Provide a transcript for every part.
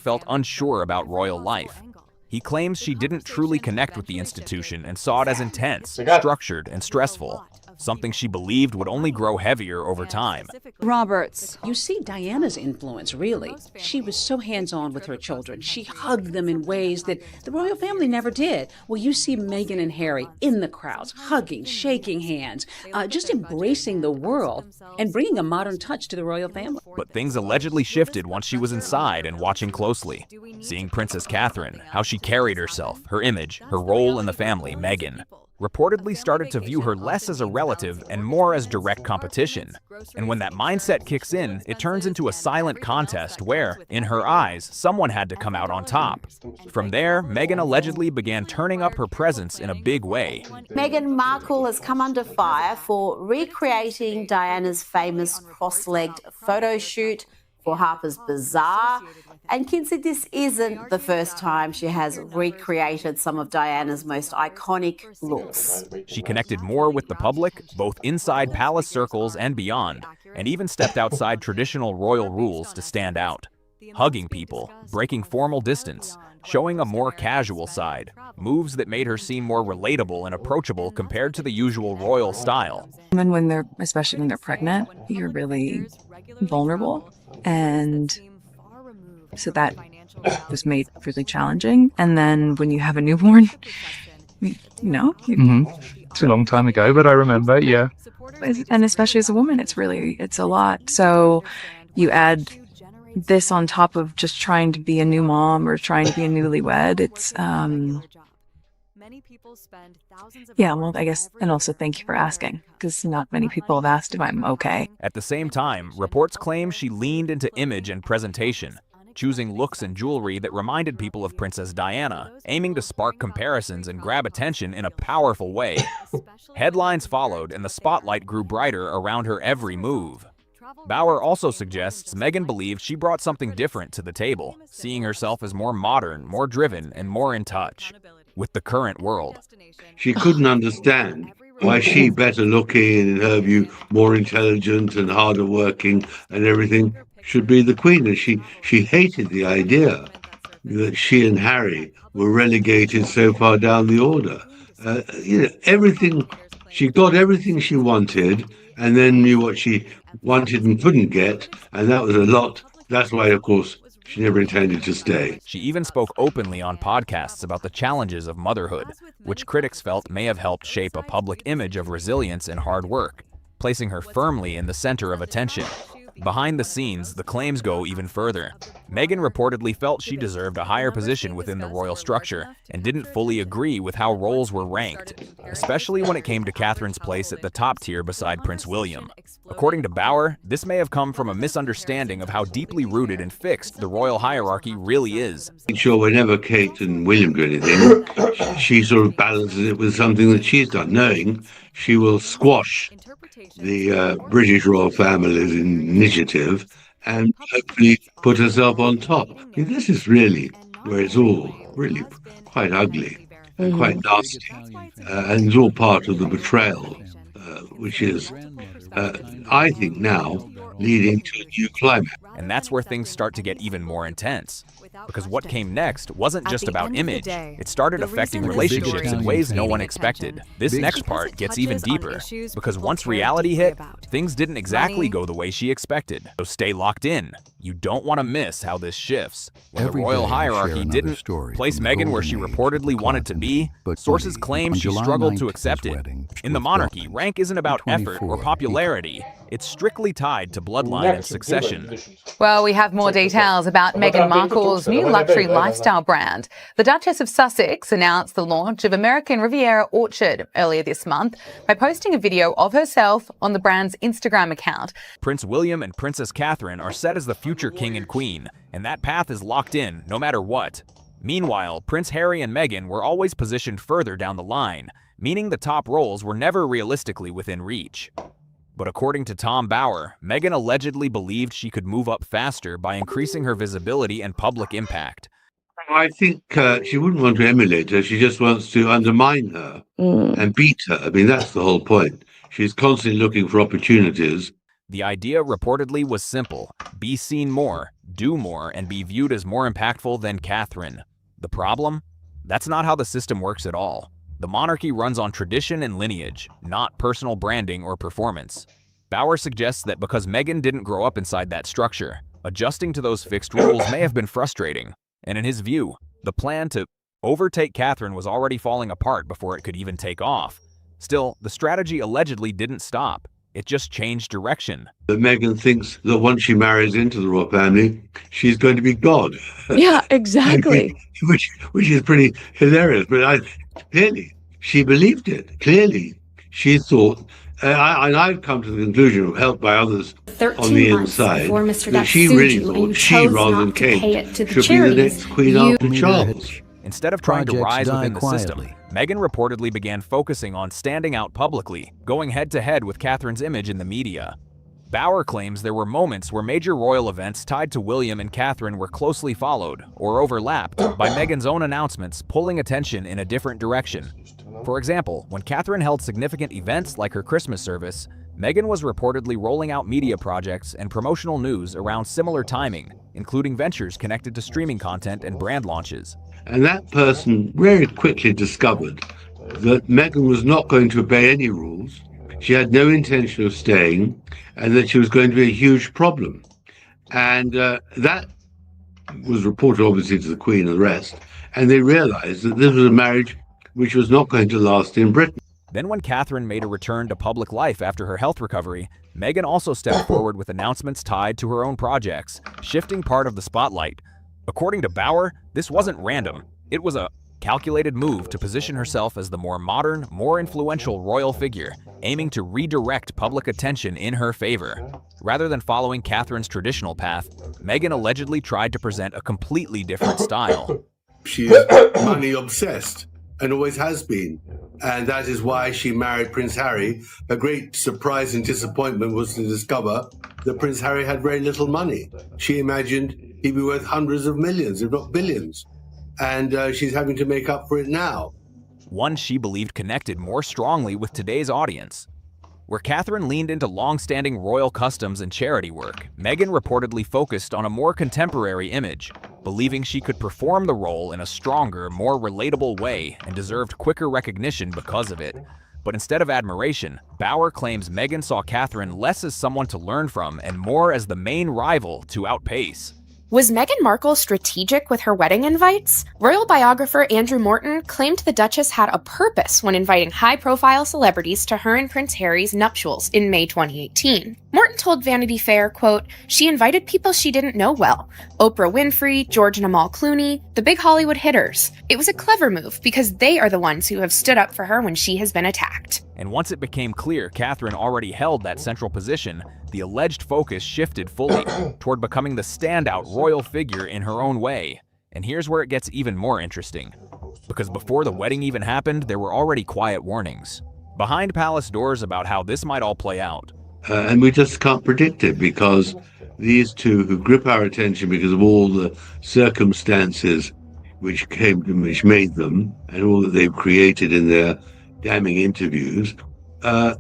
felt unsure about royal life. He claims she didn't truly connect with the institution and saw it as intense, structured, and stressful, something she believed would only grow heavier over time. Roberts, you see Diana's influence, really. She was so hands-on with her children. She hugged them in ways that the royal family never did. Well, you see Meghan and Harry in the crowds, hugging, shaking hands, just embracing the world and bringing a modern touch to the royal family. But things allegedly shifted once she was inside and watching closely, seeing Princess Catherine, how she carried herself, her image, her role in the family, Meghan, reportedly started to view her less as a relative and more as direct competition. And when that mindset kicks in, it turns into a silent contest where, in her eyes, someone had to come out on top. From there, Meghan allegedly began turning up her presence in a big way. Meghan Markle has come under fire for recreating Diana's famous cross-legged photo shoot for Harper's Bazaar. And Kinsey, this isn't the first time she has recreated some of Diana's most iconic looks. She connected more with the public, both inside palace circles and beyond, and even stepped outside traditional royal rules to stand out. Hugging people, breaking formal distance, showing a more casual side, moves that made her seem more relatable and approachable compared to the usual royal style. Women, especially when they're pregnant, you're really vulnerable. And so that was made really challenging. And then when you have a newborn, It's a long time ago, but I remember, yeah. And especially as a woman, it's a lot. So you add this on top of just trying to be a new mom or trying to be a newlywed. It's, I guess, and also thank you for asking, because not many people have asked if I'm okay. At the same time, reports claim she leaned into image and presentation, choosing looks and jewelry that reminded people of Princess Diana, aiming to spark comparisons and grab attention in a powerful way. Headlines followed, and the spotlight grew brighter around her every move. Bauer also suggests Meghan believed she brought something different to the table, seeing herself as more modern, more driven, and more in touch with the current world. She couldn't understand why she, better looking and in her view more intelligent and harder working and everything, should be the queen. And she hated the idea that she and Harry were relegated so far down the order. Everything, she got everything she wanted and then knew what she wanted and couldn't get, and that was a lot. That's why, of course, she never intended to stay. She even spoke openly on podcasts about the challenges of motherhood, which critics felt may have helped shape a public image of resilience and hard work, placing her firmly in the center of attention. Behind the scenes, the claims go even further. Meghan reportedly felt she deserved a higher position within the royal structure and didn't fully agree with how roles were ranked, especially when it came to Catherine's place at the top tier beside Prince William. According to Bauer, this may have come from a misunderstanding of how deeply rooted and fixed the royal hierarchy really is. Sure, whenever Kate and William do anything, she sort of balances it with something that she's done, knowing she will squash the British royal family's initiative and hopefully put herself on top. This is really where it's all really quite ugly and quite nasty, and it's all part of the betrayal, which is, I think now, leading to a new climax. And that's where things start to get even more intense. Because what came next wasn't just about image. It started affecting relationships in ways no one expected. This next part gets even deeper. Because once reality hit, things didn't exactly go the way she expected. So stay locked in. You don't want to miss how this shifts. When the royal hierarchy didn't place Meghan where she reportedly wanted to be, sources claim she struggled to accept it. In the monarchy, rank isn't about effort or popularity. It's strictly tied to bloodline and succession. Well, we have more details about Meghan Markle's new luxury lifestyle brand. The Duchess of Sussex announced the launch of American Riviera Orchard earlier this month by posting a video of herself on the brand's Instagram account. Prince William and Princess Catherine are set as the future king and queen, and that path is locked in no matter what. Meanwhile, Prince Harry and Meghan were always positioned further down the line, meaning the top roles were never realistically within reach. But according to Tom Bauer, Meghan allegedly believed she could move up faster by increasing her visibility and public impact. I think she wouldn't want to emulate her. She just wants to undermine her and beat her. I mean, that's the whole point. She's constantly looking for opportunities. The idea reportedly was simple: be seen more, do more, and be viewed as more impactful than Catherine. The problem? That's not how the system works at all. The monarchy runs on tradition and lineage, not personal branding or performance. Bauer suggests that because Meghan didn't grow up inside that structure, adjusting to those fixed rules may have been frustrating. And in his view, the plan to overtake Catherine was already falling apart before it could even take off. Still, the strategy allegedly didn't stop. It just changed direction. That Meghan thinks that once she marries into the royal family, she's going to be God. Yeah, exactly. which is pretty hilarious. But clearly, she believed it. Clearly, she thought, and I've come to the conclusion, helped by others on the inside, that she really thought she, rather than Kate, should be the next queen after Charles. Instead of trying to rise within the system, Meghan reportedly began focusing on standing out publicly, going head-to-head with Catherine's image in the media. Bauer claims there were moments where major royal events tied to William and Catherine were closely followed, or overlapped, by Meghan's own announcements pulling attention in a different direction. For example, when Catherine held significant events like her Christmas service, Meghan was reportedly rolling out media projects and promotional news around similar timing, including ventures connected to streaming content and brand launches. And that person very quickly discovered that Meghan was not going to obey any rules. She had no intention of staying, and that she was going to be a huge problem. And that was reported, obviously, to the Queen and the rest. And they realized that this was a marriage which was not going to last in Britain. Then when Catherine made a return to public life after her health recovery, Meghan also stepped forward with announcements tied to her own projects, shifting part of the spotlight. According to Bauer, this wasn't random. It was a calculated move to position herself as the more modern, more influential royal figure, aiming to redirect public attention in her favor. Rather than following Catherine's traditional path, Meghan allegedly tried to present a completely different style. She's money obsessed and always has been. And that is why she married Prince Harry. A great surprise and disappointment was to discover that Prince Harry had very little money. She imagined he'd be worth hundreds of millions, if not billions. And she's having to make up for it now. One she believed connected more strongly with today's audience. Where Catherine leaned into long-standing royal customs and charity work, Meghan reportedly focused on a more contemporary image, believing she could perform the role in a stronger, more relatable way and deserved quicker recognition because of it. But instead of admiration, Bauer claims Meghan saw Catherine less as someone to learn from and more as the main rival to outpace. Was Meghan Markle strategic with her wedding invites? Royal biographer Andrew Morton claimed the Duchess had a purpose when inviting high-profile celebrities to her and Prince Harry's nuptials in May 2018. Morton told Vanity Fair, quote, "She invited people she didn't know well. Oprah Winfrey, George and Amal Clooney, the big Hollywood hitters. It was a clever move because they are the ones who have stood up for her when she has been attacked." And once it became clear Catherine already held that central position, the alleged focus shifted fully toward becoming the standout royal figure in her own way. And here's where it gets even more interesting. Because before the wedding even happened, there were already quiet warnings behind palace doors about how this might all play out. And we just can't predict it because these two who grip our attention because of all the circumstances which made them and all that they've created in their damning interviews are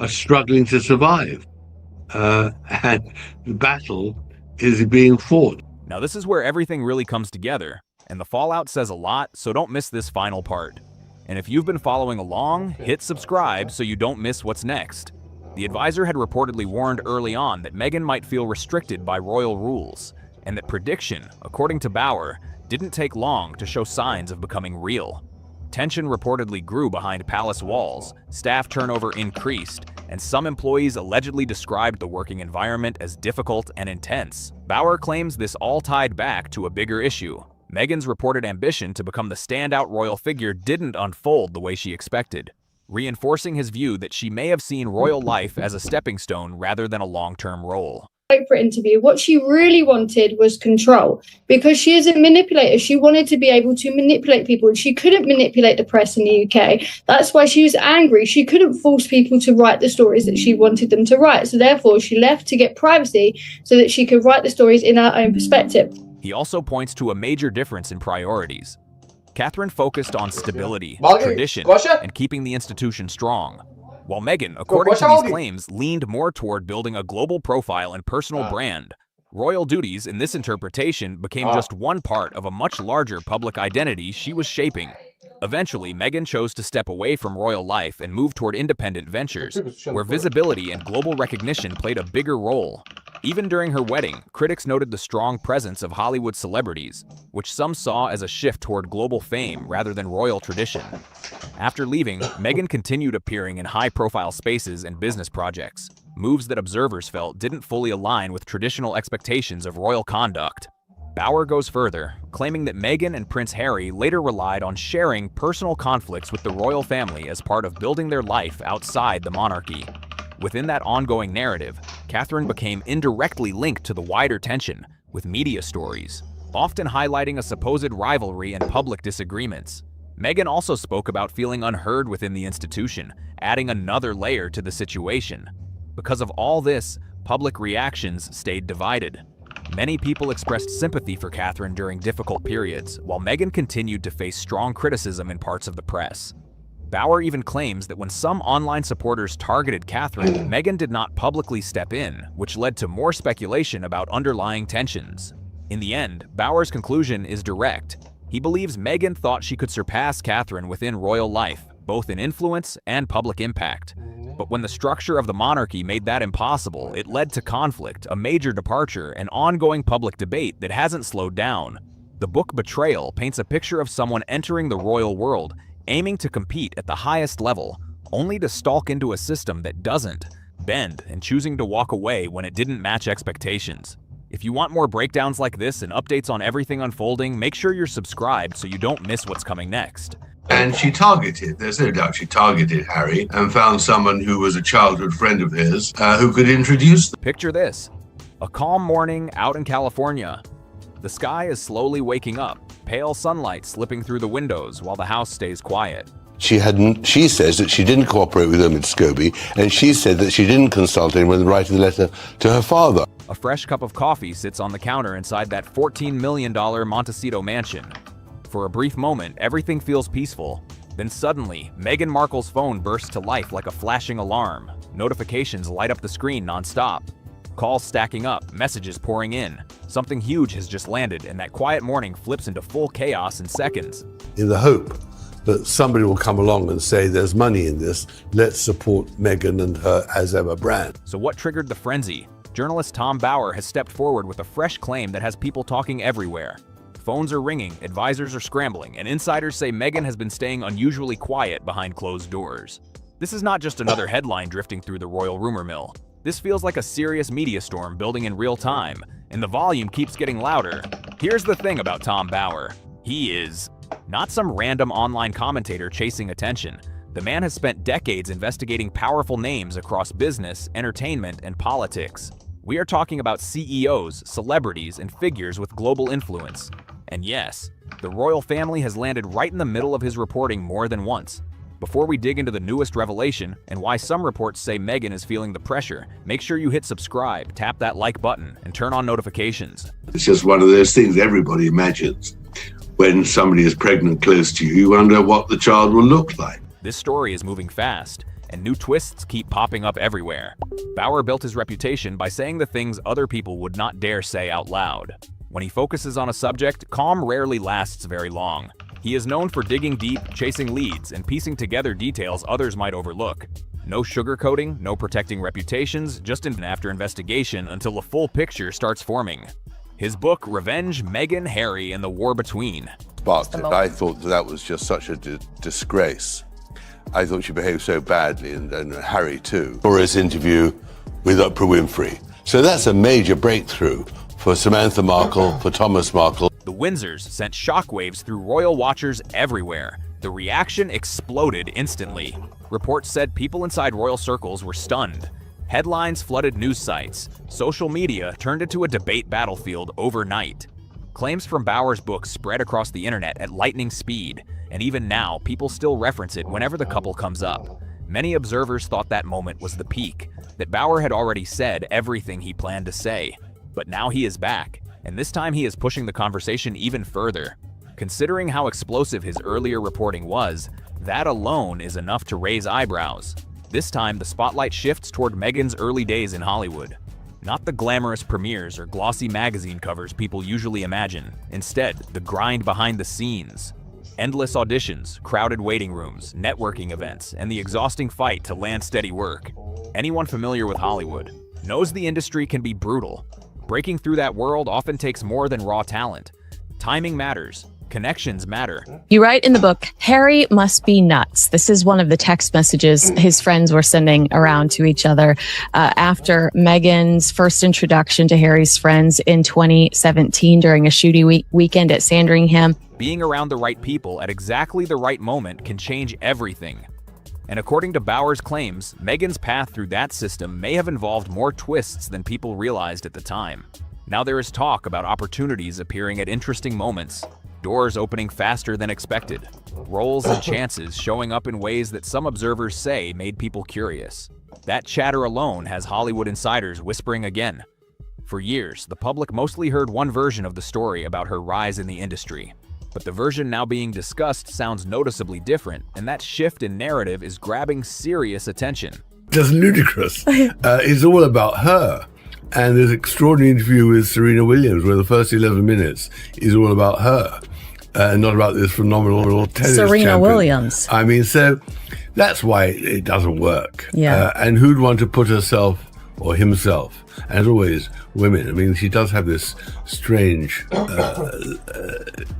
struggling to survive. And the battle is being fought. Now this is where everything really comes together, and the fallout says a lot, so don't miss this final part. And if you've been following along, hit subscribe so you don't miss what's next. The advisor had reportedly warned early on that Meghan might feel restricted by royal rules, and that prediction, according to Bauer, didn't take long to show signs of becoming real. Tension reportedly grew behind palace walls, staff turnover increased, and some employees allegedly described the working environment as difficult and intense. Bauer claims this all tied back to a bigger issue. Meghan's reported ambition to become the standout royal figure didn't unfold the way she expected, reinforcing his view that she may have seen royal life as a stepping stone rather than a long-term role. Oprah interview, what she really wanted was control, because she is a manipulator. She wanted to be able to manipulate people, and she couldn't manipulate the press in the UK. That's why she was angry. She couldn't force people to write the stories that she wanted them to write. So therefore, she left to get privacy so that she could write the stories in her own perspective. He also points to a major difference in priorities. Catherine focused on stability, tradition, and keeping the institution strong. While Meghan, according to these claims, leaned more toward building a global profile and personal brand, royal duties in this interpretation became just one part of a much larger public identity she was shaping. Eventually, Meghan chose to step away from royal life and move toward independent ventures, where visibility and global recognition played a bigger role. Even during her wedding, critics noted the strong presence of Hollywood celebrities, which some saw as a shift toward global fame rather than royal tradition. After leaving, Meghan continued appearing in high-profile spaces and business projects, moves that observers felt didn't fully align with traditional expectations of royal conduct. Bauer goes further, claiming that Meghan and Prince Harry later relied on sharing personal conflicts with the royal family as part of building their life outside the monarchy. Within that ongoing narrative, Catherine became indirectly linked to the wider tension, with media stories, often highlighting a supposed rivalry and public disagreements. Meghan also spoke about feeling unheard within the institution, adding another layer to the situation. Because of all this, public reactions stayed divided. Many people expressed sympathy for Catherine during difficult periods, while Meghan continued to face strong criticism in parts of the press. Bauer even claims that when some online supporters targeted Catherine, Meghan did not publicly step in, which led to more speculation about underlying tensions. In the end, Bauer's conclusion is direct. He believes Meghan thought she could surpass Catherine within royal life, both in influence and public impact. But when the structure of the monarchy made that impossible, it led to conflict, a major departure, and ongoing public debate that hasn't slowed down. The book Betrayal paints a picture of someone entering the royal world, aiming to compete at the highest level, only to stalk into a system that doesn't, bend, and choosing to walk away when it didn't match expectations. If you want more breakdowns like this and updates on everything unfolding, make sure you're subscribed so you don't miss what's coming next. And there's no doubt she targeted Harry and found someone who was a childhood friend of his who could introduce them. Picture this: a calm morning out in California. The sky is slowly waking up, pale sunlight slipping through the windows while the house stays quiet. She says that she didn't cooperate with Omid Scobie, and she said that she didn't consult anyone when writing the letter to her father. A fresh cup of coffee sits on the counter inside that $14 million Montecito mansion. For a brief moment, everything feels peaceful. Then suddenly, Meghan Markle's phone bursts to life like a flashing alarm. Notifications light up the screen nonstop. Calls stacking up, messages pouring in. Something huge has just landed, and that quiet morning flips into full chaos in seconds. In the hope that somebody will come along and say, there's money in this, let's support Meghan and her as ever brand. So what triggered the frenzy? Journalist Tom Bauer has stepped forward with a fresh claim that has people talking everywhere. Phones are ringing, advisors are scrambling, and insiders say Meghan has been staying unusually quiet behind closed doors. This is not just another headline drifting through the royal rumor mill. This feels like a serious media storm building in real time, and the volume keeps getting louder. Here's the thing about Tom Bauer. He is not some random online commentator chasing attention. The man has spent decades investigating powerful names across business, entertainment, and politics. We are talking about CEOs, celebrities, and figures with global influence. And yes, the royal family has landed right in the middle of his reporting more than once. Before we dig into the newest revelation and why some reports say Meghan is feeling the pressure, make sure you hit subscribe, tap that like button, and turn on notifications. It's just one of those things everybody imagines. When somebody is pregnant close to you, you wonder what the child will look like. This story is moving fast, and new twists keep popping up everywhere. Bauer built his reputation by saying the things other people would not dare say out loud. When he focuses on a subject, calm rarely lasts very long. He is known for digging deep, chasing leads, and piecing together details others might overlook. No sugarcoating, no protecting reputations, just after investigation until the full picture starts forming. His book, Revenge, Meghan, Harry, and the War Between. But I thought that was just such a disgrace. I thought she behaved so badly, and Harry too. For his interview with Oprah Winfrey. So that's a major breakthrough for Samantha Markle, for Thomas Markle. The Windsors sent shockwaves through royal watchers everywhere. The reaction exploded instantly. Reports said people inside royal circles were stunned. Headlines flooded news sites. Social media turned into a debate battlefield overnight. Claims from Bauer's book spread across the internet at lightning speed, and even now, people still reference it whenever the couple comes up. Many observers thought that moment was the peak, that Bauer had already said everything he planned to say. But now he is back, and this time he is pushing the conversation even further. Considering how explosive his earlier reporting was, that alone is enough to raise eyebrows. This time, the spotlight shifts toward Meghan's early days in Hollywood. Not the glamorous premieres or glossy magazine covers people usually imagine. Instead, the grind behind the scenes. Endless auditions, crowded waiting rooms, networking events, and the exhausting fight to land steady work. Anyone familiar with Hollywood knows the industry can be brutal. Breaking through that world often takes more than raw talent. Timing matters. Connections matter. You write in the book, Harry must be nuts. This is one of the text messages his friends were sending around to each other after Meghan's first introduction to Harry's friends in 2017 during a shooting weekend at Sandringham. Being around the right people at exactly the right moment can change everything. And according to Bauer's claims, Meghan's path through that system may have involved more twists than people realized at the time. Now there is talk about opportunities appearing at interesting moments, doors opening faster than expected, roles and chances showing up in ways that some observers say made people curious. That chatter alone has Hollywood insiders whispering again. For years, the public mostly heard one version of the story about her rise in the industry. But the version now being discussed sounds noticeably different, and that shift in narrative is grabbing serious attention. Just ludicrous. It's all about her. And this extraordinary interview with Serena Williams, where the first 11 minutes is all about her, and not about this phenomenal tennis Serena champion. Williams. I mean, so that's why it doesn't work. Yeah. And who'd want to put herself or himself, as always, women. I mean, she does have this strange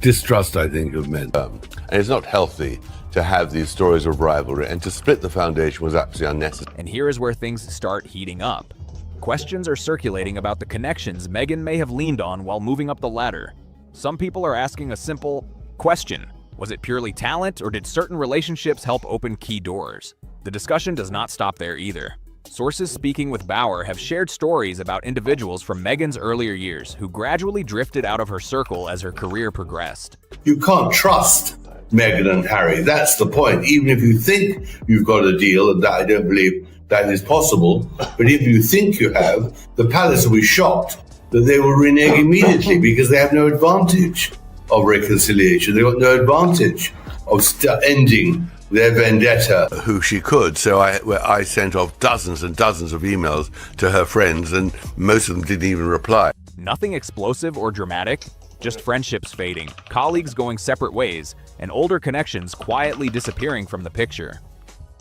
distrust, I think, of men. And it's not healthy to have these stories of rivalry, and to split the foundation was absolutely unnecessary. And here is where things start heating up. Questions are circulating about the connections Meghan may have leaned on while moving up the ladder. Some people are asking a simple question. Was it purely talent, or did certain relationships help open key doors? The discussion does not stop there either. Sources speaking with Bauer have shared stories about individuals from Meghan's earlier years who gradually drifted out of her circle as her career progressed. You can't trust Meghan and Harry. That's the point. Even if you think you've got a deal, and that I don't believe that is possible, but if you think you have, the palace will be shocked that they will renege immediately because they have no advantage of reconciliation. They've got no advantage of ending their vendetta. Who she could. So I sent off dozens and dozens of emails to her friends, and most of them didn't even reply. Nothing explosive or dramatic, just friendships fading, colleagues going separate ways, and older connections quietly disappearing from the picture.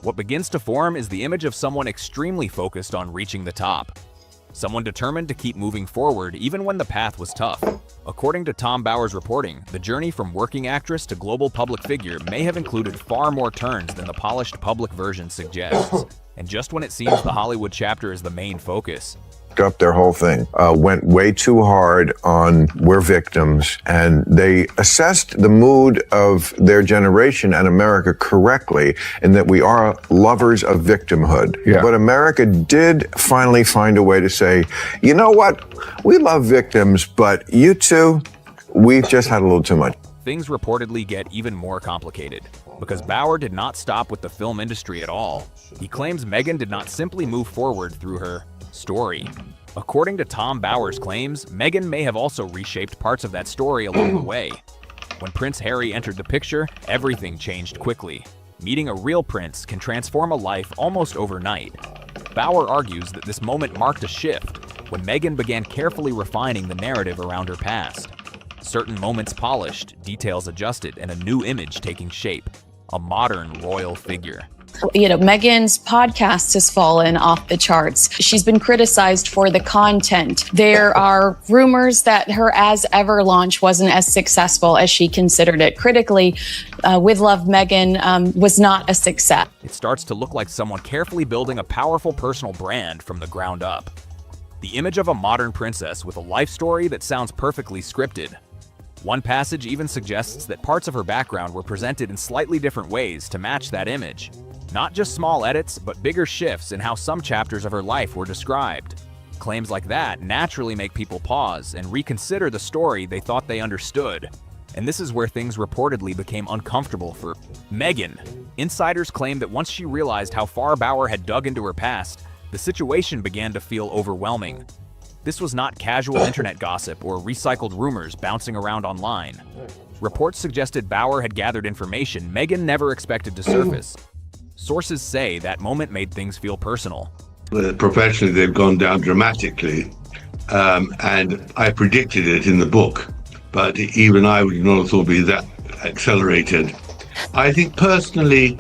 What begins to form is the image of someone extremely focused on reaching the top. Someone determined to keep moving forward even when the path was tough. According to Tom Bauer's reporting, the journey from working actress to global public figure may have included far more turns than the polished public version suggests. And just when it seems the Hollywood chapter is the main focus, up their whole thing, went way too hard on we're victims, and they assessed the mood of their generation and America correctly in that we are lovers of victimhood. Yeah. But America did finally find a way to say, you know what, we love victims, but you two, we've just had a little too much. Things reportedly get even more complicated, because Bauer did not stop with the film industry at all. He claims Meghan did not simply move forward through her story. According to Tom Bauer's claims, Meghan may have also reshaped parts of that story along the way. When Prince Harry entered the picture, everything changed quickly. Meeting a real prince can transform a life almost overnight. Bauer argues that this moment marked a shift, when Meghan began carefully refining the narrative around her past. Certain moments polished, details adjusted, and a new image taking shape. A modern royal figure. You know, Meghan's podcast has fallen off the charts. She's been criticized for the content. There are rumors that her As Ever launch wasn't as successful as she considered it. Critically, With Love Meghan was not a success. It starts to look like someone carefully building a powerful personal brand from the ground up. The image of a modern princess with a life story that sounds perfectly scripted. One passage even suggests that parts of her background were presented in slightly different ways to match that image. Not just small edits, but bigger shifts in how some chapters of her life were described. Claims like that naturally make people pause and reconsider the story they thought they understood. And this is where things reportedly became uncomfortable for Meghan. Insiders claim that once she realized how far Bauer had dug into her past, the situation began to feel overwhelming. This was not casual internet gossip or recycled rumors bouncing around online. Reports suggested Bauer had gathered information Meghan never expected to surface. Sources say that moment made things feel personal. Professionally, they've gone down dramatically, and I predicted it in the book, but even I would not have thought it'd be that accelerated. I think personally,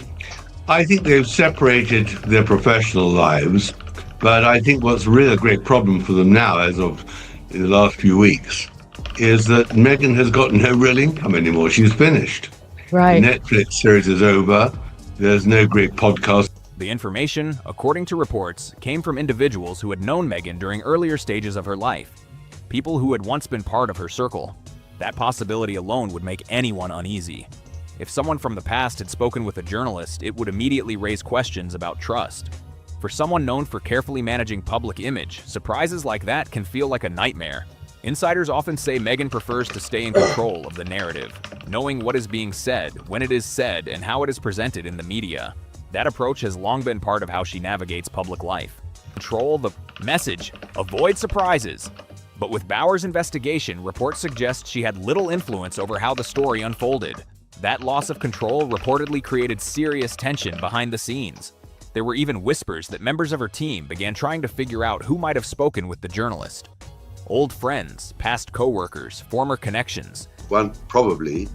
they've separated their professional lives, but I think what's really a great problem for them now, as of in the last few weeks, is that Meghan has got no real income anymore. She's finished. Right. The Netflix series is over. There's no great podcast. The information, according to reports, came from individuals who had known Meghan during earlier stages of her life, people who had once been part of her circle. That possibility alone would make anyone uneasy. If someone from the past had spoken with a journalist, it would immediately raise questions about trust. For someone known for carefully managing public image, surprises like that can feel like a nightmare. Insiders often say Meghan prefers to stay in control of the narrative, knowing what is being said, when it is said, and how it is presented in the media. That approach has long been part of how she navigates public life. Control the message, avoid surprises. But with Bauer's investigation, reports suggest she had little influence over how the story unfolded. That loss of control reportedly created serious tension behind the scenes. There were even whispers that members of her team began trying to figure out who might have spoken with the journalist. Old friends, past co-workers, former connections. One probably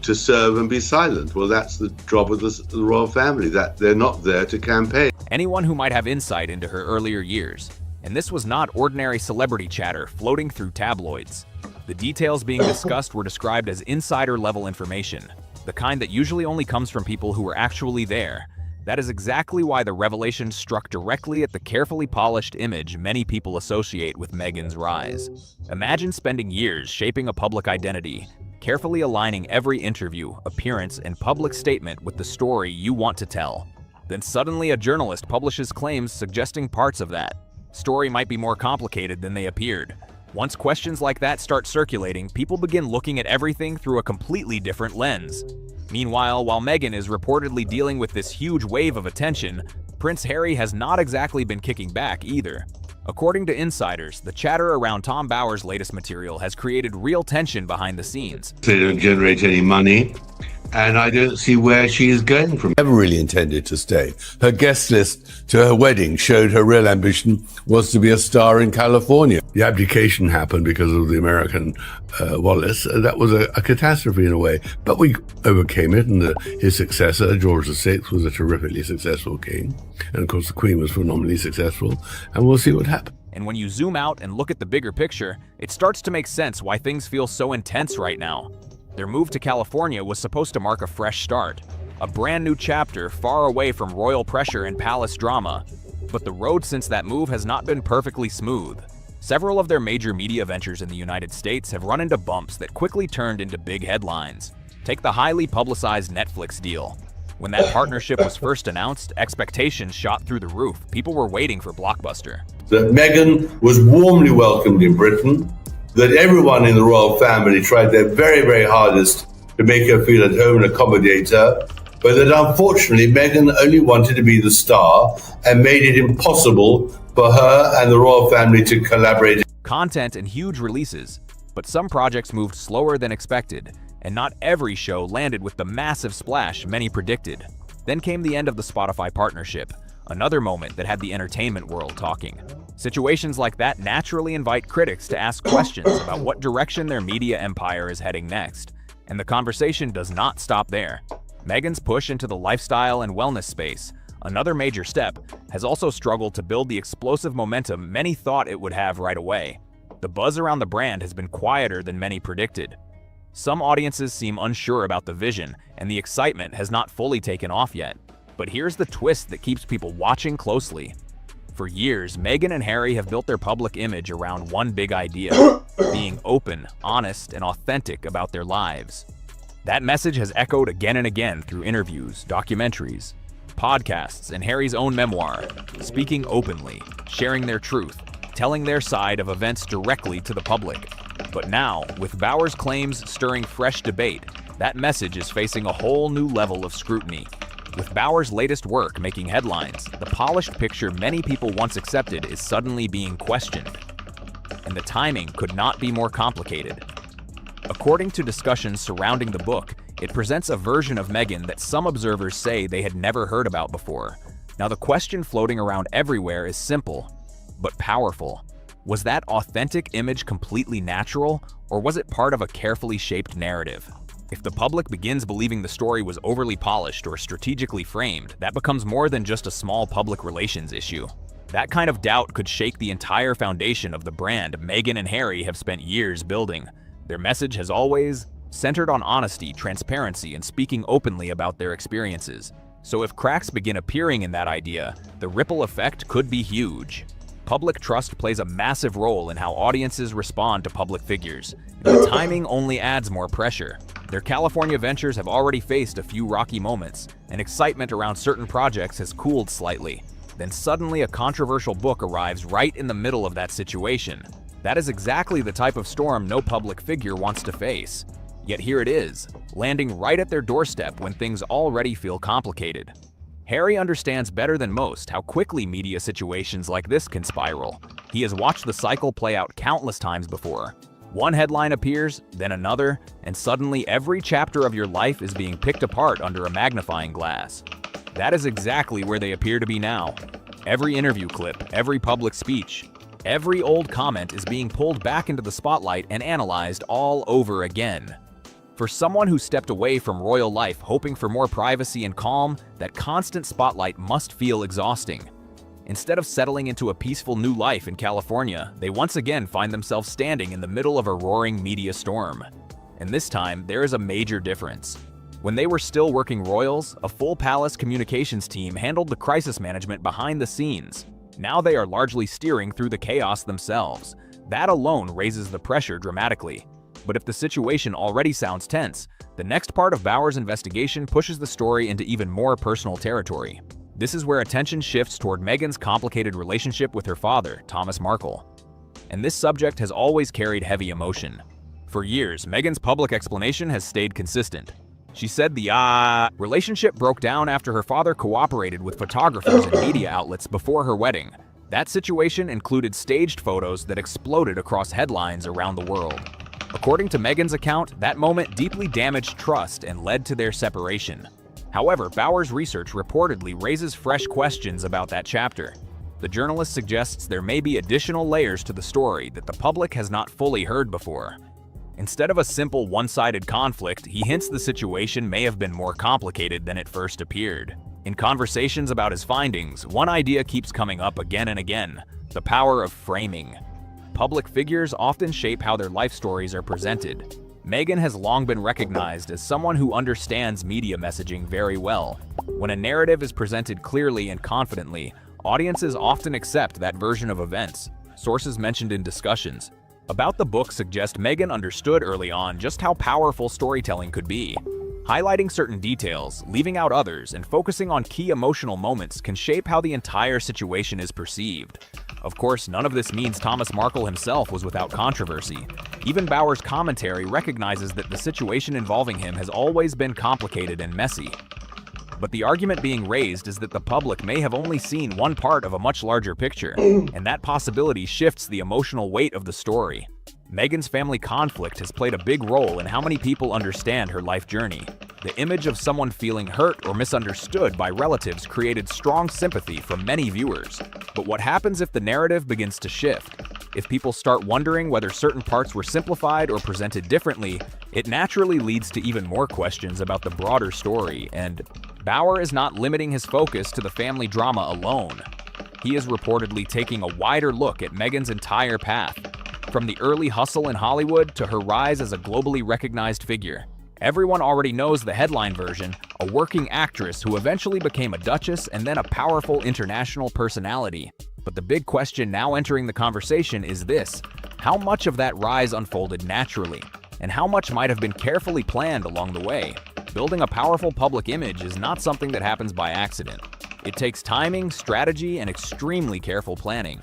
to serve and be silent. Well, that's the job of the royal family, that they're not there to campaign. Anyone who might have insight into her earlier years. And this was not ordinary celebrity chatter floating through tabloids. The details being discussed were described as insider-level information, the kind that usually only comes from people who were actually there. That is exactly why the revelation struck directly at the carefully polished image many people associate with Meghan's rise. Imagine spending years shaping a public identity, carefully aligning every interview, appearance, and public statement with the story you want to tell. Then suddenly a journalist publishes claims suggesting parts of that story might be more complicated than they appeared. Once questions like that start circulating, people begin looking at everything through a completely different lens. Meanwhile, while Meghan is reportedly dealing with this huge wave of attention, Prince Harry has not exactly been kicking back either. According to insiders, the chatter around Tom Bauer's latest material has created real tension behind the scenes. They don't generate any money, and I don't see where she is going from. Never really intended to stay. Her guest list to her wedding showed her real ambition was to be a star in California. The abdication happened because of the American Wallace. That was a catastrophe in a way, but we overcame it, and his successor, George VI, was a terrifically successful king. And of course, the Queen was phenomenally successful, and we'll see what happens. And when you zoom out and look at the bigger picture, it starts to make sense why things feel so intense right now. Their move to California was supposed to mark a fresh start, a brand new chapter far away from royal pressure and palace drama. But the road since that move has not been perfectly smooth. Several of their major media ventures in the United States have run into bumps that quickly turned into big headlines. Take the highly publicized Netflix deal. When that partnership was first announced, expectations shot through the roof. People were waiting for Blockbuster. That Meghan was warmly welcomed in Britain, that everyone in the royal family tried their very, very hardest to make her feel at home and accommodate her, but that unfortunately Meghan only wanted to be the star and made it impossible for her and the royal family to collaborate. Content and huge releases, but some projects moved slower than expected, and not every show landed with the massive splash many predicted. Then came the end of the Spotify partnership, another moment that had the entertainment world talking. Situations like that naturally invite critics to ask questions about what direction their media empire is heading next. And the conversation does not stop there. Meghan's push into the lifestyle and wellness space, another major step, has also struggled to build the explosive momentum many thought it would have right away. The buzz around the brand has been quieter than many predicted. Some audiences seem unsure about the vision, and the excitement has not fully taken off yet. But here's the twist that keeps people watching closely. For years, Meghan and Harry have built their public image around one big idea: being open, honest, and authentic about their lives. That message has echoed again and again through interviews, documentaries, podcasts, and Harry's own memoir, speaking openly, sharing their truth, telling their side of events directly to the public. But now, with Bauer's claims stirring fresh debate, that message is facing a whole new level of scrutiny. With Bauer's latest work making headlines, the polished picture many people once accepted is suddenly being questioned. And the timing could not be more complicated. According to discussions surrounding the book, It presents a version of Meghan that some observers say they had never heard about before. Now, the question floating around everywhere is simple, but powerful. Was that authentic image completely natural, or was it part of a carefully shaped narrative? If the public begins believing the story was overly polished or strategically framed, that becomes more than just a small public relations issue. That kind of doubt could shake the entire foundation of the brand Meghan and Harry have spent years building. Their message has always centered on honesty, transparency, and speaking openly about their experiences. So if cracks begin appearing in that idea, the ripple effect could be huge. Public trust plays a massive role in how audiences respond to public figures, and the timing only adds more pressure. Their California ventures have already faced a few rocky moments, and excitement around certain projects has cooled slightly. Then suddenly a controversial book arrives right in the middle of that situation. That is exactly the type of storm no public figure wants to face. Yet here it is, landing right at their doorstep when things already feel complicated. Harry understands better than most how quickly media situations like this can spiral. He has watched the cycle play out countless times before. One headline appears, then another, and suddenly every chapter of your life is being picked apart under a magnifying glass. That is exactly where they appear to be now. Every interview clip, every public speech, every old comment is being pulled back into the spotlight and analyzed all over again. For someone who stepped away from royal life hoping for more privacy and calm, that constant spotlight must feel exhausting. Instead of settling into a peaceful new life in California, they once again find themselves standing in the middle of a roaring media storm. And this time, there is a major difference. When they were still working royals, a full palace communications team handled the crisis management behind the scenes. Now they are largely steering through the chaos themselves. That alone raises the pressure dramatically. But if the situation already sounds tense, the next part of Bauer's investigation pushes the story into even more personal territory. This is where attention shifts toward Meghan's complicated relationship with her father, Thomas Markle. And this subject has always carried heavy emotion. For years, Meghan's public explanation has stayed consistent. She said the relationship broke down after her father cooperated with photographers and media outlets before her wedding. That situation included staged photos that exploded across headlines around the world. According to Meghan's account, that moment deeply damaged trust and led to their separation. However, Bauer's research reportedly raises fresh questions about that chapter. The journalist suggests there may be additional layers to the story that the public has not fully heard before. Instead of a simple one-sided conflict, he hints the situation may have been more complicated than it first appeared. In conversations about his findings, one idea keeps coming up again and again: the power of framing. Public figures often shape how their life stories are presented. Meghan has long been recognized as someone who understands media messaging very well. When a narrative is presented clearly and confidently, audiences often accept that version of events. Sources mentioned in discussions about the book suggest Meghan understood early on just how powerful storytelling could be. Highlighting certain details, leaving out others, and focusing on key emotional moments can shape how the entire situation is perceived. Of course, none of this means Thomas Markle himself was without controversy. Even Bauer's commentary recognizes that the situation involving him has always been complicated and messy. But the argument being raised is that the public may have only seen one part of a much larger picture, and that possibility shifts the emotional weight of the story. Meghan's family conflict has played a big role in how many people understand her life journey. The image of someone feeling hurt or misunderstood by relatives created strong sympathy from many viewers. But what happens if the narrative begins to shift? If people start wondering whether certain parts were simplified or presented differently, it naturally leads to even more questions about the broader story, and Bauer is not limiting his focus to the family drama alone. He is reportedly taking a wider look at Meghan's entire path, from the early hustle in Hollywood to her rise as a globally recognized figure. Everyone already knows the headline version: a working actress who eventually became a duchess and then a powerful international personality. But the big question now entering the conversation is this: how much of that rise unfolded naturally, and how much might have been carefully planned along the way? Building a powerful public image is not something that happens by accident. It takes timing, strategy, and extremely careful planning.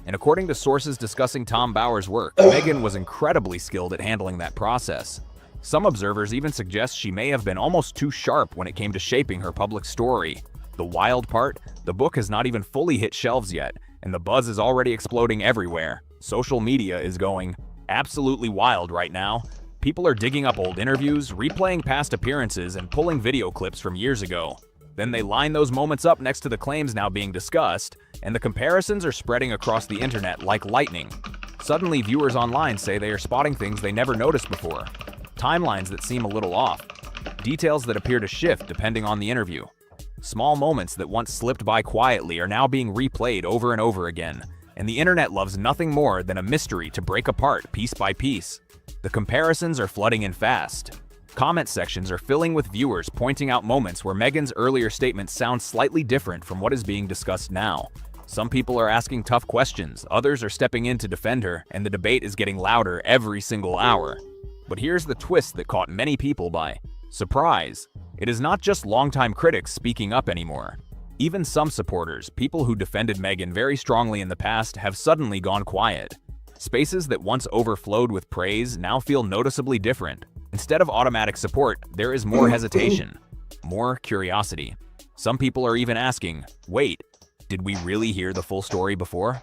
And according to sources discussing Tom Bauer's work, Meghan was incredibly skilled at handling that process. Some observers even suggest she may have been almost too sharp when it came to shaping her public story. The wild part? The book has not even fully hit shelves yet, and the buzz is already exploding everywhere. Social media is going absolutely wild right now. People are digging up old interviews, replaying past appearances, and pulling video clips from years ago. Then they line those moments up next to the claims now being discussed, and the comparisons are spreading across the internet like lightning. Suddenly, viewers online say they are spotting things they never noticed before, timelines that seem a little off, details that appear to shift depending on the interview. Small moments that once slipped by quietly are now being replayed over and over again, and the internet loves nothing more than a mystery to break apart piece by piece. The comparisons are flooding in fast. Comment sections are filling with viewers pointing out moments where Meghan's earlier statements sound slightly different from what is being discussed now. Some people are asking tough questions, others are stepping in to defend her, and the debate is getting louder every single hour. But here's the twist that caught many people by surprise. It is not just longtime critics speaking up anymore. Even some supporters, people who defended Meghan very strongly in the past, have suddenly gone quiet. Spaces that once overflowed with praise now feel noticeably different. Instead of automatic support, there is more hesitation, more curiosity. Some people are even asking, wait, did we really hear the full story before?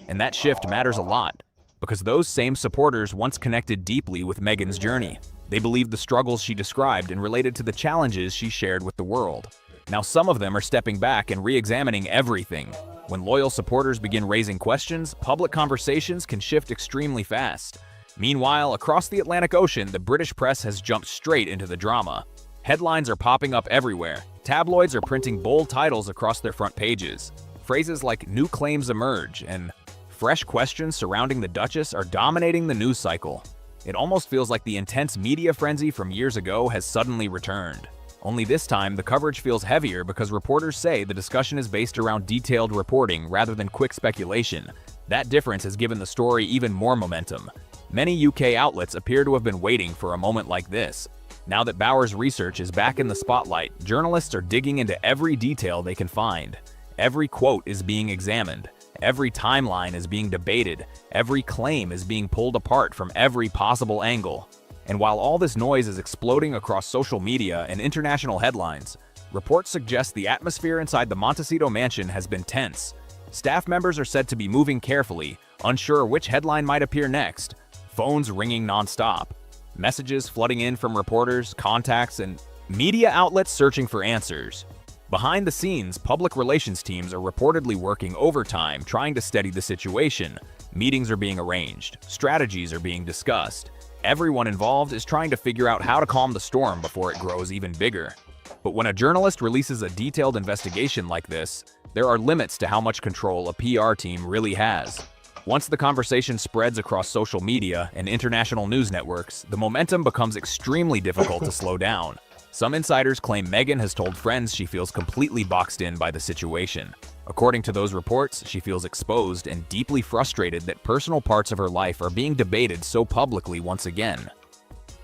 And that shift matters a lot, because those same supporters once connected deeply with Meghan's journey. They believed the struggles she described and related to the challenges she shared with the world. Now some of them are stepping back and re-examining everything. When loyal supporters begin raising questions, public conversations can shift extremely fast. Meanwhile, across the Atlantic Ocean, the British press has jumped straight into the drama. Headlines are popping up everywhere. Tabloids are printing bold titles across their front pages. Phrases like "new claims emerge" and "fresh questions surrounding the Duchess" are dominating the news cycle. It almost feels like the intense media frenzy from years ago has suddenly returned. Only this time, the coverage feels heavier because reporters say the discussion is based around detailed reporting rather than quick speculation. That difference has given the story even more momentum. Many UK outlets appear to have been waiting for a moment like this. Now that Bauer's research is back in the spotlight, journalists are digging into every detail they can find. Every quote is being examined. Every timeline is being debated. Every claim is being pulled apart from every possible angle. And while all this noise is exploding across social media and international headlines, reports suggest the atmosphere inside the Montecito mansion has been tense. Staff members are said to be moving carefully, unsure which headline might appear next. Phones ringing nonstop. Messages flooding in from reporters, contacts, and media outlets searching for answers. Behind the scenes, public relations teams are reportedly working overtime trying to steady the situation. Meetings are being arranged. Strategies are being discussed. Everyone involved is trying to figure out how to calm the storm before it grows even bigger. But when a journalist releases a detailed investigation like this, there are limits to how much control a PR team really has. Once the conversation spreads across social media and international news networks, the momentum becomes extremely difficult to slow down. Some insiders claim Meghan has told friends she feels completely boxed in by the situation. According to those reports, she feels exposed and deeply frustrated that personal parts of her life are being debated so publicly once again.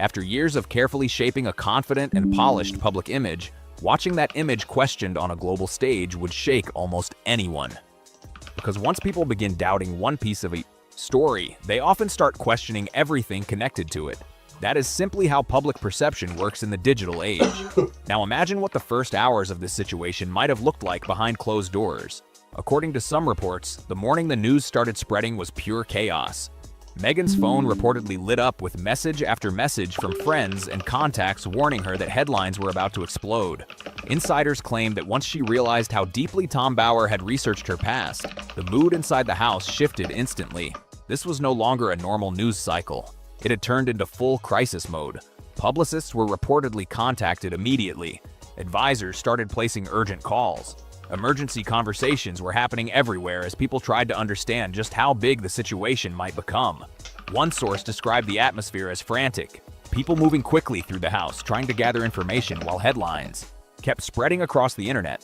After years of carefully shaping a confident and polished public image, watching that image questioned on a global stage would shake almost anyone. Because once people begin doubting one piece of a story, they often start questioning everything connected to it. That is simply how public perception works in the digital age. Now imagine what the first hours of this situation might have looked like behind closed doors. According to some reports, the morning the news started spreading was pure chaos. Meghan's phone reportedly lit up with message after message from friends and contacts warning her that headlines were about to explode. Insiders claim that once she realized how deeply Tom Bauer had researched her past, the mood inside the house shifted instantly. This was no longer a normal news cycle. It had turned into full crisis mode. Publicists were reportedly contacted immediately. Advisors started placing urgent calls. Emergency conversations were happening everywhere as people tried to understand just how big the situation might become. One source described the atmosphere as frantic. People moving quickly through the house, trying to gather information while headlines kept spreading across the internet.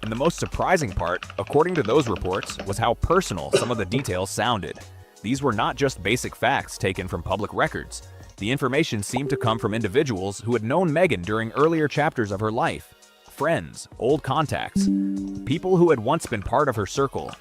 And the most surprising part, according to those reports, was how personal some of the details sounded. These were not just basic facts taken from public records. The information seemed to come from individuals who had known Meghan during earlier chapters of her life. Friends, old contacts, people who had once been part of her circle.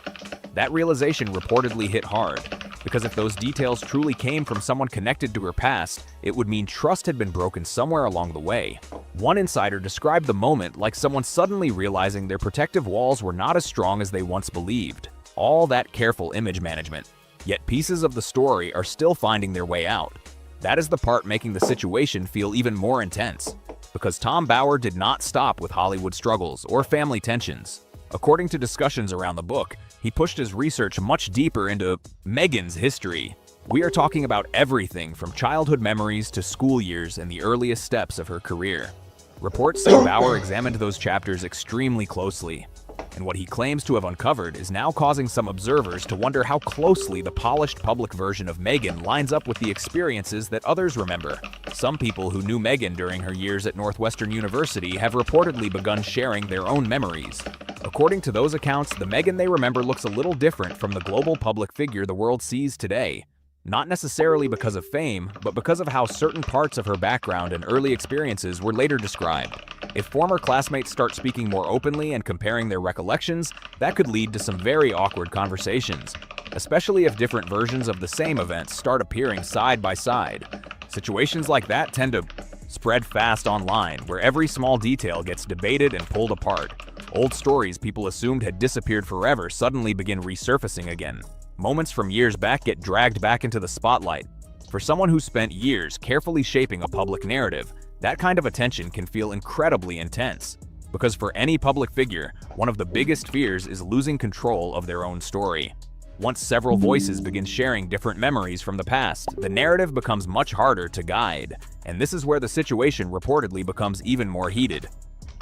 That realization reportedly hit hard, because if those details truly came from someone connected to her past, it would mean trust had been broken somewhere along the way. One insider described the moment like someone suddenly realizing their protective walls were not as strong as they once believed. All that careful image management. Yet pieces of the story are still finding their way out. That is the part making the situation feel even more intense, because Tom Bower did not stop with Hollywood struggles or family tensions. According to discussions around the book, he pushed his research much deeper into Meghan's history. We are talking about everything from childhood memories to school years and the earliest steps of her career. Reports say Bower examined those chapters extremely closely, and what he claims to have uncovered is now causing some observers to wonder how closely the polished public version of Meghan lines up with the experiences that others remember. Some people who knew Meghan during her years at Northwestern University have reportedly begun sharing their own memories. According to those accounts, the Meghan they remember looks a little different from the global public figure the world sees today. Not necessarily because of fame, but because of how certain parts of her background and early experiences were later described. If former classmates start speaking more openly and comparing their recollections, that could lead to some very awkward conversations, especially if different versions of the same events start appearing side by side. Situations like that tend to spread fast online, where every small detail gets debated and pulled apart. Old stories people assumed had disappeared forever suddenly begin resurfacing again. Moments from years back get dragged back into the spotlight. For someone who spent years carefully shaping a public narrative, that kind of attention can feel incredibly intense. Because for any public figure, one of the biggest fears is losing control of their own story. Once several voices begin sharing different memories from the past, the narrative becomes much harder to guide, and this is where the situation reportedly becomes even more heated.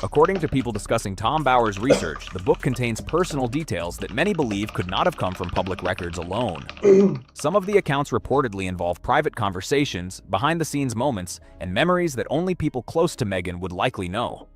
According to people discussing Tom Bower's research, the book contains personal details that many believe could not have come from public records alone. Some of the accounts reportedly involve private conversations, behind-the-scenes moments, and memories that only people close to Meghan would likely know.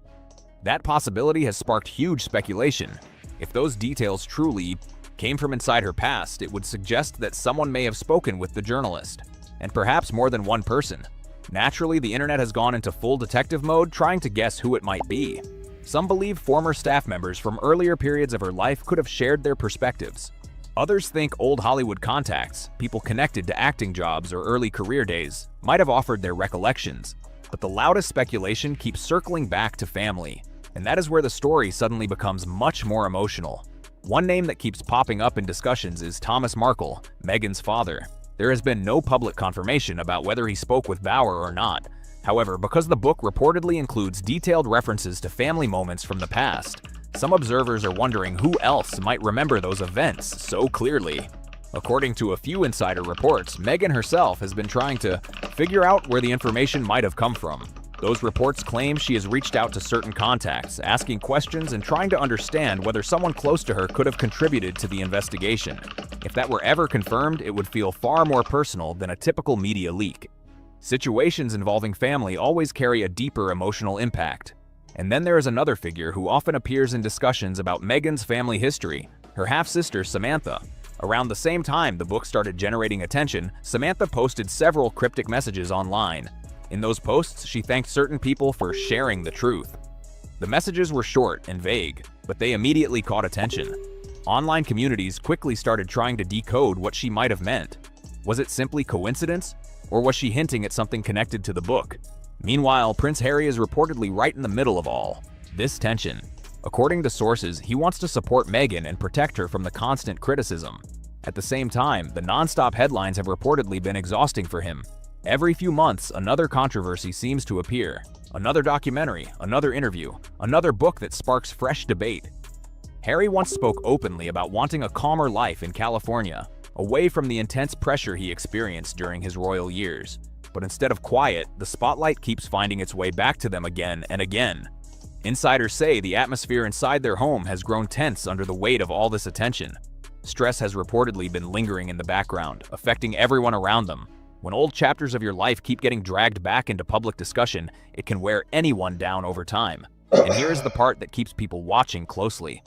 That possibility has sparked huge speculation. If those details truly came from inside her past, it would suggest that someone may have spoken with the journalist, and perhaps more than one person. Naturally, the internet has gone into full detective mode, trying to guess who it might be. Some believe former staff members from earlier periods of her life could have shared their perspectives. Others think old Hollywood contacts, people connected to acting jobs or early career days, might have offered their recollections. But the loudest speculation keeps circling back to family, and that is where the story suddenly becomes much more emotional. One name that keeps popping up in discussions is Thomas Markle, Meghan's father. There has been no public confirmation about whether he spoke with Bower or not. However, because the book reportedly includes detailed references to family moments from the past, some observers are wondering who else might remember those events so clearly. According to a few insider reports, Meghan herself has been trying to figure out where the information might have come from. Those reports claim she has reached out to certain contacts, asking questions and trying to understand whether someone close to her could have contributed to the investigation. If that were ever confirmed, it would feel far more personal than a typical media leak. Situations involving family always carry a deeper emotional impact. And then there is another figure who often appears in discussions about Meghan's family history, her half-sister Samantha. Around the same time the book started generating attention, Samantha posted several cryptic messages online. In those posts, she thanked certain people for sharing the truth. The messages were short and vague, but they immediately caught attention. Online communities quickly started trying to decode what she might have meant. Was it simply coincidence, or was she hinting at something connected to the book? Meanwhile, Prince Harry is reportedly right in the middle of all this tension. According to sources, he wants to support Meghan and protect her from the constant criticism. At the same time, the non-stop headlines have reportedly been exhausting for him. Every few months, another controversy seems to appear. Another documentary, another interview, another book that sparks fresh debate. Harry once spoke openly about wanting a calmer life in California, away from the intense pressure he experienced during his royal years. But instead of quiet, the spotlight keeps finding its way back to them again and again. Insiders say the atmosphere inside their home has grown tense under the weight of all this attention. Stress has reportedly been lingering in the background, affecting everyone around them. When old chapters of your life keep getting dragged back into public discussion, it can wear anyone down over time. And here's the part that keeps people watching closely.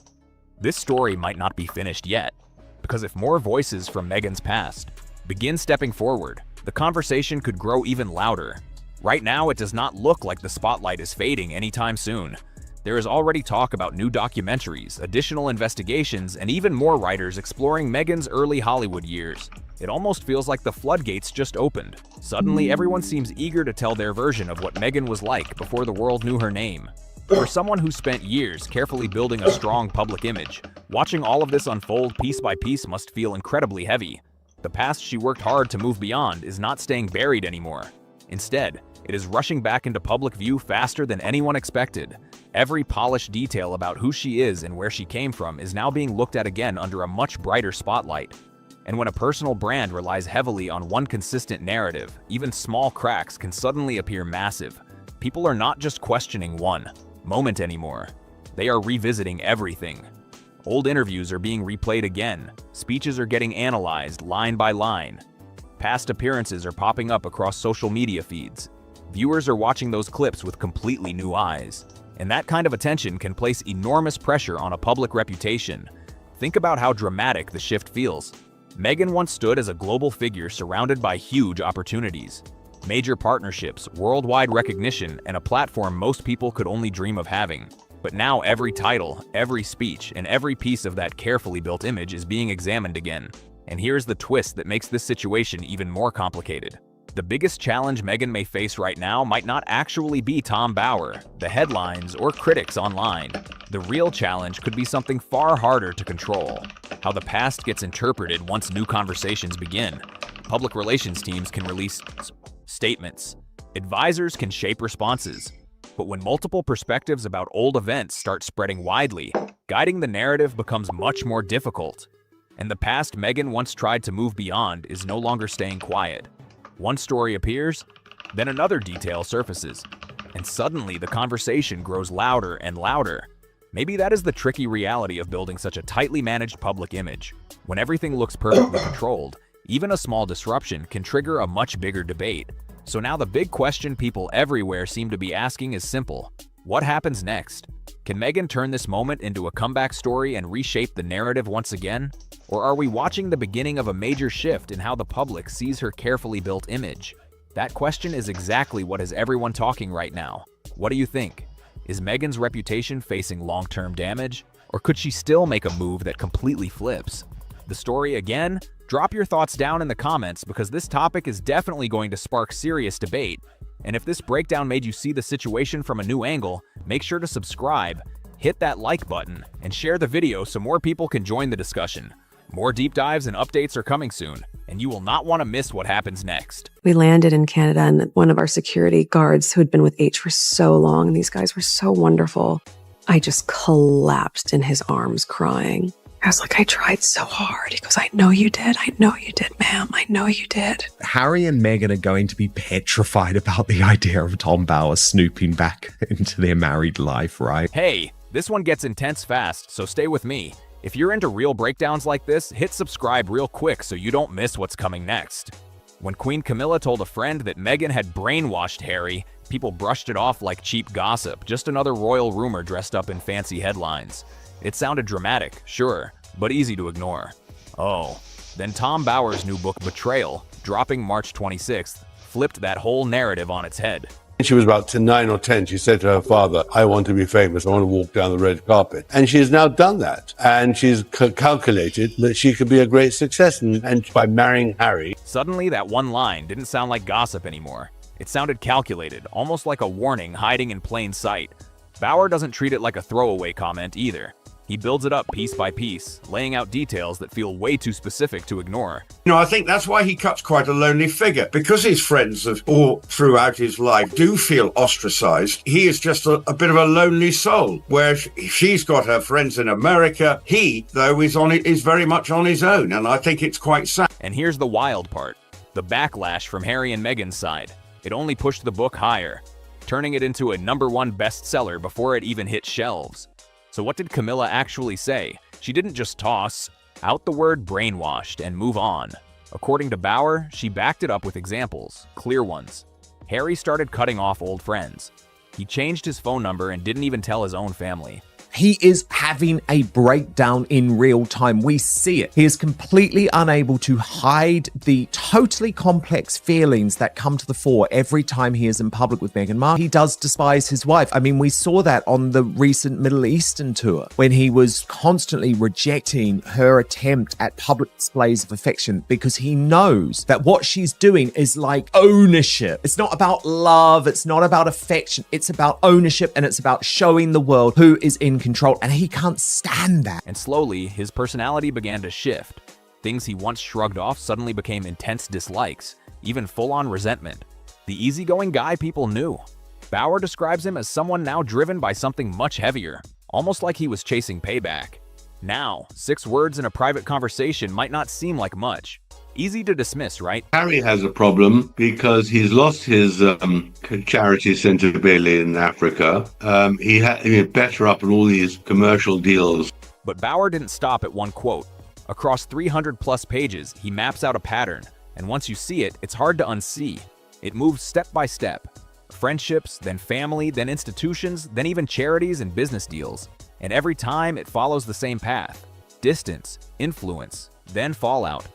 This story might not be finished yet, because if more voices from Meghan's past begin stepping forward, the conversation could grow even louder. Right now, it does not look like the spotlight is fading anytime soon. There is already talk about new documentaries, additional investigations, and even more writers exploring Meghan's early Hollywood years. It almost feels like the floodgates just opened. Suddenly, everyone seems eager to tell their version of what Meghan was like before the world knew her name. For someone who spent years carefully building a strong public image, watching all of this unfold piece by piece must feel incredibly heavy. The past she worked hard to move beyond is not staying buried anymore. Instead, it is rushing back into public view faster than anyone expected. Every polished detail about who she is and where she came from is now being looked at again under a much brighter spotlight. And when a personal brand relies heavily on one consistent narrative, even small cracks can suddenly appear massive. People are not just questioning one moment anymore. They are revisiting everything. Old interviews are being replayed again. Speeches are getting analyzed line by line. Past appearances are popping up across social media feeds. Viewers are watching those clips with completely new eyes. And that kind of attention can place enormous pressure on a public reputation. Think about how dramatic the shift feels. Meghan once stood as a global figure surrounded by huge opportunities. Major partnerships, worldwide recognition, and a platform most people could only dream of having. But now every title, every speech, and every piece of that carefully built image is being examined again. And here's the twist that makes this situation even more complicated. The biggest challenge Meghan may face right now might not actually be Tom Bower, the headlines, or critics online. The real challenge could be something far harder to control: how the past gets interpreted once new conversations begin. Public relations teams can release statements. Advisors can shape responses. But when multiple perspectives about old events start spreading widely, guiding the narrative becomes much more difficult. And the past Meghan once tried to move beyond is no longer staying quiet. One story appears, then another detail surfaces, and suddenly the conversation grows louder and louder. Maybe that is the tricky reality of building such a tightly managed public image. When everything looks perfectly controlled, even a small disruption can trigger a much bigger debate. So now the big question people everywhere seem to be asking is simple: what happens next? Can Meghan turn this moment into a comeback story and reshape the narrative once again? Or are we watching the beginning of a major shift in how the public sees her carefully built image? That question is exactly what has everyone talking right now. What do you think? Is Meghan's reputation facing long-term damage? Or could she still make a move that completely flips the story again? Drop your thoughts down in the comments, because this topic is definitely going to spark serious debate. And if this breakdown made you see the situation from a new angle, make sure to subscribe, hit that like button, and share the video so more people can join the discussion. More deep dives and updates are coming soon, and you will not want to miss what happens next. We landed in Canada, and one of our security guards who had been with H for so long, and these guys were so wonderful, I just collapsed in his arms crying. I was like, I tried so hard. He goes, I know you did. I know you did, ma'am. I know you did. Harry and Meghan are going to be petrified about the idea of Tom Bower snooping back into their married life, right? Hey, this one gets intense fast, so stay with me. If you're into real breakdowns like this, hit subscribe real quick so you don't miss what's coming next. When Queen Camilla told a friend that Meghan had brainwashed Harry, people brushed it off like cheap gossip, just another royal rumor dressed up in fancy headlines. It sounded dramatic, sure, but easy to ignore. Oh, then Tom Bower's new book, Betrayal, dropping March 26th, flipped that whole narrative on its head. When she was about 9 or 10, she said to her father, I want to be famous, I want to walk down the red carpet. And she's now done that. And she's calculated that she could be a great success, and by marrying Harry. Suddenly, that one line didn't sound like gossip anymore. It sounded calculated, almost like a warning hiding in plain sight. Bower doesn't treat it like a throwaway comment either. He builds it up piece by piece, laying out details that feel way too specific to ignore. You know, I think that's why he cuts quite a lonely figure. Because his friends all throughout his life do feel ostracized, he is just a bit of a lonely soul. Where she's got her friends in America, he, though, is very much on his own, and I think it's quite sad. And here's the wild part. The backlash from Harry and Meghan's side. It only pushed the book higher, turning it into a #1 bestseller before it even hit shelves. So what did Camilla actually say? She didn't just toss out the word brainwashed and move on. According to Bower, she backed it up with examples, clear ones. Harry started cutting off old friends. He changed his phone number and didn't even tell his own family. He is having a breakdown in real time. We see it. He is completely unable to hide the totally complex feelings that come to the fore every time he is in public with Meghan Markle. He does despise his wife. I mean, we saw that on the recent Middle Eastern tour when he was constantly rejecting her attempt at public displays of affection because he knows that what she's doing is like ownership. It's not about love. It's not about affection. It's about ownership, and it's about showing the world who is in control, and he can't stand that. And slowly, his personality began to shift. Things he once shrugged off suddenly became intense dislikes, even full-on resentment. The easygoing guy people knew. Bauer describes him as someone now driven by something much heavier, almost like he was chasing payback. Now, 6 words in a private conversation might not seem like much. Easy to dismiss, right? Harry has a problem because he's lost his charity centre in Africa. He had to get better up on all these commercial deals. But Bauer didn't stop at one quote. Across 300-plus pages, he maps out a pattern, and once you see it, it's hard to unsee. It moves step by step. Friendships, then family, then institutions, then even charities and business deals. And every time, it follows the same path. Distance, influence, then fallout.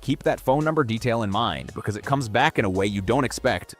Keep that phone number detail in mind, because it comes back in a way you don't expect.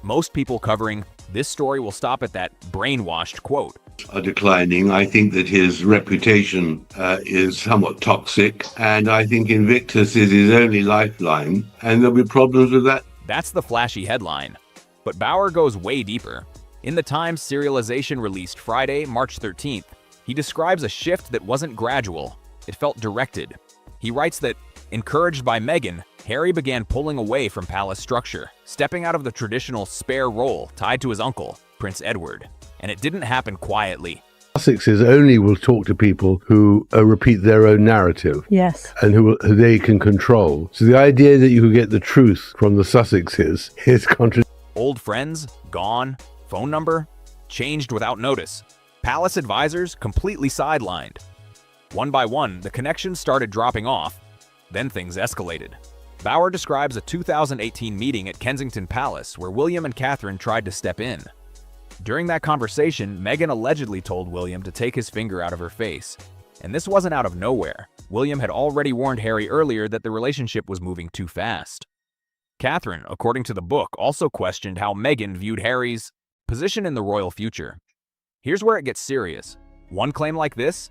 Most people covering this story will stop at that brainwashed quote. Are declining. I think that his reputation is somewhat toxic, and I think Invictus is his only lifeline, and there'll be problems with that. That's the flashy headline. But Bauer goes way deeper. In the Times serialization released Friday, March 13th, he describes a shift that wasn't gradual. It felt directed. He writes that, encouraged by Meghan, Harry began pulling away from palace structure, stepping out of the traditional spare role tied to his uncle, Prince Edward. And it didn't happen quietly. Sussexes only will talk to people who repeat their own narrative. Yes. And who they can control. So the idea that you could get the truth from the Sussexes is contradictory. Old friends, gone. Phone number, changed without notice. Palace advisors, completely sidelined. One by one, the connections started dropping off. Then things escalated. Bauer describes a 2018 meeting at Kensington Palace where William and Catherine tried to step in. During that conversation, Meghan allegedly told William to take his finger out of her face. And this wasn't out of nowhere. William had already warned Harry earlier that the relationship was moving too fast. Catherine, according to the book, also questioned how Meghan viewed Harry's position in the royal future. Here's where it gets serious. One claim like this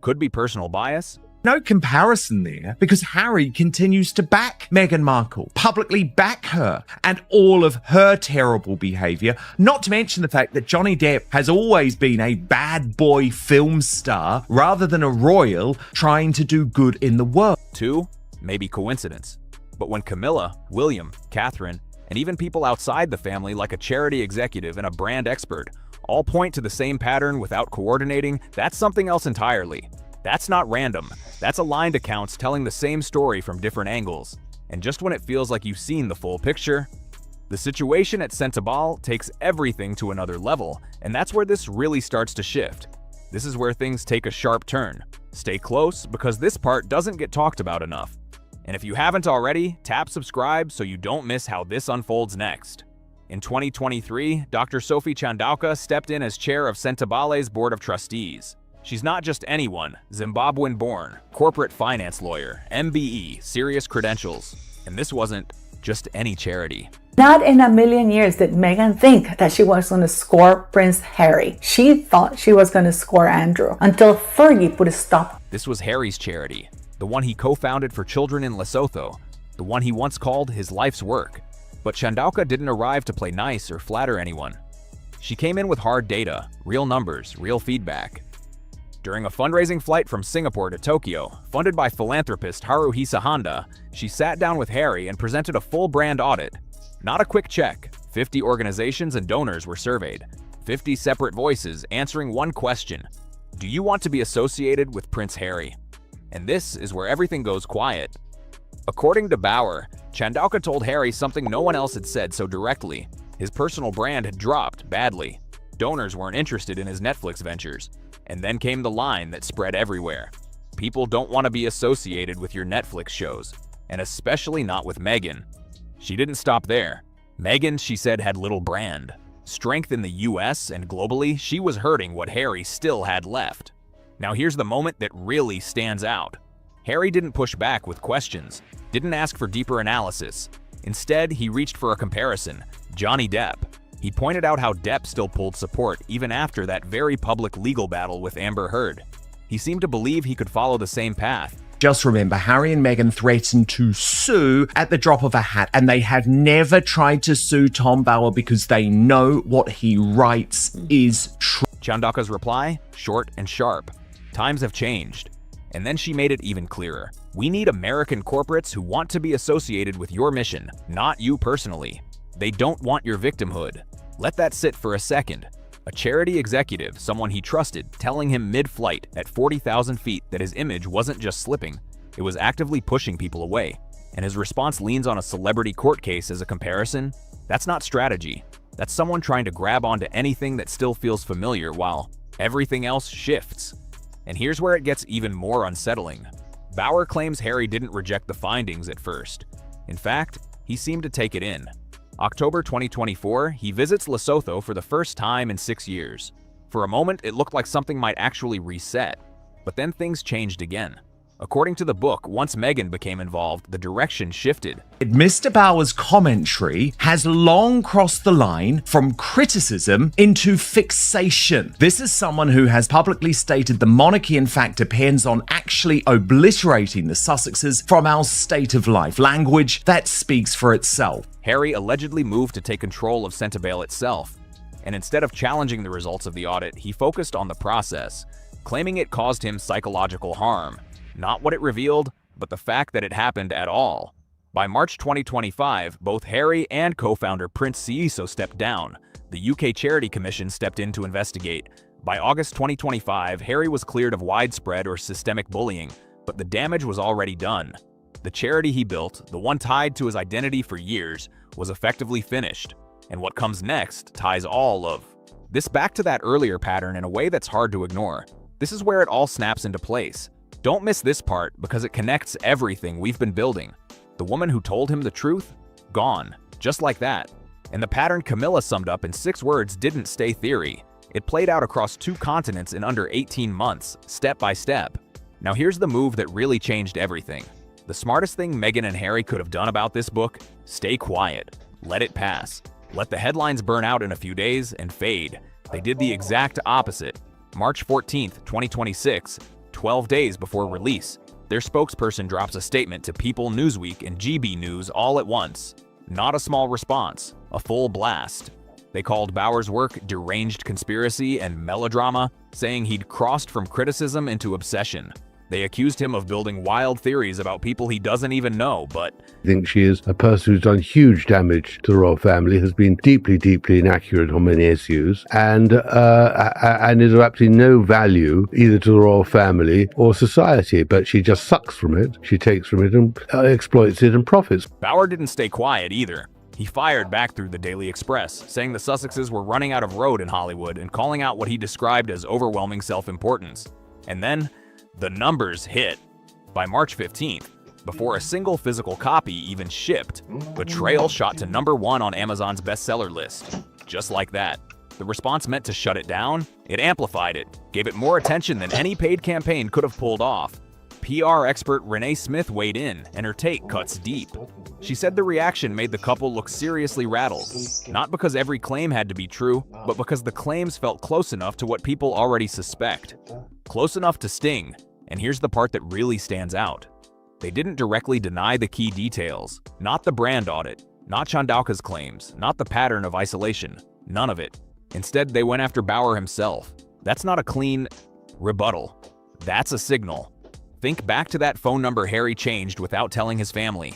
could be personal bias. No comparison there, because Harry continues to back Meghan Markle, publicly back her and all of her terrible behaviour, not to mention the fact that Johnny Depp has always been a bad boy film star rather than a royal trying to do good in the world. 2, maybe coincidence. But when Camilla, William, Catherine, and even people outside the family like a charity executive and a brand expert all point to the same pattern without coordinating, that's something else entirely. That's not random. That's aligned accounts telling the same story from different angles. And just when it feels like you've seen the full picture, the situation at Centabal takes everything to another level, and that's where this really starts to shift. This is where things take a sharp turn. Stay close, because this part doesn't get talked about enough. And if you haven't already, tap subscribe so you don't miss how this unfolds next. In 2023, Dr. Sophie Chandauka stepped in as chair of Centabale's Board of Trustees. She's not just anyone, Zimbabwean-born, corporate finance lawyer, MBE, serious credentials. And this wasn't just any charity. Not in a million years did Meghan think that she was going to score Prince Harry. She thought she was going to score Andrew until Fergie put a stop. This was Harry's charity, the one he co-founded for children in Lesotho, the one he once called his life's work. But Chandauka didn't arrive to play nice or flatter anyone. She came in with hard data, real numbers, real feedback. During a fundraising flight from Singapore to Tokyo, funded by philanthropist Haruhisa Honda, she sat down with Harry and presented a full brand audit. Not a quick check. 50 organizations and donors were surveyed. 50 separate voices answering one question. Do you want to be associated with Prince Harry? And this is where everything goes quiet. According to Bauer, Chandauka told Harry something no one else had said so directly. His personal brand had dropped badly. Donors weren't interested in his Netflix ventures. And then came the line that spread everywhere. People don't want to be associated with your Netflix shows, and especially not with Meghan. She didn't stop there. Meghan, she said, had little brand. Strength in the US and globally, she was hurting what Harry still had left. Now here's the moment that really stands out. Harry didn't push back with questions, didn't ask for deeper analysis. Instead, he reached for a comparison, Johnny Depp. He pointed out how Depp still pulled support even after that very public legal battle with Amber Heard. He seemed to believe he could follow the same path. Just remember, Harry and Meghan threatened to sue at the drop of a hat, and they have never tried to sue Tom Bauer because they know what he writes is true. Chandauka's reply? Short and sharp. Times have changed. And then she made it even clearer. We need American corporates who want to be associated with your mission, not you personally. They don't want your victimhood. Let that sit for a second. A charity executive, someone he trusted, telling him mid-flight at 40,000 feet that his image wasn't just slipping, it was actively pushing people away. And his response leans on a celebrity court case as a comparison. That's not strategy. That's someone trying to grab onto anything that still feels familiar while everything else shifts. And here's where it gets even more unsettling. Bauer claims Harry didn't reject the findings at first. In fact, he seemed to take it in. October 2024, he visits Lesotho for the first time in 6 years. For a moment, it looked like something might actually reset. But then things changed again. According to the book, once Meghan became involved, the direction shifted. Mr. Bauer's commentary has long crossed the line from criticism into fixation. This is someone who has publicly stated the monarchy in fact depends on actually obliterating the Sussexes from our state of life, language that speaks for itself. Harry allegedly moved to take control of Centibale itself, and instead of challenging the results of the audit, he focused on the process, claiming it caused him psychological harm. Not what it revealed, but the fact that it happened at all. By March 2025, both Harry and co-founder Prince Seiso stepped down. The UK Charity Commission stepped in to investigate. By August 2025, Harry was cleared of widespread or systemic bullying, but the damage was already done. The charity he built, the one tied to his identity for years, was effectively finished. And what comes next ties all of this back to that earlier pattern in a way that's hard to ignore. This is where it all snaps into place. Don't miss this part because it connects everything we've been building. The woman who told him the truth? Gone. Just like that. And the pattern Camilla summed up in 6 words didn't stay theory. It played out across 2 continents in under 18 months, step by step. Now here's the move that really changed everything. The smartest thing Meghan and Harry could have done about this book? Stay quiet. Let it pass. Let the headlines burn out in a few days and fade. They did the exact opposite. March 14th, 2026, 12 days before release, their spokesperson drops a statement to People, Newsweek, and GB News all at once. Not a small response, a full blast. They called Bauer's work deranged conspiracy and melodrama, saying he'd crossed from criticism into obsession. They accused him of building wild theories about people he doesn't even know, but I think she is a person who's done huge damage to the royal family, has been deeply, deeply inaccurate on many issues, and is of absolutely no value either to the royal family or society. But she just sucks from it. She takes from it and exploits it and profits. Bauer didn't stay quiet either. He fired back through the Daily Express, saying the Sussexes were running out of road in Hollywood and calling out what he described as overwhelming self-importance. And then the numbers hit. By March 15th, before a single physical copy even shipped, Betrayal shot to #1 on Amazon's bestseller list. Just like that. The response meant to shut it down. It amplified it, gave it more attention than any paid campaign could have pulled off. PR expert Renee Smith weighed in, and her take cuts deep. She said the reaction made the couple look seriously rattled, not because every claim had to be true, but because the claims felt close enough to what people already suspect. Close enough to sting, and here's the part that really stands out. They didn't directly deny the key details, not the brand audit, not Chandauka's claims, not the pattern of isolation, none of it. Instead, they went after Bauer himself. That's not a clean rebuttal. That's a signal. Think back to that phone number Harry changed without telling his family.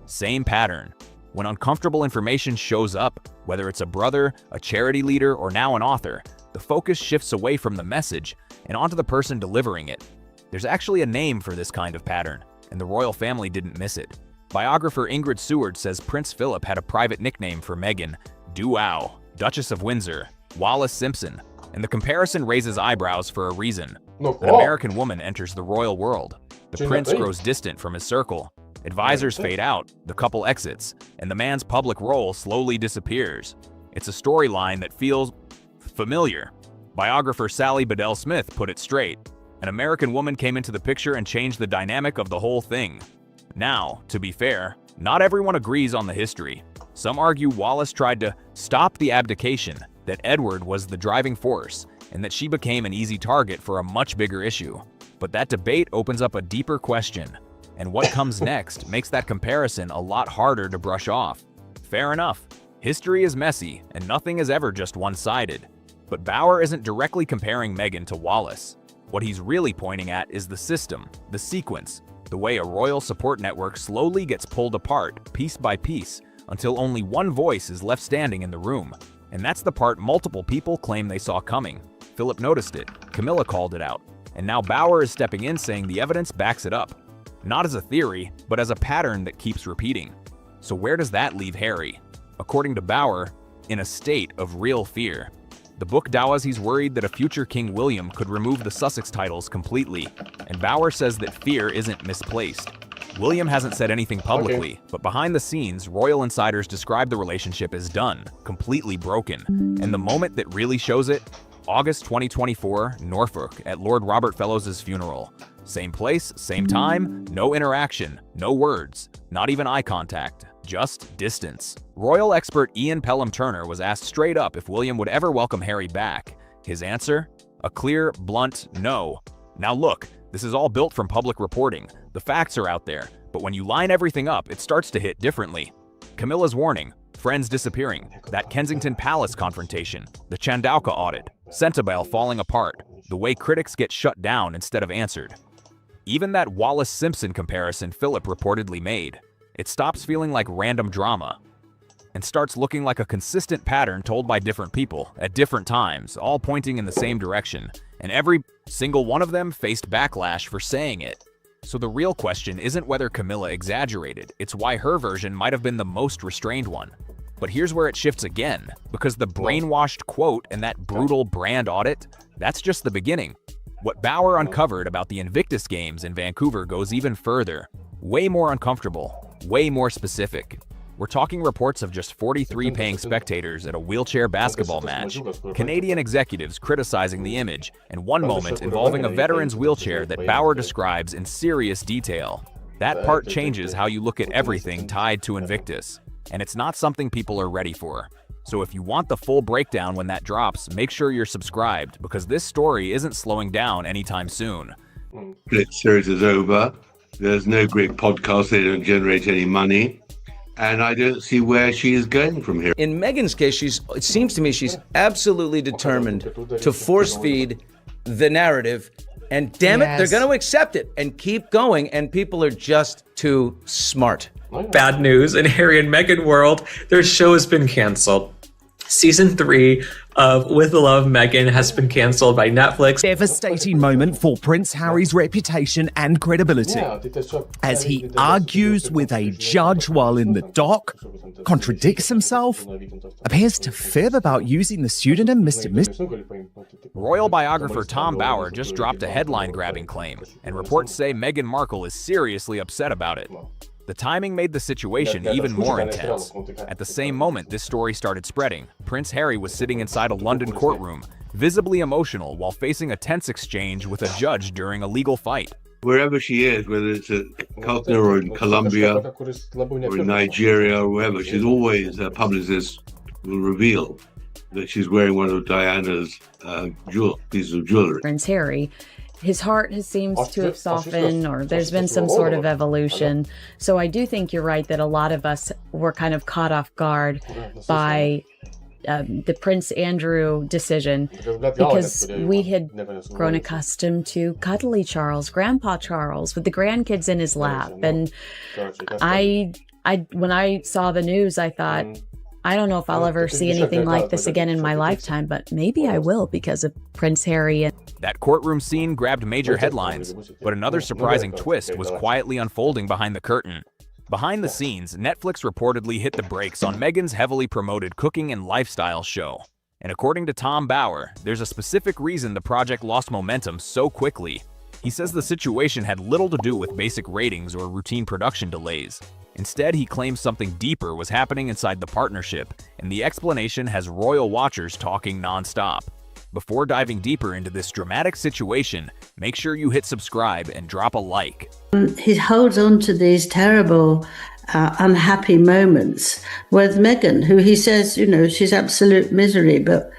Same pattern. When uncomfortable information shows up, whether it's a brother, a charity leader, or now an author, the focus shifts away from the message and onto the person delivering it. There's actually a name for this kind of pattern, and the royal family didn't miss it. Biographer Ingrid Seward says Prince Philip had a private nickname for Meghan, Duow, Duchess of Windsor, Wallis Simpson, and the comparison raises eyebrows for a reason. An American woman enters the royal world. The prince grows distant from his circle. Advisors fade out, the couple exits, and the man's public role slowly disappears. It's a storyline that feels familiar. Biographer Sally Bedell Smith put it straight. An American woman came into the picture and changed the dynamic of the whole thing. Now, to be fair, not everyone agrees on the history. Some argue Wallis tried to stop the abdication, that Edward was the driving force, and that she became an easy target for a much bigger issue. But that debate opens up a deeper question, and what comes next makes that comparison a lot harder to brush off. Fair enough, history is messy, and nothing is ever just one-sided. But Bauer isn't directly comparing Meghan to Wallis. What he's really pointing at is the system, the sequence. the way a royal support network slowly gets pulled apart, piece by piece, until only one voice is left standing in the room. And that's the part multiple people claim they saw coming. Philip noticed it, Camilla called it out, and now Bauer is stepping in saying the evidence backs it up. Not as a theory, but as a pattern that keeps repeating. So where does that leave Harry? According to Bauer, in a state of real fear. The book dows he's worried that a future King William could remove the Sussex titles completely, and Bauer says that fear isn't misplaced. William hasn't said anything publicly, but behind the scenes, royal insiders describe the relationship as done, completely broken. And the moment that really shows it, August 2024, Norfolk, at Lord Robert Fellowes' funeral. Same place, same time, no interaction, no words, not even eye contact, just distance. Royal expert Ian Pelham-Turner was asked straight up if William would ever welcome Harry back. His answer? A clear, blunt no. Now look, this is all built from public reporting. The facts are out there, but when you line everything up, it starts to hit differently. Camilla's warning, friends disappearing, that Kensington Palace confrontation, the Chandauka audit, Centibel falling apart, the way critics get shut down instead of answered. Even that Wallace-Simpson comparison Philip reportedly made. It stops feeling like random drama and starts looking like a consistent pattern told by different people at different times, all pointing in the same direction, and every single one of them faced backlash for saying it. So the real question isn't whether Camilla exaggerated, it's why her version might have been the most restrained one. But here's where it shifts again, because the brainwashed quote and that brutal brand audit, that's just the beginning. What Bauer uncovered about the Invictus Games in Vancouver goes even further, way more uncomfortable, way more specific. We're talking reports of just 43 paying spectators at a wheelchair basketball match, Canadian executives criticizing the image, and one moment involving a veteran's wheelchair that Bauer describes in serious detail. That part changes how you look at everything tied to Invictus, and it's not something people are ready for. So if you want the full breakdown when that drops, make sure you're subscribed, because this story isn't slowing down anytime soon. Netflix series is over. There's no great podcast. They don't generate any money. And I don't see where she is going from here. In Meghan's case, it seems to me she's absolutely determined to force feed the narrative. And damn it, they're going to accept it and keep going. And people are just too smart. Bad news in Harry and Meghan world, their show has been canceled. Season 3 of With the Love Meghan has been cancelled by Netflix. Devastating moment for Prince Harry's reputation and credibility, as he argues with a judge while in the dock, contradicts himself, appears to fib about using the pseudonym Mr. Royal biographer Tom Bauer just dropped a headline-grabbing claim, and reports say Meghan Markle is seriously upset about it. The timing made the situation even more intense. At the same moment this story started spreading, Prince Harry was sitting inside a London courtroom, visibly emotional while facing a tense exchange with a judge during a legal fight. Wherever she is, whether it's at Cotner or in Colombia or in Nigeria or wherever, she's always, her publicist will reveal that she's wearing one of Diana's pieces of jewelry. Prince Harry, his heart seems to have softened, or there's been some sort of evolution. So I do think you're right that a lot of us were kind of caught off guard by the Prince Andrew decision, because we had grown accustomed to cuddly Charles, Grandpa Charles, with the grandkids in his lap. And I when I saw the news, I thought, I don't know if I'll ever see anything like this again in my lifetime, but maybe I will because of Prince Harry. That courtroom scene grabbed major headlines, but another surprising twist was quietly unfolding behind the curtain. Behind the scenes, Netflix reportedly hit the brakes on Meghan's heavily promoted cooking and lifestyle show. And according to Tom Bauer, there's a specific reason the project lost momentum so quickly. He says the situation had little to do with basic ratings or routine production delays. Instead, he claims something deeper was happening inside the partnership, and the explanation has royal watchers talking nonstop. Before diving deeper into this dramatic situation, make sure you hit subscribe and drop a like. He holds on to these terrible, unhappy moments with Meghan, who he says, she's absolute misery, but,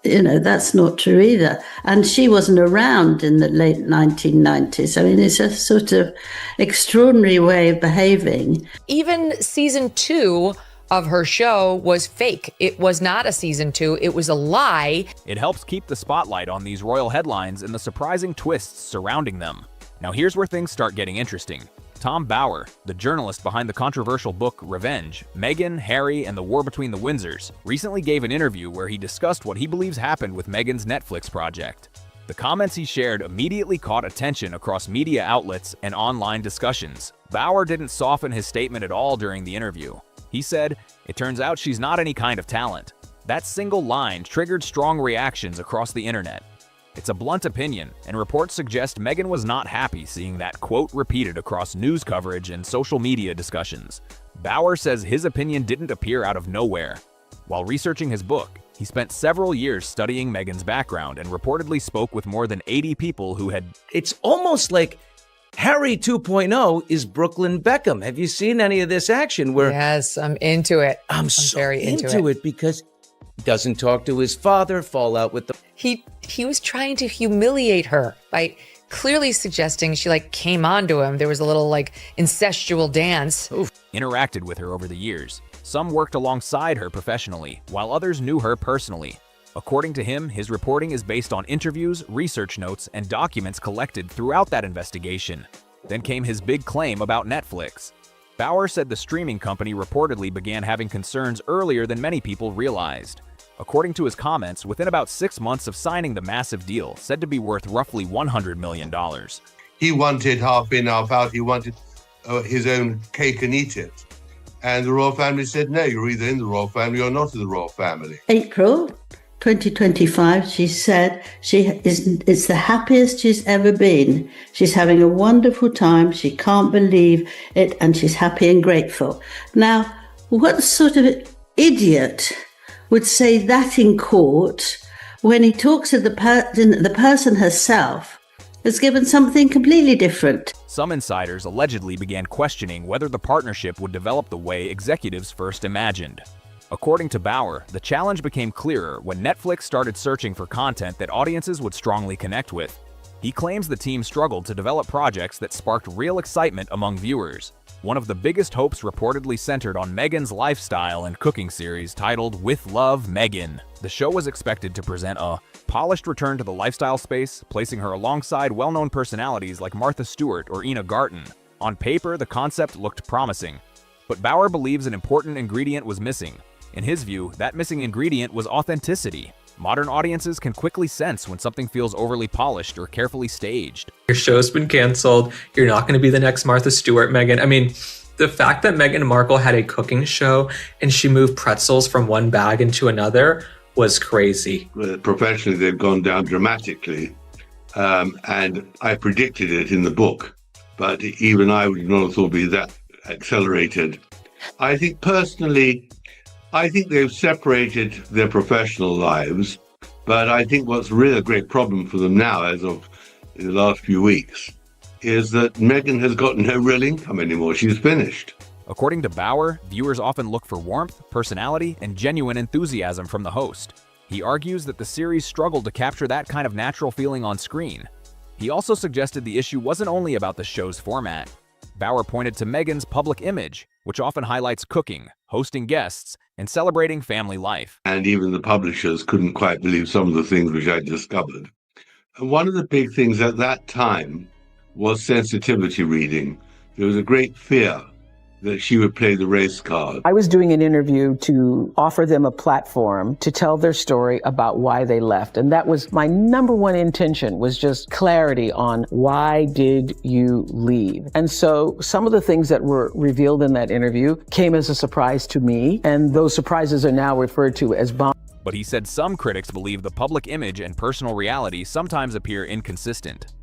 that's not true either. And she wasn't around in the late 1990s. I mean, it's a sort of extraordinary way of behaving. Even season 2 of her show was fake. It was not a season 2, it was a lie. It helps keep the spotlight on these royal headlines and the surprising twists surrounding them. Now here's where things start getting interesting. Tom Bower, the journalist behind the controversial book Revenge, Meghan, Harry, and the War Between the Windsors, recently gave an interview where he discussed what he believes happened with Meghan's Netflix project. The comments he shared immediately caught attention across media outlets and online discussions. Bower didn't soften his statement at all during the interview. He said, "It turns out she's not any kind of talent." That single line triggered strong reactions across the internet. It's a blunt opinion, and reports suggest Meghan was not happy seeing that quote repeated across news coverage and social media discussions. Bower says his opinion didn't appear out of nowhere. While researching his book, he spent several years studying Meghan's background and reportedly spoke with more than 80 people who had... It's almost like Harry 2.0 is Brooklyn Beckham. Have you seen any of this action where... Yes, I'm into it. I'm so very into it because he doesn't talk to his father, fall out with the... He was trying to humiliate her by clearly suggesting she came onto him. There was a little incestual dance. Interacted with her over the years. Some worked alongside her professionally, while others knew her personally. According to him, his reporting is based on interviews, research notes, and documents collected throughout that investigation. Then came his big claim about Netflix. Bower said the streaming company reportedly began having concerns earlier than many people realized. According to his comments, within about 6 months of signing the massive deal, said to be worth roughly $100 million. He wanted half in, half out. He wanted his own cake and eat it. And the royal family said, no, you're either in the royal family or not in the royal family. April 2025, she said it's the happiest she's ever been. She's having a wonderful time. She can't believe it, and she's happy and grateful. Now, what sort of idiot would say that in court when he talks to the person herself has given something completely different? Some insiders allegedly began questioning whether the partnership would develop the way executives first imagined. According to Bower, the challenge became clearer when Netflix started searching for content that audiences would strongly connect with. He claims the team struggled to develop projects that sparked real excitement among viewers. One of the biggest hopes reportedly centered on Meghan's lifestyle and cooking series titled With Love, Meghan. The show was expected to present a polished return to the lifestyle space, placing her alongside well-known personalities like Martha Stewart or Ina Garten. On paper, the concept looked promising, but Bower believes an important ingredient was missing. In his view, that missing ingredient was authenticity. Modern audiences can quickly sense when something feels overly polished or carefully staged. Your show's been canceled. You're not going to be the next Martha Stewart, Meghan. I mean, the fact that Meghan Markle had a cooking show and she moved pretzels from one bag into another was crazy. Professionally, they've gone down dramatically. And I predicted it in the book, but even I would not have thought it'd be that accelerated. I think personally, they've separated their professional lives, but I think what's really a great problem for them now, as of in the last few weeks, is that Meghan has got no real income anymore. She's finished. According to Bower, viewers often look for warmth, personality, and genuine enthusiasm from the host. He argues that the series struggled to capture that kind of natural feeling on screen. He also suggested the issue wasn't only about the show's format. Bower pointed to Meghan's public image, which often highlights cooking, hosting guests, and celebrating family life. And even the publishers couldn't quite believe some of the things which I discovered. And one of the big things at that time was sensitivity reading. There was a great fear that she would play the race card. I was doing an interview to offer them a platform to tell their story about why they left. And that was my number one intention, was just clarity on why did you leave? And so some of the things that were revealed in that interview came as a surprise to me. And those surprises are now referred to as bombs. But he said some critics believe the public image and personal reality sometimes appear inconsistent.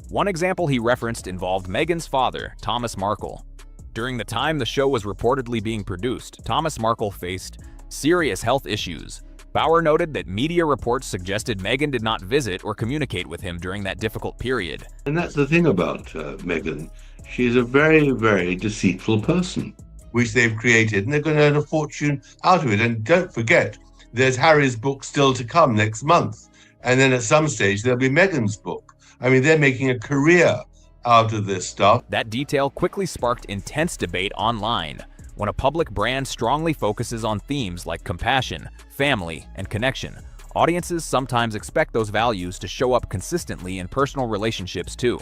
One example he referenced involved Meghan's father, Thomas Markle. During the time the show was reportedly being produced, Thomas Markle faced serious health issues. Bower noted that media reports suggested Meghan did not visit or communicate with him during that difficult period. And that's the thing about Meghan. She's a very, very deceitful person, which they've created, and they're going to earn a fortune out of it. And don't forget, there's Harry's book still to come next month. And then at some stage, there'll be Meghan's book. I mean, they're making a career out of this stuff. That detail quickly sparked intense debate online. When a public brand strongly focuses on themes like compassion, family, and connection, audiences sometimes expect those values to show up consistently in personal relationships too.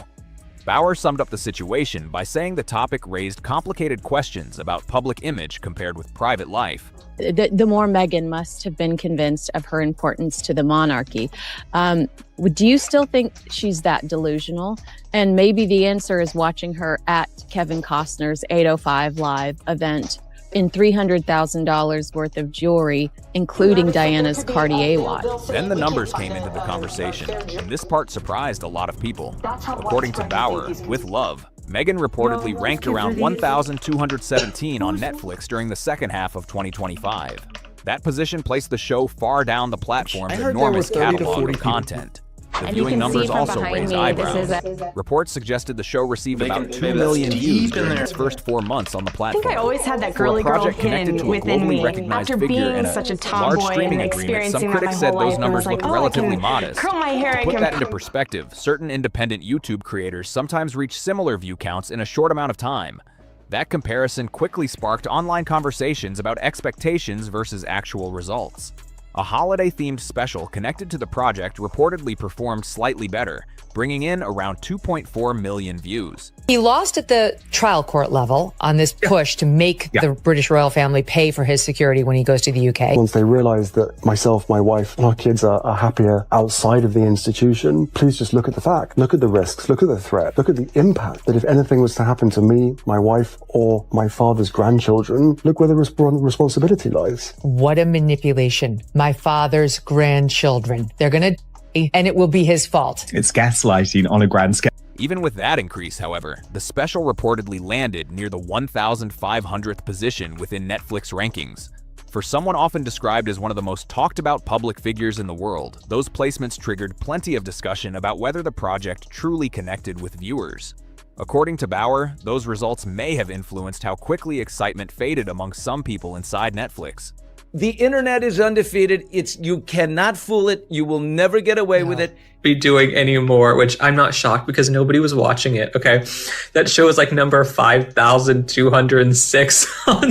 Bauer summed up the situation by saying the topic raised complicated questions about public image compared with private life. The more Meghan must have been convinced of her importance to the monarchy. Do you still think she's that delusional? And maybe the answer is watching her at Kevin Costner's 805 Live event in $300,000 worth of jewelry, including Diana's Cartier watch. Then the numbers came into the conversation, and this part surprised a lot of people. According to Bauer, with love, Meghan reportedly ranked around 1,217 on Netflix during the second half of 2025. That position placed the show far down the platform's enormous catalog of content. The viewing numbers also raised eyebrows. Reports suggested the show received about 2 million views during its first 4 months on the platform. I think I always had that girly girl hidden within me. After being such a tomboy and experiencing that my whole life, those numbers I was like, looked relatively modest. curl my hair, To put that into perspective, certain independent YouTube creators sometimes reach similar view counts in a short amount of time. That comparison quickly sparked online conversations about expectations versus actual results. A holiday-themed special connected to the project reportedly performed slightly better, bringing in around 2.4 million views. He lost at the trial court level on this push to make the British royal family pay for his security when he goes to the UK. Once they realise that myself, my wife, and our kids are happier outside of the institution, please just look at the fact. Look at the risks. Look at the threat. Look at the impact that if anything was to happen to me, my wife, or my father's grandchildren, look where the responsibility lies. What a manipulation. My father's grandchildren. They're going to die, and it will be his fault. It's gaslighting on a grand scale. Even with that increase, however, the special reportedly landed near the 1,500th position within Netflix rankings. For someone often described as one of the most talked about public figures in the world, those placements triggered plenty of discussion about whether the project truly connected with viewers. According to Bauer, those results may have influenced how quickly excitement faded among some people inside Netflix. The internet is undefeated. You cannot fool it. You will never get away with it. Be doing anymore, which I'm not shocked because nobody was watching it. Okay, that show is like number 5,206 on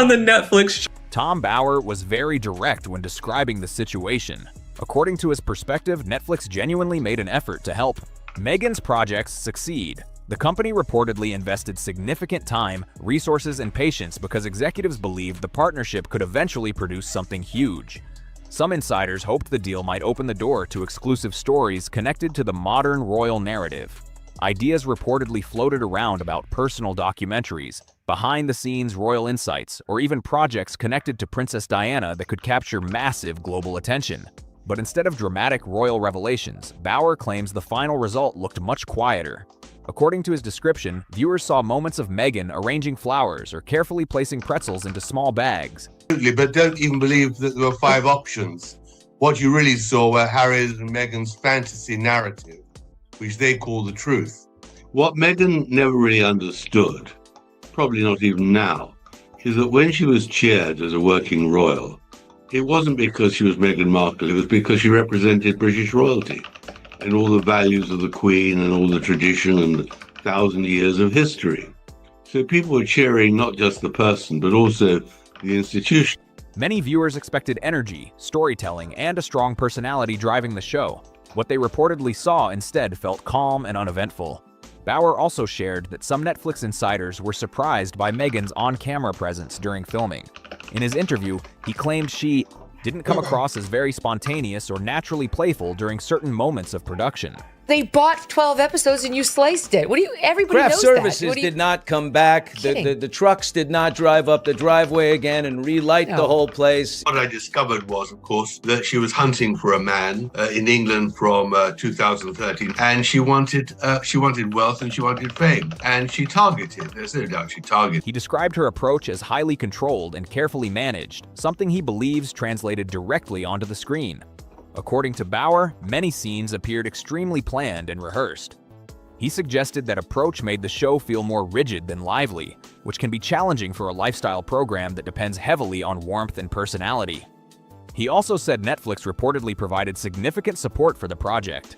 the Netflix show. Tom Bauer was very direct when describing the situation. According to his perspective, Netflix genuinely made an effort to help Meghan's projects succeed. The company reportedly invested significant time, resources, and patience because executives believed the partnership could eventually produce something huge. Some insiders hoped the deal might open the door to exclusive stories connected to the modern royal narrative. Ideas reportedly floated around about personal documentaries, behind-the-scenes royal insights, or even projects connected to Princess Diana that could capture massive global attention. But instead of dramatic royal revelations, Bauer claims the final result looked much quieter. According to his description, viewers saw moments of Meghan arranging flowers or carefully placing pretzels into small bags. But don't even believe that there were 5 options. What you really saw were Harry's and Meghan's fantasy narrative, which they call the truth. What Meghan never really understood, probably not even now, is that when she was chaired as a working royal, it wasn't because she was Meghan Markle, it was because she represented British royalty and all the values of the Queen and all the tradition and the 1,000 years of history. So people were cheering not just the person, but also the institution. Many viewers expected energy, storytelling, and a strong personality driving the show. What they reportedly saw instead felt calm and uneventful. Bauer also shared that some Netflix insiders were surprised by Meghan's on-camera presence during filming. In his interview, he claimed she didn't come across as very spontaneous or naturally playful during certain moments of production. They bought 12 episodes and you sliced it. What do you, everybody Craft knows Services that. did not come back. The trucks did not drive up the driveway again and relight the whole place. What I discovered was, of course, that she was hunting for a man in England from 2013, and she wanted wealth and she wanted fame, and she targeted. There's no doubt she targeted. He described her approach as highly controlled and carefully managed, something he believes translated directly onto the screen. According to Bauer, many scenes appeared extremely planned and rehearsed. He suggested that approach made the show feel more rigid than lively, which can be challenging for a lifestyle program that depends heavily on warmth and personality. He also said Netflix reportedly provided significant support for the project.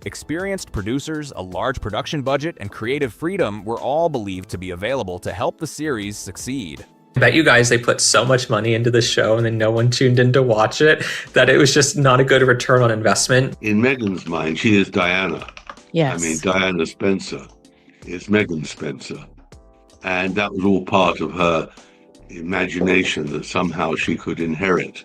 Experienced producers, a large production budget, and creative freedom were all believed to be available to help the series succeed. I bet you guys they put so much money into the show and then no one tuned in to watch it that it was just not a good return on investment. In Meghan's mind, she is Diana. Yes. I mean, Diana Spencer is Meghan Spencer. And that was all part of her imagination that somehow she could inherit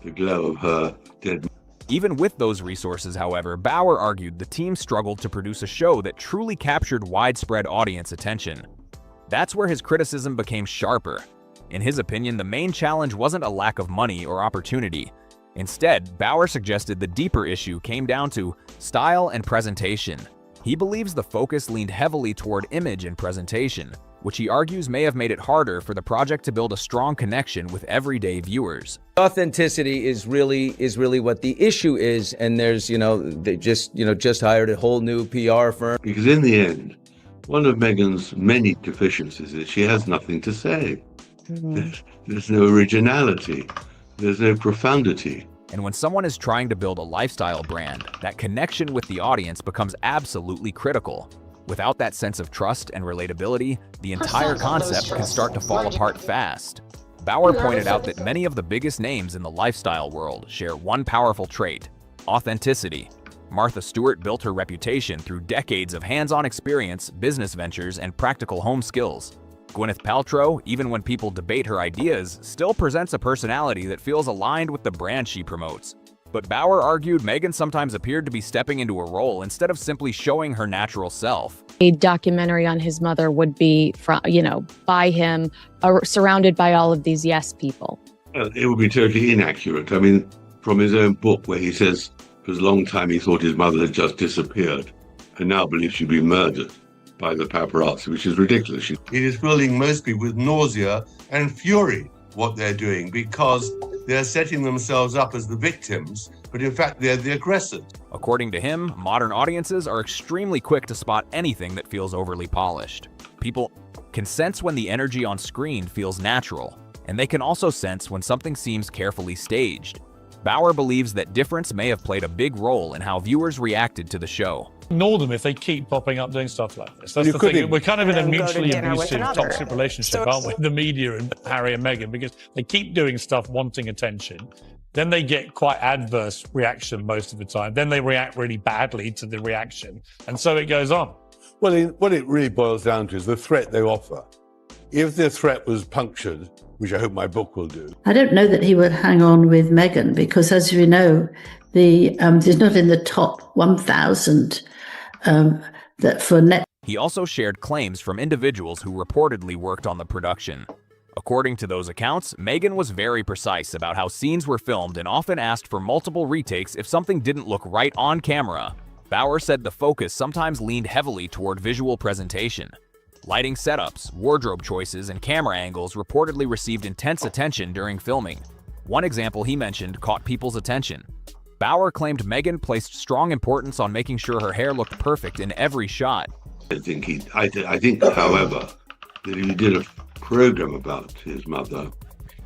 the glow of her dead. Even with those resources, however, Bauer argued the team struggled to produce a show that truly captured widespread audience attention. That's where his criticism became sharper. In his opinion, the main challenge wasn't a lack of money or opportunity. Instead, Bauer suggested the deeper issue came down to style and presentation. He believes the focus leaned heavily toward image and presentation, which he argues may have made it harder for the project to build a strong connection with everyday viewers. Authenticity is really what the issue is, and there's, they just hired a whole new PR firm. Because in the end, one of Meghan's many deficiencies is she has nothing to say. There's no originality. There's no profundity. And when someone is trying to build a lifestyle brand, that connection with the audience becomes absolutely critical. Without that sense of trust and relatability, the entire concept can start to fall apart fast. Bauer pointed out that many of the biggest names in the lifestyle world share one powerful trait: authenticity. Martha Stewart built her reputation through decades of hands-on experience, business ventures, and practical home skills. Gwyneth Paltrow, even when people debate her ideas, still presents a personality that feels aligned with the brand she promotes. But Bauer argued Meghan sometimes appeared to be stepping into a role instead of simply showing her natural self. A documentary on his mother would be, by him, surrounded by all of these yes people. It would be totally inaccurate. I mean, from his own book where he says for a long time he thought his mother had just disappeared and now believes she'd been murdered by the paparazzi, which is ridiculous. It is filling most people with nausea and fury, what they're doing, because they're setting themselves up as the victims, but in fact they're the aggressors. According to him, modern audiences are extremely quick to spot anything that feels overly polished. People can sense when the energy on screen feels natural, and they can also sense when something seems carefully staged. Bauer believes that difference may have played a big role in how viewers reacted to the show. Ignore them if they keep popping up doing stuff like this. That's the thing. We're kind of in a mutually abusive, toxic relationship, aren't we? The media and Harry and Meghan, because they keep doing stuff wanting attention. Then they get quite adverse reaction most of the time. Then they react really badly to the reaction. And so it goes on. Well, what it really boils down to is the threat they offer. If the threat was punctured, which I hope my book will do. I don't know that he would hang on with Meghan because, as we know, he's not in the top 1,000 that for net. He also shared claims from individuals who reportedly worked on the production. According to those accounts, Meghan was very precise about how scenes were filmed and often asked for multiple retakes if something didn't look right on camera. Bauer said the focus sometimes leaned heavily toward visual presentation. Lighting setups, wardrobe choices, and camera angles reportedly received intense attention during filming. One example he mentioned caught people's attention. Bauer claimed Meghan placed strong importance on making sure her hair looked perfect in every shot. I think, however, that if he did a program about his mother,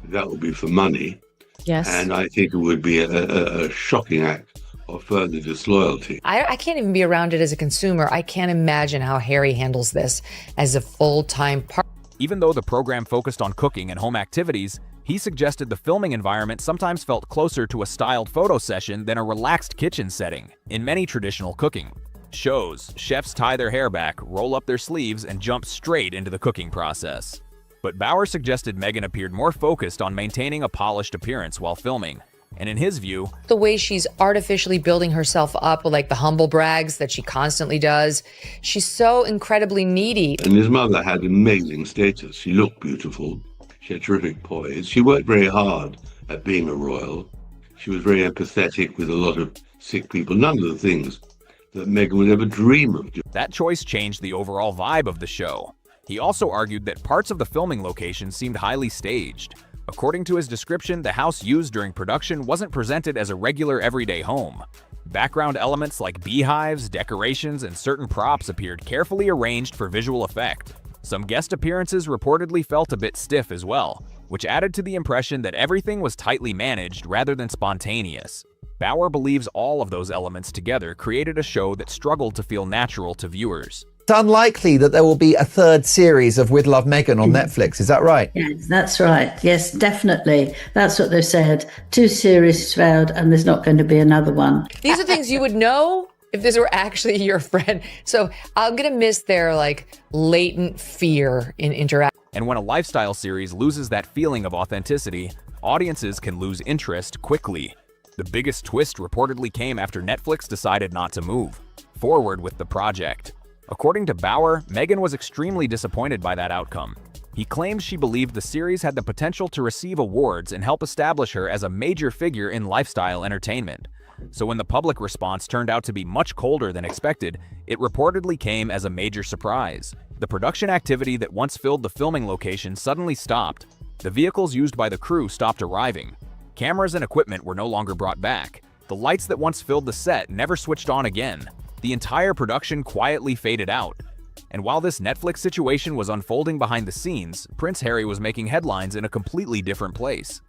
that would be for money. Yes. And I think it would be a shocking act of further disloyalty. I can't even be around it as a consumer. I can't imagine how Harry handles this as a full-time part. Even though the program focused on cooking and home activities, he suggested the filming environment sometimes felt closer to a styled photo session than a relaxed kitchen setting. In many traditional cooking shows, chefs tie their hair back, roll up their sleeves, and jump straight into the cooking process. But Bauer suggested Meghan appeared more focused on maintaining a polished appearance while filming. And in his view, the way she's artificially building herself up with like the humble brags that she constantly does, she's so incredibly needy. And his mother had amazing status. She looked beautiful. She had terrific poise. She worked very hard at being a royal. She was very empathetic with a lot of sick people. None of the things that Meghan would ever dream of doing. That choice changed the overall vibe of the show. He also argued that parts of the filming location seemed highly staged. According to his description, the house used during production wasn't presented as a regular everyday home. Background elements like beehives, decorations, and certain props appeared carefully arranged for visual effect. Some guest appearances reportedly felt a bit stiff as well, which added to the impression that everything was tightly managed rather than spontaneous. Bauer believes all of those elements together created a show that struggled to feel natural to viewers. It's unlikely that there will be a third series of With Love Meghan on Netflix, is that right? Yes, that's right. Yes, definitely. That's what they've said. 2 series vowed, and there's not going to be another one. These are things you would know if this were actually your friend. So I'm going to miss their like latent fear in interaction. And when a lifestyle series loses that feeling of authenticity, audiences can lose interest quickly. The biggest twist reportedly came after Netflix decided not to move forward with the project. According to Bauer, Meghan was extremely disappointed by that outcome. He claimed she believed the series had the potential to receive awards and help establish her as a major figure in lifestyle entertainment. So when the public response turned out to be much colder than expected, it reportedly came as a major surprise. The production activity that once filled the filming location suddenly stopped. The vehicles used by the crew stopped arriving. Cameras and equipment were no longer brought back. The lights that once filled the set never switched on again. The entire production quietly faded out. And while this Netflix situation was unfolding behind the scenes, Prince Harry was making headlines in a completely different place.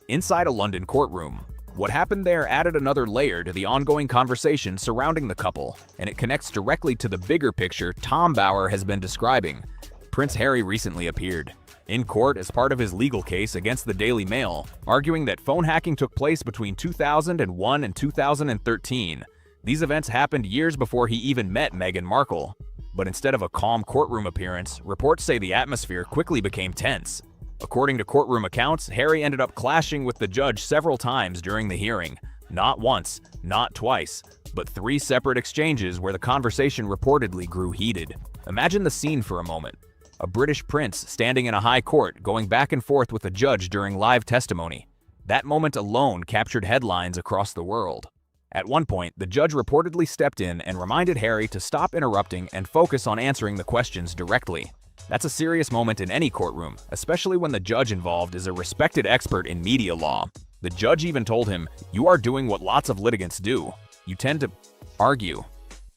Inside a London courtroom. What happened there added another layer to the ongoing conversation surrounding the couple, and it connects directly to the bigger picture Tom Bauer has been describing. Prince Harry recently appeared in court as part of his legal case against the Daily Mail, arguing that phone hacking took place between 2001 and 2013. These events happened years before he even met Meghan Markle. But instead of a calm courtroom appearance, reports say the atmosphere quickly became tense. According to courtroom accounts, Harry ended up clashing with the judge several times during the hearing. Not once, not twice, but 3 separate exchanges where the conversation reportedly grew heated. Imagine the scene for a moment. A British prince standing in a high court going back and forth with a judge during live testimony. That moment alone captured headlines across the world. At one point, the judge reportedly stepped in and reminded Harry to stop interrupting and focus on answering the questions directly. That's a serious moment in any courtroom, especially when the judge involved is a respected expert in media law. The judge even told him, "You are doing what lots of litigants do. You tend to argue."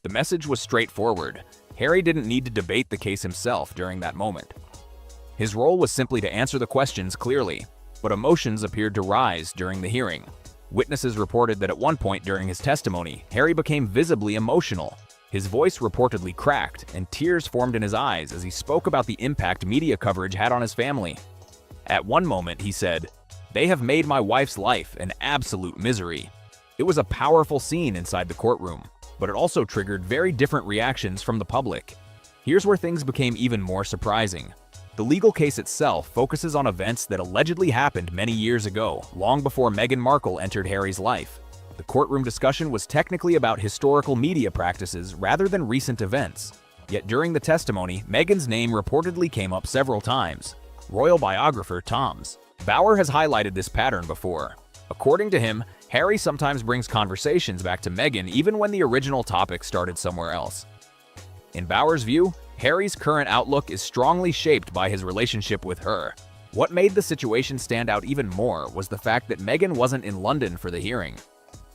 The message was straightforward. Harry didn't need to debate the case himself during that moment. His role was simply to answer the questions clearly, but emotions appeared to rise during the hearing. Witnesses reported that at one point during his testimony, Harry became visibly emotional. His voice reportedly cracked, and tears formed in his eyes as he spoke about the impact media coverage had on his family. At one moment, he said, "They have made my wife's life an absolute misery." It was a powerful scene inside the courtroom, but it also triggered very different reactions from the public. Here's where things became even more surprising. The legal case itself focuses on events that allegedly happened many years ago, long before Meghan Markle entered Harry's life. The courtroom discussion was technically about historical media practices rather than recent events. Yet during the testimony, Meghan's name reportedly came up several times. Royal biographer Tom's Bauer has highlighted this pattern before. According to him, Harry sometimes brings conversations back to Meghan even when the original topic started somewhere else. In Bauer's view, Harry's current outlook is strongly shaped by his relationship with her. What made the situation stand out even more was the fact that Meghan wasn't in London for the hearing.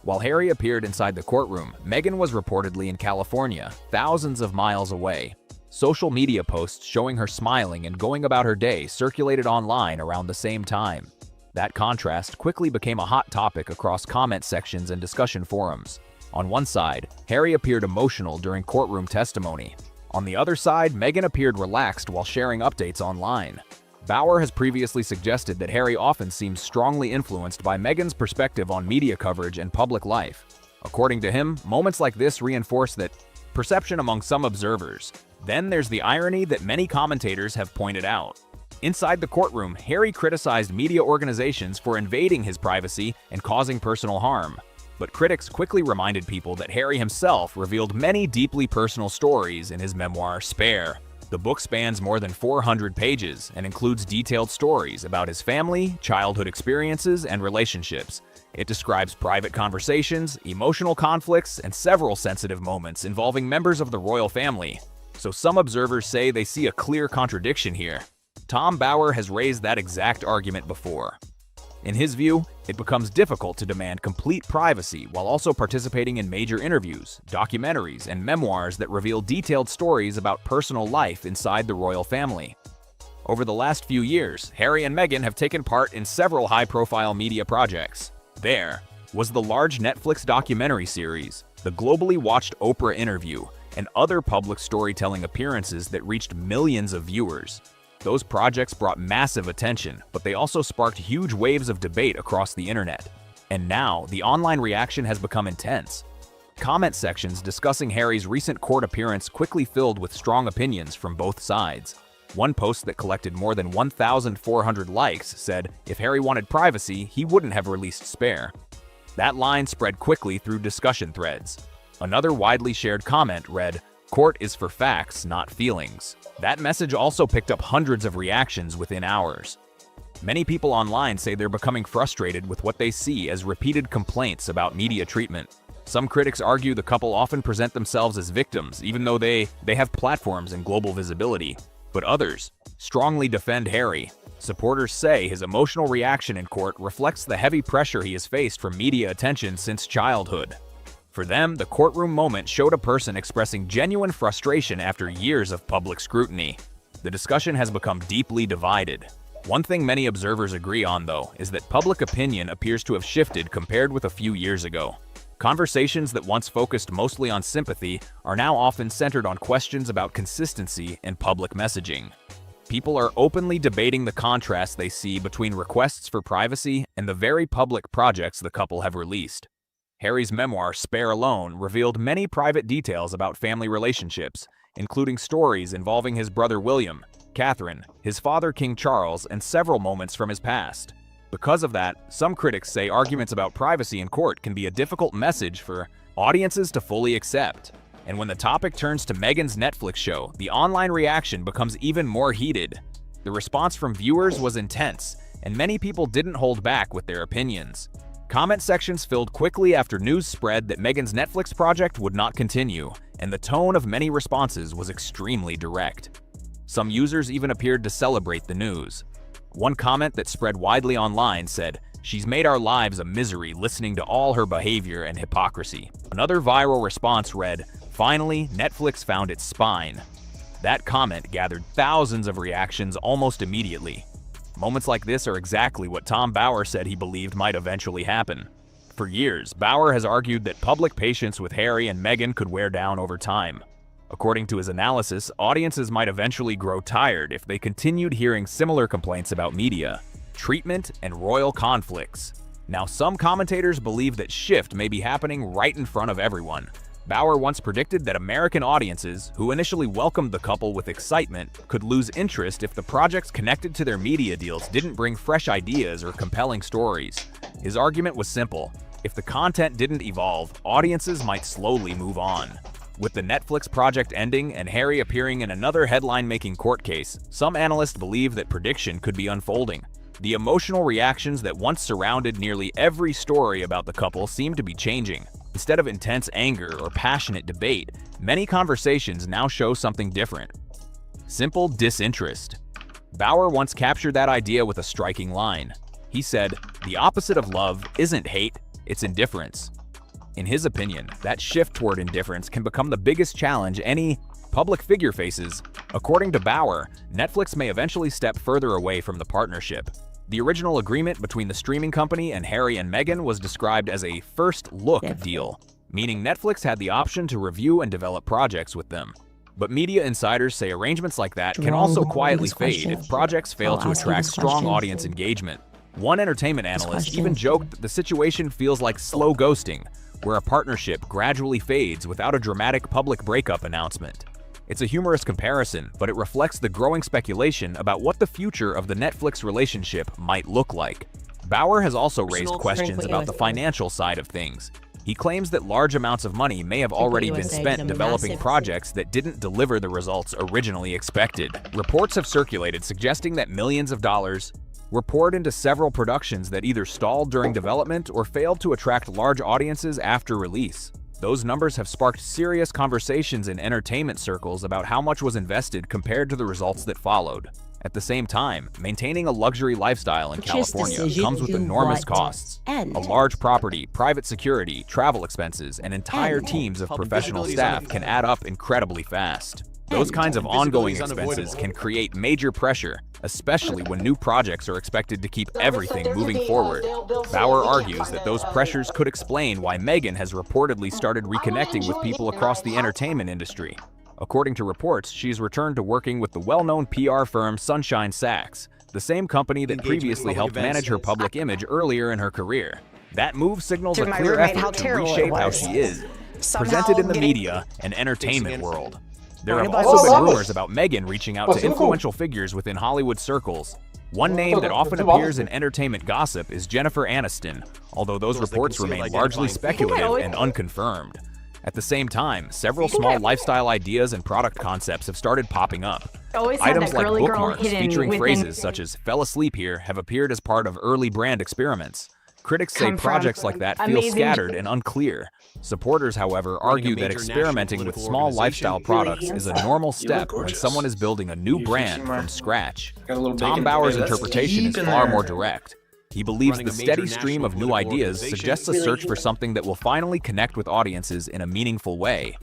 While Harry appeared inside the courtroom, Meghan was reportedly in California, thousands of miles away. Social media posts showing her smiling and going about her day circulated online around the same time. That contrast quickly became a hot topic across comment sections and discussion forums. On one side, Harry appeared emotional during courtroom testimony. On the other side, Meghan appeared relaxed while sharing updates online. Bauer has previously suggested that Harry often seems strongly influenced by Meghan's perspective on media coverage and public life. According to him, moments like this reinforce that perception among some observers. Then there's the irony that many commentators have pointed out. Inside the courtroom, Harry criticized media organizations for invading his privacy and causing personal harm. But critics quickly reminded people that Harry himself revealed many deeply personal stories in his memoir, Spare. The book spans more than 400 pages and includes detailed stories about his family, childhood experiences, and relationships. It describes private conversations, emotional conflicts, and several sensitive moments involving members of the royal family. So some observers say they see a clear contradiction here. Tom Bauer has raised that exact argument before. In his view, it becomes difficult to demand complete privacy while also participating in major interviews, documentaries, and memoirs that reveal detailed stories about personal life inside the royal family. Over the last few years, Harry and Meghan have taken part in several high-profile media projects. There was the large Netflix documentary series, the globally watched Oprah interview, and other public storytelling appearances that reached millions of viewers. Those projects brought massive attention, but they also sparked huge waves of debate across the internet. And now, the online reaction has become intense. Comment sections discussing Harry's recent court appearance quickly filled with strong opinions from both sides. One post that collected more than 1,400 likes said if Harry wanted privacy, he wouldn't have released Spare. That line spread quickly through discussion threads. Another widely shared comment read, "Court is for facts, not feelings." That message also picked up hundreds of reactions within hours. Many people online say they're becoming frustrated with what they see as repeated complaints about media treatment. Some critics argue the couple often present themselves as victims, even though they have platforms and global visibility. But others strongly defend Harry. Supporters say his emotional reaction in court reflects the heavy pressure he has faced from media attention since childhood. For them, the courtroom moment showed a person expressing genuine frustration after years of public scrutiny. The discussion has become deeply divided. One thing many observers agree on, though, is that public opinion appears to have shifted compared with a few years ago. Conversations that once focused mostly on sympathy are now often centered on questions about consistency and public messaging. People are openly debating the contrast they see between requests for privacy and the very public projects the couple have released. Harry's memoir, Spare Alone, revealed many private details about family relationships, including stories involving his brother William, Catherine, his father King Charles, and several moments from his past. Because of that, some critics say arguments about privacy in court can be a difficult message for audiences to fully accept. And when the topic turns to Meghan's Netflix show, the online reaction becomes even more heated. The response from viewers was intense, and many people didn't hold back with their opinions. Comment sections filled quickly after news spread that Meghan's Netflix project would not continue, and the tone of many responses was extremely direct. Some users even appeared to celebrate the news. One comment that spread widely online said, "She's made our lives a misery listening to all her behavior and hypocrisy." Another viral response read, "Finally, Netflix found its spine." That comment gathered thousands of reactions almost immediately. Moments like this are exactly what Tom Bower said he believed might eventually happen. For years, Bower has argued that public patience with Harry and Meghan could wear down over time. According to his analysis, audiences might eventually grow tired if they continued hearing similar complaints about media, treatment, and royal conflicts. Now, some commentators believe that shift may be happening right in front of everyone. Bower once predicted that American audiences, who initially welcomed the couple with excitement, could lose interest if the projects connected to their media deals didn't bring fresh ideas or compelling stories. His argument was simple: if the content didn't evolve, audiences might slowly move on. With the Netflix project ending and Harry appearing in another headline-making court case, some analysts believe that prediction could be unfolding. The emotional reactions that once surrounded nearly every story about the couple seem to be changing. Instead of intense anger or passionate debate, many conversations now show something different: simple disinterest. Bower once captured that idea with a striking line. He said, "The opposite of love isn't hate, it's indifference." In his opinion, that shift toward indifference can become the biggest challenge any public figure faces. According to Bower, Netflix may eventually step further away from the partnership. The original agreement between the streaming company and Harry and Meghan was described as a first-look deal, meaning Netflix had the option to review and develop projects with them. But media insiders say arrangements like that can also quietly fade if projects fail to attract strong audience engagement. One entertainment analyst even joked that the situation feels like slow ghosting, where a partnership gradually fades without a dramatic public breakup announcement. It's a humorous comparison, but it reflects the growing speculation about what the future of the Netflix relationship might look like. Bower has also raised questions about the financial side of things. He claims that large amounts of money may have already been spent developing projects that didn't deliver the results originally expected. Reports have circulated suggesting that millions of dollars were poured into several productions that either stalled during development or failed to attract large audiences after release. Those numbers have sparked serious conversations in entertainment circles about how much was invested compared to the results that followed. At the same time, maintaining a luxury lifestyle in California comes with enormous costs. A large property, private security, travel expenses, and entire teams of professional staff can add up incredibly fast. Those kinds of ongoing expenses can create major pressure, especially when new projects are expected to keep everything moving forward. Bower argues that those pressures could explain why Meghan has reportedly started reconnecting with people across the entertainment industry. According to reports, she's returned to working with the well-known PR firm Sunshine Sachs, the same company that previously helped manage her public image earlier in her career. That move signals a clear effort to reshape how she is. presented in the media and entertainment world. There have also been rumors about Meghan reaching out to influential figures within Hollywood circles. One name that often appears in entertainment gossip is Jennifer Aniston, although those reports remain largely speculative and unconfirmed. At the same time, several small lifestyle ideas and product concepts have started popping up. Items like bookmarks featuring phrases such as "fell asleep here" have appeared as part of early brand experiments. Critics say projects like that feel scattered and unclear. Supporters, however, argue that experimenting with small lifestyle products is a normal step when someone is building a new brand from scratch. Tom Bower's interpretation is far more direct. He believes the steady stream of new ideas suggests a search for something that will finally connect with audiences in a meaningful way.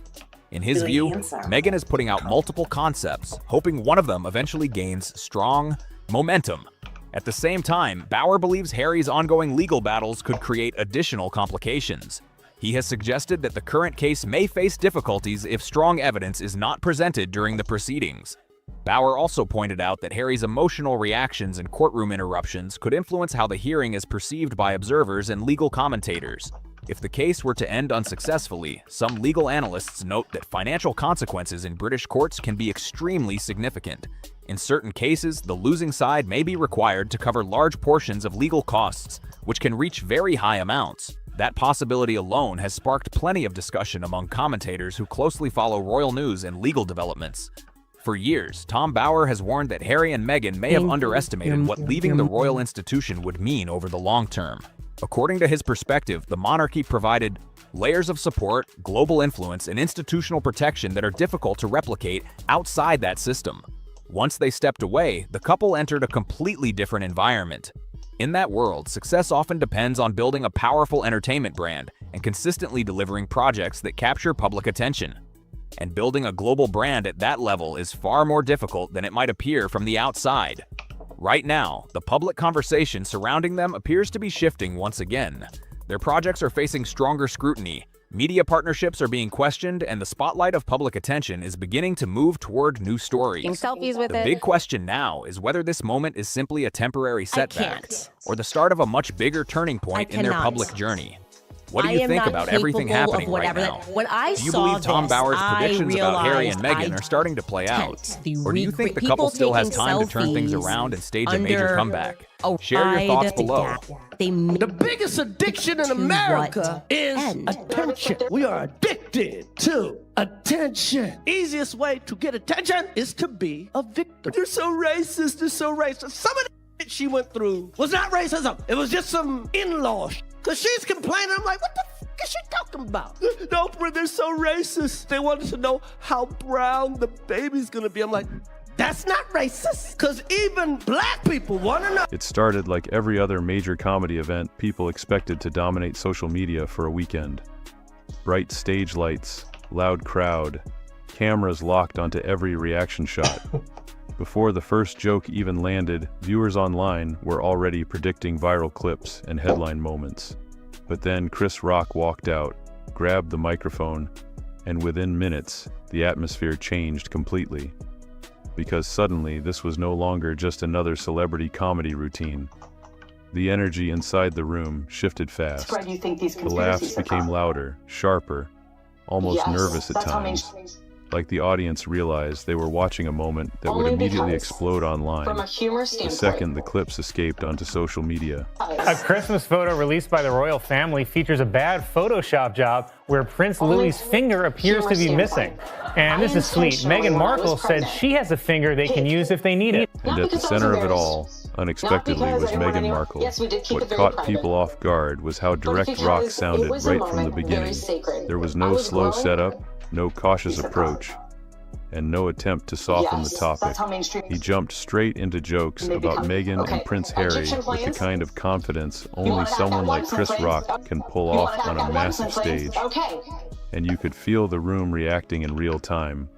In his view, Meghan is putting out multiple concepts, hoping one of them eventually gains strong momentum. At the same time, Bower believes Harry's ongoing legal battles could create additional complications. He has suggested that the current case may face difficulties if strong evidence is not presented during the proceedings. Bower also pointed out that Harry's emotional reactions and courtroom interruptions could influence how the hearing is perceived by observers and legal commentators. If the case were to end unsuccessfully, some legal analysts note that financial consequences in British courts can be extremely significant. In certain cases, the losing side may be required to cover large portions of legal costs, which can reach very high amounts. That possibility alone has sparked plenty of discussion among commentators who closely follow royal news and legal developments. For years, Tom Bower has warned that Harry and Meghan may have underestimated what leaving the royal institution would mean over the long term. According to his perspective, the monarchy provided layers of support, global influence, and institutional protection that are difficult to replicate outside that system. Once they stepped away, the couple entered a completely different environment. In that world, success often depends on building a powerful entertainment brand and consistently delivering projects that capture public attention. And building a global brand at that level is far more difficult than it might appear from the outside. Right now, the public conversation surrounding them appears to be shifting once again. Their projects are facing stronger scrutiny, media partnerships are being questioned, and the spotlight of public attention is beginning to move toward new stories. Selfies with The big question now is whether this moment is simply a temporary setback or the start of a much bigger turning point in their public journey. What do you think about everything happening right now? Do you believe Tom Bower's predictions about Harry and Meghan are starting to play out? Or do you think the couple still has time to turn things around and stage a major comeback? Share your thoughts below. The biggest addiction in America is attention. We are addicted to attention. Easiest way to get attention is to be a victim. They're so racist. They're so racist. Some of the shit she went through was not racism. It was just some in-law shit. Because she's complaining. I'm like, what the fuck is she talking about? No, they're so racist. They wanted to know how brown the baby's going to be. I'm like, that's not racist. Because even black people want to know. It started like every other major comedy event people expected to dominate social media for a weekend. Bright stage lights, loud crowd, cameras locked onto every reaction shot. Before the first joke even landed, viewers online were already predicting viral clips and headline moments. But then Chris Rock walked out, grabbed the microphone, and within minutes, the atmosphere changed completely. Because suddenly, this was no longer just another celebrity comedy routine. The energy inside the room shifted fast. The laughs became louder, sharper, almost nervous at times. Like the audience realized they were watching a moment that would immediately explode online the second the clips escaped onto social media. A Christmas photo released by the royal family features a bad Photoshop job where Prince Louis's finger appears to be missing. And this is sweet. Meghan Markle said she has a finger they can use if they need it. And at the center of it all, unexpectedly, was Meghan Markle. What caught people off guard was how direct Rock sounded right from the beginning. There was no slow setup, no cautious approach, and no attempt to soften the topic. He jumped straight into jokes about Meghan and Prince Harry with the kind of confidence only someone like Chris Rock can pull off on a massive stage. And you could feel the room reacting in real time.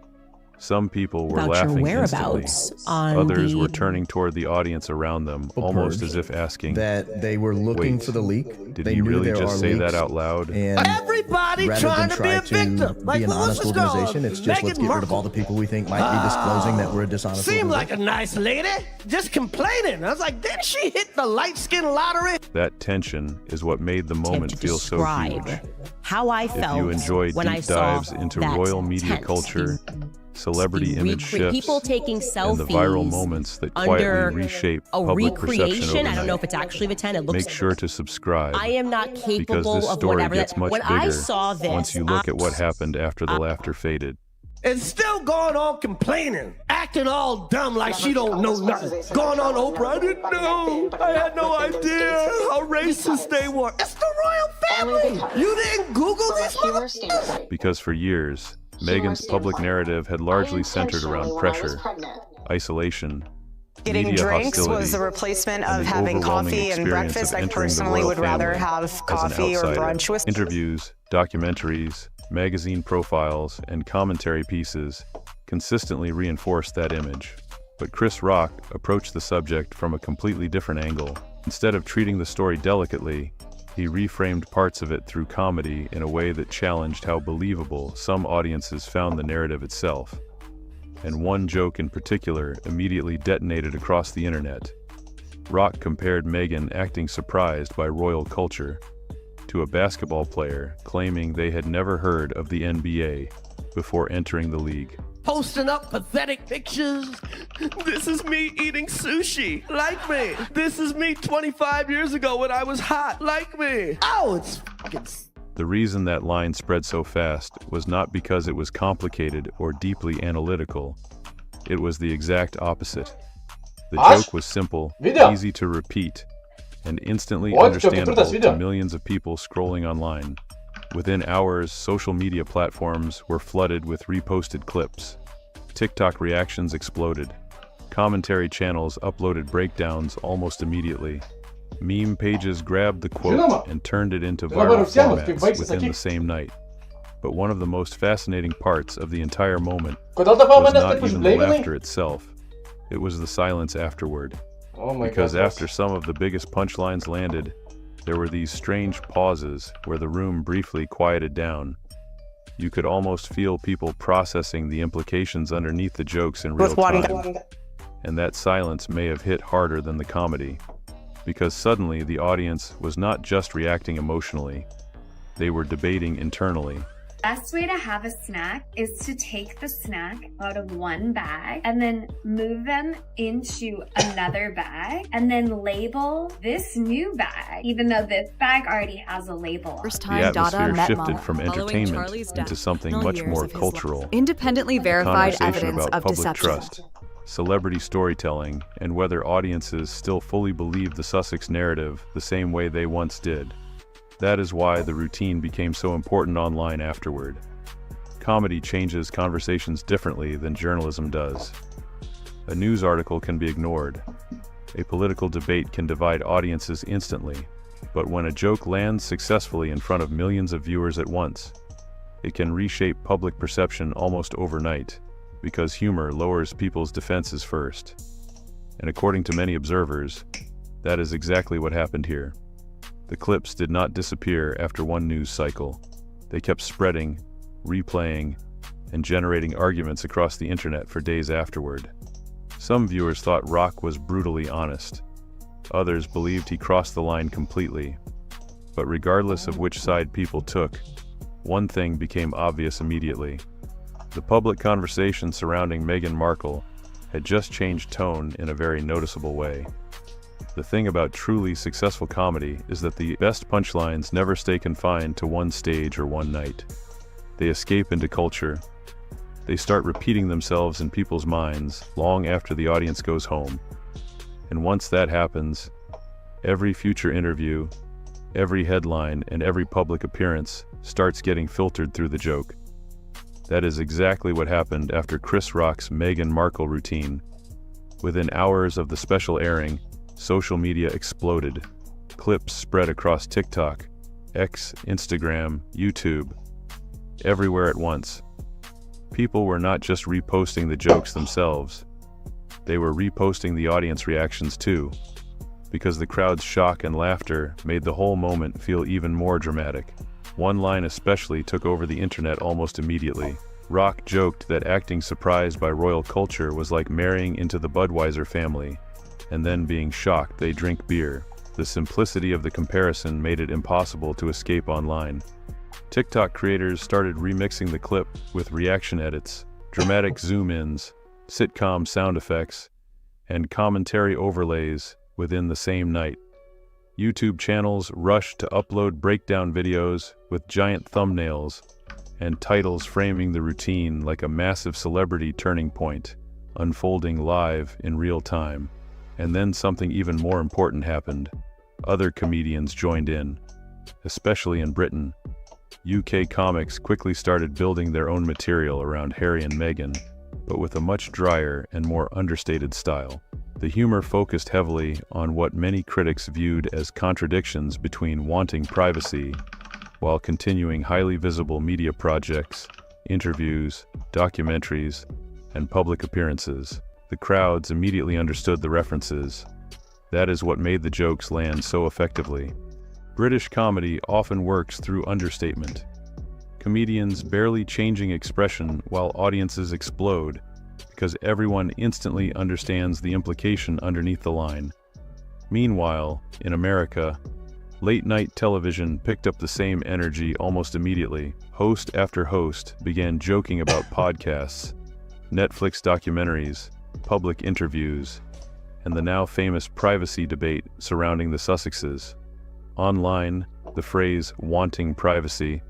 Some people were about laughing your whereabouts instantly. on Others were turning toward the audience around them, almost as if asking, that they were looking "Wait, for the leak. Did They he knew really there just are say that leaks, out loud?" And Everybody rather trying than to be try a victim. to Like, be an what's honest this girl? organization, it's just let's Meghan get rid of Markle. all the people we think might be disclosing that we're a dishonest Seemed like organization. a nice lady, just complaining. I was like, didn't she hit the light-skin lottery? That tension is what made the moment to feel so describe huge. how I If felt you enjoy when I deep saw dives into that royal media tent. culture, celebrity image shifts, People taking selfies and the viral moments that quietly under reshape a public perception recreation. I don't know overnight, if it's actually the tent. It looks. make sure to subscribe. I am not because capable this of story whatever. gets much when bigger I saw this, once you look at what happened after the laughter faded. And still going on complaining, acting all dumb like she don't know nothing. Going on Oprah, I didn't know. I had no idea how racist they were. It's the royal family. You didn't Google this motherfucker? Because for years, Meghan's public narrative had largely centered around pressure, isolation, Getting media drinks hostility, was the replacement and of the having overwhelming coffee and experience breakfast. of I entering the personally royal would rather family have as an coffee or outsider. brunch with. Interviews, documentaries, magazine profiles, and commentary pieces consistently reinforced that image. But Chris Rock approached the subject from a completely different angle. Instead of treating the story delicately, he reframed parts of it through comedy in a way that challenged how believable some audiences found the narrative itself. And one joke in particular immediately detonated across the internet. Rock compared Meghan acting surprised by royal culture to a basketball player claiming they had never heard of the NBA before entering the league. Posting up pathetic pictures. This is me eating sushi. Like me. This is me 25 years ago when I was hot. Like me. Oh, it's fucking... The reason that line spread so fast was not because it was complicated or deeply analytical. It was the exact opposite. The joke was simple, easy to repeat, and instantly understandable to millions of people scrolling online. Within hours, social media platforms were flooded with reposted clips. TikTok reactions exploded. Commentary channels uploaded breakdowns almost immediately. Meme pages grabbed the quote and turned it into viral formats within the same night. But one of the most fascinating parts of the entire moment was not even the laughter itself. It was the silence afterward. Because after some of the biggest punchlines landed, there were these strange pauses where the room briefly quieted down. You could almost feel people processing the implications underneath the jokes in real time. And that silence may have hit harder than the comedy, because suddenly the audience was not just reacting emotionally, they were debating internally. Best way to have a snack is to take the snack out of one bag and then move them into another bag and then label this new bag, even though this bag already has a label. The atmosphere shifted from entertainment into something much more cultural. Independently verified Conversation evidence about of public deception. trust, celebrity storytelling, and whether audiences still fully believe the Sussex narrative the same way they once did. That is why the routine became so important online afterward. Comedy changes conversations differently than journalism does. A news article can be ignored. A political debate can divide audiences instantly. But when a joke lands successfully in front of millions of viewers at once, it can reshape public perception almost overnight, because humor lowers people's defenses first. And according to many observers, that is exactly what happened here. The clips did not disappear after one news cycle. They kept spreading, replaying, and generating arguments across the internet for days afterward. Some viewers thought Rock was brutally honest. Others believed he crossed the line completely. But regardless of which side people took, one thing became obvious immediately. The public conversation surrounding Meghan Markle had just changed tone in a very noticeable way. The thing about truly successful comedy is that the best punchlines never stay confined to one stage or one night. They escape into culture. They start repeating themselves in people's minds long after the audience goes home. And once that happens, every future interview, every headline, and every public appearance starts getting filtered through the joke. That is exactly what happened after Chris Rock's Meghan Markle routine. Within hours of the special airing, social media exploded. Clips spread across TikTok, X, Instagram, YouTube, everywhere at once. People were not just reposting the jokes themselves, they were reposting the audience reactions too, because the crowd's shock and laughter made the whole moment feel even more dramatic. One line especially took over the internet almost immediately. Rock joked that acting surprised by royal culture was like marrying into the Budweiser family, and then being shocked they drink beer. The simplicity of the comparison made it impossible to escape online. TikTok creators started remixing the clip with reaction edits, dramatic zoom-ins, sitcom sound effects, and commentary overlays within the same night. YouTube channels rushed to upload breakdown videos with giant thumbnails and titles framing the routine like a massive celebrity turning point, unfolding live in real time. And then something even more important happened. Other comedians joined in, especially in Britain. UK comics quickly started building their own material around Harry and Meghan, but with a much drier and more understated style. The humor focused heavily on what many critics viewed as contradictions between wanting privacy while continuing highly visible media projects, interviews, documentaries, and public appearances. The crowds immediately understood the references. That is what made the jokes land so effectively. British comedy often works through understatement. Comedians barely changing expression while audiences explode, because everyone instantly understands the implication underneath the line. Meanwhile, in America, late-night television picked up the same energy almost immediately. Host after host began joking about podcasts, Netflix documentaries, public interviews, and the now famous privacy debate surrounding the Sussexes. Online, the phrase "wanting privacy"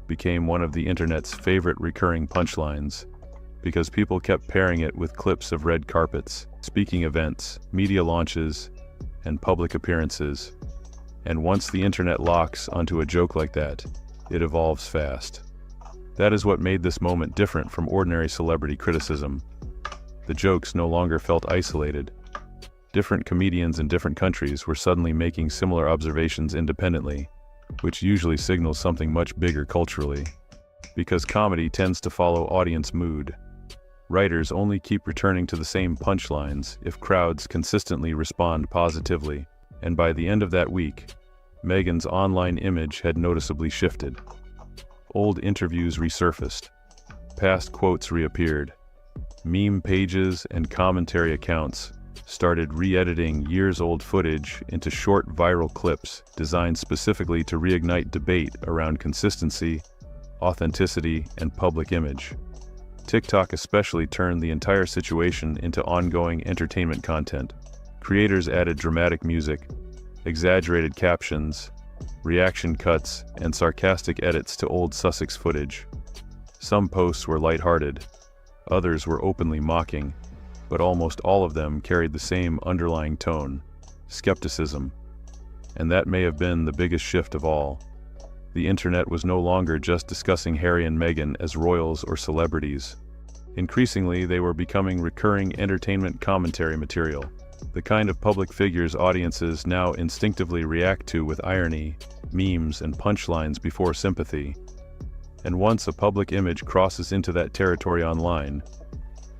became one of the internet's favorite recurring punchlines, because people kept pairing it with clips of red carpets, speaking events, media launches, and public appearances. And once the internet locks onto a joke like that, it evolves fast. That is what made this moment different from ordinary celebrity criticism. The jokes no longer felt isolated. Different comedians in different countries were suddenly making similar observations independently, which usually signals something much bigger culturally. Because comedy tends to follow audience mood. Writers only keep returning to the same punchlines if crowds consistently respond positively, and by the end of that week, Meghan's online image had noticeably shifted. Old interviews resurfaced. Past quotes reappeared. Meme pages and commentary accounts started re-editing years-old footage into short viral clips designed specifically to reignite debate around consistency, authenticity, and public image. TikTok especially turned the entire situation into ongoing entertainment content. Creators added dramatic music, exaggerated captions, reaction cuts, and sarcastic edits to old Sussex footage. Some posts were lighthearted, others were openly mocking, but almost all of them carried the same underlying tone: skepticism. And that may have been the biggest shift of all. The internet was no longer just discussing Harry and Meghan as royals or celebrities. Increasingly, they were becoming recurring entertainment commentary material, the kind of public figures audiences now instinctively react to with irony, memes, and punchlines before sympathy. And once a public image crosses into that territory online,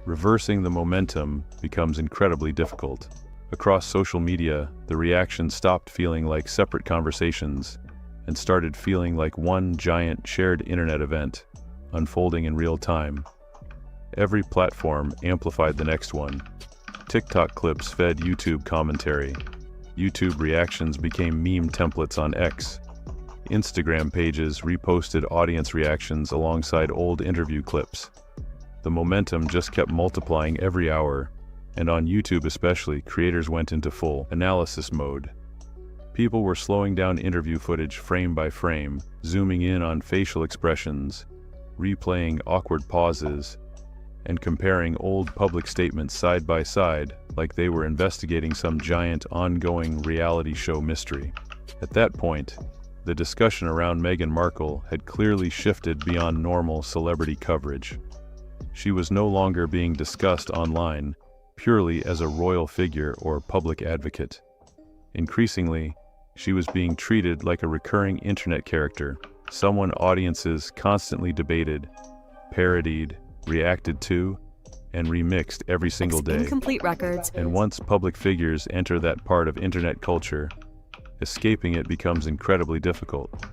reversing the momentum becomes incredibly difficult. Across social media, the reaction stopped feeling like separate conversations and started feeling like one giant shared internet event, unfolding in real time. Every platform amplified the next one. TikTok clips fed YouTube commentary. YouTube reactions became meme templates on X. Instagram pages reposted audience reactions alongside old interview clips. The momentum just kept multiplying every hour, and on YouTube especially, creators went into full analysis mode. People were slowing down interview footage frame by frame, zooming in on facial expressions, replaying awkward pauses, and comparing old public statements side by side like they were investigating some giant ongoing reality show mystery. At that point, the discussion around Meghan Markle had clearly shifted beyond normal celebrity coverage. She was no longer being discussed online purely as a royal figure or public advocate. Increasingly, she was being treated like a recurring internet character, someone audiences constantly debated, parodied, reacted to, and remixed every single day. Incomplete records. And once public figures enter that part of internet culture, escaping it becomes incredibly difficult,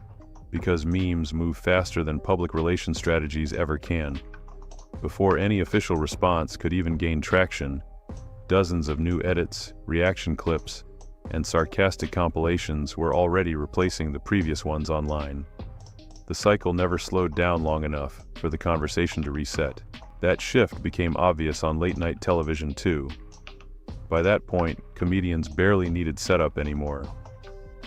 because memes move faster than public relations strategies ever can. Before any official response could even gain traction, dozens of new edits, reaction clips, and sarcastic compilations were already replacing the previous ones online. The cycle never slowed down long enough for the conversation to reset. That shift became obvious on late-night television too. By that point, comedians barely needed setup anymore.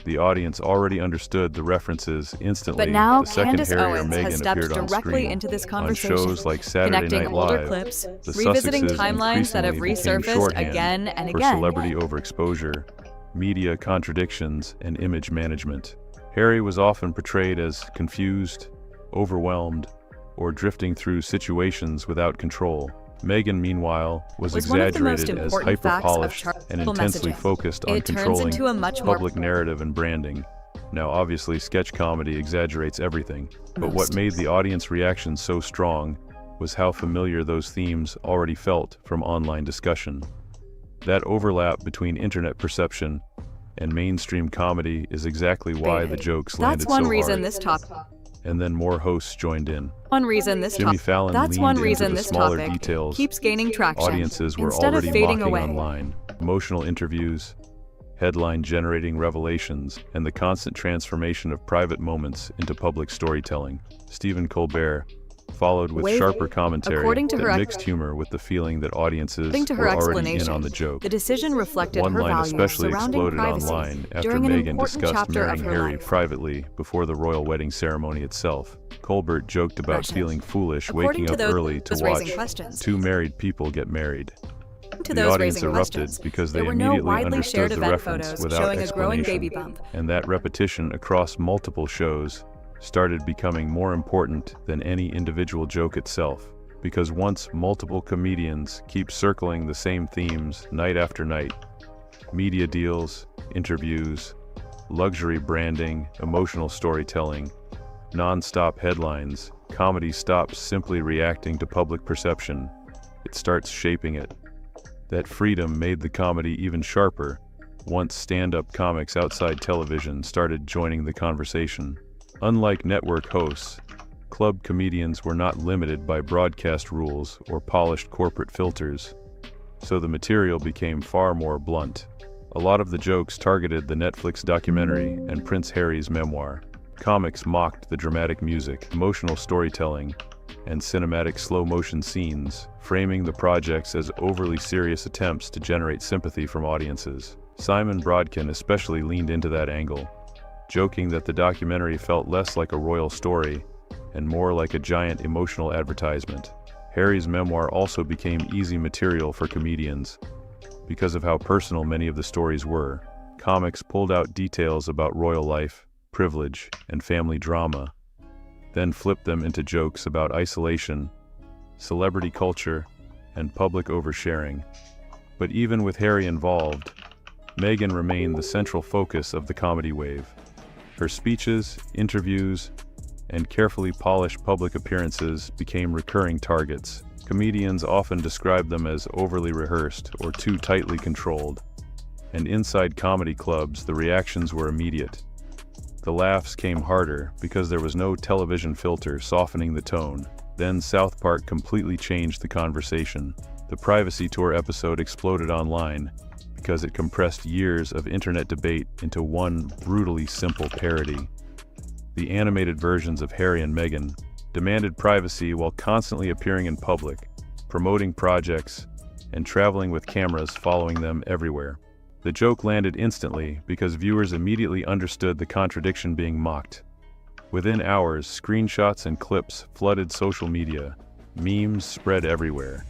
The audience already understood the references instantly. But now the second Candace Harry or Owens Meghan has stepped appeared on directly screen. into this On conversation, shows like Saturday connecting Night older Live, clips, the revisiting Sussexes timelines that have increasingly became resurfaced shorthand again and for again. celebrity overexposure, media contradictions, and image management. Harry was often portrayed as confused, overwhelmed, or drifting through situations without control. Meghan, meanwhile, was exaggerated as hyper-polished and intensely focused on controlling public narrative and branding. Now, obviously, sketch comedy exaggerates everything, but what made the audience reaction so strong was how familiar those themes already felt from online discussion. That overlap between internet perception and mainstream comedy is exactly why the jokes landed so hard. That's one reason this topic. And then more hosts joined in. One reason this Jimmy Fallon That's leaned one into reason the this smaller topic details keeps gaining traction. Audiences were Instead already of fading mocking away. online. Emotional interviews, headline-generating revelations, and the constant transformation of private moments into public storytelling. Stephen Colbert followed with sharper commentary that mixed humor with the feeling that audiences were already in on the joke. The decision reflected One her line values especially surrounding exploded privacy online after during an Meghan important discussed chapter marrying of her Harry life. privately before the royal wedding ceremony itself. Colbert joked about feeling foolish According waking to up those early to raising watch questions. two married people get married. To The those audience raising erupted questions, because there they were no immediately widely understood shared the event reference photos without showing a growing explanation. baby bump. And that repetition across multiple shows started becoming more important than any individual joke itself. Because once multiple comedians keep circling the same themes night after night, media deals, interviews, luxury branding, emotional storytelling, non-stop headlines, comedy stops simply reacting to public perception. It starts shaping it. That freedom made the comedy even sharper once stand-up comics outside television started joining the conversation. Unlike network hosts, club comedians were not limited by broadcast rules or polished corporate filters, so the material became far more blunt. A lot of the jokes targeted the Netflix documentary and Prince Harry's memoir. Comics mocked the dramatic music, emotional storytelling, and cinematic slow-motion scenes, framing the projects as overly serious attempts to generate sympathy from audiences. Simon Brodkin especially leaned into that angle, joking that the documentary felt less like a royal story and more like a giant emotional advertisement. Harry's memoir also became easy material for comedians because of how personal many of the stories were. Comics pulled out details about royal life, privilege, and family drama, then flipped them into jokes about isolation, celebrity culture, and public oversharing. But even with Harry involved, Meghan remained the central focus of the comedy wave. Her speeches, interviews, and carefully polished public appearances became recurring targets. Comedians often described them as overly rehearsed or too tightly controlled. And inside comedy clubs, the reactions were immediate. The laughs came harder because there was no television filter softening the tone. Then South Park completely changed the conversation. The Privacy Tour episode exploded online because it compressed years of internet debate into one brutally simple parody. The animated versions of Harry and Meghan demanded privacy while constantly appearing in public, promoting projects, and traveling with cameras following them everywhere. The joke landed instantly because viewers immediately understood the contradiction being mocked. Within hours, screenshots and clips flooded social media, memes spread everywhere,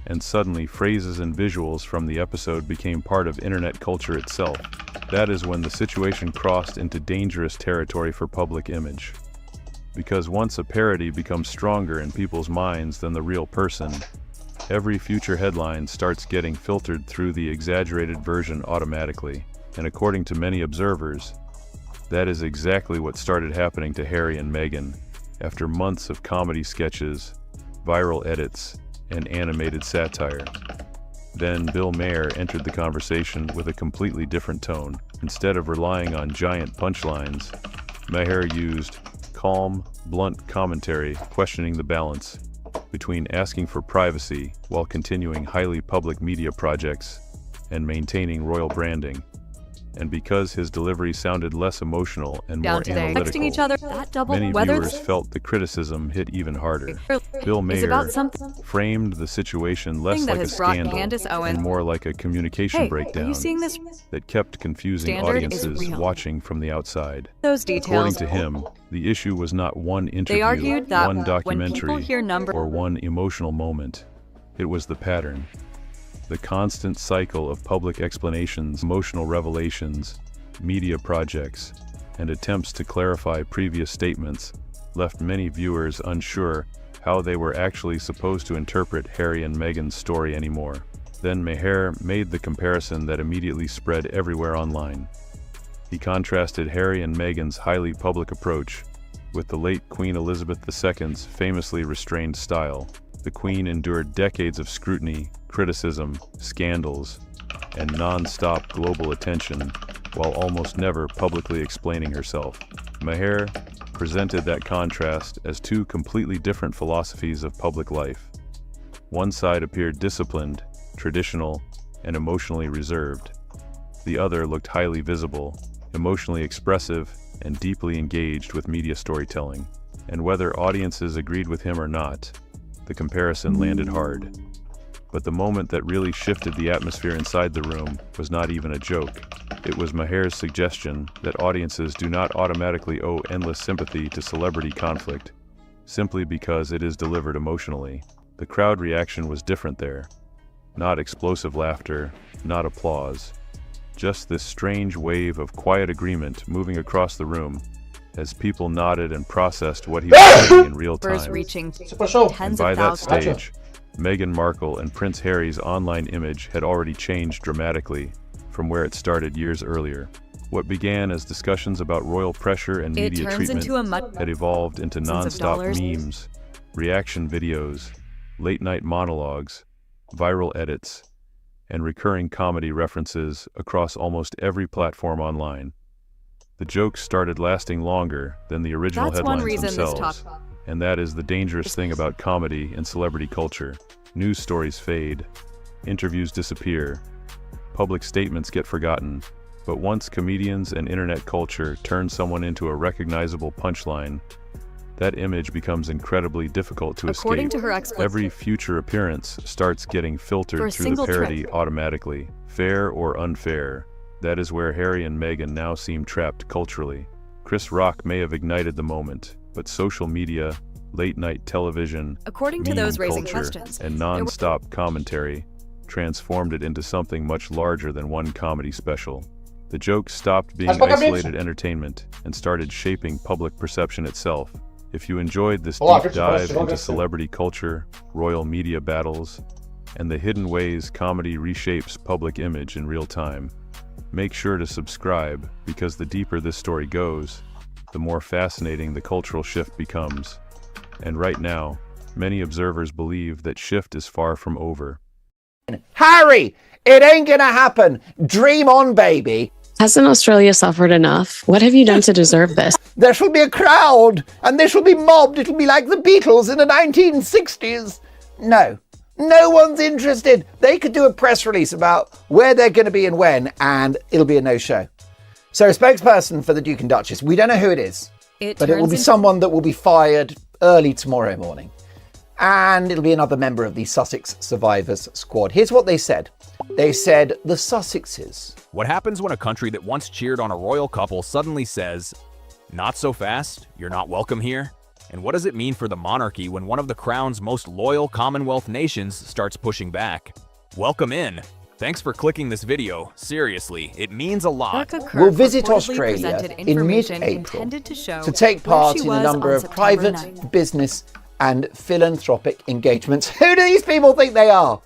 and suddenly phrases and visuals from the episode became part of internet culture itself. That is when the situation crossed into dangerous territory for public image. Because once a parody becomes stronger in people's minds than the real person, every future headline starts getting filtered through the exaggerated version automatically. And according to many observers, that is exactly what started happening to Harry and Meghan after months of comedy sketches, viral edits, and animated satire. Then Bill Maher entered the conversation with a completely different tone. Instead of relying on giant punchlines, Maher used calm, blunt commentary, questioning the balance between asking for privacy while continuing highly public media projects and maintaining royal branding. And because his delivery sounded less emotional and more analytical, texting each other, that double many weather viewers felt the criticism hit even harder. Bill Maher framed the situation less like a scandal and more like a communication breakdown that kept confusing audiences watching from the outside. Those details. According to him, the issue was not one interview, argued that one documentary, when people hear or one emotional moment. It was the pattern. The constant cycle of public explanations, emotional revelations, media projects, and attempts to clarify previous statements left many viewers unsure how they were actually supposed to interpret Harry and Meghan's story anymore. Then Maher made the comparison that immediately spread everywhere online. He contrasted Harry and Meghan's highly public approach with the late Queen Elizabeth II's famously restrained style. The Queen endured decades of scrutiny, criticism, scandals, and non-stop global attention while almost never publicly explaining herself. Maher presented that contrast as two completely different philosophies of public life. One side appeared disciplined, traditional, and emotionally reserved. The other looked highly visible, emotionally expressive, and deeply engaged with media storytelling. And whether audiences agreed with him or not, the comparison landed hard. But the moment that really shifted the atmosphere inside the room was not even a joke. It was Maher's suggestion that audiences do not automatically owe endless sympathy to celebrity conflict, simply because it is delivered emotionally. The crowd reaction was different there. Not explosive laughter, not applause. Just this strange wave of quiet agreement moving across the room as people nodded and processed what he was saying in real time. And by that stage, Meghan Markle and Prince Harry's online image had already changed dramatically from where it started years earlier. What began as discussions about royal pressure and media treatment had evolved into non-stop memes, reaction videos, late-night monologues, viral edits, and recurring comedy references across almost every platform online. The jokes started lasting longer than the original headlines themselves, and that is the dangerous thing about comedy and celebrity culture. News stories fade, interviews disappear, public statements get forgotten, but once comedians and internet culture turn someone into a recognizable punchline, that image becomes incredibly difficult to escape. Every future appearance starts getting filtered through the parody automatically, fair or unfair. That is where Harry and Meghan now seem trapped culturally. Chris Rock may have ignited the moment, but social media, late-night television, meme culture, and non-stop commentary transformed it into something much larger than one comedy special. The jokes stopped being isolated entertainment and started shaping public perception itself. If you enjoyed this deep dive into celebrity culture, royal media battles, and the hidden ways comedy reshapes public image in real time, make sure to subscribe, because the deeper this story goes, the more fascinating the cultural shift becomes. And right now, many observers believe that shift is far from over. Harry, it ain't gonna happen. Dream on, baby. Hasn't Australia suffered enough? What have you done to deserve this? There shall be a crowd, and they shall be mobbed. It'll be like the Beatles in the 1960s. No. No one's interested. They could do a press release about where they're going to be and when, and it'll be a no-show. So a spokesperson for the Duke and Duchess, we don't know who it is, but it will be someone that will be fired early tomorrow morning. And it'll be another member of the Sussex Survivors Squad. Here's what they said. They said, the Sussexes. What happens when a country that once cheered on a royal couple suddenly says, "Not so fast, you're not welcome here"? And what does it mean for the monarchy when one of the Crown's most loyal Commonwealth nations starts pushing back? Welcome in. Thanks for clicking this video. Seriously, it means a lot. We'll visit Australia in mid-April to take part in a number of private, business and philanthropic engagements. Who do these people think they are?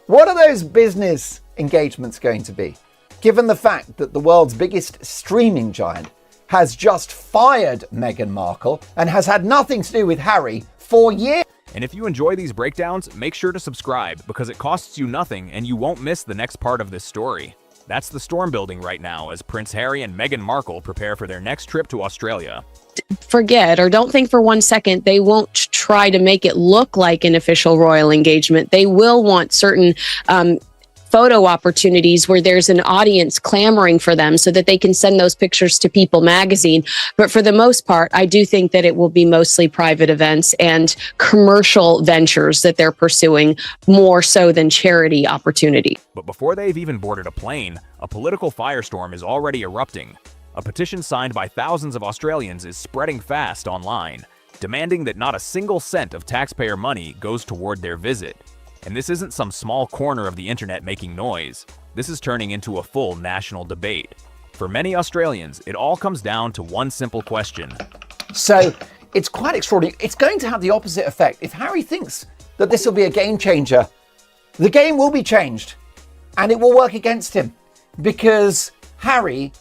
What are those business engagements going to be? Given the fact that the world's biggest streaming giant has just fired Meghan Markle and has had nothing to do with Harry for years. And if you enjoy these breakdowns, make sure to subscribe because it costs you nothing and you won't miss the next part of this story. That's the storm building right now as Prince Harry and Meghan Markle prepare for their next trip to Australia. Forget or don't think for 1 second they won't try to make it look like an official royal engagement. They will want certain photo opportunities where there's an audience clamoring for them so that they can send those pictures to People magazine. But for the most part, I do think that it will be mostly private events and commercial ventures that they're pursuing more so than charity opportunity. But before they've even boarded a plane, a political firestorm is already erupting. A petition signed by thousands of Australians is spreading fast online, demanding that not a single cent of taxpayer money goes toward their visit. And this isn't some small corner of the internet making noise. This is turning into a full national debate. For many Australians, it all comes down to one simple question. So it's quite extraordinary. It's going to have the opposite effect. If Harry thinks that this will be a game changer, the game will be changed and it will work against him because Harry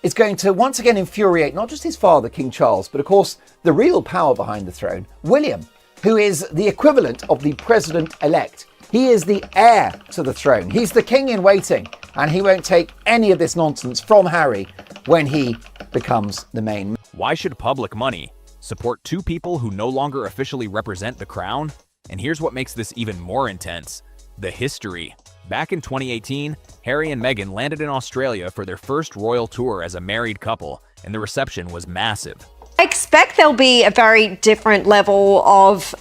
is going to once again infuriate not just his father, King Charles, but of course the real power behind the throne, William, who is the equivalent of the president-elect. He is the heir to the throne. He's the king in waiting, and he won't take any of this nonsense from Harry when he becomes the main man. Why should public money support two people who no longer officially represent the crown? And here's what makes this even more intense: the history. Back in 2018, Harry and Meghan landed in Australia for their first royal tour as a married couple, and the reception was massive. I expect there'll be a very different level of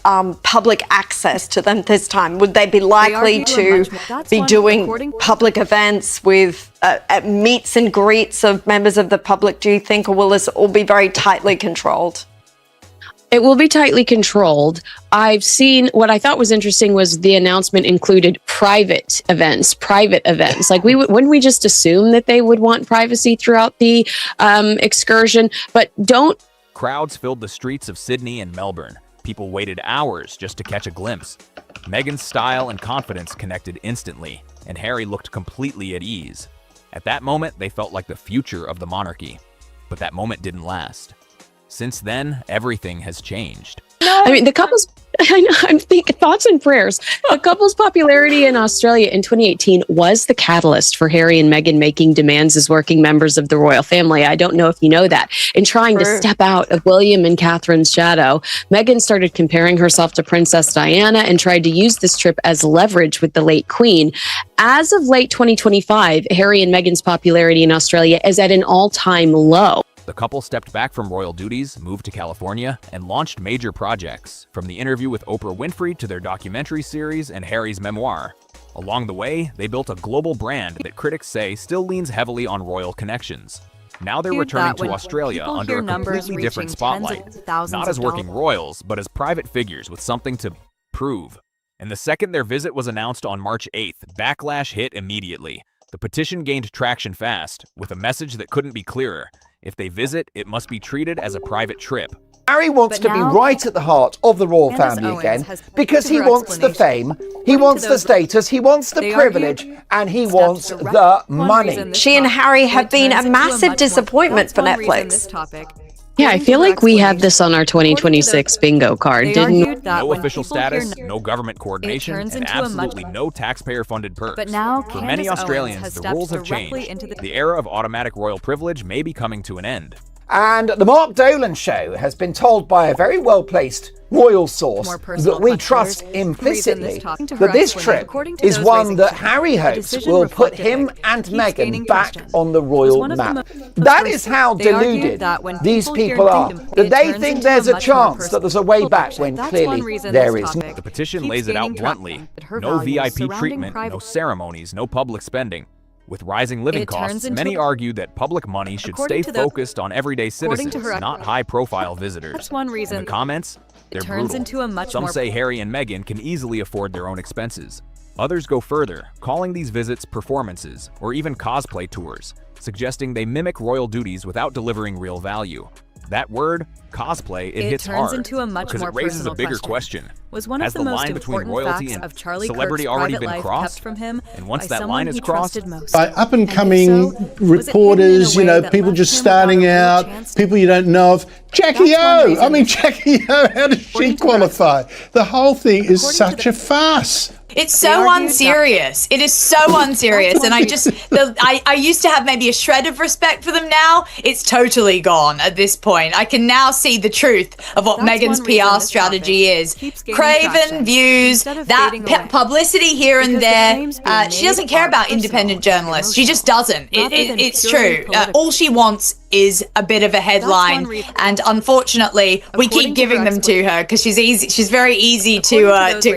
public access to them this time. Would they be likely to be doing public events with meets and greets of members of the public, do you think, or will this all be very tightly controlled? It will be tightly controlled. I've seen what I thought was interesting was the announcement included private events. Like wouldn't we just assume that they would want privacy throughout the excursion? But don't. Crowds filled the streets of Sydney and Melbourne. People waited hours just to catch a glimpse. Meghan's style and confidence connected instantly, and Harry looked completely at ease. At that moment, they felt like the future of the monarchy. But that moment didn't last. Since then, everything has changed. I mean, the couple's, I'm thinking thoughts and prayers. The couple's popularity in Australia in 2018 was the catalyst for Harry and Meghan making demands as working members of the royal family. I don't know if you know that. In trying to step out of William and Catherine's shadow, Meghan started comparing herself to Princess Diana and tried to use this trip as leverage with the late Queen. As of late 2025, Harry and Meghan's popularity in Australia is at an all-time low. The couple stepped back from royal duties, moved to California, and launched major projects, from the interview with Oprah Winfrey to their documentary series and Harry's memoir. Along the way, they built a global brand that critics say still leans heavily on royal connections. Now they're returning to Australia under a completely different spotlight, not as working royals, but as private figures with something to prove. And the second their visit was announced on March 8th, Backlash hit immediately. The petition gained traction fast, with a message that couldn't be clearer. If they visit, it must be treated as a private trip. Harry wants to be right at the heart of the royal family again because he wants the fame, he wants the status, he wants the privilege, and he wants the money. She and Harry have been a massive disappointment for Netflix. Yeah, I feel like we had this on our 2026 bingo card, didn't we? No official status, no government coordination, and absolutely no taxpayer-funded perks. But now, for many Australians, the rules have changed. The era of automatic royal privilege may be coming to an end. And the Mark Dolan show has been told by a very well-placed royal source that we trust implicitly that this trip is one that Harry hopes will put him and Meghan back on the royal map. That is how deluded these people are, that they think there's a chance that there's a way back when clearly there is. The petition lays it out bluntly. No VIP treatment, no ceremonies, no public spending. With rising living costs, many argue that public money should stay focused on everyday citizens, not high-profile visitors. That's one reason. In the comments, they're brutal. Some say Harry and Meghan can easily afford their own expenses. Others go further, calling these visits performances or even cosplay tours, suggesting they mimic royal duties without delivering real value. That word, cosplay, it hits turns hard into a much because more it raises a personal bigger question. question. Was one of Has the the most line between important royalty facts and of Charlie celebrity Kirk's already private been life crossed? kept from him And once by that someone line is he crossed, trusted most? By up and And if coming so, was it hidden in a reporters, way you know, that people left just him without a starting real out, chance to- people you don't know of. Jackie That's one O! reason I mean, Jackie O, how does she qualify? The whole thing is such a farce. It's so unserious. It is so unserious. And I used to have maybe a shred of respect for them now. It's totally gone at this point. I can now see the truth of what Meghan's PR strategy is. Craven views, that publicity here and there. She doesn't care about independent journalists. She just doesn't. It's true. All she wants is a bit of a headline, and unfortunately we keep giving them to her because she's very easy to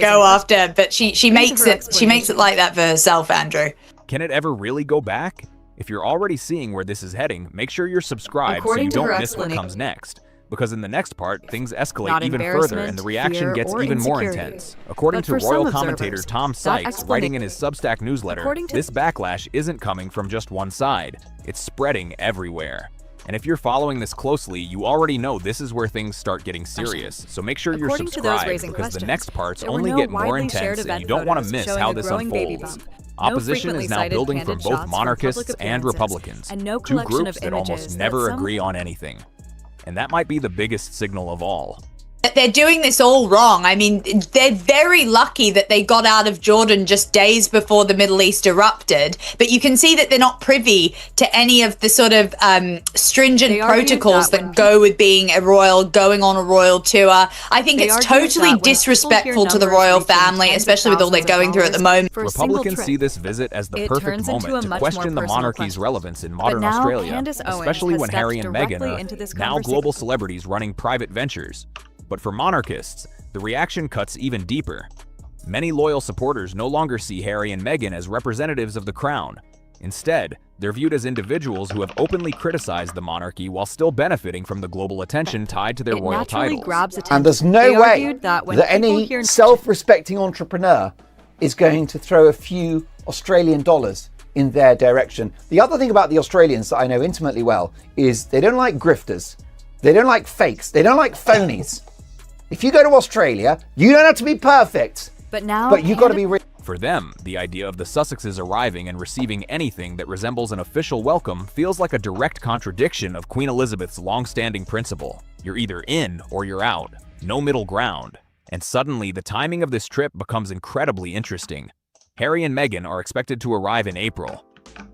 go after, but she makes it like that for herself, Andrew. Can it ever really go back? If you're already seeing where this is heading, make sure you're subscribed so you don't miss what comes next. Because in the next part, things escalate even further and the reaction gets even more intense. According to royal commentator Tom Sykes, writing in his Substack newsletter, this backlash isn't coming from just one side. It's spreading everywhere. And if you're following this closely, you already know this is where things start getting serious. So make sure you're subscribed because the next parts only get more intense and you don't want to miss how this unfolds. Opposition is now building from both monarchists and Republicans, two groups that almost never agree on anything. And that might be the biggest signal of all. They're doing this all wrong. I mean, they're very lucky that they got out of Jordan just days before the Middle East erupted. But you can see that they're not privy to any of the sort of stringent protocols that go with being a royal, going on a royal tour. I think it's totally disrespectful to the royal family, especially with all they're going through at the moment. Republicans see this visit as the perfect moment to question the monarchy's relevance in modern Australia, especially when Harry and Meghan are now global celebrities running private ventures. But for monarchists, the reaction cuts even deeper. Many loyal supporters no longer see Harry and Meghan as representatives of the crown. Instead, they're viewed as individuals who have openly criticized the monarchy while still benefiting from the global attention tied to their royal titles. And there's no way that any self-respecting entrepreneur is going to throw a few Australian dollars in their direction. The other thing about the Australians that I know intimately well is they don't like grifters. They don't like fakes. They don't like phonies. If you go to Australia, you don't have to be perfect, but you've got to be real. For them, the idea of the Sussexes arriving and receiving anything that resembles an official welcome feels like a direct contradiction of Queen Elizabeth's long-standing principle. You're either in or you're out. No middle ground. And suddenly, the timing of this trip becomes incredibly interesting. Harry and Meghan are expected to arrive in April.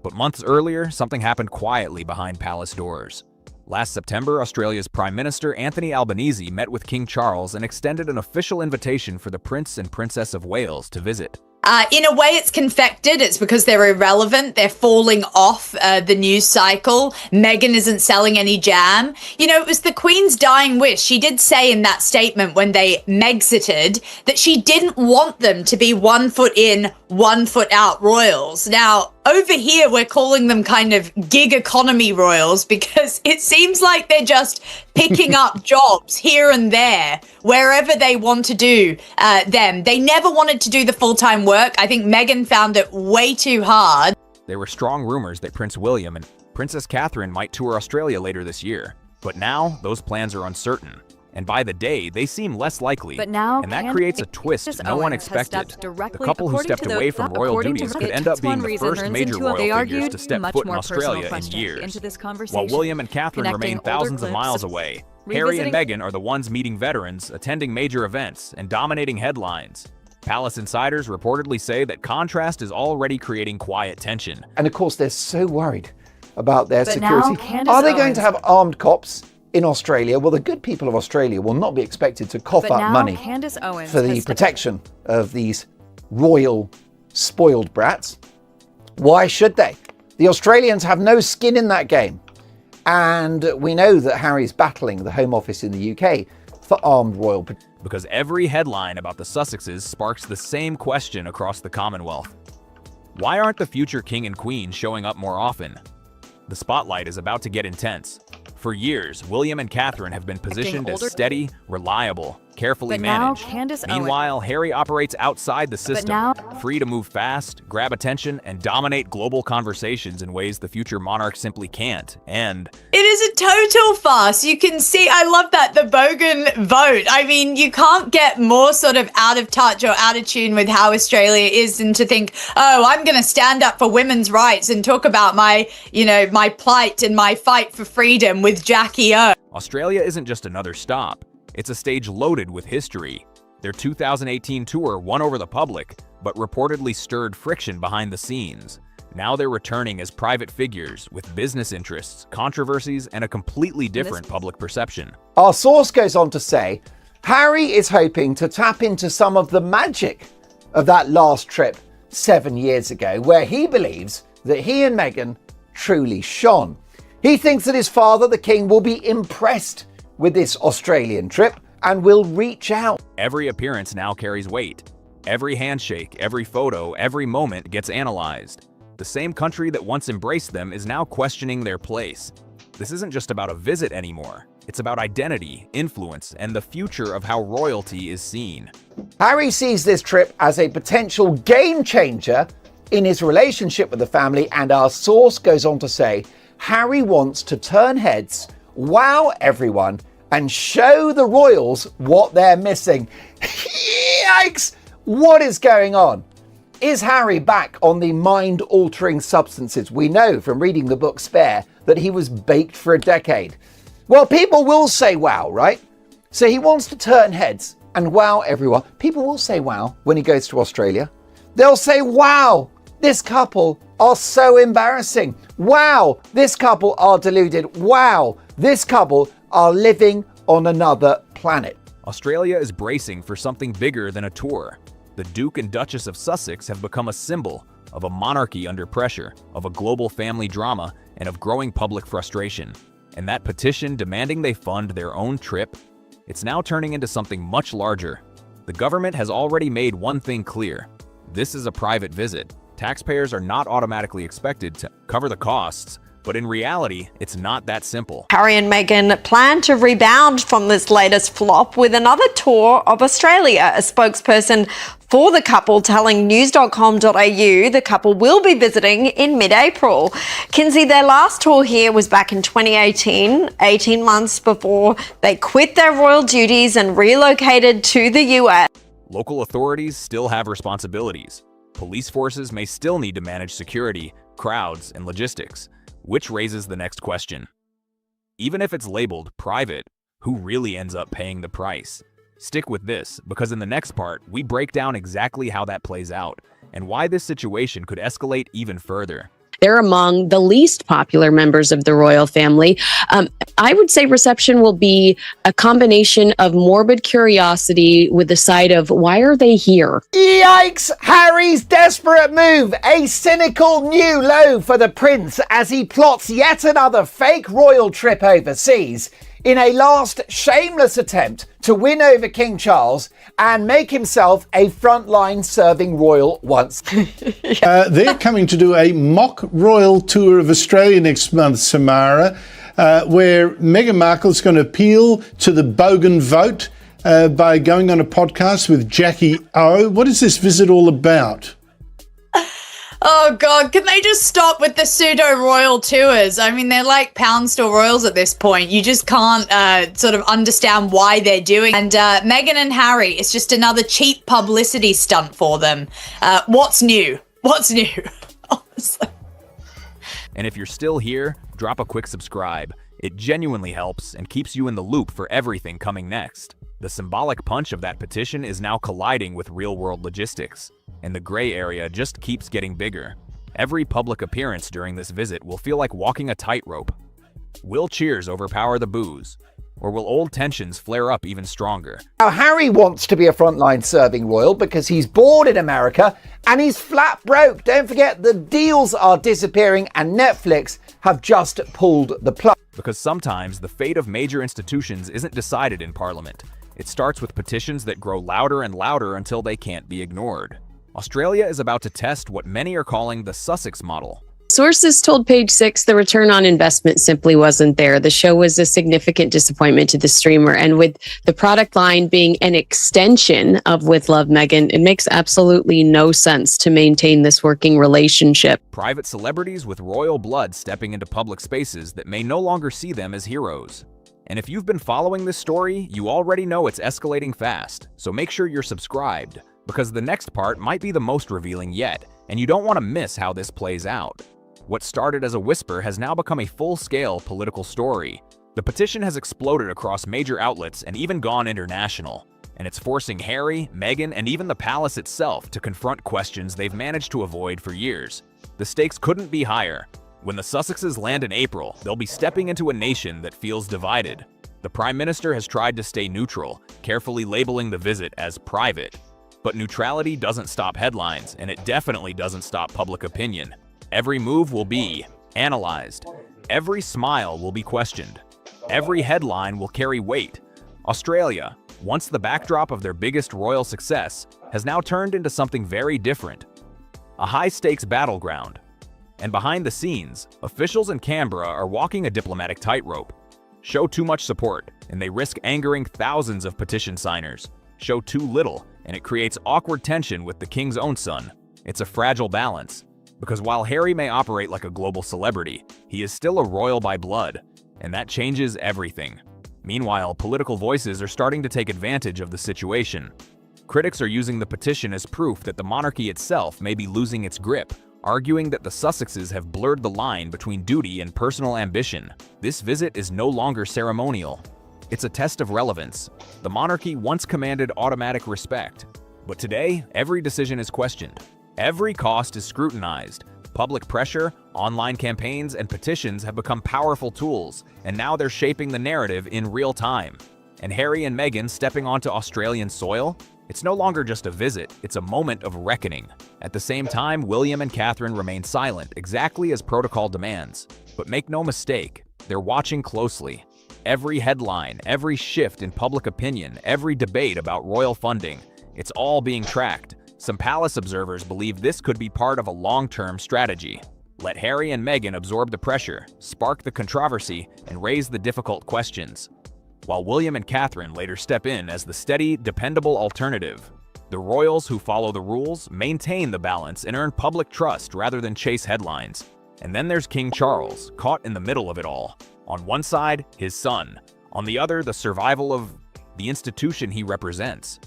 But months earlier, something happened quietly behind palace doors. Last September, Australia's Prime Minister Anthony Albanese met with King Charles and extended an official invitation for the Prince and Princess of Wales to visit. In a way, it's confected. It's because they're irrelevant. They're falling off the news cycle. Meghan isn't selling any jam. You know, it was the Queen's dying wish. She did say in that statement when they Mexited that she didn't want them to be 1 foot in, 1 foot out royals. Now, over here, we're calling them kind of gig economy royals because it seems like they're just picking up jobs here and there, wherever they want to do them. They never wanted to do the full-time work. I think Meghan found it way too hard. There were strong rumors that Prince William and Princess Catherine might tour Australia later this year. But now, those plans are uncertain. And by the day, they seem less likely. But now, and that creates a twist no one expected. The couple who stepped away from royal duties could end up being the first major royal figures to step foot in Australia in years. While William and Catherine remain thousands of miles away, Harry and Meghan are the ones meeting veterans, attending major events, and dominating headlines. Palace insiders reportedly say that contrast is already creating quiet tension. And of course, they're so worried about their security. Are they going to have armed cops in Australia? Well, the good people of Australia will not be expected to cough up money for the protection of these royal spoiled brats. Why should they? The Australians have no skin in that game. And we know that Harry's battling the Home Office in the UK for armed royal protection. Because every headline about the Sussexes sparks the same question across the Commonwealth. Why aren't the future king and queen showing up more often? The spotlight is about to get intense. For years, William and Catherine have been positioned as steady, reliable, carefully managed. Meanwhile, Harry operates outside the system, free to move fast, grab attention, and dominate global conversations in ways the future monarch simply can't. And it is a total farce. You can see, I love that, the Bogan vote. I mean, you can't get more sort of out of touch or out of tune with how Australia is than to think, oh, I'm going to stand up for women's rights and talk about my, my plight and my fight for freedom with Jackie O. Australia isn't just another stop. It's a stage loaded with history. Their 2018 tour won over the public, but reportedly stirred friction behind the scenes. Now they're returning as private figures with business interests, controversies, and a completely different public perception. Our source goes on to say, Harry is hoping to tap into some of the magic of that last trip 7 years ago, where he believes that he and Meghan truly shone. He thinks that his father, the king, will be impressed with this Australian trip and will reach out. Every appearance now carries weight. Every handshake, every photo, every moment gets analyzed. The same country that once embraced them is now questioning their place. This isn't just about a visit anymore. It's about identity, influence, and the future of how royalty is seen. Harry sees this trip as a potential game changer in his relationship with the family, and our source goes on to say, Harry wants to turn heads, wow everyone, and show the royals what they're missing. Yikes! What is going on? Is Harry back on the mind-altering substances? We know from reading the book Spare that he was baked for a decade. Well, people will say wow, right? So he wants to turn heads and wow everyone. People will say wow when he goes to Australia. They'll say, wow, this couple are so embarrassing. Wow, this couple are deluded. Wow, this couple are living on another planet. Australia is bracing for something bigger than a tour. The Duke and Duchess of Sussex have become a symbol of a monarchy under pressure, of a global family drama, and of growing public frustration. And that petition demanding they fund their own trip, it's now turning into something much larger. The government has already made one thing clear. This is a private visit. Taxpayers are not automatically expected to cover the costs, but in reality, it's not that simple. Harry and Meghan plan to rebound from this latest flop with another tour of Australia. A spokesperson for the couple telling news.com.au the couple will be visiting in mid-April. Kinsey, their last tour here was back in 2018, 18 months before they quit their royal duties and relocated to the US. Local authorities still have responsibilities. Police forces may still need to manage security, crowds, and logistics, which raises the next question. Even if it's labeled private, who really ends up paying the price? Stick with this, because in the next part, we break down exactly how that plays out and why this situation could escalate even further. They're among the least popular members of the royal family. I would say reception will be a combination of morbid curiosity with the side of, why are they here? Yikes! Harry's desperate move. A cynical new low for the prince as he plots yet another fake royal trip overseas in a last shameless attempt to win over King Charles and make himself a frontline serving royal once. They're coming to do a mock royal tour of Australia next month, Samara, where Meghan Markle is going to appeal to the Bogan vote by going on a podcast with Jackie O. What is this visit all about? Oh God, can they just stop with the pseudo-royal tours? I mean, they're like pound store royals at this point. You just can't sort of understand why they're doing. And Meghan and Harry, it's just another cheap publicity stunt for them. What's new? What's new? Honestly. And if you're still here, drop a quick subscribe. It genuinely helps and keeps you in the loop for everything coming next. The symbolic punch of that petition is now colliding with real-world logistics, and the gray area just keeps getting bigger. Every public appearance during this visit will feel like walking a tightrope. Will cheers overpower the boos? Or will old tensions flare up even stronger? Now, Harry wants to be a frontline serving royal because he's bored in America and he's flat broke. Don't forget, the deals are disappearing and Netflix have just pulled the plug. Because sometimes the fate of major institutions isn't decided in Parliament. It starts with petitions that grow louder and louder until they can't be ignored. Australia is about to test what many are calling the Sussex model. Sources told Page Six the return on investment simply wasn't there. The show was a significant disappointment to the streamer, and with the product line being an extension of With Love Meghan, it makes absolutely no sense to maintain this working relationship. Private celebrities with royal blood stepping into public spaces that may no longer see them as heroes. And if you've been following this story, you already know it's escalating fast, so make sure you're subscribed, because the next part might be the most revealing yet, and you don't want to miss how this plays out. What started as a whisper has now become a full-scale political story. The petition has exploded across major outlets and even gone international, and it's forcing Harry, Meghan, and even the palace itself to confront questions they've managed to avoid for years. The stakes couldn't be higher. When the Sussexes land in April, they'll be stepping into a nation that feels divided. The Prime Minister has tried to stay neutral, carefully labeling the visit as private. But neutrality doesn't stop headlines, and it definitely doesn't stop public opinion. Every move will be analyzed. Every smile will be questioned. Every headline will carry weight. Australia, once the backdrop of their biggest royal success, has now turned into something very different. A high-stakes battleground. And behind the scenes, officials in Canberra are walking a diplomatic tightrope. Show too much support, and they risk angering thousands of petition signers. Show too little, and it creates awkward tension with the king's own son. It's a fragile balance. Because while Harry may operate like a global celebrity, he is still a royal by blood, and that changes everything. Meanwhile, political voices are starting to take advantage of the situation. Critics are using the petition as proof that the monarchy itself may be losing its grip, arguing that the Sussexes have blurred the line between duty and personal ambition. This visit is no longer ceremonial. It's a test of relevance. The monarchy once commanded automatic respect, but today, every decision is questioned. Every cost is scrutinized. Public pressure, online campaigns, and petitions have become powerful tools, and now they're shaping the narrative in real time. And Harry and Meghan stepping onto Australian soil? It's no longer just a visit, it's a moment of reckoning. At the same time, William and Catherine remain silent, exactly as protocol demands. But make no mistake, they're watching closely. Every headline, every shift in public opinion, every debate about royal funding, it's all being tracked. Some palace observers believe this could be part of a long-term strategy. Let Harry and Meghan absorb the pressure, spark the controversy, and raise the difficult questions, while William and Catherine later step in as the steady, dependable alternative. The royals who follow the rules maintain the balance and earn public trust rather than chase headlines. And then there's King Charles, caught in the middle of it all. On one side, his son. On the other, the survival of the institution he represents.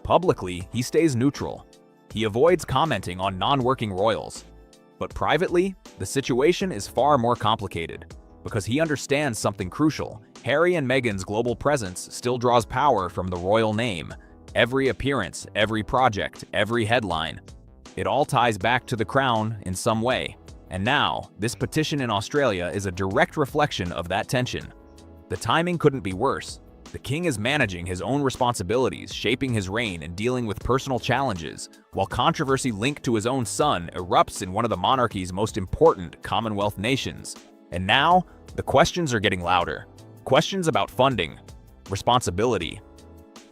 Publicly, he stays neutral. He avoids commenting on non-working royals. But privately, the situation is far more complicated, because he understands something crucial. Harry and Meghan's global presence still draws power from the royal name. Every appearance, every project, every headline. It all ties back to the crown in some way. And now, this petition in Australia is a direct reflection of that tension. The timing couldn't be worse. The king is managing his own responsibilities, shaping his reign and dealing with personal challenges, while controversy linked to his own son erupts in one of the monarchy's most important Commonwealth nations. And now, the questions are getting louder. Questions about funding, responsibility,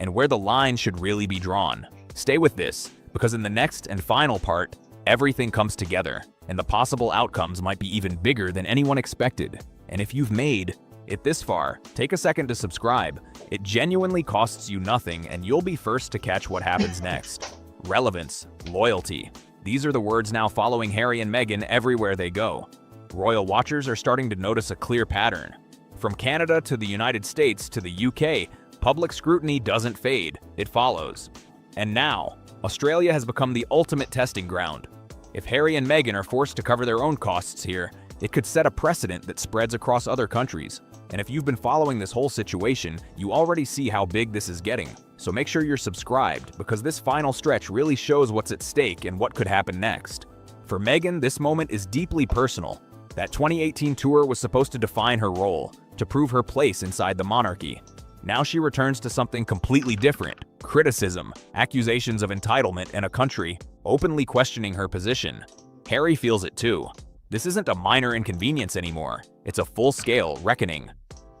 and where the line should really be drawn. Stay with this, because in the next and final part, everything comes together, and the possible outcomes might be even bigger than anyone expected. And if you've made it this far, take a second to subscribe. It genuinely costs you nothing, and you'll be first to catch what happens next. Relevance, loyalty. These are the words now following Harry and Meghan everywhere they go. Royal watchers are starting to notice a clear pattern. From Canada to the United States to the UK, public scrutiny doesn't fade, it follows. And now, Australia has become the ultimate testing ground. If Harry and Meghan are forced to cover their own costs here, it could set a precedent that spreads across other countries. And if you've been following this whole situation, you already see how big this is getting. So make sure you're subscribed, because this final stretch really shows what's at stake and what could happen next. For Meghan, this moment is deeply personal. That 2018 tour was supposed to define her role, to prove her place inside the monarchy. Now she returns to something completely different: criticism, accusations of entitlement, and a country openly questioning her position. Harry feels it too. This isn't a minor inconvenience anymore, it's a full-scale reckoning.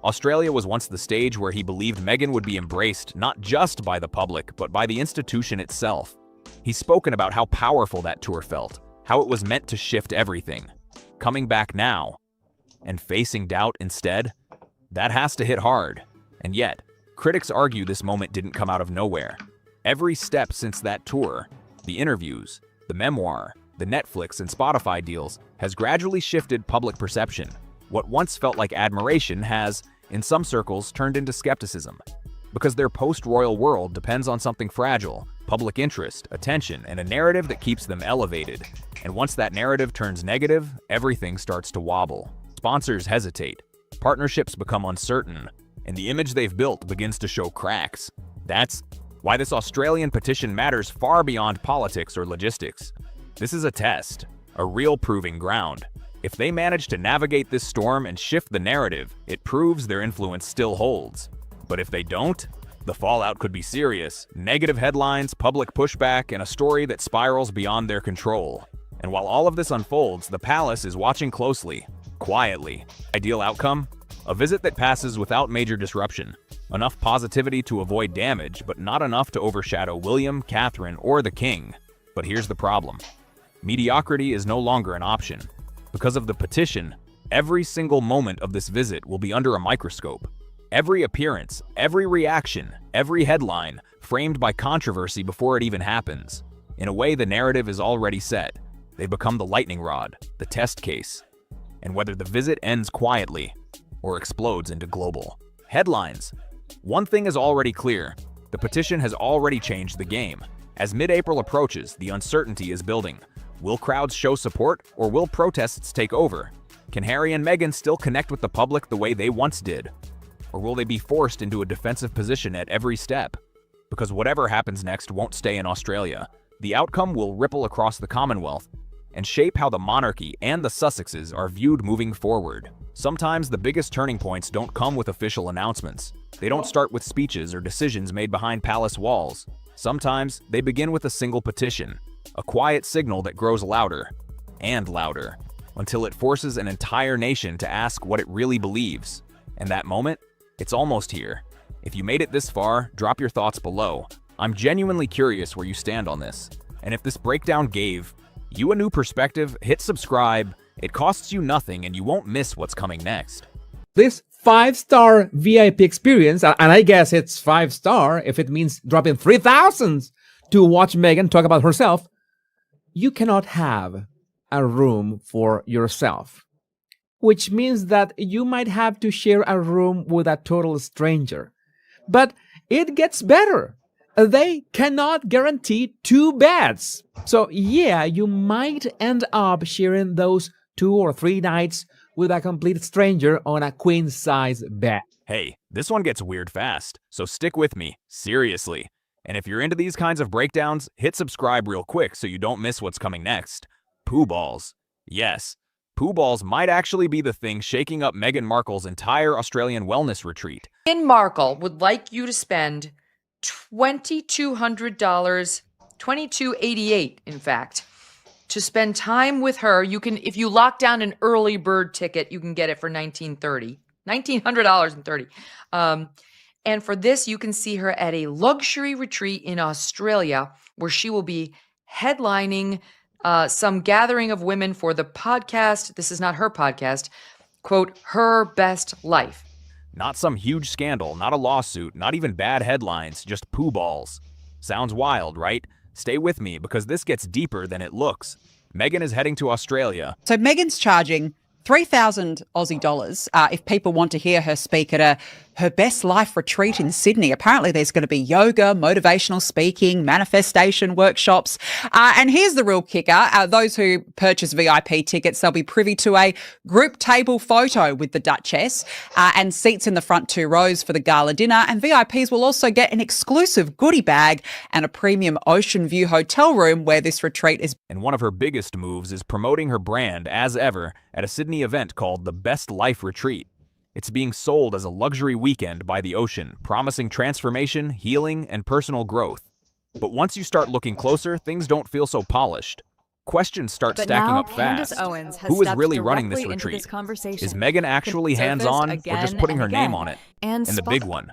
Australia was once the stage where he believed Meghan would be embraced not just by the public, but by the institution itself. He's spoken about how powerful that tour felt, how it was meant to shift everything. coming back now, and facing doubt instead? That has to hit hard. And yet, critics argue this moment didn't come out of nowhere. Every step since that tour, the interviews, the memoir, the Netflix and Spotify deals, has gradually shifted public perception. What once felt like admiration has, in some circles, turned into skepticism. Because their post-royal world depends on something fragile, public interest, attention, and a narrative that keeps them elevated. And once that narrative turns negative, everything starts to wobble. Sponsors hesitate, partnerships become uncertain, and the image they've built begins to show cracks. That's why this Australian petition matters far beyond politics or logistics. This is a test, a real proving ground. If they manage to navigate this storm and shift the narrative, it proves their influence still holds. But if they don't, the fallout could be serious. Negative headlines, public pushback, and a story that spirals beyond their control. And while all of this unfolds, the palace is watching closely, quietly. Ideal outcome? A visit that passes without major disruption. Enough positivity to avoid damage, but not enough to overshadow William, Catherine, or the king. But here's the problem. Mediocrity is no longer an option. Because of the petition, every single moment of this visit will be under a microscope. Every appearance, every reaction, every headline, framed by controversy before it even happens. In a way, the narrative is already set. They've become the lightning rod, the test case. And whether the visit ends quietly or explodes into global headlines, one thing is already clear. The petition has already changed the game. As mid-April approaches, the uncertainty is building. Will crowds show support, or will protests take over? Can Harry and Meghan still connect with the public the way they once did? Or will they be forced into a defensive position at every step? Because whatever happens next won't stay in Australia. The outcome will ripple across the Commonwealth and shape how the monarchy and the Sussexes are viewed moving forward. Sometimes the biggest turning points don't come with official announcements. They don't start with speeches or decisions made behind palace walls. Sometimes they begin with a single petition, a quiet signal that grows louder and louder, until it forces an entire nation to ask what it really believes. And that moment, it's almost here. If you made it this far, drop your thoughts below. I'm genuinely curious where you stand on this. And if this breakdown gave you a new perspective, hit subscribe. It costs you nothing and you won't miss what's coming next. This 5-star VIP experience, and I guess it's 5-star if it means dropping 3,000 to watch Meghan talk about herself, you cannot have a room for yourself, which means that you might have to share a room with a total stranger. But it gets better. They cannot guarantee 2 beds. So yeah, you might end up sharing those 2 or 3 nights with a complete stranger on a queen-size bed. Hey, this one gets weird fast, so stick with me, seriously. And if you're into these kinds of breakdowns, hit subscribe real quick so you don't miss what's coming next. Poo balls. Yes, poo balls might actually be the thing shaking up Meghan Markle's entire Australian wellness retreat. Meghan Markle would like you to spend $2,200, $2,288 in fact, to spend time with her. You can, if you lock down an early bird ticket, you can get it for $1,900.30. And for this, you can see her at a luxury retreat in Australia, where she will be headlining some gathering of women for the podcast. This is not her podcast, quote, Her Best Life. Not some huge scandal, not a lawsuit, not even bad headlines, just poo balls. Sounds wild, right? Stay with me because this gets deeper than it looks. Meghan is heading to Australia. So Meghan's charging 3,000 Aussie dollars if people want to hear her speak at Her Best Life retreat in Sydney. Apparently there's going to be yoga, motivational speaking, manifestation workshops. And here's the real kicker. Those who purchase VIP tickets, they'll be privy to a group table photo with the Duchess and seats in the front 2 rows for the gala dinner. And VIPs will also get an exclusive goodie bag and a premium ocean view hotel room where this retreat is. And one of her biggest moves is promoting her brand, as ever, at a Sydney event called the Best Life Retreat. It's being sold as a luxury weekend by the ocean, promising transformation, healing, and personal growth. But once you start looking closer, things don't feel so polished. Questions start stacking up fast. Who is really running this retreat? Is Meghan actually hands-on or just putting her name on it? And the big one,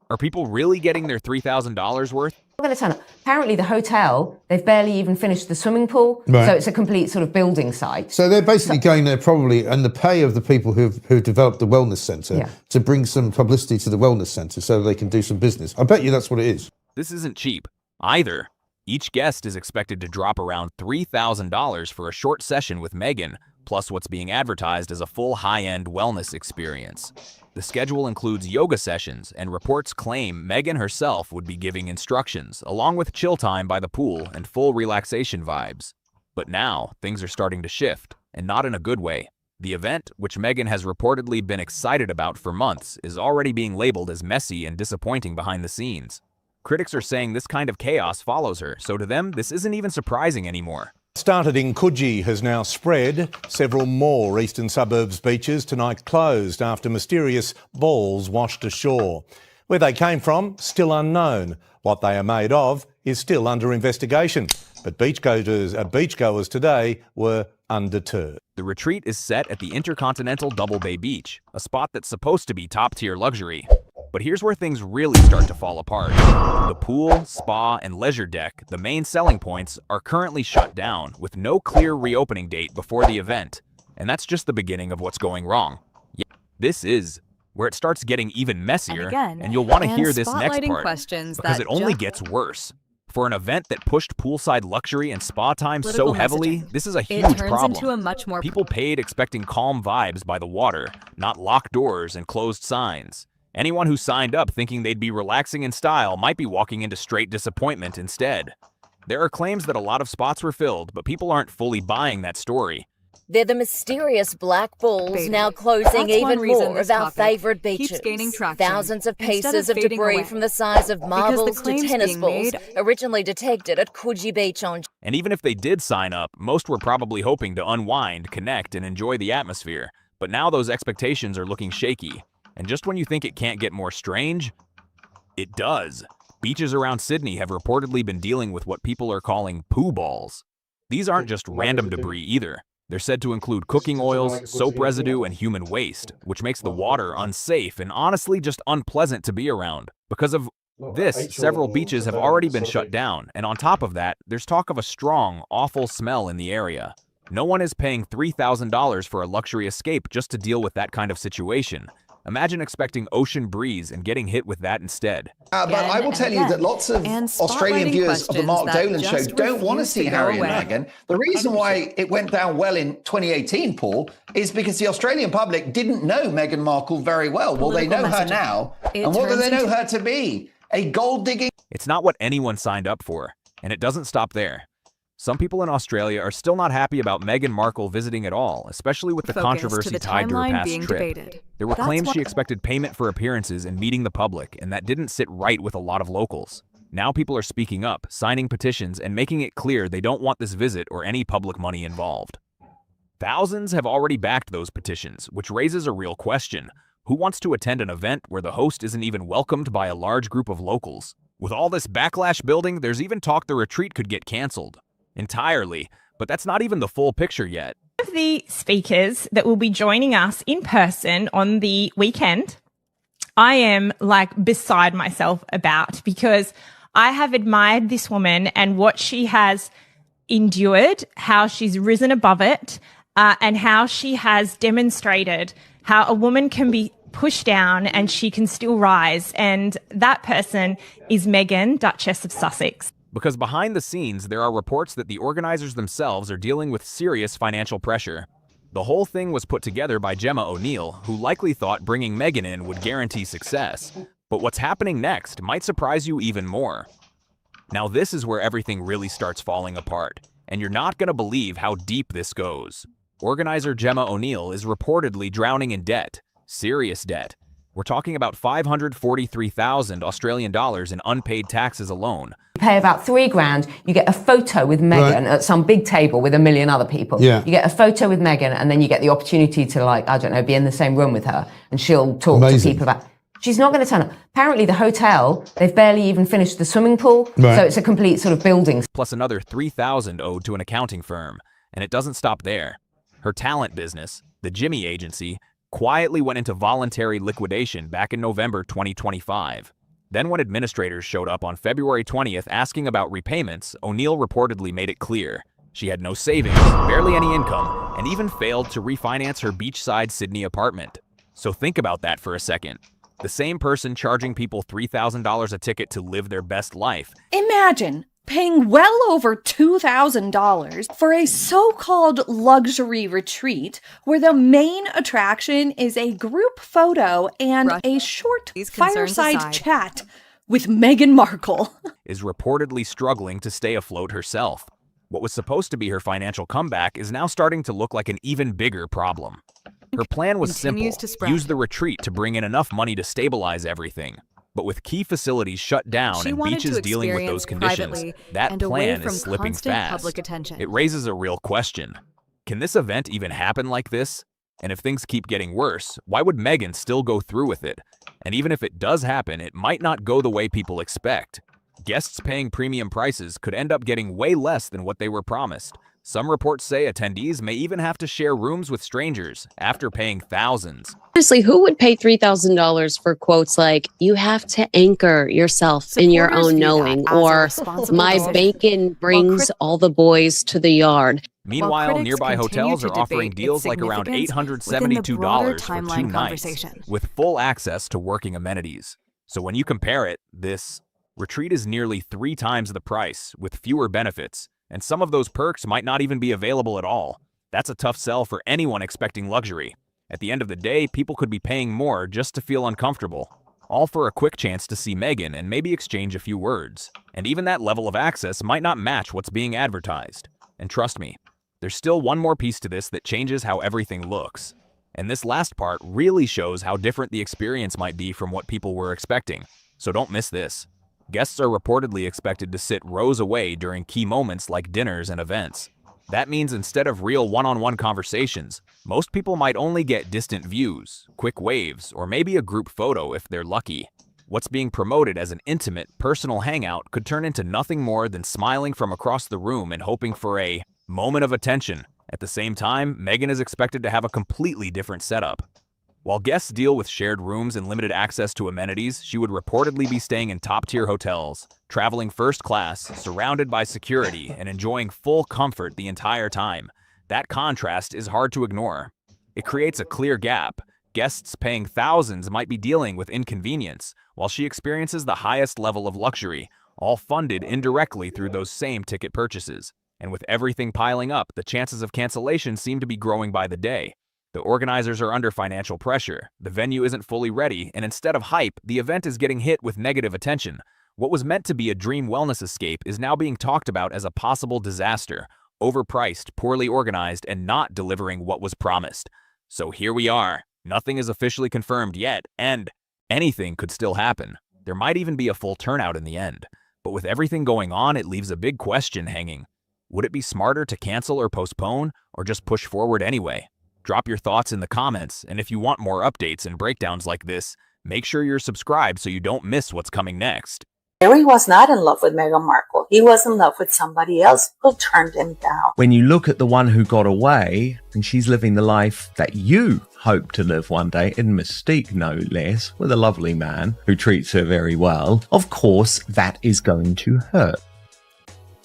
are people really getting their $3,000 worth? going to turn up. Apparently, the hotel, they've barely even finished the swimming pool, Right. so it's a complete sort of building site. So they're basically going there probably on the pay of the people who've developed the wellness centre to bring some publicity to the wellness centre so they can do some business. I bet you that's what it is. This isn't cheap either. Each guest is expected to drop around $3,000 for a short session with Meghan, plus what's being advertised as a full high-end wellness experience. The schedule includes yoga sessions, and reports claim Meghan herself would be giving instructions, along with chill time by the pool and full relaxation vibes. But now, things are starting to shift, and not in a good way. The event, which Meghan has reportedly been excited about for months, is already being labeled as messy and disappointing behind the scenes. Critics are saying this kind of chaos follows her, so to them, this isn't even surprising anymore. Started in Coogee has now spread. Several more eastern suburbs beaches tonight closed after mysterious balls washed ashore. Where they came from, still unknown. What they are made of is still under investigation. But beachgoers today were undeterred. The retreat is set at the Intercontinental Double Bay Beach, a spot that's supposed to be top-tier luxury. But here's where things really start to fall apart. The pool, spa, and leisure deck, the main selling points, are currently shut down, with no clear reopening date before the event. And that's just the beginning of what's going wrong. Yeah, this is where it starts getting even messier, and you'll want to hear this next part, because it only gets worse. For an event that pushed poolside luxury and spa time so heavily, this is a huge problem. People paid expecting calm vibes by the water, not locked doors and closed signs. Anyone who signed up thinking they'd be relaxing in style might be walking into straight disappointment instead. There are claims that a lot of spots were filled, but people aren't fully buying that story. They're the mysterious black balls now closing even more of our favourite beaches. Thousands of pieces of debris from the size of marbles to tennis balls originally detected at Coogee Beach on... And even if they did sign up, most were probably hoping to unwind, connect, and enjoy the atmosphere. But now those expectations are looking shaky. And just when you think it can't get more strange, it does. Beaches around Sydney have reportedly been dealing with what people are calling poo balls. These aren't just random debris either. They're said to include cooking oils, soap residue, and human waste, which makes the water unsafe and honestly just unpleasant to be around. Because of this, several beaches have already been shut down, and on top of that, there's talk of a strong, awful smell in the area. No one is paying $3,000 for a luxury escape just to deal with that kind of situation. Imagine expecting ocean breeze and getting hit with that instead. But I will tell you that lots of Australian viewers of the Mark Dolan show don't want to see Harry and Meghan. The reason why it went down well in 2018, Paul, is because the Australian public didn't know Meghan Markle very well. Well, they know her now. And what do they know her to be? A gold-digging... It's not what anyone signed up for, and it doesn't stop there. Some people in Australia are still not happy about Meghan Markle visiting at all, especially with the controversy tied to her past trip. There were claims she expected payment for appearances and meeting the public, and that didn't sit right with a lot of locals. Now people are speaking up, signing petitions, and making it clear they don't want this visit or any public money involved. Thousands have already backed those petitions, which raises a real question. Who wants to attend an event where the host isn't even welcomed by a large group of locals? With all this backlash building, there's even talk the retreat could get canceled. Entirely, but that's not even the full picture yet. Of the speakers that will be joining us in person on the weekend, I am beside myself about, because I have admired this woman and what she has endured, how she's risen above it, and how she has demonstrated how a woman can be pushed down and she can still rise. And that person is Meghan, Duchess of Sussex. Because behind the scenes, there are reports that the organizers themselves are dealing with serious financial pressure. The whole thing was put together by Gemma O'Neill, who likely thought bringing Meghan in would guarantee success. But what's happening next might surprise you even more. Now this is where everything really starts falling apart, and you're not going to believe how deep this goes. Organizer Gemma O'Neill is reportedly drowning in debt, serious debt. We're talking about 543,000 Australian dollars in unpaid taxes alone. You pay about $3,000, you get a photo with Meghan at some big table with a million other people. Yeah. You get a photo with Meghan, and then you get the opportunity to, be in the same room with her, and she'll talk to people about... She's not going to turn up. Apparently the hotel, they've barely even finished the swimming pool, so it's a complete sort of building. Plus another $3,000 owed to an accounting firm. And it doesn't stop there. Her talent business, the Jimmy Agency, quietly went into voluntary liquidation back in November 2025. Then when administrators showed up on February 20th asking about repayments, O'Neill reportedly made it clear she had no savings, barely any income, and even failed to refinance her beachside Sydney apartment. So think about that for a second. The same person charging people $3,000 a ticket to live their best life. Imagine paying well over $2,000 for a so-called luxury retreat where the main attraction is a group photo and a short fireside chat with Meghan Markle. Is reportedly struggling to stay afloat herself. What was supposed to be her financial comeback is now starting to look like an even bigger problem. Her plan was simple, use the retreat to bring in enough money to stabilize everything. But with key facilities shut down and beaches dealing with those conditions, that plan is slipping fast. It raises a real question. Can this event even happen like this? And if things keep getting worse, why would Meghan still go through with it? And even if it does happen, it might not go the way people expect. Guests paying premium prices could end up getting way less than what they were promised. Some reports say attendees may even have to share rooms with strangers after paying thousands. Honestly, who would pay $3,000 for quotes like, you have to anchor yourself in your own knowing, or my bacon brings all the boys to the yard? Meanwhile, nearby hotels are offering deals like around $872 for 2 nights, with full access to working amenities. So when you compare it, this retreat is nearly 3 times the price, with fewer benefits. And some of those perks might not even be available at all. That's a tough sell for anyone expecting luxury. At the end of the day, people could be paying more just to feel uncomfortable, all for a quick chance to see Meghan and maybe exchange a few words. And even that level of access might not match what's being advertised. And trust me, there's still one more piece to this that changes how everything looks. And this last part really shows how different the experience might be from what people were expecting. So don't miss this. Guests are reportedly expected to sit rows away during key moments like dinners and events. That means instead of real one-on-one conversations, most people might only get distant views, quick waves, or maybe a group photo if they're lucky. What's being promoted as an intimate, personal hangout could turn into nothing more than smiling from across the room and hoping for a moment of attention. At the same time, Meghan is expected to have a completely different setup. While guests deal with shared rooms and limited access to amenities, she would reportedly be staying in top-tier hotels, traveling first class, surrounded by security, and enjoying full comfort the entire time. That contrast is hard to ignore. It creates a clear gap. Guests paying thousands might be dealing with inconvenience, while she experiences the highest level of luxury, all funded indirectly through those same ticket purchases. And with everything piling up, the chances of cancellation seem to be growing by the day. The organizers are under financial pressure, the venue isn't fully ready, and instead of hype, the event is getting hit with negative attention. What was meant to be a dream wellness escape is now being talked about as a possible disaster, overpriced, poorly organized, and not delivering what was promised. So here we are. Nothing is officially confirmed yet, and anything could still happen. There might even be a full turnout in the end. But with everything going on, it leaves a big question hanging. Would it be smarter to cancel or postpone, or just push forward anyway? Drop your thoughts in the comments, and if you want more updates and breakdowns like this, make sure you're subscribed so you don't miss what's coming next. Harry was not in love with Meghan Markle. He was in love with somebody else who turned him down. When you look at the one who got away, and she's living the life that you hope to live one day, in Mystique no less, with a lovely man who treats her very well, of course that is going to hurt.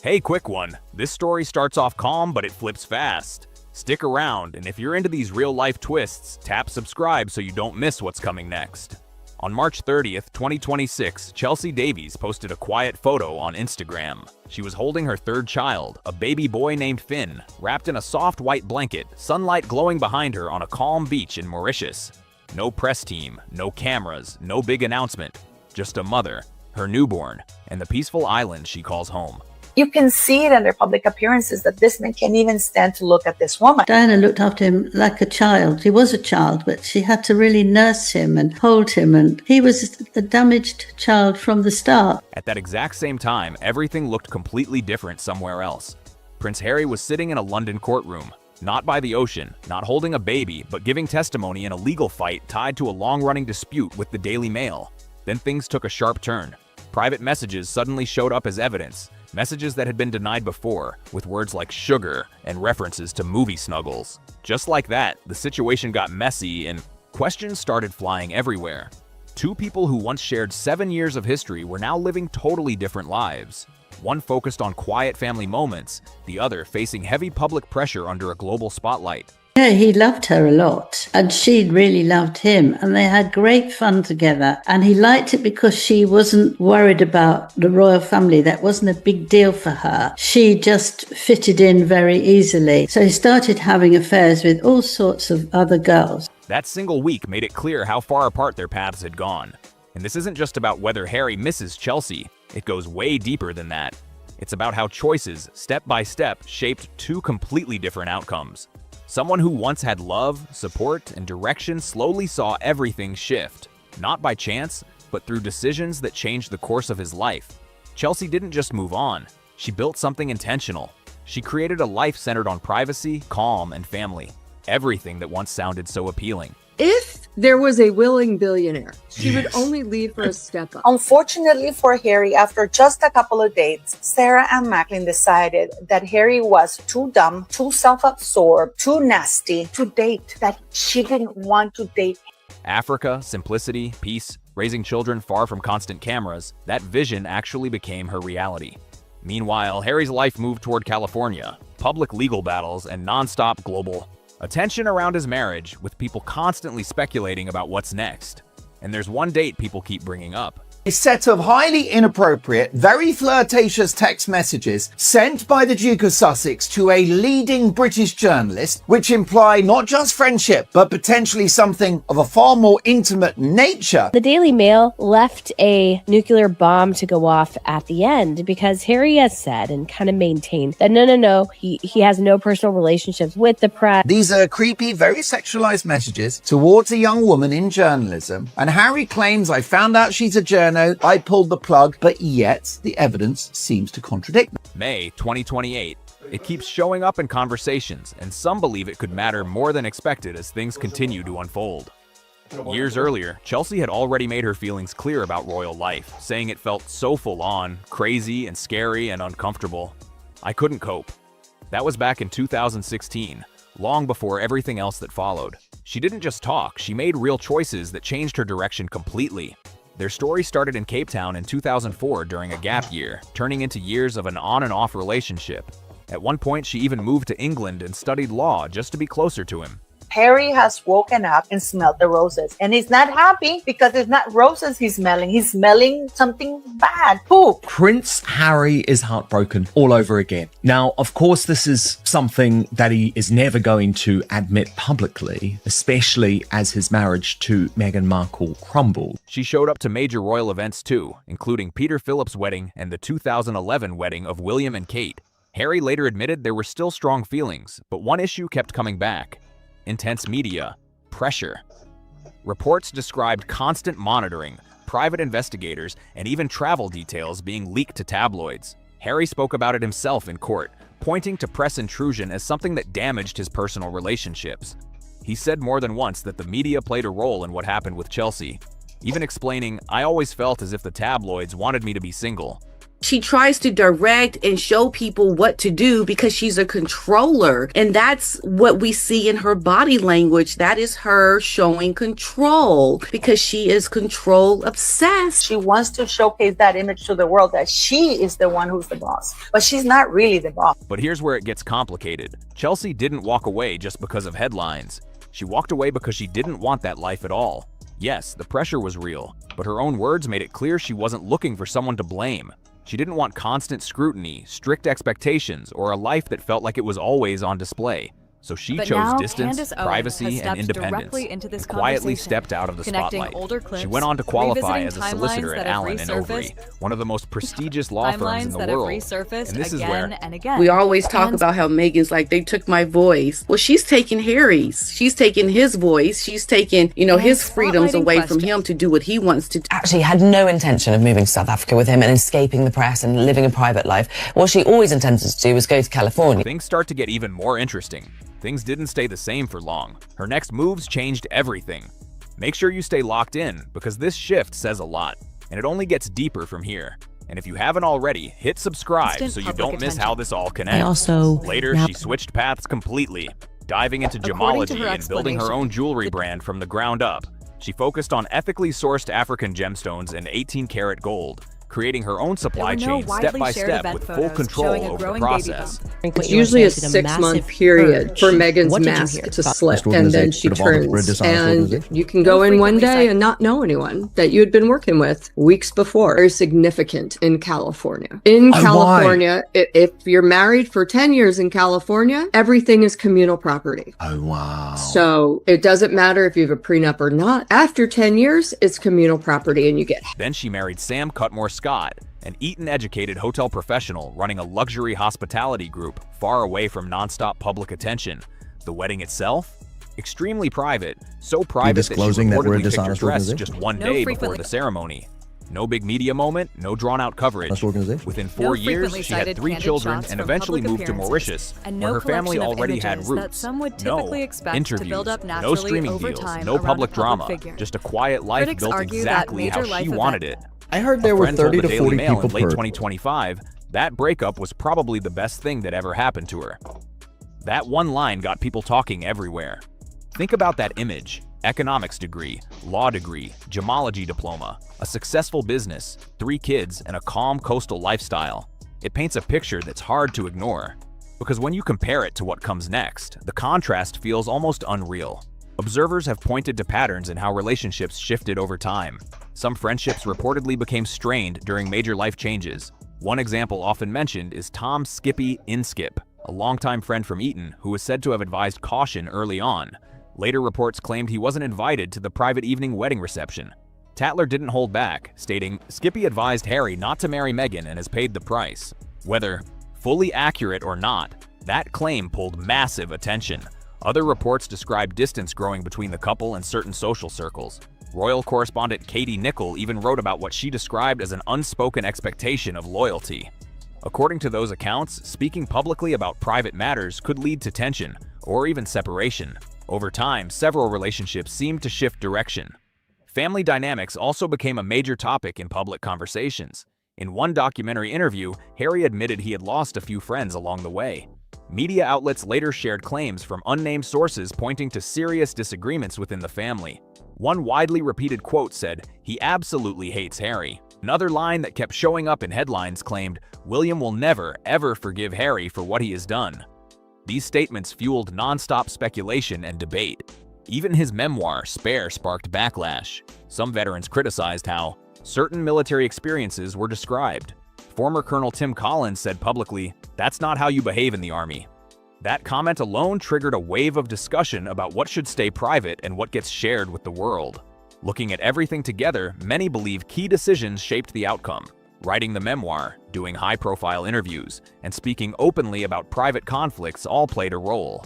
Hey, quick one. This story starts off calm, but it flips fast. Stick around, and if you're into these real-life twists, tap subscribe so you don't miss what's coming next. On March 30th, 2026, Chelsea Davies posted a quiet photo on Instagram. She was holding her 3rd child, a baby boy named Finn, wrapped in a soft white blanket, sunlight glowing behind her on a calm beach in Mauritius. No press team, no cameras, no big announcement. Just a mother, her newborn, and the peaceful island she calls home. You can see it in their public appearances that this man can't even stand to look at this woman. Diana looked after him like a child. He was a child, but she had to really nurse him and hold him, and he was a damaged child from the start. At that exact same time, everything looked completely different somewhere else. Prince Harry was sitting in a London courtroom, not by the ocean, not holding a baby, but giving testimony in a legal fight tied to a long-running dispute with the Daily Mail. Then things took a sharp turn. Private messages suddenly showed up as evidence. Messages that had been denied before, with words like sugar and references to movie snuggles. Just like that, the situation got messy and questions started flying everywhere. Two people who once shared 7 years of history were now living totally different lives. One focused on quiet family moments, the other facing heavy public pressure under a global spotlight. Yeah, he loved her a lot, and she really loved him, and they had great fun together. And he liked it because she wasn't worried about the royal family. That wasn't a big deal for her. She just fitted in very easily. So he started having affairs with all sorts of other girls. That single week made it clear how far apart their paths had gone. And this isn't just about whether Harry misses Chelsea. It goes way deeper than that. It's about how choices, step by step, shaped two completely different outcomes. Someone who once had love, support, and direction slowly saw everything shift. Not by chance, but through decisions that changed the course of his life. Chelsea didn't just move on. She built something intentional. She created a life centered on privacy, calm, and family. Everything that once sounded so appealing. If there was a willing billionaire, she would only leave for a step up. Unfortunately for Harry, after just a couple of dates, Sarah and Macklin decided that Harry was too dumb, too self-absorbed, too nasty to date, that she didn't want to date him. Africa, simplicity, peace, raising children far from constant cameras, that vision actually became her reality. Meanwhile, Harry's life moved toward California, public legal battles, and non-stop global attention around his marriage, with people constantly speculating about what's next. And there's one date people keep bringing up. A set of highly inappropriate, very flirtatious text messages sent by the Duke of Sussex to a leading British journalist, which imply not just friendship, but potentially something of a far more intimate nature. The Daily Mail left a nuclear bomb to go off at the end because Harry has said and kind of maintained that no, he has no personal relationships with the press. These are creepy, very sexualized messages towards a young woman in journalism, and Harry claims, "I found out she's a journo, I pulled the plug," but yet the evidence seems to contradict them. May 2028. It keeps showing up in conversations, and some believe it could matter more than expected as things continue to unfold. Years earlier, Chelsea had already made her feelings clear about royal life, saying it felt so full on, crazy and scary and uncomfortable. "I couldn't cope." That was back in 2016, long before everything else that followed. She didn't just talk, she made real choices that changed her direction completely. Their story started in Cape Town in 2004 during a gap year, turning into years of an on and off relationship. At one point, she even moved to England and studied law just to be closer to him. Harry has woken up and smelled the roses. And he's not happy because it's not roses he's smelling. He's smelling something bad. Poop. Prince Harry is heartbroken all over again. Now, of course, this is something that he is never going to admit publicly, especially as his marriage to Meghan Markle crumbled. She showed up to major royal events too, including Peter Philip's wedding and the 2011 wedding of William and Kate. Harry later admitted there were still strong feelings, but one issue kept coming back. Intense media, pressure. Reports described constant monitoring, private investigators, and even travel details being leaked to tabloids. Harry spoke about it himself in court, pointing to press intrusion as something that damaged his personal relationships. He said more than once that the media played a role in what happened with Chelsea, even explaining, "I always felt as if the tabloids wanted me to be single." She tries to direct and show people what to do because she's a controller. And that's what we see in her body language. That is her showing control because she is control obsessed. She wants to showcase that image to the world that she is the one who's the boss, but she's not really the boss. But here's where it gets complicated. Chelsea didn't walk away just because of headlines. She walked away because she didn't want that life at all. Yes, the pressure was real, but her own words made it clear she wasn't looking for someone to blame. She didn't want constant scrutiny, strict expectations, or a life that felt like it was always on display. So she chose distance, privacy, and independence, and quietly stepped out of the spotlight. She went on to qualify as a solicitor at Allen & Overy, one of the most prestigious law firms in the world. And this is where we always talk about how Meghan's like, they took my voice. Well, she's taking Harry's. She's taking his voice. She's taking, his freedoms away from him to do what he wants to do. Actually had no intention of moving to South Africa with him and escaping the press and living a private life. What she always intended to do was go to California. Things start to get even more interesting. Things didn't stay the same for long. Her next moves changed everything. Make sure you stay locked in, because this shift says a lot, and it only gets deeper from here. And if you haven't already, hit subscribe so you don't miss how this all connects. Later, she switched paths completely, diving into gemology and building her own jewelry brand from the ground up. She focused on ethically sourced African gemstones and 18-karat gold, creating her own supply chain step by step with full control over the process. It's usually a 6-month period for Meghan's mask to slip, and then she turns. And you can go in one day and not know anyone that you had been working with weeks before. Very significant in California. In California, if you're married for 10 years in California, everything is communal property. Oh, wow. So it doesn't matter if you have a prenup or not. After 10 years, it's communal property and you get. Then she married Sam Cutmore Scott, an Eton-educated hotel professional running a luxury hospitality group far away from nonstop public attention. The wedding itself? Extremely private, so private that she reportedly picked her dress just one day before the ceremony. No big media moment, no drawn-out coverage. Within 4 years, she had 3 children and eventually moved to Mauritius, where her family already had roots. No interviews, no streaming deals, no public drama, just a quiet life built exactly how she wanted it. I heard there were 30 to 40 people in late 2025, that breakup was probably the best thing that ever happened to her. That one line got people talking everywhere. Think about that image: economics degree, law degree, gemology diploma, a successful business, 3 kids, and a calm coastal lifestyle. It paints a picture that's hard to ignore. Because when you compare it to what comes next, the contrast feels almost unreal. Observers have pointed to patterns in how relationships shifted over time. Some friendships reportedly became strained during major life changes. One example often mentioned is Tom Skippy Inskip, a longtime friend from Eton who was said to have advised caution early on. Later reports claimed he wasn't invited to the private evening wedding reception. Tatler didn't hold back, stating, "Skippy advised Harry not to marry Meghan and has paid the price." Whether fully accurate or not, that claim pulled massive attention. Other reports describe distance growing between the couple and certain social circles. Royal correspondent Katie Nicholl even wrote about what she described as an unspoken expectation of loyalty. According to those accounts, speaking publicly about private matters could lead to tension or even separation. Over time, several relationships seemed to shift direction. Family dynamics also became a major topic in public conversations. In one documentary interview, Harry admitted he had lost a few friends along the way. Media outlets later shared claims from unnamed sources pointing to serious disagreements within the family. One widely repeated quote said, "He absolutely hates Harry." Another line that kept showing up in headlines claimed, "William will never, ever forgive Harry for what he has done." These statements fueled nonstop speculation and debate. Even his memoir, Spare, sparked backlash. Some veterans criticized how certain military experiences were described. Former Colonel Tim Collins said publicly, "That's not how you behave in the Army." That comment alone triggered a wave of discussion about what should stay private and what gets shared with the world. Looking at everything together, many believe key decisions shaped the outcome. Writing the memoir, doing high-profile interviews, and speaking openly about private conflicts all played a role.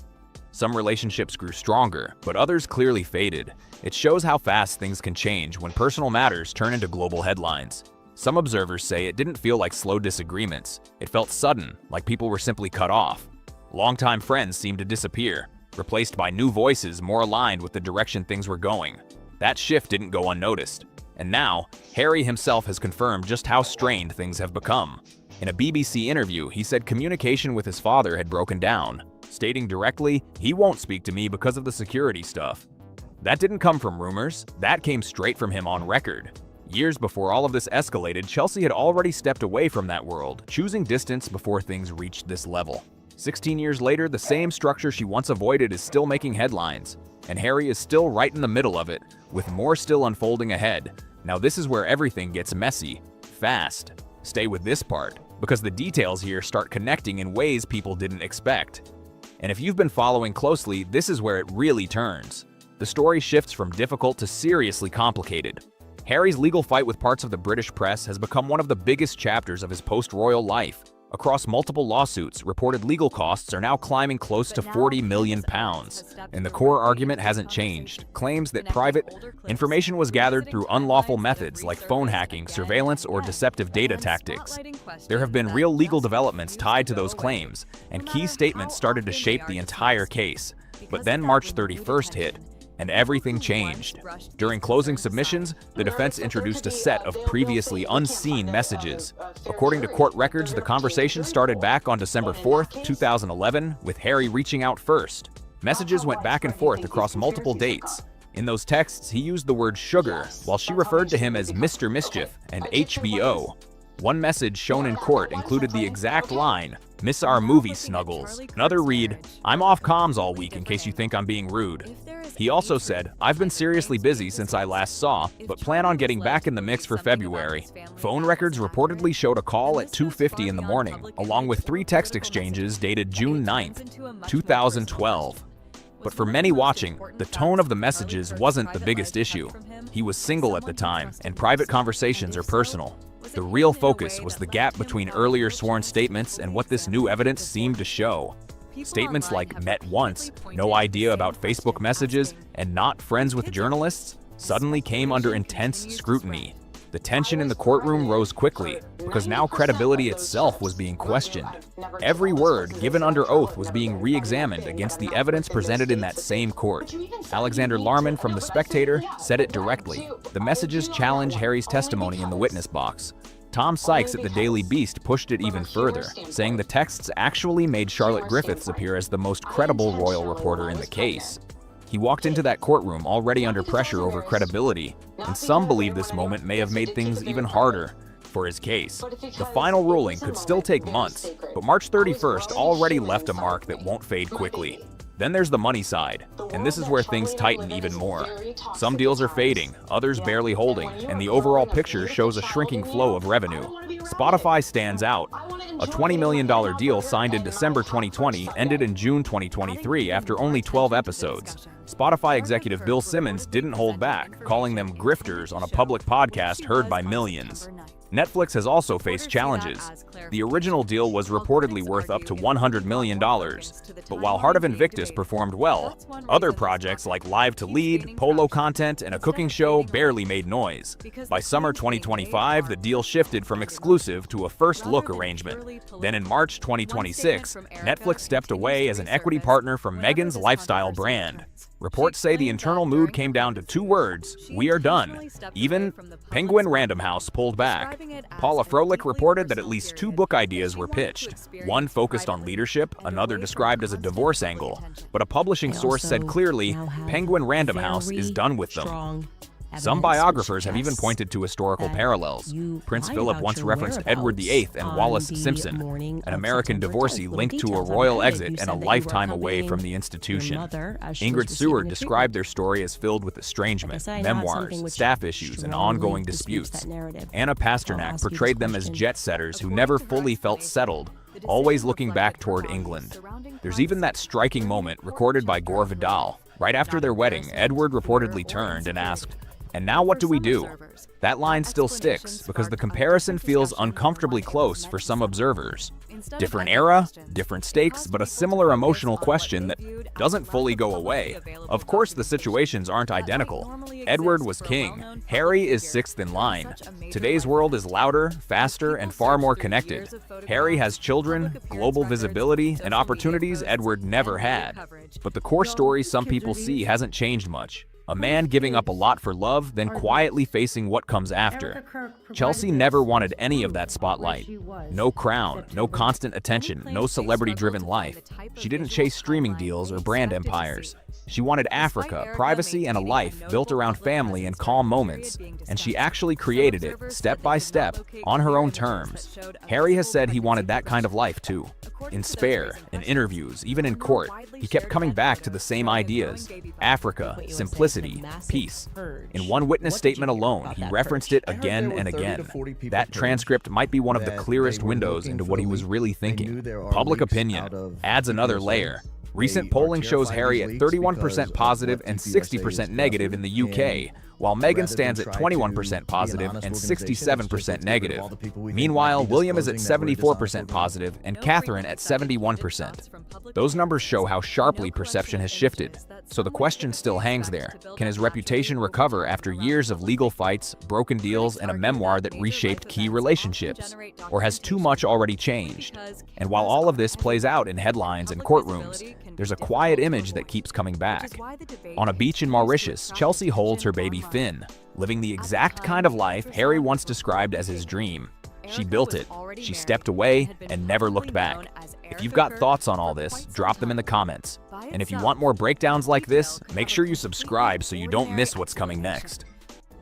Some relationships grew stronger, but others clearly faded. It shows how fast things can change when personal matters turn into global headlines. Some observers say it didn't feel like slow disagreements. It felt sudden, like people were simply cut off. Longtime friends seemed to disappear, replaced by new voices more aligned with the direction things were going. That shift didn't go unnoticed. And now, Harry himself has confirmed just how strained things have become. In a BBC interview, he said communication with his father had broken down, stating directly, "He won't speak to me because of the security stuff." That didn't come from rumors, that came straight from him on record. Years before all of this escalated, Chelsea had already stepped away from that world, choosing distance before things reached this level. 16 years later, the same structure she once avoided is still making headlines, and Harry is still right in the middle of it, with more still unfolding ahead. Now this is where everything gets messy, fast. Stay with this part, because the details here start connecting in ways people didn't expect. And if you've been following closely, this is where it really turns. The story shifts from difficult to seriously complicated. Harry's legal fight with parts of the British press has become one of the biggest chapters of his post-royal life. Across multiple lawsuits, reported legal costs are now climbing close to £40 million. And the core argument hasn't changed. Claims that private information was gathered through unlawful methods like phone hacking, surveillance, or deceptive data tactics. There have been real legal developments tied to those claims, and key statements started to shape the entire case. But then March 31st hit, and everything changed. During closing submissions, the defense introduced a set of previously unseen messages. According to court records, the conversation started back on December 4th, 2011, with Harry reaching out first. Messages went back and forth across multiple dates. In those texts, he used the word sugar, while she referred to him as Mr. Mischief and HBO. One message shown in court included the exact line, "Miss our movie snuggles." Another read, "I'm off comms all week in case you think I'm being rude." He also said, "I've been seriously busy since I last saw, but plan on getting back in the mix for February." Phone records reportedly showed a call at 2:50 in the morning, along with 3 text exchanges dated June 9th, 2012. But for many watching, the tone of the messages wasn't the biggest issue. He was single at the time, and private conversations are personal. The real focus was the gap between earlier sworn statements and what this new evidence seemed to show. Statements like "met once," "no idea about Facebook messages," and "not friends with journalists" suddenly came under intense scrutiny. The tension in the courtroom rose quickly, because now credibility itself was being questioned. Every word given under oath was being re-examined against the evidence presented in that same court. Alexander Larman from The Spectator said it directly. The messages challenge Harry's testimony in the witness box. Tom Sykes at the Daily Beast pushed it even further, saying the texts actually made Charlotte Griffiths appear as the most credible royal reporter in the case. He walked into that courtroom already under pressure over credibility, and some believe this moment may have made things even harder for his case. The final ruling could still take months, but March 31st already left a mark that won't fade quickly. Then there's the money side, and this is where things tighten even more. Some deals are fading, others barely holding, and the overall picture shows a shrinking flow of revenue. Spotify stands out. A $20 million deal signed in December 2020 ended in June 2023 after only 12 episodes. Spotify executive Bill Simmons didn't hold back, calling them grifters on a public podcast heard by millions. Netflix has also faced challenges. The original deal was reportedly worth up to $100 million, but while Heart of Invictus performed well, other projects like Live to Lead, polo content, and a cooking show barely made noise. By summer 2025, the deal shifted from exclusive to a first-look arrangement. Then in March 2026, Netflix stepped away as an equity partner from Meghan's lifestyle brand. Reports say the internal mood came down to 2 words: "We are done." Even Penguin Random House pulled back. Paula Froelich reported that at least 2 book ideas were pitched. One focused on leadership, another described as a divorce angle. But a publishing source said clearly, Penguin Random House is done with them. Some biographers have even pointed to historical parallels. Prince Philip once referenced Edward VIII and Wallace Simpson, an American divorcee linked to a royal exit and a lifetime away from the institution. Ingrid Seward described their story as filled with estrangement, memoirs, staff issues, and ongoing disputes. Anna Pasternak portrayed them as jet-setters who never fully felt settled, always looking back toward England. There's even that striking moment recorded by Gore Vidal. Right after their wedding, Edward reportedly turned and asked, "And now what do we do?" That line still sticks because the comparison feels uncomfortably close for some observers. Different era, different stakes, but a similar emotional question that doesn't fully go away. Of course, the situations aren't identical. Edward was king. Harry is 6th in line. Today's world is louder, faster, and far more connected. Harry has children, global visibility, and opportunities Edward never had. But the core story some people see hasn't changed much. A man giving up a lot for love, then quietly facing what comes after. Chelsea never wanted any of that spotlight. No crown, no constant attention, no celebrity-driven life. She didn't chase streaming deals or brand empires. She wanted Africa, privacy, and a life built around family and calm moments, and she actually created it, step by step, on her own terms. Harry has said he wanted that kind of life too. In Spare, in interviews, even in court, he kept coming back to the same ideas: Africa, simplicity, peace. In one witness statement alone, he referenced it again and again. That transcript might be one of the clearest windows into what he was really thinking. Public opinion adds another layer. Recent polling shows Harry at 31% positive and 60% negative in the UK, while Meghan stands at 21% positive and 67% negative. Meanwhile, William is at 74% positive and Catherine at 71%. Those numbers show how sharply perception has shifted. So the question still hangs there. Can his reputation recover after years of legal fights, broken deals, and a memoir that reshaped key relationships? Or has too much already changed? And while all of this plays out in headlines and courtrooms, there's a quiet image that keeps coming back. On a beach in Mauritius, Chelsea holds her baby Finn, living the exact kind of life Harry once described as his dream. She built it, she stepped away, and never looked back. If you've got thoughts on all this, drop them in the comments. And if you want more breakdowns like this, make sure you subscribe so you don't miss what's coming next.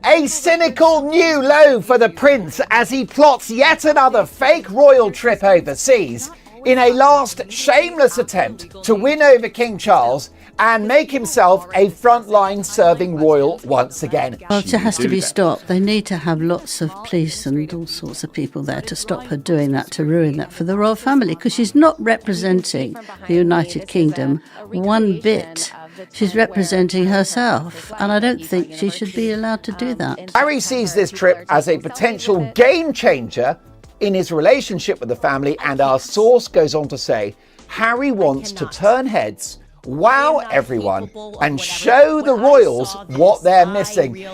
A cynical new low for the prince as he plots yet another fake royal trip overseas in a last shameless attempt to win over King Charles and make himself a frontline serving royal once again. Well, it has to be stopped. They need to have lots of police and all sorts of people there to stop her doing that, to ruin that for the royal family, because she's not representing the United Kingdom one bit. She's representing herself, and I don't think she should be allowed to do that. Harry sees this trip as a potential game changer in his relationship with the family, and our source goes on to say Harry wants to turn heads, wow everyone, and show the royals what they're missing.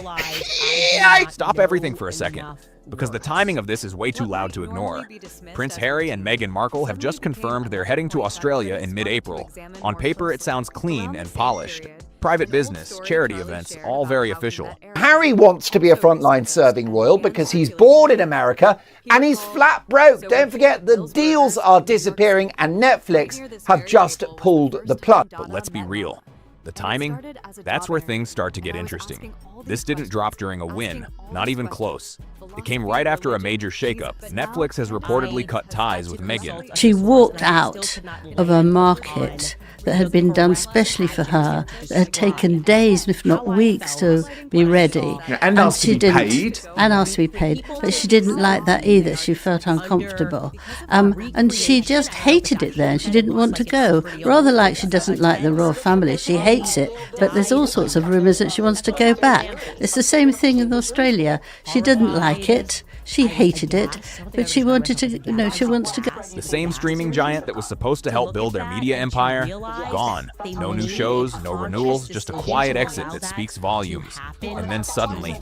Stop everything for a second, because the timing of this is way too loud to ignore. Prince Harry and Meghan Markle have just confirmed they're heading to Australia in mid-April. On paper, it sounds clean and polished. Private business, charity events, all very official. Harry wants to be a frontline serving royal because he's born in America and he's flat broke. Don't forget the deals are disappearing and Netflix have just pulled the plug. But let's be real. The timing, that's where things start to get interesting. This didn't drop during a win, not even close. It came right after a major shakeup. Netflix has reportedly cut ties with Meghan. She walked out of a market that had been done specially for her, that had taken days, if not weeks, to be ready. And asked to be paid. And asked to be paid. But she didn't like that either. She felt uncomfortable. And she just hated it there, and she didn't want to go. Rather like she doesn't like the royal family. She hates it, but there's all sorts of rumours that she wants to go back. It's the same thing in Australia. She didn't like it. She hated it, but she wanted to, she wants to go. The same streaming giant that was supposed to help build their media empire, gone. No new shows, no renewals, just a quiet exit that speaks volumes. And then suddenly,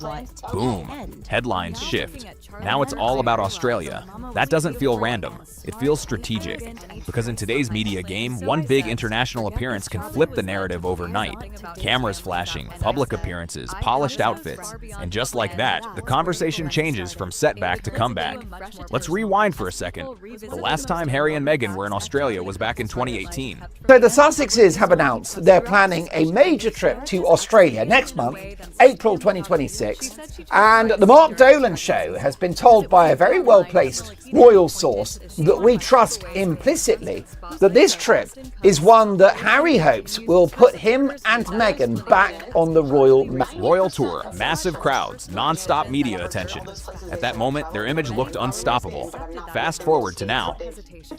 boom, headlines shift. Now it's all about Australia. That doesn't feel random. It feels strategic. Because in today's media game, one big international appearance can flip the narrative overnight. Cameras flashing, public appearances, polished outfits. And just like that, the conversation changes from setback to comeback. Let's rewind for a second. The last time Harry and Meghan were in Australia was back in 2018. So the Sussexes have announced they're planning a major trip to Australia next month, April 2026. And the Mark Dolan show has been told by a very well-placed royal source that we trust implicitly that this trip is one that Harry hopes will put him and Meghan back on the royal map. Royal tour, massive crowds, non-stop media attention. At that moment, their image looked unstoppable. Fast forward to now.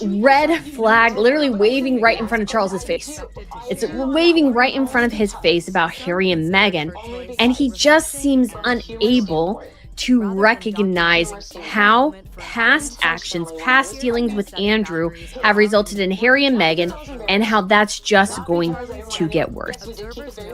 Red flag, literally waving right in front of Charles's face. It's waving right in front of his face about Harry and Meghan, and he just seems unable to recognize how past actions, past dealings with Andrew have resulted in Harry and Meghan, and how that's just going to get worse.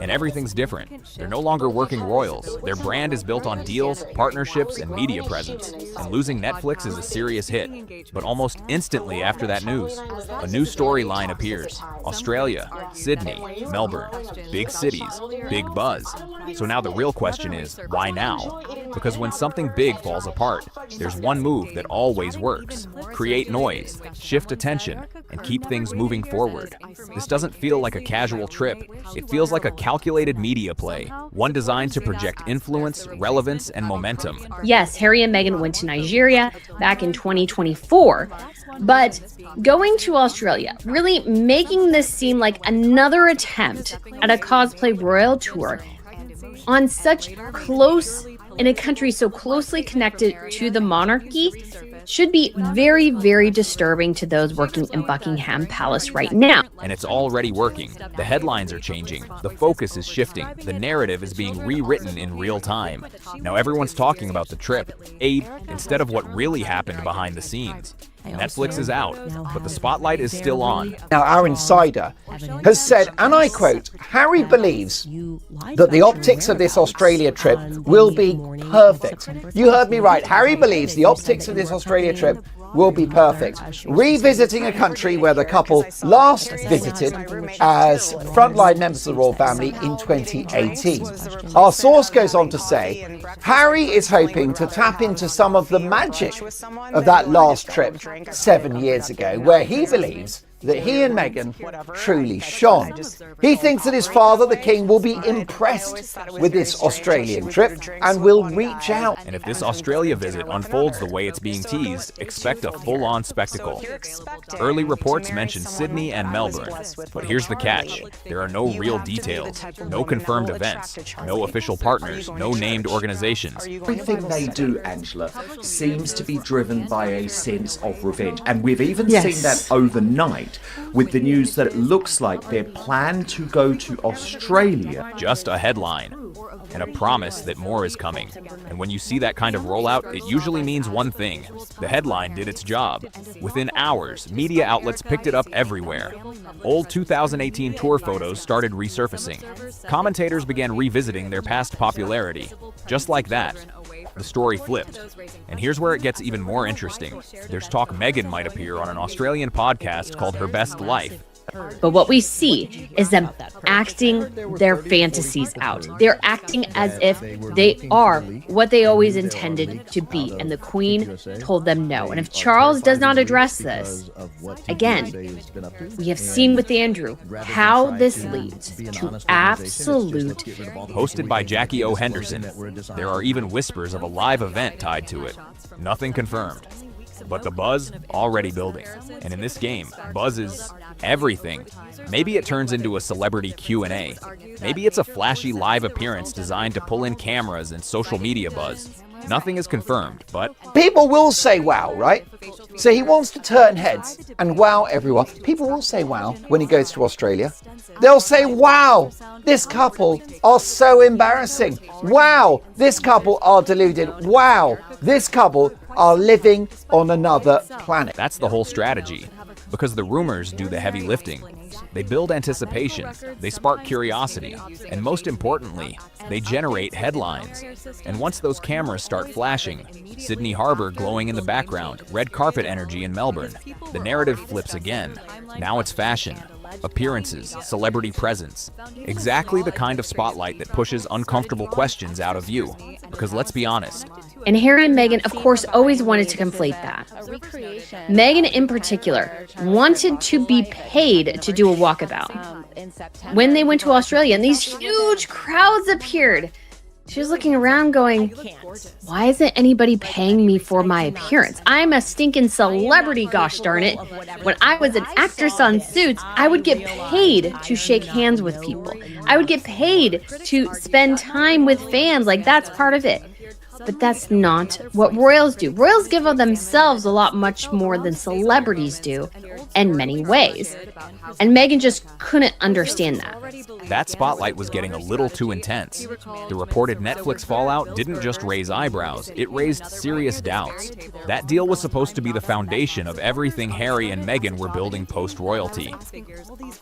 And everything's different. They're no longer working royals. Their brand is built on deals, partnerships, and media presence. And losing Netflix is a serious hit. But almost instantly after that news, a new storyline appears. Australia, Sydney, Melbourne, big cities, big buzz. So now the real question is, why now? Because when something big falls apart, there's one move that always works. Create noise, shift attention, and keep things moving forward. This doesn't feel like a casual trip. It feels like a calculated media play, one designed to project influence, relevance, and momentum. Yes, Harry and Meghan went to Nigeria back in 2024, but going to Australia, really making this seem like another attempt at a cosplay royal tour on such close, in a country so closely connected to the monarchy, should be very, very disturbing to those working in Buckingham Palace right now. And it's already working. The headlines are changing. The focus is shifting. The narrative is being rewritten in real time. Now everyone's talking about the trip, instead of what really happened behind the scenes. Netflix is out, but the spotlight is still on. Now, our insider has said, and I quote, Harry believes that the optics of this Australia trip will be perfect. You heard me right. Harry believes the optics of this Australia trip will be perfect. Revisiting a country where the couple last visited as frontline members of the royal family in 2018. Our source goes on to say, Harry is hoping to tap into some of the magic of that last trip 7 years ago, where he believes that he and Meghan truly shone. He thinks that his father, the king, will be impressed with this Australian trip and will reach out. And if this Australia visit unfolds the way it's being teased, expect a full-on spectacle. Early reports mention Sydney and Melbourne, but here's the catch. There are no real details, no confirmed events, no official partners, no named organizations. Everything they do, Angela, seems to be driven by a sense of revenge. And we've even seen that overnight with the news that it looks like their plan to go to Australia. Just a headline and a promise that more is coming. And when you see that kind of rollout, it usually means one thing. The headline did its job. Within hours, media outlets picked it up everywhere. Old 2018 tour photos started resurfacing. Commentators began revisiting their past popularity. Just like that, the story flipped. And here's where it gets even more interesting. There's talk Meghan might appear on an Australian podcast called Her Best Life. But what we see is them acting their fantasies out. They're acting as if they are what they always intended to be. And the Queen told them no. And if Charles does not address this, again, we have seen with Andrew how this leads to absolute. Hosted by Jackie O. Henderson, there are even whispers of a live event tied to it. Nothing confirmed. But the buzz already building. And in this game, buzz is everything. Maybe it turns into a celebrity Q&A. Maybe it's a flashy live appearance designed to pull in cameras and social media buzz. Nothing is confirmed, but people will say wow, right? So he wants to turn heads and wow everyone. People will say wow when he goes to Australia. They'll say, wow, this couple are so embarrassing. Wow, this couple are deluded. Wow, this couple are living on another planet. That's the whole strategy. Because the rumors do the heavy lifting. They build anticipation, they spark curiosity, and most importantly, they generate headlines. And once those cameras start flashing, Sydney Harbour glowing in the background, red carpet energy in Melbourne, the narrative flips again. Now it's fashion, appearances, celebrity presence. Exactly the kind of spotlight that pushes uncomfortable questions out of view. Because let's be honest. And Harry and Meghan, of course, always wanted to conflate that. Meghan, in particular, wanted to be paid to do a walkabout. When they went to Australia and these huge crowds appeared, she was looking around going, why isn't anybody paying me for my appearance? I'm a stinking celebrity, gosh darn it. When I was an actress on Suits, I would get paid to shake hands with people. I would get paid to spend time with fans. Like, that's part of it. But that's not what royals do. Royals give of themselves a lot much more than celebrities do in many ways. And Meghan just couldn't understand that. That spotlight was getting a little too intense. The reported Netflix fallout didn't just raise eyebrows, it raised serious doubts. That deal was supposed to be the foundation of everything Harry and Meghan were building post-royalty.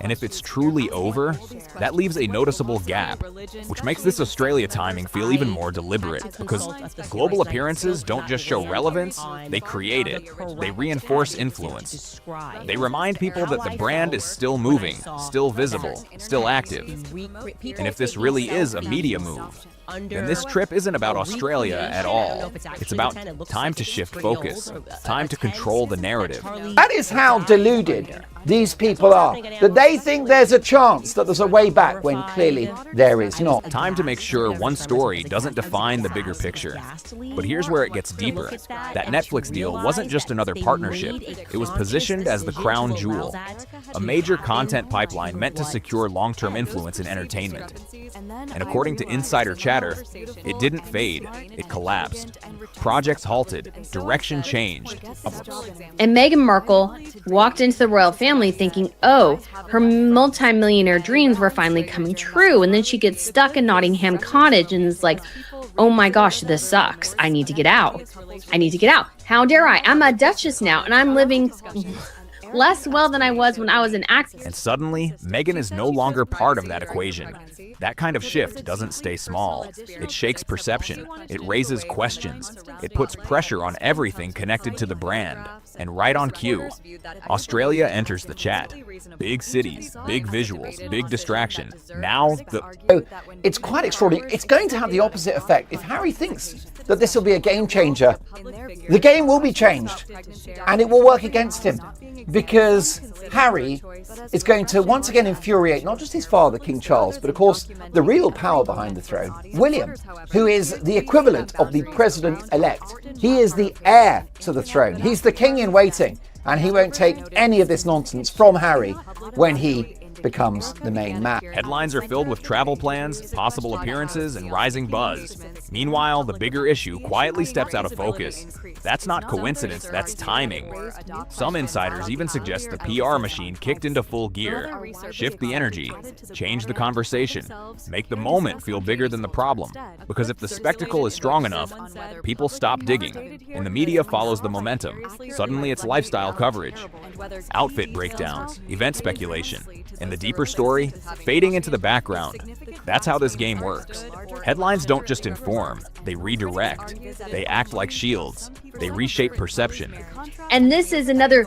And if it's truly over, that leaves a noticeable gap, which makes this Australia timing feel even more deliberate, because global appearances don't just show relevance, they create it. They reinforce influence. They remind people that the brand is still moving, still visible, still active. And if this really is a media move, then this trip isn't about Australia at all. It's about time to shift focus, time to control the narrative. That is how deluded these people are, that they think there's a chance that there's a way back when clearly there is not. Time to make sure one story doesn't define the bigger picture. But here's where it gets deeper. That Netflix deal wasn't just another partnership. It was positioned as the crown jewel, a major content pipeline meant to secure long-term influence in entertainment. And according to insider chatter, it didn't fade, it collapsed. Projects halted, direction changed. And Meghan Markle walked into the royal family thinking, oh, her multi-millionaire dreams were finally coming true. And then she gets stuck in Nottingham Cottage and is like, oh my gosh, this sucks. I need to get out. I need to get out. How dare I? I'm a duchess now and I'm living less well than I was when I was an actress. And suddenly, Meghan is no longer part of that equation. That kind of shift doesn't stay small. It shakes perception. It raises questions. It puts pressure on everything connected to the brand. And right on cue, Australia enters the chat. Big cities, big visuals, big distraction. Now it's quite extraordinary. It's going to have the opposite effect. If Harry thinks that this will be a game changer. The game will be changed, and it will work against him, because Harry is going to once again infuriate not just his father, King Charles, but of course the real power behind the throne, William, who is the equivalent of the president-elect. He is the heir to the throne. He's the king in waiting, and he won't take any of this nonsense from Harry when he becomes the main man. Headlines are filled with travel plans, possible appearances, and rising buzz. Meanwhile, the bigger issue quietly steps out of focus. That's not coincidence, that's timing. Some insiders even suggest the PR machine kicked into full gear. Shift the energy, change the conversation, make the moment feel bigger than the problem. Because if the spectacle is strong enough, people stop digging, and the media follows the momentum. Suddenly it's lifestyle coverage, outfit breakdowns, event speculation, and the deeper story fading into the background. That's how this game works. Headlines don't just inform, they redirect. They act like shields. They reshape perception. And this is another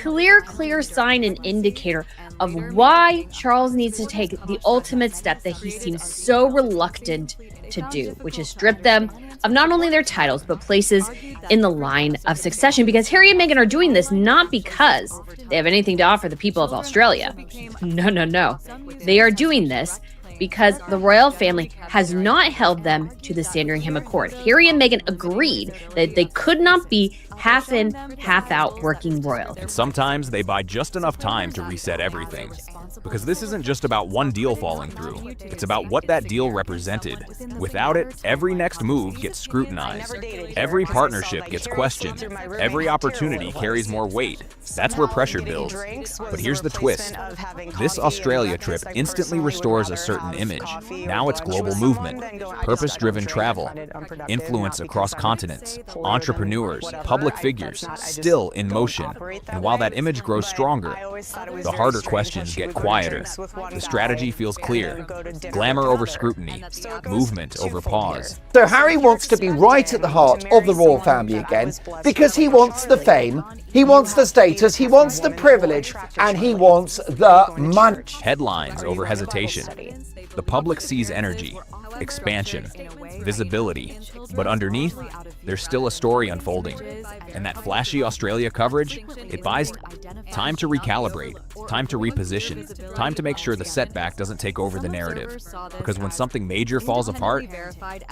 clear sign and indicator of why Charles needs to take the ultimate step that he seems so reluctant to do, which is strip them of not only their titles, but places in the line of succession. Because Harry and Meghan are doing this not because they have anything to offer the people of Australia. No. They are doing this because the royal family has not held them to the Sandringham Accord. Harry and Meghan agreed that they could not be half in, half out working royal. And sometimes they buy just enough time to reset everything. Because this isn't just about one deal falling through. It's about what that deal represented. Without it, every next move gets scrutinized. Every partnership gets questioned. Every opportunity carries more weight. That's where pressure builds. But here's the twist. This Australia trip instantly restores a certain image. Now it's global movement, purpose-driven travel, influence across continents, entrepreneurs, public figures, still in motion. And while that image grows stronger, the harder questions get quieter. The strategy feels clear. Glamour over scrutiny, movement over pause. So Harry wants to be right at the heart of the royal family again because he wants the fame, he wants the status, he wants the privilege, and he wants the money. Headlines over hesitation. The public sees energy, expansion, visibility, but underneath, there's still a story unfolding. And that flashy Australia coverage, it buys time to recalibrate, time to reposition, time to make sure the setback doesn't take over the narrative. Because when something major falls apart,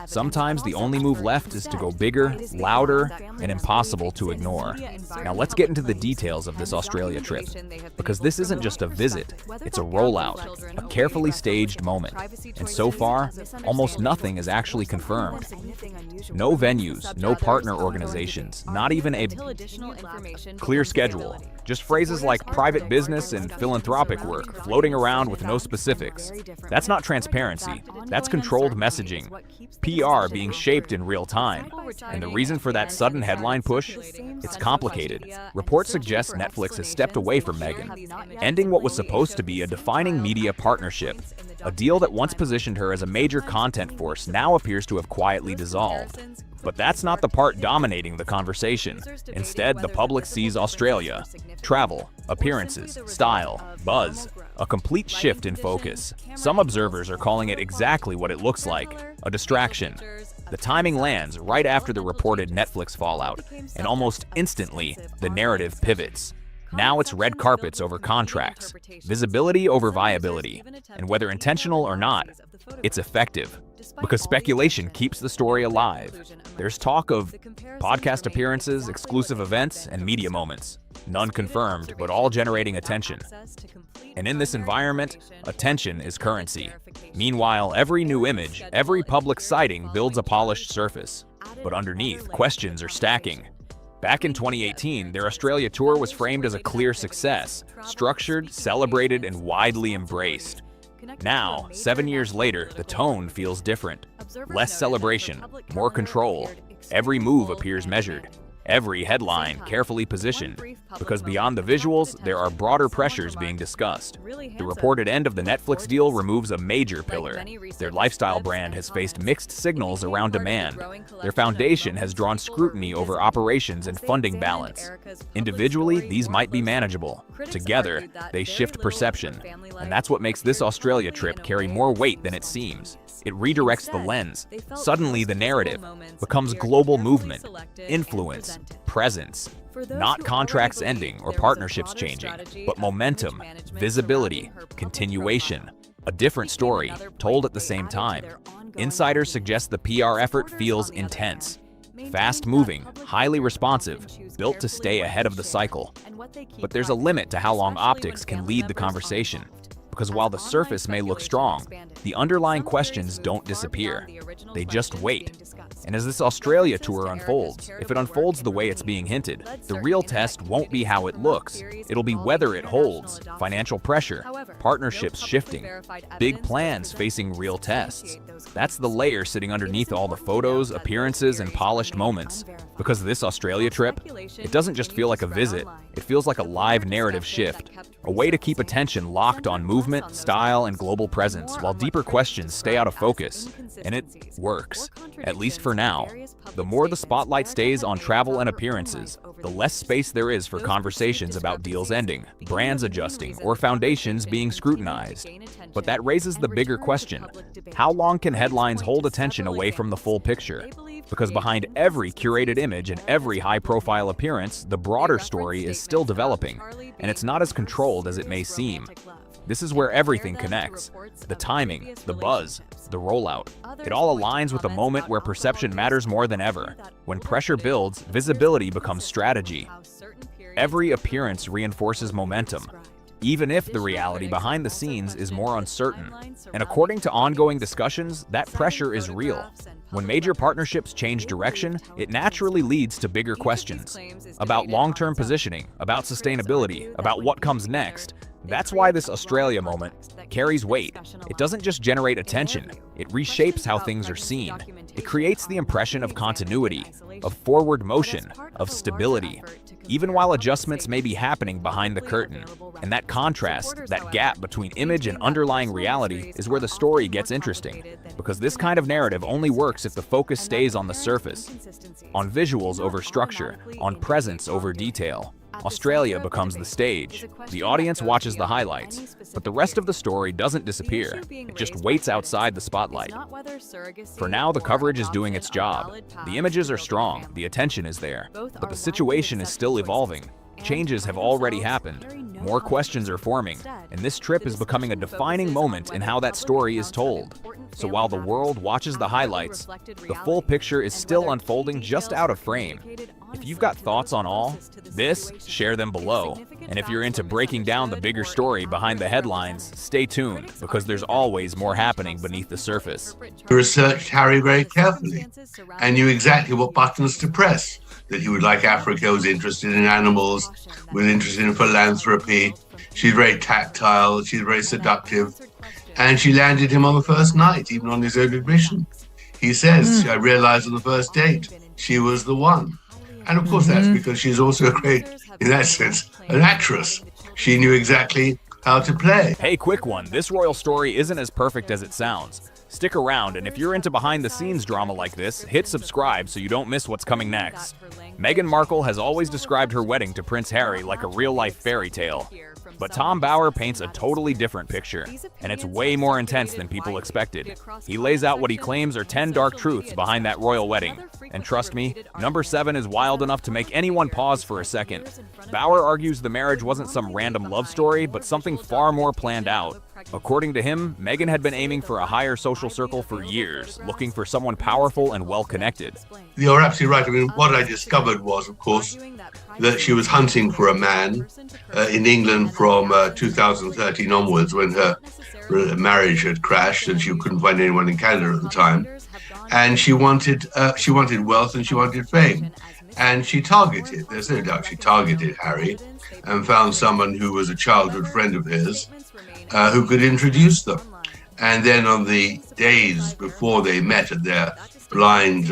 sometimes the only move left is to go bigger, louder, and impossible to ignore. Now let's get into the details of this Australia trip. Because this isn't just a visit, it's a rollout, a carefully staged moment. And so far, almost nothing is actually confirmed. No venues, no partner organizations, not even a clear schedule. Just phrases like private business and philanthropic work floating around with no specifics. That's not transparency. That's controlled messaging. PR being shaped in real time. And the reason for that sudden headline push? It's complicated. Reports suggest Netflix has stepped away from Meghan, ending what was supposed to be a defining media partnership. A deal that once positioned her as a major content force now appears to have quietly dissolved. But that's not the part dominating the conversation. Instead, the public sees Australia. Travel, appearances, style, buzz. A complete shift in focus. Some observers are calling it exactly what it looks like, a distraction. The timing lands right after the reported Netflix fallout, and almost instantly, the narrative pivots. Now it's red carpets over contracts, visibility over viability, and whether intentional or not, it's effective. Because speculation keeps the story alive. There's talk of podcast appearances, exclusive events, and media moments. None confirmed, but all generating attention. And in this environment, attention is currency. Meanwhile, every new image, every public sighting builds a polished surface. But underneath, questions are stacking. Back in 2018, their Australia tour was framed as a clear success, structured, celebrated, and widely embraced. Now, 7 years later, the tone feels different. Less celebration, more control. Every move appears measured. Every headline carefully positioned. Because beyond the visuals, there are broader pressures being discussed. The reported end of the Netflix deal removes a major pillar. Their lifestyle brand has faced mixed signals around demand. Their foundation has drawn scrutiny over operations and funding balance. Individually, these might be manageable. Together, they shift perception. And that's what makes this Australia trip carry more weight than it seems. It redirects the lens. Suddenly, the narrative becomes global movement, influence, presence. Not contracts ending or partnerships changing, but momentum, visibility, continuation. A different story, told at the same time. Insiders suggest the PR effort feels intense. Fast-moving, highly responsive, built to stay ahead of the cycle. But there's a limit to how long optics can lead the conversation. Because while the surface may look strong, the underlying questions don't disappear. They just wait. And as this Australia tour unfolds, if it unfolds the way it's being hinted, the real test won't be how it looks. It'll be whether it holds. Financial pressure, partnerships shifting, big plans facing real tests. That's the layer sitting underneath all the photos, appearances, and polished moments. Because this Australia trip, it doesn't just feel like a visit, it feels like a live narrative shift. A way to keep attention locked on movement, style, and global presence, while deeper questions stay out of focus. And it works, at least for now. The more the spotlight stays on travel and appearances, the less space there is for conversations about deals ending, brands adjusting, or foundations being scrutinized. But that raises the bigger question: how long can headlines hold attention away from the full picture? Because behind every curated image and every high-profile appearance, the broader story is still developing, and it's not as controlled as it may seem. This is where everything connects. The timing, the buzz, the rollout. It all aligns with a moment where perception matters more than ever. When pressure builds, visibility becomes strategy. Every appearance reinforces momentum, even if the reality behind the scenes is more uncertain. And according to ongoing discussions, that pressure is real. When major partnerships change direction, it naturally leads to bigger questions about long-term positioning, about sustainability, about what comes next. That's why this Australia moment carries weight. It doesn't just generate attention, it reshapes how things are seen. It creates the impression of continuity, of forward motion, of stability, even while adjustments may be happening behind the curtain. And that contrast, that gap between image and underlying reality, is where the story gets interesting. Because this kind of narrative only works if the focus stays on the surface, on visuals over structure, on presence over detail. Australia becomes the stage. The audience watches the highlights, but the rest of the story doesn't disappear. It just waits outside the spotlight. For now, the coverage is doing its job. The images are strong, the attention is there, but the situation is still evolving. Changes have already happened. More questions are forming, and this trip is becoming a defining moment in how that story is told. So while the world watches the highlights, the full picture is still unfolding just out of frame. If you've got thoughts on all this, share them below. And if you're into breaking down the bigger story behind the headlines, stay tuned, because there's always more happening beneath the surface. He researched Harry very carefully and knew exactly what buttons to press. That he would like Africa, was interested in animals, was interested in philanthropy. She's very tactile, she's very seductive. And she landed him on the first night, even on his own admission. He says, I realized on the first date, she was the one. And of course, that's because she's also a great, in that sense, an actress. She knew exactly how to play. Hey, quick one. This royal story isn't as perfect as it sounds. Stick around, and if you're into behind-the-scenes drama like this, hit subscribe so you don't miss what's coming next. Meghan Markle has always described her wedding to Prince Harry like a real-life fairy tale. But Tom Bauer paints a totally different picture, and it's way more intense than people expected. He lays out what he claims are 10 dark truths behind that royal wedding. And trust me, number 7 is wild enough to make anyone pause for a second. Bauer argues the marriage wasn't some random love story, but something far more planned out. According to him, Meghan had been aiming for a higher social circle for years, looking for someone powerful and well-connected. You're absolutely right. I mean, what I discovered was, of course, that she was hunting for a man in England from 2013 onwards, when her marriage had crashed and she couldn't find anyone in Canada at the time. And she wanted wealth and she wanted fame. And she targeted, there's no doubt she targeted Harry and found someone who was a childhood friend of his who could introduce them. And then on the days before they met at their blind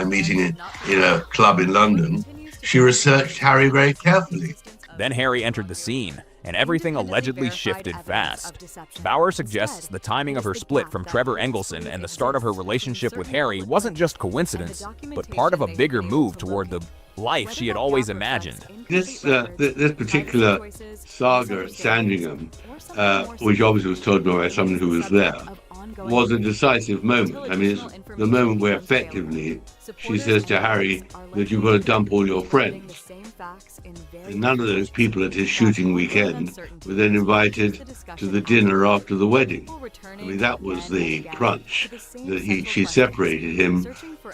meeting in a club in London, she researched Harry very carefully. Then Harry entered the scene, and everything allegedly shifted fast. Bauer suggests the timing of her split from Trevor Engelson and the start of her relationship with Harry wasn't just coincidence, but part of a bigger move toward the life she had always imagined. This particular saga at Sandringham, which obviously was told by someone who was there, was a decisive moment. I mean, it's the moment where effectively she says to Harry that you've got to dump all your friends. And none of those people at his shooting weekend were then invited to the dinner after the wedding. I mean, that was the crunch, that she separated him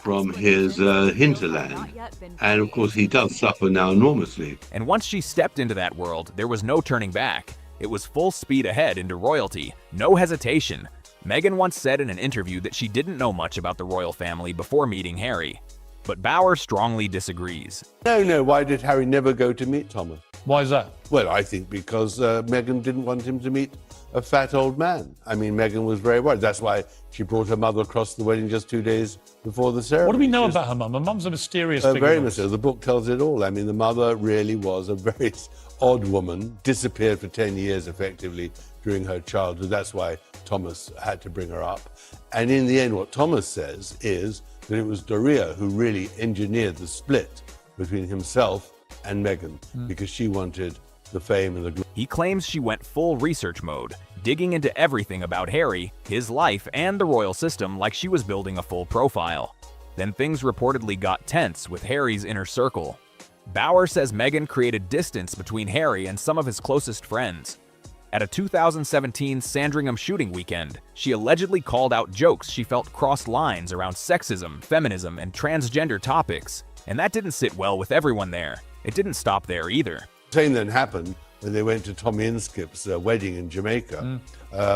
from his hinterland. And of course, he does suffer now enormously. And once she stepped into that world, there was no turning back. It was full speed ahead into royalty, no hesitation. Meghan once said in an interview that she didn't know much about the royal family before meeting Harry. But Bauer strongly disagrees. No, why did Harry never go to meet Thomas? Why is that? Well, I think because Meghan didn't want him to meet a fat old man. I mean, Meghan was very worried. That's why she brought her mother across the wedding just 2 days before the ceremony. What do we know about her mum? Her mum's a mysterious figure. Very mysterious. The book tells it all. I mean, the mother really was a very odd woman, disappeared for 10 years effectively during her childhood. That's why Thomas had to bring her up. And in the end, what Thomas says is that it was Doria who really engineered the split between himself and Meghan, because she wanted the fame and the glory. He claims she went full research mode, digging into everything about Harry, his life, and the royal system like she was building a full profile. Then things reportedly got tense with Harry's inner circle. Bauer says Meghan created distance between Harry and some of his closest friends. At a 2017 Sandringham shooting weekend, she allegedly called out jokes she felt crossed lines around sexism, feminism, and transgender topics. And that didn't sit well with everyone there. It didn't stop there either. The same then happened when they went to Tommy Inskip's wedding in Jamaica,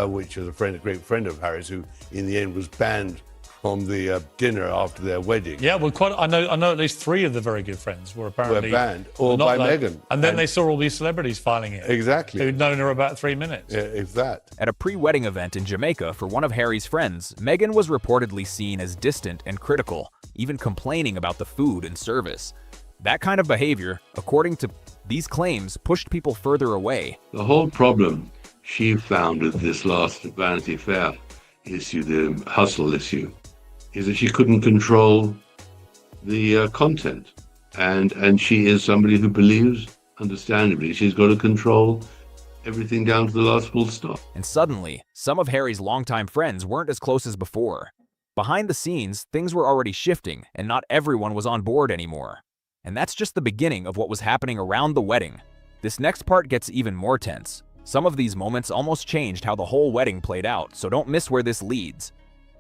which was a great friend of Harry's, who in the end was banned from the dinner after their wedding. Yeah, well, I know at least 3 of the very good friends were apparently banned, all by Meghan. And then they saw all these celebrities filing in. Exactly. Who'd known her about 3 minutes. Yeah, if that. At a pre-wedding event in Jamaica for one of Harry's friends, Meghan was reportedly seen as distant and critical, even complaining about the food and service. That kind of behavior, according to these claims, pushed people further away. The whole problem she found with this last Vanity Fair issue, the hustle issue, is that she couldn't control the content. And she is somebody who believes, understandably, she's got to control everything down to the last full stop. And suddenly, some of Harry's longtime friends weren't as close as before. Behind the scenes, things were already shifting, and not everyone was on board anymore. And that's just the beginning of what was happening around the wedding. This next part gets even more tense. Some of these moments almost changed how the whole wedding played out, so don't miss where this leads.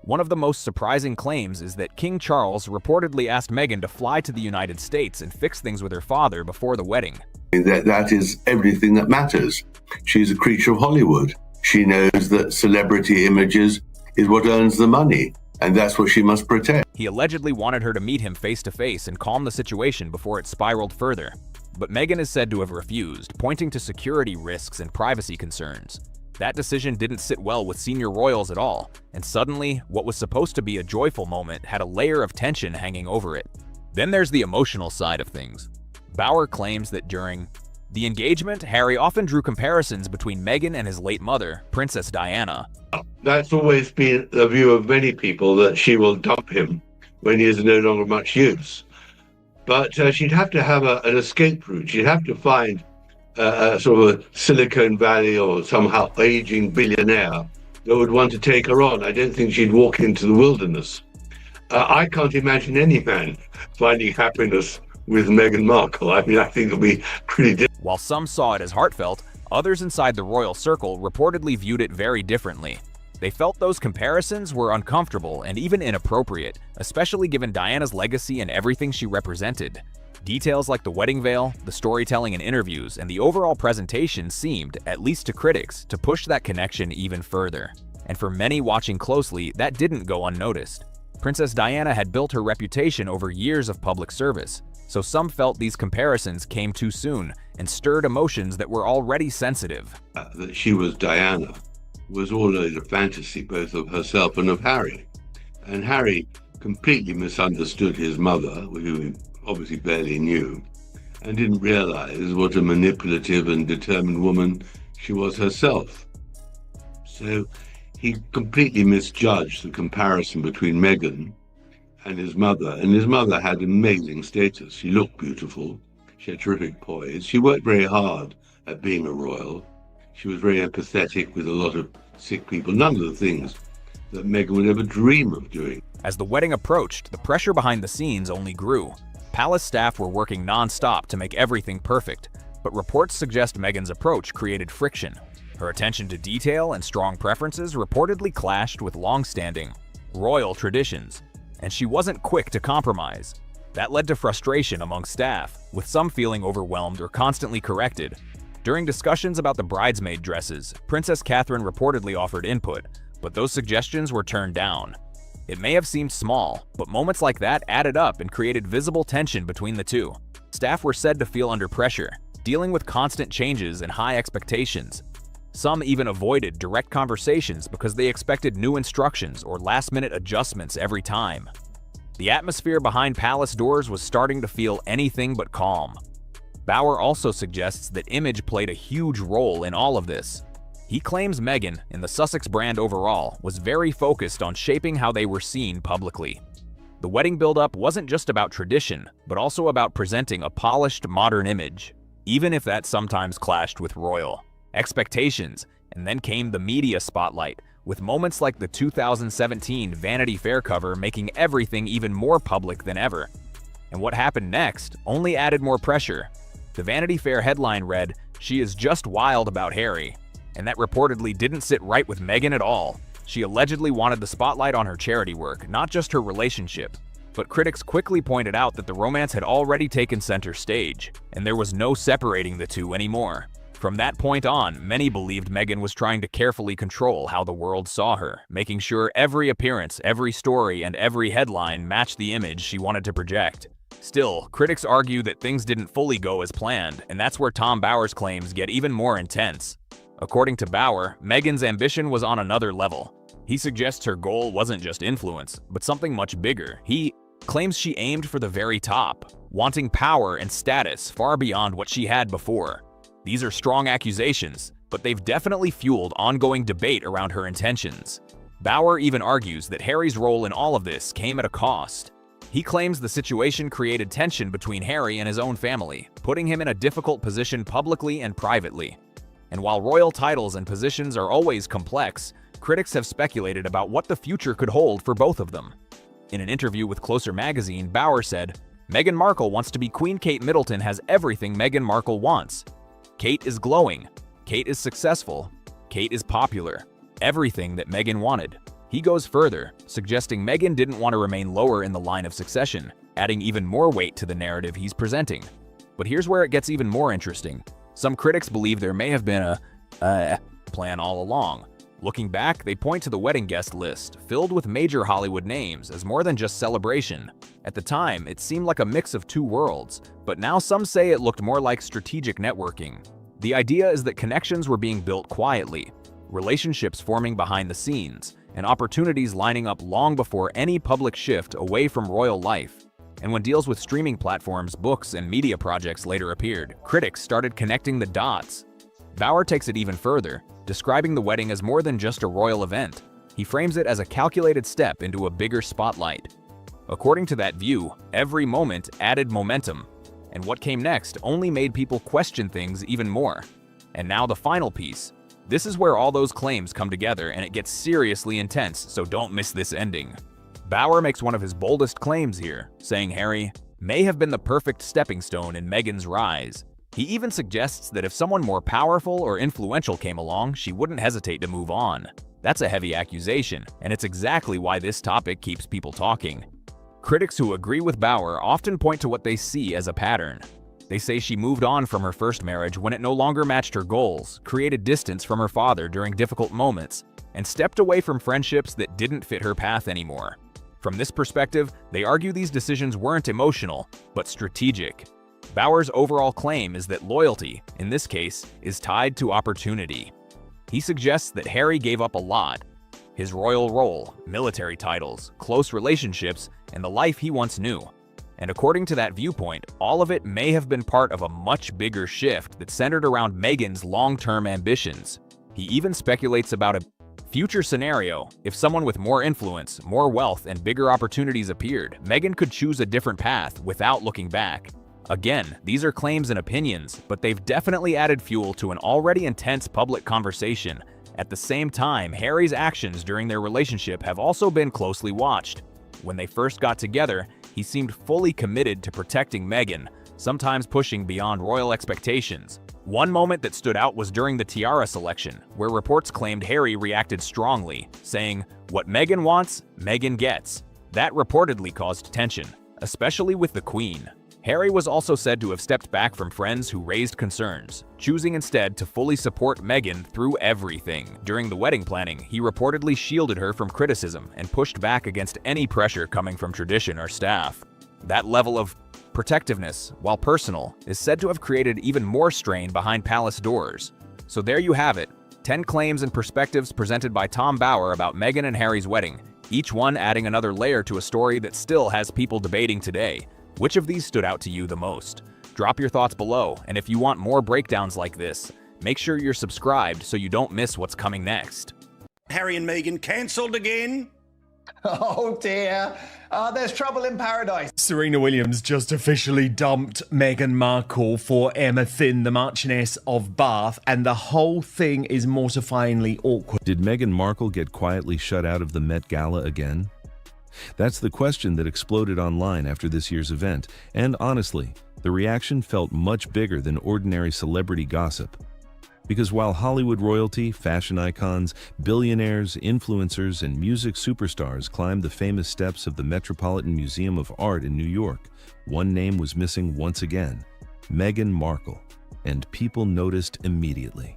One of the most surprising claims is that King Charles reportedly asked Meghan to fly to the United States and fix things with her father before the wedding. That is everything that matters. She's a creature of Hollywood. She knows that celebrity images is what earns the money, and that's what she must protect. He allegedly wanted her to meet him face-to-face and calm the situation before it spiraled further. But Meghan is said to have refused, pointing to security risks and privacy concerns. That decision didn't sit well with senior royals at all, and suddenly, what was supposed to be a joyful moment had a layer of tension hanging over it. Then there's the emotional side of things. Bauer claims that during the engagement, Harry often drew comparisons between Meghan and his late mother, Princess Diana. That's always been the view of many people, that she will dump him when he is no longer much use. But she'd have to have an escape route. She'd have to find a sort of a Silicon Valley or somehow aging billionaire that would want to take her on. I don't think she'd walk into the wilderness. I can't imagine any man finding happiness with Meghan Markle. I mean, I think it'll be pretty difficult. While some saw it as heartfelt, others inside the royal circle reportedly viewed it very differently. They felt those comparisons were uncomfortable and even inappropriate, especially given Diana's legacy and everything she represented. Details like the wedding veil, the storytelling in interviews, and the overall presentation seemed, at least to critics, to push that connection even further. And for many watching closely, that didn't go unnoticed. Princess Diana had built her reputation over years of public service, so some felt these comparisons came too soon and stirred emotions that were already sensitive. That she was Diana was always a fantasy, both of herself and of Harry. And Harry completely misunderstood his mother, who he obviously barely knew, and didn't realize what a manipulative and determined woman she was herself. So he completely misjudged the comparison between Meghan and his mother had amazing status. She looked beautiful, she had terrific poise, she worked very hard at being a royal, she was very empathetic with a lot of sick people, none of the things that Meghan would ever dream of doing. As the wedding approached, the pressure behind the scenes only grew. Palace staff were working non-stop to make everything perfect, but reports suggest Meghan's approach created friction. Her attention to detail and strong preferences reportedly clashed with long-standing royal traditions, and she wasn't quick to compromise. That led to frustration among staff, with some feeling overwhelmed or constantly corrected. During discussions about the bridesmaid dresses, Princess Catherine reportedly offered input, but those suggestions were turned down. It may have seemed small, but moments like that added up and created visible tension between the two. Staff were said to feel under pressure, dealing with constant changes and high expectations. Some even avoided direct conversations because they expected new instructions or last-minute adjustments every time. The atmosphere behind palace doors was starting to feel anything but calm. Bauer also suggests that image played a huge role in all of this. He claims Meghan, and the Sussex brand overall, was very focused on shaping how they were seen publicly. The wedding build-up wasn't just about tradition, but also about presenting a polished, modern image, even if that sometimes clashed with royal expectations. And then came the media spotlight, with moments like the 2017 Vanity Fair cover making everything even more public than ever. And what happened next only added more pressure. The Vanity Fair headline read, "She is just wild about Harry," and that reportedly didn't sit right with Meghan at all. She allegedly wanted the spotlight on her charity work, not just her relationship. But critics quickly pointed out that the romance had already taken center stage, and there was no separating the two anymore. From that point on, many believed Meghan was trying to carefully control how the world saw her, making sure every appearance, every story, and every headline matched the image she wanted to project. Still, critics argue that things didn't fully go as planned, and that's where Tom Bauer's claims get even more intense. According to Bauer, Meghan's ambition was on another level. He suggests her goal wasn't just influence, but something much bigger. He claims she aimed for the very top, wanting power and status far beyond what she had before. These are strong accusations, but they've definitely fueled ongoing debate around her intentions. Bauer even argues that Harry's role in all of this came at a cost. He claims the situation created tension between Harry and his own family, putting him in a difficult position publicly and privately. And while royal titles and positions are always complex, critics have speculated about what the future could hold for both of them. In an interview with Closer magazine, Bauer said, "Meghan Markle wants to be Queen Kate Middleton has everything Meghan Markle wants. Kate is glowing. Kate is successful. Kate is popular. Everything that Meghan wanted." He goes further, suggesting Meghan didn't want to remain lower in the line of succession, adding even more weight to the narrative he's presenting. But here's where it gets even more interesting. Some critics believe there may have been a plan all along. Looking back, they point to the wedding guest list, filled with major Hollywood names, as more than just celebration. At the time, it seemed like a mix of two worlds, but now some say it looked more like strategic networking. The idea is that connections were being built quietly, relationships forming behind the scenes, and opportunities lining up long before any public shift away from royal life. And when deals with streaming platforms, books, and media projects later appeared, critics started connecting the dots. Bauer takes it even further, describing the wedding as more than just a royal event. He frames it as a calculated step into a bigger spotlight. According to that view, every moment added momentum, and what came next only made people question things even more. And now the final piece. This is where all those claims come together and it gets seriously intense, so don't miss this ending. Bauer makes one of his boldest claims here, saying Harry may have been the perfect stepping stone in Meghan's rise. He even suggests that if someone more powerful or influential came along, she wouldn't hesitate to move on. That's a heavy accusation, and it's exactly why this topic keeps people talking. Critics who agree with Bauer often point to what they see as a pattern. They say she moved on from her first marriage when it no longer matched her goals, created distance from her father during difficult moments, and stepped away from friendships that didn't fit her path anymore. From this perspective, they argue these decisions weren't emotional, but strategic. Bauer's overall claim is that loyalty, in this case, is tied to opportunity. He suggests that Harry gave up a lot: his royal role, military titles, close relationships, and the life he once knew. And according to that viewpoint, all of it may have been part of a much bigger shift that centered around Meghan's long-term ambitions. He even speculates about a future scenario. If someone with more influence, more wealth, and bigger opportunities appeared, Meghan could choose a different path without looking back. Again, these are claims and opinions, but they've definitely added fuel to an already intense public conversation, At the same time, Harry's actions during their relationship have also been closely watched. When they first got together, he seemed fully committed to protecting Meghan, sometimes pushing beyond royal expectations. One moment that stood out was during the tiara selection, where reports claimed Harry reacted strongly, saying, "What Meghan wants, Meghan gets." That reportedly caused tension, especially with the Queen. Harry was also said to have stepped back from friends who raised concerns, choosing instead to fully support Meghan through everything. During the wedding planning, he reportedly shielded her from criticism and pushed back against any pressure coming from tradition or staff. That level of protectiveness, while personal, is said to have created even more strain behind palace doors. So there you have it, 10 claims and perspectives presented by Tom Bauer about Meghan and Harry's wedding, each one adding another layer to a story that still has people debating today. Which of these stood out to you the most? Drop your thoughts below, and if you want more breakdowns like this, make sure you're subscribed so you don't miss what's coming next. Harry and Meghan cancelled again? Oh dear, there's trouble in paradise. Serena Williams just officially dumped Meghan Markle for Emma Thin, the Marchioness of Bath, and the whole thing is mortifyingly awkward. Did Meghan Markle get quietly shut out of the Met Gala again? That's the question that exploded online after this year's event, and honestly, the reaction felt much bigger than ordinary celebrity gossip. Because while Hollywood royalty, fashion icons, billionaires, influencers, and music superstars climbed the famous steps of the Metropolitan Museum of Art in New York, one name was missing once again: Meghan Markle, and people noticed immediately.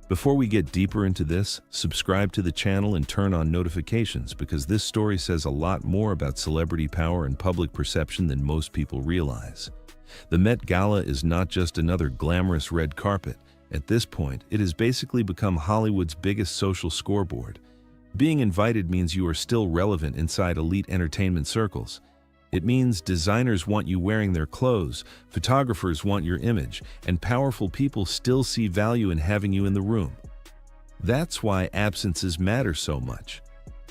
Before we get deeper into this, subscribe to the channel and turn on notifications because this story says a lot more about celebrity power and public perception than most people realize. The Met Gala is not just another glamorous red carpet. At this point, it has basically become Hollywood's biggest social scoreboard. Being invited means you are still relevant inside elite entertainment circles. It means designers want you wearing their clothes, photographers want your image, and powerful people still see value in having you in the room. That's why absences matter so much.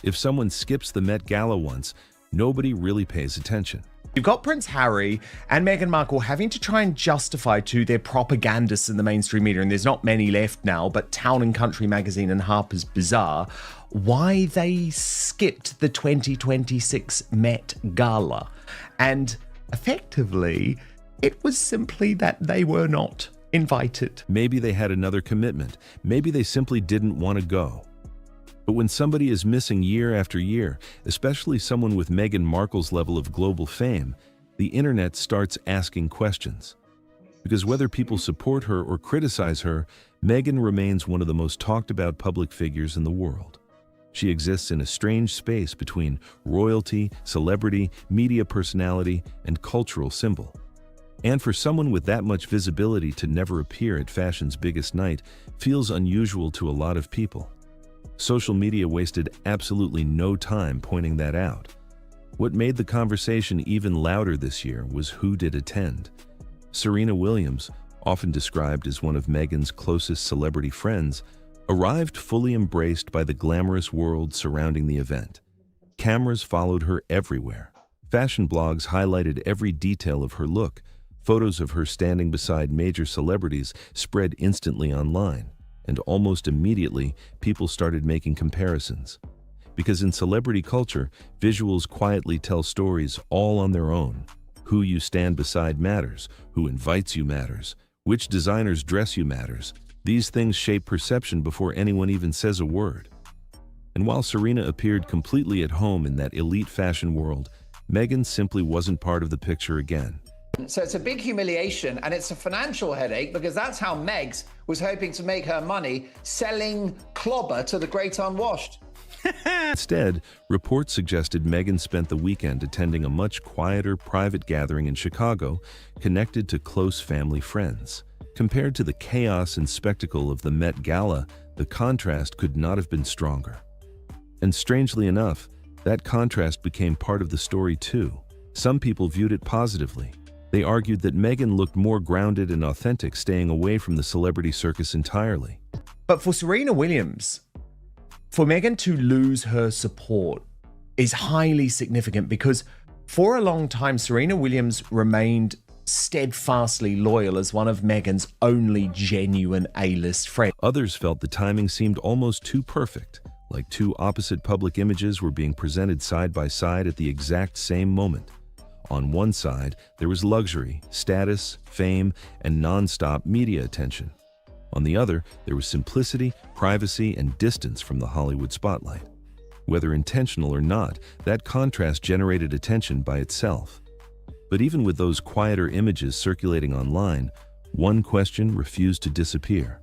If someone skips the Met Gala once, nobody really pays attention. You've got Prince Harry and Meghan Markle having to try and justify to their propagandists in the mainstream media, and there's not many left now, but Town and Country magazine and Harper's Bazaar, why they skipped the 2026 Met Gala. And effectively, it was simply that they were not invited. Maybe they had another commitment. Maybe they simply didn't want to go. But when somebody is missing year after year, especially someone with Meghan Markle's level of global fame, the internet starts asking questions. Because whether people support her or criticize her, Meghan remains one of the most talked about public figures in the world. She exists in a strange space between royalty, celebrity, media personality, and cultural symbol. And for someone with that much visibility to never appear at fashion's biggest night feels unusual to a lot of people. Social media wasted absolutely no time pointing that out. What made the conversation even louder this year was who did attend. Serena Williams, often described as one of Meghan's closest celebrity friends, arrived fully embraced by the glamorous world surrounding the event. Cameras followed her everywhere. Fashion blogs highlighted every detail of her look. Photos of her standing beside major celebrities spread instantly online. And almost immediately, people started making comparisons. Because in celebrity culture, visuals quietly tell stories all on their own. Who you stand beside matters, who invites you matters, which designers dress you matters. These things shape perception before anyone even says a word. And while Serena appeared completely at home in that elite fashion world, Meghan simply wasn't part of the picture again. So it's a big humiliation and it's a financial headache because that's how Megs was hoping to make her money, selling clobber to the great unwashed. Instead, reports suggested Meghan spent the weekend attending a much quieter private gathering in Chicago connected to close family friends. Compared to the chaos and spectacle of the Met Gala, the contrast could not have been stronger. And strangely enough, that contrast became part of the story too. Some people viewed it positively. They argued that Meghan looked more grounded and authentic, staying away from the celebrity circus entirely. But for Serena Williams, for Meghan to lose her support is highly significant because for a long time, Serena Williams remained steadfastly loyal as one of Meghan's only genuine A-list friends. Others felt the timing seemed almost too perfect, like two opposite public images were being presented side by side at the exact same moment. On one side, there was luxury, status, fame, and non-stop media attention. On the other, there was simplicity, privacy, and distance from the Hollywood spotlight. Whether intentional or not, that contrast generated attention by itself. But even with those quieter images circulating online, one question refused to disappear.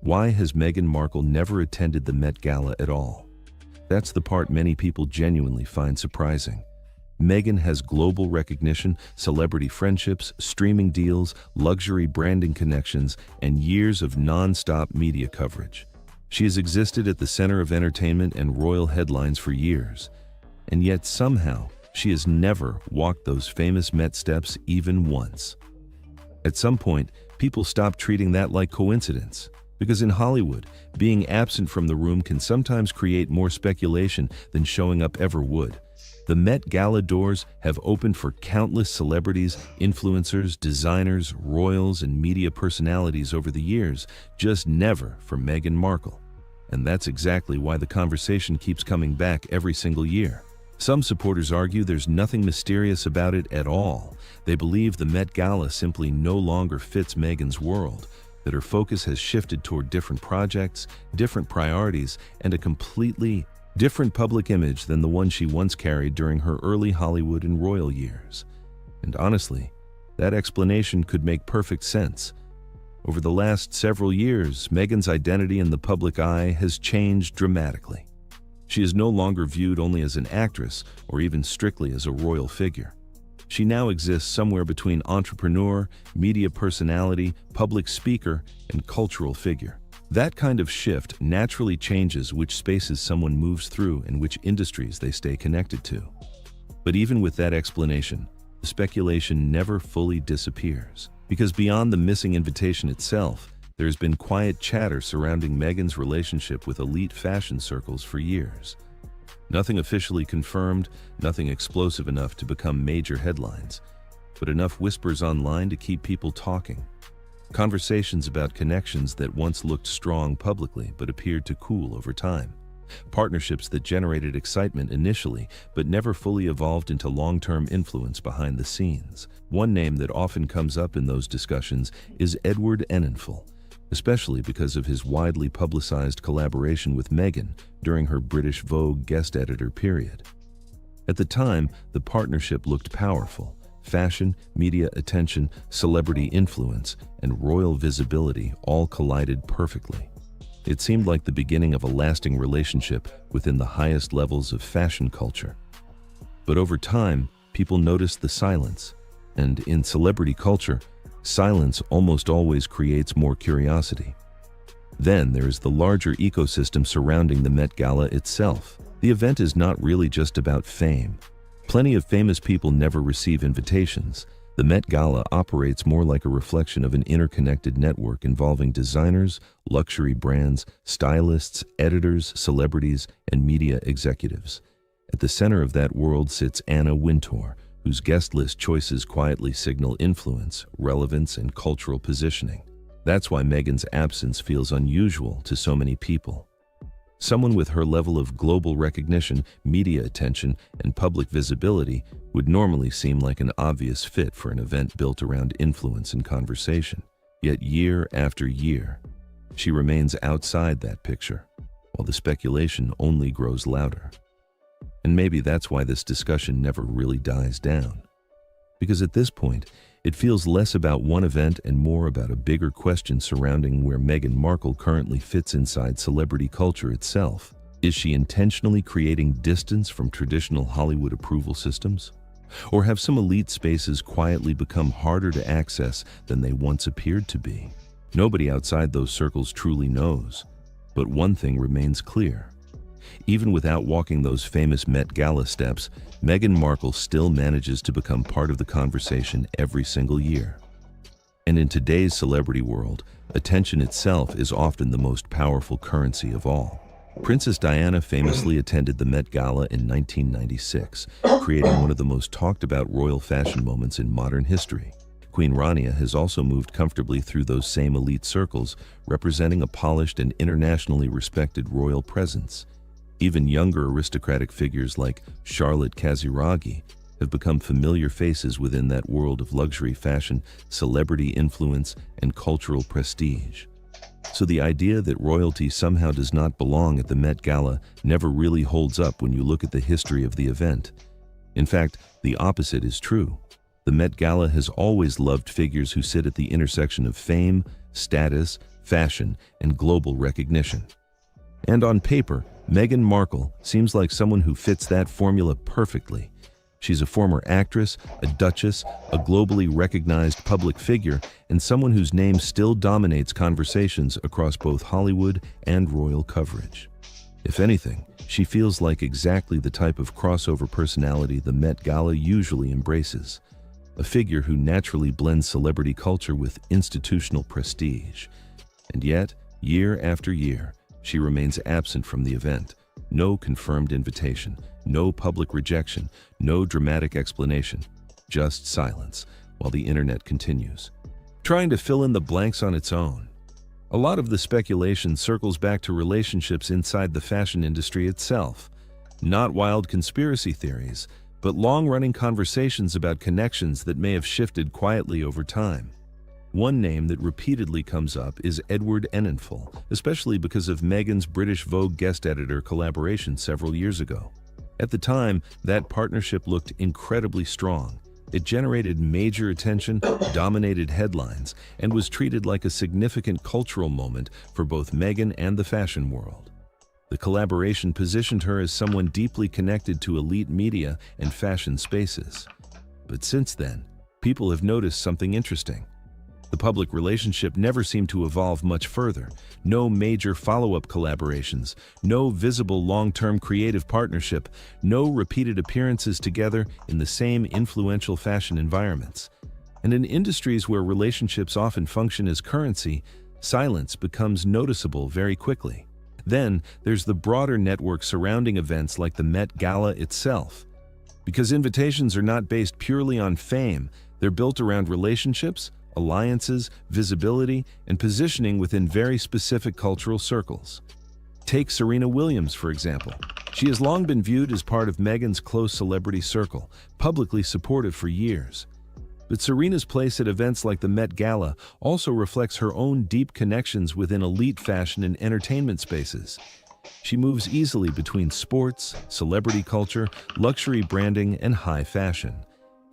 Why has Meghan Markle never attended the Met Gala at all? That's the part many people genuinely find surprising. Meghan has global recognition, celebrity friendships, streaming deals, luxury branding connections, and years of non-stop media coverage. She has existed at the center of entertainment and royal headlines for years, and yet somehow she has never walked those famous Met steps even once. At some point, people stopped treating that like coincidence, because in Hollywood, being absent from the room can sometimes create more speculation than showing up ever would. The Met Gala doors have opened for countless celebrities, influencers, designers, royals, and media personalities over the years, just never for Meghan Markle. And that's exactly why the conversation keeps coming back every single year. Some supporters argue there's nothing mysterious about it at all. They believe the Met Gala simply no longer fits Meghan's world, that her focus has shifted toward different projects, different priorities, and a completely different public image than the one she once carried during her early Hollywood and royal years. And honestly, that explanation could make perfect sense. Over the last several years, Meghan's identity in the public eye has changed dramatically. She is no longer viewed only as an actress or even strictly as a royal figure. She now exists somewhere between entrepreneur, media personality, public speaker, and cultural figure. That kind of shift naturally changes which spaces someone moves through and which industries they stay connected to. But even with that explanation, the speculation never fully disappears, because beyond the missing invitation itself, there's been quiet chatter surrounding Meghan's relationship with elite fashion circles for years. Nothing officially confirmed, nothing explosive enough to become major headlines, but enough whispers online to keep people talking. Conversations about connections that once looked strong publicly but appeared to cool over time. Partnerships that generated excitement initially but never fully evolved into long-term influence behind the scenes. One name that often comes up in those discussions is Edward Enninful, especially because of his widely publicized collaboration with Meghan during her British Vogue guest editor period. At the time, the partnership looked powerful. Fashion, media attention, celebrity influence, and royal visibility all collided perfectly. It seemed like the beginning of a lasting relationship within the highest levels of fashion culture. But over time, people noticed the silence, and in celebrity culture, silence almost always creates more curiosity. Then there is the larger ecosystem surrounding the Met Gala itself. The event is not really just about fame. Plenty of famous people never receive invitations. The Met Gala operates more like a reflection of an interconnected network involving designers, luxury brands, stylists, editors, celebrities, and media executives. At the center of that world sits Anna Wintour, whose guest list choices quietly signal influence, relevance, and cultural positioning. That's why Meghan's absence feels unusual to so many people. Someone with her level of global recognition, media attention, and public visibility would normally seem like an obvious fit for an event built around influence and conversation. Yet year after year, she remains outside that picture, while the speculation only grows louder. And maybe that's why this discussion never really dies down. Because at this point, it feels less about one event and more about a bigger question surrounding where Meghan Markle currently fits inside celebrity culture itself. Is she intentionally creating distance from traditional Hollywood approval systems? Or have some elite spaces quietly become harder to access than they once appeared to be? Nobody outside those circles truly knows. But one thing remains clear. Even without walking those famous Met Gala steps, Meghan Markle still manages to become part of the conversation every single year. And in today's celebrity world, attention itself is often the most powerful currency of all. Princess Diana famously attended the Met Gala in 1996, creating one of the most talked about royal fashion moments in modern history. Queen Rania has also moved comfortably through those same elite circles, representing a polished and internationally respected royal presence. Even younger aristocratic figures like Charlotte Casiraghi have become familiar faces within that world of luxury fashion, celebrity influence, and cultural prestige. So the idea that royalty somehow does not belong at the Met Gala never really holds up when you look at the history of the event. In fact, the opposite is true. The Met Gala has always loved figures who sit at the intersection of fame, status, fashion, and global recognition. And on paper, Meghan Markle seems like someone who fits that formula perfectly. She's a former actress, a duchess, a globally recognized public figure, and someone whose name still dominates conversations across both Hollywood and royal coverage. If anything, she feels like exactly the type of crossover personality the Met Gala usually embraces. A figure who naturally blends celebrity culture with institutional prestige. And yet, year after year, she remains absent from the event. No confirmed invitation, no public rejection, no dramatic explanation, just silence, while the internet continues, trying to fill in the blanks on its own. A lot of the speculation circles back to relationships inside the fashion industry itself. Not wild conspiracy theories, but long-running conversations about connections that may have shifted quietly over time. One name that repeatedly comes up is Edward Enninful, especially because of Meghan's British Vogue guest editor collaboration several years ago. At the time, that partnership looked incredibly strong. It generated major attention, dominated headlines, and was treated like a significant cultural moment for both Meghan and the fashion world. The collaboration positioned her as someone deeply connected to elite media and fashion spaces. But since then, people have noticed something interesting. The public relationship never seemed to evolve much further. No major follow-up collaborations, no visible long-term creative partnership, no repeated appearances together in the same influential fashion environments. And in industries where relationships often function as currency, silence becomes noticeable very quickly. Then, there's the broader network surrounding events like the Met Gala itself. Because invitations are not based purely on fame, they're built around relationships, alliances, visibility, and positioning within very specific cultural circles. Take Serena Williams, for example. She has long been viewed as part of Meghan's close celebrity circle, publicly supported for years. But Serena's place at events like the Met Gala also reflects her own deep connections within elite fashion and entertainment spaces. She moves easily between sports, celebrity culture, luxury branding, and high fashion.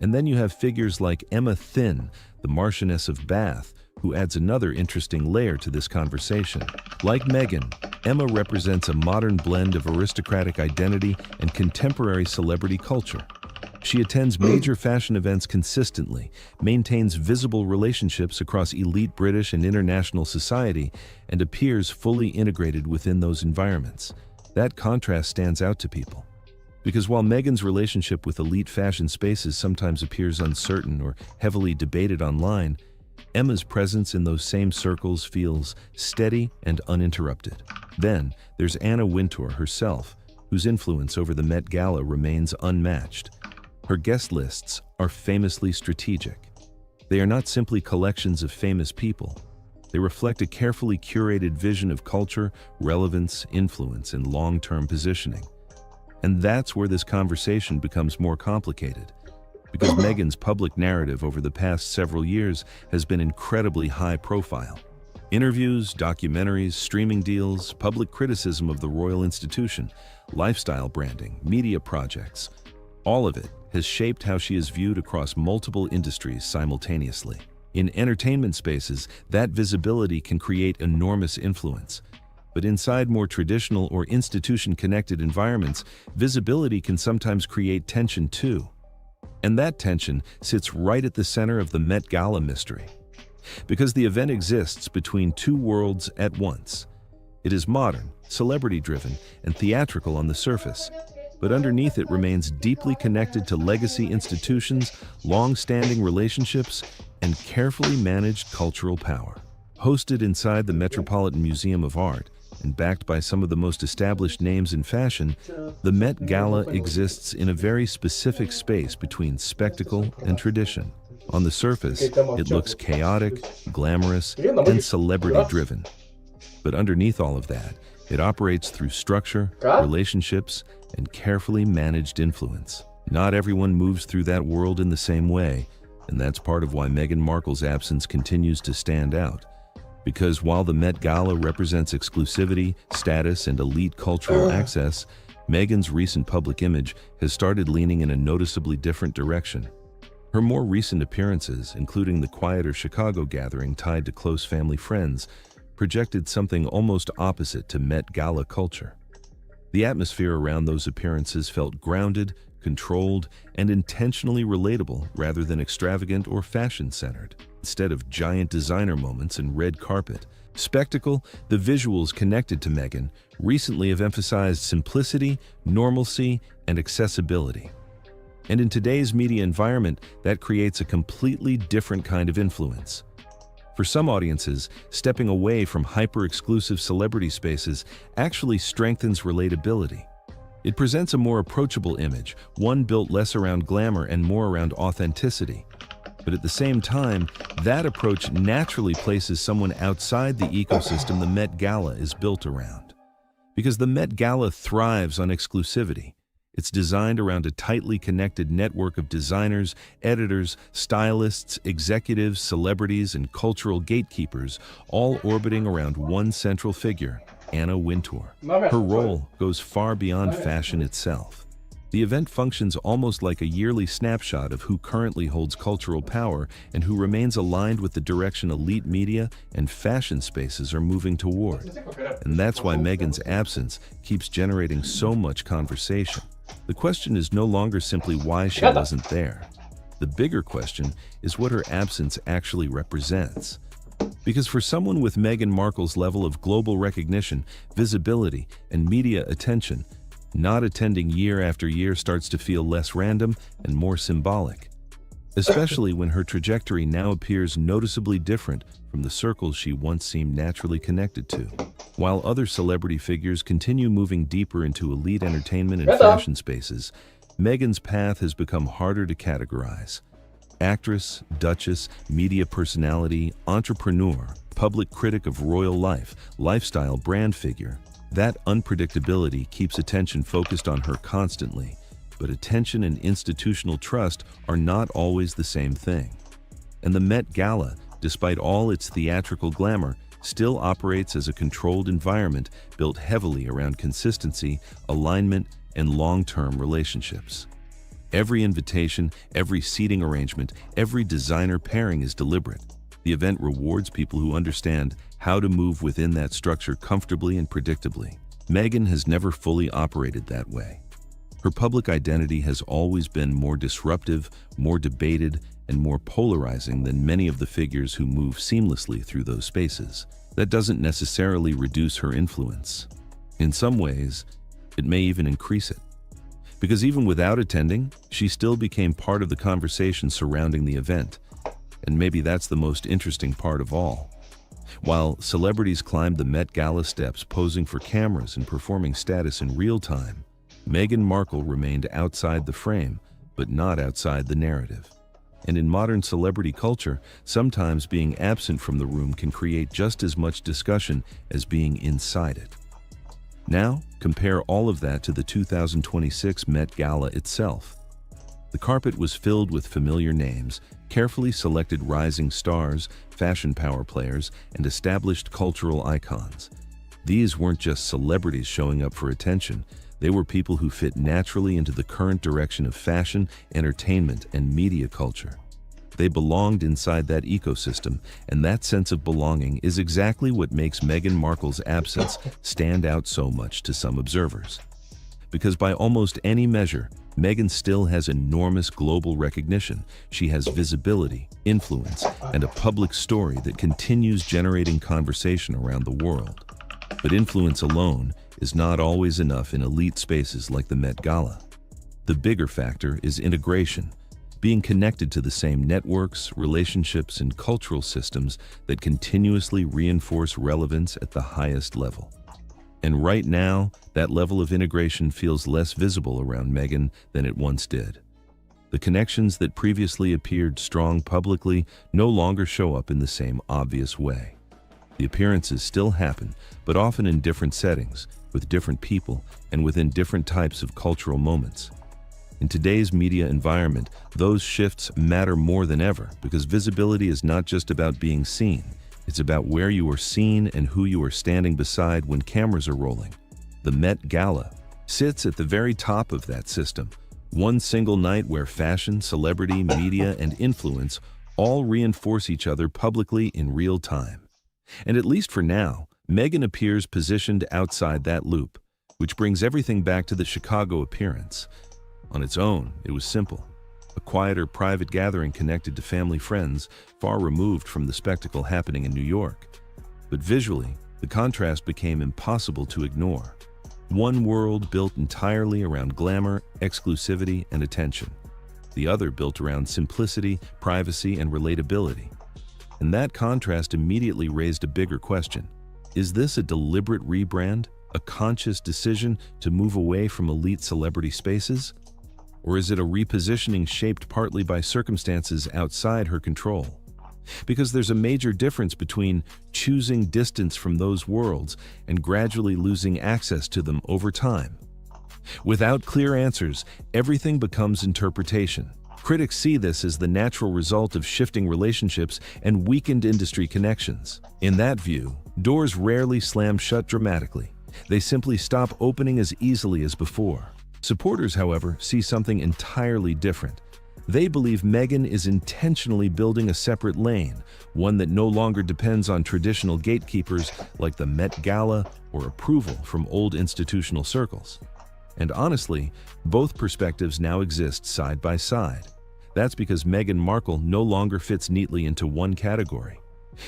And then you have figures like Emma Thin, the Marchioness of Bath, who adds another interesting layer to this conversation. Like Meghan, Emma represents a modern blend of aristocratic identity and contemporary celebrity culture. She attends major fashion events consistently, maintains visible relationships across elite British and international society, and appears fully integrated within those environments. That contrast stands out to people. Because while Meghan's relationship with elite fashion spaces sometimes appears uncertain or heavily debated online, Emma's presence in those same circles feels steady and uninterrupted. Then, there's Anna Wintour herself, whose influence over the Met Gala remains unmatched. Her guest lists are famously strategic. They are not simply collections of famous people. They reflect a carefully curated vision of culture, relevance, influence, and long-term positioning. And that's where this conversation becomes more complicated, because Meghan's public narrative over the past several years has been incredibly high profile. Interviews, documentaries, streaming deals, public criticism of the royal institution, lifestyle branding, media projects, all of it has shaped how she is viewed across multiple industries simultaneously. In entertainment spaces, that visibility can create enormous influence. But inside more traditional or institution-connected environments, visibility can sometimes create tension too. And that tension sits right at the center of the Met Gala mystery. Because the event exists between two worlds at once. It is modern, celebrity-driven, and theatrical on the surface, but underneath it remains deeply connected to legacy institutions, long-standing relationships, and carefully managed cultural power. Hosted inside the Metropolitan Museum of Art, and backed by some of the most established names in fashion, the Met Gala exists in a very specific space between spectacle and tradition. On the surface, it looks chaotic, glamorous, and celebrity-driven. But underneath all of that, it operates through structure, relationships, and carefully managed influence. Not everyone moves through that world in the same way, and that's part of why Meghan Markle's absence continues to stand out. Because while the Met Gala represents exclusivity, status, and elite cultural access, Meghan's recent public image has started leaning in a noticeably different direction. Her more recent appearances, including the quieter Chicago gathering tied to close family friends, projected something almost opposite to Met Gala culture. The atmosphere around those appearances felt grounded, controlled, and intentionally relatable rather than extravagant or fashion-centered. Instead of giant designer moments and red carpet spectacle, the visuals connected to Meghan recently have emphasized simplicity, normalcy, and accessibility. And in today's media environment, that creates a completely different kind of influence. For some audiences, stepping away from hyper-exclusive celebrity spaces actually strengthens relatability. It presents a more approachable image, one built less around glamour and more around authenticity. But at the same time, that approach naturally places someone outside the ecosystem the Met Gala is built around. Because the Met Gala thrives on exclusivity. It's designed around a tightly connected network of designers, editors, stylists, executives, celebrities, and cultural gatekeepers, all orbiting around one central figure, Anna Wintour. Her role goes far beyond fashion itself. The event functions almost like a yearly snapshot of who currently holds cultural power and who remains aligned with the direction elite media and fashion spaces are moving toward. And that's why Meghan's absence keeps generating so much conversation. The question is no longer simply why she wasn't there. The bigger question is what her absence actually represents. Because for someone with Meghan Markle's level of global recognition, visibility, and media attention, not attending year after year starts to feel less random and more symbolic, especially when her trajectory now appears noticeably different from the circles she once seemed naturally connected to. While other celebrity figures continue moving deeper into elite entertainment and fashion spaces, Meghan's path has become harder to categorize. Actress, duchess, media personality, entrepreneur, public critic of royal life, lifestyle brand figure. That unpredictability keeps attention focused on her constantly, but attention and institutional trust are not always the same thing. And the Met Gala, despite all its theatrical glamour, still operates as a controlled environment built heavily around consistency, alignment, and long-term relationships. Every invitation, every seating arrangement, every designer pairing is deliberate. The event rewards people who understand how to move within that structure comfortably and predictably. Meghan has never fully operated that way. Her public identity has always been more disruptive, more debated, and more polarizing than many of the figures who move seamlessly through those spaces. That doesn't necessarily reduce her influence. In some ways, it may even increase it. Because even without attending, she still became part of the conversation surrounding the event. And maybe that's the most interesting part of all. While celebrities climbed the Met Gala steps posing for cameras and performing status in real time, Meghan Markle remained outside the frame, but not outside the narrative. And in modern celebrity culture, sometimes being absent from the room can create just as much discussion as being inside it. Now, compare all of that to the 2026 Met Gala itself. The carpet was filled with familiar names, carefully selected rising stars, fashion power players, and established cultural icons. These weren't just celebrities showing up for attention. They were people who fit naturally into the current direction of fashion, entertainment, and media culture. They belonged inside that ecosystem, and that sense of belonging is exactly what makes Meghan Markle's absence stand out so much to some observers. Because by almost any measure, Meghan still has enormous global recognition. She has visibility, influence, and a public story that continues generating conversation around the world. But influence alone is not always enough in elite spaces like the Met Gala. The bigger factor is integration, being connected to the same networks, relationships, and cultural systems that continuously reinforce relevance at the highest level. And right now, that level of integration feels less visible around Meghan than it once did. The connections that previously appeared strong publicly no longer show up in the same obvious way. The appearances still happen, but often in different settings, with different people, and within different types of cultural moments. In today's media environment, those shifts matter more than ever because visibility is not just about being seen. It's about where you are seen and who you are standing beside when cameras are rolling. The Met Gala sits at the very top of that system. One single night where fashion, celebrity, media, and influence all reinforce each other publicly in real time. And at least for now, Meghan appears positioned outside that loop, which brings everything back to the Chicago appearance. On its own, it was simple. A quieter, private gathering connected to family friends, far removed from the spectacle happening in New York. But visually, the contrast became impossible to ignore. One world built entirely around glamour, exclusivity, and attention. The other built around simplicity, privacy, and relatability. And that contrast immediately raised a bigger question. Is this a deliberate rebrand, a conscious decision to move away from elite celebrity spaces? Or is it a repositioning shaped partly by circumstances outside her control? Because there's a major difference between choosing distance from those worlds and gradually losing access to them over time. Without clear answers, everything becomes interpretation. Critics see this as the natural result of shifting relationships and weakened industry connections. In that view, doors rarely slam shut dramatically. They simply stop opening as easily as before. Supporters, however, see something entirely different. They believe Meghan is intentionally building a separate lane, one that no longer depends on traditional gatekeepers like the Met Gala or approval from old institutional circles. And honestly, both perspectives now exist side by side. That's because Meghan Markle no longer fits neatly into one category.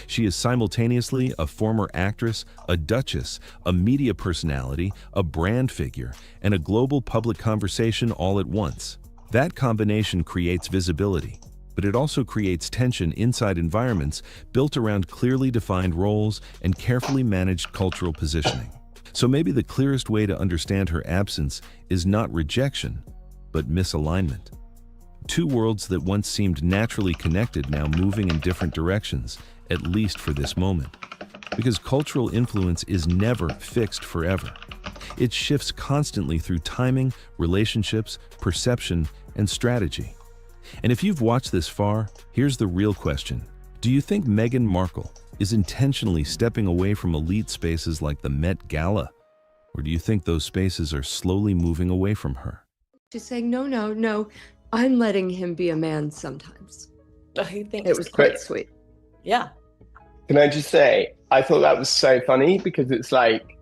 She is simultaneously a former actress, a duchess, a media personality, a brand figure, and a global public conversation all at once. That combination creates visibility, but it also creates tension inside environments built around clearly defined roles and carefully managed cultural positioning. So maybe the clearest way to understand her absence is not rejection, but misalignment. Two worlds that once seemed naturally connected now moving in different directions, at least for this moment. Because cultural influence is never fixed forever. It shifts constantly through timing, relationships, perception, and strategy. And if you've watched this far, here's the real question. Do you think Meghan Markle is intentionally stepping away from elite spaces like the Met Gala? Or do you think those spaces are slowly moving away from her? She's saying, no, I'm letting him be a man sometimes. I think it was quite sweet. Yeah. Can I just say, I thought that was so funny because it's like,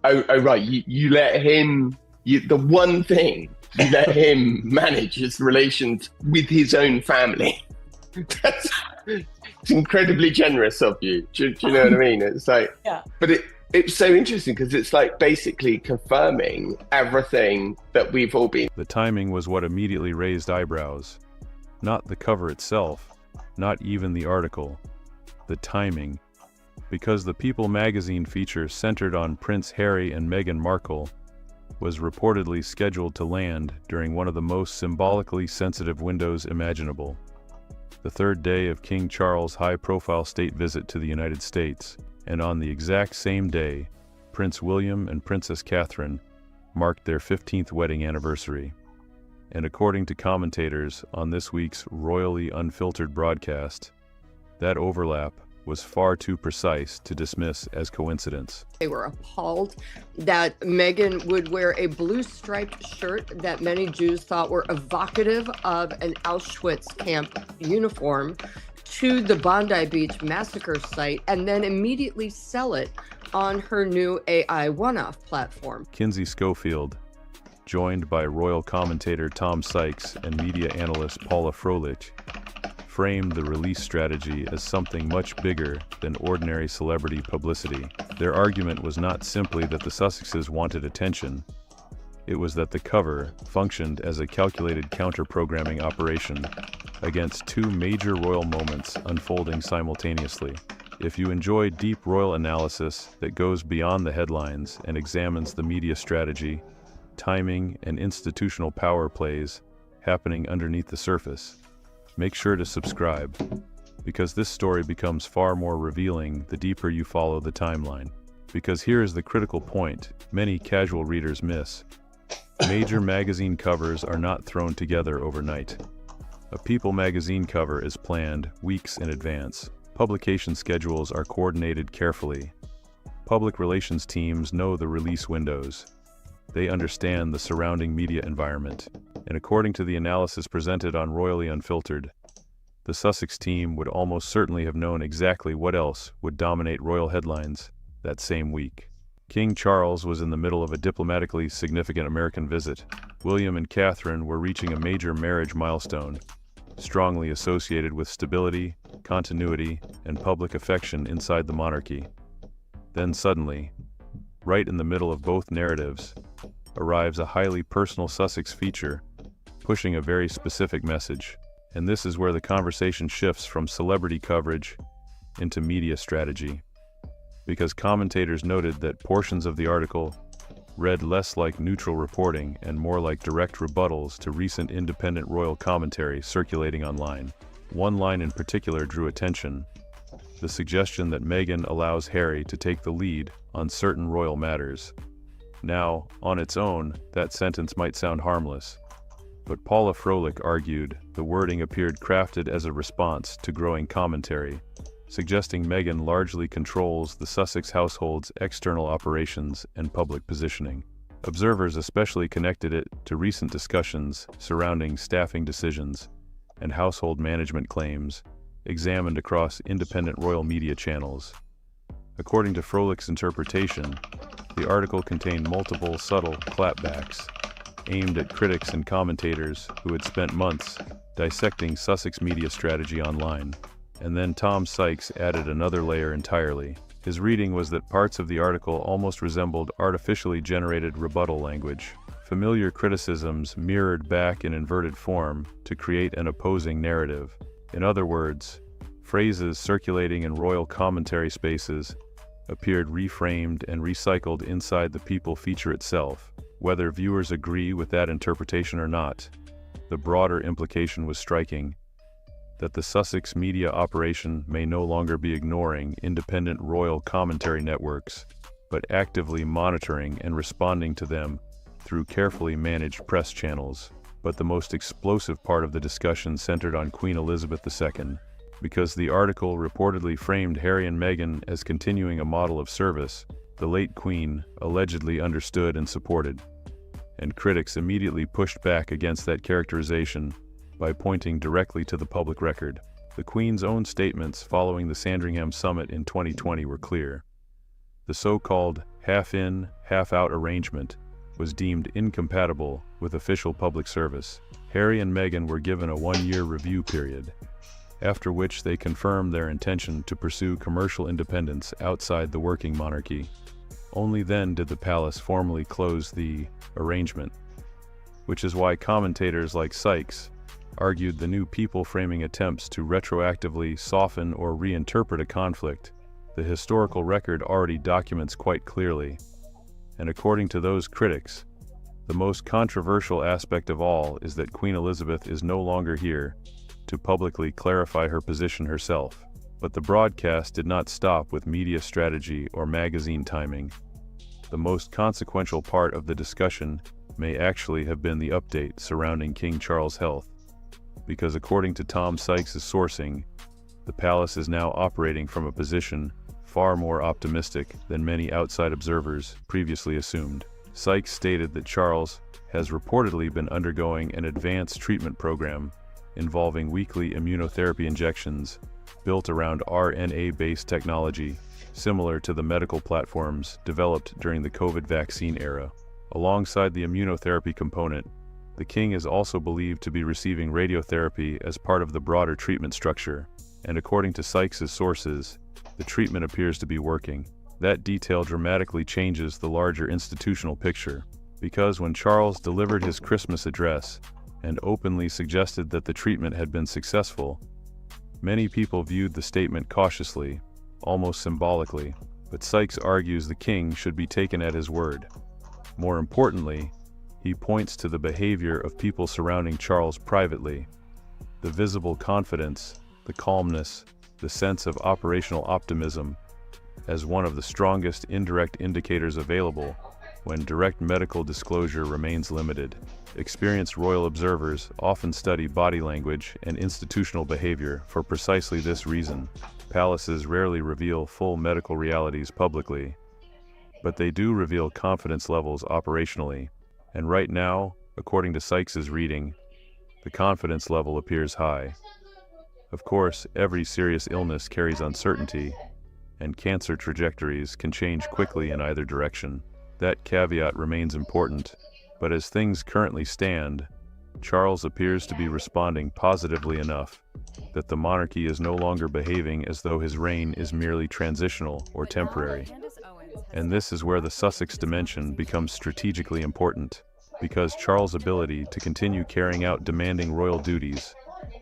oh right, you let him, the one thing, you let him manage his relations with his own family. That's it's incredibly generous of you. Do you know what I mean? It's like, yeah. But it's so interesting because it's like basically confirming everything that we've all been. The timing was what immediately raised eyebrows. Not the cover itself, not even the article. The timing. Because the People magazine feature centered on Prince Harry and Meghan Markle was reportedly scheduled to land during one of the most symbolically sensitive windows imaginable. The third day of King Charles' high-profile state visit to the United States, and on the exact same day, Prince William and Princess Catherine marked their 15th wedding anniversary. And according to commentators on this week's Royally Unfiltered broadcast, that overlap was far too precise to dismiss as coincidence. They were appalled that Meghan would wear a blue striped shirt that many Jews thought were evocative of an Auschwitz camp uniform to the Bondi Beach massacre site and then immediately sell it on her new AI one-off platform. Kinsey Schofield, joined by royal commentator Tom Sykes and media analyst Paula Froelich, framed the release strategy as something much bigger than ordinary celebrity publicity. Their argument was not simply that the Sussexes wanted attention, it was that the cover functioned as a calculated counter-programming operation against two major royal moments unfolding simultaneously. If you enjoy deep royal analysis that goes beyond the headlines and examines the media strategy, timing, and institutional power plays happening underneath the surface. Make sure to subscribe, because this story becomes far more revealing the deeper you follow the timeline. Because here is the critical point many casual readers miss. Major magazine covers are not thrown together overnight. A People magazine cover is planned weeks in advance. Publication schedules are coordinated carefully. Public relations teams know the release windows. They understand the surrounding media environment. And according to the analysis presented on Royally Unfiltered, the Sussex team would almost certainly have known exactly what else would dominate royal headlines that same week. King Charles was in the middle of a diplomatically significant American visit. William and Catherine were reaching a major marriage milestone, strongly associated with stability, continuity, and public affection inside the monarchy. Then suddenly, right in the middle of both narratives, arrives a highly personal Sussex feature, pushing a very specific message. And this is where the conversation shifts from celebrity coverage into media strategy. Because commentators noted that portions of the article read less like neutral reporting and more like direct rebuttals to recent independent royal commentary circulating online. One line in particular drew attention: the suggestion that Meghan allows Harry to take the lead on certain royal matters. Now, on its own, that sentence might sound harmless, but Paula Froelich argued the wording appeared crafted as a response to growing commentary, suggesting Meghan largely controls the Sussex household's external operations and public positioning. Observers especially connected it to recent discussions surrounding staffing decisions and household management claims examined across independent royal media channels. According to Froelich's interpretation, the article contained multiple subtle clapbacks aimed at critics and commentators who had spent months dissecting Sussex media strategy online. And then Tom Sykes added another layer entirely. His reading was that parts of the article almost resembled artificially generated rebuttal language. Familiar criticisms mirrored back in inverted form to create an opposing narrative. In other words, phrases circulating in royal commentary spaces appeared reframed and recycled inside the People feature itself. Whether viewers agree with that interpretation or not, the broader implication was striking: that the Sussex media operation may no longer be ignoring independent royal commentary networks, but actively monitoring and responding to them through carefully managed press channels. But the most explosive part of the discussion centered on Queen Elizabeth II, because the article reportedly framed Harry and Meghan as continuing a model of service the late Queen allegedly understood and supported. And critics immediately pushed back against that characterization by pointing directly to the public record. The Queen's own statements following the Sandringham summit in 2020 were clear. The so-called half-in, half-out arrangement was deemed incompatible with official public service. Harry and Meghan were given a one-year review period, after which they confirmed their intention to pursue commercial independence outside the working monarchy. Only then did the palace formally close the arrangement, which is why commentators like Sykes argued the new People framing attempts to retroactively soften or reinterpret a conflict the historical record already documents quite clearly. And according to those critics, the most controversial aspect of all is that Queen Elizabeth is no longer here to publicly clarify her position herself. But the broadcast did not stop with media strategy or magazine timing. The most consequential part of the discussion may actually have been the update surrounding King Charles' health, because according to Tom Sykes' sourcing, the palace is now operating from a position far more optimistic than many outside observers previously assumed. Sykes stated that Charles has reportedly been undergoing an advanced treatment program involving weekly immunotherapy injections built around RNA-based technology, similar to the medical platforms developed during the COVID vaccine era. Alongside the immunotherapy component, the king is also believed to be receiving radiotherapy as part of the broader treatment structure, and according to Sykes' sources, the treatment appears to be working. That detail dramatically changes the larger institutional picture, because when Charles delivered his Christmas address and openly suggested that the treatment had been successful, many people viewed the statement cautiously, almost symbolically, but Sykes argues the king should be taken at his word. More importantly, He points to the behavior of people surrounding Charles privately, the visible confidence, the calmness, the sense of operational optimism, as one of the strongest indirect indicators available when direct medical disclosure remains limited. Experienced royal observers often study body language and institutional behavior for precisely this reason. Palaces rarely reveal full medical realities publicly, but they do reveal confidence levels operationally. And right now, according to Sussexes' reading, the confidence level appears high. Of course, every serious illness carries uncertainty, and cancer trajectories can change quickly in either direction. That caveat remains important, but as things currently stand, Charles appears to be responding positively enough that the monarchy is no longer behaving as though his reign is merely transitional or temporary. And this is where the Sussex dimension becomes strategically important, because Charles' ability to continue carrying out demanding royal duties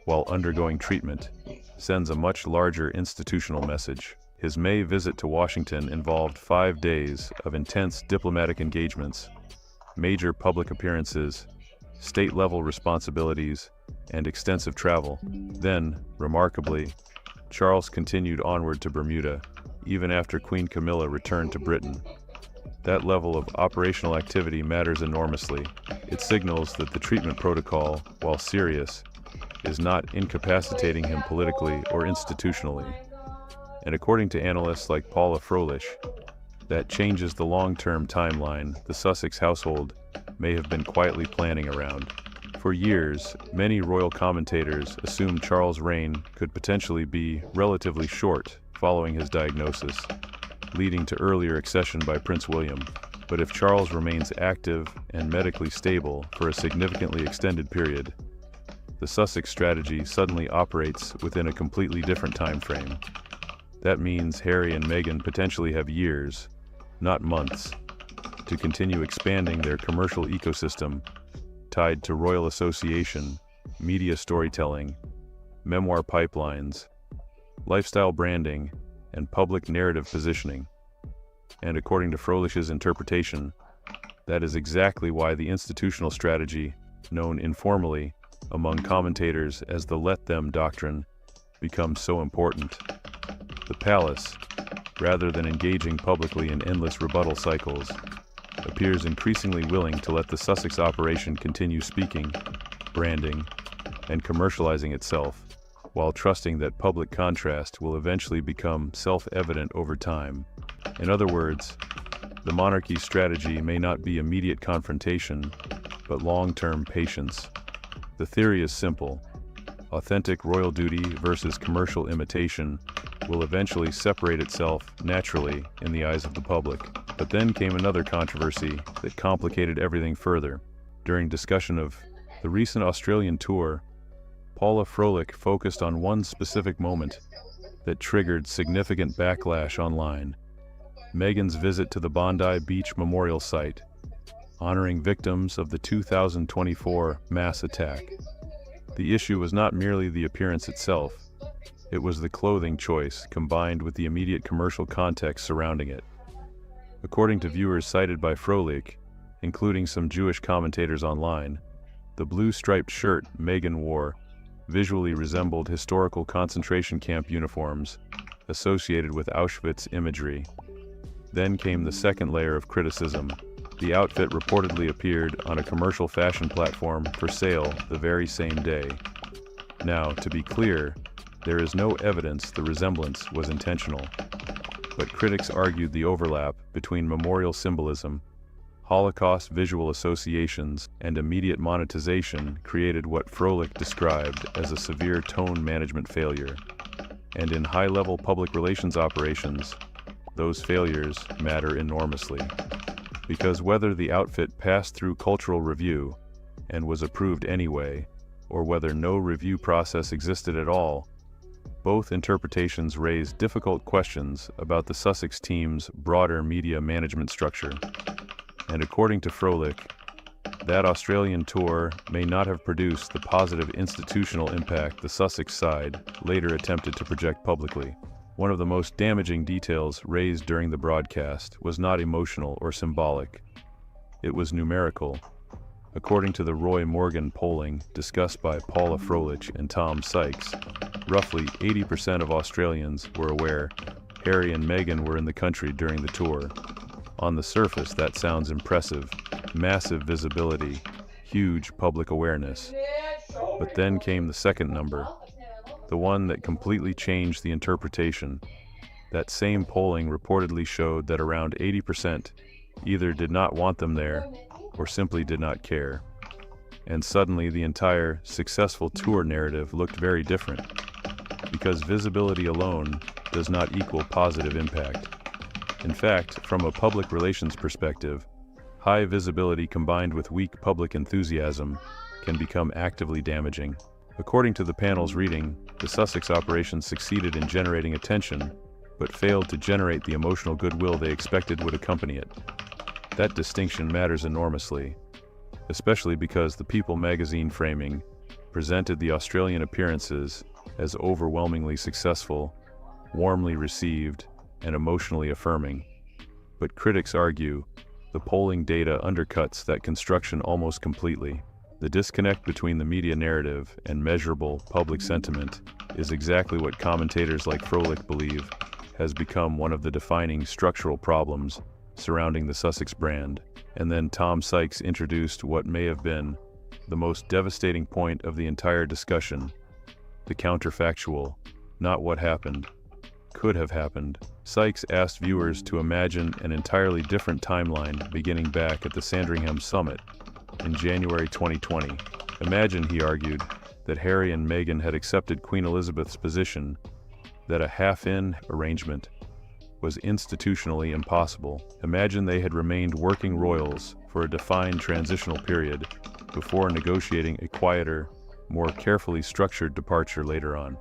while undergoing treatment sends a much larger institutional message. His May visit to Washington involved 5 days of intense diplomatic engagements, major public appearances, state-level responsibilities, and extensive travel. Then, remarkably, Charles continued onward to Bermuda, even after Queen Camilla returned to Britain. That level of operational activity matters enormously. It signals that the treatment protocol, while serious, is not incapacitating him politically or institutionally. And according to analysts like Paula Froelich, that changes the long-term timeline the Sussex household may have been quietly planning around. For years, many royal commentators assumed Charles' reign could potentially be relatively short following his diagnosis, leading to earlier accession by Prince William. But if Charles remains active and medically stable for a significantly extended period, the Sussex strategy suddenly operates within a completely different time frame. That means Harry and Meghan potentially have years, not months, to continue expanding their commercial ecosystem tied to royal association, media storytelling, memoir pipelines, lifestyle branding, and public narrative positioning. And according to Froelich's interpretation, that is exactly why the institutional strategy, known informally among commentators as the let them doctrine, becomes so important. The palace, rather than engaging publicly in endless rebuttal cycles, appears increasingly willing to let the Sussex operation continue speaking, branding, and commercializing itself, while trusting that public contrast will eventually become self-evident over time. In other words, the monarchy's strategy may not be immediate confrontation, but long-term patience. The theory is simple. Authentic royal duty versus commercial imitation will eventually separate itself naturally in the eyes of the public. But then came another controversy that complicated everything further. During discussion of the recent Australian tour, Paula Froelich focused on one specific moment that triggered significant backlash online: Meghan's visit to the Bondi Beach Memorial Site, honoring victims of the 2024 mass attack. The issue was not merely the appearance itself, it was the clothing choice combined with the immediate commercial context surrounding it. According to viewers cited by Froelich, including some Jewish commentators online, the blue-striped shirt Meghan wore visually resembled historical concentration camp uniforms associated with Auschwitz imagery. Then came the second layer of criticism. The outfit reportedly appeared on a commercial fashion platform for sale the very same day. Now, to be clear, there is no evidence the resemblance was intentional, but critics argued the overlap between memorial symbolism, Holocaust visual associations, and immediate monetization created what Froelich described as a severe tone management failure. And in high-level public relations operations, those failures matter enormously. Because whether the outfit passed through cultural review and was approved anyway, or whether no review process existed at all, both interpretations raise difficult questions about the Sussex team's broader media management structure. And according to Froelich, that Australian tour may not have produced the positive institutional impact the Sussex side later attempted to project publicly. One of the most damaging details raised during the broadcast was not emotional or symbolic. It was numerical. According to the Roy Morgan polling discussed by Paula Froelich and Tom Sykes, roughly 80% of Australians were aware Harry and Meghan were in the country during the tour. On the surface, that sounds impressive. Massive visibility, huge public awareness. But then came the second number, the one that completely changed the interpretation. That same polling reportedly showed that around 80% either did not want them there or simply did not care. And suddenly the entire successful tour narrative looked very different, because visibility alone does not equal positive impact. In fact, from a public relations perspective, high visibility combined with weak public enthusiasm can become actively damaging. According to the panel's reading, the Sussex operation succeeded in generating attention, but failed to generate the emotional goodwill they expected would accompany it. That distinction matters enormously, especially because the People magazine framing presented the Australian appearances as overwhelmingly successful, warmly received, and emotionally affirming. But critics argue the polling data undercuts that construction almost completely. The disconnect between the media narrative and measurable public sentiment is exactly what commentators like Froelich believe has become one of the defining structural problems surrounding the Sussex brand. And then Tom Sykes introduced what may have been the most devastating point of the entire discussion: the counterfactual, not what happened, could have happened. Sykes asked viewers to imagine an entirely different timeline beginning back at the Sandringham Summit in January 2020. Imagine, he argued, that Harry and Meghan had accepted Queen Elizabeth's position that a half-in arrangement was institutionally impossible. Imagine they had remained working royals for a defined transitional period before negotiating a quieter, more carefully structured departure later on.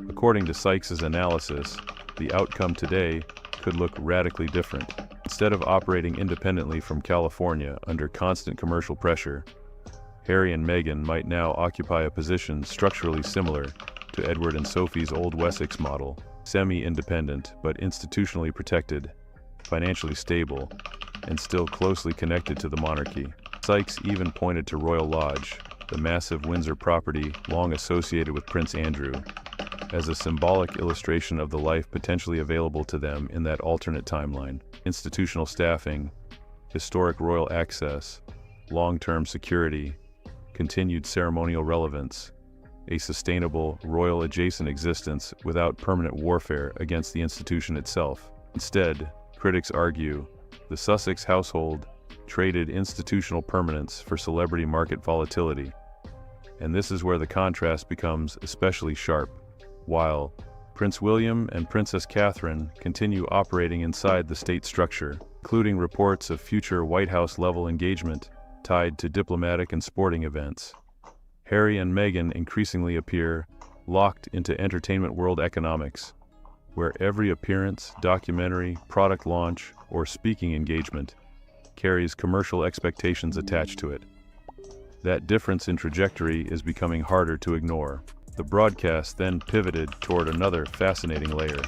According to Sykes' analysis, the outcome today could look radically different. Instead of operating independently from California under constant commercial pressure, Harry and Meghan might now occupy a position structurally similar to Edward and Sophie's Old Wessex model: semi-independent but institutionally protected, financially stable, and still closely connected to the monarchy. Sykes even pointed to Royal Lodge, the massive Windsor property long associated with Prince Andrew, as a symbolic illustration of the life potentially available to them in that alternate timeline. Institutional staffing, historic royal access, long-term security, continued ceremonial relevance, a sustainable royal-adjacent existence without permanent warfare against the institution itself. Instead, critics argue, the Sussex household traded institutional permanence for celebrity market volatility. And this is where the contrast becomes especially sharp. While Prince William and Princess Catherine continue operating inside the state structure, including reports of future White House-level engagement tied to diplomatic and sporting events, Harry and Meghan increasingly appear locked into entertainment world economics, where every appearance, documentary, product launch, or speaking engagement carries commercial expectations attached to it. That difference in trajectory is becoming harder to ignore. The broadcast then pivoted toward another fascinating layer: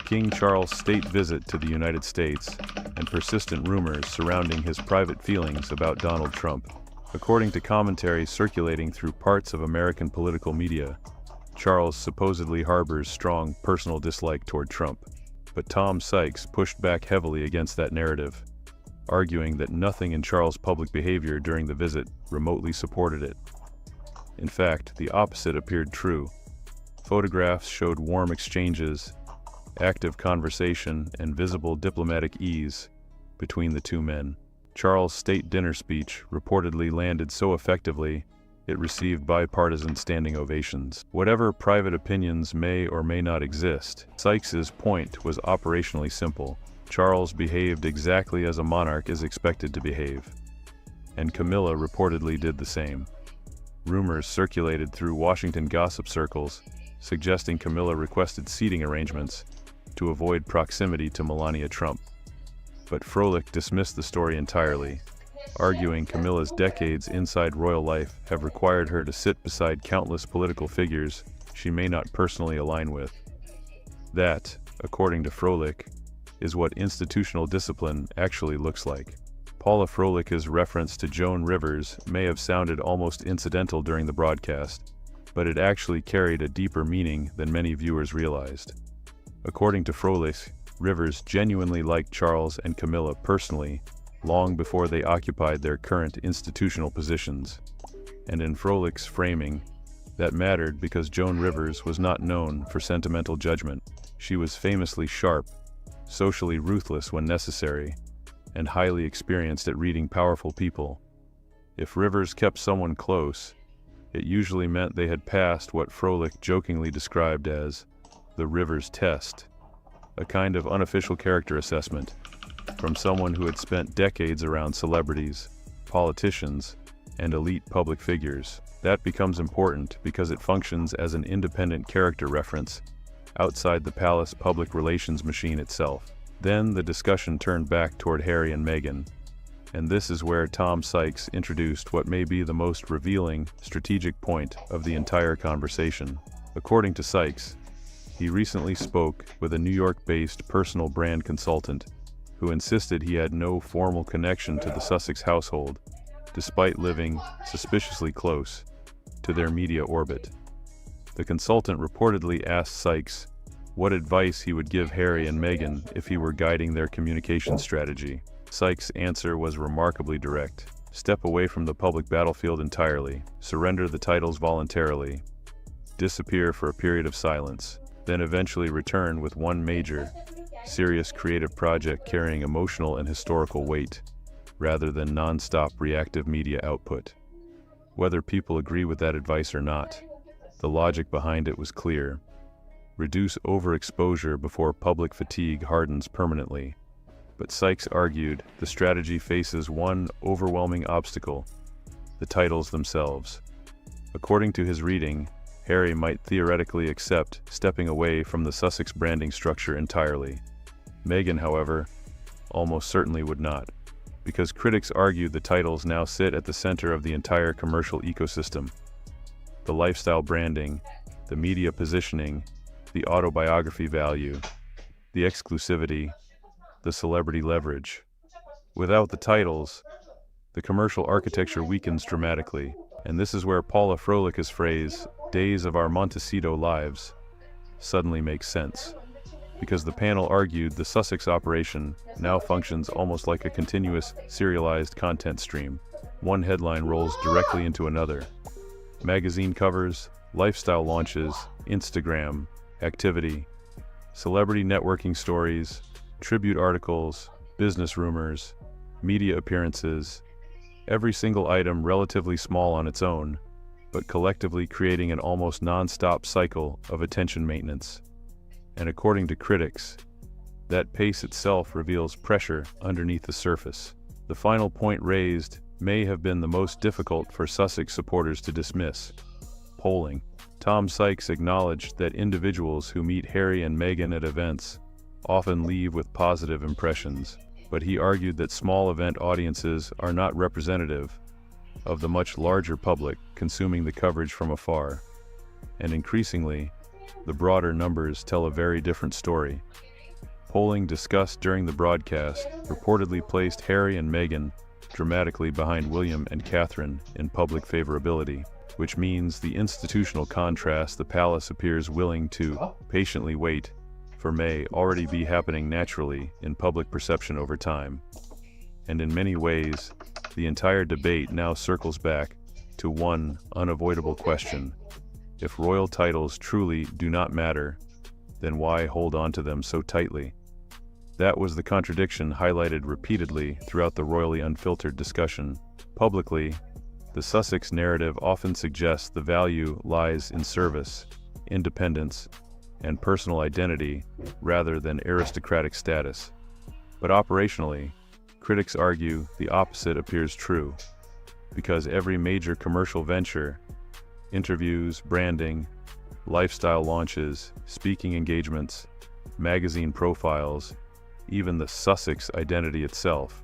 King Charles' state visit to the United States and persistent rumors surrounding his private feelings about Donald Trump. According to commentary circulating through parts of American political media, Charles supposedly harbors strong personal dislike toward Trump. But Tom Sykes pushed back heavily against that narrative, arguing that nothing in Charles' public behavior during the visit remotely supported it. In fact, the opposite appeared true. Photographs showed warm exchanges, active conversation, and visible diplomatic ease between the two men. Charles' state dinner speech reportedly landed so effectively it received bipartisan standing ovations. Whatever private opinions may or may not exist, Sykes' point was operationally simple. Charles behaved exactly as a monarch is expected to behave, and Camilla reportedly did the same. Rumors circulated through Washington gossip circles suggesting Camilla requested seating arrangements to avoid proximity to Melania Trump. But Froelich dismissed the story entirely, arguing Camilla's decades inside royal life have required her to sit beside countless political figures she may not personally align with. That, according to Froelich, is what institutional discipline actually looks like: Paula Froelic's reference to Joan Rivers may have sounded almost incidental during the broadcast, but it actually carried a deeper meaning than many viewers realized. According to Froelich, Rivers genuinely liked Charles and Camilla personally, long before they occupied their current institutional positions. And in Froelich's framing, that mattered because Joan Rivers was not known for sentimental judgment. She was famously sharp, socially ruthless when necessary, and highly experienced at reading powerful people. If Rivers kept someone close, it usually meant they had passed what Froelich jokingly described as the Rivers test, a kind of unofficial character assessment from someone who had spent decades around celebrities, politicians, and elite public figures. That becomes important because it functions as an independent character reference outside the palace public relations machine itself. Then the discussion turned back toward Harry and Meghan, and this is where Tom Sykes introduced what may be the most revealing strategic point of the entire conversation. According to Sykes, he recently spoke with a New York-based personal brand consultant who insisted he had no formal connection to the Sussex household, despite living suspiciously close to their media orbit. The consultant reportedly asked Sykes what advice he would give Harry and Meghan if he were guiding their communication strategy. Sykes' answer was remarkably direct. Step away from the public battlefield entirely, surrender the titles voluntarily, disappear for a period of silence, then eventually return with one major, serious creative project carrying emotional and historical weight, rather than non-stop reactive media output. Whether people agree with that advice or not, the logic behind it was clear. Reduce overexposure before public fatigue hardens permanently. But Sykes argued the strategy faces one overwhelming obstacle: the titles themselves. According to his reading, Harry might theoretically accept stepping away from the Sussex branding structure entirely. Meghan, however, almost certainly would not, because critics argue the titles now sit at the center of the entire commercial ecosystem. The lifestyle branding, the media positioning, the autobiography value, the exclusivity, the celebrity leverage. Without the titles, the commercial architecture weakens dramatically, and this is where Paula Froelic's phrase, "days of our Montecito lives," suddenly makes sense. Because the panel argued the Sussex operation now functions almost like a continuous, serialized content stream. One headline rolls directly into another. Magazine covers, lifestyle launches, Instagram, activity, celebrity networking stories, tribute articles, business rumors, media appearances, every single item relatively small on its own, but collectively creating an almost non-stop cycle of attention maintenance. And according to critics, that pace itself reveals pressure underneath the surface. The final point raised may have been the most difficult for Sussex supporters to dismiss: polling. Tom Sykes acknowledged that individuals who meet Harry and Meghan at events often leave with positive impressions, but he argued that small event audiences are not representative of the much larger public consuming the coverage from afar. And increasingly, the broader numbers tell a very different story. Polling discussed during the broadcast reportedly placed Harry and Meghan dramatically behind William and Catherine in public favorability, which means the institutional contrast the palace appears willing to patiently wait for may already be happening naturally in public perception over time. And in many ways, the entire debate now circles back to one unavoidable question: if royal titles truly do not matter, then why hold on to them so tightly? That was the contradiction highlighted repeatedly throughout the royally unfiltered discussion. Publicly, the Sussex narrative often suggests the value lies in service, independence, and personal identity rather than aristocratic status. But operationally, critics argue the opposite appears true, because every major commercial venture, interviews, branding, lifestyle launches, speaking engagements, magazine profiles, even the Sussex identity itself,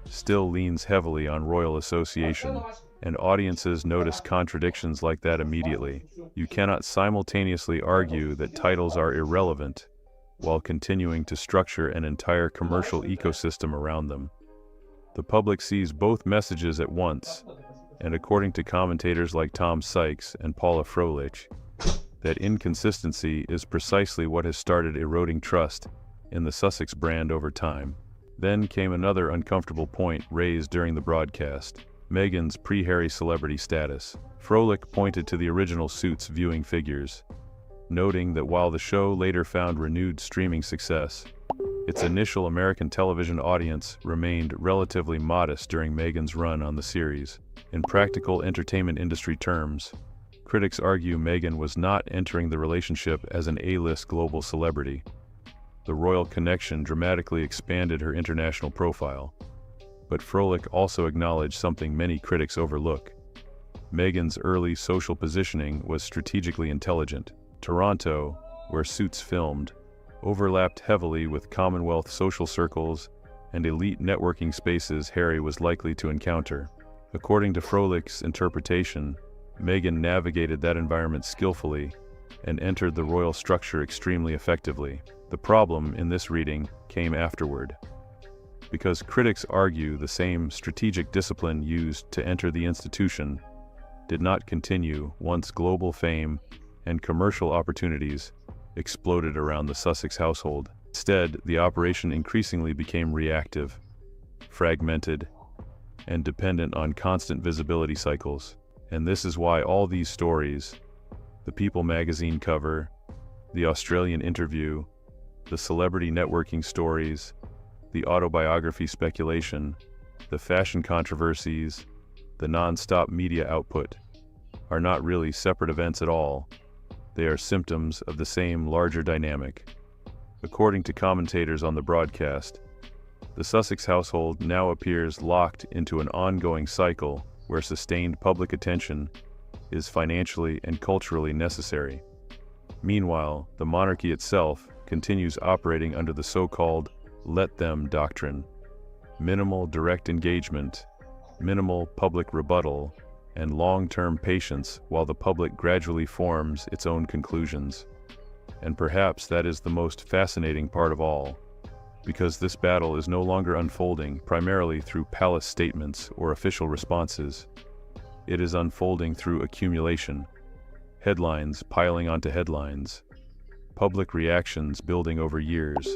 still leans heavily on royal association, and audiences notice contradictions like that immediately. You cannot simultaneously argue that titles are irrelevant while continuing to structure an entire commercial ecosystem around them. The public sees both messages at once, and according to commentators like Tom Sykes and Paula Froelich, that inconsistency is precisely what has started eroding trust in the Sussex brand over time. Then came another uncomfortable point raised during the broadcast: Meghan's pre-Harry celebrity status. Froelich pointed to the original Suits viewing figures, noting that while the show later found renewed streaming success, its initial American television audience remained relatively modest during Meghan's run on the series. In practical entertainment industry terms, critics argue Meghan was not entering the relationship as an A-list global celebrity. The royal connection dramatically expanded her international profile. But Froelich also acknowledged something many critics overlook. Meghan's early social positioning was strategically intelligent. Toronto, where Suits filmed, overlapped heavily with Commonwealth social circles and elite networking spaces Harry was likely to encounter. According to Froelich's interpretation, Meghan navigated that environment skillfully and entered the royal structure extremely effectively. The problem in this reading came afterward, because critics argue the same strategic discipline used to enter the institution did not continue once global fame and commercial opportunities exploded around the Sussex household. Instead, the operation increasingly became reactive, fragmented, and dependent on constant visibility cycles. And this is why all these stories, the People magazine cover, the Australian interview, the celebrity networking stories, the autobiography speculation, the fashion controversies, the non-stop media output, are not really separate events at all. They are symptoms of the same larger dynamic. According to commentators on the broadcast, the Sussex household now appears locked into an ongoing cycle where sustained public attention is financially and culturally necessary. Meanwhile, the monarchy itself continues operating under the so-called "let them" doctrine: minimal direct engagement, minimal public rebuttal, and long-term patience while the public gradually forms its own conclusions. And perhaps that is the most fascinating part of all, because this battle is no longer unfolding primarily through palace statements or official responses. It is unfolding through accumulation, headlines piling onto headlines, public reactions building over years,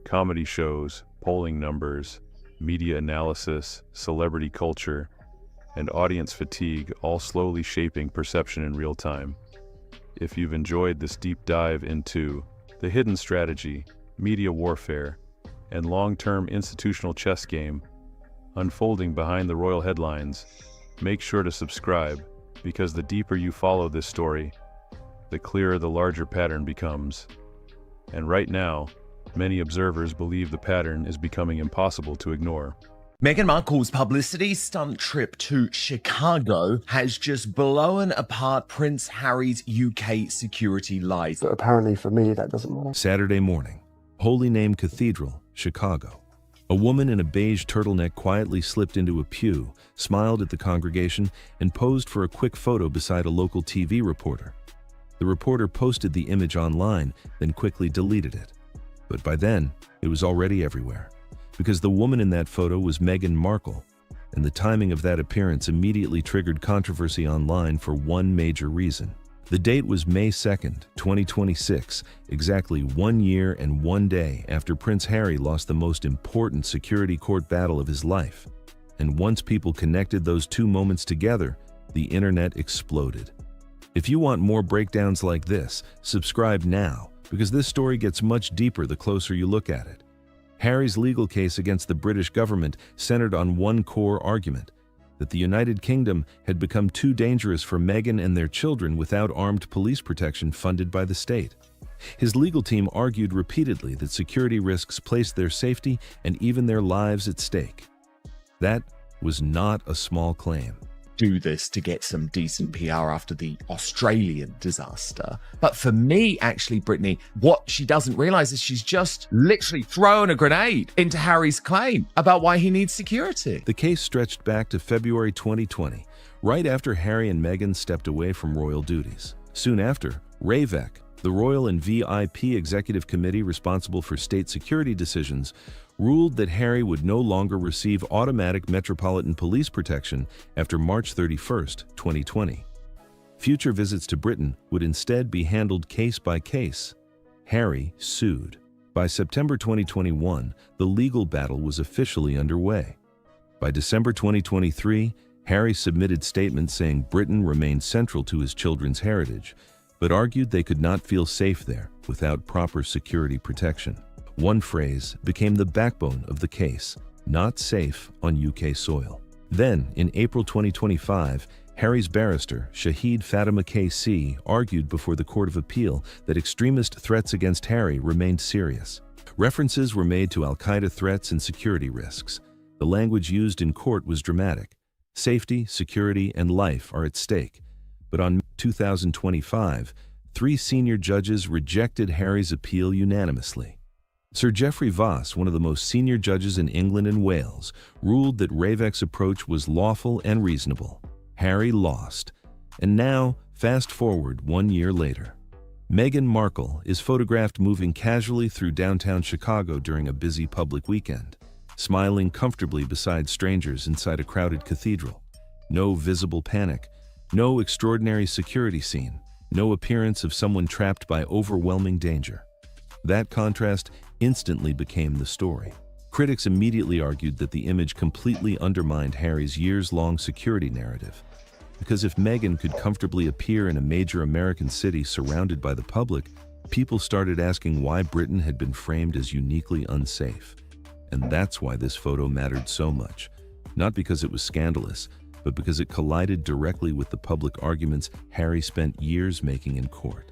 comedy shows, polling numbers, media analysis, celebrity culture, and audience fatigue all slowly shaping perception in real time. If you've enjoyed this deep dive into the hidden strategy, media warfare, and long-term institutional chess game unfolding behind the royal headlines, make sure to subscribe, because the deeper you follow this story, the clearer the larger pattern becomes. And right now, many observers believe the pattern is becoming impossible to ignore. Meghan Markle's publicity stunt trip to Chicago has just blown apart Prince Harry's UK security lies. But apparently for me, that doesn't matter. Saturday morning, Holy Name Cathedral, Chicago. A woman in a beige turtleneck quietly slipped into a pew, smiled at the congregation, and posed for a quick photo beside a local TV reporter. The reporter posted the image online, then quickly deleted it. But by then, it was already everywhere, because the woman in that photo was Meghan Markle, and the timing of that appearance immediately triggered controversy online for one major reason. The date was May 2nd, 2026, exactly 1 year and 1 day after Prince Harry lost the most important security court battle of his life. And once people connected those two moments together, the internet exploded. If you want more breakdowns like this, subscribe now, because this story gets much deeper the closer you look at it. Harry's legal case against the British government centered on one core argument: that the United Kingdom had become too dangerous for Meghan and their children without armed police protection funded by the state. His legal team argued repeatedly that security risks placed their safety and even their lives at stake. That was not a small claim. Do this to get some decent PR after the Australian disaster. But for me, actually, Brittany, what she doesn't realize is she's just literally thrown a grenade into Harry's claim about why he needs security. The case stretched back to February 2020, right after Harry and Meghan stepped away from royal duties. Soon after, Ravek, The Royal and VIP Executive Committee responsible for state security decisions ruled that Harry would no longer receive automatic Metropolitan Police protection after March 31, 2020. Future visits to Britain would instead be handled case by case. Harry sued. By September 2021, the legal battle was officially underway. By December 2023, Harry submitted statements saying Britain remained central to his children's heritage, but argued they could not feel safe there without proper security protection. One phrase became the backbone of the case: not safe on UK soil. Then, in April 2025, Harry's barrister, Shahid Fatima KC, argued before the Court of Appeal that extremist threats against Harry remained serious. References were made to al-Qaeda threats and security risks. The language used in court was dramatic. Safety, security, and life are at stake. But on 2025, 3 senior judges rejected Harry's appeal unanimously. Sir Geoffrey Voss, one of the most senior judges in England and Wales, ruled that Ravek's approach was lawful and reasonable. Harry lost. And now, fast forward 1 year later. Meghan Markle is photographed moving casually through downtown Chicago during a busy public weekend, smiling comfortably beside strangers inside a crowded cathedral. No visible panic, no extraordinary security scene, no appearance of someone trapped by overwhelming danger. That contrast instantly became the story. Critics immediately argued that the image completely undermined Harry's years-long security narrative. Because if Meghan could comfortably appear in a major American city surrounded by the public, people started asking why Britain had been framed as uniquely unsafe. And that's why this photo mattered so much. Not because it was scandalous, but because it collided directly with the public arguments Harry spent years making in court.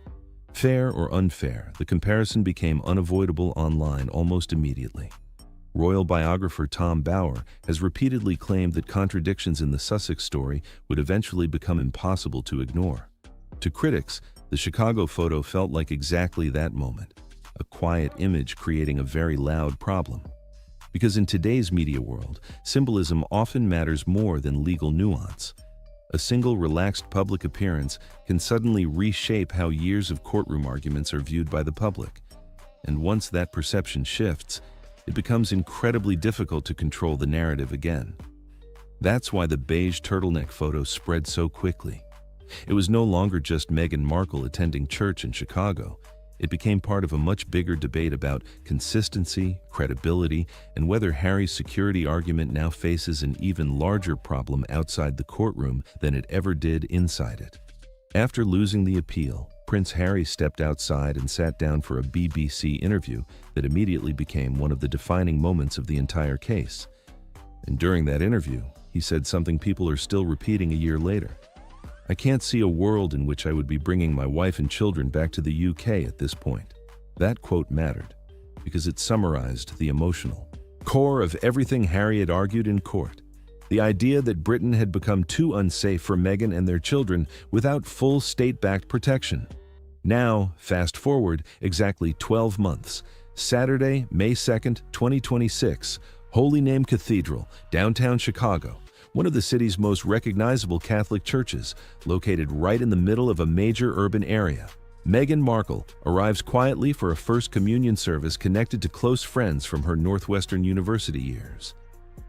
Fair or unfair, the comparison became unavoidable online almost immediately. Royal biographer Tom Bower has repeatedly claimed that contradictions in the Sussex story would eventually become impossible to ignore. To critics, the Chicago photo felt like exactly that moment, a quiet image creating a very loud problem. Because in today's media world, symbolism often matters more than legal nuance. A single relaxed public appearance can suddenly reshape how years of courtroom arguments are viewed by the public. And once that perception shifts, it becomes incredibly difficult to control the narrative again. That's why the beige turtleneck photo spread so quickly. It was no longer just Meghan Markle attending church in Chicago. It became part of a much bigger debate about consistency, credibility, and whether Harry's security argument now faces an even larger problem outside the courtroom than it ever did inside it. After losing the appeal, Prince Harry stepped outside and sat down for a BBC interview that immediately became one of the defining moments of the entire case. And during that interview, he said something people are still repeating a year later. "I can't see a world in which I would be bringing my wife and children back to the UK at this point." That quote mattered because it summarized the emotional core of everything Harry had argued in court. The idea that Britain had become too unsafe for Meghan and their children without full state-backed protection. Now, fast forward exactly 12 months. Saturday, May 2nd, 2026, Holy Name Cathedral, downtown Chicago, one of the city's most recognizable Catholic churches, located right in the middle of a major urban area. Meghan Markle arrives quietly for a First Communion service connected to close friends from her Northwestern University years.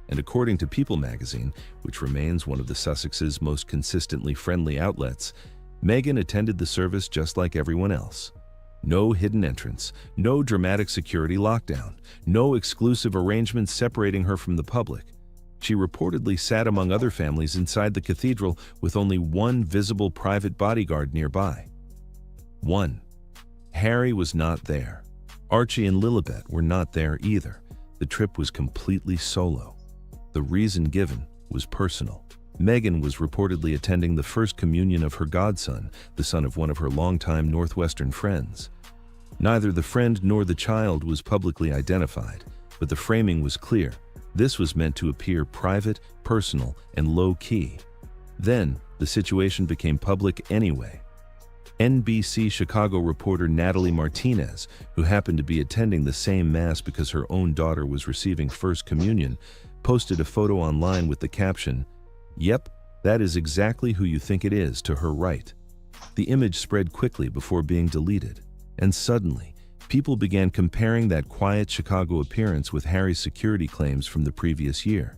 And according to People magazine, which remains one of the Sussexes' most consistently friendly outlets, Meghan attended the service just like everyone else. No hidden entrance, no dramatic security lockdown, no exclusive arrangements separating her from the public. She reportedly sat among other families inside the cathedral with only one visible private bodyguard nearby. 1. Harry was not there. Archie and Lilibet were not there either. The trip was completely solo. The reason given was personal. Meghan was reportedly attending the first communion of her godson, the son of one of her longtime Northwestern friends. Neither the friend nor the child was publicly identified, but the framing was clear. This was meant to appear private, personal, and low-key. Then, the situation became public anyway. NBC Chicago reporter Natalie Martinez, who happened to be attending the same Mass because her own daughter was receiving First Communion, posted a photo online with the caption, "Yep, that is exactly who you think it is," to her right. The image spread quickly before being deleted. And suddenly, people began comparing that quiet Chicago appearance with Harry's security claims from the previous year.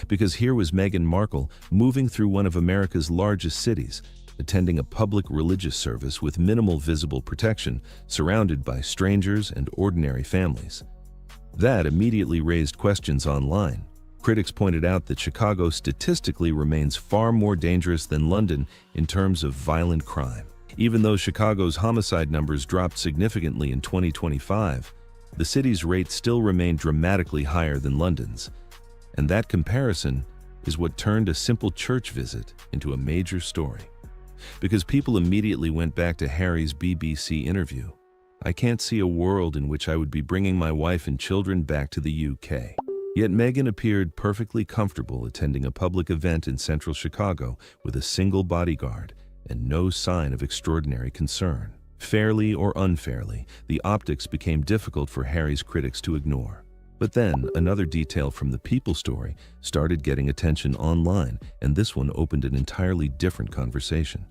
Because here was Meghan Markle moving through one of America's largest cities, attending a public religious service with minimal visible protection, surrounded by strangers and ordinary families. That immediately raised questions online. Critics pointed out that Chicago statistically remains far more dangerous than London in terms of violent crime. Even though Chicago's homicide numbers dropped significantly in 2025, the city's rate still remained dramatically higher than London's. And that comparison is what turned a simple church visit into a major story. Because people immediately went back to Harry's BBC interview. "I can't see a world in which I would be bringing my wife and children back to the UK." Yet Meghan appeared perfectly comfortable attending a public event in central Chicago with a single bodyguard and no sign of extraordinary concern. Fairly or unfairly, the optics became difficult for Harry's critics to ignore. But then, another detail from the People story started getting attention online, and this one opened an entirely different conversation.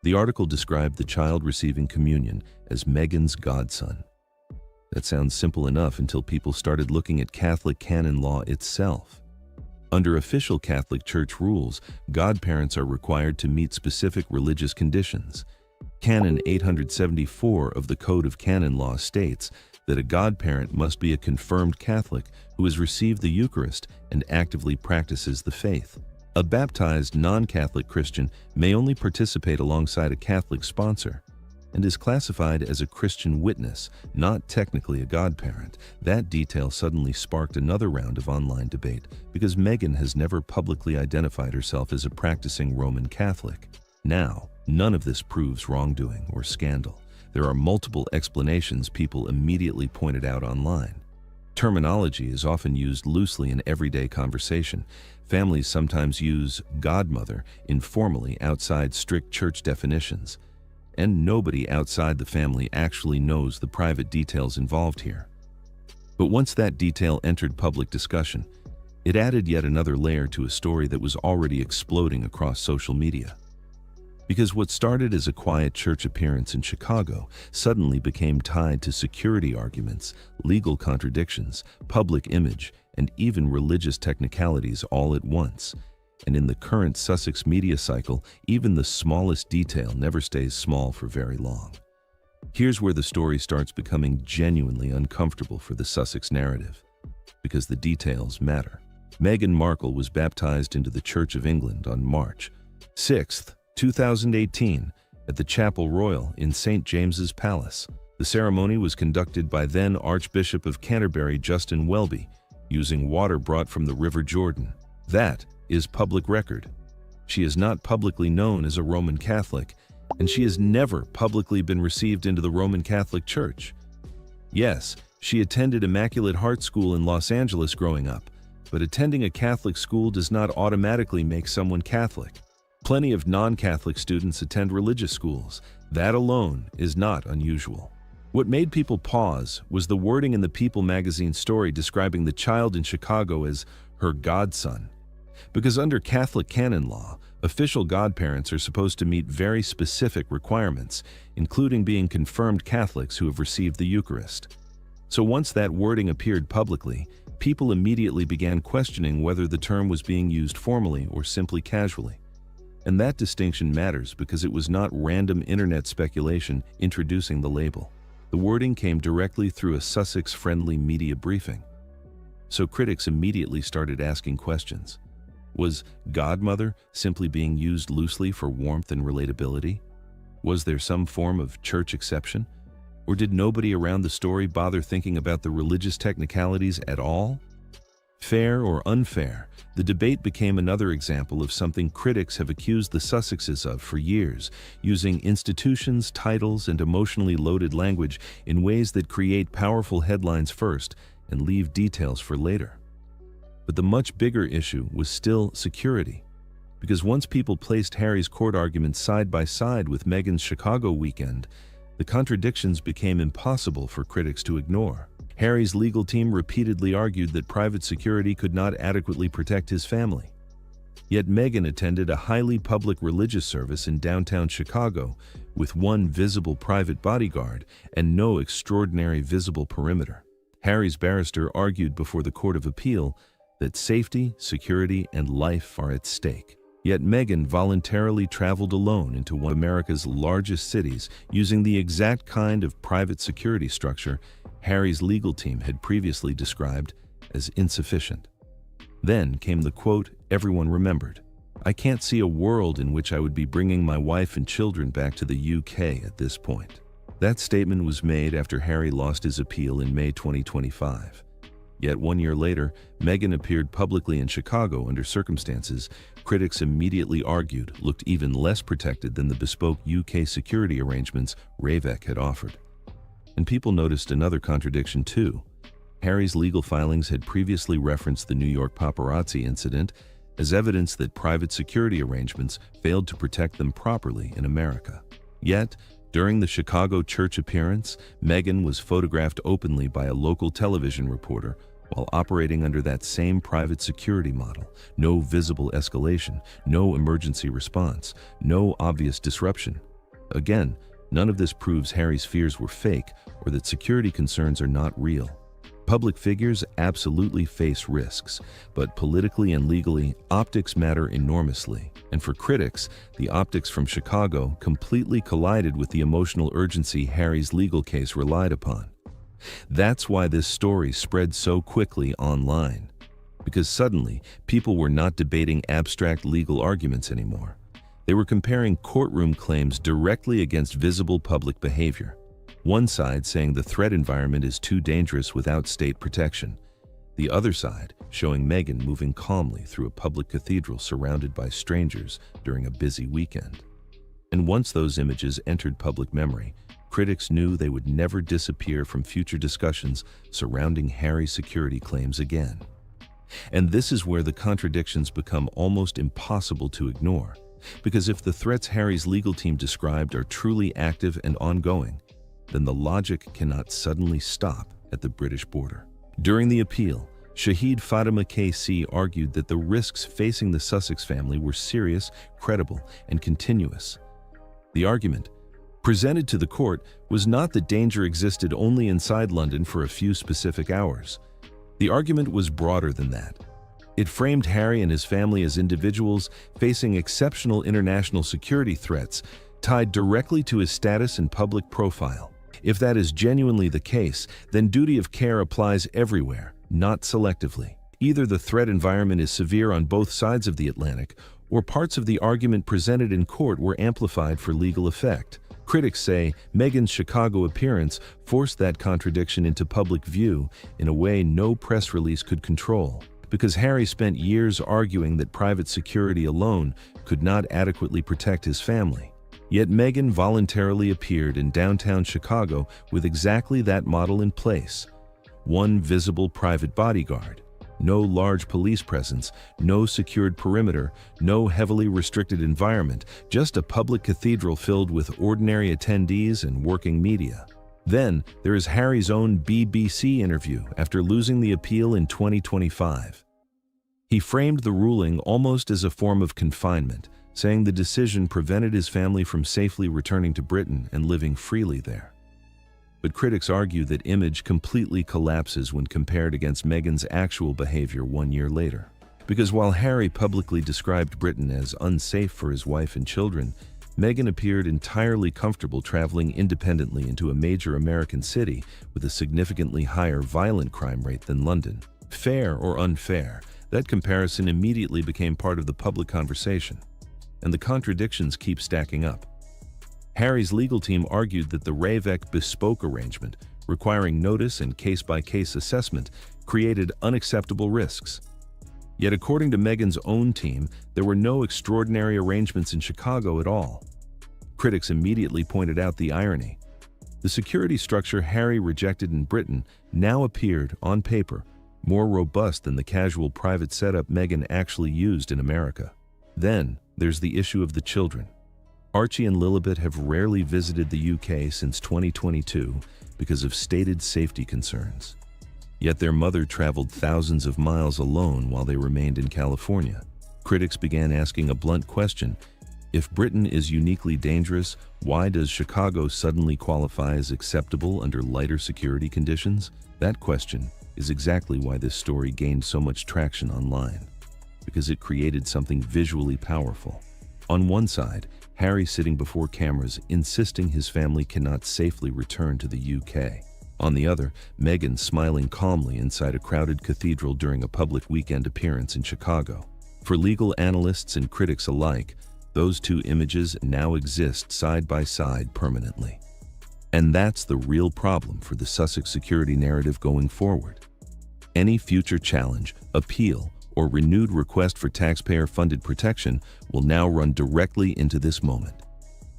The article described the child receiving communion as Meghan's godson. That sounds simple enough until people started looking at Catholic canon law itself. Under official Catholic Church rules, godparents are required to meet specific religious conditions. Canon 874 of the Code of Canon Law states that a godparent must be a confirmed Catholic who has received the Eucharist and actively practices the faith. A baptized non-Catholic Christian may only participate alongside a Catholic sponsor and is classified as a Christian witness, not technically a godparent. That detail suddenly sparked another round of online debate because Meghan has never publicly identified herself as a practicing Roman Catholic. Now, none of this proves wrongdoing or scandal. There are multiple explanations people immediately pointed out online. Terminology is often used loosely in everyday conversation. Families sometimes use godmother informally outside strict church definitions. And nobody outside the family actually knows the private details involved here. But once that detail entered public discussion, it added yet another layer to a story that was already exploding across social media. Because what started as a quiet church appearance in Chicago suddenly became tied to security arguments, legal contradictions, public image, and even religious technicalities all at once. And in the current Sussex media cycle, even the smallest detail never stays small for very long. Here's where the story starts becoming genuinely uncomfortable for the Sussex narrative, because the details matter. Meghan Markle was baptized into the Church of England on March 6th, 2018, at the Chapel Royal in St. James's Palace. The ceremony was conducted by then Archbishop of Canterbury Justin Welby, using water brought from the River Jordan. That is public record. She is not publicly known as a Roman Catholic, and she has never publicly been received into the Roman Catholic Church. Yes, she attended Immaculate Heart School in Los Angeles growing up, but attending a Catholic school does not automatically make someone Catholic. Plenty of non-Catholic students attend religious schools. That alone is not unusual. What made people pause was the wording in the People magazine story describing the child in Chicago as her godson. Because under Catholic canon law, official godparents are supposed to meet very specific requirements, including being confirmed Catholics who have received the Eucharist. So once that wording appeared publicly, people immediately began questioning whether the term was being used formally or simply casually. And that distinction matters because it was not random internet speculation introducing the label. The wording came directly through a Sussex-friendly media briefing. So critics immediately started asking questions. Was godmother simply being used loosely for warmth and relatability? Was there some form of church exception? Or did nobody around the story bother thinking about the religious technicalities at all? Fair or unfair, the debate became another example of something critics have accused the Sussexes of for years, using institutions, titles, and emotionally loaded language in ways that create powerful headlines first and leave details for later. But the much bigger issue was still security, because once people placed Harry's court arguments side by side with Meghan's Chicago weekend, the contradictions became impossible for critics to ignore. Harry's legal team repeatedly argued that private security could not adequately protect his family. Yet Meghan attended a highly public religious service in downtown Chicago, with one visible private bodyguard and no extraordinary visible perimeter. Harry's barrister argued before the Court of Appeal that safety, security, and life are at stake. Yet Meghan voluntarily traveled alone into one of America's largest cities using the exact kind of private security structure Harry's legal team had previously described as insufficient. Then came the quote everyone remembered. "I can't see a world in which I would be bringing my wife and children back to the UK at this point." That statement was made after Harry lost his appeal in May 2025. Yet 1 year later, Meghan appeared publicly in Chicago under circumstances critics immediately argued looked even less protected than the bespoke UK security arrangements Ravek had offered. And people noticed another contradiction too. Harry's legal filings had previously referenced the New York paparazzi incident as evidence that private security arrangements failed to protect them properly in America. Yet, during the Chicago church appearance, Meghan was photographed openly by a local television reporter while operating under that same private security model. No visible escalation, no emergency response, no obvious disruption. Again, none of this proves Harry's fears were fake or that security concerns are not real. Public figures absolutely face risks, but politically and legally, optics matter enormously. And for critics, the optics from Chicago completely collided with the emotional urgency Harry's legal case relied upon. That's why this story spread so quickly online, because suddenly people were not debating abstract legal arguments anymore. They were comparing courtroom claims directly against visible public behavior. One side saying the threat environment is too dangerous without state protection. The other side showing Meghan moving calmly through a public cathedral surrounded by strangers during a busy weekend. And once those images entered public memory, critics knew they would never disappear from future discussions surrounding Harry's security claims again. And this is where the contradictions become almost impossible to ignore, because if the threats Harry's legal team described are truly active and ongoing, then the logic cannot suddenly stop at the British border. During the appeal, Shahid Fatima KC argued that the risks facing the Sussex family were serious, credible, and continuous. The argument, presented to the court, was not that danger existed only inside London for a few specific hours. The argument was broader than that. It framed Harry and his family as individuals facing exceptional international security threats tied directly to his status and public profile. If that is genuinely the case, then duty of care applies everywhere, not selectively. Either the threat environment is severe on both sides of the Atlantic, or parts of the argument presented in court were amplified for legal effect. Critics say Meghan's Chicago appearance forced that contradiction into public view in a way no press release could control, because Harry spent years arguing that private security alone could not adequately protect his family. Yet Meghan voluntarily appeared in downtown Chicago with exactly that model in place. One visible private bodyguard, no large police presence, no secured perimeter, no heavily restricted environment, just a public cathedral filled with ordinary attendees and working media. Then there is Harry's own BBC interview after losing the appeal in 2025. He framed the ruling almost as a form of confinement, saying the decision prevented his family from safely returning to Britain and living freely there. But critics argue that image completely collapses when compared against Meghan's actual behavior 1 year later. Because while Harry publicly described Britain as unsafe for his wife and children, Meghan appeared entirely comfortable traveling independently into a major American city with a significantly higher violent crime rate than London. Fair or unfair, that comparison immediately became part of the public conversation. And the contradictions keep stacking up. Harry's legal team argued that the Ravek bespoke arrangement, requiring notice and case-by-case assessment, created unacceptable risks. Yet according to Meghan's own team, there were no extraordinary arrangements in Chicago at all. Critics immediately pointed out the irony. The security structure Harry rejected in Britain now appeared, on paper, more robust than the casual private setup Meghan actually used in America. Then, there's the issue of the children. Archie and Lilibet have rarely visited the UK since 2022 because of stated safety concerns. Yet their mother traveled thousands of miles alone while they remained in California. Critics began asking a blunt question: If Britain is uniquely dangerous, why does Chicago suddenly qualify as acceptable under lighter security conditions? That question is exactly why this story gained so much traction online, because it created something visually powerful. On one side, Harry sitting before cameras insisting his family cannot safely return to the UK. On the other, Meghan smiling calmly inside a crowded cathedral during a public weekend appearance in Chicago. For legal analysts and critics alike, those two images now exist side by side permanently. And that's the real problem for the Sussex security narrative going forward. Any future challenge, appeal, or renewed request for taxpayer-funded protection will now run directly into this moment.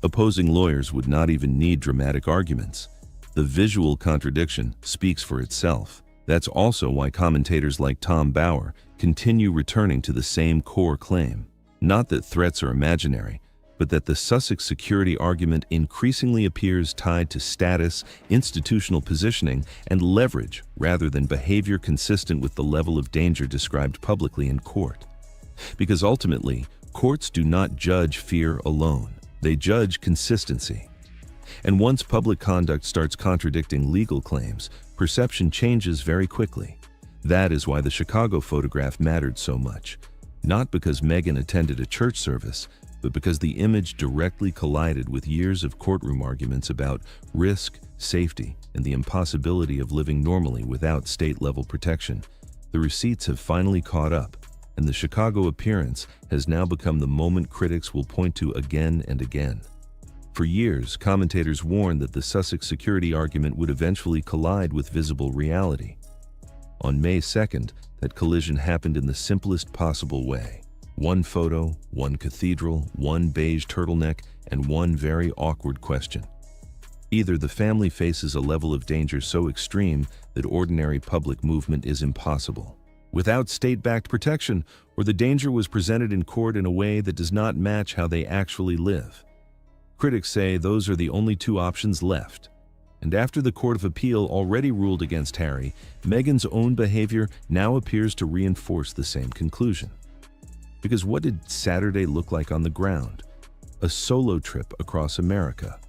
Opposing lawyers would not even need dramatic arguments. The visual contradiction speaks for itself. That's also why commentators like Tom Bauer continue returning to the same core claim. Not that threats are imaginary, but that the Sussex security argument increasingly appears tied to status, institutional positioning, and leverage rather than behavior consistent with the level of danger described publicly in court. Because ultimately, courts do not judge fear alone. They judge consistency. And once public conduct starts contradicting legal claims, perception changes very quickly. That is why the Chicago photograph mattered so much. Not because Meghan attended a church service, but because the image directly collided with years of courtroom arguments about risk, safety, and the impossibility of living normally without state-level protection. The receipts have finally caught up, and the Chicago appearance has now become the moment critics will point to again and again. For years, commentators warned that the Sussex security argument would eventually collide with visible reality. On May 2nd, that collision happened in the simplest possible way. One photo, one cathedral, one beige turtleneck, and one very awkward question. Either the family faces a level of danger so extreme that ordinary public movement is impossible, without state-backed protection, or the danger was presented in court in a way that does not match how they actually live. Critics say those are the only two options left. And after the Court of Appeal already ruled against Harry, Meghan's own behavior now appears to reinforce the same conclusion. Because what did Saturday look like on the ground? A solo trip across America.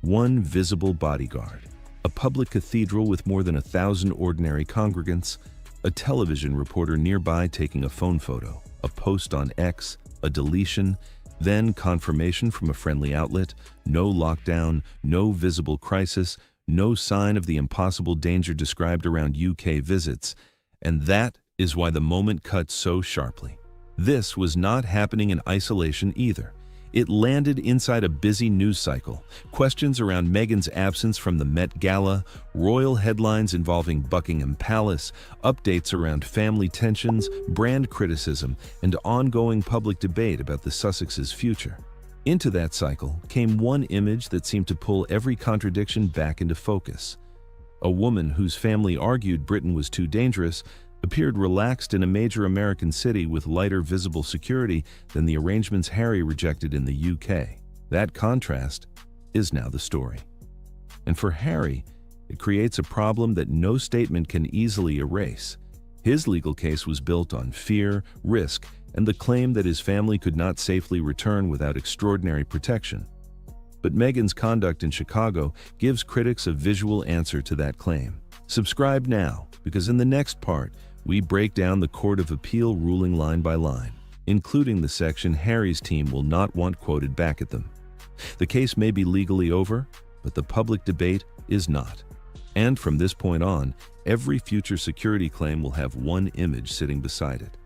One visible bodyguard. A public cathedral with more than 1,000 ordinary congregants. A television reporter nearby taking a phone photo. A post on X. A deletion. Then confirmation from a friendly outlet. No lockdown. No visible crisis. No sign of the impossible danger described around UK visits, and that is why the moment cut so sharply. This was not happening in isolation either. It landed inside a busy news cycle. Questions around Meghan's absence from the Met Gala, royal headlines involving Buckingham Palace, updates around family tensions, brand criticism, and ongoing public debate about the Sussexes' future. Into that cycle came one image that seemed to pull every contradiction back into focus. A woman whose family argued Britain was too dangerous appeared relaxed in a major American city with lighter visible security than the arrangements Harry rejected in the UK. That contrast is now the story. And for Harry, it creates a problem that no statement can easily erase. His legal case was built on fear, risk, and the claim that his family could not safely return without extraordinary protection. But Meghan's conduct in Chicago gives critics a visual answer to that claim. Subscribe now, because in the next part, we break down the Court of Appeal ruling line by line, including the section Harry's team will not want quoted back at them. The case may be legally over, but the public debate is not. And from this point on, every future security claim will have one image sitting beside it.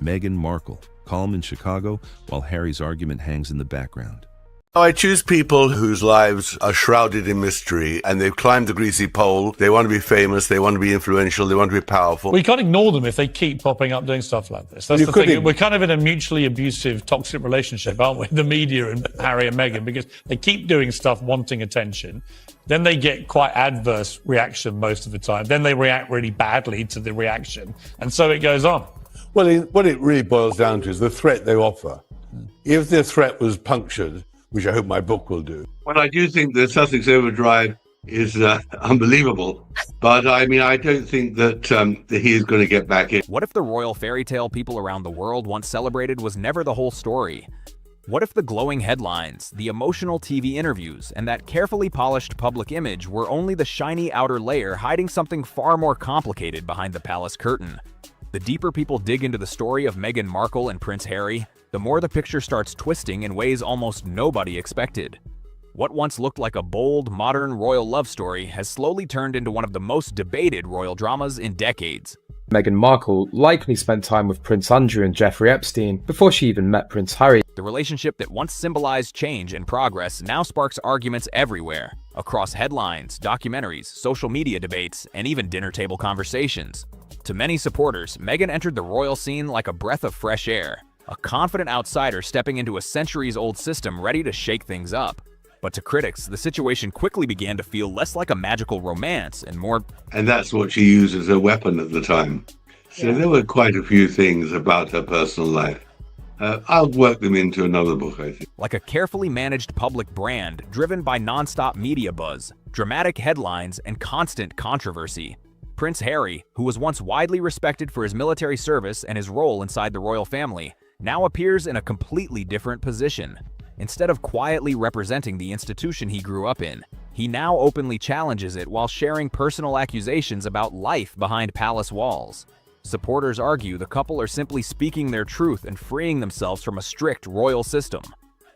Meghan Markle, calm in Chicago, while Harry's argument hangs in the background. I choose people whose lives are shrouded in mystery and they've climbed the greasy pole. They want to be famous, they want to be influential, they want to be powerful. We can't ignore them if they keep popping up doing stuff like this. That's the thing. We're kind of in a mutually abusive, toxic relationship, aren't we? The media and Harry and Meghan, because they keep doing stuff wanting attention. Then they get quite adverse reaction most of the time. Then they react really badly to the reaction. And so it goes on. Well, what it really boils down to is the threat they offer. If the threat was punctured, which I hope my book will do. Well, I do think the Sussex overdrive is unbelievable. But I mean, I don't think that he is going to get back in. What if the royal fairy tale people around the world once celebrated was never the whole story? What if the glowing headlines, the emotional TV interviews, and that carefully polished public image were only the shiny outer layer hiding something far more complicated behind the palace curtain? The deeper people dig into the story of Meghan Markle and Prince Harry, the more the picture starts twisting in ways almost nobody expected. What once looked like a bold, modern royal love story has slowly turned into one of the most debated royal dramas in decades. Meghan Markle likely spent time with Prince Andrew and Jeffrey Epstein before she even met Prince Harry. The relationship that once symbolized change and progress now sparks arguments everywhere, across headlines, documentaries, social media debates, and even dinner table conversations. To many supporters, Meghan entered the royal scene like a breath of fresh air, a confident outsider stepping into a centuries-old system ready to shake things up. But to critics, the situation quickly began to feel less like a magical romance and more... And that's what she used as a weapon at the time. So there were quite a few things about her personal life. I'll work them into another book, I think. Like a carefully managed public brand driven by non-stop media buzz, dramatic headlines, and constant controversy. Prince Harry, who was once widely respected for his military service and his role inside the royal family, now appears in a completely different position. Instead of quietly representing the institution he grew up in, he now openly challenges it while sharing personal accusations about life behind palace walls. Supporters argue the couple are simply speaking their truth and freeing themselves from a strict royal system.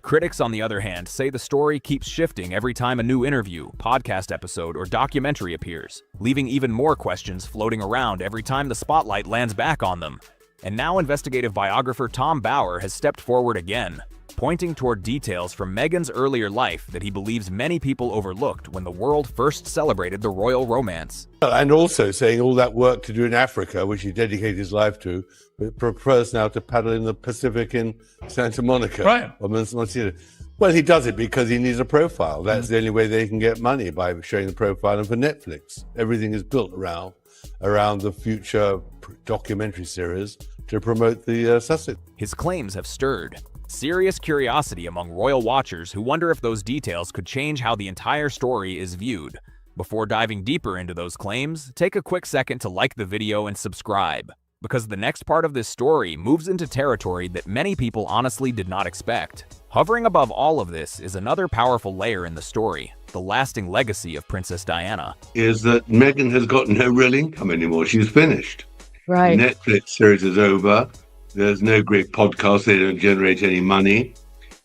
Critics, on the other hand, say the story keeps shifting every time a new interview, podcast episode, or documentary appears, leaving even more questions floating around every time the spotlight lands back on them. And now investigative biographer Tom Bower has stepped forward again, pointing toward details from Meghan's earlier life that he believes many people overlooked when the world first celebrated the royal romance. And also saying all that work to do in Africa, which he dedicated his life to, but prefers now to paddle in the Pacific in Santa Monica. Right. Or Monsignor. Well, he does it because he needs a profile. That's the only way they can get money, by showing the profile. And for Netflix, everything is built around the future documentary series to promote the Sussex. His claims have stirred serious curiosity among royal watchers who wonder if those details could change how the entire story is viewed. Before diving deeper into those claims, take a quick second to like the video and subscribe, because the next part of this story moves into territory that many people honestly did not expect. Hovering above all of this is another powerful layer in the story, the lasting legacy of Princess Diana. Is that Meghan has got no real income anymore. She's finished. Right. The Netflix series is over. There's no great podcast. They don't generate any money.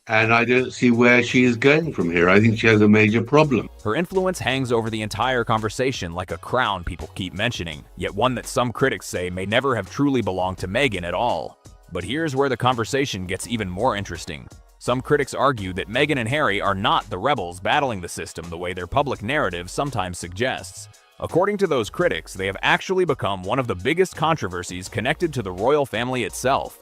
And I don't see where she is going from here. I think she has a major problem. Her influence hangs over the entire conversation like a crown people keep mentioning, yet one that some critics say may never have truly belonged to Meghan at all. But here's where the conversation gets even more interesting. Some critics argue that Meghan and Harry are not the rebels battling the system the way their public narrative sometimes suggests. According to those critics, they have actually become one of the biggest controversies connected to the royal family itself.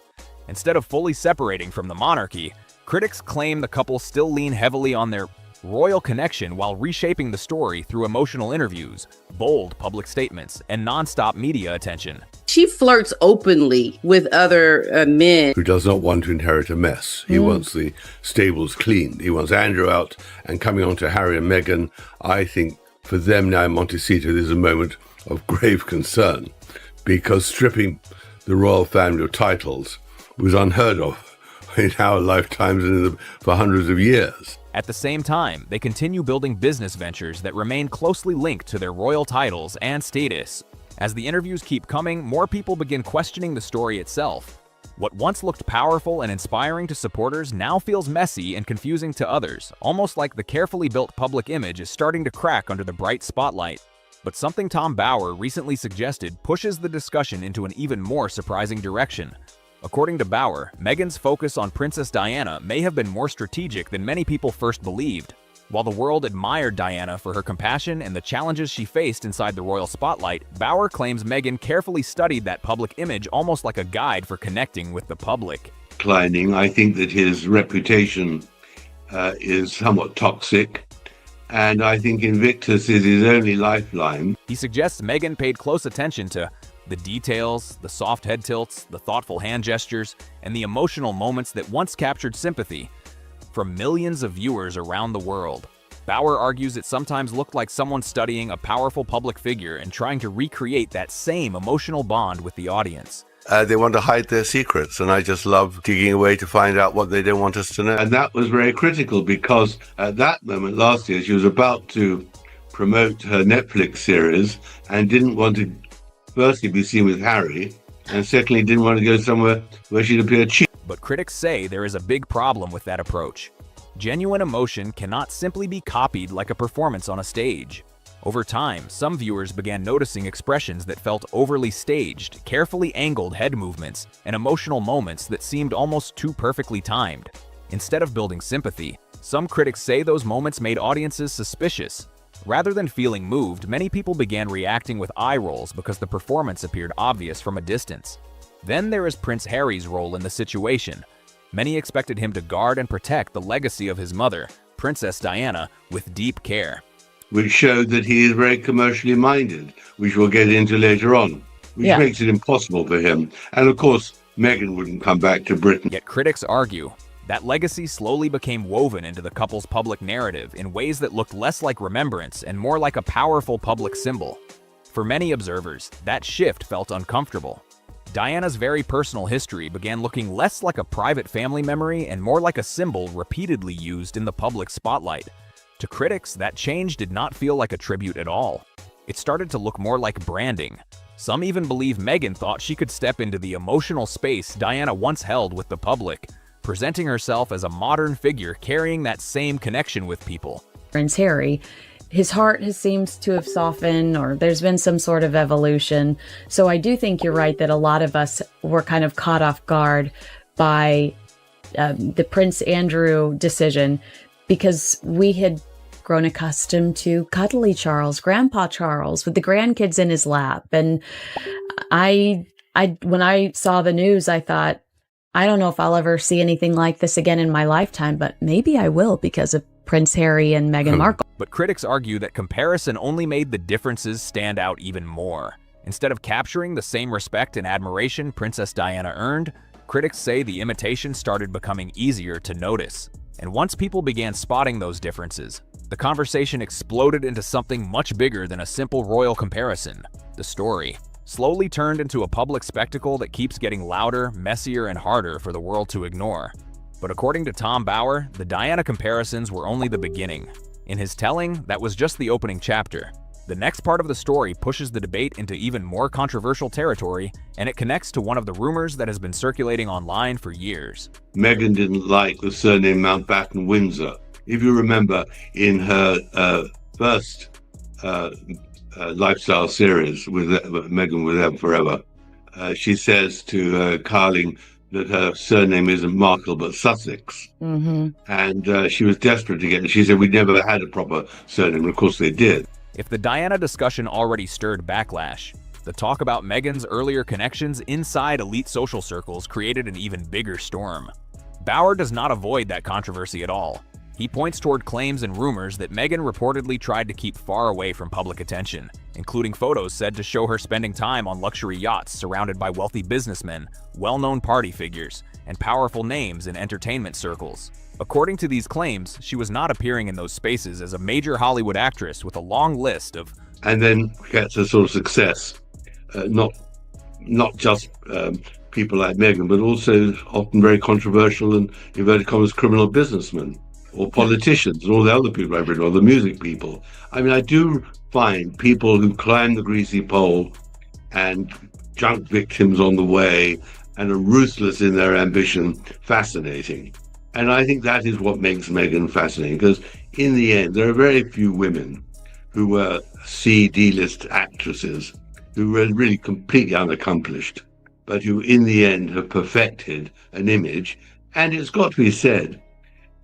Instead of fully separating from the monarchy, critics claim the couple still lean heavily on their royal connection while reshaping the story through emotional interviews, bold public statements, and non-stop media attention. She flirts openly with other men. Who does not want to inherit a mess. He wants the stables cleaned. He wants Andrew out. And coming on to Harry and Meghan, I think for them now in Montecito, there's a moment of grave concern, because stripping the royal family of titles was unheard of in our lifetimes and for hundreds of years. At the same time, they continue building business ventures that remain closely linked to their royal titles and status. As the interviews keep coming, more people begin questioning the story itself. What once looked powerful and inspiring to supporters now feels messy and confusing to others, almost like the carefully built public image is starting to crack under the bright spotlight. But something Tom Bower recently suggested pushes the discussion into an even more surprising direction. According to Bower, Meghan's focus on Princess Diana may have been more strategic than many people first believed. While the world admired Diana for her compassion and the challenges she faced inside the royal spotlight, Bower claims Meghan carefully studied that public image almost like a guide for connecting with the public. Declining, I think that his reputation is somewhat toxic, and I think Invictus is his only lifeline. He suggests Meghan paid close attention to the details, the soft head tilts, the thoughtful hand gestures, and the emotional moments that once captured sympathy from millions of viewers around the world. Bower argues it sometimes looked like someone studying a powerful public figure and trying to recreate that same emotional bond with the audience. They want to hide their secrets, and I just love digging away to find out what they don't want us to know. And that was very critical, because at that moment last year, she was about to promote her Netflix series and didn't want to, firstly, be seen with Harry, and secondly, didn't want to go somewhere where she'd appear cheap. But critics say there is a big problem with that approach. Genuine emotion cannot simply be copied like a performance on a stage. Over time, some viewers began noticing expressions that felt overly staged, carefully angled head movements, and emotional moments that seemed almost too perfectly timed. Instead of building sympathy, some critics say those moments made audiences suspicious. Rather than feeling moved, many people began reacting with eye rolls because the performance appeared obvious from a distance. Then there is Prince Harry's role in the situation. Many expected him to guard and protect the legacy of his mother, Princess Diana, with deep care. Which showed that he is very commercially minded, which we'll get into later on, which makes it impossible for him. And of course, Meghan wouldn't come back to Britain. Yet critics argue that legacy slowly became woven into the couple's public narrative in ways that looked less like remembrance and more like a powerful public symbol. For many observers, that shift felt uncomfortable. Diana's very personal history began looking less like a private family memory and more like a symbol repeatedly used in the public spotlight. To critics, that change did not feel like a tribute at all. It started to look more like branding. Some even believe Meghan thought she could step into the emotional space Diana once held with the public, presenting herself as a modern figure carrying that same connection with people. Prince Harry, his heart seems to have softened, or there's been some sort of evolution. So I do think you're right that a lot of us were kind of caught off guard by the Prince Andrew decision, because we had grown accustomed to cuddly Charles, Grandpa Charles, with the grandkids in his lap. And when I saw the news, I thought, I don't know if I'll ever see anything like this again in my lifetime, but maybe I will because of Prince Harry and Meghan Markle. But critics argue that comparison only made the differences stand out even more. Instead of capturing the same respect and admiration Princess Diana earned, critics say the imitation started becoming easier to notice. And once people began spotting those differences, the conversation exploded into something much bigger than a simple royal comparison. The story slowly turned into a public spectacle that keeps getting louder, messier, and harder for the world to ignore. But according to Tom Bauer, the Diana comparisons were only the beginning. In his telling, that was just the opening chapter. The next part of the story pushes the debate into even more controversial territory, and it connects to one of the rumors that has been circulating online for years. Meghan didn't like the surname Mountbatten Windsor. If you remember, in her first lifestyle series with Meghan with Them Forever, she says to Carling that her surname isn't Markle but Sussex. Mm-hmm. And she was desperate to get it. She said we never had a proper surname, and of course they did. If the Diana discussion already stirred backlash, the talk about Meghan's earlier connections inside elite social circles created an even bigger storm. Bauer does not avoid that controversy at all. He points toward claims and rumors that Meghan reportedly tried to keep far away from public attention, including photos said to show her spending time on luxury yachts surrounded by wealthy businessmen, well-known party figures, and powerful names in entertainment circles. According to these claims, she was not appearing in those spaces as a major Hollywood actress with a long list of... And then gets a sort of success, not just people like Meghan, but also often very controversial and, inverted commas, criminal businessmen, or politicians, and all the other people I've read, or the music people. I mean, I do find people who climb the greasy pole and junk victims on the way and are ruthless in their ambition fascinating. And I think that is what makes Meghan fascinating, because in the end, there are very few women who were D-list actresses who were really completely unaccomplished, but who in the end have perfected an image. And it's got to be said,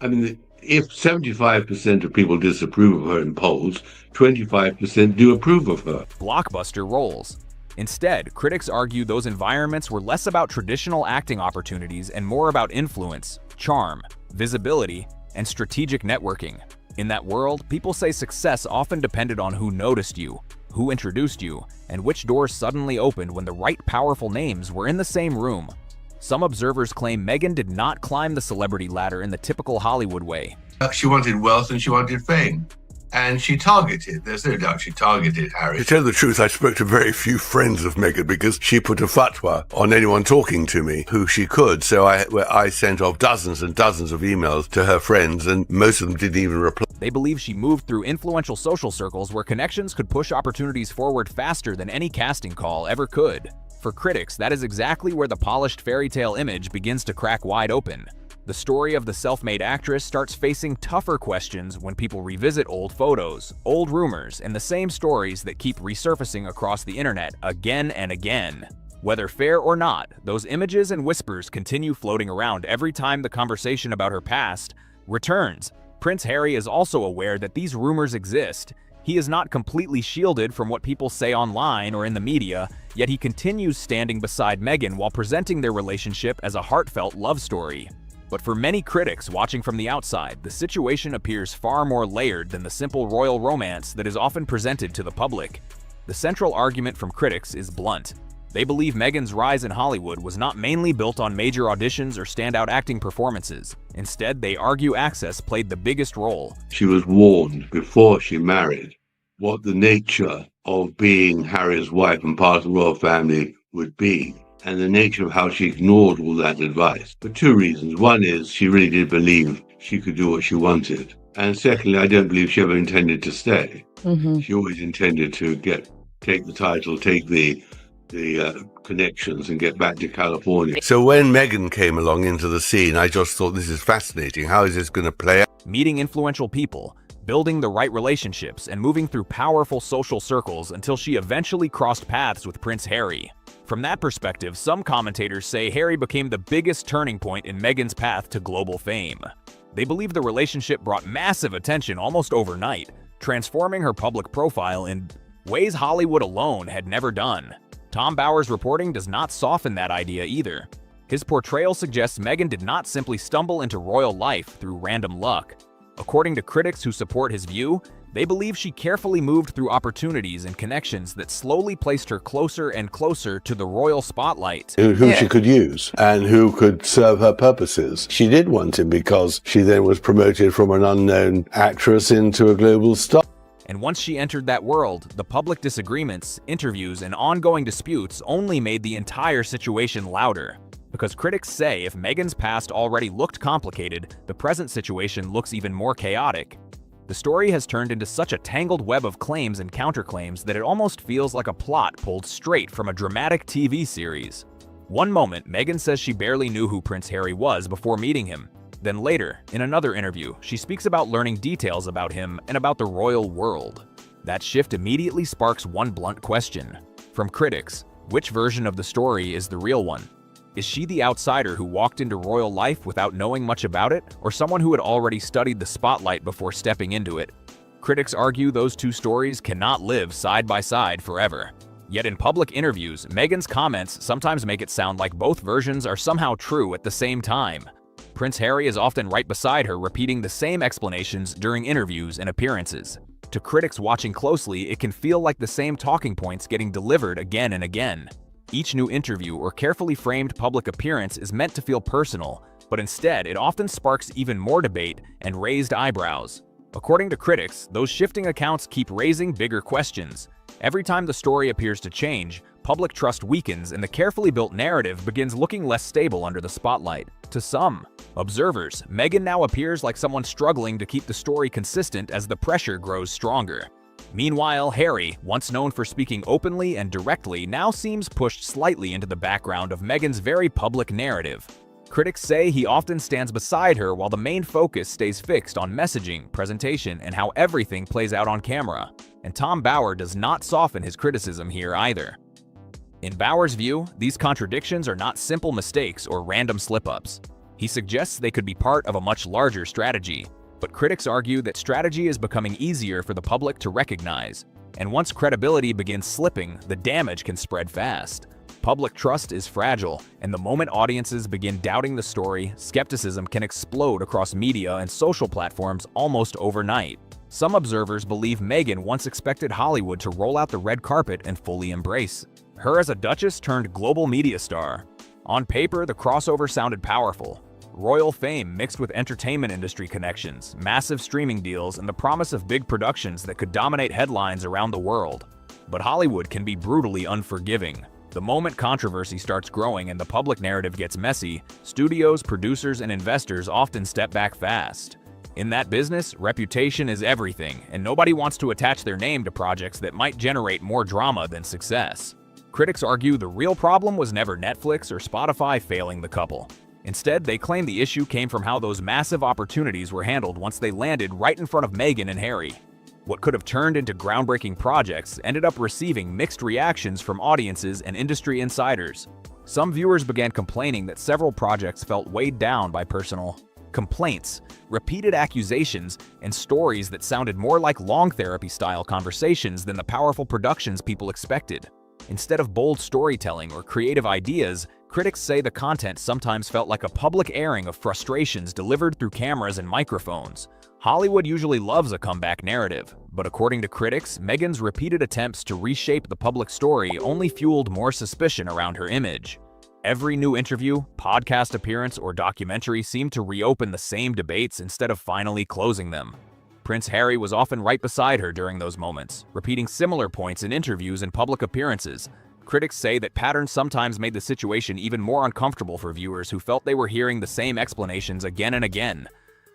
I mean, if 75% of people disapprove of her in polls, 25% do approve of her. Blockbuster roles. Instead, critics argue those environments were less about traditional acting opportunities and more about influence, charm, visibility, and strategic networking. In that world, people say success often depended on who noticed you, who introduced you, and which doors suddenly opened when the right powerful names were in the same room. Some observers claim Meghan did not climb the celebrity ladder in the typical Hollywood way. She wanted wealth and she wanted fame. And there's no doubt she targeted Harry. To tell the truth, I spoke to very few friends of Meghan because she put a fatwa on anyone talking to me who she could. So I sent off dozens and dozens of emails to her friends, and most of them didn't even reply. They believe she moved through influential social circles where connections could push opportunities forward faster than any casting call ever could. For critics, that is exactly where the polished fairy tale image begins to crack wide open. The story of the self-made actress starts facing tougher questions when people revisit old photos, old rumors, and the same stories that keep resurfacing across the internet again and again. Whether fair or not, those images and whispers continue floating around every time the conversation about her past returns. Prince Harry is also aware that these rumors exist. He is not completely shielded from what people say online or in the media, yet he continues standing beside Meghan while presenting their relationship as a heartfelt love story. But for many critics watching from the outside, the situation appears far more layered than the simple royal romance that is often presented to the public. The central argument from critics is blunt. They believe Meghan's rise in Hollywood was not mainly built on major auditions or standout acting performances. Instead, they argue access played the biggest role. She was warned before she married what the nature of being Harry's wife and part of the royal family would be, and the nature of how she ignored all that advice. For two reasons. One is she really did believe she could do what she wanted. And secondly, I don't believe she ever intended to stay. She always intended to take the title, take the connections and get back to California. So when Meghan came along into the scene, I just thought, this is fascinating. How is this going to play out? Meeting influential people, building the right relationships, and moving through powerful social circles until she eventually crossed paths with Prince Harry. From that perspective, some commentators say Harry became the biggest turning point in Meghan's path to global fame. They believe the relationship brought massive attention almost overnight, transforming her public profile in ways Hollywood alone had never done. Tom Bower's reporting does not soften that idea either. His portrayal suggests Meghan did not simply stumble into royal life through random luck. According to critics who support his view, they believe she carefully moved through opportunities and connections that slowly placed her closer and closer to the royal spotlight. Who she could use and who could serve her purposes. She did want him because she then was promoted from an unknown actress into a global star. And once she entered that world, the public disagreements, interviews, and ongoing disputes only made the entire situation louder. Because critics say if Meghan's past already looked complicated, the present situation looks even more chaotic. The story has turned into such a tangled web of claims and counterclaims that it almost feels like a plot pulled straight from a dramatic TV series. One moment, Meghan says she barely knew who Prince Harry was before meeting him. Then later, in another interview, she speaks about learning details about him and about the royal world. That shift immediately sparks one blunt question. From critics, which version of the story is the real one? Is she the outsider who walked into royal life without knowing much about it, or someone who had already studied the spotlight before stepping into it? Critics argue those two stories cannot live side by side forever. Yet in public interviews, Meghan's comments sometimes make it sound like both versions are somehow true at the same time. Prince Harry is often right beside her, repeating the same explanations during interviews and appearances. To critics watching closely, it can feel like the same talking points getting delivered again and again. Each new interview or carefully framed public appearance is meant to feel personal, but instead it often sparks even more debate and raised eyebrows. According to critics, those shifting accounts keep raising bigger questions. Every time the story appears to change, public trust weakens and the carefully built narrative begins looking less stable under the spotlight. To some observers, Meghan now appears like someone struggling to keep the story consistent as the pressure grows stronger. Meanwhile, Harry, once known for speaking openly and directly, now seems pushed slightly into the background of Meghan's very public narrative. Critics say he often stands beside her while the main focus stays fixed on messaging, presentation, and how everything plays out on camera. And Tom Bower does not soften his criticism here either. In Bower's view, these contradictions are not simple mistakes or random slip-ups. He suggests they could be part of a much larger strategy. But critics argue that strategy is becoming easier for the public to recognize. And once credibility begins slipping, the damage can spread fast. Public trust is fragile, and the moment audiences begin doubting the story, skepticism can explode across media and social platforms almost overnight. Some observers believe Meghan once expected Hollywood to roll out the red carpet and fully embrace her as a duchess turned global media star. On paper, the crossover sounded powerful. royal fame mixed with entertainment industry connections, massive streaming deals, and the promise of big productions that could dominate headlines around the world. But Hollywood can be brutally unforgiving. The moment controversy starts growing and the public narrative gets messy, studios, producers, and investors often step back fast. In that business, reputation is everything, and nobody wants to attach their name to projects that might generate more drama than success. Critics argue the real problem was never Netflix or Spotify failing the couple. Instead, they claim the issue came from how those massive opportunities were handled once they landed right in front of Meghan and Harry. What could have turned into groundbreaking projects ended up receiving mixed reactions from audiences and industry insiders. Some viewers began complaining that several projects felt weighed down by personal complaints, repeated accusations, and stories that sounded more like long therapy-style conversations than the powerful productions people expected. Instead of bold storytelling or creative ideas, critics say the content sometimes felt like a public airing of frustrations delivered through cameras and microphones. Hollywood usually loves a comeback narrative, but according to critics, Meghan's repeated attempts to reshape the public story only fueled more suspicion around her image. Every new interview, podcast appearance, or documentary seemed to reopen the same debates instead of finally closing them. Prince Harry was often right beside her during those moments, repeating similar points in interviews and public appearances. Critics say that patterns sometimes made the situation even more uncomfortable for viewers who felt they were hearing the same explanations again and again.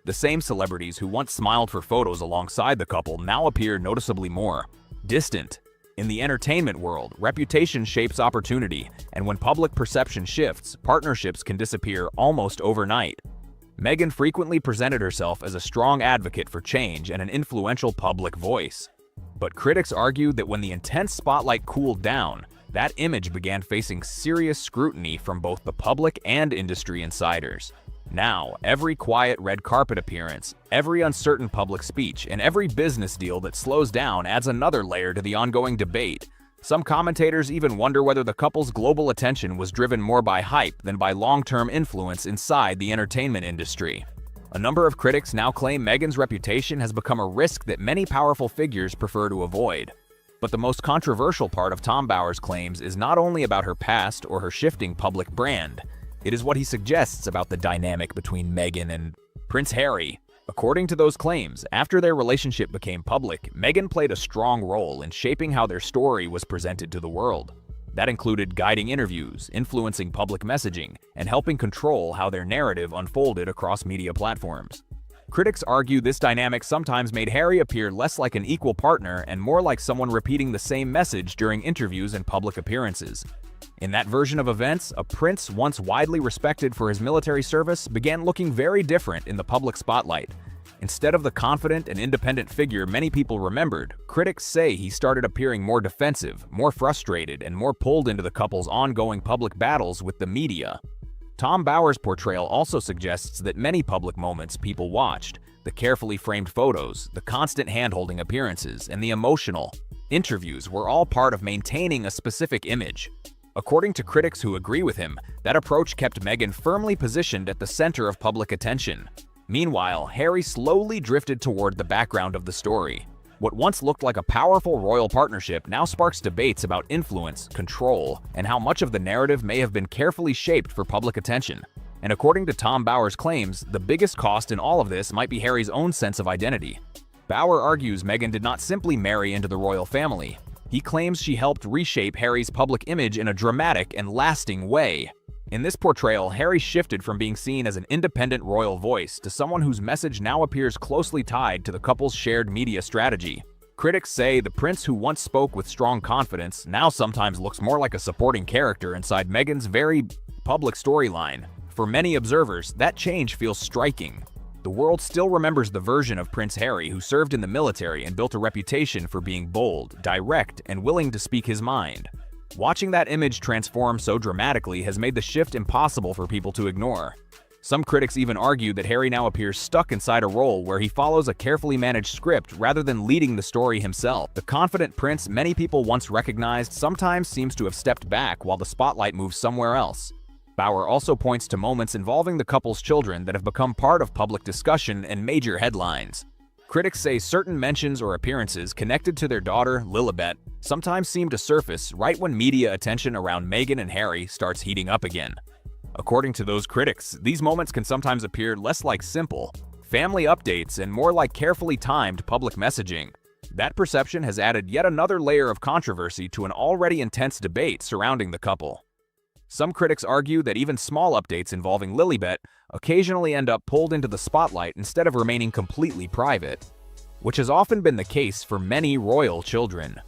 The same celebrities who once smiled for photos alongside the couple now appear noticeably more distant. In the entertainment world, reputation shapes opportunity, and when public perception shifts, partnerships can disappear almost overnight. Meghan frequently presented herself as a strong advocate for change and an influential public voice. But critics argue that when the intense spotlight cooled down, that image began facing serious scrutiny from both the public and industry insiders. Now, every quiet red carpet appearance, every uncertain public speech, and every business deal that slows down adds another layer to the ongoing debate. Some commentators even wonder whether the couple's global attention was driven more by hype than by long-term influence inside the entertainment industry. A number of critics now claim Meghan's reputation has become a risk that many powerful figures prefer to avoid. But the most controversial part of Tom Bower's claims is not only about her past or her shifting public brand. It is what he suggests about the dynamic between Meghan and Prince Harry. According to those claims, after their relationship became public, Meghan played a strong role in shaping how their story was presented to the world. That included guiding interviews, influencing public messaging, and helping control how their narrative unfolded across media platforms. Critics argue this dynamic sometimes made Harry appear less like an equal partner and more like someone repeating the same message during interviews and public appearances. In that version of events, a prince once widely respected for his military service began looking very different in the public spotlight. Instead of the confident and independent figure many people remembered, critics say he started appearing more defensive, more frustrated, and more pulled into the couple's ongoing public battles with the media. Tom Bower's portrayal also suggests that many public moments people watched, the carefully framed photos, the constant hand-holding appearances, and the emotional interviews were all part of maintaining a specific image. According to critics who agree with him, that approach kept Meghan firmly positioned at the center of public attention. Meanwhile, Harry slowly drifted toward the background of the story. What once looked like a powerful royal partnership now sparks debates about influence, control, and how much of the narrative may have been carefully shaped for public attention. And according to Tom Bower's claims, the biggest cost in all of this might be Harry's own sense of identity. Bower argues Meghan did not simply marry into the royal family. He claims she helped reshape Harry's public image in a dramatic and lasting way. In this portrayal, Harry shifted from being seen as an independent royal voice to someone whose message now appears closely tied to the couple's shared media strategy. Critics say the prince who once spoke with strong confidence now sometimes looks more like a supporting character inside Meghan's very public storyline. For many observers, that change feels striking. The world still remembers the version of Prince Harry who served in the military and built a reputation for being bold, direct, and willing to speak his mind. Watching that image transform so dramatically has made the shift impossible for people to ignore. Some critics even argue that Harry now appears stuck inside a role where he follows a carefully managed script rather than leading the story himself. The confident prince many people once recognized sometimes seems to have stepped back while the spotlight moves somewhere else. Bower also points to moments involving the couple's children that have become part of public discussion and major headlines. Critics say certain mentions or appearances connected to their daughter, Lilibet, sometimes seem to surface right when media attention around Meghan and Harry starts heating up again. According to those critics, these moments can sometimes appear less like simple family updates and more like carefully timed public messaging. That perception has added yet another layer of controversy to an already intense debate surrounding the couple. Some critics argue that even small updates involving Lilibet occasionally end up pulled into the spotlight instead of remaining completely private, which has often been the case for many royal children.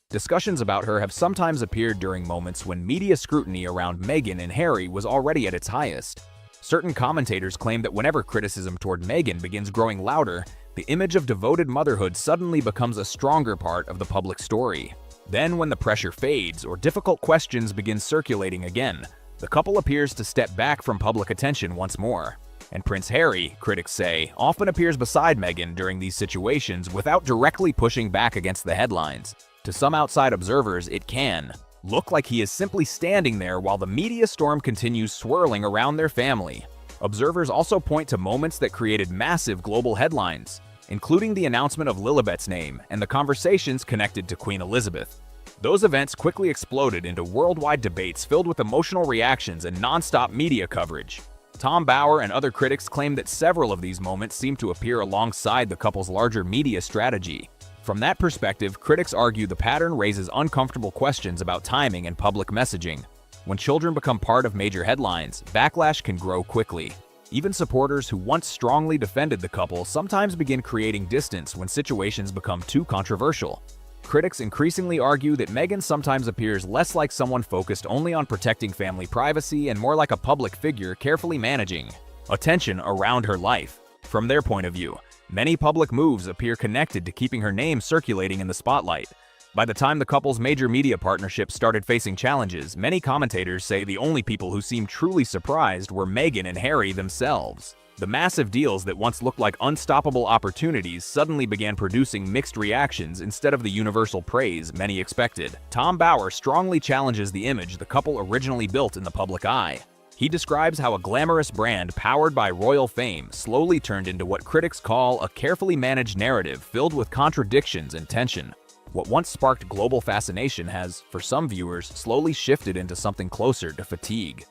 Discussions about her have sometimes appeared during moments when media scrutiny around Meghan and Harry was already at its highest. Certain commentators claim that whenever criticism toward Meghan begins growing louder, the image of devoted motherhood suddenly becomes a stronger part of the public story. Then, when the pressure fades or difficult questions begin circulating again, the couple appears to step back from public attention once more. And Prince Harry, critics say, often appears beside Meghan during these situations without directly pushing back against the headlines. To some outside observers, it can look like he is simply standing there while the media storm continues swirling around their family. Observers also point to moments that created massive global headlines, including the announcement of Lilibet's name and the conversations connected to Queen Elizabeth. Those events quickly exploded into worldwide debates filled with emotional reactions and non-stop media coverage. Tom Bower and other critics claim that several of these moments seem to appear alongside the couple's larger media strategy. From that perspective, critics argue the pattern raises uncomfortable questions about timing and public messaging. When children become part of major headlines, backlash can grow quickly. Even supporters who once strongly defended the couple sometimes begin creating distance when situations become too controversial. Critics increasingly argue that Meghan sometimes appears less like someone focused only on protecting family privacy and more like a public figure carefully managing attention around her life. From their point of view, many public moves appear connected to keeping her name circulating in the spotlight. By the time the couple's major media partnerships started facing challenges, many commentators say the only people who seemed truly surprised were Meghan and Harry themselves. The massive deals that once looked like unstoppable opportunities suddenly began producing mixed reactions instead of the universal praise many expected. Tom Bower strongly challenges the image the couple originally built in the public eye. He describes how a glamorous brand powered by royal fame slowly turned into what critics call a carefully managed narrative filled with contradictions and tension. What once sparked global fascination has, for some viewers, slowly shifted into something closer to fatigue.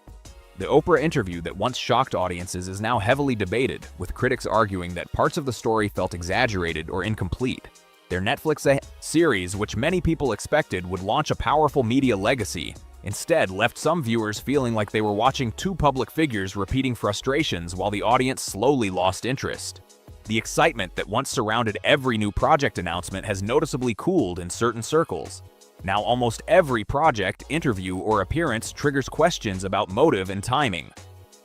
The Oprah interview that once shocked audiences is now heavily debated, with critics arguing that parts of the story felt exaggerated or incomplete. Their Netflix series, which many people expected would launch a powerful media legacy, instead left some viewers feeling like they were watching two public figures repeating frustrations while the audience slowly lost interest. The excitement that once surrounded every new project announcement has noticeably cooled in certain circles. Now almost every project, interview, or appearance triggers questions about motive and timing.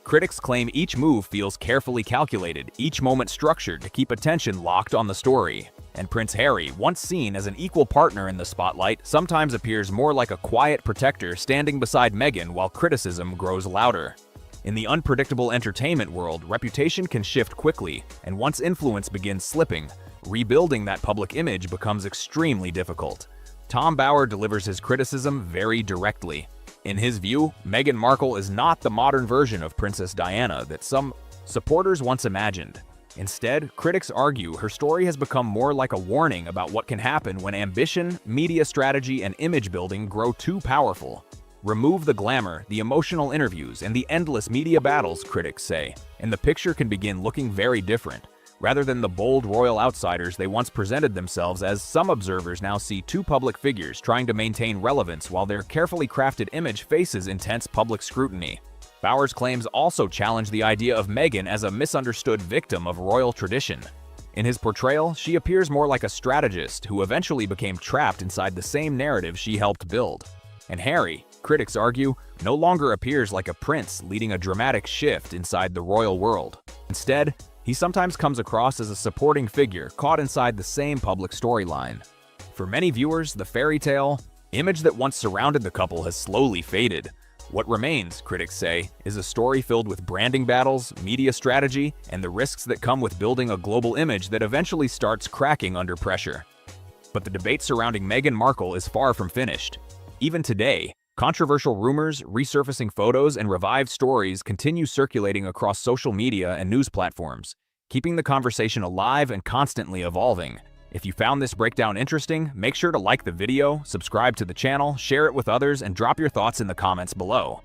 Critics claim each move feels carefully calculated, each moment structured to keep attention locked on the story. And Prince Harry, once seen as an equal partner in the spotlight, sometimes appears more like a quiet protector standing beside Meghan while criticism grows louder. In the unpredictable entertainment world, reputation can shift quickly, and once influence begins slipping, rebuilding that public image becomes extremely difficult. Tom Bower delivers his criticism very directly. In his view, Meghan Markle is not the modern version of Princess Diana that some supporters once imagined. Instead, critics argue her story has become more like a warning about what can happen when ambition, media strategy, and image building grow too powerful. Remove the glamour, the emotional interviews, and the endless media battles, critics say, and the picture can begin looking very different. Rather than the bold royal outsiders they once presented themselves as, some observers now see two public figures trying to maintain relevance while their carefully crafted image faces intense public scrutiny. Bower's claims also challenge the idea of Meghan as a misunderstood victim of royal tradition. In his portrayal, she appears more like a strategist who eventually became trapped inside the same narrative she helped build. And Harry, critics argue, no longer appears like a prince leading a dramatic shift inside the royal world. Instead, he sometimes comes across as a supporting figure caught inside the same public storyline. For many viewers, the fairy tale image that once surrounded the couple has slowly faded. What remains, critics say, is a story filled with branding battles, media strategy, and the risks that come with building a global image that eventually starts cracking under pressure. But the debate surrounding Meghan Markle is far from finished. Even today, controversial rumors, resurfacing photos, and revived stories continue circulating across social media and news platforms, keeping the conversation alive and constantly evolving. If you found this breakdown interesting, make sure to like the video, subscribe to the channel, share it with others, and drop your thoughts in the comments below.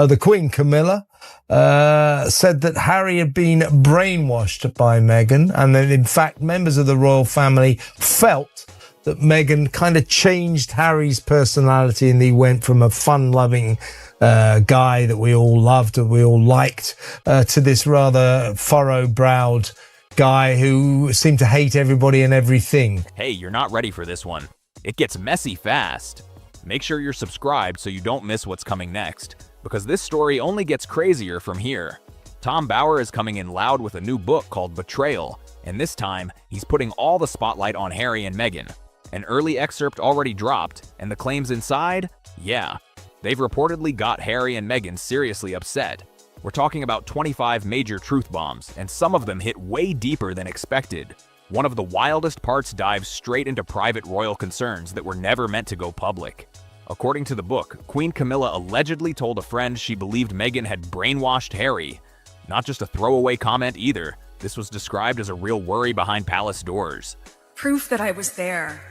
the Queen, Camilla, said that Harry had been brainwashed by Meghan, and that in fact members of the royal family felt that Meghan kind of changed Harry's personality, and he went from a fun-loving guy that we all loved and we all liked to this rather furrow-browed guy who seemed to hate everybody and everything. Hey, you're not ready for this one. It gets messy fast. Make sure you're subscribed so you don't miss what's coming next, because this story only gets crazier from here. Tom Bower is coming in loud with a new book called Betrayal, and this time, he's putting all the spotlight on Harry and Meghan. An early excerpt already dropped, and the claims inside? Yeah. They've reportedly got Harry and Meghan seriously upset. We're talking about 25 major truth bombs, and some of them hit way deeper than expected. One of the wildest parts dives straight into private royal concerns that were never meant to go public. According to the book, Queen Camilla allegedly told a friend she believed Meghan had brainwashed Harry. Not just a throwaway comment either. This was described as a real worry behind palace doors. Proof that I was there,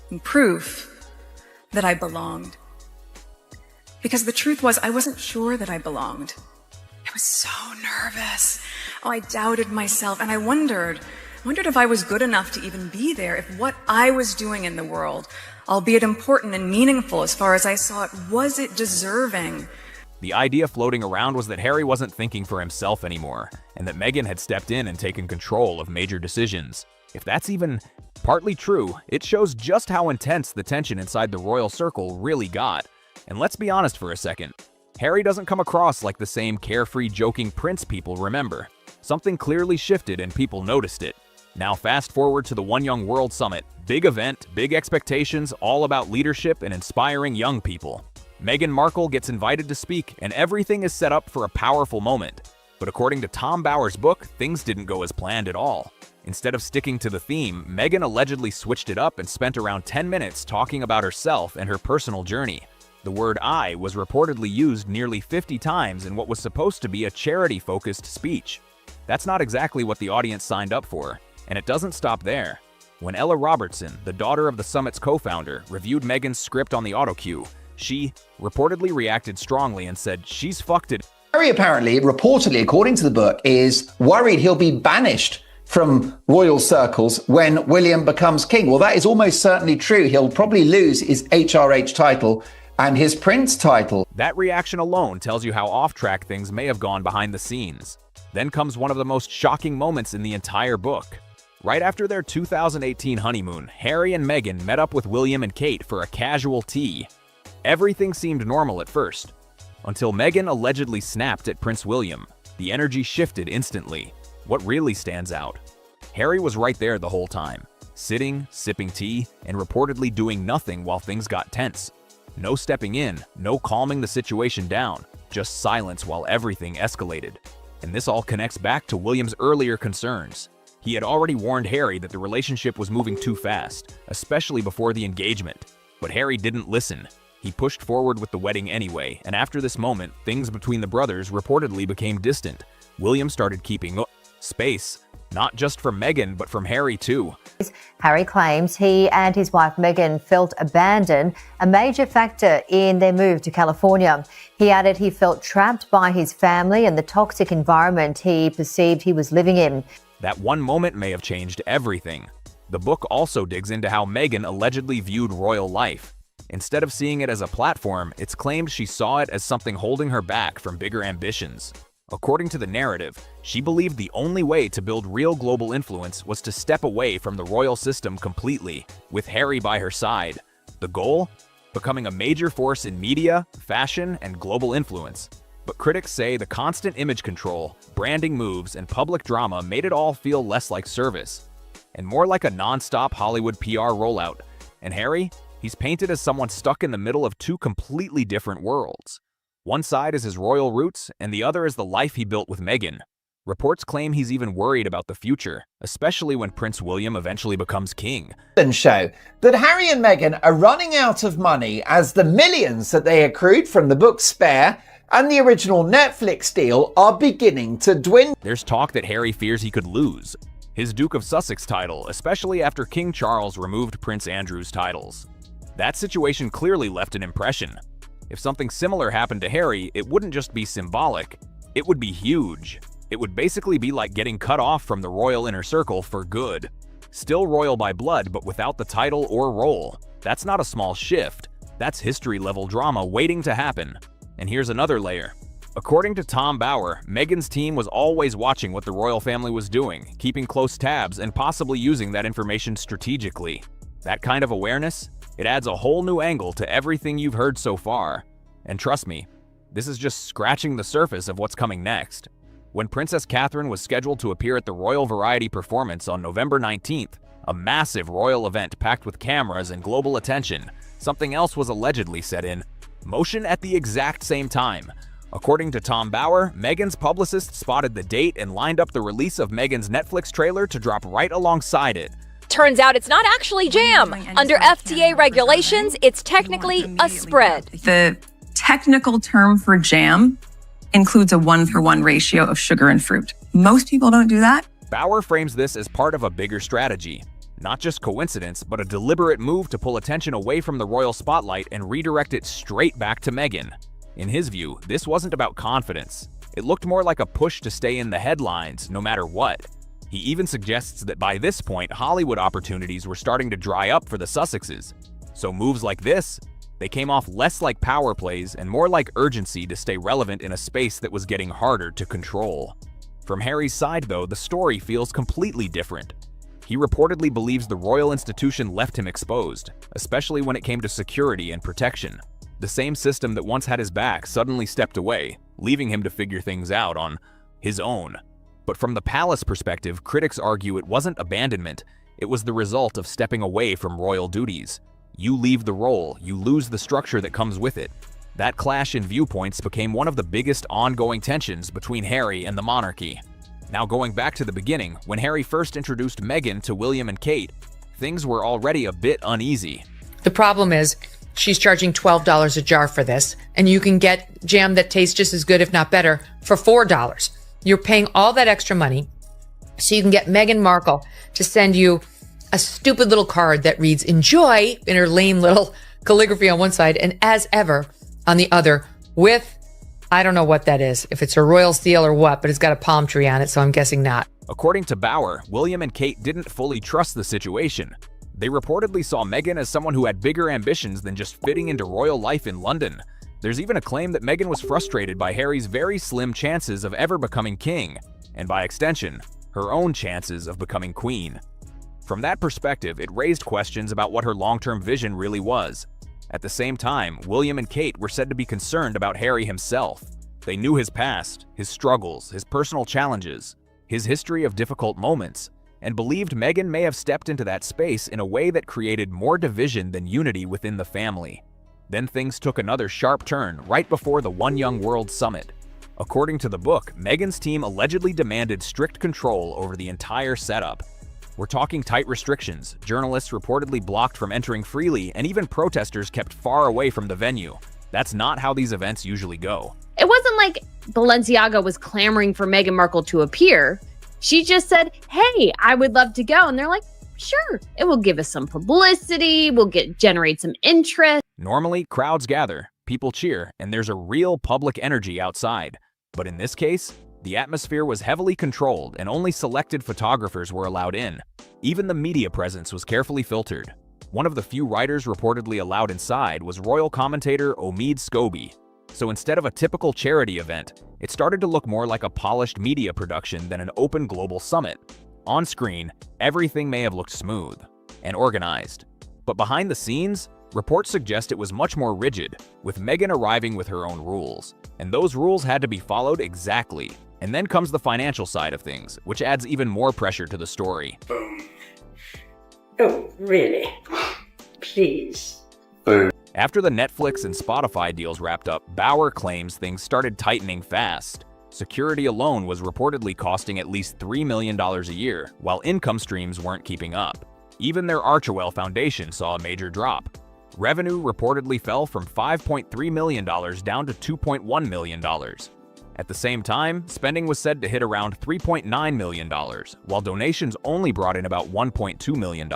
and proof that I belonged. Because the truth was, I wasn't sure that I belonged. I was so nervous. Oh, I doubted myself, and I wondered if I was good enough to even be there, if what I was doing in the world, albeit important and meaningful as far as I saw it, was it deserving? The idea floating around was that Harry wasn't thinking for himself anymore, and that Meghan had stepped in and taken control of major decisions. If that's even partly true, it shows just how intense the tension inside the royal circle really got. And let's be honest for a second. Harry doesn't come across like the same carefree, joking prince people remember. Something clearly shifted and people noticed it. Now fast forward to the One Young World Summit. Big event, big expectations, all about leadership and inspiring young people. Meghan Markle gets invited to speak, and everything is set up for a powerful moment. But according to Tom Bower's book, things didn't go as planned at all. Instead of sticking to the theme, Meghan allegedly switched it up and spent around 10 minutes talking about herself and her personal journey. The word "I" was reportedly used nearly 50 times in what was supposed to be a charity-focused speech. That's not exactly what the audience signed up for, and it doesn't stop there. When Ella Robertson, the daughter of the summit's co-founder, reviewed Meghan's script on the autocue, she reportedly reacted strongly and said she's fucked it. Harry apparently, reportedly, according to the book, is worried he'll be banished from royal circles when William becomes king. Well, that is almost certainly true. He'll probably lose his HRH title and his prince title. That reaction alone tells you how off-track things may have gone behind the scenes. Then comes one of the most shocking moments in the entire book. Right after their 2018 honeymoon, Harry and Meghan met up with William and Kate for a casual tea. Everything seemed normal at first, until Meghan allegedly snapped at Prince William. The energy shifted instantly. What really stands out? Harry was right there the whole time, sitting, sipping tea, and reportedly doing nothing while things got tense. No stepping in, no calming the situation down, just silence while everything escalated. And this all connects back to William's earlier concerns. He had already warned Harry that the relationship was moving too fast, especially before the engagement. But Harry didn't listen. He pushed forward with the wedding anyway, and after this moment, things between the brothers reportedly became distant. William started keeping space, not just from Meghan, but from Harry too. Harry claims he and his wife Meghan felt abandoned, a major factor in their move to California. He added he felt trapped by his family and the toxic environment he perceived he was living in. That one moment may have changed everything. The book also digs into how Meghan allegedly viewed royal life. Instead of seeing it as a platform, it's claimed she saw it as something holding her back from bigger ambitions. According to the narrative, she believed the only way to build real global influence was to step away from the royal system completely, with Harry by her side. The goal? Becoming a major force in media, fashion, and global influence. But critics say the constant image control, branding moves, and public drama made it all feel less like service, and more like a non-stop Hollywood PR rollout. And Harry? He's painted as someone stuck in the middle of two completely different worlds. One side is his royal roots, and the other is the life he built with Meghan. Reports claim he's even worried about the future, especially when Prince William eventually becomes king. And show that Harry and Meghan are running out of money as the millions that they accrued from the book Spare and the original Netflix deal are beginning to dwindle. There's talk that Harry fears he could lose his Duke of Sussex title, especially after King Charles removed Prince Andrew's titles. That situation clearly left an impression. If something similar happened to Harry, it wouldn't just be symbolic, it would be huge. It would basically be like getting cut off from the royal inner circle for good. Still royal by blood, but without the title or role. That's not a small shift. That's history-level drama waiting to happen. And here's another layer. According to Tom Bower, Meghan's team was always watching what the royal family was doing, keeping close tabs, and possibly using that information strategically. That kind of awareness, it adds a whole new angle to everything you've heard so far. And trust me, this is just scratching the surface of what's coming next. When Princess Catherine was scheduled to appear at the Royal Variety performance on November 19th, a massive royal event packed with cameras and global attention, something else was allegedly set in motion at the exact same time. According to Tom Bower, Meghan's publicist spotted the date and lined up the release of Meghan's Netflix trailer to drop right alongside it. Turns out it's not actually jam. Under FDA regulations, it's technically a spread. The technical term for jam includes a 1-for-1 ratio of sugar and fruit. Most people don't do that. Bower frames this as part of a bigger strategy. Not just coincidence, but a deliberate move to pull attention away from the royal spotlight and redirect it straight back to Meghan. In his view, this wasn't about confidence. It looked more like a push to stay in the headlines, no matter what. He even suggests that by this point, Hollywood opportunities were starting to dry up for the Sussexes. So moves like this, they came off less like power plays and more like urgency to stay relevant in a space that was getting harder to control. From Harry's side, though, the story feels completely different. He reportedly believes the royal institution left him exposed, especially when it came to security and protection. The same system that once had his back suddenly stepped away, leaving him to figure things out on his own. But from the palace perspective, critics argue it wasn't abandonment, it was the result of stepping away from royal duties. You leave the role, you lose the structure that comes with it. That clash in viewpoints became one of the biggest ongoing tensions between Harry and the monarchy. Now going back to the beginning, when Harry first introduced Meghan to William and Kate, things were already a bit uneasy. The problem is, she's charging $12 a jar for this, and you can get jam that tastes just as good, if not better, for $4. You're paying all that extra money so you can get Meghan Markle to send you a stupid little card that reads "enjoy" in her lame little calligraphy on one side and "as ever" on the other with, I don't know what that is, if it's a royal seal or what, but it's got a palm tree on it, so I'm guessing not. According to Bower, William and Kate didn't fully trust the situation. They reportedly saw Meghan as someone who had bigger ambitions than just fitting into royal life in London. There's even a claim that Meghan was frustrated by Harry's very slim chances of ever becoming king, and by extension, her own chances of becoming queen. From that perspective, it raised questions about what her long-term vision really was. At the same time, William and Kate were said to be concerned about Harry himself. They knew his past, his struggles, his personal challenges, his history of difficult moments, and believed Meghan may have stepped into that space in a way that created more division than unity within the family. Then things took another sharp turn right before the One Young World Summit. According to the book, Meghan's team allegedly demanded strict control over the entire setup. We're talking tight restrictions, journalists reportedly blocked from entering freely, and even protesters kept far away from the venue. That's not how these events usually go. It wasn't like Balenciaga was clamoring for Meghan Markle to appear. She just said, "Hey, I would love to go." And they're like, "Sure, it will give us some publicity, generate some interest." Normally, crowds gather, people cheer, and there's a real public energy outside. But in this case, the atmosphere was heavily controlled and only selected photographers were allowed in. Even the media presence was carefully filtered. One of the few writers reportedly allowed inside was royal commentator Omid Scobie. So instead of a typical charity event, it started to look more like a polished media production than an open global summit. On screen, everything may have looked smooth and organized. But behind the scenes, reports suggest it was much more rigid, with Meghan arriving with her own rules. And those rules had to be followed exactly. And then comes the financial side of things, which adds even more pressure to the story. Oh, really? Please. After the Netflix and Spotify deals wrapped up, Bower claims things started tightening fast. Security alone was reportedly costing at least $3 million a year, while income streams weren't keeping up. Even their Archewell Foundation saw a major drop. Revenue reportedly fell from $5.3 million down to $2.1 million. At the same time, spending was said to hit around $3.9 million, while donations only brought in about $1.2 million.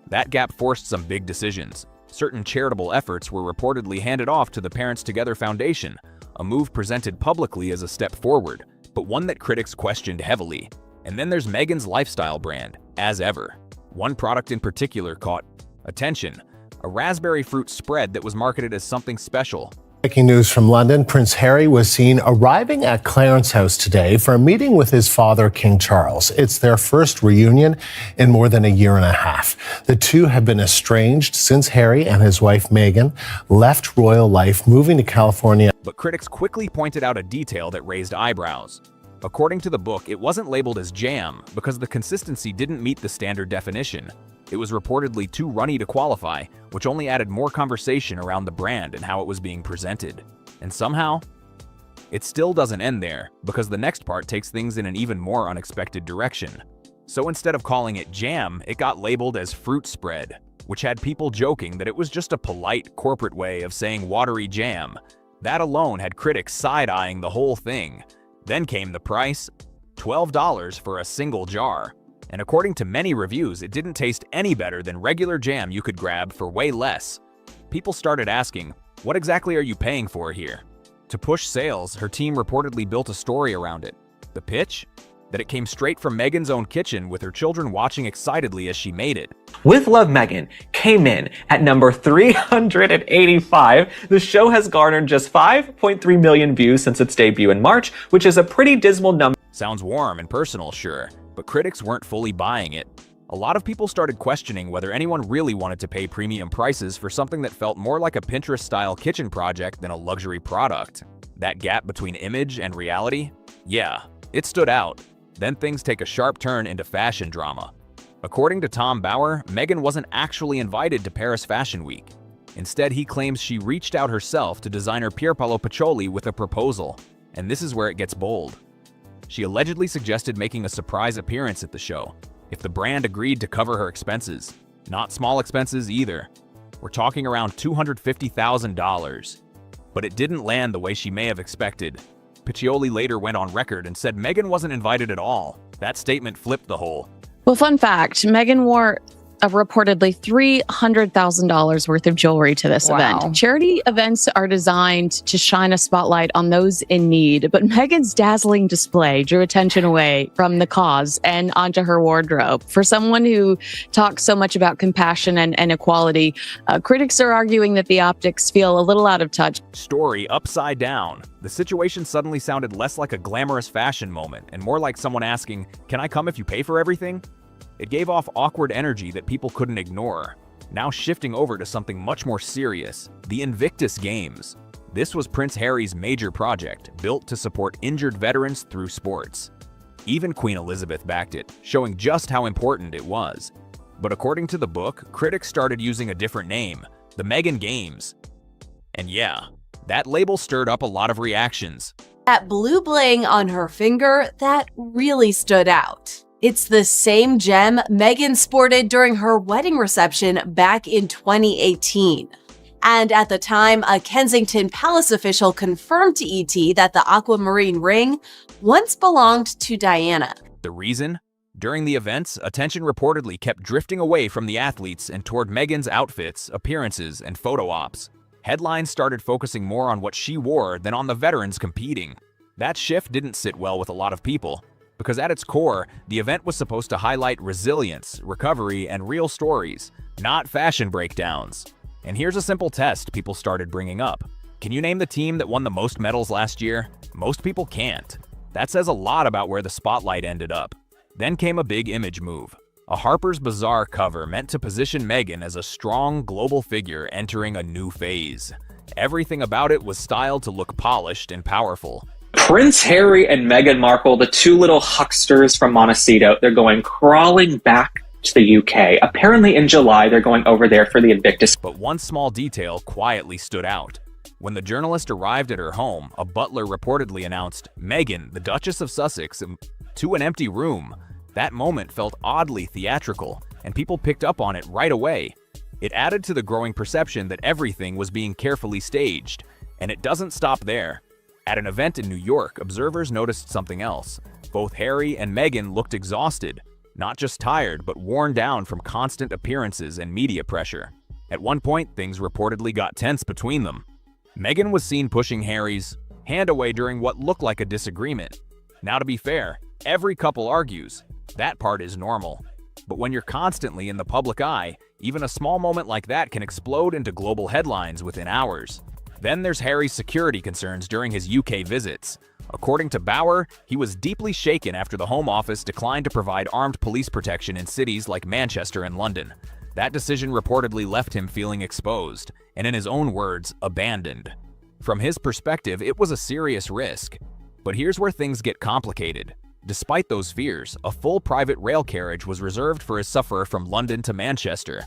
That gap forced some big decisions. Certain charitable efforts were reportedly handed off to the Parents Together Foundation, a move presented publicly as a step forward, but one that critics questioned heavily. And then there's Meghan's lifestyle brand, As Ever. One product in particular caught attention, a raspberry fruit spread that was marketed as something special. Breaking news from London, Prince Harry was seen arriving at Clarence House today for a meeting with his father, King Charles. It's their first reunion in more than a year and a half. The two have been estranged since Harry and his wife, Meghan, left royal life, moving to California. But critics quickly pointed out a detail that raised eyebrows. According to the book, it wasn't labeled as jam because the consistency didn't meet the standard definition. It was reportedly too runny to qualify, which only added more conversation around the brand and how it was being presented. And somehow, it still doesn't end there, because the next part takes things in an even more unexpected direction. So instead of calling it jam, it got labeled as fruit spread, which had people joking that it was just a polite corporate way of saying watery jam. That alone had critics side-eyeing the whole thing. Then came the price, $12 for a single jar. And according to many reviews, it didn't taste any better than regular jam you could grab for way less. People started asking, what exactly are you paying for here? To push sales, her team reportedly built a story around it. The pitch? That it came straight from Meghan's own kitchen with her children watching excitedly as she made it. With Love Meghan came in at number 385. The show has garnered just 5.3 million views since its debut in March, which is a pretty dismal number. Sounds warm and personal, sure, but critics weren't fully buying it. A lot of people started questioning whether anyone really wanted to pay premium prices for something that felt more like a Pinterest-style kitchen project than a luxury product. That gap between image and reality? Yeah, it stood out. Then things take a sharp turn into fashion drama. According to Tom Bauer, Meghan wasn't actually invited to Paris Fashion Week. Instead, he claims she reached out herself to designer Pierpaolo Pacioli with a proposal. And this is where it gets bold. She allegedly suggested making a surprise appearance at the show, if the brand agreed to cover her expenses. Not small expenses either. We're talking around $250,000. But it didn't land the way she may have expected. Pacioli later went on record and said Meghan wasn't invited at all. That statement flipped the whole. Well, fun fact, Meghan wore reportedly $300,000 worth of jewelry to this event. Charity events are designed to shine a spotlight on those in need, but Meghan's dazzling display drew attention away from the cause and onto her wardrobe. For someone who talks so much about compassion and equality, critics are arguing that the optics feel a little out of touch. Story upside down. The situation suddenly sounded less like a glamorous fashion moment and more like someone asking, "Can I come if you pay for everything?" It gave off awkward energy that people couldn't ignore. Now shifting over to something much more serious, the Invictus Games. This was Prince Harry's major project, built to support injured veterans through sports. Even Queen Elizabeth backed it, showing just how important it was. But according to the book, critics started using a different name, the Meghan Games. And yeah, that label stirred up a lot of reactions. That blue bling on her finger, that really stood out. It's the same gem Meghan sported during her wedding reception back in 2018. And at the time, a Kensington Palace official confirmed to ET that the aquamarine ring once belonged to Diana. The reason? During the events, attention reportedly kept drifting away from the athletes and toward Meghan's outfits, appearances, and photo ops. Headlines started focusing more on what she wore than on the veterans competing. That shift didn't sit well with a lot of people. Because at its core, the event was supposed to highlight resilience, recovery, and real stories, not fashion breakdowns. And here's a simple test people started bringing up. Can you name the team that won the most medals last year? Most people can't. That says a lot about where the spotlight ended up. Then came a big image move. A Harper's Bazaar cover meant to position Meghan as a strong global figure entering a new phase. Everything about it was styled to look polished and powerful. Prince Harry and Meghan Markle, the two little hucksters from Montecito, they're going crawling back to the UK. Apparently in July, they're going over there for the Invictus. But one small detail quietly stood out. When the journalist arrived at her home, a butler reportedly announced, "Meghan, the Duchess of Sussex," to an empty room. That moment felt oddly theatrical, and people picked up on it right away. It added to the growing perception that everything was being carefully staged. And it doesn't stop there. At an event in New York, observers noticed something else. Both Harry and Meghan looked exhausted, not just tired, but worn down from constant appearances and media pressure. At one point, things reportedly got tense between them. Meghan was seen pushing Harry's hand away during what looked like a disagreement. Now, to be fair, every couple argues. That part is normal. But when you're constantly in the public eye, even a small moment like that can explode into global headlines within hours. Then there's Harry's security concerns during his UK visits. According to Bauer, he was deeply shaken after the Home Office declined to provide armed police protection in cities like Manchester and London. That decision reportedly left him feeling exposed, and in his own words, abandoned. From his perspective, it was a serious risk. But here's where things get complicated. Despite those fears, a full private rail carriage was reserved for his sufferer from London to Manchester.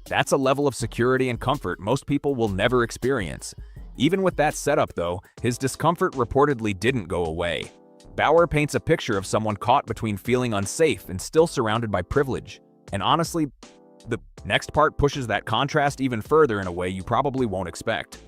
That's a level of security and comfort most people will never experience. Even with that setup, though, his discomfort reportedly didn't go away. Bauer paints a picture of someone caught between feeling unsafe and still surrounded by privilege. And honestly, the next part pushes that contrast even further in a way you probably won't expect.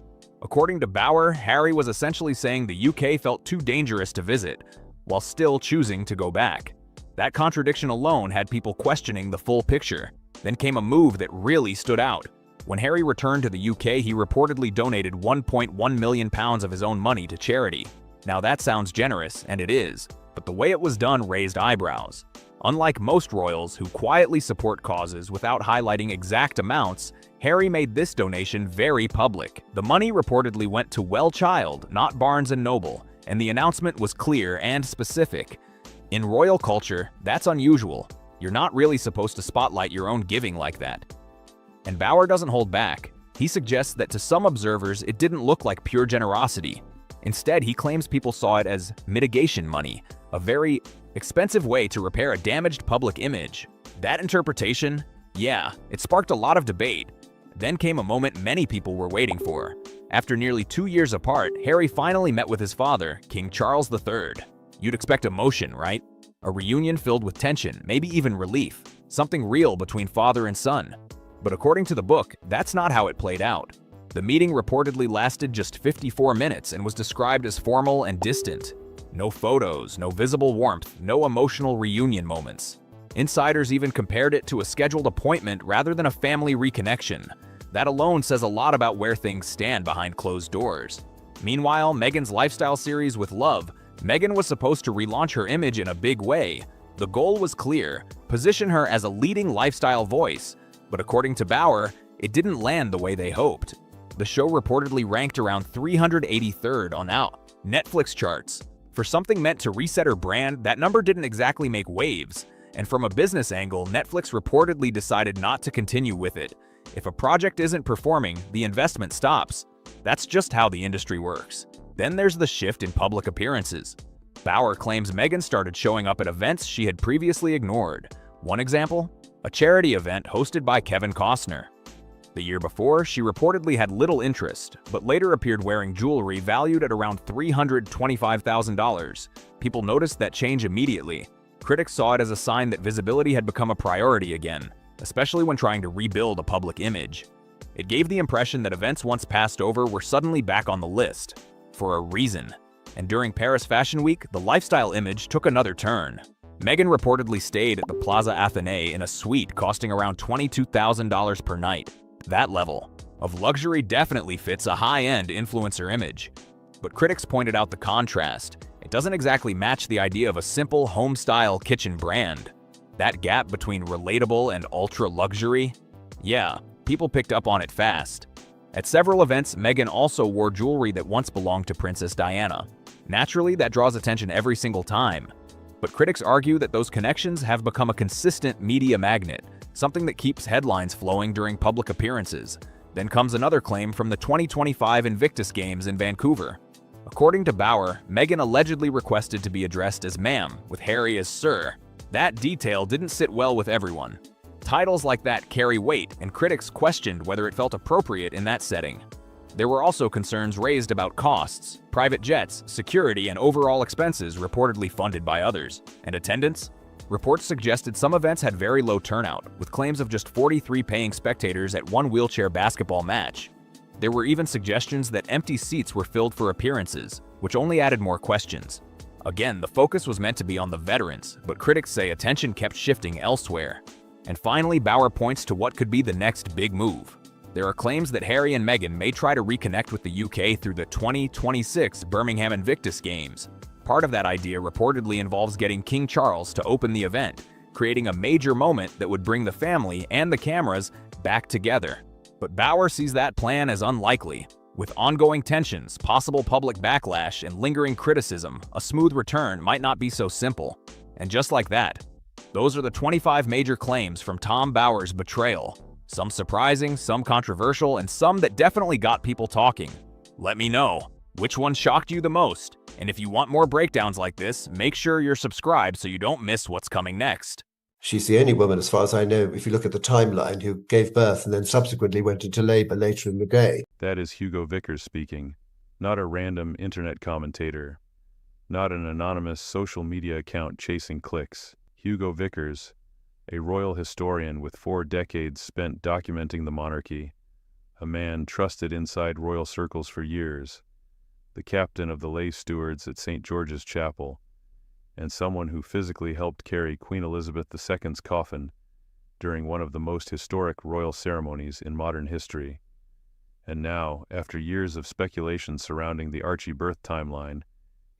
According to Bauer, Harry was essentially saying the UK felt too dangerous to visit, while still choosing to go back. That contradiction alone had people questioning the full picture. Then came a move that really stood out. When Harry returned to the UK, he reportedly donated £1.1 million of his own money to charity. Now that sounds generous, and it is, but the way it was done raised eyebrows. Unlike most royals who quietly support causes without highlighting exact amounts, Harry made this donation very public. The money reportedly went to Well Child, not Barnes & Noble, and the announcement was clear and specific. In royal culture, that's unusual. You're not really supposed to spotlight your own giving like that. And Bauer doesn't hold back. He suggests that to some observers, it didn't look like pure generosity. Instead, he claims people saw it as mitigation money, a very expensive way to repair a damaged public image. That interpretation, yeah, it sparked a lot of debate. Then came a moment many people were waiting for. After nearly 2 years apart, Harry finally met with his father, King Charles III. You'd expect emotion, right? A reunion filled with tension, maybe even relief. Something real between father and son. But according to the book, that's not how it played out. The meeting reportedly lasted just 54 minutes and was described as formal and distant. No photos, no visible warmth, no emotional reunion moments. Insiders even compared it to a scheduled appointment rather than a family reconnection. That alone says a lot about where things stand behind closed doors. Meanwhile, Meghan's lifestyle series With Love, Meghan was supposed to relaunch her image in a big way. The goal was clear, position her as a leading lifestyle voice. But according to Bauer, it didn't land the way they hoped. The show reportedly ranked around 383rd on Netflix charts. For something meant to reset her brand, that number didn't exactly make waves. And from a business angle, Netflix reportedly decided not to continue with it. If a project isn't performing, the investment stops. That's just how the industry works. Then there's the shift in public appearances. Bauer claims Meghan started showing up at events she had previously ignored. One example? A charity event hosted by Kevin Costner. The year before, she reportedly had little interest, but later appeared wearing jewelry valued at around $325,000. People noticed that change immediately. Critics saw it as a sign that visibility had become a priority again, especially when trying to rebuild a public image. It gave the impression that events once passed over were suddenly back on the list, for a reason. And during Paris Fashion Week, the lifestyle image took another turn. Meghan reportedly stayed at the Plaza Athénée in a suite costing around $22,000 per night. That level of luxury definitely fits a high-end influencer image. But critics pointed out the contrast. It doesn't exactly match the idea of a simple home-style kitchen brand. That gap between relatable and ultra-luxury? Yeah, people picked up on it fast. At several events, Meghan also wore jewelry that once belonged to Princess Diana. Naturally, that draws attention every single time. But critics argue that those connections have become a consistent media magnet, something that keeps headlines flowing during public appearances. Then comes another claim from the 2025 Invictus Games in Vancouver. According to Bauer, Meghan allegedly requested to be addressed as ma'am, with Harry as sir. That detail didn't sit well with everyone. Titles like that carry weight, and critics questioned whether it felt appropriate in that setting. There were also concerns raised about costs, private jets, security, and overall expenses reportedly funded by others. And attendance? Reports suggested some events had very low turnout, with claims of just 43 paying spectators at one wheelchair basketball match. There were even suggestions that empty seats were filled for appearances, which only added more questions. Again, the focus was meant to be on the veterans, but critics say attention kept shifting elsewhere. And finally, Bauer points to what could be the next big move. There are claims that Harry and Meghan may try to reconnect with the UK through the 2026 Birmingham Invictus Games. Part of that idea reportedly involves getting King Charles to open the event, creating a major moment that would bring the family and the cameras back together. But Bauer sees that plan as unlikely. With ongoing tensions, possible public backlash, and lingering criticism, a smooth return might not be so simple. And just like that, those are the 25 major claims from Tom Bauer's betrayal. Some surprising, some controversial, and some that definitely got people talking. Let me know, which one shocked you the most? And if you want more breakdowns like this, make sure you're subscribed so you don't miss what's coming next. She's the only woman, as far as I know, if you look at the timeline, who gave birth and then subsequently went into labour later in the day. That is Hugo Vickers speaking, not a random internet commentator, not an anonymous social media account chasing clicks. Hugo Vickers, a royal historian with 4 decades spent documenting the monarchy, a man trusted inside royal circles for years, the captain of the lay stewards at St. George's Chapel, and someone who physically helped carry Queen Elizabeth II's coffin during one of the most historic royal ceremonies in modern history. And now, after years of speculation surrounding the Archie birth timeline,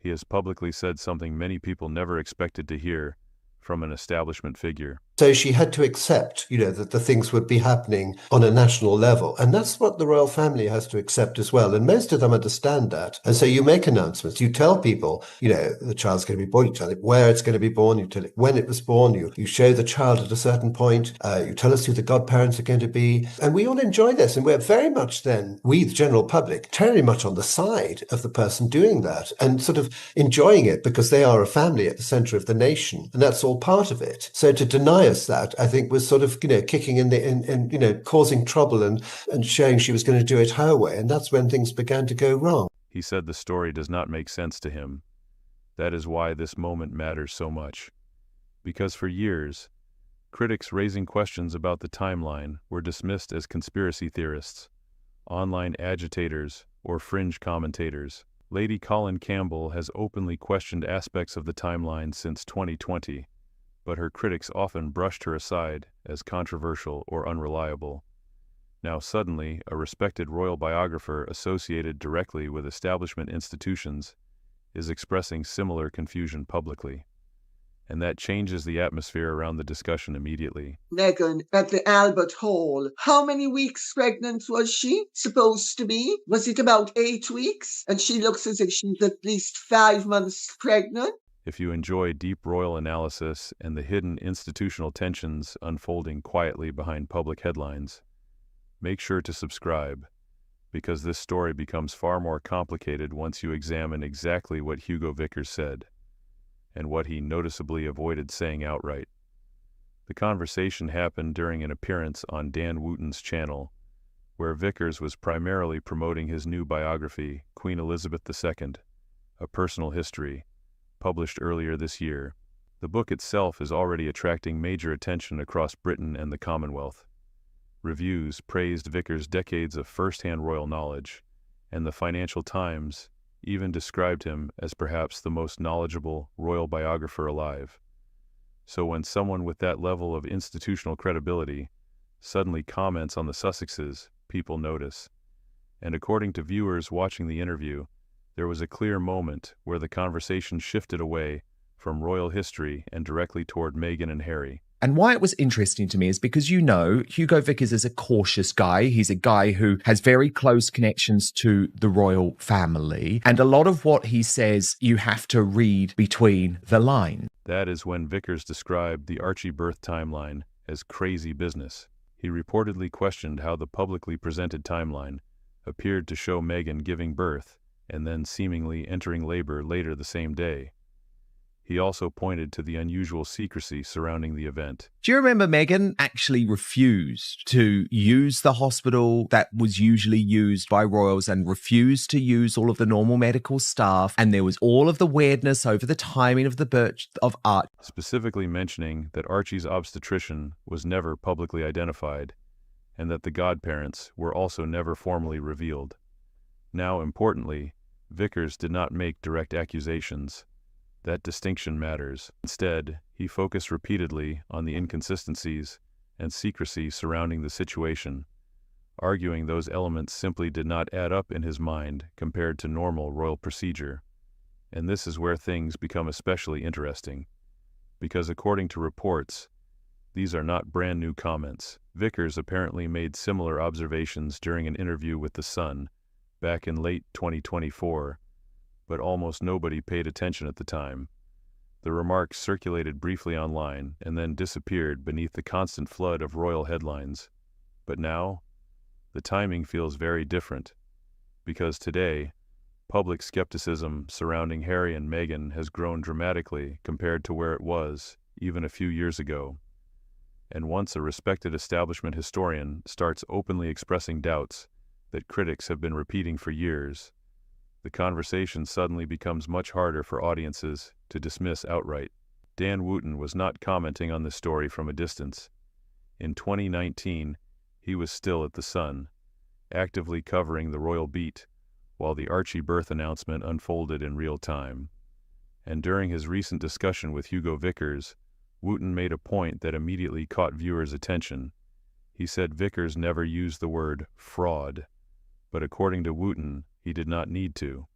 he has publicly said something many people never expected to hear from an establishment figure. So she had to accept, that the things would be happening on a national level. And that's what the royal family has to accept as well. And most of them understand that. And so you make announcements. You tell people, the child's going to be born. You tell it where it's going to be born. You tell it when it was born. You show the child at a certain point. You tell us who the godparents are going to be. And we all enjoy this. And we're very much then, we, the general public, very much on the side of the person doing that and sort of enjoying it because they are a family at the centre of the nation. And that's all part of it. So to deny us that, I think, was sort of, kicking in causing trouble and showing she was going to do it her way. And that's when things began to go wrong. He said the story does not make sense to him. That is why this moment matters so much. Because for years, critics raising questions about the timeline were dismissed as conspiracy theorists, online agitators, or fringe commentators. Lady Colin Campbell has openly questioned aspects of the timeline since 2020. But her critics often brushed her aside as controversial or unreliable. Now suddenly, a respected royal biographer associated directly with establishment institutions is expressing similar confusion publicly. And that changes the atmosphere around the discussion immediately. Meghan at the Albert Hall. How many weeks pregnant was she supposed to be? Was it about 8 weeks? And she looks as if she's at least 5 months pregnant. If you enjoy deep royal analysis and the hidden institutional tensions unfolding quietly behind public headlines, make sure to subscribe, because this story becomes far more complicated once you examine exactly what Hugo Vickers said, and what he noticeably avoided saying outright. The conversation happened during an appearance on Dan Wootton's channel, where Vickers was primarily promoting his new biography, Queen Elizabeth II, A Personal History, published earlier this year. The book itself is already attracting major attention across Britain and the Commonwealth. Reviews praised Vickers' decades of first-hand royal knowledge, and the Financial Times even described him as perhaps the most knowledgeable royal biographer alive. So when someone with that level of institutional credibility suddenly comments on the Sussexes, people notice. And according to viewers watching the interview, there was a clear moment where the conversation shifted away from royal history and directly toward Meghan and Harry. And why it was interesting to me is because, Hugo Vickers is a cautious guy. He's a guy who has very close connections to the royal family. And a lot of what he says, you have to read between the lines. That is when Vickers described the Archie birth timeline as crazy business. He reportedly questioned how the publicly presented timeline appeared to show Meghan giving birth and then seemingly entering labor later the same day. He also pointed to the unusual secrecy surrounding the event. Do you remember Meghan actually refused to use the hospital that was usually used by royals and refused to use all of the normal medical staff? And there was all of the weirdness over the timing of the birth of Archie. Specifically mentioning that Archie's obstetrician was never publicly identified and that the godparents were also never formally revealed. Now, importantly, Vickers did not make direct accusations. That distinction matters. Instead, he focused repeatedly on the inconsistencies and secrecy surrounding the situation, arguing those elements simply did not add up in his mind compared to normal royal procedure. And this is where things become especially interesting, because according to reports, these are not brand new comments. Vickers apparently made similar observations during an interview with The Sun back in late 2024, but almost nobody paid attention at the time. The remarks circulated briefly online and then disappeared beneath the constant flood of royal headlines. But now, the timing feels very different, because today, public skepticism surrounding Harry and Meghan has grown dramatically compared to where it was even a few years ago. And once a respected establishment historian starts openly expressing doubts that critics have been repeating for years, the conversation suddenly becomes much harder for audiences to dismiss outright. Dan Wootton was not commenting on this story from a distance. In 2019, he was still at The Sun, actively covering the royal beat, while the Archie birth announcement unfolded in real time. And during his recent discussion with Hugo Vickers, Wootton made a point that immediately caught viewers' attention. He said Vickers never used the word fraud, but according to Wootton, he did not need to,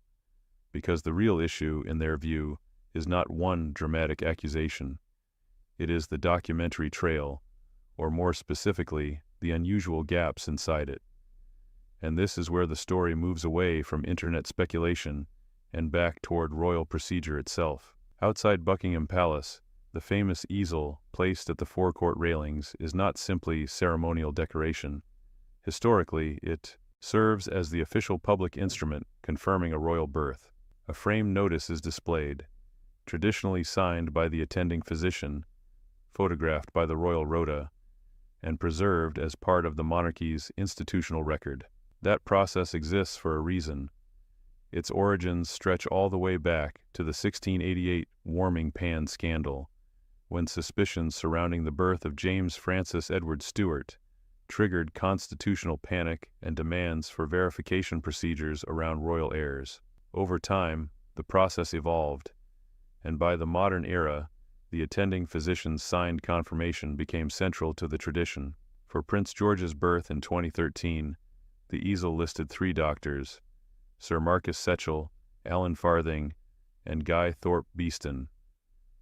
because the real issue, in their view, is not one dramatic accusation. It is the documentary trail, or more specifically, the unusual gaps inside it. And this is where the story moves away from internet speculation and back toward royal procedure itself. Outside Buckingham Palace, the famous easel placed at the forecourt railings is not simply ceremonial decoration. Historically, it serves as the official public instrument confirming a royal birth. A framed notice is displayed, traditionally signed by the attending physician, photographed by the royal rota, and preserved as part of the monarchy's institutional record. That process exists for a reason. Its origins stretch all the way back to the 1688 warming pan scandal, when suspicions surrounding the birth of James Francis Edward Stuart triggered constitutional panic and demands for verification procedures around royal heirs. Over time, the process evolved, and by the modern era, the attending physician's signed confirmation became central to the tradition. For Prince George's birth in 2013, the easel listed 3 doctors, Sir Marcus Setchell, Alan Farthing, and Guy Thorpe Beeston.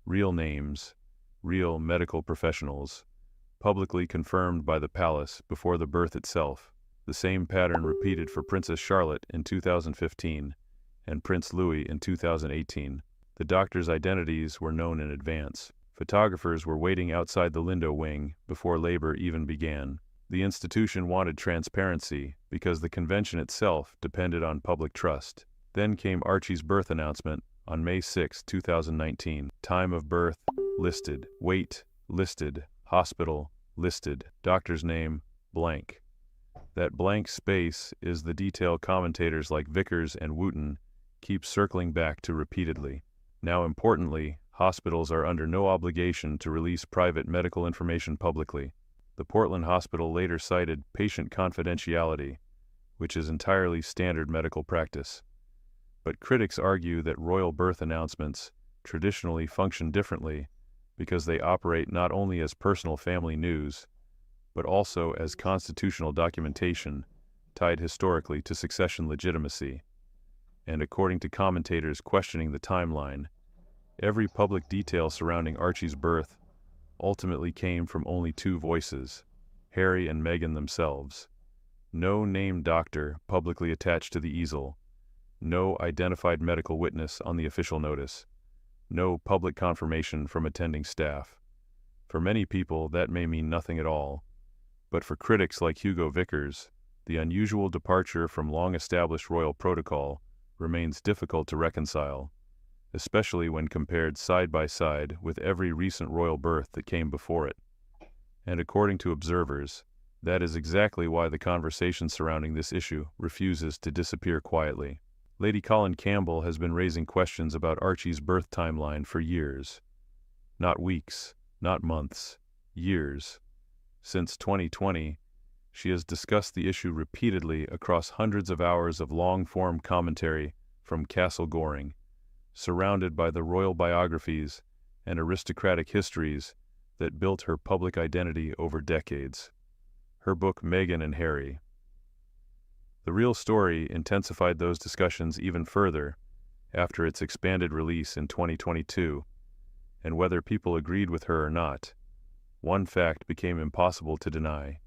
Real names, real medical professionals, publicly confirmed by the palace before the birth itself. The same pattern repeated for Princess Charlotte in 2015 and Prince Louis in 2018. The doctors' identities were known in advance. Photographers were waiting outside the Lindo wing before labor even began. The institution wanted transparency because the convention itself depended on public trust. Then came Archie's birth announcement on May 6, 2019. Time of birth, listed. Weight, listed. Hospital, listed. Doctor's name, blank. That blank space is the detail commentators like Vickers and Wootton keep circling back to repeatedly. Now, importantly, hospitals are under no obligation to release private medical information publicly. The Portland Hospital later cited patient confidentiality, which is entirely standard medical practice. But critics argue that royal birth announcements traditionally function differently because they operate not only as personal family news, but also as constitutional documentation tied historically to succession legitimacy. And according to commentators questioning the timeline, every public detail surrounding Archie's birth ultimately came from only 2 voices, Harry and Meghan themselves. No named doctor publicly attached to the easel, no identified medical witness on the official notice, no public confirmation from attending staff. For many people, that may mean nothing at all, but for critics like Hugo Vickers, the unusual departure from long-established royal protocol remains difficult to reconcile, especially when compared side by side with every recent royal birth that came before it. And according to observers, that is exactly why the conversation surrounding this issue refuses to disappear quietly. Lady Colin Campbell has been raising questions about Archie's birth timeline for years. Not weeks, not months, years. Since 2020, she has discussed the issue repeatedly across hundreds of hours of long-form commentary from Castle Goring, surrounded by the royal biographies and aristocratic histories that built her public identity over decades. Her book Meghan and Harry, The real story intensified those discussions even further after its expanded release in 2022, and whether people agreed with her or not, one fact became impossible to deny.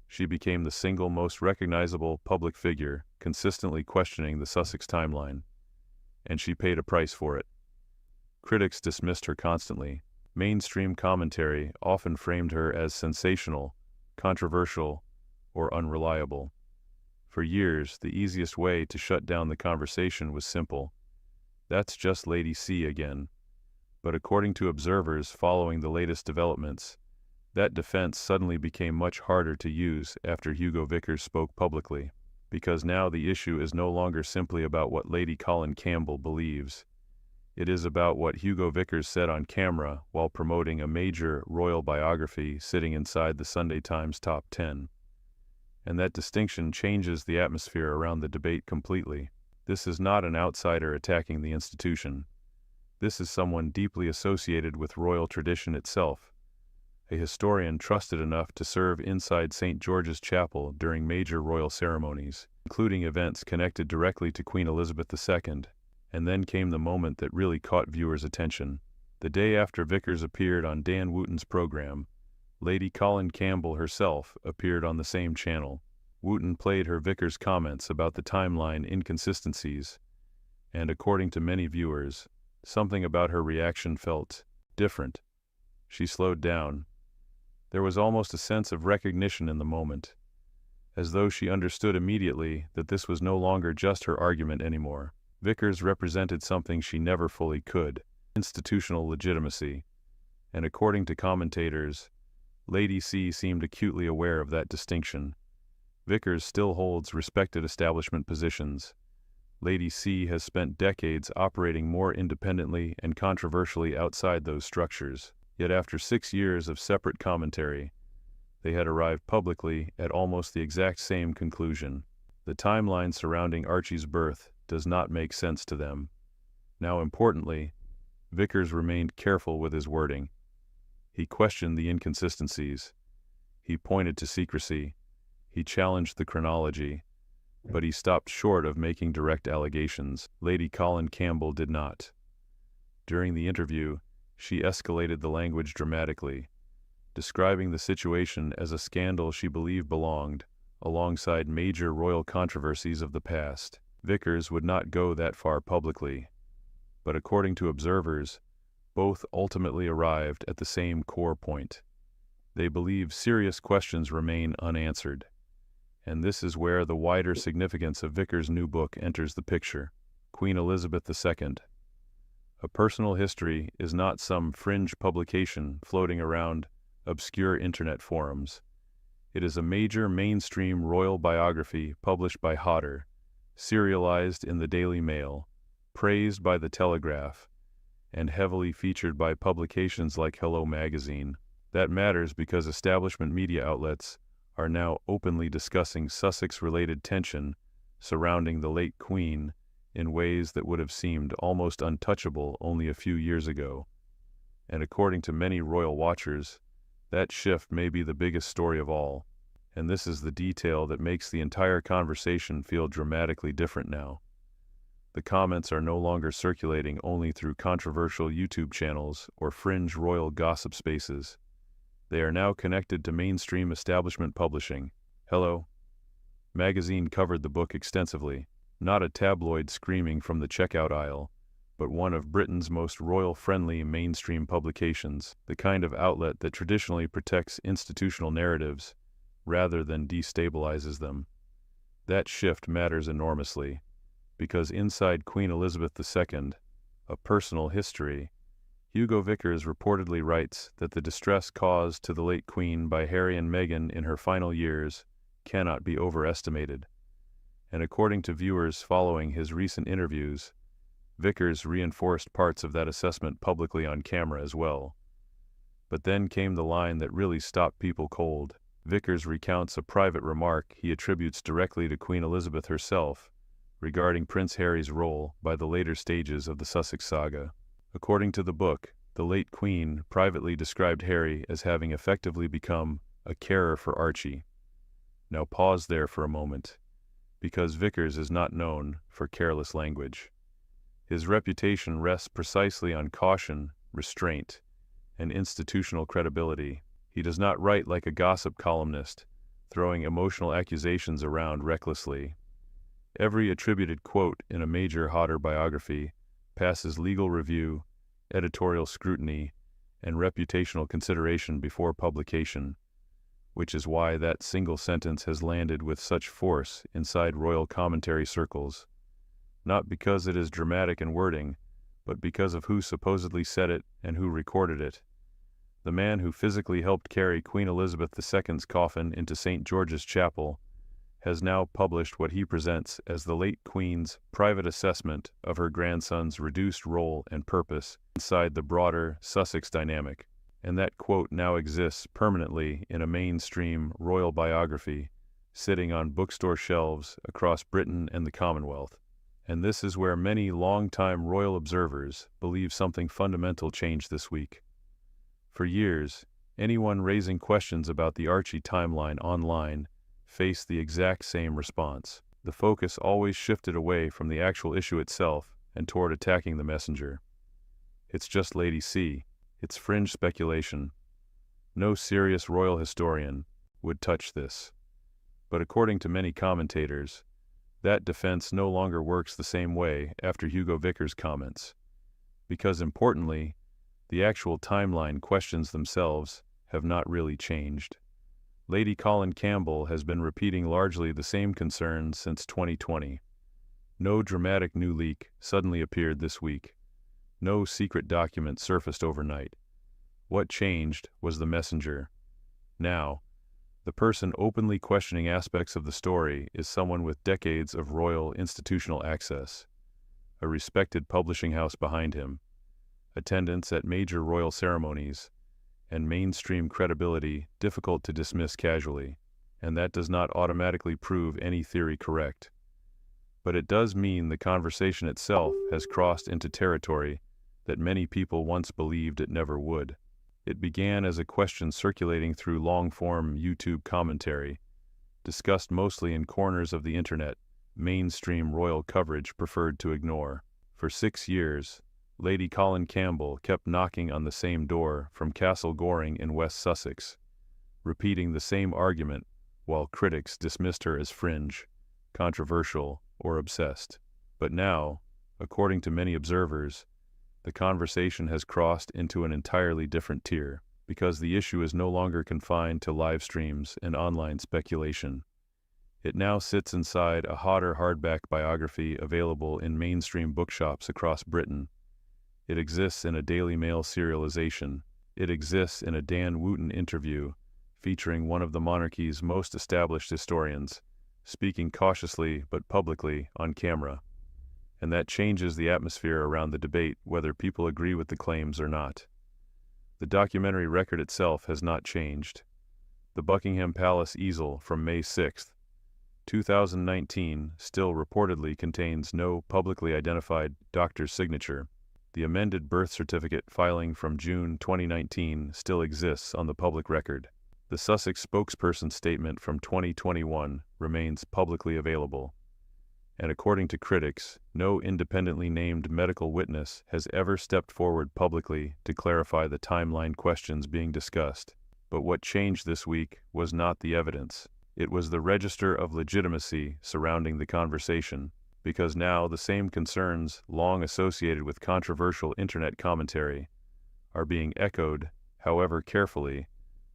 She became the single most recognizable public figure consistently questioning the Sussex timeline, and she paid a price for it. Critics dismissed her constantly. Mainstream commentary often framed her as sensational, controversial, or unreliable. For years, the easiest way to shut down the conversation was simple. That's just Lady C again. But according to observers following the latest developments, that defense suddenly became much harder to use after Hugo Vickers spoke publicly, because now the issue is no longer simply about what Lady Colin Campbell believes. It is about what Hugo Vickers said on camera while promoting a major royal biography sitting inside the Sunday Times top 10. And that distinction changes the atmosphere around the debate completely. This is not an outsider attacking the institution. This is someone deeply associated with royal tradition itself, a historian trusted enough to serve inside St. George's Chapel during major royal ceremonies, including events connected directly to Queen Elizabeth II. And then came the moment that really caught viewers' attention. The day after Vickers appeared on Dan Wootton's program, Lady Colin Campbell herself appeared on the same channel. Wootton played her Vickers comments about the timeline inconsistencies, and according to many viewers, something about her reaction felt different. She slowed down. There was almost a sense of recognition in the moment, as though she understood immediately that this was no longer just her argument anymore. Vickers represented something she never fully could, institutional legitimacy, and according to commentators, Lady C seemed acutely aware of that distinction. Vickers still holds respected establishment positions. Lady C has spent decades operating more independently and controversially outside those structures. Yet after 6 years of separate commentary, they had arrived publicly at almost the exact same conclusion. The timeline surrounding Archie's birth does not make sense to them. Now importantly, Vickers remained careful with his wording. He questioned the inconsistencies. He pointed to secrecy. He challenged the chronology. But he stopped short of making direct allegations. Lady Colin Campbell did not. During the interview, she escalated the language dramatically, describing the situation as a scandal she believed belonged alongside major royal controversies of the past. Vickers would not go that far publicly, but according to observers, both ultimately arrived at the same core point. They believe serious questions remain unanswered, and this is where the wider significance of Vickers' new book enters the picture. Queen Elizabeth II. A Personal History is not some fringe publication floating around obscure internet forums. It is a major mainstream royal biography published by Hodder, serialized in the Daily Mail, praised by the Telegraph, and heavily featured by publications like Hello Magazine. That matters because establishment media outlets are now openly discussing Sussex-related tension surrounding the late Queen in ways that would have seemed almost untouchable only a few years ago. And according to many royal watchers, that shift may be the biggest story of all, and this is the detail that makes the entire conversation feel dramatically different now. The comments are no longer circulating only through controversial YouTube channels or fringe royal gossip spaces. They are now connected to mainstream establishment publishing. Hello Magazine covered the book extensively, not a tabloid screaming from the checkout aisle, but one of Britain's most royal-friendly mainstream publications, the kind of outlet that traditionally protects institutional narratives rather than destabilizes them. That shift matters enormously, because inside Queen Elizabeth II, A Personal History, Hugo Vickers reportedly writes that the distress caused to the late Queen by Harry and Meghan in her final years cannot be overestimated. And according to viewers following his recent interviews, Vickers reinforced parts of that assessment publicly on camera as well. But then came the line that really stopped people cold. Vickers recounts a private remark he attributes directly to Queen Elizabeth herself regarding Prince Harry's role by the later stages of the Sussex saga. According to the book, the late Queen privately described Harry as having effectively become a carer for Archie. Now pause there for a moment. because Vickers is not known for careless language. His reputation rests precisely on caution, restraint, and institutional credibility. He does not write like a gossip columnist, throwing emotional accusations around recklessly. Every attributed quote in a major Hodder biography passes legal review, editorial scrutiny, and reputational consideration before publication, which is why that single sentence has landed with such force inside royal commentary circles, not because it is dramatic in wording, but because of who supposedly said it and who recorded it. The man who physically helped carry Queen Elizabeth II's coffin into St. George's Chapel has now published what he presents as the late Queen's private assessment of her grandson's reduced role and purpose inside the broader Sussex dynamic, and that quote now exists permanently in a mainstream royal biography sitting on bookstore shelves across Britain and the Commonwealth. And this is where many long-time royal observers believe something fundamental changed this week. For years, anyone raising questions about the Archie timeline online faced the exact same response. The focus always shifted away from the actual issue itself and toward attacking the messenger. It's just Lady C. It's fringe speculation. No serious royal historian would touch this. But according to many commentators, that defense no longer works the same way after Hugo Vickers' comments. Because importantly, the actual timeline questions themselves have not really changed. Lady Colin Campbell has been repeating largely the same concerns since 2020. No dramatic new leak suddenly appeared this week. No secret document surfaced overnight. What changed was the messenger. Now, the person openly questioning aspects of the story is someone with decades of royal institutional access, a respected publishing house behind him, attendance at major royal ceremonies, and mainstream credibility difficult to dismiss casually, and that does not automatically prove any theory correct. But it does mean the conversation itself has crossed into territory that many people once believed it never would. It began as a question circulating through long-form YouTube commentary, discussed mostly in corners of the internet mainstream royal coverage preferred to ignore. For 6 years, Lady Colin Campbell kept knocking on the same door from Castle Goring in West Sussex, repeating the same argument while critics dismissed her as fringe, controversial, or obsessed. But now, according to many observers, the conversation has crossed into an entirely different tier, because the issue is no longer confined to live streams and online speculation. It now sits inside a Hodder hardback biography available in mainstream bookshops across Britain. It exists in a Daily Mail serialization. It exists in a Dan Wooten interview featuring one of the monarchy's most established historians, speaking cautiously but publicly on camera. And that changes the atmosphere around the debate whether people agree with the claims or not. The documentary record itself has not changed. The Buckingham Palace easel from May 6, 2019 still reportedly contains no publicly identified doctor's signature. The amended birth certificate filing from June 2019 still exists on the public record. The Sussex spokesperson's statement from 2021 remains publicly available. And according to critics, no independently named medical witness has ever stepped forward publicly to clarify the timeline questions being discussed. But what changed this week was not the evidence. It was the register of legitimacy surrounding the conversation, because now the same concerns long associated with controversial internet commentary are being echoed, however carefully,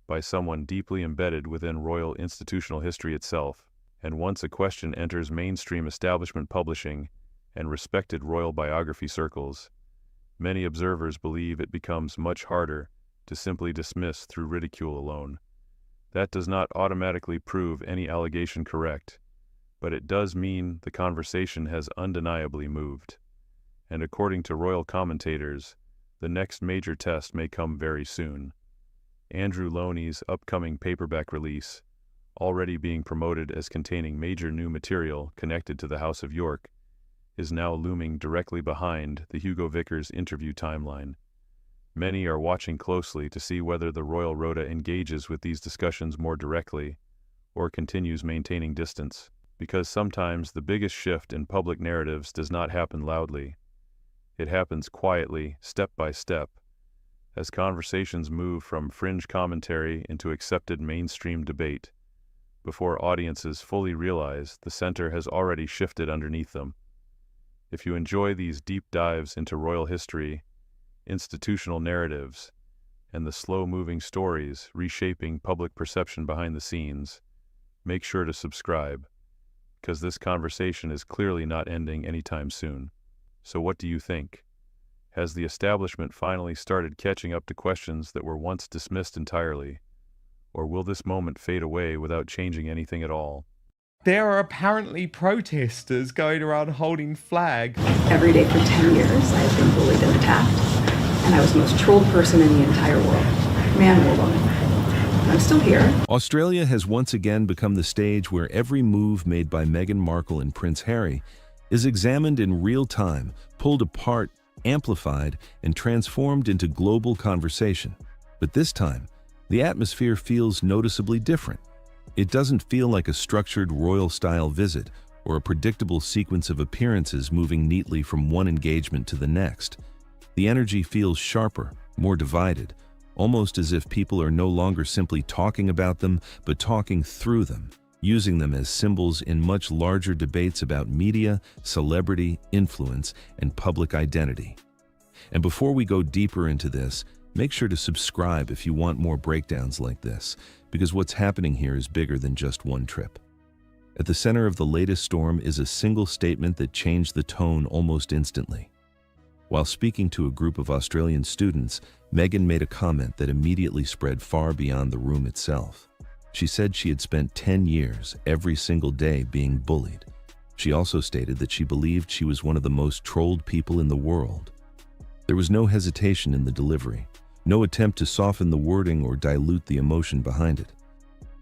by someone deeply embedded within royal institutional history itself. And once a question enters mainstream establishment publishing and respected royal biography circles, many observers believe it becomes much harder to simply dismiss through ridicule alone. That does not automatically prove any allegation correct, but it does mean the conversation has undeniably moved. And according to royal commentators, the next major test may come very soon. Andrew Loney's upcoming paperback release, already being promoted as containing major new material connected to the House of York, is now looming directly behind the Hugo Vickers interview timeline. Many are watching closely to see whether the royal rota engages with these discussions more directly, or continues maintaining distance. Because sometimes the biggest shift in public narratives does not happen loudly. It happens quietly, step by step, as conversations move from fringe commentary into accepted mainstream debate. Before audiences fully realize, the center has already shifted underneath them. If you enjoy these deep dives into royal history, institutional narratives, and the slow-moving stories reshaping public perception behind the scenes, make sure to subscribe, because this conversation is clearly not ending anytime soon. So what do you think? Has the establishment finally started catching up to questions that were once dismissed entirely? Or will this moment fade away without changing anything at all? There are apparently protesters going around holding flags. Every day for 10 years, I have been bullied and attacked, and I was the most trolled person in the entire world, man or woman. I'm still here. Australia has once again become the stage where every move made by Meghan Markle and Prince Harry is examined in real time, pulled apart, amplified, and transformed into global conversation. But this time, the atmosphere feels noticeably different. It doesn't feel like a structured royal-style visit or a predictable sequence of appearances moving neatly from one engagement to the next. The energy feels sharper, more divided, almost as if people are no longer simply talking about them, but talking through them, using them as symbols in much larger debates about media, celebrity, influence, and public identity. And before we go deeper into this, make sure to subscribe if you want more breakdowns like this, because what's happening here is bigger than just one trip. At the center of the latest storm is a single statement that changed the tone almost instantly. While speaking to a group of Australian students, Meghan made a comment that immediately spread far beyond the room itself. She said she had spent 10 years, every single day, being bullied. She also stated that she believed she was one of the most trolled people in the world. There was no hesitation in the delivery, no attempt to soften the wording or dilute the emotion behind it.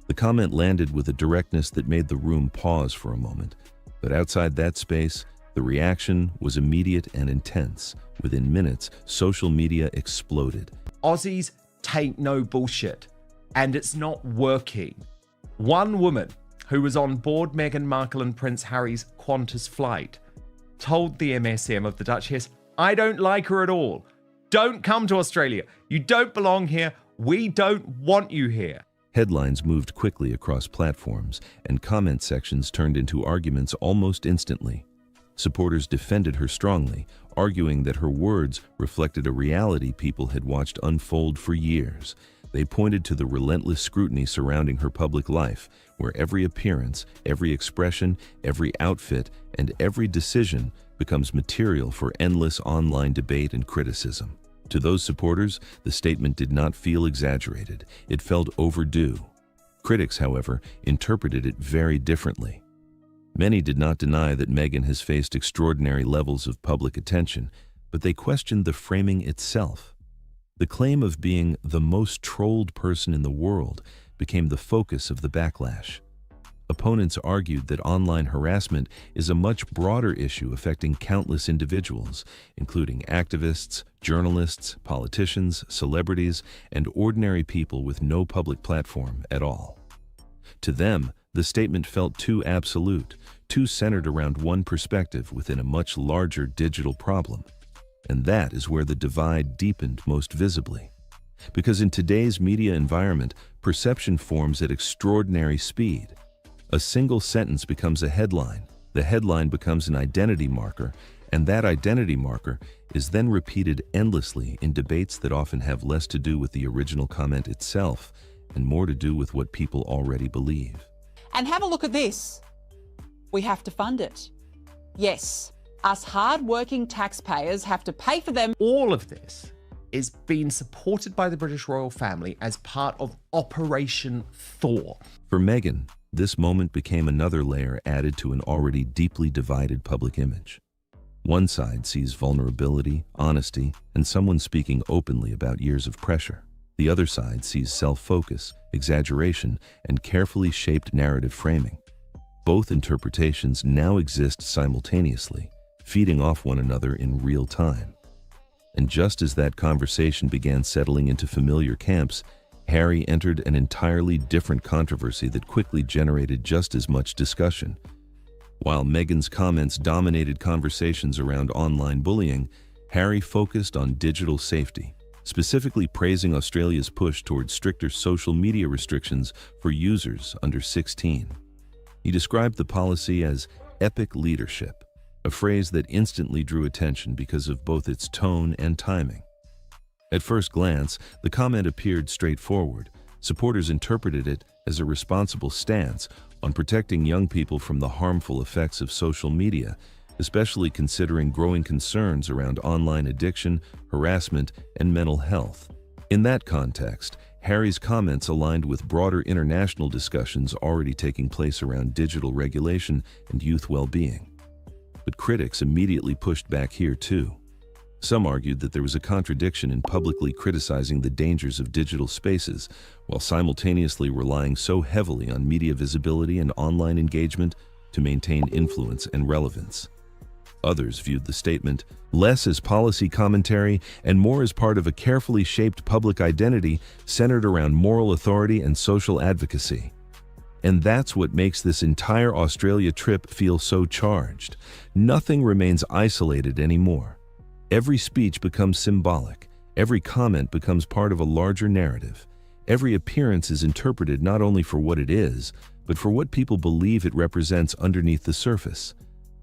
The comment landed with a directness that made the room pause for a moment, but outside that space, the reaction was immediate and intense. Within minutes, social media exploded. Aussies take no bullshit, and it's not working. One woman who was on board Meghan Markle and Prince Harry's Qantas flight told the MSM of the Duchess, "I don't like her at all. Don't come to Australia. You don't belong here. We don't want you here." Headlines moved quickly across platforms, and comment sections turned into arguments almost instantly. Supporters defended her strongly, arguing that her words reflected a reality people had watched unfold for years. They pointed to the relentless scrutiny surrounding her public life, where every appearance, every expression, every outfit, and every decision becomes material for endless online debate and criticism. To those supporters, the statement did not feel exaggerated. It felt overdue. Critics, however, interpreted it very differently. Many did not deny that Meghan has faced extraordinary levels of public attention, but they questioned the framing itself. The claim of being the most trolled person in the world became the focus of the backlash. Opponents argued that online harassment is a much broader issue affecting countless individuals, including activists, journalists, politicians, celebrities, and ordinary people with no public platform at all. To them, the statement felt too absolute, too centered around one perspective within a much larger digital problem. And that is where the divide deepened most visibly. Because in today's media environment, perception forms at extraordinary speed. A single sentence becomes a headline, the headline becomes an identity marker, and that identity marker is then repeated endlessly in debates that often have less to do with the original comment itself and more to do with what people already believe. And have a look at this. We have to fund it. Yes, us hard-working taxpayers have to pay for them. All of this is being supported by the British royal family as part of Operation Thor. For Meghan, this moment became another layer added to an already deeply divided public image. One side sees vulnerability, honesty, and someone speaking openly about years of pressure. The other side sees self-focus, exaggeration, and carefully shaped narrative framing. Both interpretations now exist simultaneously, feeding off one another in real time. And just as that conversation began settling into familiar camps, Harry entered an entirely different controversy that quickly generated just as much discussion. While Meghan's comments dominated conversations around online bullying, Harry focused on digital safety, specifically praising Australia's push towards stricter social media restrictions for users under 16. He described the policy as epic leadership, a phrase that instantly drew attention because of both its tone and timing. At first glance, the comment appeared straightforward. Supporters interpreted it as a responsible stance on protecting young people from the harmful effects of social media, especially considering growing concerns around online addiction, harassment, and mental health. In that context, Harry's comments aligned with broader international discussions already taking place around digital regulation and youth well-being. But critics immediately pushed back here too. Some argued that there was a contradiction in publicly criticizing the dangers of digital spaces, while simultaneously relying so heavily on media visibility and online engagement to maintain influence and relevance. Others viewed the statement less as policy commentary and more as part of a carefully shaped public identity centered around moral authority and social advocacy. And that's what makes this entire Australia trip feel so charged. Nothing remains isolated anymore. Every speech becomes symbolic. Every comment becomes part of a larger narrative. Every appearance is interpreted not only for what it is, but for what people believe it represents underneath the surface.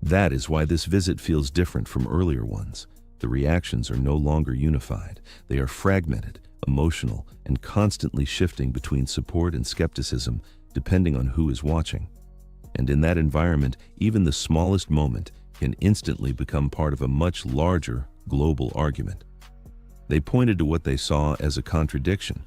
That is why this visit feels different from earlier ones. The reactions are no longer unified. They are fragmented, emotional, and constantly shifting between support and skepticism, depending on who is watching. And in that environment, even the smallest moment can instantly become part of a much larger, global argument. They pointed to what they saw as a contradiction.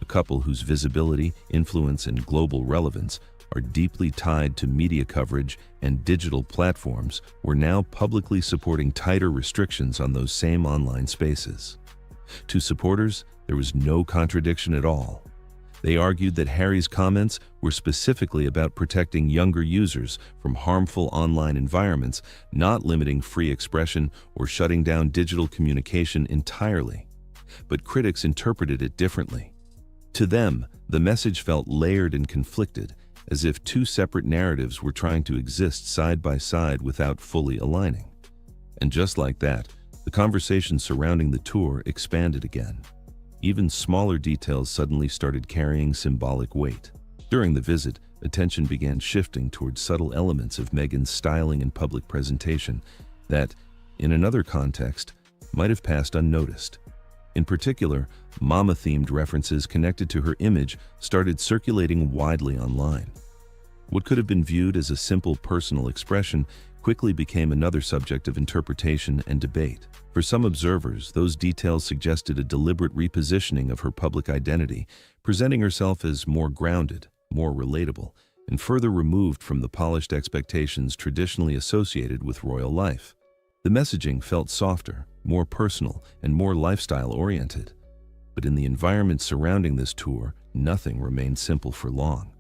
A couple whose visibility, influence, and global relevance are deeply tied to media coverage and digital platforms were now publicly supporting tighter restrictions on those same online spaces. To supporters, there was no contradiction at all. They argued that Harry's comments were specifically about protecting younger users from harmful online environments, not limiting free expression or shutting down digital communication entirely. But critics interpreted it differently. To them, the message felt layered and conflicted, as if two separate narratives were trying to exist side by side without fully aligning. And just like that, the conversation surrounding the tour expanded again. Even smaller details suddenly started carrying symbolic weight. During the visit, attention began shifting towards subtle elements of Meghan's styling and public presentation that, in another context, might have passed unnoticed. In particular, mama-themed references connected to her image started circulating widely online. What could have been viewed as a simple personal expression quickly became another subject of interpretation and debate. For some observers, those details suggested a deliberate repositioning of her public identity, presenting herself as more grounded, more relatable, and further removed from the polished expectations traditionally associated with royal life. The messaging felt softer, more personal, and more lifestyle-oriented. But in the environment surrounding this tour, nothing remained simple for long.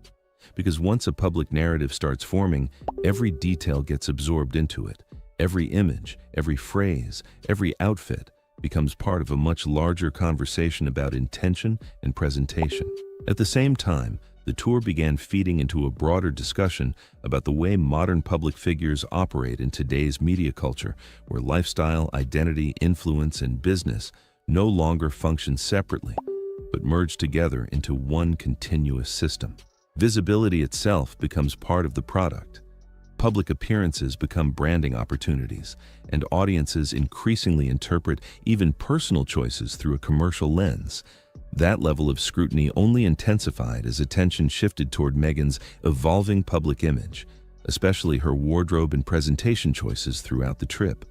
Because once a public narrative starts forming, every detail gets absorbed into it. Every image, every phrase, every outfit becomes part of a much larger conversation about intention and presentation. At the same time, the tour began feeding into a broader discussion about the way modern public figures operate in today's media culture, where lifestyle, identity, influence, and business no longer function separately, but merge together into one continuous system. Visibility itself becomes part of the product. Public appearances become branding opportunities, and audiences increasingly interpret even personal choices through a commercial lens. That level of scrutiny only intensified as attention shifted toward Meghan's evolving public image, especially her wardrobe and presentation choices throughout the trip.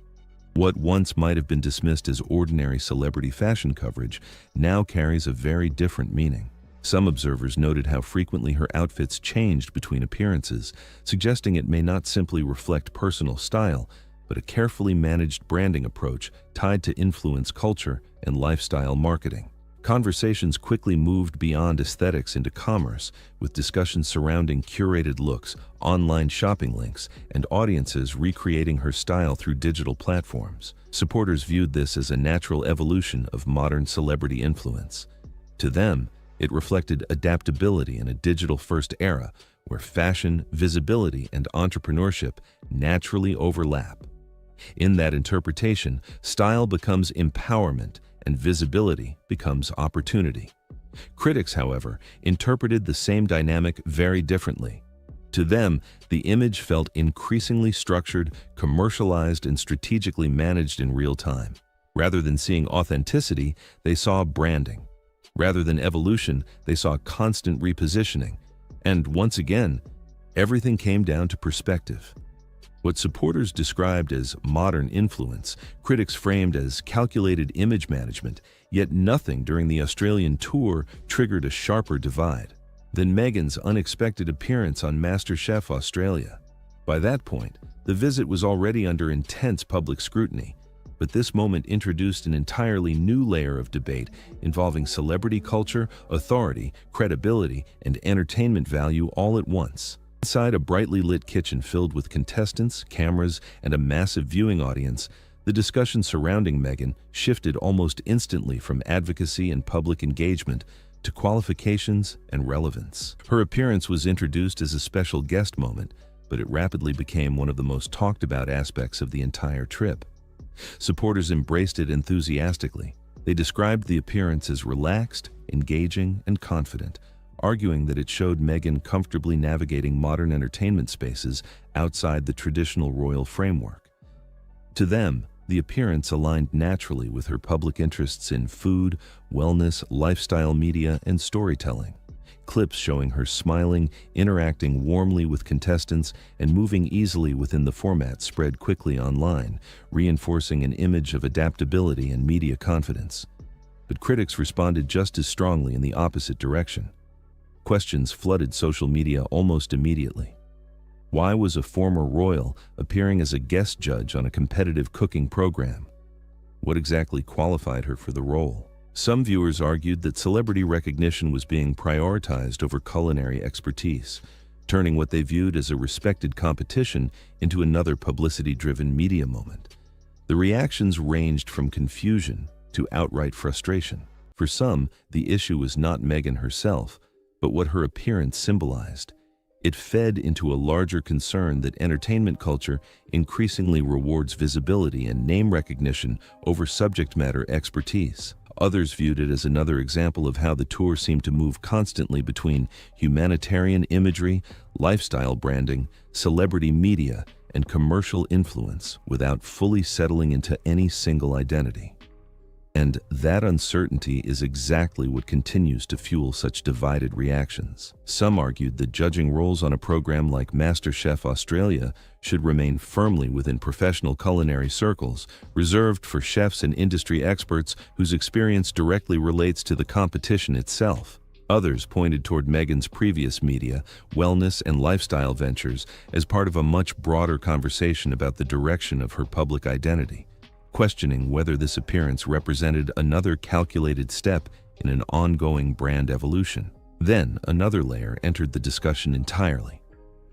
What once might have been dismissed as ordinary celebrity fashion coverage now carries a very different meaning. Some observers noted how frequently her outfits changed between appearances, suggesting it may not simply reflect personal style, but a carefully managed branding approach tied to influence culture and lifestyle marketing. Conversations quickly moved beyond aesthetics into commerce, with discussions surrounding curated looks, online shopping links, and audiences recreating her style through digital platforms. Supporters viewed this as a natural evolution of modern celebrity influence. To them, it reflected adaptability in a digital-first era where fashion, visibility, and entrepreneurship naturally overlap. In that interpretation, style becomes empowerment and visibility becomes opportunity. Critics, however, interpreted the same dynamic very differently. To them, the image felt increasingly structured, commercialized, and strategically managed in real time. Rather than seeing authenticity, they saw branding. Rather than evolution, they saw constant repositioning. And once again, everything came down to perspective. What supporters described as modern influence, critics framed as calculated image management, yet nothing during the Australian tour triggered a sharper divide than Meghan's unexpected appearance on MasterChef Australia. By that point, the visit was already under intense public scrutiny, but this moment introduced an entirely new layer of debate involving celebrity culture, authority, credibility, and entertainment value all at once. Inside a brightly lit kitchen filled with contestants, cameras, and a massive viewing audience, the discussion surrounding Meghan shifted almost instantly from advocacy and public engagement to qualifications and relevance. Her appearance was introduced as a special guest moment, but it rapidly became one of the most talked about aspects of the entire trip. Supporters embraced it enthusiastically. They described the appearance as relaxed, engaging, and confident, arguing that it showed Meghan comfortably navigating modern entertainment spaces outside the traditional royal framework. To them, the appearance aligned naturally with her public interests in food, wellness, lifestyle media, and storytelling. Clips showing her smiling, interacting warmly with contestants, and moving easily within the format spread quickly online, reinforcing an image of adaptability and media confidence. But critics responded just as strongly in the opposite direction. Questions flooded social media almost immediately. Why was a former royal appearing as a guest judge on a competitive cooking program? What exactly qualified her for the role? Some viewers argued that celebrity recognition was being prioritized over culinary expertise, turning what they viewed as a respected competition into another publicity-driven media moment. The reactions ranged from confusion to outright frustration. For some, the issue was not Meghan herself, but what her appearance symbolized. It fed into a larger concern that entertainment culture increasingly rewards visibility and name recognition over subject matter expertise. Others viewed it as another example of how the tour seemed to move constantly between humanitarian imagery, lifestyle branding, celebrity media, and commercial influence without fully settling into any single identity. And that uncertainty is exactly what continues to fuel such divided reactions. Some argued that judging roles on a program like MasterChef Australia should remain firmly within professional culinary circles, reserved for chefs and industry experts whose experience directly relates to the competition itself. Others pointed toward Meghan's previous media, wellness, and lifestyle ventures as part of a much broader conversation about the direction of her public identity, questioning whether this appearance represented another calculated step in an ongoing brand evolution. Then, another layer entered the discussion entirely: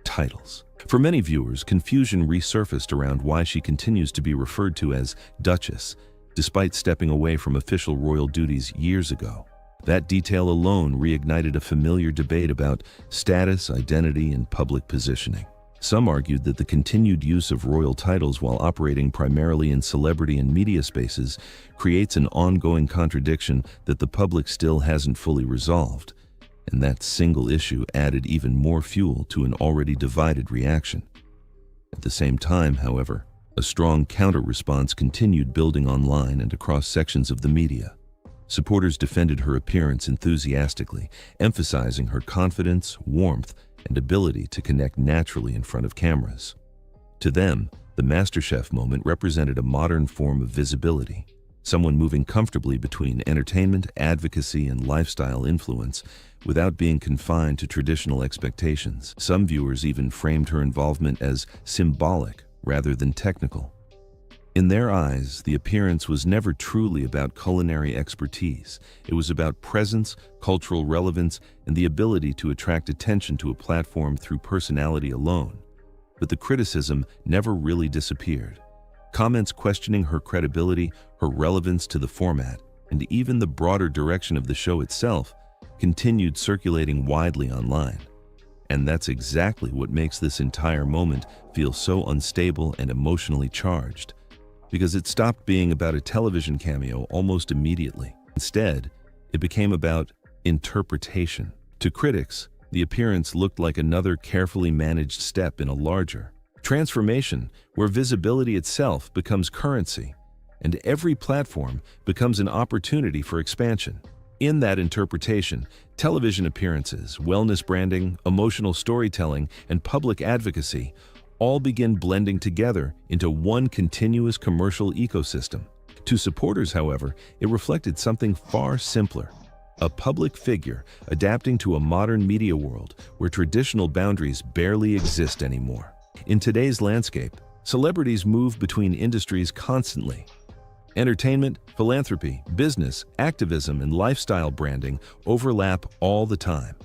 titles. For many viewers, confusion resurfaced around why she continues to be referred to as Duchess, despite stepping away from official royal duties years ago. That detail alone reignited a familiar debate about status, identity, and public positioning. Some argued that the continued use of royal titles while operating primarily in celebrity and media spaces creates an ongoing contradiction that the public still hasn't fully resolved, and that single issue added even more fuel to an already divided reaction. At the same time, however, a strong counter-response continued building online and across sections of the media. Supporters defended her appearance enthusiastically, emphasizing her confidence, warmth, and ability to connect naturally in front of cameras. To them, the MasterChef moment represented a modern form of visibility, someone moving comfortably between entertainment, advocacy, and lifestyle influence without being confined to traditional expectations. Some viewers even framed her involvement as symbolic rather than technical. In their eyes, the appearance was never truly about culinary expertise. It was about presence, cultural relevance, and the ability to attract attention to a platform through personality alone. But the criticism never really disappeared. Comments questioning her credibility, her relevance to the format, and even the broader direction of the show itself continued circulating widely online. And that's exactly what makes this entire moment feel so unstable and emotionally charged, because it stopped being about a television cameo almost immediately. Instead, it became about interpretation. To critics, the appearance looked like another carefully managed step in a larger transformation where visibility itself becomes currency, and every platform becomes an opportunity for expansion. In that interpretation, television appearances, wellness branding, emotional storytelling, and public advocacy all begin blending together into one continuous commercial ecosystem. To supporters, however, it reflected something far simpler: a public figure adapting to a modern media world where traditional boundaries barely exist anymore. In today's landscape, celebrities move between industries constantly. Entertainment, philanthropy, business, activism, and lifestyle branding overlap all the time.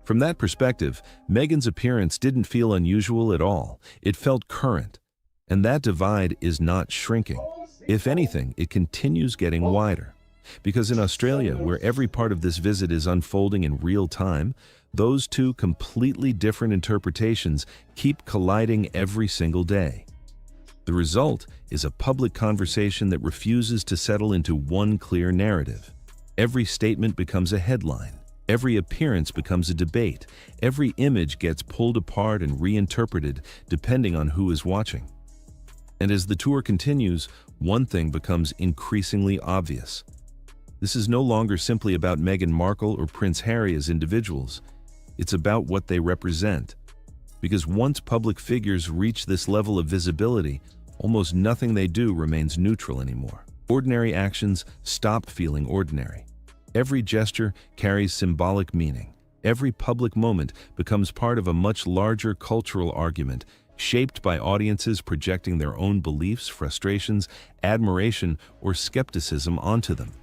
From that perspective, Meghan's appearance didn't feel unusual at all. It felt current. And that divide is not shrinking. If anything, it continues getting wider. Because in Australia, where every part of this visit is unfolding in real time, those two completely different interpretations keep colliding every single day. The result is a public conversation that refuses to settle into one clear narrative. Every statement becomes a headline. Every appearance becomes a debate. Every image gets pulled apart and reinterpreted depending on who is watching. And as the tour continues, one thing becomes increasingly obvious. This is no longer simply about Meghan Markle or Prince Harry as individuals. It's about what they represent. Because once public figures reach this level of visibility, almost nothing they do remains neutral anymore. Ordinary actions stop feeling ordinary. Every gesture carries symbolic meaning. Every public moment becomes part of a much larger cultural argument, shaped by audiences projecting their own beliefs, frustrations, admiration, or skepticism onto them.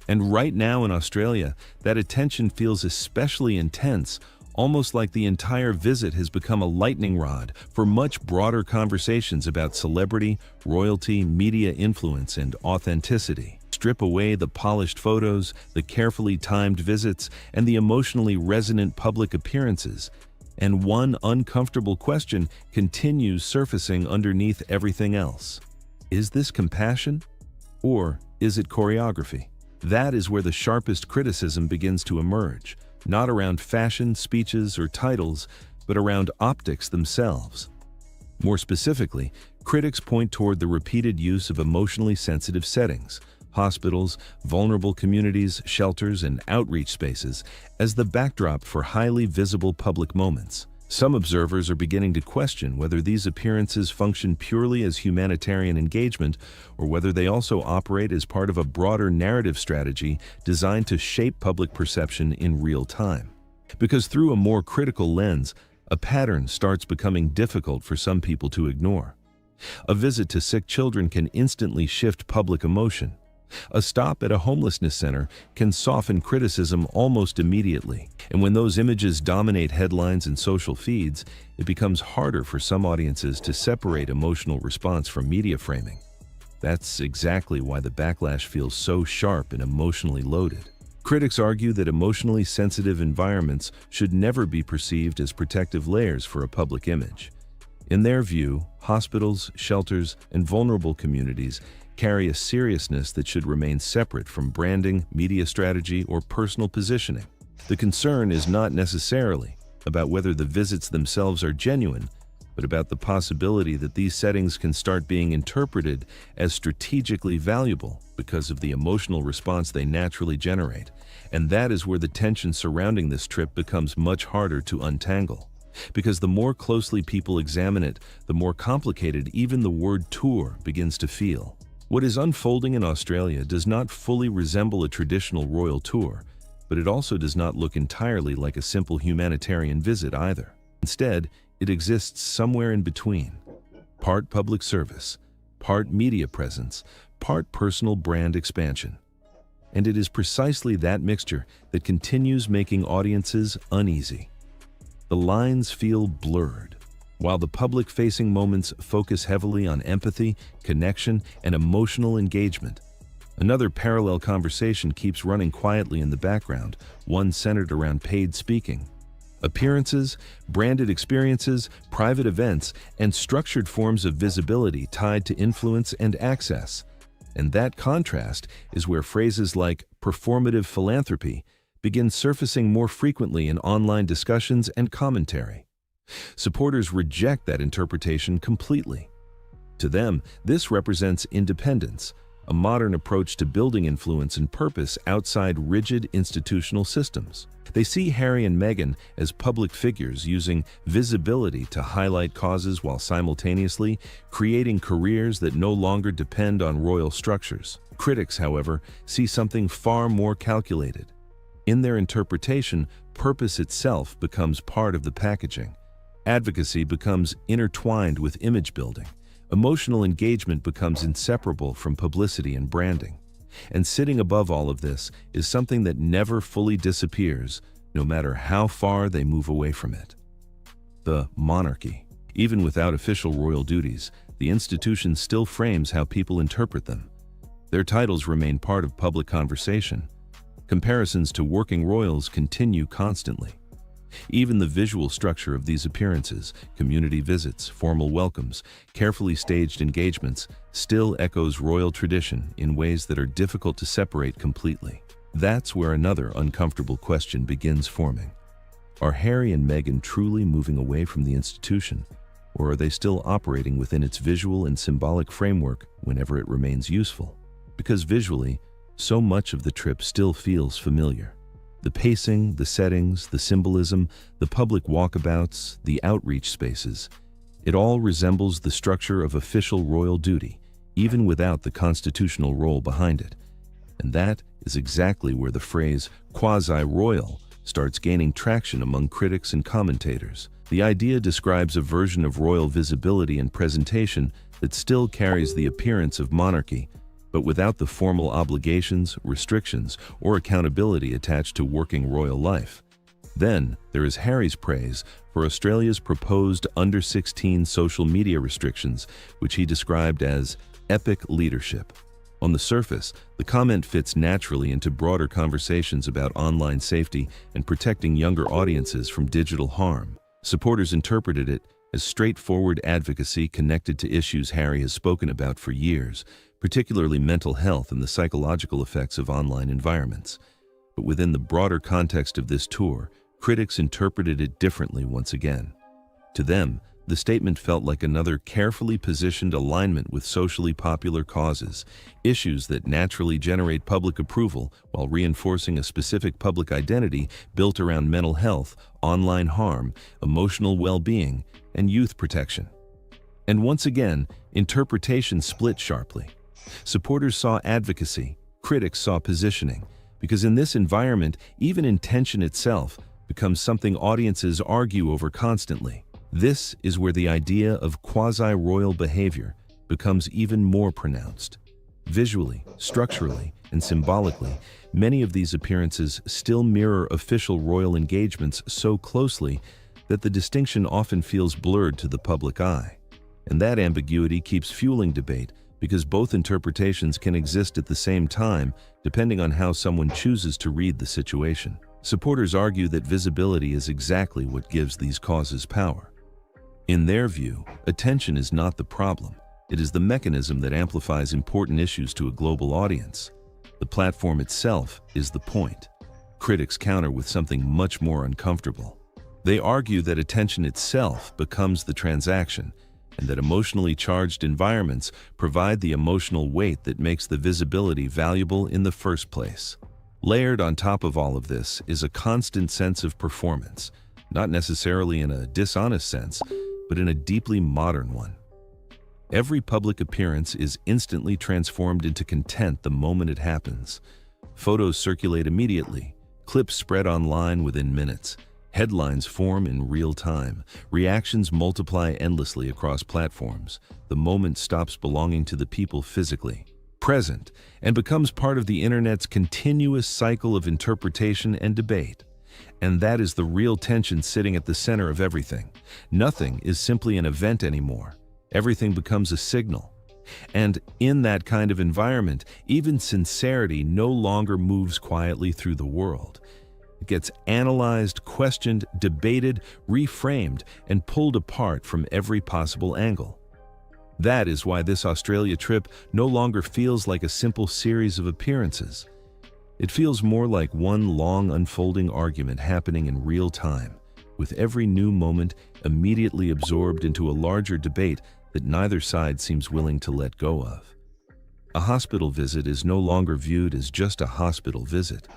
And right now in Australia, that attention feels especially intense, almost like the entire visit has become a lightning rod for much broader conversations about celebrity, royalty, media influence, and authenticity. Strip away the polished photos, the carefully timed visits, and the emotionally resonant public appearances, and one uncomfortable question continues surfacing underneath everything else. Is this compassion? Or is it choreography? That is where the sharpest criticism begins to emerge, not around fashion, speeches, or titles, but around optics themselves. More specifically, critics point toward the repeated use of emotionally sensitive settings, hospitals, vulnerable communities, shelters, and outreach spaces as the backdrop for highly visible public moments. Some observers are beginning to question whether these appearances function purely as humanitarian engagement or whether they also operate as part of a broader narrative strategy designed to shape public perception in real time. Because through a more critical lens, a pattern starts becoming difficult for some people to ignore. A visit to sick children can instantly shift public emotion. A stop at a homelessness center can soften criticism almost immediately. And when those images dominate headlines and social feeds, it becomes harder for some audiences to separate emotional response from media framing. That's exactly why the backlash feels so sharp and emotionally loaded. Critics argue that emotionally sensitive environments should never be perceived as protective layers for a public image. In their view, hospitals, shelters, and vulnerable communities carry a seriousness that should remain separate from branding, media strategy, or personal positioning. The concern is not necessarily about whether the visits themselves are genuine, but about the possibility that these settings can start being interpreted as strategically valuable because of the emotional response they naturally generate. And that is where the tension surrounding this trip becomes much harder to untangle. Because the more closely people examine it, the more complicated even the word tour begins to feel. What is unfolding in Australia does not fully resemble a traditional royal tour, but it also does not look entirely like a simple humanitarian visit either. Instead, it exists somewhere in between. Part public service, part media presence, part personal brand expansion. And it is precisely that mixture that continues making audiences uneasy. The lines feel blurred. While the public-facing moments focus heavily on empathy, connection, and emotional engagement, another parallel conversation keeps running quietly in the background, one centered around paid speaking. Appearances, branded experiences, private events, and structured forms of visibility tied to influence and access. And that contrast is where phrases like performative philanthropy begin surfacing more frequently in online discussions and commentary. Supporters reject that interpretation completely. To them, this represents independence, a modern approach to building influence and purpose outside rigid institutional systems. They see Harry and Meghan as public figures using visibility to highlight causes while simultaneously creating careers that no longer depend on royal structures. Critics, however, see something far more calculated. In their interpretation, purpose itself becomes part of the packaging. Advocacy becomes intertwined with image building. Emotional engagement becomes inseparable from publicity and branding. And sitting above all of this is something that never fully disappears, no matter how far they move away from it. The monarchy. Even without official royal duties, the institution still frames how people interpret them. Their titles remain part of public conversation. Comparisons to working royals continue constantly. Even the visual structure of these appearances, community visits, formal welcomes, carefully staged engagements, still echoes royal tradition in ways that are difficult to separate completely. That's where another uncomfortable question begins forming. Are Harry and Meghan truly moving away from the institution, or are they still operating within its visual and symbolic framework whenever it remains useful? Because visually, so much of the trip still feels familiar. The pacing, the settings, the symbolism, the public walkabouts, the outreach spaces, it all resembles the structure of official royal duty, even without the constitutional role behind it. And that is exactly where the phrase quasi-royal starts gaining traction among critics and commentators. The idea describes a version of royal visibility and presentation that still carries the appearance of monarchy, but without the formal obligations, restrictions, or accountability attached to working royal life. Then, there is Harry's praise for Australia's proposed under-16 social media restrictions, which he described as epic leadership. On the surface, the comment fits naturally into broader conversations about online safety and protecting younger audiences from digital harm. Supporters interpreted it as straightforward advocacy connected to issues Harry has spoken about for years, particularly mental health and the psychological effects of online environments. But within the broader context of this tour, critics interpreted it differently once again. To them, the statement felt like another carefully positioned alignment with socially popular causes, issues that naturally generate public approval while reinforcing a specific public identity built around mental health, online harm, emotional well-being, and youth protection. And once again, interpretation split sharply. Supporters saw advocacy, critics saw positioning, because in this environment, even intention itself becomes something audiences argue over constantly. This is where the idea of quasi-royal behavior becomes even more pronounced. Visually, structurally, and symbolically, many of these appearances still mirror official royal engagements so closely that the distinction often feels blurred to the public eye. And that ambiguity keeps fueling debate, because both interpretations can exist at the same time, depending on how someone chooses to read the situation. Supporters argue that visibility is exactly what gives these causes power. In their view, attention is not the problem. It is the mechanism that amplifies important issues to a global audience. The platform itself is the point. Critics counter with something much more uncomfortable. They argue that attention itself becomes the transaction, and that emotionally charged environments provide the emotional weight that makes the visibility valuable in the first place. Layered on top of all of this is a constant sense of performance, not necessarily in a dishonest sense, but in a deeply modern one. Every public appearance is instantly transformed into content the moment it happens. Photos circulate immediately, clips spread online within minutes, headlines form in real time, reactions multiply endlessly across platforms. The moment stops belonging to the people physically present and becomes part of the internet's continuous cycle of interpretation and debate. And that is the real tension sitting at the center of everything. Nothing is simply an event anymore. Everything becomes a signal. And in that kind of environment, even sincerity no longer moves quietly through the world. It gets analyzed, questioned, debated, reframed, and pulled apart from every possible angle. That is why this Australia trip no longer feels like a simple series of appearances. It feels more like one long unfolding argument happening in real time, with every new moment immediately absorbed into a larger debate that neither side seems willing to let go of. A hospital visit is no longer viewed as just a hospital visit.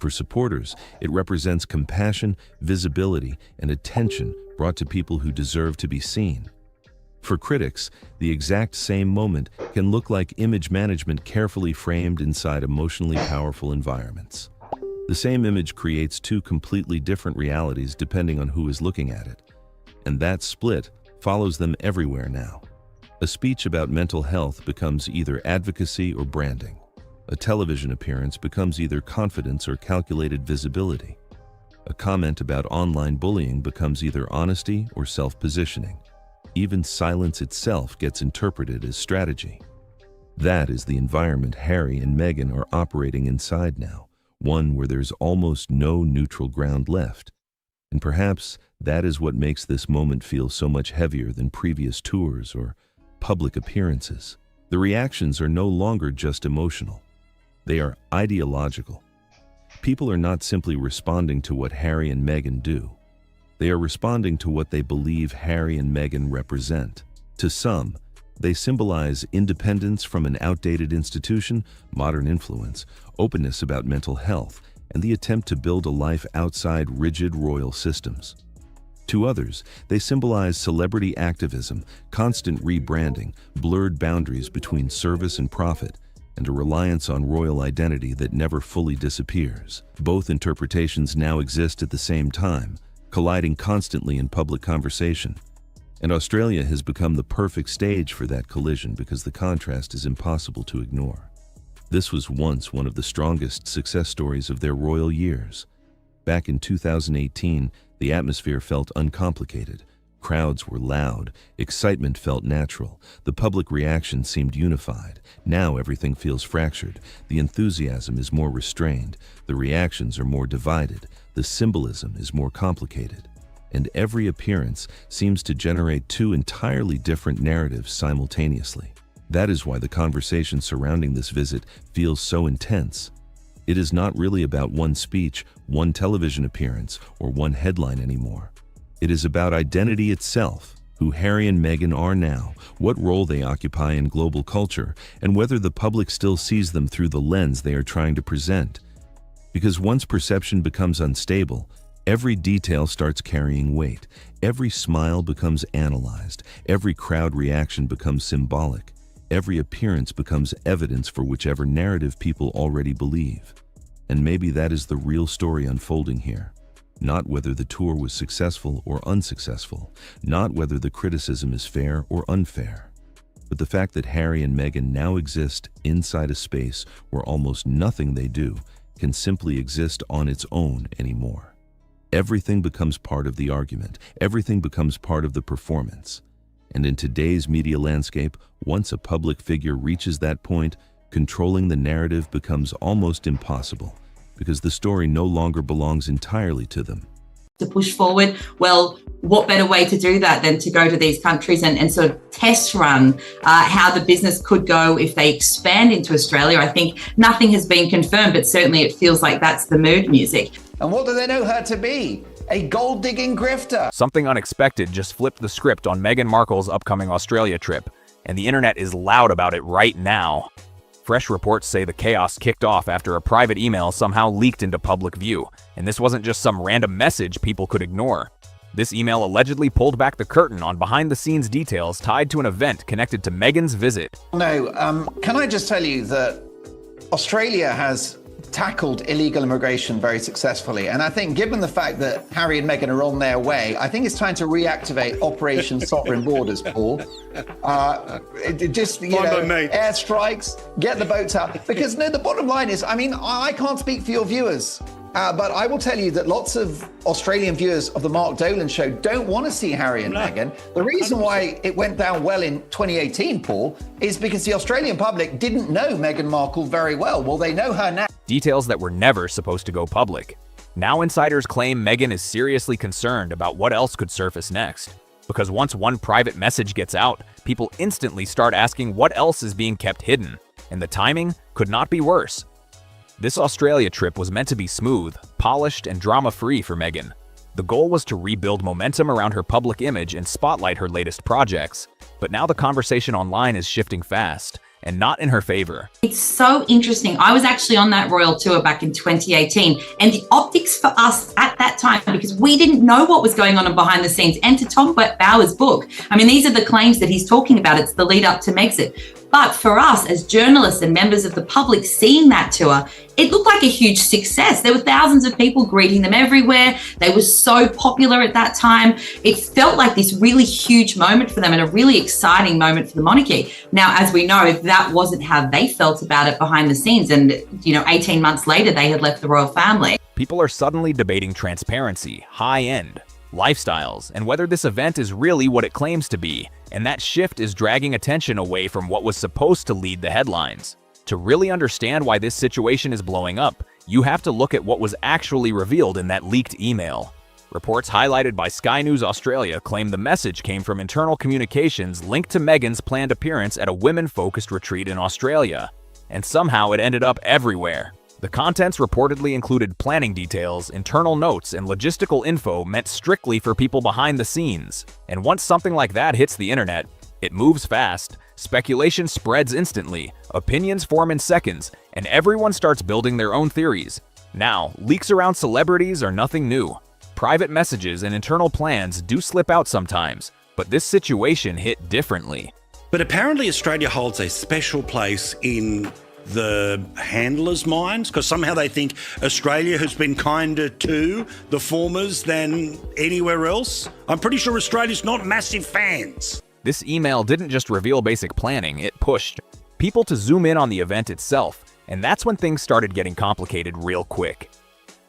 For supporters, it represents compassion, visibility, and attention brought to people who deserve to be seen. For critics, the exact same moment can look like image management carefully framed inside emotionally powerful environments. The same image creates two completely different realities depending on who is looking at it. And that split follows them everywhere now. A speech about mental health becomes either advocacy or branding. A television appearance becomes either confidence or calculated visibility. A comment about online bullying becomes either honesty or self-positioning. Even silence itself gets interpreted as strategy. That is the environment Harry and Meghan are operating inside now, one where there's almost no neutral ground left. And perhaps that is what makes this moment feel so much heavier than previous tours or public appearances. The reactions are no longer just emotional. They are ideological. People are not simply responding to what Harry and Meghan do. They are responding to what they believe Harry and Meghan represent. To some, they symbolize independence from an outdated institution, modern influence, openness about mental health, and the attempt to build a life outside rigid royal systems. To others, they symbolize celebrity activism, constant rebranding, blurred boundaries between service and profit, and a reliance on royal identity that never fully disappears. Both interpretations now exist at the same time, colliding constantly in public conversation. And Australia has become the perfect stage for that collision because the contrast is impossible to ignore. This was once one of the strongest success stories of their royal years. Back in 2018, the atmosphere felt uncomplicated. Crowds were loud, excitement felt natural, the public reaction seemed unified. Now everything feels fractured, the enthusiasm is more restrained, the reactions are more divided, the symbolism is more complicated. And every appearance seems to generate two entirely different narratives simultaneously. That is why the conversation surrounding this visit feels so intense. It is not really about one speech, one television appearance, or one headline anymore. It is about identity itself, who Harry and Meghan are now, what role they occupy in global culture, and whether the public still sees them through the lens they are trying to present. Because once perception becomes unstable, every detail starts carrying weight, every smile becomes analyzed, every crowd reaction becomes symbolic, every appearance becomes evidence for whichever narrative people already believe. And maybe that is the real story unfolding here. Not whether the tour was successful or unsuccessful, not whether the criticism is fair or unfair, but the fact that Harry and Meghan now exist inside a space where almost nothing they do can simply exist on its own anymore. Everything becomes part of the argument, everything becomes part of the performance. And in today's media landscape, once a public figure reaches that point, controlling the narrative becomes almost impossible, because the story no longer belongs entirely to them. To push forward, well, what better way to do that than to go to these countries and sort of test run how the business could go if they expand into Australia. I think nothing has been confirmed, but certainly it feels like that's the mood music. And what do they know her to be? A gold-digging grifter. Something unexpected just flipped the script on Meghan Markle's upcoming Australia trip, and the internet is loud about it right now. Fresh reports say the chaos kicked off after a private email somehow leaked into public view, and this wasn't just some random message people could ignore. This email allegedly pulled back the curtain on behind-the-scenes details tied to an event connected to Meghan's visit. No, can I just tell you that Australia has tackled illegal immigration very successfully. And I think given the fact that Harry and Meghan are on their way, I think it's time to reactivate Operation Sovereign Borders, Paul. Just, airstrikes, get the boats out. Because no, the bottom line is, I mean, I can't speak for your viewers, but I will tell you that lots of Australian viewers of the Mark Dolan show don't want to see Harry and Meghan. The reason why it went down well in 2018, Paul, is because the Australian public didn't know Meghan Markle very well. Well, they know her now. Details that were never supposed to go public. Now insiders claim Meghan is seriously concerned about what else could surface next. Because once one private message gets out, people instantly start asking what else is being kept hidden, and the timing could not be worse. This Australia trip was meant to be smooth, polished, and drama-free for Meghan. The goal was to rebuild momentum around her public image and spotlight her latest projects. But now the conversation online is shifting fast, and not in her favor. It's so interesting. I was actually on that royal tour back in 2018, and the optics for us at that time, because we didn't know what was going on behind the scenes, and to Tom Bauer's book, I mean, these are the claims that he's talking about. It's the lead up to Megxit. But for us as journalists and members of the public seeing that tour, it looked like a huge success. There were thousands of people greeting them everywhere. They were so popular at that time. It felt like this really huge moment for them and a really exciting moment for the monarchy. Now, as we know, that wasn't how they felt about it behind the scenes. And, 18 months later, they had left the royal family. People are suddenly debating transparency, high-end, lifestyles, and whether this event is really what it claims to be. And that shift is dragging attention away from what was supposed to lead the headlines. To really understand why this situation is blowing up, you have to look at what was actually revealed in that leaked email. Reports highlighted by Sky News Australia claim the message came from internal communications linked to Meghan's planned appearance at a women-focused retreat in Australia. And somehow it ended up everywhere. The contents reportedly included planning details, internal notes, and logistical info meant strictly for people behind the scenes. And once something like that hits the internet, it moves fast, speculation spreads instantly, opinions form in seconds, and everyone starts building their own theories. Now, leaks around celebrities are nothing new. Private messages and internal plans do slip out sometimes, but this situation hit differently. But apparently Australia holds a special place in the handlers' minds, because somehow they think Australia has been kinder to the formers than anywhere else. I'm pretty sure Australia's not massive fans. This email didn't just reveal basic planning, it pushed people to zoom in on the event itself, and that's when things started getting complicated real quick.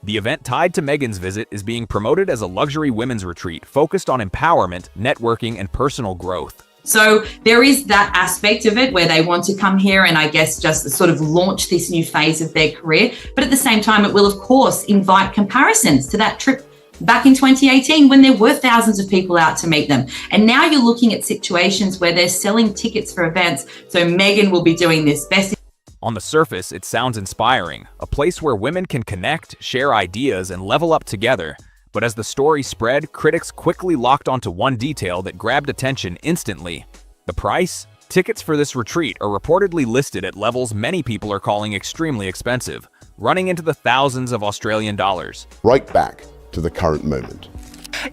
The event tied to Meghan's visit is being promoted as a luxury women's retreat focused on empowerment, networking, and personal growth. So there is that aspect of it where they want to come here and I guess just sort of launch this new phase of their career. But at the same time, it will, of course, invite comparisons to that trip back in 2018 when there were thousands of people out to meet them. And now you're looking at situations where they're selling tickets for events. So Meghan will be doing this best. On the surface, it sounds inspiring, a place where women can connect, share ideas, and level up together. But as the story spread, critics quickly locked onto one detail that grabbed attention instantly. The price? Tickets for this retreat are reportedly listed at levels many people are calling extremely expensive, running into the thousands of Australian dollars. Right back to the current moment.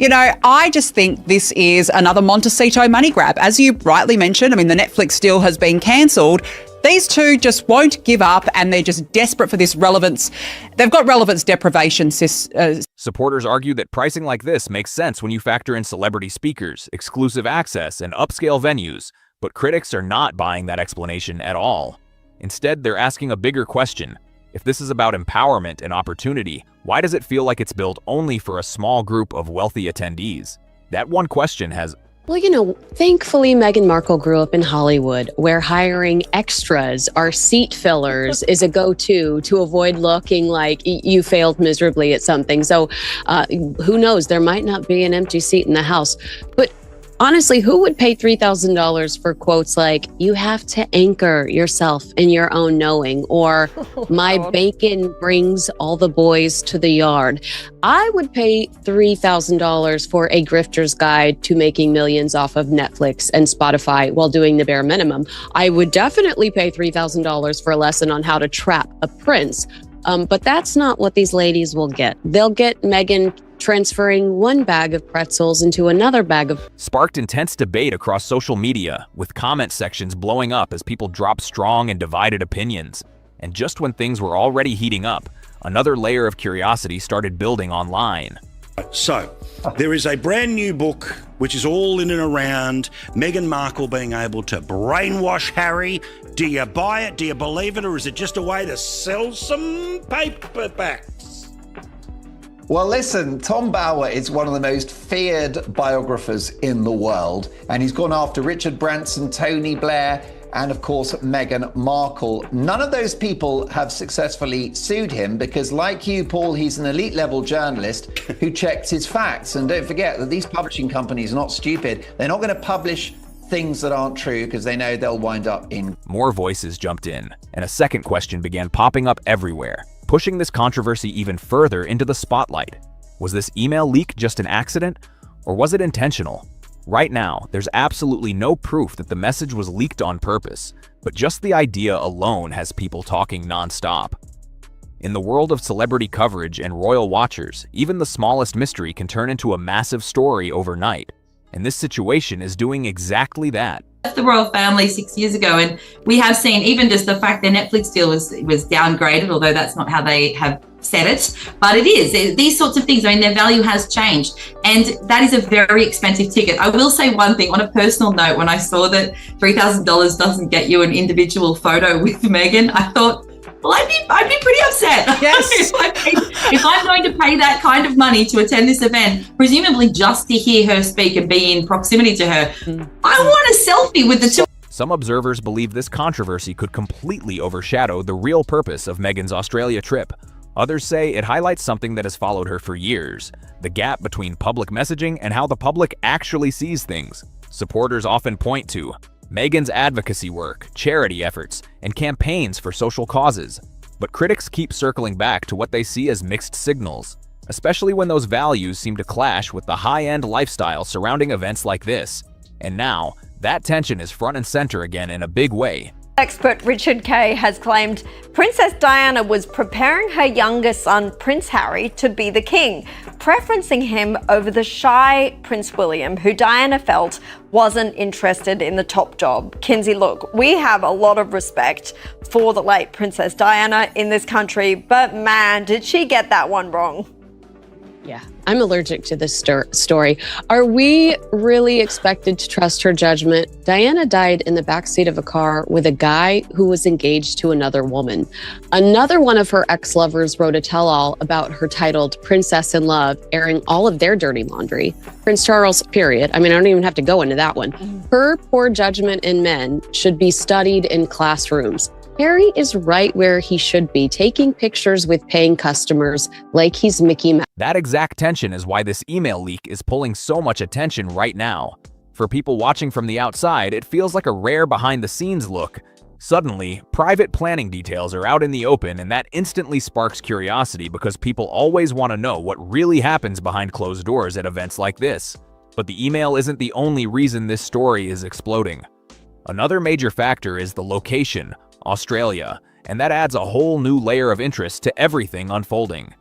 I just think this is another Montecito money grab. As you rightly mentioned, the Netflix deal has been cancelled. These two just won't give up and they're just desperate for this relevance. They've got relevance deprivation. Supporters argue that pricing like this makes sense when you factor in celebrity speakers, exclusive access, and upscale venues, but critics are not buying that explanation at all. Instead, they're asking a bigger question. If this is about empowerment and opportunity, why does it feel like it's built only for a small group of wealthy attendees? That one question has... Well, thankfully, Meghan Markle grew up in Hollywood, where hiring extras or seat fillers is a go-to to avoid looking like you failed miserably at something. So who knows? There might not be an empty seat in the house. But honestly, who would pay $3,000 for quotes like, "You have to anchor yourself in your own knowing," or "My bacon brings all the boys to the yard"? I would pay $3,000 for a grifter's guide to making millions off of Netflix and Spotify while doing the bare minimum. I would definitely pay $3,000 for a lesson on how to trap a prince. But that's not what these ladies will get. They'll get Meghan transferring one bag of pretzels into another bag of... Sparked intense debate across social media, with comment sections blowing up as people dropped strong and divided opinions. And just when things were already heating up, another layer of curiosity started building online. So, there is a brand new book which is all in and around Meghan Markle being able to brainwash Harry. Do you buy it? Do you believe it? Or is it just a way to sell some paperbacks? Well, listen, Tom Bauer is one of the most feared biographers in the world, and he's gone after Richard Branson, Tony Blair, and of course Meghan Markle. None of those people have successfully sued him because, like you, Paul, he's an elite level journalist who checks his facts. And don't forget that these publishing companies are not stupid. They're not going to publish things that aren't true because they know they'll wind up in. More voices jumped in, and a second question began popping up everywhere, pushing this controversy even further into the spotlight. Was this email leak just an accident, or was it intentional? Right now, there's absolutely no proof that the message was leaked on purpose, but just the idea alone has people talking nonstop. In the world of celebrity coverage and royal watchers, even the smallest mystery can turn into a massive story overnight, and this situation is doing exactly that. The royal family 6 years ago, and we have seen even just the fact their Netflix deal was downgraded, although that's not how they have said it, but it is. These sorts of things, I mean, their value has changed, and that is a very expensive ticket. I will say one thing on a personal note: when I saw that $3,000 doesn't get you an individual photo with Meghan, I thought, well, I'd be pretty upset. Yes. if I'm going to pay that kind of money to attend this event, presumably just to hear her speak and be in proximity to her, I want a selfie with the two. Some observers believe this controversy could completely overshadow the real purpose of Meghan's Australia trip. Others say it highlights something that has followed her for years: the gap between public messaging and how the public actually sees things. Supporters often point to Meghan's advocacy work, charity efforts, and campaigns for social causes. But critics keep circling back to what they see as mixed signals, especially when those values seem to clash with the high-end lifestyle surrounding events like this. And now, that tension is front and center again in a big way. Expert Richard Kay has claimed Princess Diana was preparing her younger son, Prince Harry, to be the king, preferencing him over the shy Prince William, who Diana felt wasn't interested in the top job. Kinsey, look, we have a lot of respect for the late Princess Diana in this country, but man, did she get that one wrong. Yeah, I'm allergic to this story. Are we really expected to trust her judgment? Diana died in the backseat of a car with a guy who was engaged to another woman. Another one of her ex-lovers wrote a tell-all about her titled Princess in Love, airing all of their dirty laundry. Prince Charles, period. I mean, I don't even have to go into that one. Her poor judgment in men should be studied in classrooms. Harry is right where he should be, taking pictures with paying customers like he's Mickey Mouse. That exact tension is why this email leak is pulling so much attention right now. For people watching from the outside, it feels like a rare behind-the-scenes look. Suddenly, private planning details are out in the open, and that instantly sparks curiosity because people always want to know what really happens behind closed doors at events like this. But the email isn't the only reason this story is exploding. Another major factor is the location, Australia, and that adds a whole new layer of interest to everything unfolding.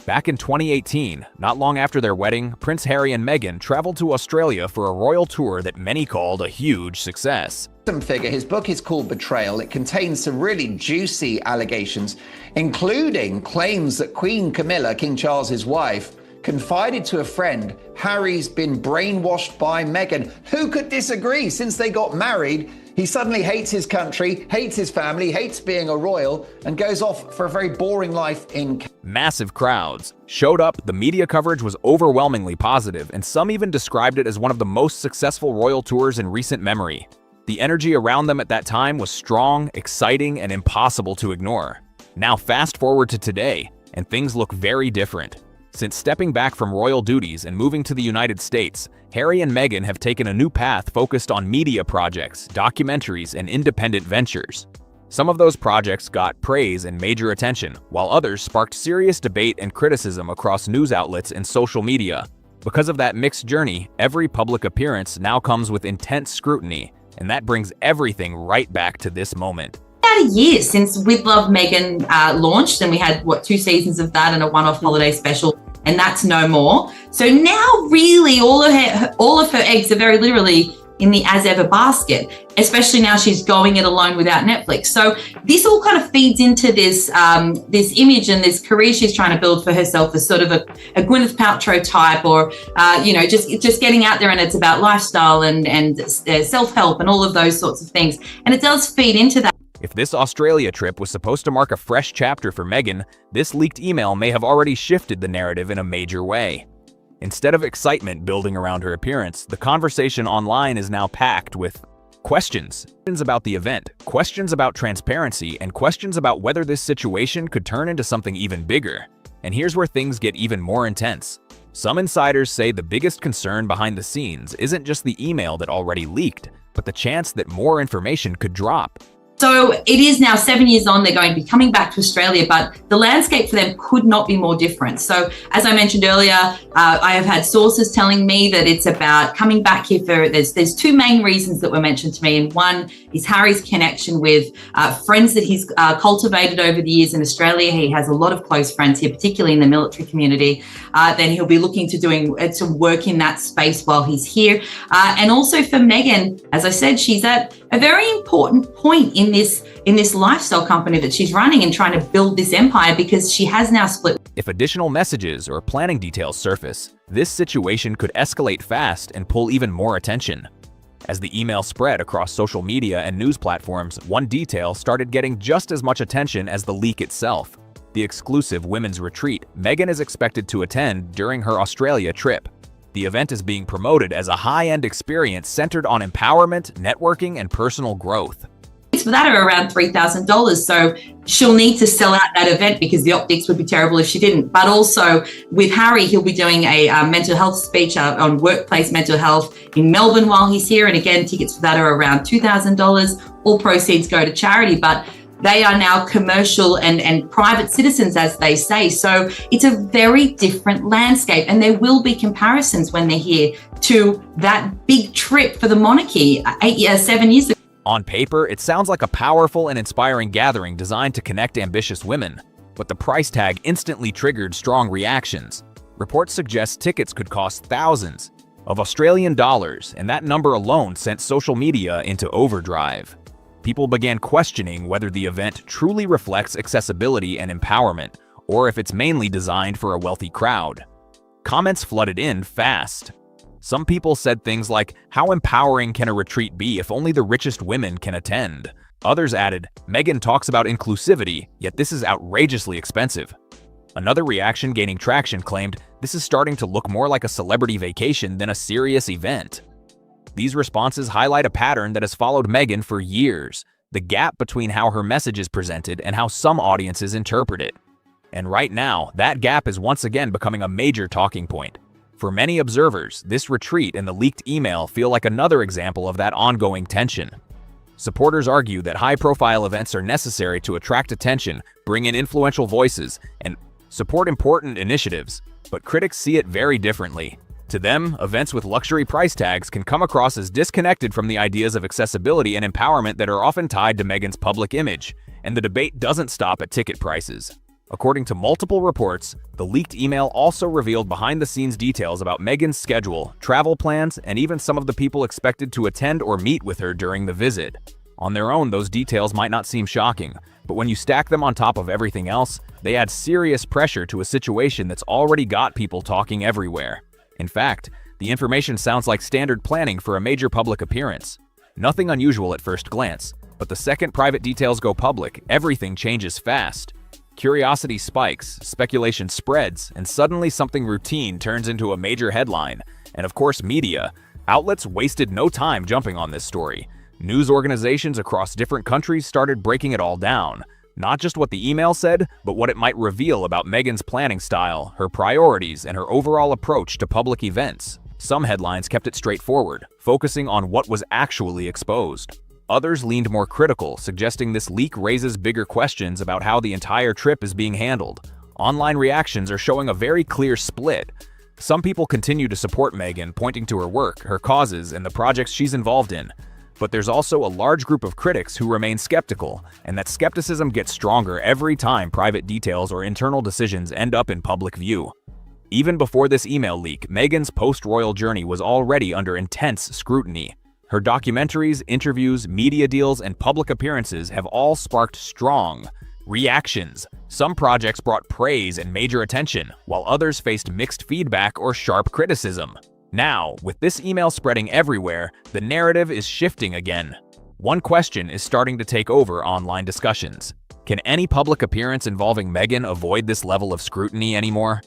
Back in 2018, not long after their wedding, Prince Harry and Meghan traveled to Australia for a royal tour that many called a huge success. Figure. His book is called Betrayal. It contains some really juicy allegations, including claims that Queen Camilla, King Charles's wife, confided to a friend, Harry's been brainwashed by Meghan. Who could disagree? Since they got married, he suddenly hates his country, hates his family, hates being a royal, and goes off for a very boring life in... Massive crowds showed up, the media coverage was overwhelmingly positive, and some even described it as one of the most successful royal tours in recent memory. The energy around them at that time was strong, exciting, and impossible to ignore. Now fast forward to today, and things look very different. Since stepping back from royal duties and moving to the United States, Harry and Meghan have taken a new path focused on media projects, documentaries, and independent ventures. Some of those projects got praise and major attention, while others sparked serious debate and criticism across news outlets and social media. Because of that mixed journey, every public appearance now comes with intense scrutiny, and that brings everything right back to this moment. About a year since With Love Meghan launched, and we had, 2 seasons of that and a one-off holiday special, and that's no more. So now really all of her eggs are very literally in the as ever basket, especially now she's going it alone without Netflix. So this all kind of feeds into this this image and this career she's trying to build for herself as sort of a Gwyneth Paltrow type, or just getting out there, and it's about lifestyle and self-help and all of those sorts of things. And it does feed into that. If this Australia trip was supposed to mark a fresh chapter for Meghan, this leaked email may have already shifted the narrative in a major way. Instead of excitement building around her appearance, the conversation online is now packed with Questions about the event, questions about transparency, and questions about whether this situation could turn into something even bigger. And here's where things get even more intense. Some insiders say the biggest concern behind the scenes isn't just the email that already leaked, but the chance that more information could drop. So it is now 7 years on, they're going to be coming back to Australia, but the landscape for them could not be more different. So as I mentioned earlier, I have had sources telling me that it's about coming back here for, there's two main reasons that were mentioned to me. And one is Harry's connection with friends that he's cultivated over the years in Australia. He has a lot of close friends here, particularly in the military community. Then he'll be looking to doing some work in that space while he's here. And also for Meghan, as I said, she's at a very important point in this lifestyle company that she's running and trying to build this empire, because she has now split. If additional messages or planning details surface, this situation could escalate fast and pull even more attention. As the email spread across social media and news platforms, one detail started getting just as much attention as the leak itself: the exclusive women's retreat Meghan is expected to attend during her Australia trip. The event is being promoted as a high-end experience centered on empowerment, networking, and personal growth. For that are around $3,000. So she'll need to sell out that event because the optics would be terrible if she didn't. But also with Harry, he'll be doing a mental health speech on workplace mental health in Melbourne while he's here. And again, tickets for that are around $2,000. All proceeds go to charity, but they are now commercial and private citizens, as they say. So it's a very different landscape, and there will be comparisons when they're here to that big trip for the monarchy 7 years ago. On paper, it sounds like a powerful and inspiring gathering designed to connect ambitious women, but the price tag instantly triggered strong reactions. Reports suggest tickets could cost thousands of Australian dollars, and that number alone sent social media into overdrive. People began questioning whether the event truly reflects accessibility and empowerment, or if it's mainly designed for a wealthy crowd. Comments flooded in fast. Some people said things like, "How empowering can a retreat be if only the richest women can attend?" Others added, "Meghan talks about inclusivity, yet this is outrageously expensive." Another reaction gaining traction claimed, "This is starting to look more like a celebrity vacation than a serious event." These responses highlight a pattern that has followed Meghan for years: the gap between how her message is presented and how some audiences interpret it. And right now, that gap is once again becoming a major talking point. For many observers, this retreat and the leaked email feel like another example of that ongoing tension. Supporters argue that high-profile events are necessary to attract attention, bring in influential voices, and support important initiatives, but critics see it very differently. To them, events with luxury price tags can come across as disconnected from the ideas of accessibility and empowerment that are often tied to Meghan's public image, and the debate doesn't stop at ticket prices. According to multiple reports, the leaked email also revealed behind-the-scenes details about Meghan's schedule, travel plans, and even some of the people expected to attend or meet with her during the visit. On their own, those details might not seem shocking, but when you stack them on top of everything else, they add serious pressure to a situation that's already got people talking everywhere. In fact, the information sounds like standard planning for a major public appearance. Nothing unusual at first glance, but the second private details go public, everything changes fast. Curiosity spikes, speculation spreads, and suddenly something routine turns into a major headline. And of course, media outlets wasted no time jumping on this story. News organizations across different countries started breaking it all down. Not just what the email said, but what it might reveal about Meghan's planning style, her priorities, and her overall approach to public events. Some headlines kept it straightforward, focusing on what was actually exposed. Others leaned more critical, suggesting this leak raises bigger questions about how the entire trip is being handled. Online reactions are showing a very clear split. Some people continue to support Meghan, pointing to her work, her causes, and the projects she's involved in. But there's also a large group of critics who remain skeptical, and that skepticism gets stronger every time private details or internal decisions end up in public view. Even before this email leak, Meghan's post-royal journey was already under intense scrutiny. Her documentaries, interviews, media deals, and public appearances have all sparked strong reactions. Some projects brought praise and major attention, while others faced mixed feedback or sharp criticism. Now, with this email spreading everywhere, the narrative is shifting again. One question is starting to take over online discussions. Can any public appearance involving Meghan avoid this level of scrutiny anymore?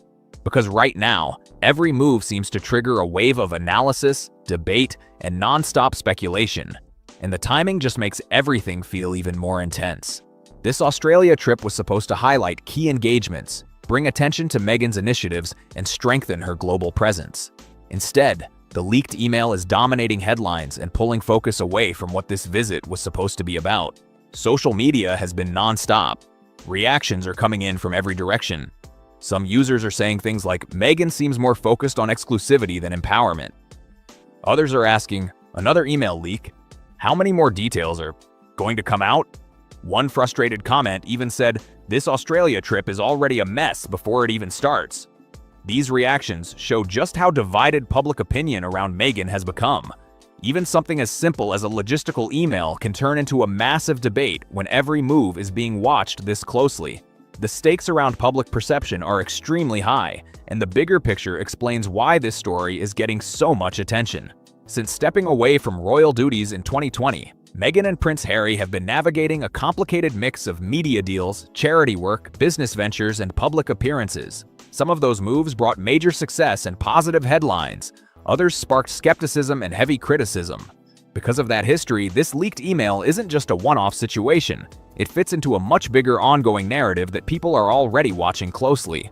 Because right now, every move seems to trigger a wave of analysis, debate, and non-stop speculation. and the timing just makes everything feel even more intense. This Australia trip was supposed to highlight key engagements, bring attention to Meghan's initiatives, and strengthen her global presence. Instead, the leaked email is dominating headlines and pulling focus away from what this visit was supposed to be about. Social media has been non-stop. Reactions are coming in from every direction. Some users are saying things like, Meghan seems more focused on exclusivity than empowerment. Others are asking, another email leak? How many more details are going to come out? One frustrated comment even said, this Australia trip is already a mess before it even starts. These reactions show just how divided public opinion around Meghan has become. Even something as simple as a logistical email can turn into a massive debate when every move is being watched this closely. The stakes around public perception are extremely high, and the bigger picture explains why this story is getting so much attention. Since stepping away from royal duties in 2020, Meghan and Prince Harry have been navigating a complicated mix of media deals, charity work, business ventures, and public appearances. Some of those moves brought major success and positive headlines. Others sparked skepticism and heavy criticism. Because of that history, this leaked email isn't just a one-off situation. It fits into a much bigger ongoing narrative that people are already watching closely.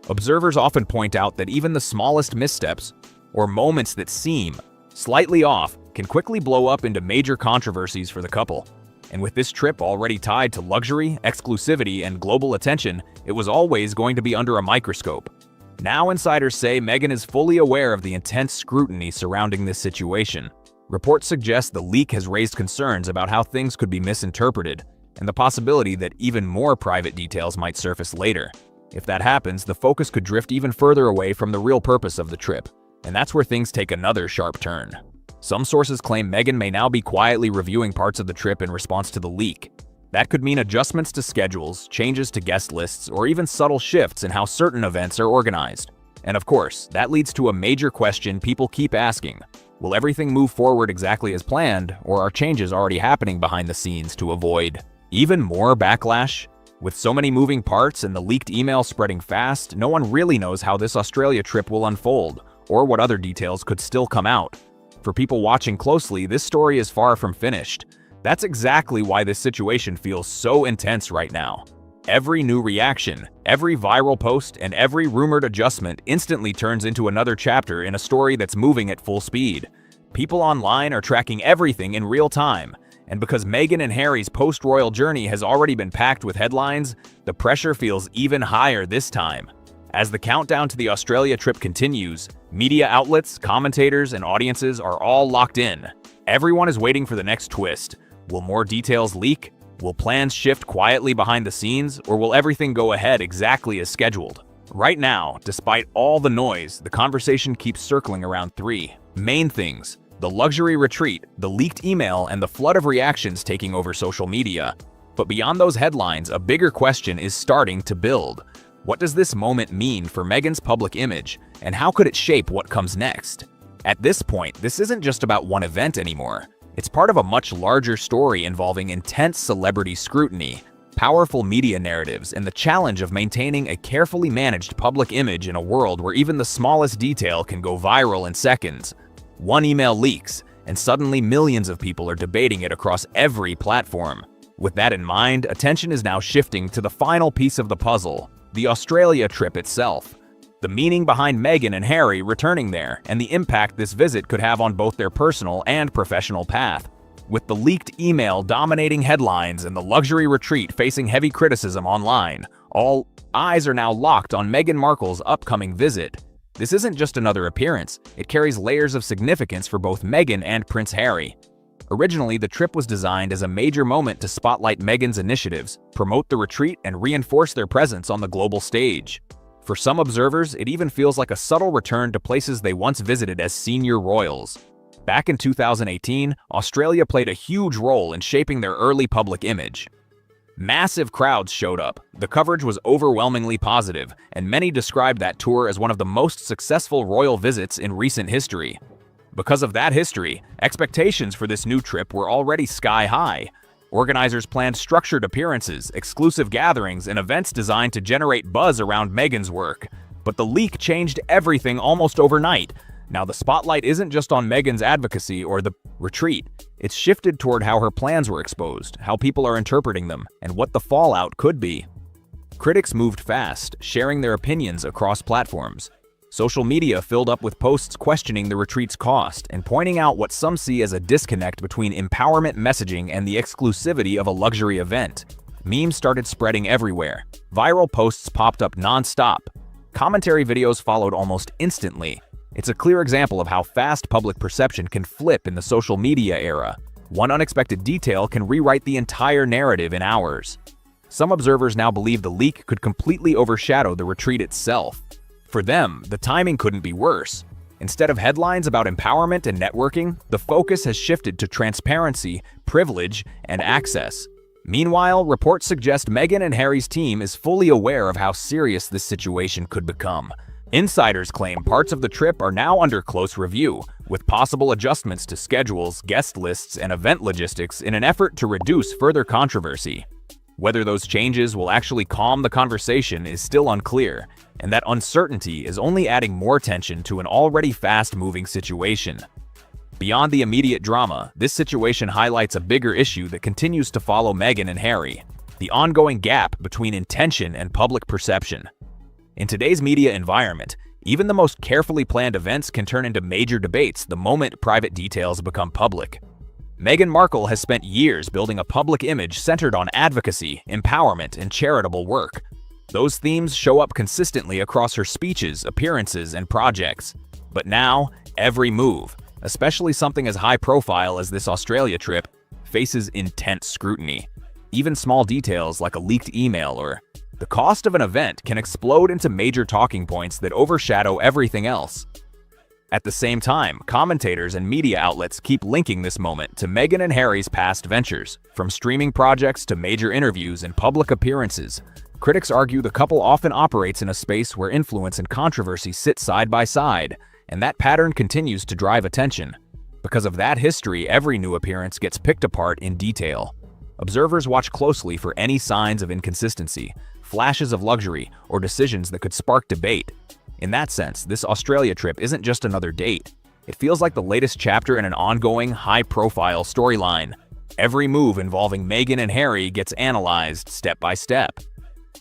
Observers often point out that even the smallest missteps, or moments that seem slightly off, can quickly blow up into major controversies for the couple. And with this trip already tied to luxury, exclusivity, and global attention, it was always going to be under a microscope. Now insiders say Meghan is fully aware of the intense scrutiny surrounding this situation. Reports suggest the leak has raised concerns about how things could be misinterpreted, and the possibility that even more private details might surface later. If that happens, the focus could drift even further away from the real purpose of the trip, and that's where things take another sharp turn. Some sources claim Meghan may now be quietly reviewing parts of the trip in response to the leak. That could mean adjustments to schedules, changes to guest lists, or even subtle shifts in how certain events are organized. And of course, that leads to a major question people keep asking. Will everything move forward exactly as planned, or are changes already happening behind the scenes to avoid even more backlash? With so many moving parts and the leaked email spreading fast, no one really knows how this Australia trip will unfold, or what other details could still come out. For people watching closely, this story is far from finished. That's exactly why this situation feels so intense right now. Every new reaction, every viral post, and every rumored adjustment instantly turns into another chapter in a story that's moving at full speed. People online are tracking everything in real time, and because Meghan and Harry's post-royal journey has already been packed with headlines, the pressure feels even higher this time. As the countdown to the Australia trip continues, media outlets, commentators, and audiences are all locked in. Everyone is waiting for the next twist. Will more details leak? Will plans shift quietly behind the scenes, or will everything go ahead exactly as scheduled? Right now, despite all the noise, the conversation keeps circling around three main things: the luxury retreat, the leaked email, and the flood of reactions taking over social media. But beyond those headlines, a bigger question is starting to build. What does this moment mean for Meghan's public image, and how could it shape what comes next? At this point, this isn't just about one event anymore. It's part of a much larger story involving intense celebrity scrutiny, powerful media narratives, and the challenge of maintaining a carefully managed public image in a world where even the smallest detail can go viral in seconds. One email leaks, and suddenly millions of people are debating it across every platform. With that in mind, attention is now shifting to the final piece of the puzzle: the Australia trip itself. The meaning behind Meghan and Harry returning there, and the impact this visit could have on both their personal and professional path. With the leaked email dominating headlines and the luxury retreat facing heavy criticism online, all eyes are now locked on Meghan Markle's upcoming visit. This isn't just another appearance, it carries layers of significance for both Meghan and Prince Harry. Originally, the trip was designed as a major moment to spotlight Meghan's initiatives, promote the retreat, and reinforce their presence on the global stage. For some observers, it even feels like a subtle return to places they once visited as senior royals. Back in 2018, Australia played a huge role in shaping their early public image. Massive crowds showed up, the coverage was overwhelmingly positive, and many described that tour as one of the most successful royal visits in recent history. Because of that history, expectations for this new trip were already sky high. Organizers planned structured appearances, exclusive gatherings, and events designed to generate buzz around Meghan's work. But the leak changed everything almost overnight. Now, the spotlight isn't just on Meghan's advocacy or the retreat. It's shifted toward how her plans were exposed, how people are interpreting them, and what the fallout could be. Critics moved fast, sharing their opinions across platforms. Social media filled up with posts questioning the retreat's cost and pointing out what some see as a disconnect between empowerment messaging and the exclusivity of a luxury event. Memes started spreading everywhere. Viral posts popped up non-stop. Commentary videos followed almost instantly. It's a clear example of how fast public perception can flip in the social media era. One unexpected detail can rewrite the entire narrative in hours. Some observers now believe the leak could completely overshadow the retreat itself. For them, the timing couldn't be worse. Instead of headlines about empowerment and networking, the focus has shifted to transparency, privilege, and access. Meanwhile, reports suggest Meghan and Harry's team is fully aware of how serious this situation could become. Insiders claim parts of the trip are now under close review, with possible adjustments to schedules, guest lists, and event logistics in an effort to reduce further controversy. Whether those changes will actually calm the conversation is still unclear, and that uncertainty is only adding more tension to an already fast-moving situation. Beyond the immediate drama, this situation highlights a bigger issue that continues to follow Meghan and Harry: the ongoing gap between intention and public perception. In today's media environment, even the most carefully planned events can turn into major debates the moment private details become public. Meghan Markle has spent years building a public image centered on advocacy, empowerment, and charitable work. Those themes show up consistently across her speeches, appearances, and projects. But now, every move, especially something as high-profile as this Australia trip, faces intense scrutiny. Even small details like a leaked email or the cost of an event can explode into major talking points that overshadow everything else. At the same time, commentators and media outlets keep linking this moment to Meghan and Harry's past ventures, from streaming projects to major interviews and public appearances. Critics argue the couple often operates in a space where influence and controversy sit side by side, and that pattern continues to drive attention. Because of that history, every new appearance gets picked apart in detail. Observers watch closely for any signs of inconsistency, flashes of luxury, or decisions that could spark debate. In that sense, this Australia trip isn't just another date. It feels like the latest chapter in an ongoing, high-profile storyline. Every move involving Meghan and Harry gets analyzed step by step.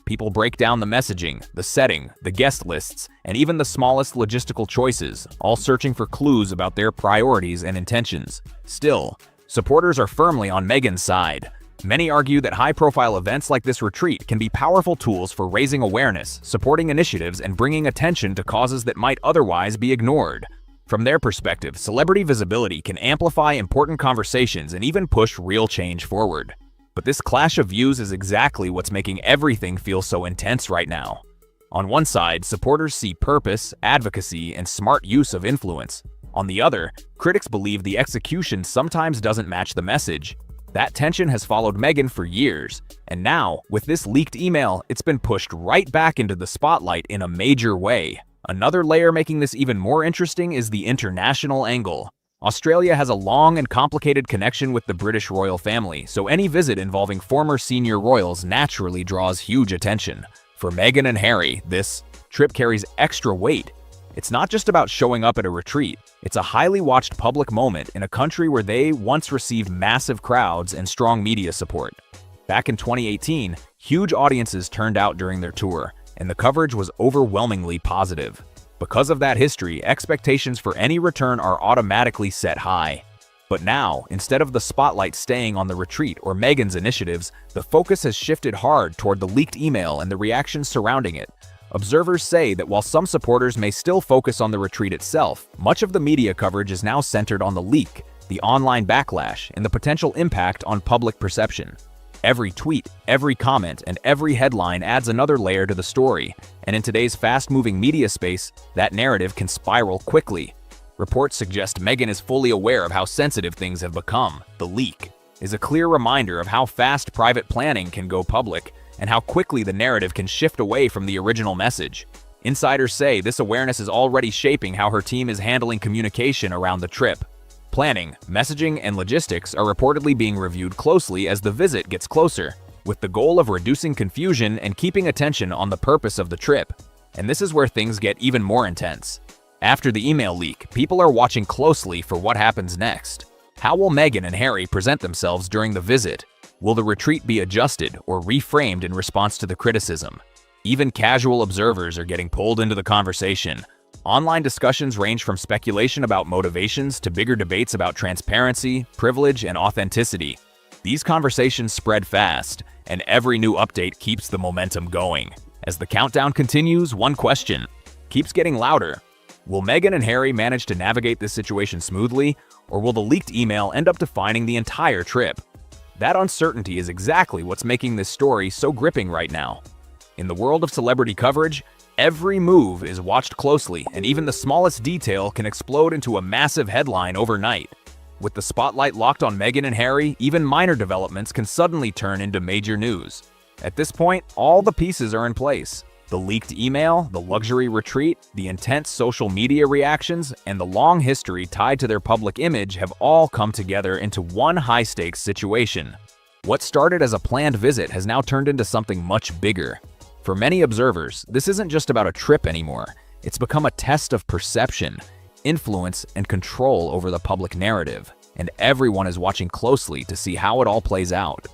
People break down the messaging, the setting, the guest lists, and even the smallest logistical choices, all searching for clues about their priorities and intentions. Still, supporters are firmly on Meghan's side. Many argue that high-profile events like this retreat can be powerful tools for raising awareness, supporting initiatives, and bringing attention to causes that might otherwise be ignored. From their perspective, celebrity visibility can amplify important conversations and even push real change forward. But this clash of views is exactly what's making everything feel so intense right now. On one side, supporters see purpose, advocacy, and smart use of influence. On the other, critics believe the execution sometimes doesn't match the message. That tension has followed Meghan for years, and now, with this leaked email, it's been pushed right back into the spotlight in a major way. Another layer making this even more interesting is the international angle. Australia has a long and complicated connection with the British royal family, so any visit involving former senior royals naturally draws huge attention. For Meghan and Harry, this trip carries extra weight. It's not just about showing up at a retreat. It's a highly watched public moment in a country where they once received massive crowds and strong media support. Back in 2018, huge audiences turned out during their tour, and the coverage was overwhelmingly positive. Because of that history, expectations for any return are automatically set high. But now, instead of the spotlight staying on the retreat or Meghan's initiatives, the focus has shifted hard toward the leaked email and the reactions surrounding it. Observers say that while some supporters may still focus on the retreat itself, much of the media coverage is now centered on the leak, the online backlash, and the potential impact on public perception. Every tweet, every comment, and every headline adds another layer to the story, and in today's fast-moving media space, that narrative can spiral quickly. Reports suggest Meghan is fully aware of how sensitive things have become. The leak is a clear reminder of how fast private planning can go public, and how quickly the narrative can shift away from the original message. Insiders say this awareness is already shaping how her team is handling communication around the trip. Planning, messaging, and logistics are reportedly being reviewed closely as the visit gets closer, with the goal of reducing confusion and keeping attention on the purpose of the trip. And this is where things get even more intense. After the email leak, people are watching closely for what happens next. How will Meghan and Harry present themselves during the visit? Will the retreat be adjusted or reframed in response to the criticism? Even casual observers are getting pulled into the conversation. Online discussions range from speculation about motivations to bigger debates about transparency, privilege, and authenticity. These conversations spread fast, and every new update keeps the momentum going. As the countdown continues, one question keeps getting louder. Will Meghan and Harry manage to navigate this situation smoothly, or will the leaked email end up defining the entire trip? That uncertainty is exactly what's making this story so gripping right now. In the world of celebrity coverage, every move is watched closely, and even the smallest detail can explode into a massive headline overnight. With the spotlight locked on Meghan and Harry, even minor developments can suddenly turn into major news. At this point, all the pieces are in place. The leaked email, the luxury retreat, the intense social media reactions, and the long history tied to their public image have all come together into one high-stakes situation. What started as a planned visit has now turned into something much bigger. For many observers, this isn't just about a trip anymore. It's become a test of perception, influence, and control over the public narrative, and everyone is watching closely to see how it all plays out.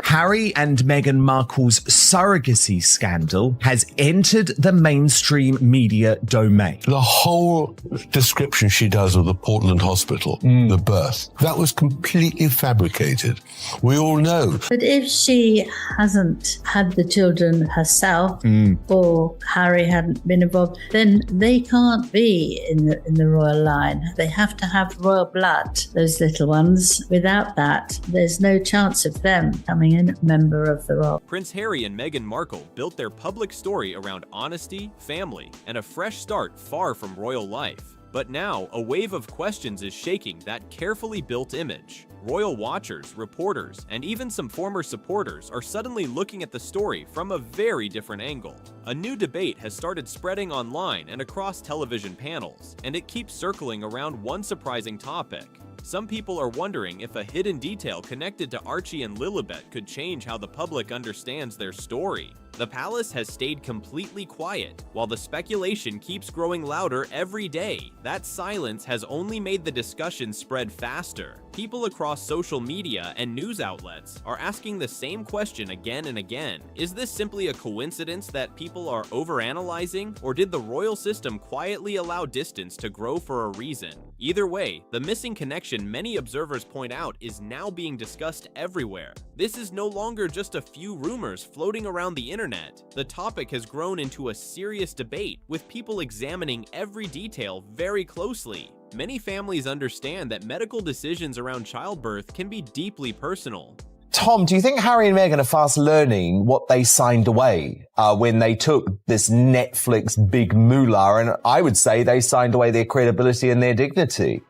Harry and Meghan Markle's surrogacy scandal has entered the mainstream media domain. The whole description she does of the Portland hospital, the birth, that was completely fabricated. We all know. But if she hasn't had the children herself, or Harry hadn't been involved, then they can't be in the royal line. They have to have royal blood, those little ones. Without that, there's no chance of them coming in member of the royal. Prince Harry and Meghan Markle built their public story around honesty, family, and a fresh start far from royal life. But now, a wave of questions is shaking that carefully built image. Royal watchers, reporters, and even some former supporters are suddenly looking at the story from a very different angle. A new debate has started spreading online and across television panels, and it keeps circling around one surprising topic. Some people are wondering if a hidden detail connected to Archie and Lilibet could change how the public understands their story. The palace has stayed completely quiet, while the speculation keeps growing louder every day. That silence has only made the discussion spread faster. People across social media and news outlets are asking the same question again and again. Is this simply a coincidence that people are overanalyzing, or did the royal system quietly allow distance to grow for a reason? Either way, the missing connection many observers point out is now being discussed everywhere. This is no longer just a few rumors floating around the internet. The topic has grown into a serious debate, with people examining every detail very closely. Many families understand that medical decisions around childbirth can be deeply personal. Tom, do you think Harry and Meghan are fast learning what they signed away when they took this Netflix big moolah? And I would say they signed away their credibility and their dignity.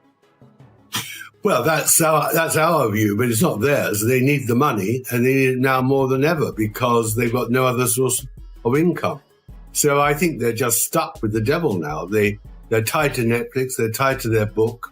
Well, that's our view, but it's not theirs. They need the money, and they need it now more than ever because they've got no other source of income. So I think they're just stuck with the devil now. They're tied to Netflix, they're tied to their book,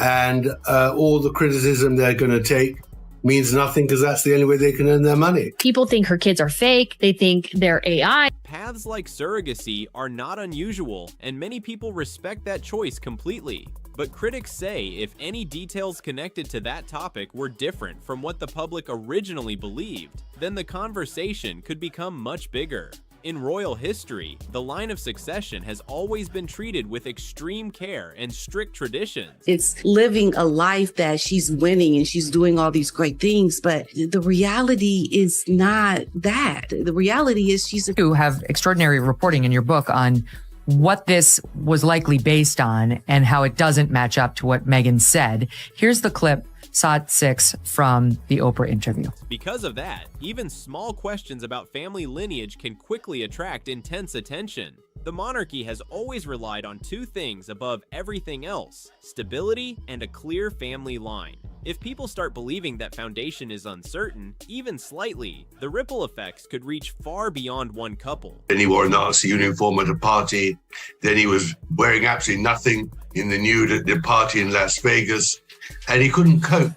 and all the criticism they're going to take means nothing because that's the only way they can earn their money. People think her kids are fake. They think they're AI. Paths like surrogacy are not unusual, and many people respect that choice completely. But critics say if any details connected to that topic were different from what the public originally believed, then the conversation could become much bigger. In royal history, the line of succession has always been treated with extreme care and strict traditions. It's living a life that she's winning and she's doing all these great things, but the reality is not that. The reality is You have extraordinary reporting in your book on what this was likely based on and how it doesn't match up to what Meghan said. Here's the clip, Shot 6 from the Oprah interview. Because of that, even small questions about family lineage can quickly attract intense attention. The monarchy has always relied on two things above everything else: stability and a clear family line. If people start believing that foundation is uncertain, even slightly, the ripple effects could reach far beyond one couple. Then he wore a Nazi uniform at a party. Then he was wearing absolutely nothing in the nude at the party in Las Vegas. And he couldn't cope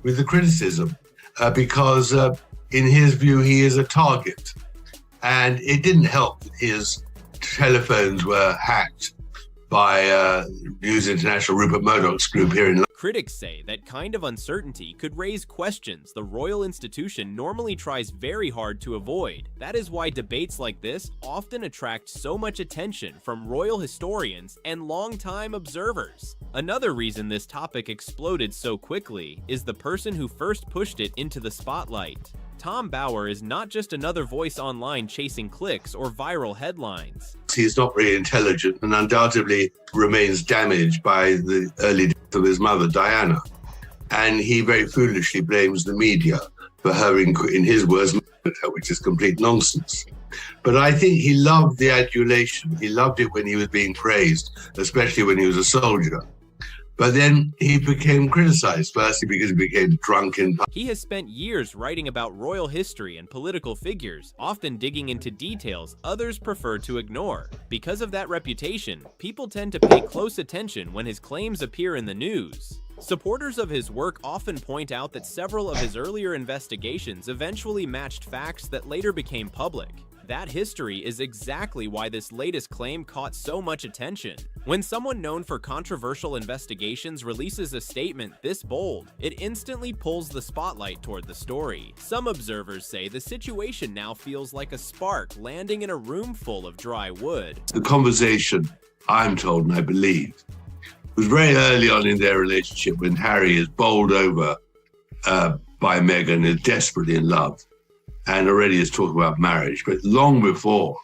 with the criticism because in his view, he is a target. And it didn't help that his telephones were hacked by News International Rupert Murdoch's group here in London. Critics say that kind of uncertainty could raise questions the royal institution normally tries very hard to avoid. That is why debates like this often attract so much attention from royal historians and longtime observers. Another reason this topic exploded so quickly is the person who first pushed it into the spotlight. Tom Bower is not just another voice online chasing clicks or viral headlines. He's not very intelligent and undoubtedly remains damaged by the early death of his mother, Diana. And he very foolishly blames the media for her, in his words, which is complete nonsense. But I think he loved the adulation. He loved it when he was being praised, especially when he was a soldier. But then he became criticized, firstly because he became drunk in public. He has spent years writing about royal history and political figures, often digging into details others prefer to ignore. Because of that reputation, people tend to pay close attention when his claims appear in the news. Supporters of his work often point out that several of his earlier investigations eventually matched facts that later became public. That history is exactly why this latest claim caught so much attention. When someone known for controversial investigations releases a statement this bold, it instantly pulls the spotlight toward the story. Some observers say the situation now feels like a spark landing in a room full of dry wood. The conversation, I'm told and I believe, was very early on in their relationship when Harry is bowled over by Meghan, is desperately in love, and already is talking about marriage, but long before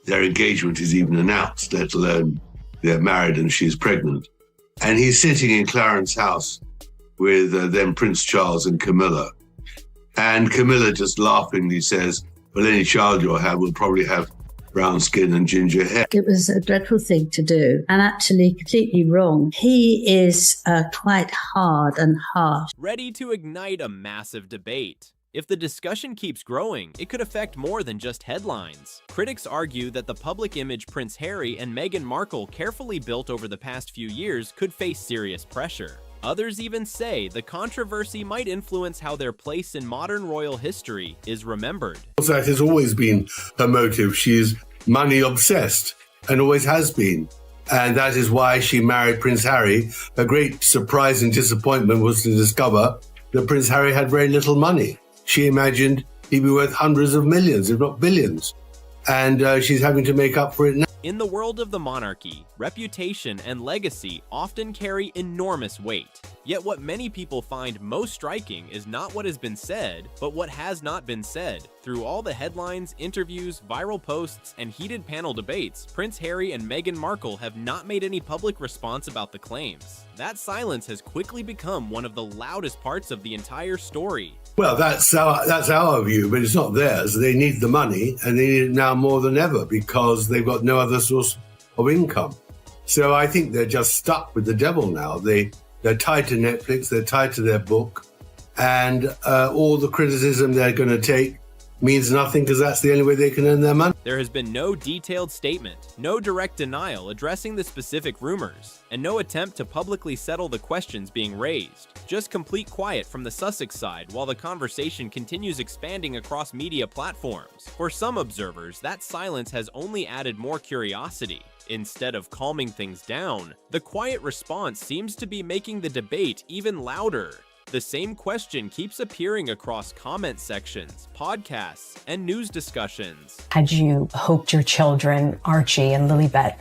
their engagement is even announced, let alone they're married and she's pregnant. And he's sitting in Clarence House with then Prince Charles and Camilla. And Camilla just laughingly says, well, any child you'll have will probably have brown skin and ginger hair. It was a dreadful thing to do and actually completely wrong. He is quite hard and harsh. Ready to ignite a massive debate. If the discussion keeps growing, it could affect more than just headlines. Critics argue that the public image Prince Harry and Meghan Markle carefully built over the past few years could face serious pressure. Others even say the controversy might influence how their place in modern royal history is remembered. That has always been her motive. She's money obsessed and always has been. And that is why she married Prince Harry. A great surprise and disappointment was to discover that Prince Harry had very little money. She imagined he'd be worth hundreds of millions, if not billions. And she's having to make up for it now. In the world of the monarchy, reputation and legacy often carry enormous weight. Yet what many people find most striking is not what has been said, but what has not been said. Through all the headlines, interviews, viral posts, and heated panel debates, Prince Harry and Meghan Markle have not made any public response about the claims. That silence has quickly become one of the loudest parts of the entire story. Well, that's our view, but it's not theirs. They need the money, and they need it now more than ever because they've got no other source of income. So I think they're just stuck with the devil now. They're tied to Netflix, they're tied to their book, and all the criticism they're going to take means nothing because that's the only way they can earn their money. There has been no detailed statement, no direct denial addressing the specific rumors, and no attempt to publicly settle the questions being raised. Just complete quiet from the Sussex side while the conversation continues expanding across media platforms. For some observers, that silence has only added more curiosity. Instead of calming things down, the quiet response seems to be making the debate even louder. The same question keeps appearing across comment sections, podcasts, and news discussions. Had you hoped your children, Archie and Lilibet,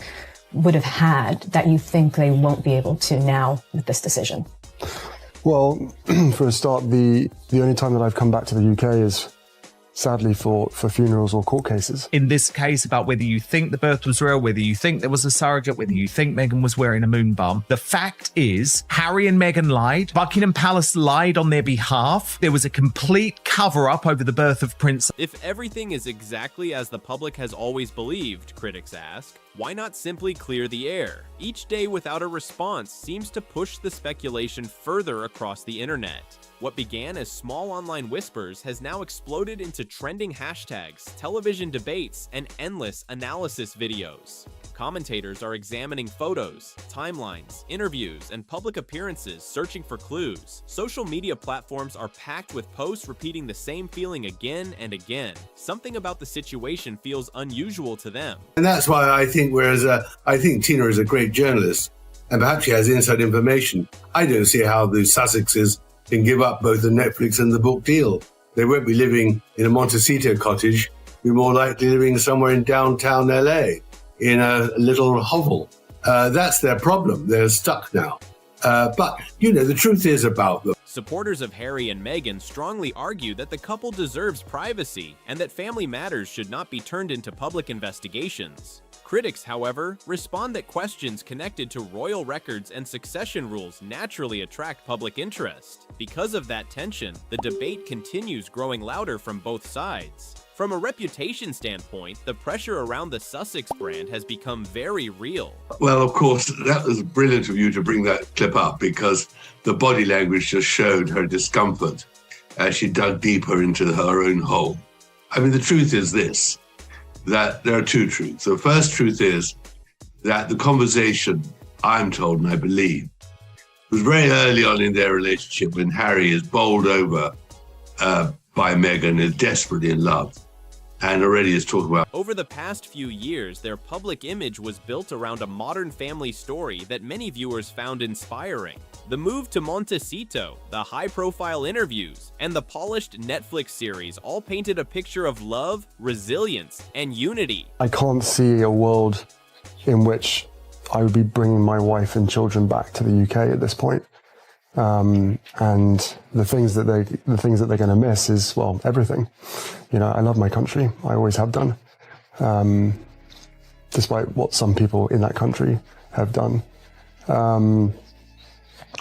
would have had that you think they won't be able to now with this decision? Well, for a start, the only time that I've come back to the UK is sadly for funerals or court cases. In this case, about whether you think the birth was real, whether you think there was a surrogate, whether you think Meghan was wearing a moon bum, the fact is Harry and Meghan lied. Buckingham Palace lied on their behalf. There was a complete cover-up over the birth of Prince. If everything is exactly as the public has always believed, critics ask, why not simply clear the air? Each day without a response seems to push the speculation further across the internet. What began as small online whispers has now exploded into trending hashtags, television debates, and endless analysis videos. commentators are examining photos, timelines, interviews, and public appearances searching for clues. Social media platforms are packed with posts repeating the same feeling again and again. Something about the situation feels unusual to them. And that's why I think, I think Tina is a great journalist, and perhaps she has inside information. I don't see how the Sussexes can give up both the Netflix and the book deal. They won't be living in a Montecito cottage. They're more likely living somewhere in downtown LA in a little hovel. That's their problem. They're stuck now. But, the truth is about them. Supporters of Harry and Meghan strongly argue that the couple deserves privacy and that family matters should not be turned into public investigations. Critics, however, respond that questions connected to royal records and succession rules naturally attract public interest. Because of that tension, the debate continues growing louder from both sides. From a reputation standpoint, the pressure around the Sussex brand has become very real. Well, of course, that was brilliant of you to bring that clip up, because the body language just showed her discomfort as she dug deeper into her own hole. I mean, the truth is this, that there are two truths. The first truth is that the conversation, I'm told and I believe, was very early on in their relationship when Harry is bowled over by Meghan, is desperately in love, and already is talking about. Over the past few years, their public image was built around a modern family story that many viewers found inspiring. The move to Montecito, the high-profile interviews, and the polished Netflix series all painted a picture of love, resilience, and unity. I can't see a world in which I would be bringing my wife and children back to the UK at this point. And the things that they're going to miss is, well, everything. I love my country. I always have done, despite what some people in that country have done.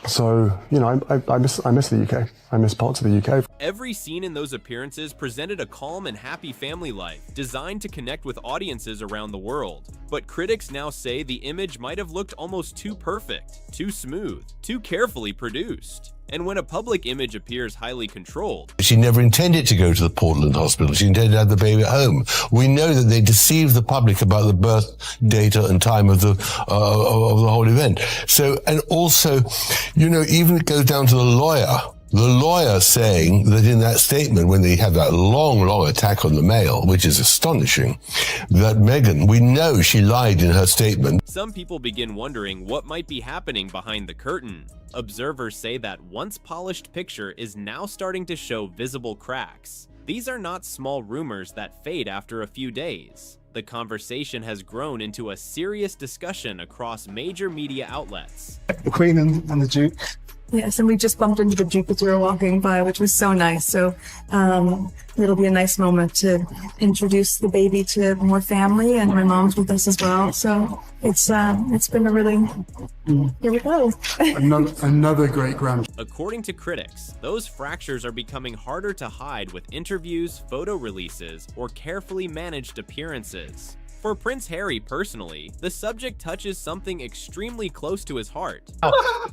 So, I miss the UK. I miss parts of the UK. Every scene in those appearances presented a calm and happy family life, designed to connect with audiences around the world. But critics now say the image might have looked almost too perfect, too smooth, too carefully produced. And when a public image appears highly controlled... She never intended to go to the Portland hospital. She intended to have the baby at home. We know that they deceived the public about the birth data and time of the whole event. So, and also, even it goes down to the lawyer. The lawyer saying that in that statement, when they had that long attack on the Mail, which is astonishing, that Meghan, we know she lied in her statement. Some people begin wondering what might be happening behind the curtain. Observers say that once polished picture is now starting to show visible cracks. These are not small rumors that fade after a few days. The conversation has grown into a serious discussion across major media outlets. The Queen and the Duke. Yes, and we just bumped into the Duke as we were walking by, which was so nice. So it'll be a nice moment to introduce the baby to more family, and my mom's with us as well. So it's been a really, here we go. another great grand. According to critics, those fractures are becoming harder to hide with interviews, photo releases, or carefully managed appearances. For Prince Harry personally, the subject touches something extremely close to his heart.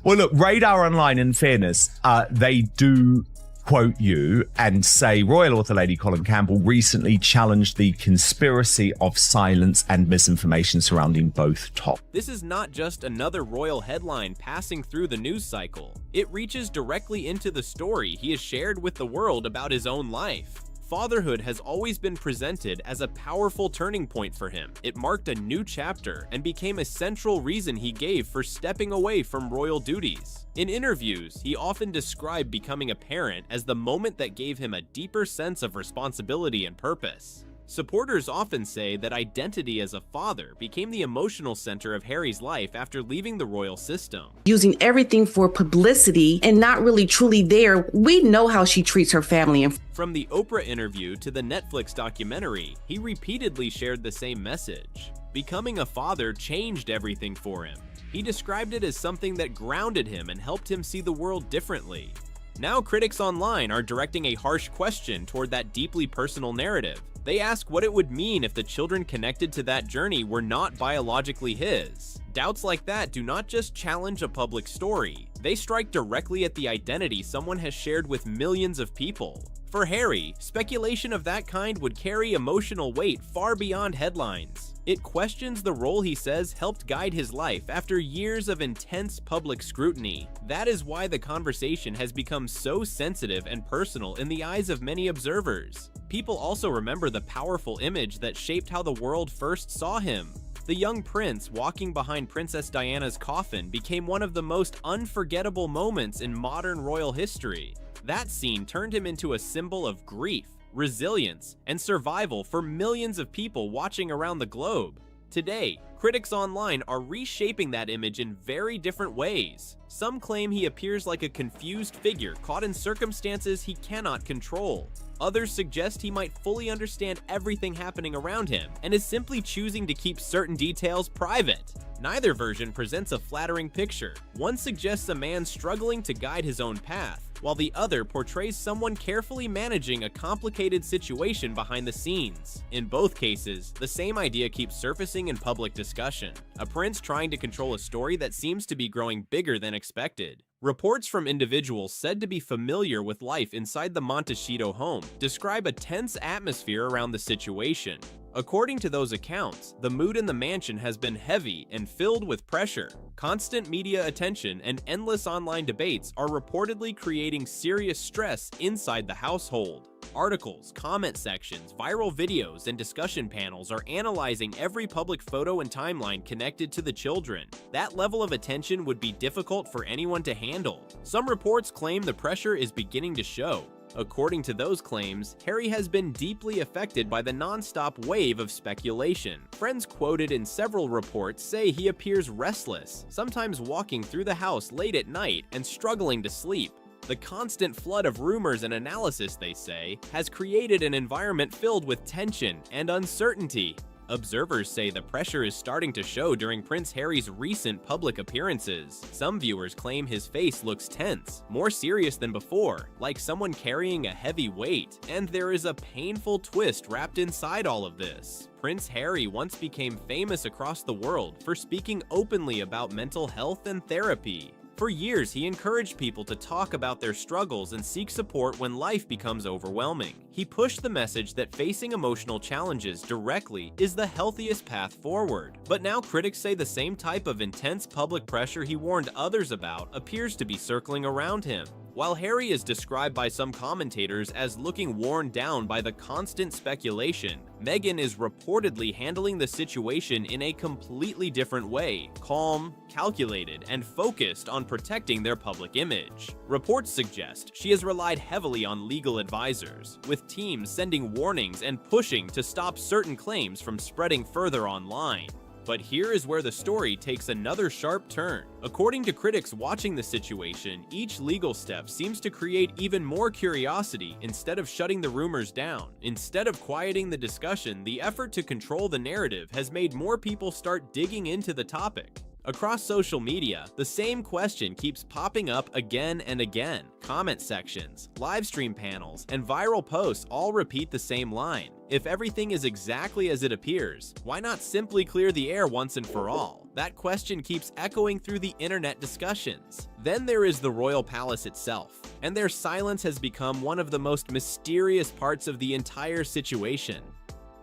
Well, look, Radar Online, in fairness, they do quote you and say Royal Author Lady Colin Campbell recently challenged the conspiracy of silence and misinformation surrounding both topics. This is not just another royal headline passing through the news cycle. It reaches directly into the story he has shared with the world about his own life. Fatherhood has always been presented as a powerful turning point for him. It marked a new chapter and became a central reason he gave for stepping away from royal duties. In interviews, he often described becoming a parent as the moment that gave him a deeper sense of responsibility and purpose. Supporters often say that identity as a father became the emotional center of Harry's life after leaving the royal system. Using everything for publicity and not really truly there. We know how she treats her family. From the Oprah interview to the Netflix documentary, he repeatedly shared the same message. Becoming a father changed everything for him. He described it as something that grounded him and helped him see the world differently. Now critics online are directing a harsh question toward that deeply personal narrative. They ask what it would mean if the children connected to that journey were not biologically his. Doubts like that do not just challenge a public story, they strike directly at the identity someone has shared with millions of people. For Harry, speculation of that kind would carry emotional weight far beyond headlines. It questions the role he says helped guide his life after years of intense public scrutiny. That is why the conversation has become so sensitive and personal in the eyes of many observers. People also remember the powerful image that shaped how the world first saw him. The young prince walking behind Princess Diana's coffin became one of the most unforgettable moments in modern royal history. That scene turned him into a symbol of grief, resilience, and survival for millions of people watching around the globe. Today, critics online are reshaping that image in very different ways. Some claim he appears like a confused figure caught in circumstances he cannot control. Others suggest he might fully understand everything happening around him and is simply choosing to keep certain details private. Neither version presents a flattering picture. One suggests a man struggling to guide his own path, while the other portrays someone carefully managing a complicated situation behind the scenes. In both cases, the same idea keeps surfacing in public discussion: a prince trying to control a story that seems to be growing bigger than expected. Reports from individuals said to be familiar with life inside the Montecito home describe a tense atmosphere around the situation. According to those accounts, the mood in the mansion has been heavy and filled with pressure. Constant media attention and endless online debates are reportedly creating serious stress inside the household. Articles, comment sections, viral videos, and discussion panels are analyzing every public photo and timeline connected to the children. That level of attention would be difficult for anyone to handle. Some reports claim the pressure is beginning to show. According to those claims, Harry has been deeply affected by the non-stop wave of speculation. Friends quoted in several reports say he appears restless, sometimes walking through the house late at night and struggling to sleep. The constant flood of rumors and analysis, they say, has created an environment filled with tension and uncertainty. Observers say the pressure is starting to show during Prince Harry's recent public appearances. Some viewers claim his face looks tense, more serious than before, like someone carrying a heavy weight. And there is a painful twist wrapped inside all of this. Prince Harry once became famous across the world for speaking openly about mental health and therapy. For years, he encouraged people to talk about their struggles and seek support when life becomes overwhelming. He pushed the message that facing emotional challenges directly is the healthiest path forward. But now critics say the same type of intense public pressure he warned others about appears to be circling around him. While Harry is described by some commentators as looking worn down by the constant speculation, Meghan is reportedly handling the situation in a completely different way, calm, calculated, and focused on protecting their public image. Reports suggest she has relied heavily on legal advisors, with teams sending warnings and pushing to stop certain claims from spreading further online. But here is where the story takes another sharp turn. According to critics watching the situation, each legal step seems to create even more curiosity instead of shutting the rumors down. Instead of quieting the discussion, the effort to control the narrative has made more people start digging into the topic. Across social media, the same question keeps popping up again and again. Comment sections, live stream panels, and viral posts all repeat the same line. If everything is exactly as it appears, why not simply clear the air once and for all? That question keeps echoing through the internet discussions. Then there is the royal palace itself, and their silence has become one of the most mysterious parts of the entire situation.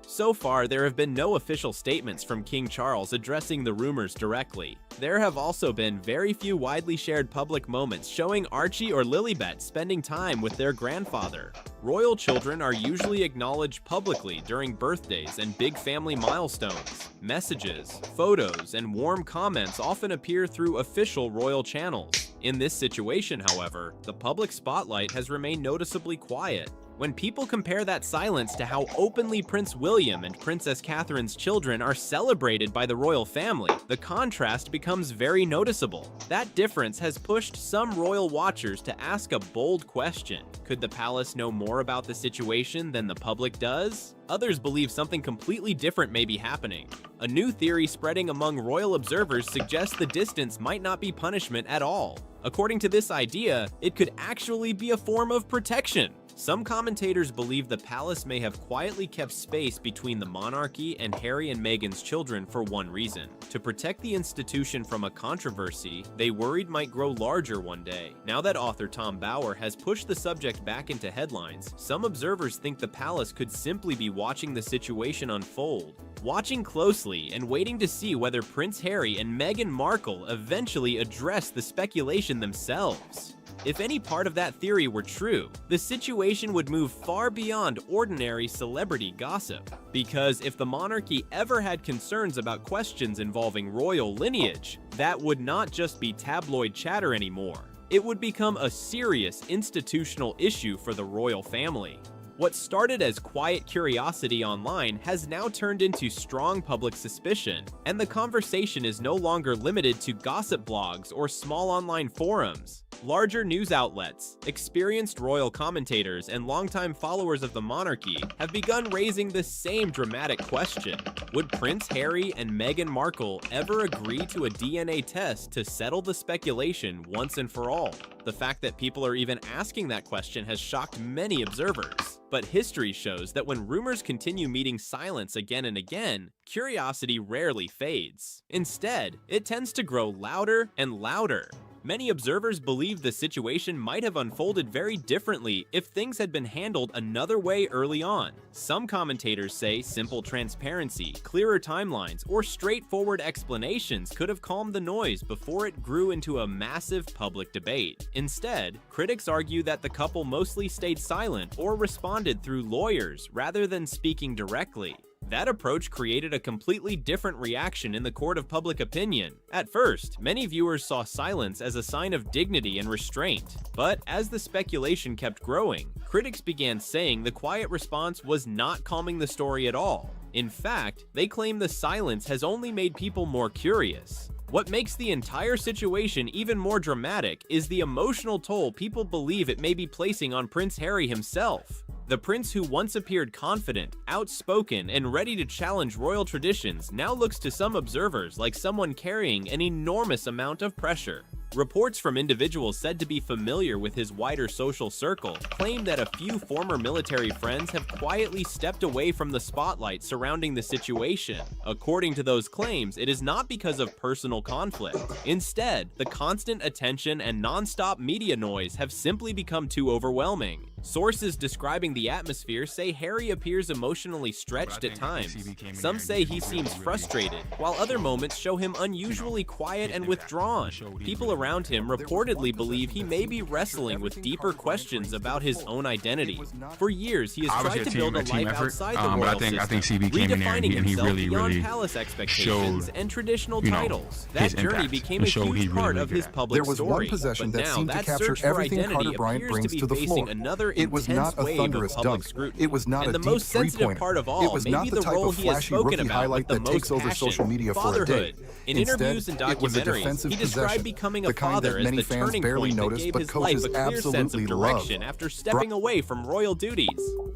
So far, there have been no official statements from King Charles addressing the rumors directly. There have also been very few widely shared public moments showing Archie or Lilibet spending time with their grandfather. Royal children are usually acknowledged publicly during birthdays and big family milestones. Messages, photos, and warm comments often appear through official royal channels. In this situation, however, the public spotlight has remained noticeably quiet. When people compare that silence to how openly Prince William and Princess Catherine's children are celebrated by the royal family, the contrast becomes very noticeable. That difference has pushed some royal watchers to ask a bold question. Could the palace know more about the situation than the public does? Others believe something completely different may be happening. A new theory spreading among royal observers suggests the distance might not be punishment at all. According to this idea, it could actually be a form of protection. Some commentators believe the palace may have quietly kept space between the monarchy and Harry and Meghan's children for one reason: to protect the institution from a controversy they worried might grow larger one day. Now that author Tom Bauer has pushed the subject back into headlines, some observers think the palace could simply be watching the situation unfold, watching closely and waiting to see whether Prince Harry and Meghan Markle eventually address the speculation themselves. If any part of that theory were true, the situation would move far beyond ordinary celebrity gossip. Because if the monarchy ever had concerns about questions involving royal lineage, that would not just be tabloid chatter anymore. It would become a serious institutional issue for the royal family. What started as quiet curiosity online has now turned into strong public suspicion, and the conversation is no longer limited to gossip blogs or small online forums. Larger news outlets, experienced royal commentators, and longtime followers of the monarchy have begun raising the same dramatic question. Would Prince Harry and Meghan Markle ever agree to a DNA test to settle the speculation once and for all? The fact that people are even asking that question has shocked many observers. But history shows that when rumors continue meeting silence again and again, curiosity rarely fades. Instead, it tends to grow louder and louder. Many observers believe the situation might have unfolded very differently if things had been handled another way early on. Some commentators say simple transparency, clearer timelines, or straightforward explanations could have calmed the noise before it grew into a massive public debate. Instead, critics argue that the couple mostly stayed silent or responded through lawyers rather than speaking directly. That approach created a completely different reaction in the court of public opinion. At first, many viewers saw silence as a sign of dignity and restraint. But as the speculation kept growing, critics began saying the quiet response was not calming the story at all. In fact, they claim the silence has only made people more curious. What makes the entire situation even more dramatic is the emotional toll people believe it may be placing on Prince Harry himself. The prince who once appeared confident, outspoken, and ready to challenge royal traditions now looks to some observers like someone carrying an enormous amount of pressure. Reports from individuals said to be familiar with his wider social circle claim that a few former military friends have quietly stepped away from the spotlight surrounding the situation. According to those claims, it is not because of personal conflict. Instead, the constant attention and non-stop media noise have simply become too overwhelming. Sources describing the atmosphere say Harry appears emotionally stretched at times. Some say he seems frustrated, while other moments show him unusually quiet and withdrawn. People around him reportedly believe he may be wrestling with deeper questions about his own identity. For years, he has tried to build a life outside the royal system, I think CB came in there and he really palace expectations and traditional titles. That journey became a huge part of his public story. There was one possession that seemed to capture everything Carter Bryant brings to the floor. It was not a thunderous dunk. It was not a deep three-pointer. It was not the type of flashy rookie highlight that takes over social media for a day. In interviews and documentaries, he described becoming a father as the turning point that gave his life a clear sense of direction after stepping away from royal duties.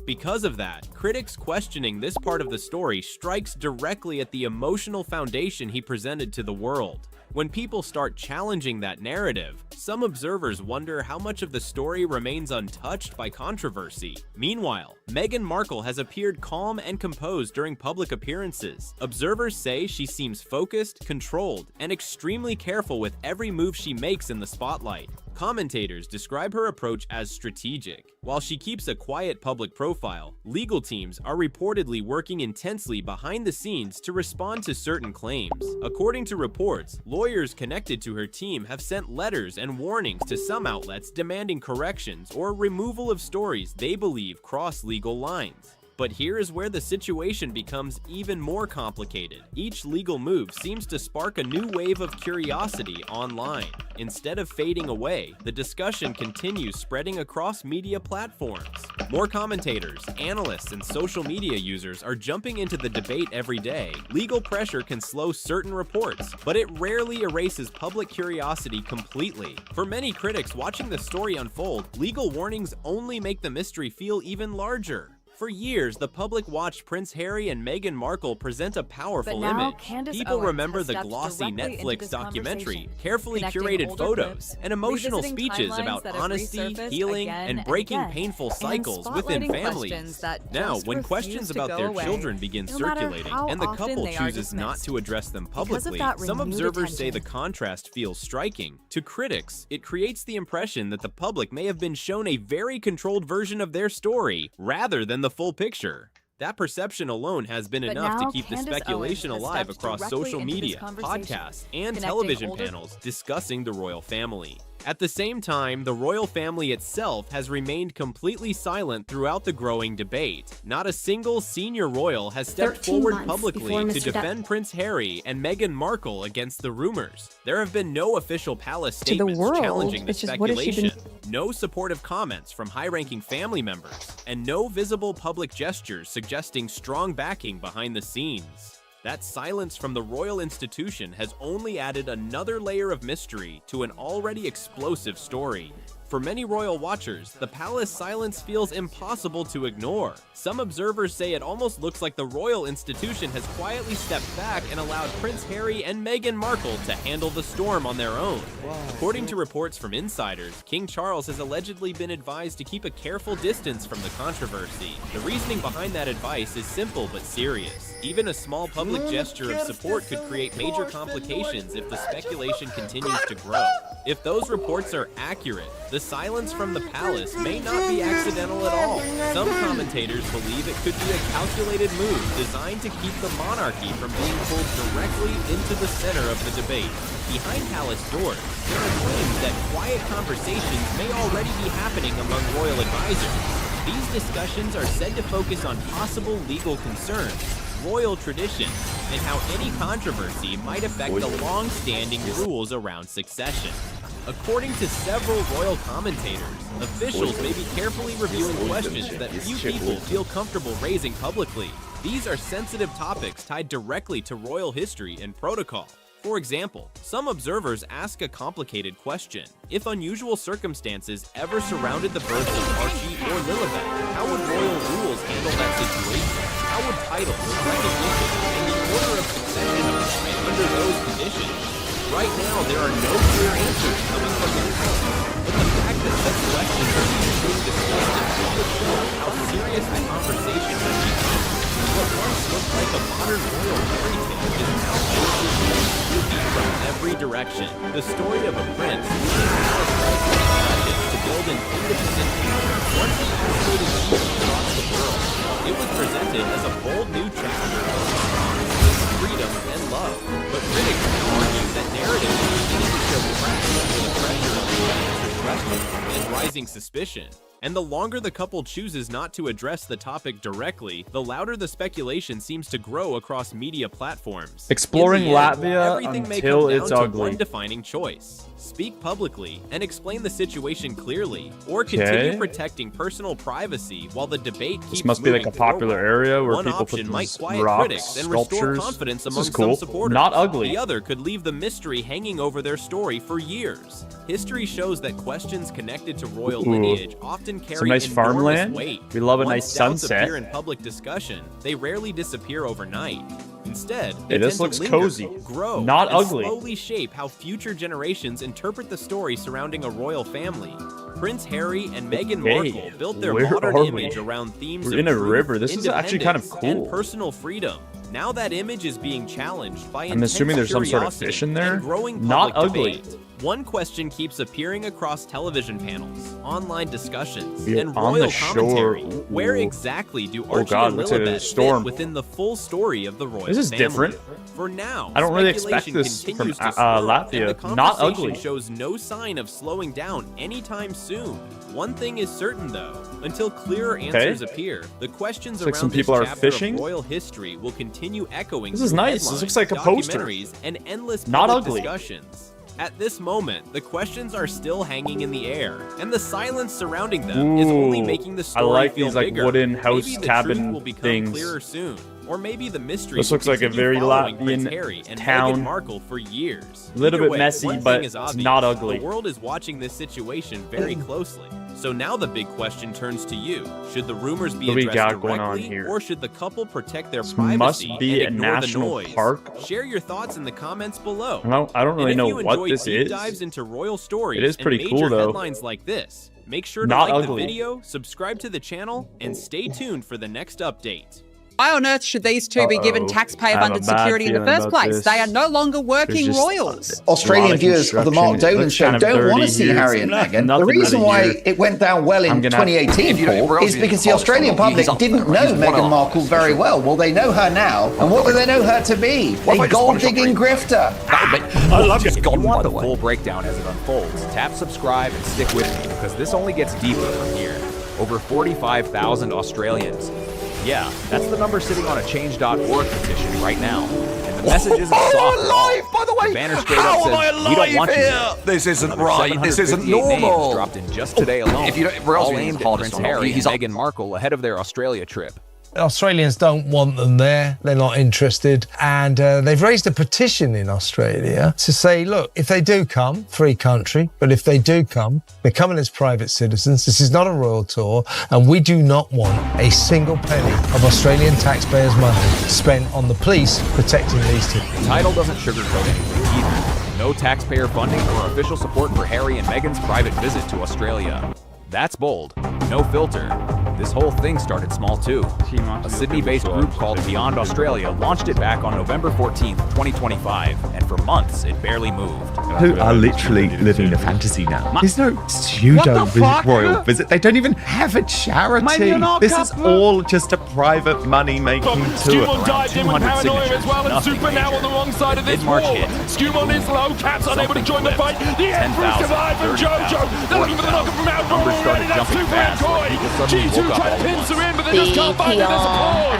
Because of that, critics questioning this part of the story strikes directly at the emotional foundation he presented to the world. When people start challenging that narrative, some observers wonder how much of the story remains untouched by controversy. Meanwhile, Meghan Markle has appeared calm and composed during public appearances. Observers say she seems focused, controlled, and extremely careful with every move she makes in the spotlight. Commentators describe her approach as strategic. While she keeps a quiet public profile, legal teams are reportedly working intensely behind the scenes to respond to certain claims. According to reports, lawyers connected to her team have sent letters and warnings to some outlets demanding corrections or removal of stories they believe cross legal lines. But here is where the situation becomes even more complicated. Each legal move seems to spark a new wave of curiosity online. Instead of fading away, the discussion continues spreading across media platforms. More commentators, analysts, and social media users are jumping into the debate every day. Legal pressure can slow certain reports, but it rarely erases public curiosity completely. For many critics watching the story unfold, legal warnings only make the mystery feel even larger. For years, the public watched Prince Harry and Meghan Markle present a powerful But now, image. Candace People Owens remember has the stepped glossy directly into Netflix this documentary, conversation, carefully connecting curated older photos, clips, and emotional revisiting speeches timelines about that have honesty, resurfaced healing, again and and breaking again, painful and cycles within spotlighting families. questions that Now, just when refuse questions to about go their away, children begin no matter circulating how and the often couple they are chooses not dismissed. to address them Because of publicly, that some renewed observers say attention. the contrast feels striking. To critics, it creates the impression that the public may have been shown a very controlled version of their story, rather than the full picture. That perception alone has been But enough to now keep the Candace speculation Owens has alive stepped across directly social into this media, conversation, podcasts, and connecting television older- panels discussing the royal family. At the same time, the royal family itself has remained completely silent throughout the growing debate. Not a single senior royal has stepped 13 forward months publicly before to Mr. Duck- defend Prince Harry and Meghan Markle against the rumors. There have been no official palace To the statements world, challenging the it's just, what has she been- speculation, no supportive comments from high-ranking family members, and no visible public gestures suggesting strong backing behind the scenes. That silence from the royal institution has only added another layer of mystery to an already explosive story. For many royal watchers, the palace silence feels impossible to ignore. Some observers say it almost looks like the royal institution has quietly stepped back and allowed Prince Harry and Meghan Markle to handle the storm on their own. According to reports from insiders, King Charles has allegedly been advised to keep a careful distance from the controversy. The reasoning behind that advice is simple but serious. Even a small public gesture of support could create major complications if the speculation continues to grow. If those reports are accurate, the silence from the palace may not be accidental at all. Some commentators believe it could be a calculated move designed to keep the monarchy from being pulled directly into the center of the debate. Behind palace doors, there are claims that quiet conversations may already be happening among royal advisors. These discussions are said to focus on possible legal concerns, royal tradition, and how any controversy might affect the long-standing rules around succession. According to several royal commentators, officials may be carefully reviewing questions that few people feel comfortable raising publicly. These are sensitive topics tied directly to royal history and protocol. For example, some observers ask a complicated question. If unusual circumstances ever surrounded the births of Archie or Lilibet, how would royal rules handle that situation? How would titles, recognition, and the order of succession apply under those conditions? Right now, there are no clear answers coming from the palace, but the fact that such questions are being discussed should show how serious the conversation has become. What once looked like a modern royal fairy tale is now from every direction. The story of a prince leaving palace rights to build an independent kingdom. Once he isolated chiefs across the world, it was presented as a bold new chapter of freedom and love. But critics now argue that narrative is beginning to show cracks under the pressure of the question and rising suspicion. And the longer the couple chooses not to address the topic directly, the louder the speculation seems to grow across media platforms. Exploring In the end, Latvia everything may until come down it's to ugly. one defining choice. Speak publicly and explain the situation clearly, or continue Okay. protecting personal privacy while the debate keeps This must be like a moving popular forward. area where One people option put might these quiet rocks, critics and restore sculptures. confidence This among is cool. some supporters. Not ugly. The other could leave the mystery hanging over their story for years. History shows that questions connected to royal Ooh. lineage often carry Some nice enormous farmland. weight. We love a Once nice doubts sunset. appear in public discussion, they rarely disappear overnight. Instead, Hey, they this tend looks to linger, cozy. grow, Not and ugly. slowly shape how future generations interpret the story surrounding a royal family. Prince Harry and Meghan Hey, Markle built their where modern are we? image around themes We're of in a truth, river. This is actually kind of independence, cool. and personal freedom. Now that image is being challenged by I'm assuming intense there's some sort of curiosity fish in there. and growing Not public ugly. debate. One question keeps appearing across television panels, online discussions, We are and on royal the shore. commentary. Ooh. Where exactly do Oh Archie God, and looks like Lilibet a storm. fit within the full story of the royal This is family? different. For now, I don't really expect speculation this from continues to swirl, Latvia. and the Not conversation ugly. shows no sign of slowing down anytime soon. One thing is certain, though. Until clearer answers appear, the questions Looks like around some this people are chapter fishing. of royal history will continue echoing This is through nice. This headlines, looks like a poster. documentaries, and endless Not public ugly. discussions. At this moment, the questions are still hanging in the air, and the silence surrounding them is only Ooh, making the I story like feel these, like, bigger. wooden house Maybe the cabin truth will become things. clearer soon, or maybe the mystery This will looks like a continue very following Prince Latvian Harry and town. Meghan Markle for years. A little Either bit way, messy, one but thing is it's obvious. not ugly. The world is watching this situation very closely. So now the big question turns to you. Should the rumors be What we addressed got going on directly, here? or should the couple protect their This privacy must be and a ignore the national noise? park. Share your thoughts in the comments below. I don't really And if know you what enjoy this deep is. dives into royal stories It is pretty and cool, major though. headlines like this, make sure to Not like the ugly. video, subscribe to the channel, and stay tuned for the next update. Why on earth should these two be given taxpayer-funded security in the first place? They are no longer working royals. Australian viewers of the Mark Dolan show don't want to see Harry and Meghan. The reason why it went down well in 2018, Paul, is because the Australian public didn't know Meghan Markle very well. Well, they know her now, and what do they know her to be? A gold-digging grifter. I love you. If you want the full breakdown as it unfolds, tap subscribe and stick with me because this only gets deeper from here. Over 45,000 Australians. Yeah, that's the number sitting on a change.org petition right now. And the message isn't soft at all. By the way, the banner straight up says, we don't want you here. This isn't Another right. This isn't 758 normal. names dropped in just today alone. If you don't, all aimed at Prince Harry and Meghan Markle ahead of their Australia trip. Australians don't want them there. They're not interested. And they've raised a petition in Australia to say, look, if they do come, free country, but if they do come, they're coming as private citizens. This is not a royal tour. And we do not want a single penny of Australian taxpayers' money spent on the police protecting these two. The title doesn't sugarcoat anything either. No taxpayer funding or official support for Harry and Meghan's private visit to Australia. That's bold. No filter. This whole thing started small too. A Sydney-based group called Beyond Australia launched it back on November 14th, 2025, and for months it barely moved. Who are literally living a fantasy now. There's no pseudo royal visit. They don't even have a charity. This is all just a private money-making tour. As well, and Super now on the wrong side of this wall. Skumon is low, Cat's unable to join the fight. The Emperor survived from Jojo. They're looking for the knocker from Outdoor already. That's Superman coin. G2 trying to pin Sue in, but they just can't find it. There's applause.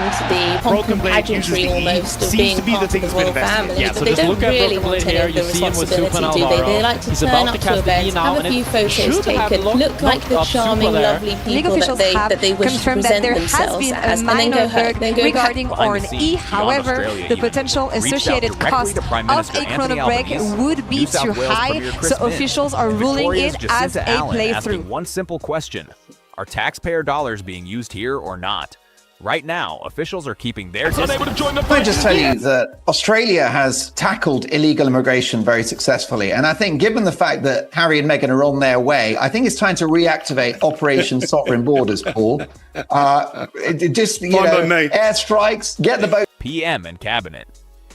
And the pomp and pageantry almost of being part of the royal family, but they don't really want to take the responsibility, do they? They like to turn up to events, have a few photos taken, look like the charming, lovely people that they wish to present themselves as, and then go home. Regarding Orne E, however, the potential associated cost of a chrono break would be too high, so officials are ruling it as a playthrough. One simple question: are taxpayer dollars being used here or not? Right now, officials are keeping their distance. Let me just tell you that Australia has tackled illegal immigration very successfully. And I think given the fact that Harry and Meghan are on their way, I think it's time to reactivate Operation Sovereign Borders, Paul. Just, airstrikes, get the boat. PM and cabinet.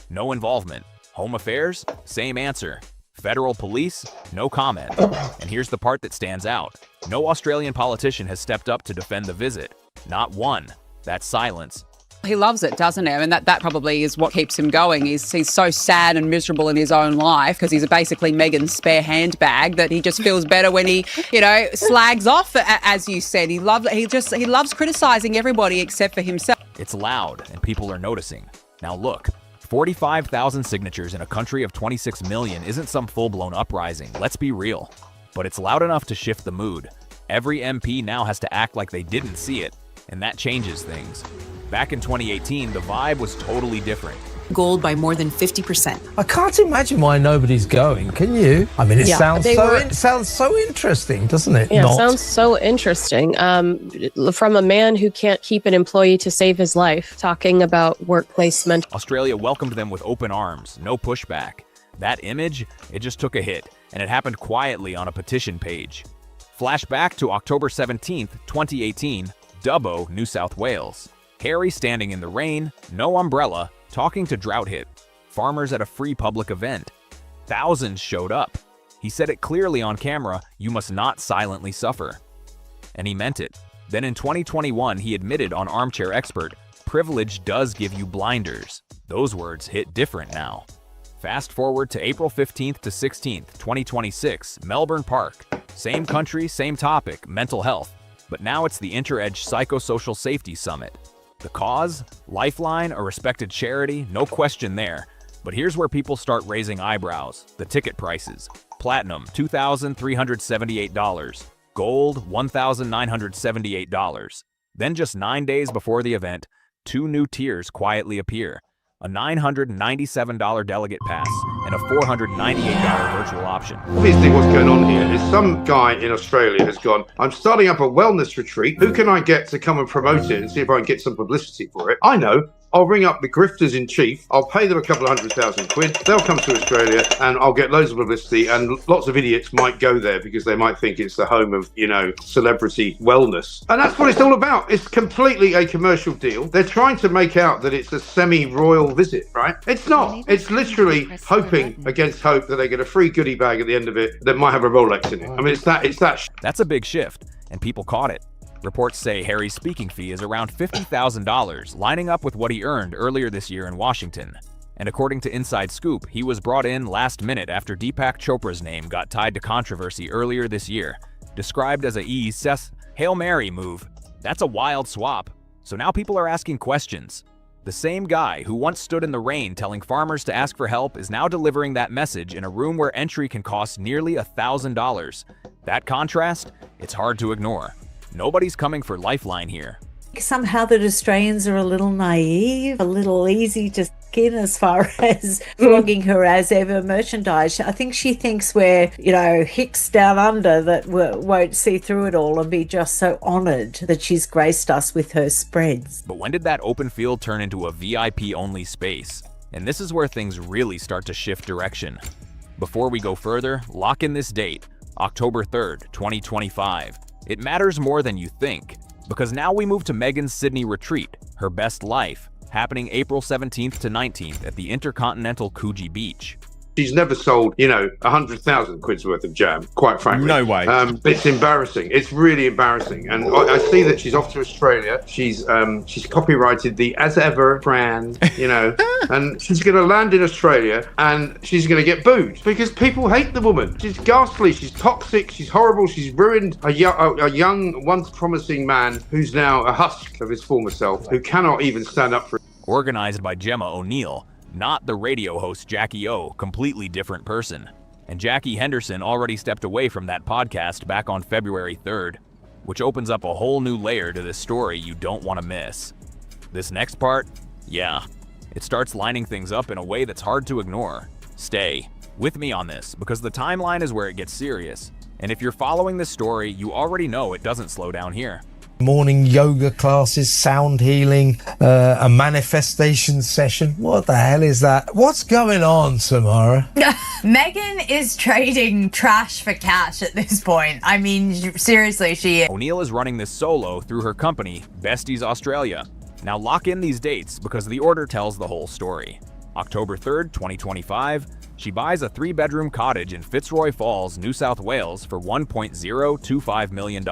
No involvement. Home affairs? Same answer. Federal police? No comment. And here's the part that stands out. No Australian politician has stepped up to defend the visit. Not one. That's silence. He loves it, doesn't he? I mean, that probably is what keeps him going. He's so sad and miserable in his own life because he's basically Meghan's spare handbag that he just feels better when he, slags off, as you said. He loves criticising everybody except for himself. It's loud and people are noticing. Now look, 45,000 signatures in a country of 26 million isn't some full-blown uprising. Let's be real. But it's loud enough to shift the mood. Every MP now has to act like they didn't see it. And that changes things. Back in 2018, the vibe was totally different. Gold by more than 50%. I can't imagine why nobody's going, can you? I mean, it sounds so interesting, doesn't it? Yeah, it sounds so interesting. From a man who can't keep an employee to save his life, talking about workplace mental. Australia welcomed them with open arms, no pushback. That image, it just took a hit, and it happened quietly on a petition page. Flashback to October 17th, 2018, Dubbo, New South Wales. Harry standing in the rain, no umbrella, talking to drought-hit farmers at a free public event. Thousands showed up. He said it clearly on camera, you must not silently suffer. And he meant it. Then in 2021, he admitted on Armchair Expert, privilege does give you blinders. Those words hit different now. Fast forward to April 15th to 16th, 2026, Melbourne Park. Same country, same topic, mental health. But now it's the InterEdge Psychosocial Safety Summit. The cause? Lifeline, a respected charity, no question there. But here's where people start raising eyebrows. The ticket prices. Platinum, $2,378. Gold, $1,978. Then just 9 days before the event, 2 new tiers quietly appear. a $997 delegate pass, and a $498 virtual option. Obviously what's going on here is some guy in Australia has gone, I'm starting up a wellness retreat. Who can I get to come and promote it and see if I can get some publicity for it? I know. I'll ring up the grifters in chief. I'll pay them a couple of £100,000. They'll come to Australia and I'll get loads of publicity, and lots of idiots might go there because they might think it's the home of, you know, celebrity wellness. And that's what it's all about. It's completely a commercial deal. They're trying to make out that it's a semi-royal visit, right? It's not. It's literally hoping against hope that they get a free goodie bag at the end of it that might have a Rolex in it. I mean, it's that. That's a big shift, and people caught it. Reports say Harry's speaking fee is around $50,000, lining up with what he earned earlier this year in Washington. And according to Inside Scoop, he was brought in last minute after Deepak Chopra's name got tied to controversy earlier this year, described as a Hail Mary move. That's a wild swap. So now people are asking questions. The same guy who once stood in the rain telling farmers to ask for help is now delivering that message in a room where entry can cost nearly $1,000. That contrast, it's hard to ignore. Nobody's coming for Lifeline here. Somehow that Australians are a little naive, a little easy to skin as far as flogging her as ever merchandise. I think she thinks we're, you know, hicks down under that won't see through it all and be just so honoured that she's graced us with her spreads. But when did that open field turn into a VIP-only space? And this is where things really start to shift direction. Before we go further, lock in this date, October 3rd, 2025. It matters more than you think, because now we move to Meghan's Sydney retreat, her best life, happening April 17th to 19th at the Intercontinental Coogee Beach. She's never sold, you know, 100,000 quid's worth of jam, quite frankly. No way. It's embarrassing. It's really embarrassing. And I see that she's off to Australia. She's copyrighted the As Ever brand, you know, and she's going to land in Australia and she's going to get booed because people hate the woman. She's ghastly. She's toxic. She's horrible. She's ruined a young, once promising man who's now a husk of his former self, who cannot even stand up for. Organized by Gemma O'Neill. Not the radio host Jackie O, completely different person. And Jackie Henderson already stepped away from that podcast back on February 3rd, which opens up a whole new layer to this story you don't want to miss. This next part, yeah, it starts lining things up in a way that's hard to ignore. Stay with me on this, because the timeline is where it gets serious. And if you're following this story, you already know it doesn't slow down here. Morning yoga classes, sound healing, a manifestation session. What the hell is that? What's going on, Samara? Meghan is trading trash for cash at this point. I mean, seriously, she is. O'Neill is running this solo through her company, Besties Australia. Now lock in these dates because the order tells the whole story. October 3rd, 2025, she buys a 3-bedroom cottage in Fitzroy Falls, New South Wales for $1.025 million.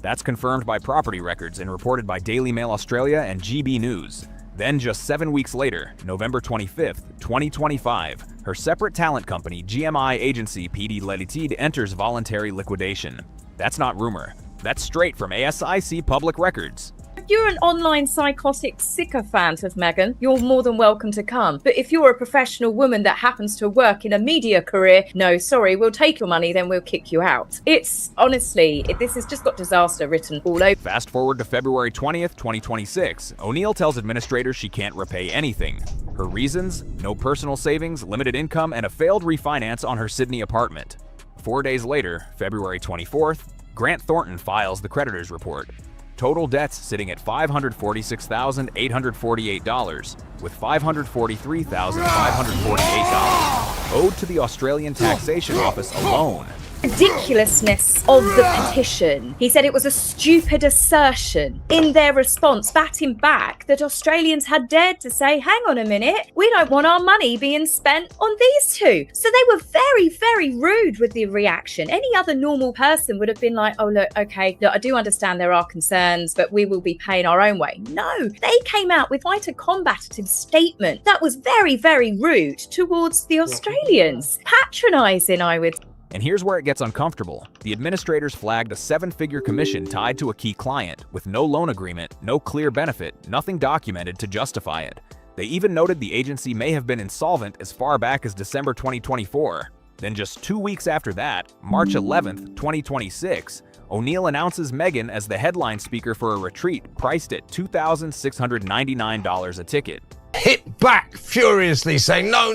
That's confirmed by property records and reported by Daily Mail Australia and GB News. Then just 7 weeks later, November 25th, 2025, her separate talent company, GMI agency PD Limited, enters voluntary liquidation. That's not rumor. That's straight from ASIC public records. If you're an online psychotic sycophant of Meghan, you're more than welcome to come. But if you're a professional woman that happens to work in a media career, no, sorry, we'll take your money, then we'll kick you out. It's honestly, this has just got disaster written all over. Fast forward to February 20th, 2026. O'Neill tells administrators she can't repay anything. Her reasons? No personal savings, limited income, and a failed refinance on her Sydney apartment. 4 days later, February 24th, Grant Thornton files the creditors report. Total debts sitting at $546,848, with $543,548 owed to the Australian Taxation Office alone. Ridiculousness of the petition. He said it was a stupid assertion. In their response, batting back, that Australians had dared to say, hang on a minute, we don't want our money being spent on these two. So they were very, very rude with the reaction. Any other normal person would have been like, oh, look, okay, look, I do understand there are concerns, but we will be paying our own way. No, they came out with quite a combative statement that was very, very rude towards the Australians. Patronising, I would. And here's where it gets uncomfortable. The administrators flagged a 7-figure commission tied to a key client, with no loan agreement, no clear benefit, nothing documented to justify it. They even noted the agency may have been insolvent as far back as December 2024. Then just 2 weeks after that, March 11th, 2026, O'Neill announces Meghan as the headline speaker for a retreat priced at $2,699 a ticket. hit back furiously saying, no.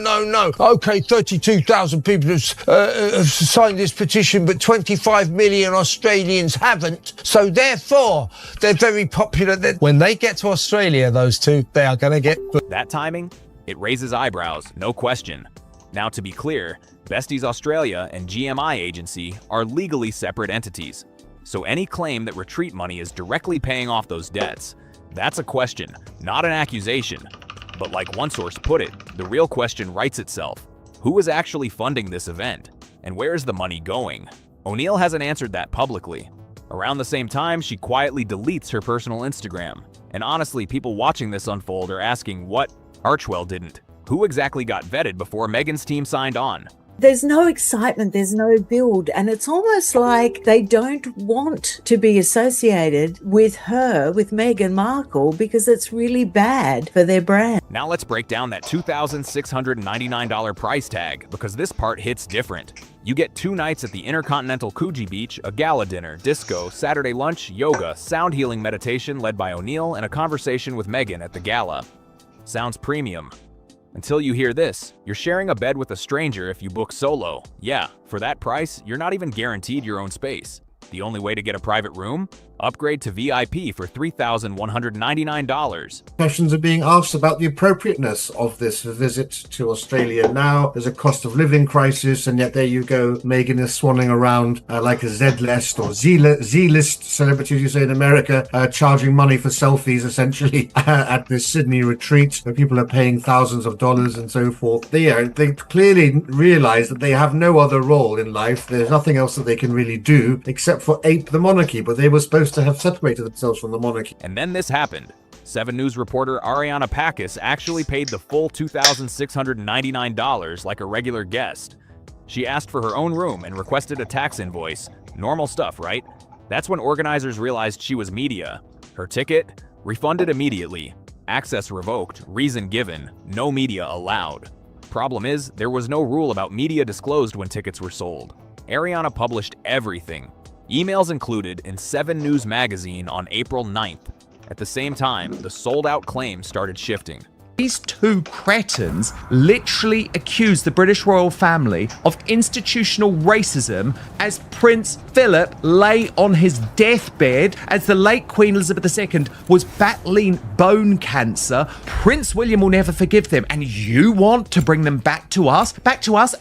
Okay, 32,000 people have signed this petition, but 25 million Australians haven't. So therefore, they're very popular. When they get to Australia, those two, they are going to get... That timing? It raises eyebrows, no question. Now, to be clear, Besties Australia and GMI Agency are legally separate entities. So any claim that retreat money is directly paying off those debts, that's a question, not an accusation. But like one source put it, the real question writes itself. Who is actually funding this event? And where is the money going? O'Neill hasn't answered that publicly. Around the same time, she quietly deletes her personal Instagram. And honestly, people watching this unfold are asking what Archwell didn't. Who exactly got vetted before Meghan's team signed on? There's no excitement, there's no build, and it's almost like they don't want to be associated with her, with Meghan Markle, because it's really bad for their brand. Now let's break down that $2,699 price tag, because this part hits different. You get 2 nights at the Intercontinental Coogee Beach, a gala dinner, disco, Saturday lunch, yoga, sound healing meditation led by O'Neill, and a conversation with Meghan at the gala. Sounds premium. Until you hear this, you're sharing a bed with a stranger if you book solo. Yeah, for that price, you're not even guaranteed your own space. The only way to get a private room? Upgrade to VIP for $3,199. Questions are being asked about the appropriateness of this visit to Australia now. There's a cost of living crisis, and yet there you go. Meghan is swanning around like a Z-list or Z-list celebrity, as you say in America, charging money for selfies, essentially, at this Sydney retreat, where people are paying thousands of dollars and so forth. They clearly realize that they have no other role in life. There's nothing else that they can really do except for ape the monarchy, but they were supposed to have separated themselves from the monarchy. And then this happened. 7 News reporter Ariana Pakis actually paid the full $2,699 like a regular guest. She asked for her own room and requested a tax invoice. Normal stuff, right? That's when organizers realized she was media. Her ticket? Refunded immediately. Access revoked, reason given, no media allowed. Problem is, there was no rule about media disclosed when tickets were sold. Ariana published everything. Emails included in 7 News magazine on April 9th. At the same time, the sold-out claims started shifting. These 2 cretins literally accused the British royal family of institutional racism as Prince Philip lay on his deathbed as the late Queen Elizabeth II was battling bone cancer. Prince William will never forgive them, and you want to bring them back to us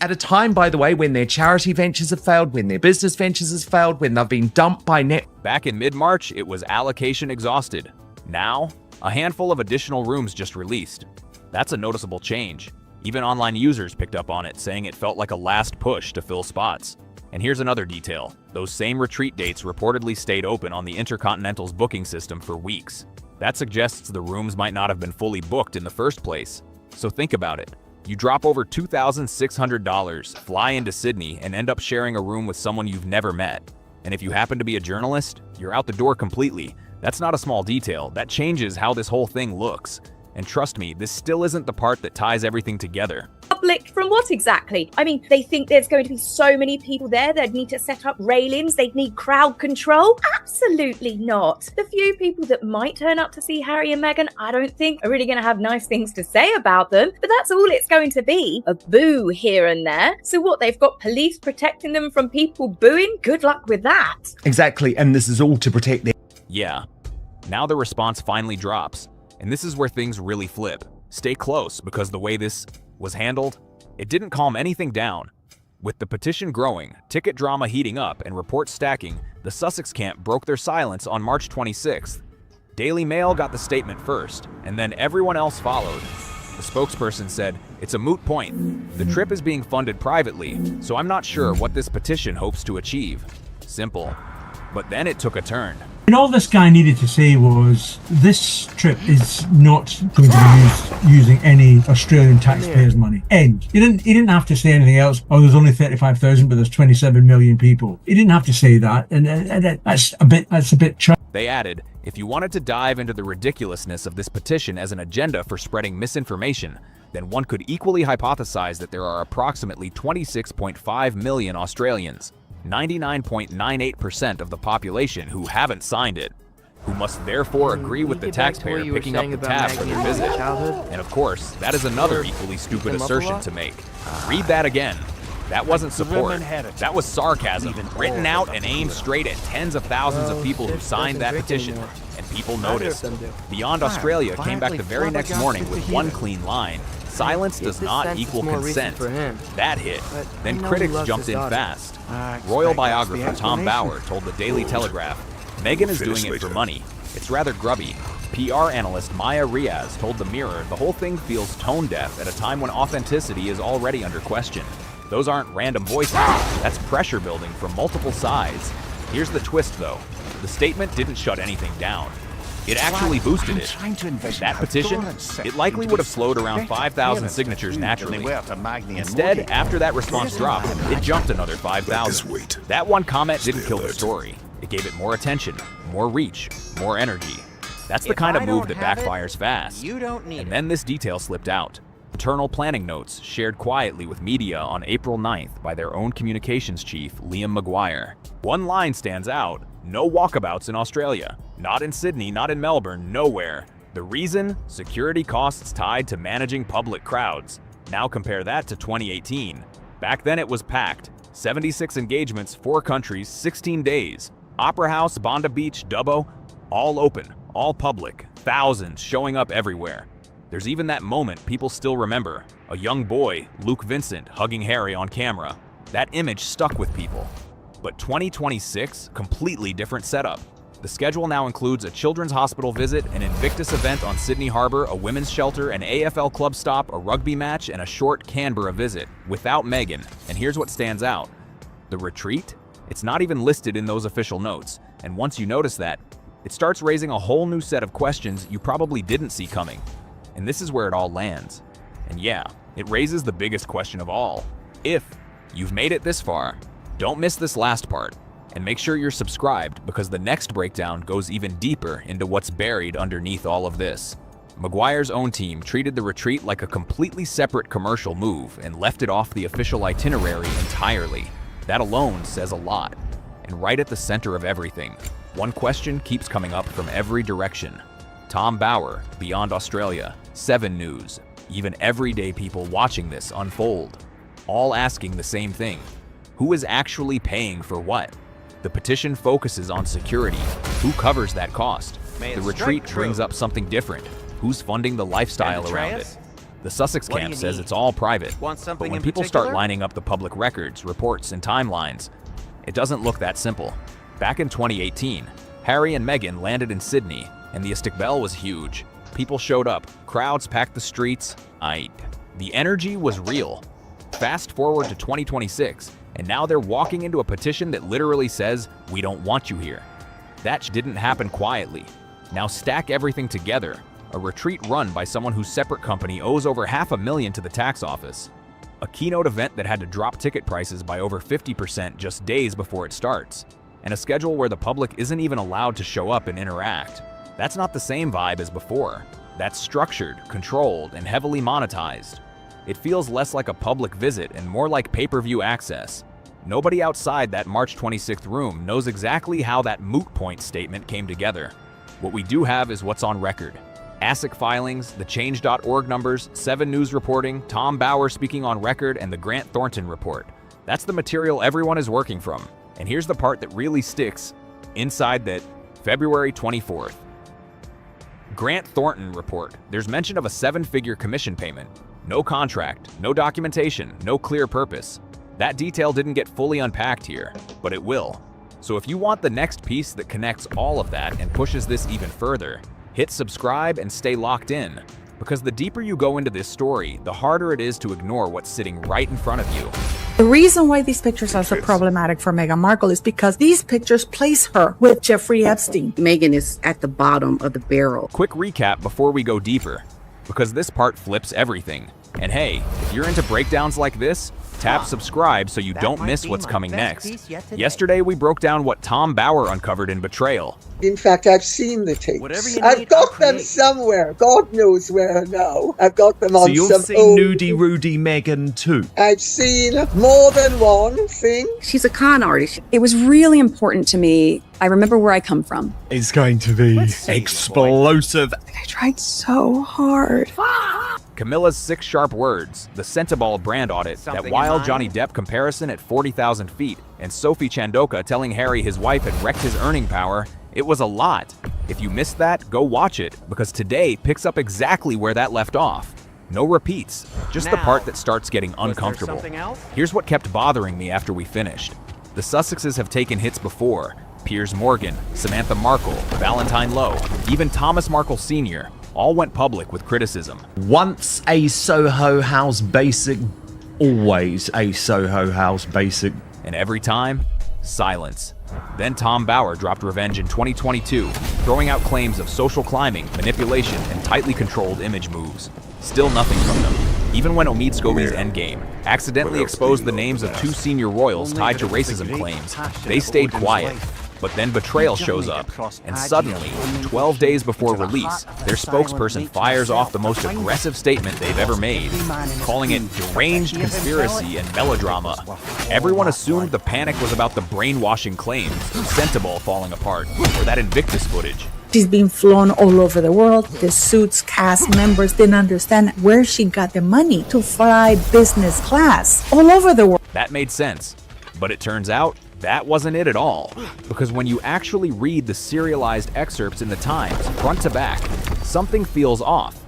at a time, by the way, when their charity ventures have failed, when their business ventures have failed, when they've been dumped by net. Back in mid-March, it was allocation exhausted. Now, a handful of additional rooms just released. That's a noticeable change. Even online users picked up on it, saying it felt like a last push to fill spots. And here's another detail. Those same retreat dates reportedly stayed open on the Intercontinental's booking system for weeks. That suggests the rooms might not have been fully booked in the first place. So think about it. You drop over $2,600, fly into Sydney, and end up sharing a room with someone you've never met. And if you happen to be a journalist, you're out the door completely. That's not a small detail. That changes how this whole thing looks. And trust me, this still isn't the part that ties everything together. Public from what exactly? I mean, they think there's going to be so many people there, they'd need to set up railings, they'd need crowd control? Absolutely not. The few people that might turn up to see Harry and Meghan, I don't think are really going to have nice things to say about them, but that's all it's going to be. A boo here and there. So what, they've got police protecting them from people booing? Good luck with that. Exactly, and this is all to protect them. Yeah. Now the response finally drops. And this is where things really flip. Stay close, because the way this was handled, it didn't calm anything down. With the petition growing, ticket drama heating up, and reports stacking, the Sussex camp broke their silence on March 26th. Daily Mail got the statement first, and then everyone else followed. The spokesperson said, "It's a moot point. The trip is being funded privately, so I'm not sure what this petition hopes to achieve." Simple. But then it took a turn. And all this guy needed to say was, this trip is not going to be used using any Australian taxpayers' money. End. He didn't have to say anything else. Oh, there's only 35,000, but there's 27 million people. He didn't have to say that, and that's a bit. They added, if you wanted to dive into the ridiculousness of this petition as an agenda for spreading misinformation, then one could equally hypothesize that there are approximately 26.5 million Australians. 99.98% of the population who haven't signed it, who must therefore agree with the taxpayer picking up the tab for their visit. And of course, that is another equally stupid assertion to make. Read that again. That wasn't support. That was sarcasm, written out and aimed straight at tens of thousands of people who signed that petition. And people noticed. Beyond Australia came back the very next morning with one clean line. Silence does not equal consent. That hit. Then critics jumped in fast. Royal biographer Tom Bower told the Daily Telegraph, Meghan is doing it for money. It's rather grubby. PR analyst Maya Riaz told The Mirror the whole thing feels tone-deaf at a time when authenticity is already under question. Those aren't random voices. That's pressure building from multiple sides. Here's the twist, though. The statement didn't shut anything down. It actually boosted it. That petition, it likely would have slowed around 5,000 signatures naturally. Instead, after that response dropped, it jumped another 5,000. That one comment didn't kill the story. It gave it more attention, more reach, more energy. That's the kind of move that backfires fast. And then this detail slipped out. Internal planning notes shared quietly with media on April 9th by their own communications chief, Liam Maguire. One line stands out: no walkabouts in Australia. Not in Sydney, not in Melbourne, nowhere. The reason? Security costs tied to managing public crowds. Now compare that to 2018. Back then it was packed. 76 engagements, 4 countries, 16 days. Opera House, Bondi Beach, Dubbo, all open, all public, thousands showing up everywhere. There's even that moment people still remember, a young boy, Luke Vincent, hugging Harry on camera. That image stuck with people. But 2026, completely different setup. The schedule now includes a children's hospital visit, an Invictus event on Sydney Harbour, a women's shelter, an AFL club stop, a rugby match, and a short Canberra visit, without Meghan. And here's what stands out. The retreat? It's not even listed in those official notes. And once you notice that, it starts raising a whole new set of questions you probably didn't see coming. And this is where it all lands. And yeah, it raises the biggest question of all. If you've made it this far, don't miss this last part. And make sure you're subscribed, because the next breakdown goes even deeper into what's buried underneath all of this. Maguire's own team treated the retreat like a completely separate commercial move and left it off the official itinerary entirely. That alone says a lot. And right at the center of everything, one question keeps coming up from every direction. Tom Bower, Beyond Australia, 7 News, even everyday people watching this unfold, all asking the same thing. Who is actually paying for what? The petition focuses on security. Who covers that cost? The retreat brings up something different. Who's funding the lifestyle around it? The Sussex camp says it's all private, but when people start lining up the public records, reports, and timelines, it doesn't look that simple. Back in 2018, Harry and Meghan landed in Sydney, and the Istiqbal was huge. People showed up, crowds packed the streets. The energy was real. Fast forward to 2026, and now they're walking into a petition that literally says, "We don't want you here." That didn't happen quietly. Now stack everything together. A retreat run by someone whose separate company owes over $500,000 to the tax office. A keynote event that had to drop ticket prices by over 50% just days before it starts. And a schedule where the public isn't even allowed to show up and interact. That's not the same vibe as before. That's structured, controlled, and heavily monetized. It feels less like a public visit and more like pay-per-view access. Nobody outside that March 26th room knows exactly how that moot point statement came together. What we do have is what's on record. ASIC filings, the Change.org numbers, 7 News reporting, Tom Bower speaking on record, and the Grant Thornton report. That's the material everyone is working from. And here's the part that really sticks inside that February 24th. Grant Thornton report. There's mention of a 7-figure commission payment. No contract, no documentation, no clear purpose. That detail didn't get fully unpacked here, but it will. So if you want the next piece that connects all of that and pushes this even further, hit subscribe and stay locked in. Because the deeper you go into this story, the harder it is to ignore what's sitting right in front of you. The reason why these pictures are so problematic for Meghan Markle is because these pictures place her with Jeffrey Epstein. Meghan is at the bottom of the barrel. Quick recap before we go deeper, because this part flips everything. And hey, if you're into breakdowns like this, Tap subscribe so you don't miss what's coming next. Yesterday, we broke down what Tom Bauer uncovered in Betrayal. In fact, I've seen the tapes. I've got them somewhere. God knows where now. I've got them on So you've some seen old... Nudie Rudy Meghan too? I've seen more than one thing. She's a con artist. It was really important to me. I remember where I come from. It's going to be explosive. I tried so hard. Camilla's 6 sharp words, the Scentiball brand audit, that wild Johnny Depp comparison at 40,000 feet, and Sophie Chandoka telling Harry his wife had wrecked his earning power. It was a lot. If you missed that, go watch it, because today picks up exactly where that left off. No repeats, just the part that starts getting uncomfortable. Here's what kept bothering me after we finished. The Sussexes have taken hits before. Piers Morgan, Samantha Markle, Valentine Lowe, even Thomas Markle Sr. all went public with criticism. Once a Soho House basic, always a Soho House basic. And every time, silence. Then Tom Bauer dropped revenge in 2022, throwing out claims of social climbing, manipulation, and tightly controlled image moves. Still nothing from them. Even when Omid Scobie's Endgame accidentally exposed the names of 2 senior royals tied to racism claims, they stayed quiet. But then Betrayal shows up, and suddenly, 12 days before release, their spokesperson fires off the most aggressive statement they've ever made, calling it deranged conspiracy and melodrama. Everyone assumed the panic was about the brainwashing claims, Scentiball falling apart, or that Invictus footage. She's been flown all over the world. The Suits cast members didn't understand where she got the money to fly business class all over the world. That made sense, but it turns out that wasn't it at all, because when you actually read the serialized excerpts in the Times, front to back, something feels off.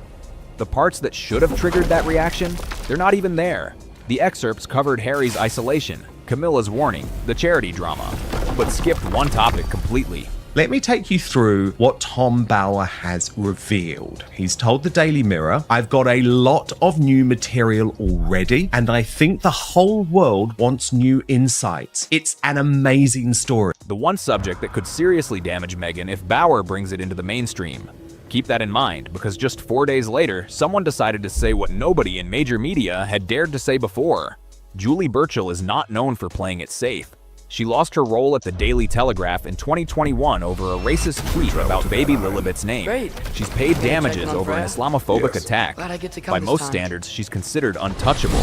The parts that should have triggered that reaction, they're not even there. The excerpts covered Harry's isolation, Camilla's warning, the charity drama, but skipped one topic completely. Let me take you through what Tom Bauer has revealed. He's told the Daily Mirror, I've got a lot of new material already, and I think the whole world wants new insights. It's an amazing story. The one subject that could seriously damage Meghan if Bauer brings it into the mainstream. Keep that in mind, because just 4 days later, someone decided to say what nobody in major media had dared to say before. Julie Burchill is not known for playing it safe. She lost her role at the Daily Telegraph in 2021 over a racist tweet about baby Lilibet's name. She's paid damages over an Islamophobic attack. By most standards, she's considered untouchable.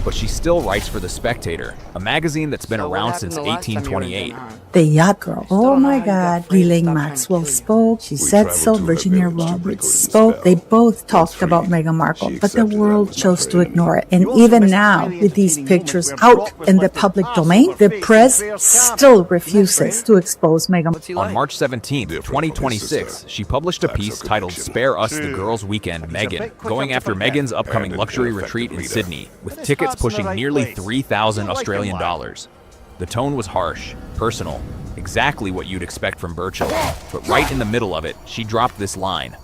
But she still writes for The Spectator, a magazine that's been around since 1828. The Yacht Girl. Oh my God. Ghislaine Maxwell spoke. She said so. Virginia Roberts spoke. They both talked about Meghan Markle, but the world chose to ignore it. And even now, with these pictures out in the public domain, the press still refuses to expose Meghan. On March 17, 2026, she published a piece titled Spare Us the Girls' Weekend, Meghan, going after Meghan's upcoming luxury retreat in Sydney, with tickets pushing nearly 3,000 Australian dollars. The tone was harsh, personal, exactly what you'd expect from Burchill. But right in the middle of it, she dropped this line.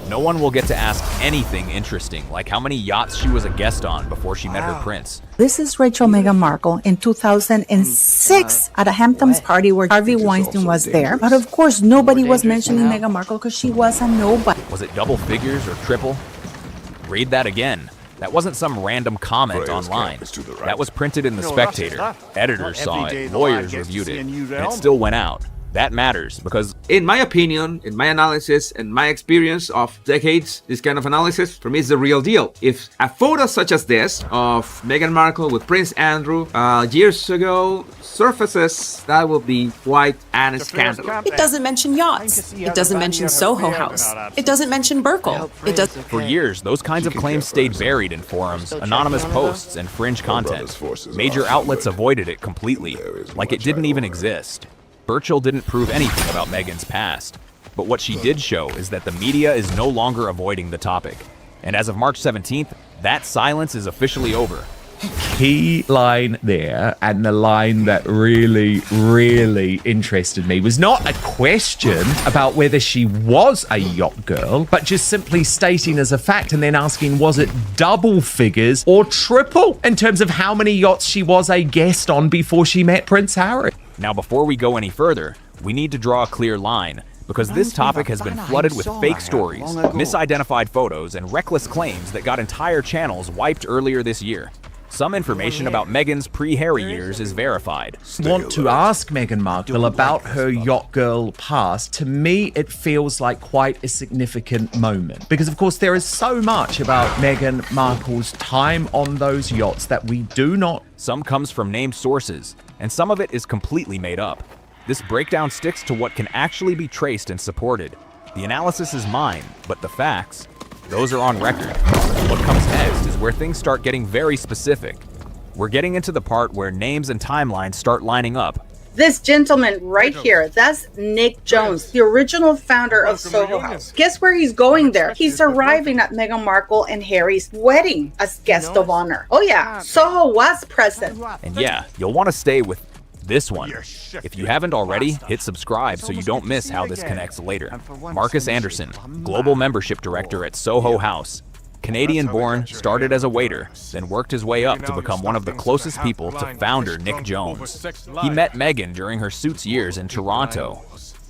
No one will get to ask anything interesting, like how many yachts she was a guest on before she met her prince. This is Rachel Meghan Markle in 2006 at a Hamptons party where Harvey Weinstein was there. But of course, nobody was mentioning Meghan Markle because she was a nobody. Was it double figures or triple? Read that again. That wasn't some random comment online. That was printed in The Spectator. Editors saw it, lawyers reviewed it, and it still went out. That matters because, in my opinion, in my analysis, and my experience of decades, this kind of analysis, for me, is the real deal. If a photo such as this of Meghan Markle with Prince Andrew years ago surfaces, that will be quite an scandal. It doesn't mention yachts. It doesn't mention Soho House. It doesn't mention Burkle. It does. For years, those kinds of claims stayed buried in forums, anonymous posts, and fringe content. Major outlets avoided it completely, like it didn't even exist. Burchill didn't prove anything about Meghan's past, but what she did show is that the media is no longer avoiding the topic. And as of March 17th, that silence is officially over. Key line there, and the line that really, really interested me, was not a question about whether she was a yacht girl, but just simply stating as a fact and then asking, was it double figures or triple in terms of how many yachts she was a guest on before she met Prince Harry? Now, before we go any further, we need to draw a clear line, because this topic has been flooded with fake stories, misidentified photos, and reckless claims that got entire channels wiped earlier this year. Some information about Meghan's pre-Harry years is verified. Want to ask Meghan Markle about her yacht girl past. To me, it feels like quite a significant moment. Because, of course, there is so much about Meghan Markle's time on those yachts that we do not. Some comes from named sources, and some of it is completely made up. This breakdown sticks to what can actually be traced and supported. The analysis is mine, but the facts, those are on record. What comes next is where things start getting very specific. We're getting into the part where names and timelines start lining up. This gentleman right here, that's Nick Jones, the original founder of Soho House. Guess where he's going there? He's arriving at Meghan Markle and Harry's wedding as guest of honor. Oh yeah, Soho was present. And yeah, you'll want to stay with this one. If you haven't already, hit subscribe so you don't miss how this connects later. Marcus Anderson, Global Membership Director at Soho House. Canadian-born, started as a waiter, then worked his way up to become one of the closest people to founder Nick Jones. He met Meghan during her Suits years in Toronto.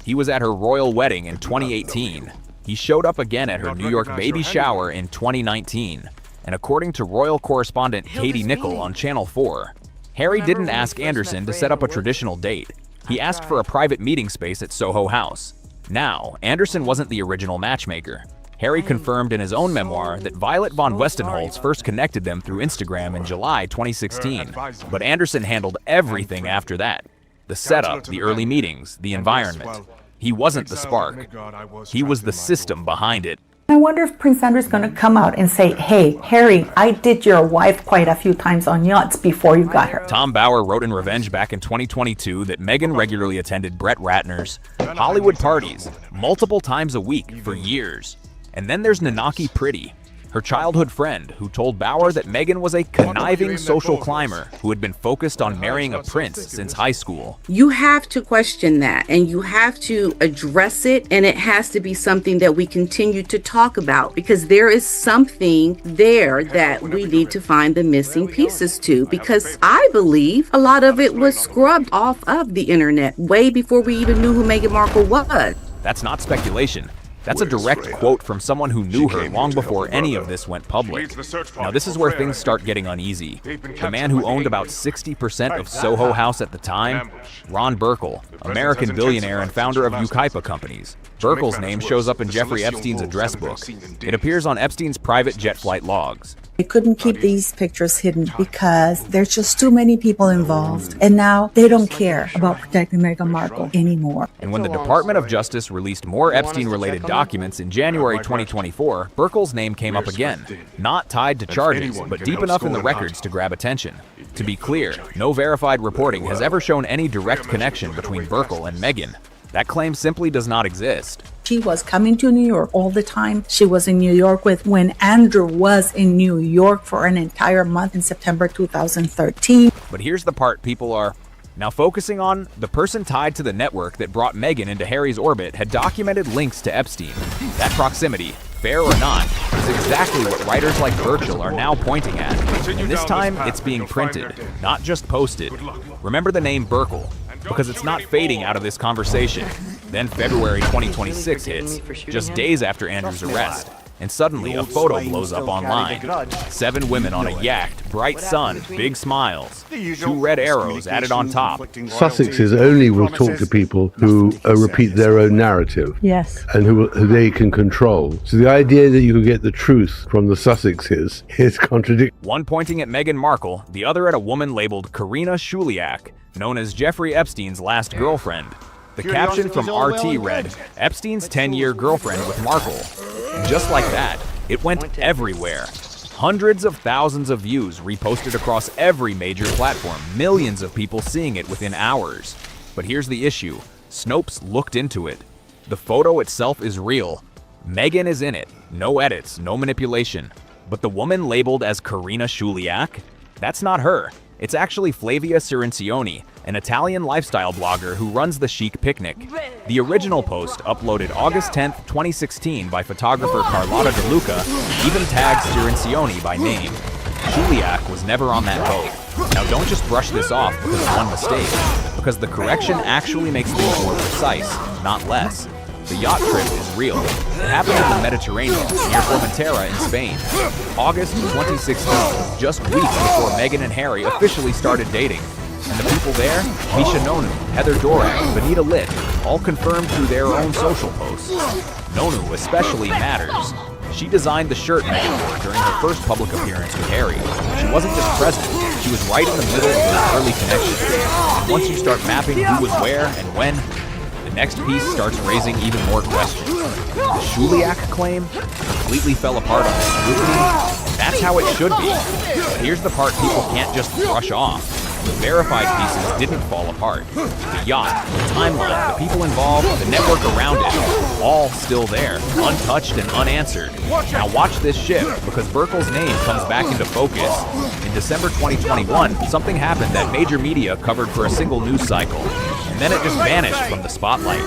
He was at her royal wedding in 2018. He showed up again at her New York baby shower in 2019. And according to royal correspondent Katie Nicholl on Channel 4, Harry didn't ask Anderson to set up a traditional date. He asked for a private meeting space at Soho House. Now, Anderson wasn't the original matchmaker. Harry confirmed in his own memoir that Violet von Westenholz first connected them through Instagram in July 2016, but Anderson handled everything after that. The setup, the early meetings, the environment. He wasn't the spark. He was the system behind it. I wonder if Prince Andrew is going to come out and say, hey, Harry, I did your wife quite a few times on yachts before you got her. Tom Bauer wrote in Revenge back in 2022 that Meghan regularly attended Brett Ratner's Hollywood parties multiple times a week for years. And then there's Nanaki Pretty, her childhood friend, who told Bauer that Meghan was a conniving social climber who had been focused on marrying a prince since high school. You have to question that, and you have to address it, and it has to be something that we continue to talk about, because there is something there that we need to find the missing pieces to, because I believe a lot of it was scrubbed off of the internet way before we even knew who Meghan Markle was. That's not speculation. That's a direct quote from someone who knew her long before any of this went public. Now this is where things start getting uneasy. The man who owned about 60% of Soho House at the time, Ron Burkle, American billionaire and founder of Yucaipa Companies. Burkle's name shows up in Jeffrey Epstein's address book. It appears on Epstein's private jet flight logs. They couldn't keep these pictures hidden because there's just too many people involved. And now they don't care about protecting Meghan Markle anymore. And when the Department of Justice released more Epstein-related documents in January 2024, Burkle's name came up again. Not tied to charges, but deep enough in the records to grab attention. To be clear, no verified reporting has ever shown any direct connection between Burkle and Meghan. That claim simply does not exist. She was coming to New York all the time. She was in New York when Andrew was in New York for an entire month in September 2013. But here's the part people are now focusing on. The person tied to the network that brought Meghan into Harry's orbit had documented links to Epstein. That proximity, fair or not, is exactly what writers like Burchell are now pointing at. And this time, it's being printed, not just posted. Remember the name Burkle, because it's not fading out of this conversation. Then February 2026 hits, just days after Andrew's arrest, and suddenly a photo blows up online. 7 women on a yacht, bright sun, big smiles, 2 red arrows added on top. Sussexes only will talk to people who repeat their own narrative. Yes. And who they can control. So the idea that you can get the truth from the Sussexes is contradictory. One pointing at Meghan Markle, the other at a woman labeled Karina Shuliak, known as Jeffrey Epstein's last girlfriend. The caption from RT read, Epstein's 10-year girlfriend with Markle. And just like that, it went everywhere. Hundreds of thousands of views reposted across every major platform, millions of people seeing it within hours. But here's the issue. Snopes looked into it. The photo itself is real. Meghan is in it. No edits, no manipulation. But the woman labeled as Karina Shuliak? That's not her. It's actually Flavia Cirincione, an Italian lifestyle blogger who runs the Chic Picnic. The original post, uploaded August 10th, 2016 by photographer Carlotta De Luca, even tags Cirincione by name. Shuliak was never on that boat. Now don't just brush this off because of one mistake, because the correction actually makes things more precise, not less. The yacht trip is real. It happened in the Mediterranean, near Formentera in Spain. August 2016, just weeks before Meghan and Harry officially started dating. And the people there? Misha Nonu, Heather Dorak, Benita Litt, all confirmed through their own social posts. Nonu especially matters. She designed the shirt Meghan wore during her first public appearance with Harry. She wasn't just present, she was right in the middle of those early connections. Once you start mapping who was where and when, the next piece starts raising even more questions. The Shuliak claim completely fell apart under scrutiny, and that's how it should be. But here's the part people can't just brush off. The verified pieces didn't fall apart. The yacht, the timeline, the people involved, the network around it, all still there, untouched and unanswered. Now watch this shift, because Burkle's name comes back into focus. In December 2021, something happened that major media covered for a single news cycle, and then it just vanished from the spotlight.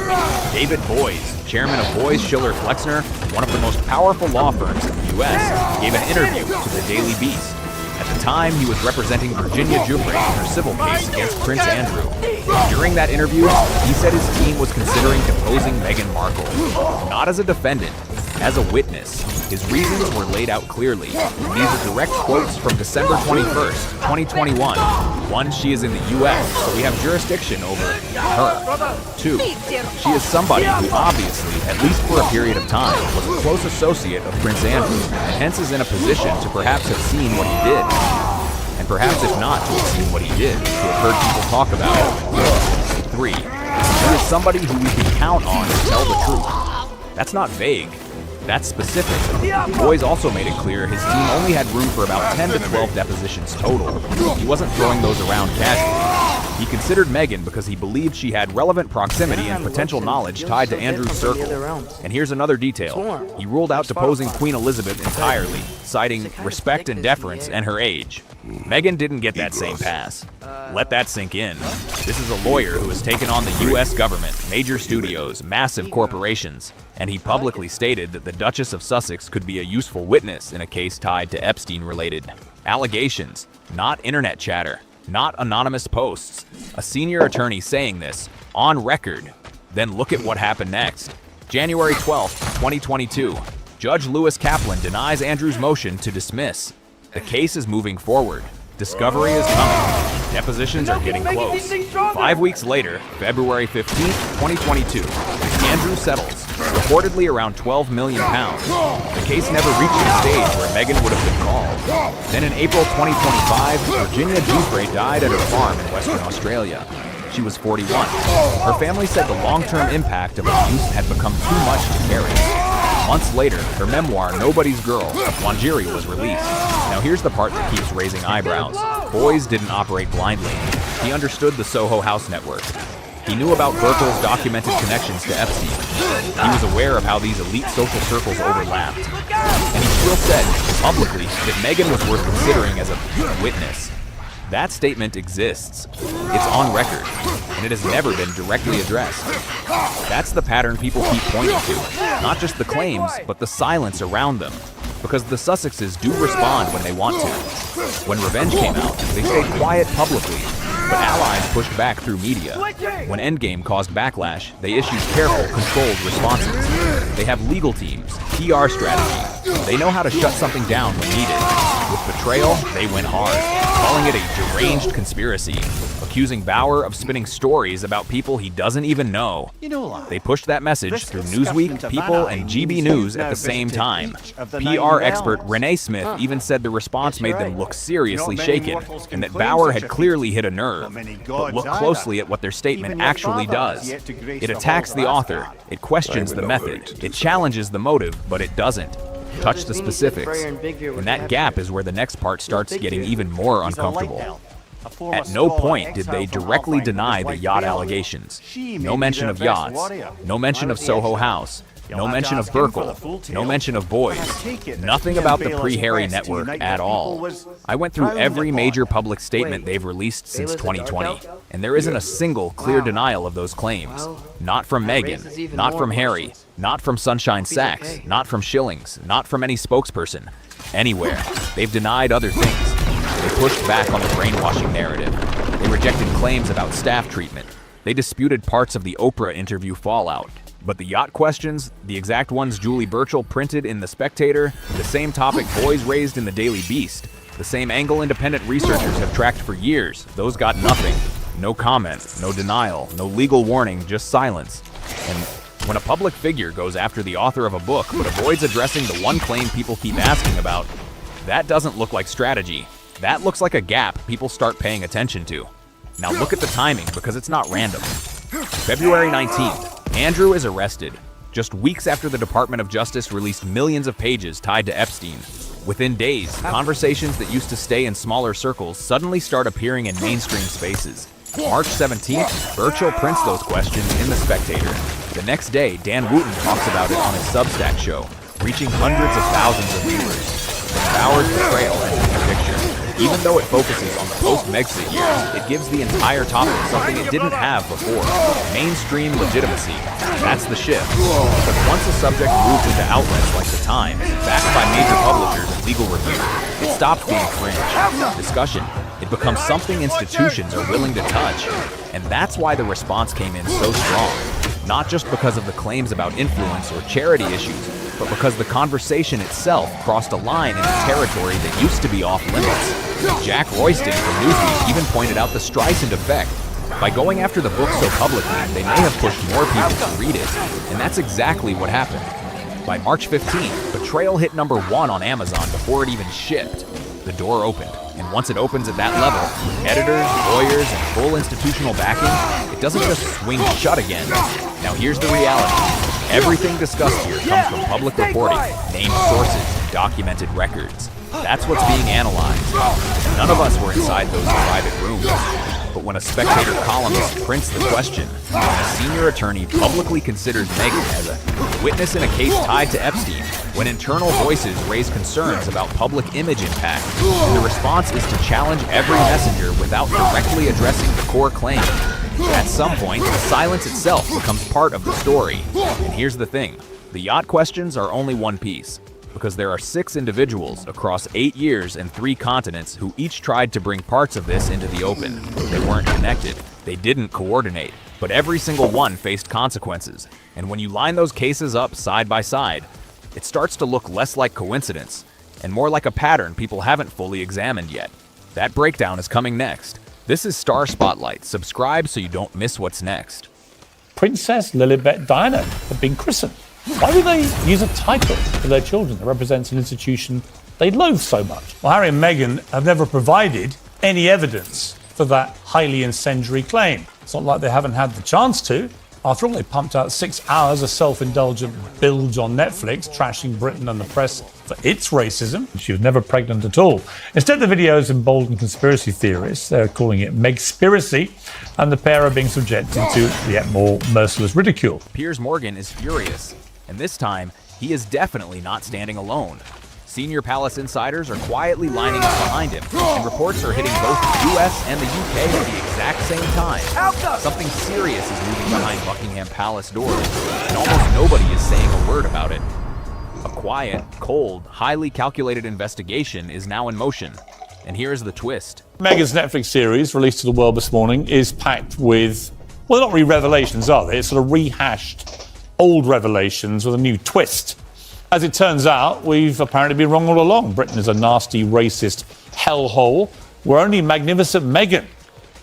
David Boies, chairman of Boies, Schiller Flexner, one of the most powerful law firms in the US, gave an interview to the Daily Beast. At the time, he was representing Virginia Giuffre in her civil case against Prince Andrew. During that interview, he said his team was considering deposing Meghan Markle, not as a defendant, as a witness. His reasons were laid out clearly. These are direct quotes from December 21st, 2021. One, she is in the US, so we have jurisdiction over her. Two, she is somebody who obviously, at least for a period of time, was a close associate of Prince Andrew, and hence is in a position to perhaps have seen what he did. And perhaps if not to have seen what he did, to have heard people talk about it. Three, she is somebody who we can count on to tell the truth. That's not vague. That's specific. Boies also made it clear his team only had room for about 10 to 12 depositions total. He wasn't throwing those around casually. He considered Meghan because he believed she had relevant proximity and potential knowledge tied to Andrew's circle. And here's another detail. He ruled out deposing Queen Elizabeth entirely, citing respect and deference and her age. Meghan didn't get that same pass. Let that sink in. This is a lawyer who has taken on the US government, major studios, massive corporations, and he publicly stated that the Duchess of Sussex could be a useful witness in a case tied to Epstein-related allegations, not internet chatter, not anonymous posts. A senior attorney saying this, on record. Then look at what happened next. January 12th, 2022. Judge Lewis Kaplan denies Andrew's motion to dismiss. The case is moving forward. Discovery is coming. Depositions are getting close. 5 weeks later, February 15th, 2022, Andrew settles, reportedly around £12 million. The case never reached the stage where Meghan would have been called. Then in April 2025, Virginia Giuffre died at her farm in Western Australia. She was 41. Her family said the long-term impact of abuse had become too much to carry. Months later, her memoir, Nobody's Girl, Wangiri, was released. Now here's the part that keeps raising eyebrows. Boies didn't operate blindly. He understood the Soho House network. He knew about Burkle's documented connections to Epstein. He was aware of how these elite social circles overlapped. And he still said, publicly, that Meghan was worth considering as a witness. That statement exists. It's on record, and it has never been directly addressed. That's the pattern people keep pointing to. Not just the claims, but the silence around them. Because the Sussexes do respond when they want to. When Revenge came out, they stayed quiet publicly, but allies pushed back through media. When Endgame caused backlash, they issued careful, controlled responses. They have legal teams, PR strategy. They know how to shut something down when needed. With betrayal, they went hard, calling it a deranged conspiracy, accusing Bauer of spinning stories about people he doesn't even know. They pushed that message through Newsweek, People, and GB News at the same time. PR expert Renee Smith even said the response made them look seriously shaken, and that Bauer had clearly hit a nerve. But look closely at what their statement actually does. It attacks the author, it questions the method, it challenges the motive, but it doesn't touch the specifics. And that gap is where the next part starts getting even more uncomfortable. At no point did they directly deny the yacht allegations. No mention of yachts, no mention of Soho House, no mention of Burkle, no mention of Boies, nothing about the pre-Harry network at all. I went through every major public statement they've released since 2020, and there isn't a single clear denial of those claims. Not from Meghan, not from Harry, not from Sunshine Sachs, not from Schillings, not from any spokesperson. Anywhere. They've denied other things. They pushed back on the brainwashing narrative. They rejected claims about staff treatment. They disputed parts of the Oprah interview fallout. But the yacht questions, the exact ones Julie Burchill printed in The Spectator, the same topic boys raised in the Daily Beast, the same angle independent researchers have tracked for years, those got nothing. No comment, no denial, no legal warning, just silence. And when a public figure goes after the author of a book but avoids addressing the one claim people keep asking about, that doesn't look like strategy. That looks like a gap people start paying attention to. Now look at the timing, because it's not random. February 19th. Andrew is arrested, just weeks after the Department of Justice released millions of pages tied to Epstein. Within days, conversations that used to stay in smaller circles suddenly start appearing in mainstream spaces. March 17th, Burchill prints those questions in The Spectator. The next day, Dan Wooten talks about it on his Substack show, reaching hundreds of thousands of viewers. Then Bauer's betrayal enters the picture. Even though it focuses on the post-Megxit years, it gives the entire topic something it didn't have before: mainstream legitimacy. That's the shift. But once a subject moves into outlets like The Times, backed by major publishers and legal review, it stops being fringe discussion. It becomes something institutions are willing to touch. And that's why the response came in so strong. Not just because of the claims about influence or charity issues, but because the conversation itself crossed a line into territory that used to be off-limits. Jack Royston from Newsweek even pointed out the Streisand effect. By going after the book so publicly, they may have pushed more people to read it, and that's exactly what happened. By March 15th, Betrayal hit #1 on Amazon before it even shipped. The door opened, and once it opens at that level, with editors, lawyers, and full institutional backing, it doesn't just swing shut again. Now here's the reality. Everything discussed here comes from public reporting, named sources, and documented records. That's what's being analyzed. None of us were inside those private rooms. But when a Spectator columnist prints the question, when a senior attorney publicly considers Meghan as a witness in a case tied to Epstein, when internal voices raise concerns about public image impact, and the response is to challenge every messenger without directly addressing the core claim, at some point, the silence itself becomes part of the story. And here's the thing, the yacht questions are only one piece, because there are 6 individuals across 8 years and 3 continents who each tried to bring parts of this into the open. They weren't connected, they didn't coordinate, but every single one faced consequences. And when you line those cases up side by side, it starts to look less like coincidence, and more like a pattern people haven't fully examined yet. That breakdown is coming next. This is Star Spotlight. Subscribe so you don't miss what's next. Princess Lilibet Diana had been christened. Why would they use a title for their children that represents an institution they loathe so much? Well, Harry and Meghan have never provided any evidence for that highly incendiary claim. It's not like they haven't had the chance to. After all, they pumped out 6 hours of self-indulgent bilge on Netflix, trashing Britain and the press for its racism. She was never pregnant at all. Instead, the videos embolden conspiracy theorists. They're calling it Megspiracy, and the pair are being subjected to yet more merciless ridicule. Piers Morgan is furious, and this time, he is definitely not standing alone. Senior palace insiders are quietly lining up behind him, and reports are hitting both the US and the UK at the exact same time. Something serious is moving behind Buckingham Palace doors, and almost nobody is saying a word about it. A quiet, cold, highly calculated investigation is now in motion, and here's the twist. Meghan's Netflix series, released to the world this morning, is packed with, well, they're not re-revelations, are they? It's sort of rehashed old revelations with a new twist. As it turns out, we've apparently been wrong all along. Britain is a nasty, racist hellhole where only magnificent Meghan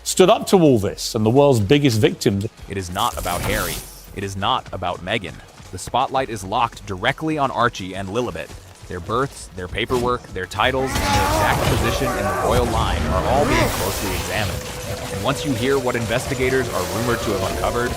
stood up to all this, and the world's biggest victim. It is not about Harry. It is not about Meghan. The spotlight is locked directly on Archie and Lilibet. Their births, their paperwork, their titles, and their exact position in the royal line are all being closely examined. And once you hear what investigators are rumored to have uncovered,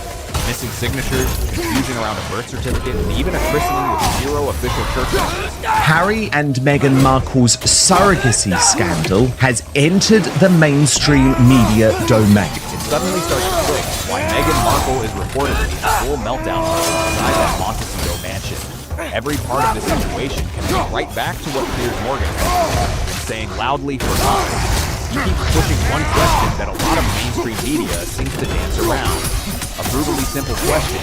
missing signatures, confusion around a birth certificate, and even a christening with 0 official church members. Harry and Meghan Markle's surrogacy scandal has entered the mainstream media domain. It suddenly starts to click why Meghan Markle is reportedly in full meltdown mode inside that Montecito mansion. Every part of this situation can lead right back to what Piers Morgan has been saying loudly for months. He keeps pushing one question that a lot of mainstream media seems to dance around. A brutally simple question.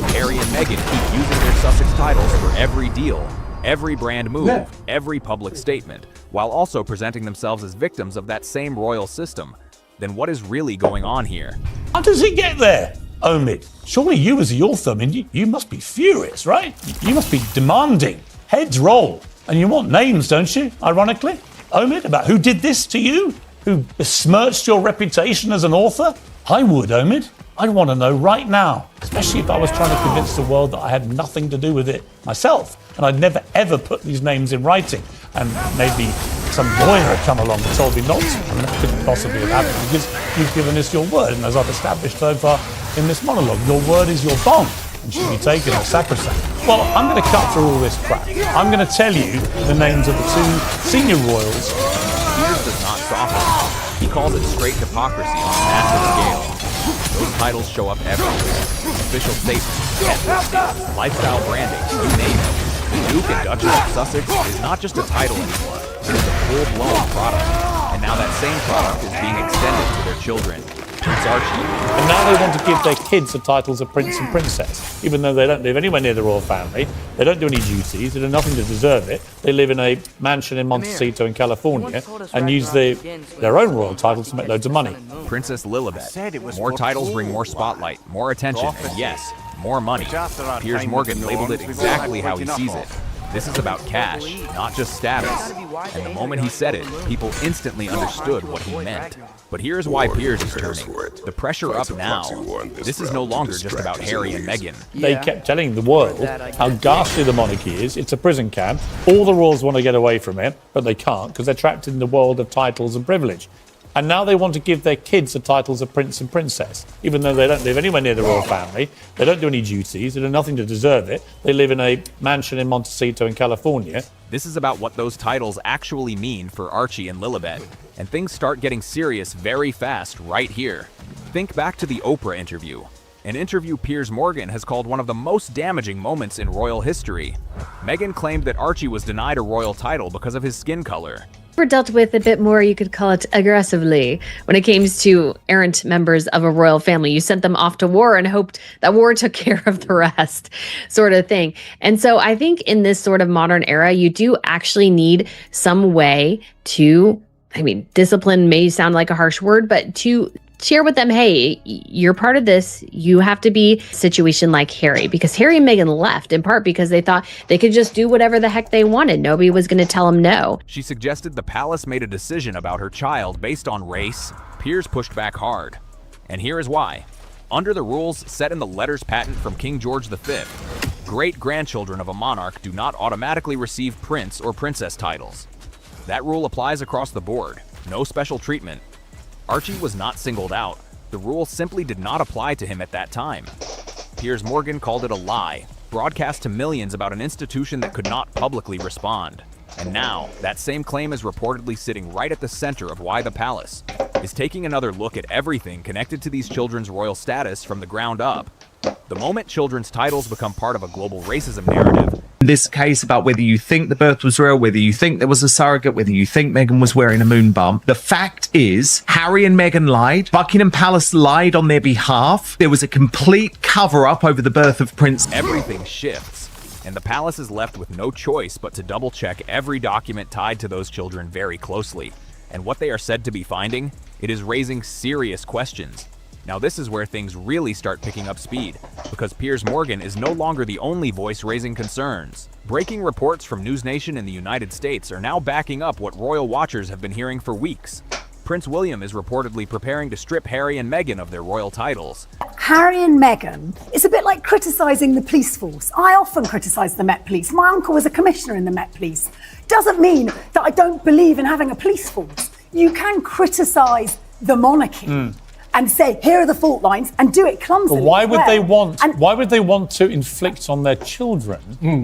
Harry and Meghan keep using their Sussex titles for every deal, every brand move, every public statement, while also presenting themselves as victims of that same royal system. Then what is really going on here? How does it get there? Omid, surely you as the author, I mean, you must be furious, right? You must be demanding. Heads roll. And you want names, don't you, ironically? Omid, about who did this to you? Who besmirched your reputation as an author? I would, Omid. I'd want to know right now, especially if I was trying to convince the world that I had nothing to do with it myself, and I'd never ever put these names in writing, and maybe some lawyer had come along and told me not to, and that couldn't possibly have happened because you've given us your word, and as I've established so far in this monologue, your word is your bond and should be taken as sacrosanct. Well, I'm going to cut through all this crap. I'm going to tell you the names of the two senior royals. Piers does not soften. He calls it straight hypocrisy on a massive scale. Those titles show up everywhere. Official statements, ethnic statements, lifestyle branding, you name it. The Duke and Duchess of Sussex is not just a title anymore. It is a full-blown product. And now that same product is being extended to their children. Prince Archie. And now they want to give their kids the titles of prince and princess, even though they don't live anywhere near the royal family. They don't do any duties. They do nothing to deserve it. They live in a mansion in Montecito in California and use their own royal titles to make loads of money. Princess Lilibet. More titles bring more spotlight, more attention, and yes, more money. Piers Morgan labeled it exactly how he sees it. This is about cash, not just status. And the moment he said it, people instantly understood what he meant. But here's why Piers is turning. The pressure up now. This is no longer just about Harry and Meghan. They kept telling the world how ghastly the monarchy is. It's a prison camp. All the royals want to get away from it, but they can't because they're trapped in the world of titles and privilege. And now they want to give their kids the titles of prince and princess, even though they don't live anywhere near the royal family. They don't do any duties. They do nothing to deserve it. They live in a mansion in Montecito in California. This is about what those titles actually mean for Archie and Lilibet. And things start getting serious very fast right here. Think back to the Oprah interview. An interview Piers Morgan has called one of the most damaging moments in royal history. Meghan claimed that Archie was denied a royal title because of his skin color. Were dealt with a bit more, you could call it aggressively, when it came to errant members of a royal family. You sent them off to war and hoped that war took care of the rest, sort of thing. And so I think in this sort of modern era, you do actually need some way to, discipline may sound like a harsh word, but to share with them, hey, you're part of this. You have to be a situation like Harry, because Harry and Meghan left in part because they thought they could just do whatever the heck they wanted. Nobody was going to tell them no. She suggested the palace made a decision about her child based on race. Piers pushed back hard. And here is why. Under the rules set in the letters patent from King George V, great-grandchildren of a monarch do not automatically receive prince or princess titles. That rule applies across the board. No special treatment. Archie was not singled out. The rule simply did not apply to him at that time. Piers Morgan called it a lie, broadcast to millions about an institution that could not publicly respond. And now, that same claim is reportedly sitting right at the center of why the palace is taking another look at everything connected to these children's royal status from the ground up. The moment children's titles become part of a global racism narrative, this case about whether you think the birth was real, whether you think there was a surrogate, whether you think Meghan was wearing a moon bump. The fact is, Harry and Meghan lied. Buckingham Palace lied on their behalf. There was a complete cover-up over the birth of Prince. Everything shifts, and the palace is left with no choice but to double-check every document tied to those children very closely. And what they are said to be finding, it is raising serious questions. Now this is where things really start picking up speed, because Piers Morgan is no longer the only voice raising concerns. Breaking reports from News Nation in the United States are now backing up what royal watchers have been hearing for weeks. Prince William is reportedly preparing to strip Harry and Meghan of their royal titles. Harry and Meghan is a bit like criticising the police force. I often criticise the Met Police. My uncle was a commissioner in the Met Police. Doesn't mean that I don't believe in having a police force. You can criticise the monarchy. And say, here are the fault lines, and do it clumsily. But why would they want to inflict on their children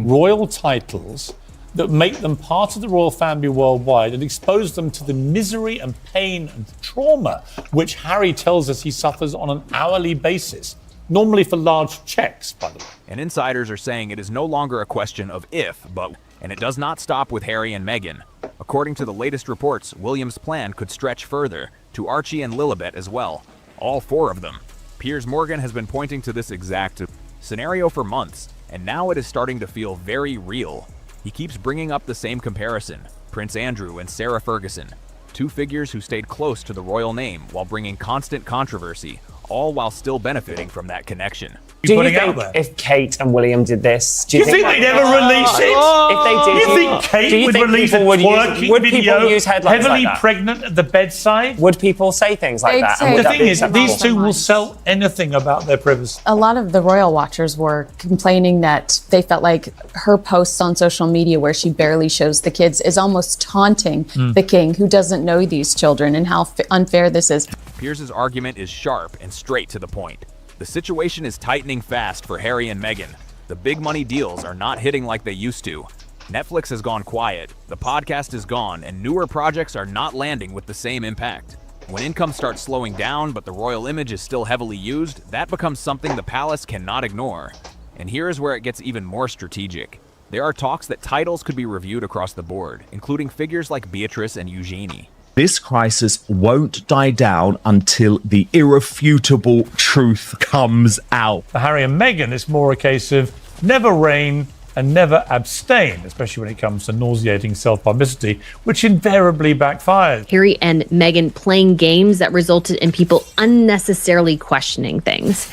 royal titles that make them part of the royal family worldwide and expose them to the misery and pain and trauma which Harry tells us he suffers on an hourly basis, normally for large checks, by the way. And insiders are saying it is no longer a question of if, but, and it does not stop with Harry and Meghan. According to the latest reports, William's plan could stretch further to Archie and Lilibet as well. All four of them. Piers Morgan has been pointing to this exact scenario for months, and now it is starting to feel very real. He keeps bringing up the same comparison, Prince Andrew and Sarah Ferguson, two figures who stayed close to the royal name while bringing constant controversy, all while still benefiting from that connection. Do you think if Kate and William did this, do you think they'd ever release it? If they did, you think Kate would release a twerking video, heavily pregnant at the bedside? Would people say things like that? The thing is, these two will sell anything about their privacy. A lot of the royal watchers were complaining that they felt like her posts on social media where she barely shows the kids is almost taunting the king, who doesn't know these children, and how unfair this is. Piers' argument is sharp and straight to the point. The situation is tightening fast for Harry and Meghan. The big money deals are not hitting like they used to. Netflix has gone quiet, the podcast is gone, and newer projects are not landing with the same impact. When income starts slowing down but the royal image is still heavily used, that becomes something the palace cannot ignore. And here is where it gets even more strategic. There are talks that titles could be reviewed across the board, including figures like Beatrice and Eugenie. This crisis won't die down until the irrefutable truth comes out. For Harry and Meghan, it's more a case of never reign and never abstain, especially when it comes to nauseating self-publicity, which invariably backfires. Harry and Meghan playing games that resulted in people unnecessarily questioning things.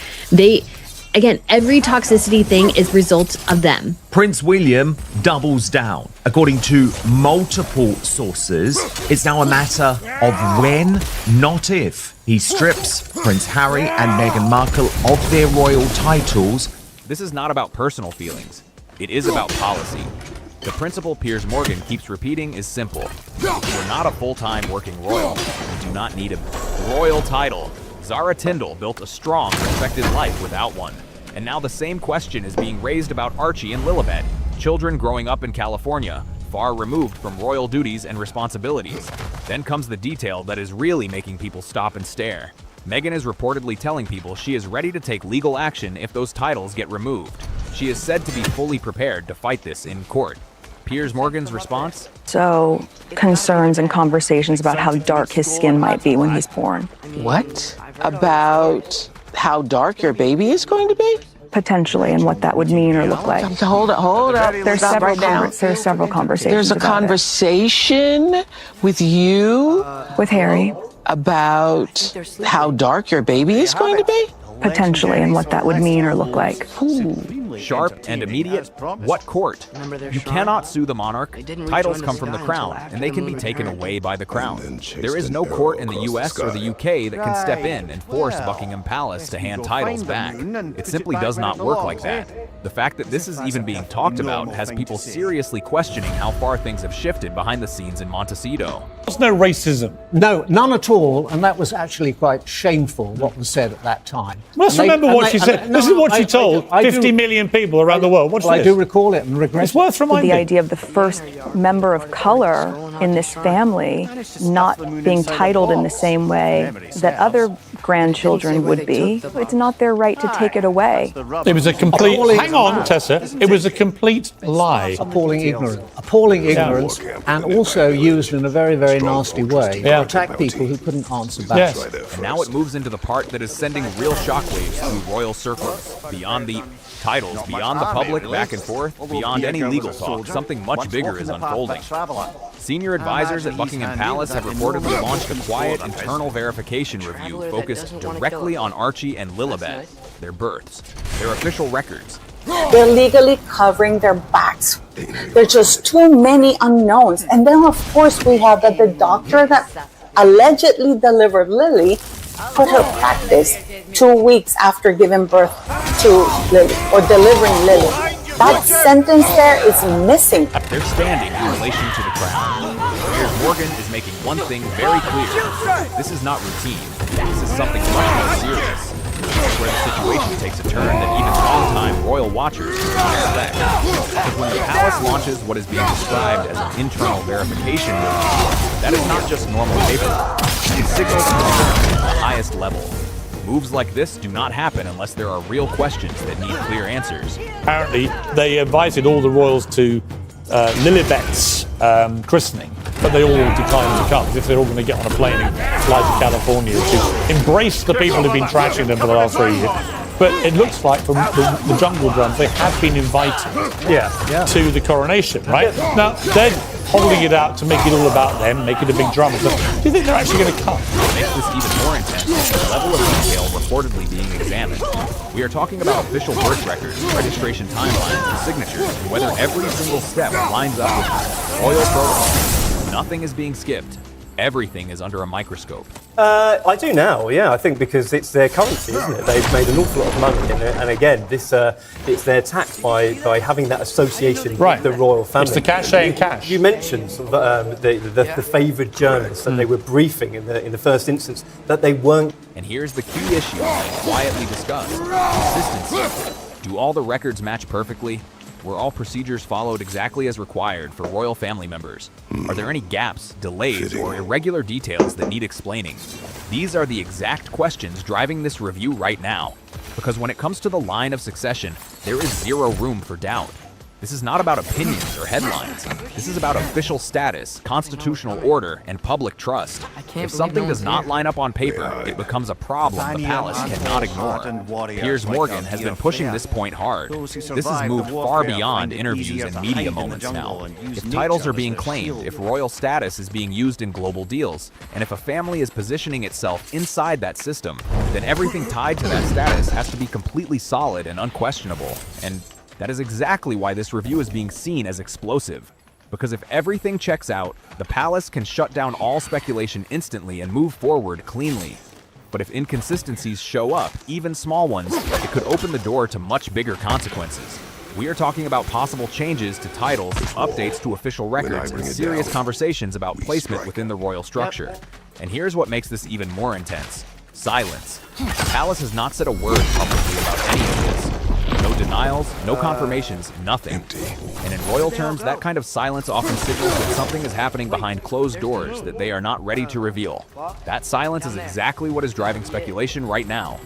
Again, every toxicity thing is result of them. Prince William doubles down. According to multiple sources, it's now a matter of when, not if, he strips Prince Harry and Meghan Markle of their royal titles. This is not about personal feelings. It is about policy. The principle Piers Morgan keeps repeating is simple. We're not a full-time working royal. We do not need a royal title. Zara Tindall built a strong, respected life without one. And now the same question is being raised about Archie and Lilibet, children growing up in California, far removed from royal duties and responsibilities. Then comes the detail that is really making people stop and stare. Meghan is reportedly telling people she is ready to take legal action if those titles get removed. She is said to be fully prepared to fight this in court. Piers Morgan's response? So, concerns and conversations about how dark his skin might be when he's born. What? About how dark your baby is going to be? Potentially, and what that would mean or look like. Hold up. There's several conversations. There's a conversation with you? With Harry. About how dark your baby is going to be? Potentially, and what that would mean or look like. Sharp and immediate? What court? You cannot sue the monarch. Titles come from the crown, and they can be taken away by the crown. There is no court in the US or the UK that can step in and force Buckingham Palace to hand titles back. It simply does not work like that. The fact that this is even being talked about has people seriously questioning how far things have shifted behind the scenes in Montecito. There's no racism. No, none at all, and that was actually quite shameful what was said at that time. Let's remember what she said. This is what she told 50 million people around the world. Watch this. I do recall it and regret it. It's worth reminding. The idea of the first member of color in this family not being titled in the same way that other grandchildren would be, it's not their right to take it away. It was a complete, hang on, Tessa, it was a complete lie. Appalling ignorance, and also used in a very, very nasty way to attack people who couldn't answer back. Yes. And now it moves into the part that is sending real shockwaves through royal circles, beyond the titles, beyond the public back and forth, beyond any legal talk. Something much bigger is unfolding. Senior advisors at Buckingham Palace have reportedly launched a quiet internal verification review focused directly on Archie and Lilibet, their births, their official records. They're legally covering their backs. There's just too many unknowns. And then, of course, we have that the doctor that allegedly delivered Lily put her practice 2 weeks after giving birth to Lily or delivering Lily. That sentence there is missing. They're standing in relation to the crown. Piers Morgan is making one thing very clear. This is not routine. This is something much more serious. This is where the situation takes a turn that even long-time royal watchers do not expect. Because when the palace launches what is being described as an internal verification review, that is not just normal paperwork. It signals at the highest level. Moves like this do not happen unless there are real questions that need clear answers. Apparently, they invited all the royals to Lilibet's christening, but they all declined to come, as if they're all going to get on a plane and fly to California to embrace the people who've been trashing them for the last 3 years. But it looks like from the jungle drums, they have been invited to the coronation, right? Now, holding it out to make it all about them, make it a big drama. So, do you think they're actually going to come? What makes this even more intense is the level of detail reportedly being examined. We are talking about official birth records, registration timelines, and signatures, and whether every single step lines up with royal protocol. Nothing is being skipped. Everything is under a microscope. I do now, yeah. I think because it's their currency, isn't it? They've made an awful lot of money in it, and again, this it's their tax by having that association with the royal family. It's the cachet and cash. You mentioned sort of, the favoured journalists that they were briefing in the first instance that they weren't. And here's the key issue being quietly discussed: consistency. Do all the records match perfectly? Were all procedures followed exactly as required for royal family members? Are there any gaps, delays, or irregular details that need explaining? These are the exact questions driving this review right now. Because when it comes to the line of succession, there is zero room for doubt. This is not about opinions or headlines. This is about official status, constitutional order, and public trust. If something does not line up on paper, it becomes a problem the palace cannot ignore. Piers Morgan has been pushing this point hard. This has moved far beyond interviews and media moments now. If titles are being claimed, if royal status is being used in global deals, and if a family is positioning itself inside that system, then everything tied to that status has to be completely solid and unquestionable. And that is exactly why this review is being seen as explosive. Because if everything checks out, the palace can shut down all speculation instantly and move forward cleanly. But if inconsistencies show up, even small ones, it could open the door to much bigger consequences. We are talking about possible changes to titles, updates to official records, and serious conversations about placement within the royal structure. And here's what makes this even more intense: silence. The palace has not said a word publicly about any of this. No denials, no confirmations, nothing. Empty. And in royal terms, that kind of silence often signals that something is happening behind closed doors that they are not ready to reveal. That silence is exactly what is driving speculation right now.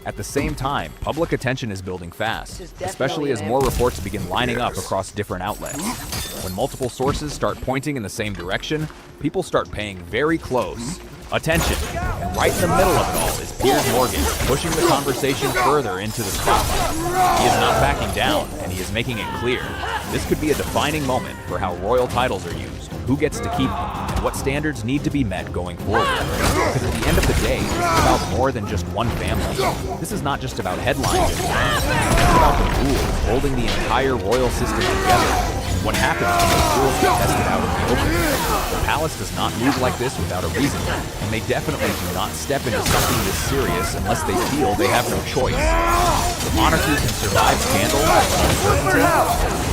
At the same time, public attention is building fast, especially as more reports begin lining up across different outlets. When multiple sources start pointing in the same direction, people start paying very close attention. And right in the middle of it all is Piers Morgan, pushing the conversation further into the spotlight. He is not backing down, and he is making it clear. This could be a defining moment for how royal titles are used, who gets to keep them, and what standards need to be met going forward. Because at the end of the day, this is about more than just one family. This is not just about headlines. It's about the rules holding the entire royal system together. What happens when those rules get tested out in the open? The palace does not move like this without a reason, and they definitely do not step into something this serious unless they feel they have no choice. The monarchy can survive scandal and uncertainty.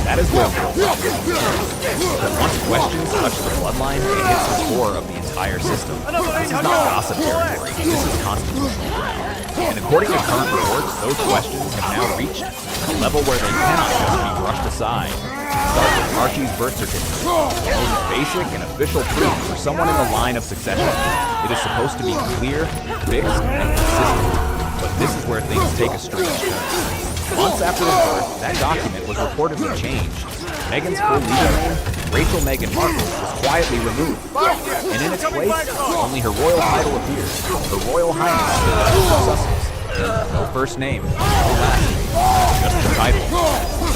That is where real problems begin. But once questions touch the bloodline, it hits the core of the entire system. This is not gossip territory. This is constitutional ground. And according to current reports, those questions have now reached a level where they cannot just be brushed aside. Start with Archie's birth certificate, the most basic and official proof for someone in the line of succession. It is supposed to be clear, fixed, and consistent. But this is where things take a strange turn. Months after his birth, that document was reportedly changed. Meghan's full legal name, Rachel Meghan Markle, was quietly removed. And in its place, only her royal title appears, Her Royal Highness of Sussex. No first name, no last name, just the title.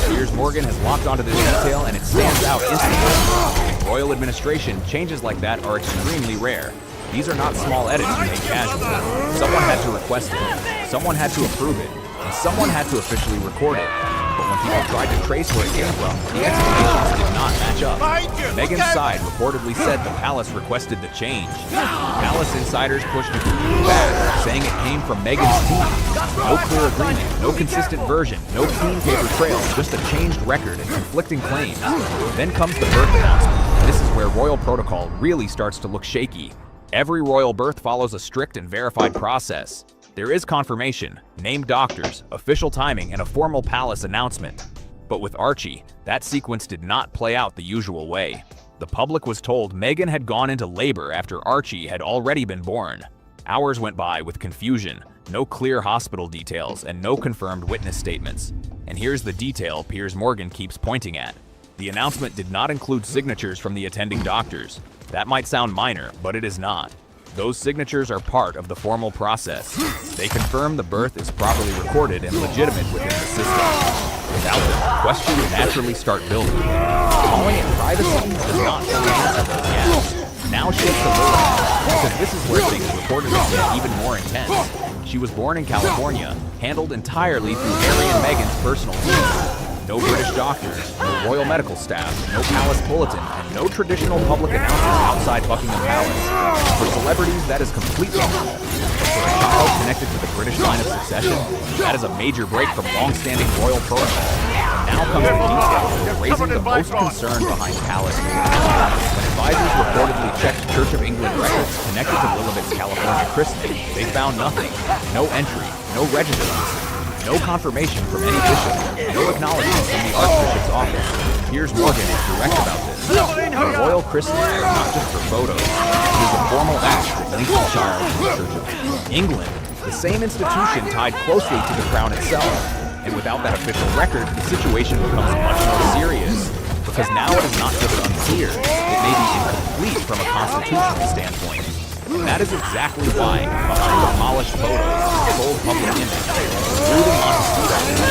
Piers Morgan has locked onto this detail, and it stands out instantly. In royal administration, changes like that are extremely rare. These are not small edits you make casually. Someone had to request it, someone had to approve it, and someone had to officially record it. But when people tried to trace where it came from, the explanations did not match up. Meghan's side reportedly said the palace requested the change. Palace insiders pushed it back, saying it came from Meghan's team. No clear agreement, no consistent version, no clean paper trail, just a changed record and conflicting claims. Then comes the birth announcement, and this is where royal protocol really starts to look shaky. Every royal birth follows a strict and verified process. There is confirmation, named doctors, official timing, and a formal palace announcement. But with Archie, that sequence did not play out the usual way. The public was told Meghan had gone into labor after Archie had already been born. Hours went by with confusion, no clear hospital details, and no confirmed witness statements. And here's the detail Piers Morgan keeps pointing at. The announcement did not include signatures from the attending doctors. That might sound minor, but it is not. Those signatures are part of the formal process. They confirm the birth is properly recorded and legitimate within the system. Without them, questions naturally start building. Calling it privacy does not fully answer those gaps. Now shifts to Lily, because this is where things reportedly get even more intense. She was born in California, handled entirely through Harry and Meghan's personal team. No British doctors, no royal medical staff, no palace bulletin, and no traditional public announcements outside Buckingham Palace. For celebrities, that is completely normal. But for a child connected to the British line of succession, that is a major break from long-standing royal protocol. And now comes the detail, raising the most concern behind palace moves. When advisors reportedly checked Church of England records connected to Lilibet's California christening, they found nothing. No entry, no register listing. No confirmation from any bishop, and no acknowledgement from the Archbishop's office. Piers Morgan is direct about this. The royal christening is not just for photos. It is a formal act that links the child to the Church of England, the same institution tied closely to the crown itself. And without that official record, the situation becomes much more serious. Because now it is not just unclear, it may be incomplete from a constitutional standpoint. And that is exactly why, behind the polished photos and bold public image, the brooding uncertainty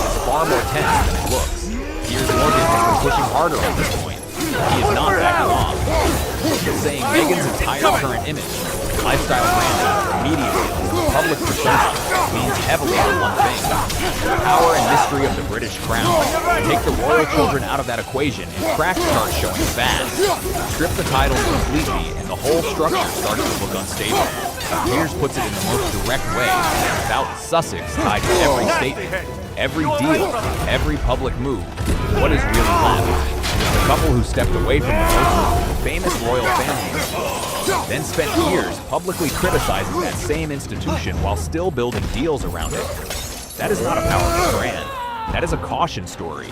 is far more tense than it looks. Piers Morgan has been pushing harder on this point. He is not backing off. He's saying Meghan's entire current image, lifestyle branding, media deals, public persona, means heavily on one thing: the power and mystery of the British crown. Take the royal children out of that equation and cracks start showing fast. Strip the titles completely and the whole structure starts to look unstable. Piers puts it in the most direct way, without Sussex tied to every statement, every deal, every public move. What is really left? Just a couple who stepped away from the most famous royal family, then spent years publicly criticizing that same institution while still building deals around it. That is not a powerful brand. That is a caution story.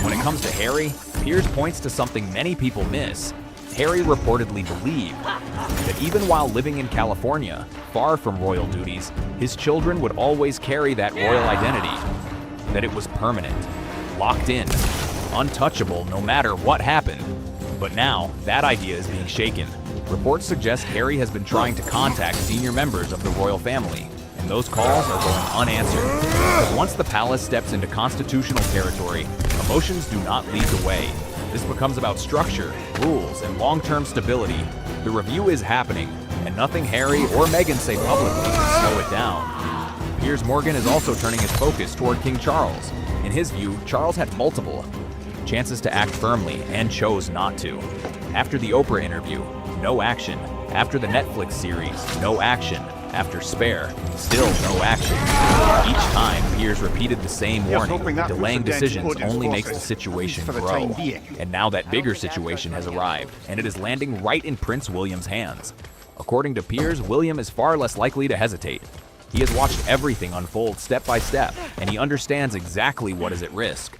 When it comes to Harry, Piers points to something many people miss. Harry reportedly believed that even while living in California, far from royal duties, his children would always carry that royal identity. That it was permanent, locked in, untouchable no matter what happened. But now, that idea is being shaken. Reports suggest Harry has been trying to contact senior members of the royal family, and those calls are going unanswered. Because once the palace steps into constitutional territory, emotions do not lead the way. This becomes about structure, rules, and long-term stability. The review is happening, and nothing Harry or Meghan say publicly can slow it down. Piers Morgan is also turning his focus toward King Charles. In his view, Charles had multiple chances to act firmly and chose not to. After the Oprah interview, no action. After the Netflix series, no action. After Spare, still no action. Each time, Piers repeated the same warning: delaying decisions only makes the situation grow. And now that bigger situation has arrived, and it is landing right in Prince William's hands. According to Piers, William is far less likely to hesitate. He has watched everything unfold step by step, and he understands exactly what is at risk.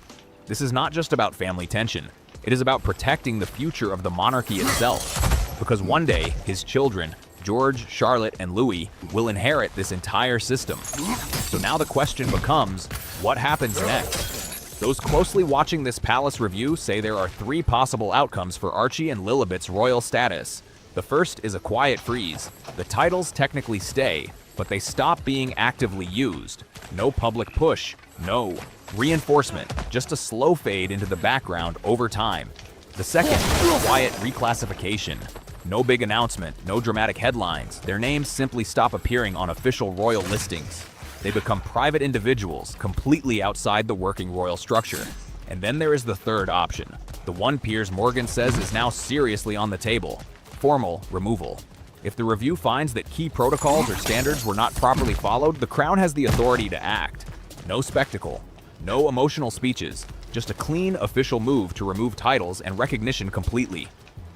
This is not just about family tension. It is about protecting the future of the monarchy itself. Because one day, his children, George, Charlotte, and Louis, will inherit this entire system. So now the question becomes, what happens next? Those closely watching this palace review say there are 3 possible outcomes for Archie and Lilibet's royal status. The first is a quiet freeze. The titles technically stay, but they stop being actively used. No public push, no reinforcement, just a slow fade into the background over time. The second is a quiet reclassification. No big announcement, no dramatic headlines. Their names simply stop appearing on official royal listings. They become private individuals, completely outside the working royal structure. And then there is the third option, the one Piers Morgan says is now seriously on the table: formal removal. If the review finds that key protocols or standards were not properly followed, the Crown has the authority to act. No spectacle, no emotional speeches, just a clean official move to remove titles and recognition completely.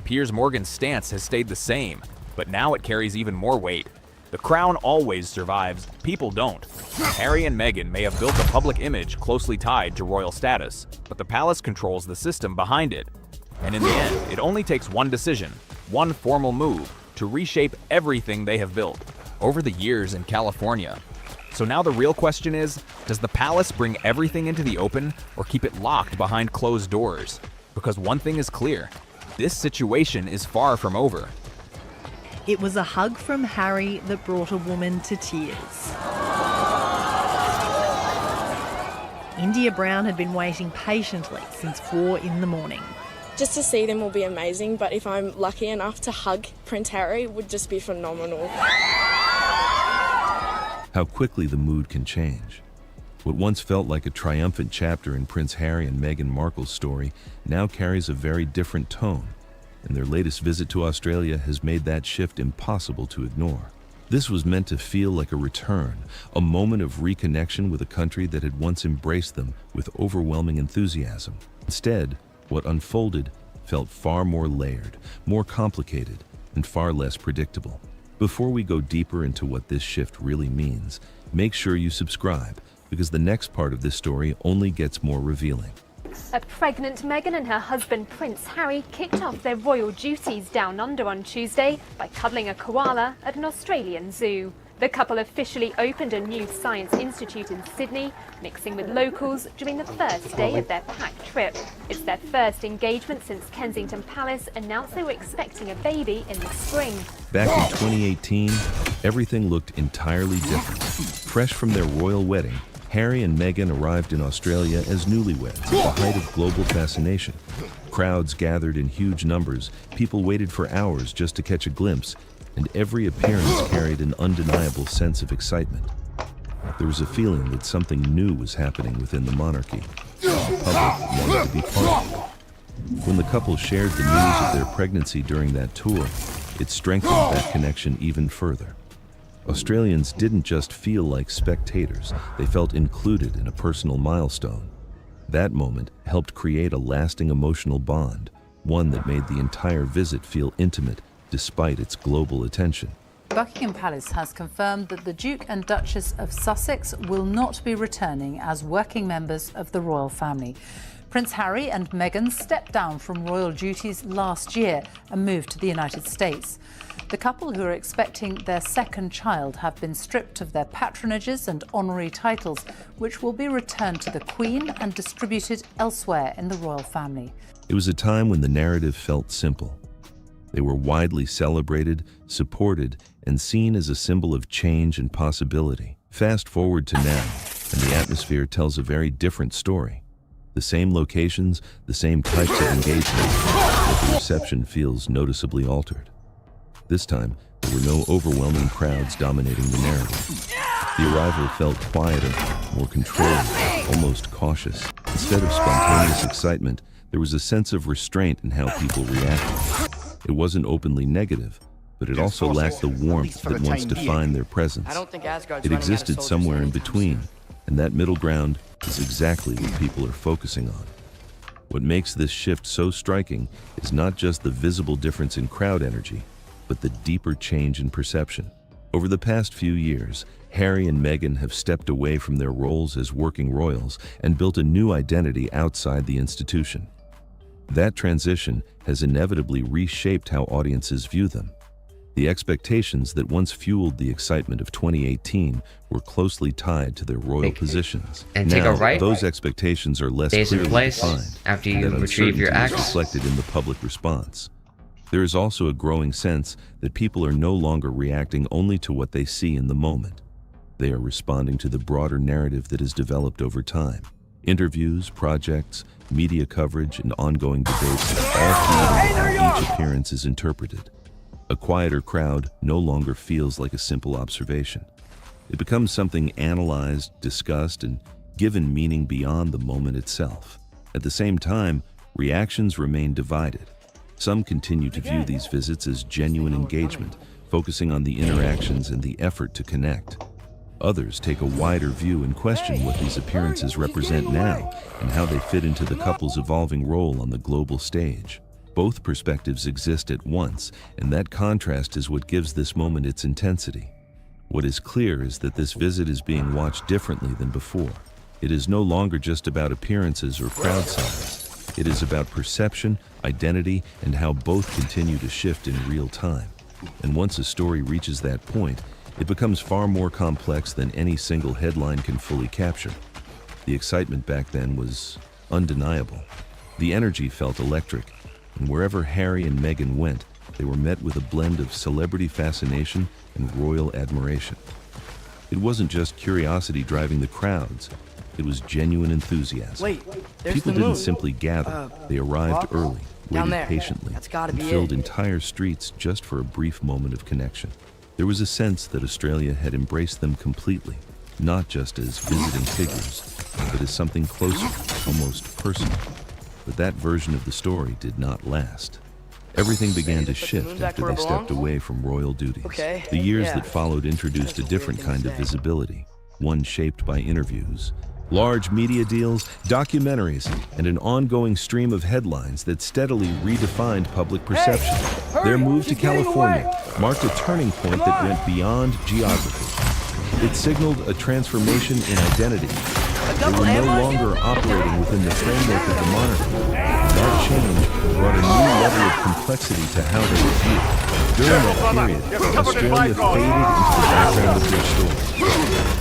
Piers Morgan's stance has stayed the same, but now it carries even more weight. The Crown always survives, people don't. Harry and Meghan may have built a public image closely tied to royal status, but the palace controls the system behind it. And in the end, it only takes one decision, one formal move, to reshape everything they have built over the years in California. So now the real question is, does the palace bring everything into the open or keep it locked behind closed doors? Because one thing is clear, this situation is far from over. It was a hug from Harry that brought a woman to tears. India Brown had been waiting patiently since 4 in the morning. Just to see them will be amazing, but if I'm lucky enough to hug Prince Harry, it would just be phenomenal. How quickly the mood can change. What once felt like a triumphant chapter in Prince Harry and Meghan Markle's story now carries a very different tone, and their latest visit to Australia has made that shift impossible to ignore. This was meant to feel like a return, a moment of reconnection with a country that had once embraced them with overwhelming enthusiasm. Instead, what unfolded felt far more layered, more complicated, and far less predictable. Before we go deeper into what this shift really means, make sure you subscribe, because the next part of this story only gets more revealing. A pregnant Meghan and her husband Prince Harry kicked off their royal duties down under on Tuesday by cuddling a koala at an Australian zoo. The couple officially opened a new science institute in Sydney, mixing with locals during the first day of their packed trip. It's their first engagement since Kensington Palace announced they were expecting a baby in the spring. Back in 2018, everything looked entirely different. Fresh from their royal wedding, Harry and Meghan arrived in Australia as newlyweds at the height of global fascination. Crowds gathered in huge numbers, people waited for hours just to catch a glimpse, and every appearance carried an undeniable sense of excitement. There was a feeling that something new was happening within the monarchy. The public wanted to be part of it. When the couple shared the news of their pregnancy during that tour, it strengthened that connection even further. Australians didn't just feel like spectators, they felt included in a personal milestone. That moment helped create a lasting emotional bond, one that made the entire visit feel intimate despite its global attention. Buckingham Palace has confirmed that the Duke and Duchess of Sussex will not be returning as working members of the royal family. Prince Harry and Meghan stepped down from royal duties last year and moved to the United States. The couple, who are expecting their second child, have been stripped of their patronages and honorary titles, which will be returned to the Queen and distributed elsewhere in the royal family. It was a time when the narrative felt simple. They were widely celebrated, supported, and seen as a symbol of change and possibility. Fast forward to now, and the atmosphere tells a very different story. The same locations, the same types of engagement, but the reception feels noticeably altered. This time, there were no overwhelming crowds dominating the narrative. The arrival felt quieter, more controlled, almost cautious. Instead of spontaneous excitement, there was a sense of restraint in how people reacted. It wasn't openly negative, but it also lacked the warmth that once defined their presence. It existed somewhere in between, and that middle ground is exactly what people are focusing on. What makes this shift so striking is not just the visible difference in crowd energy, but the deeper change in perception. Over the past few years, Harry and Meghan have stepped away from their roles as working royals and built a new identity outside the institution. That transition has inevitably reshaped how audiences view them. The expectations that once fueled the excitement of 2018 were closely tied to their royal positions. And take a right. Those expectations are less Stays in clearly place defined, after and you that retrieve your uncertainty is axe. reflected in the public response. There is also a growing sense that people are no longer reacting only to what they see in the moment. They are responding to the broader narrative that has developed over time. Interviews, projects, media coverage, and ongoing debates all feed into how each appearance is interpreted. A quieter crowd no longer feels like a simple observation. It becomes something analyzed, discussed, and given meaning beyond the moment itself. At the same time, reactions remain divided. Some continue to view these visits as genuine engagement, focusing on the interactions and the effort to connect. Others take a wider view and question what these appearances represent now and how they fit into the couple's evolving role on the global stage. Both perspectives exist at once, and that contrast is what gives this moment its intensity. What is clear is that this visit is being watched differently than before. It is no longer just about appearances or crowd size. It is about perception, identity, and how both continue to shift in real time. And once a story reaches that point, it becomes far more complex than any single headline can fully capture. The excitement back then was undeniable. The energy felt electric, and wherever Harry and Meghan went, they were met with a blend of celebrity fascination and royal admiration. It wasn't just curiosity driving the crowds, it was genuine enthusiasm. Wait, there's People the didn't moon. simply gather, they arrived early, waited patiently, and filled entire streets just for a brief moment of connection. There was a sense that Australia had embraced them completely, not just as visiting figures, but as something closer, almost personal. But that version of the story did not last. Everything began to shift after they stepped away from royal duties. The years that followed introduced a different kind of visibility, one shaped by interviews, large media deals, documentaries, and an ongoing stream of headlines that steadily redefined public perception. Their move to California marked a turning point that went beyond geography. It signaled a transformation in identity. They were no longer operating within the framework of the monarchy. That change brought a new level of complexity to how they were viewed. During that period, Australia faded into the background of their story.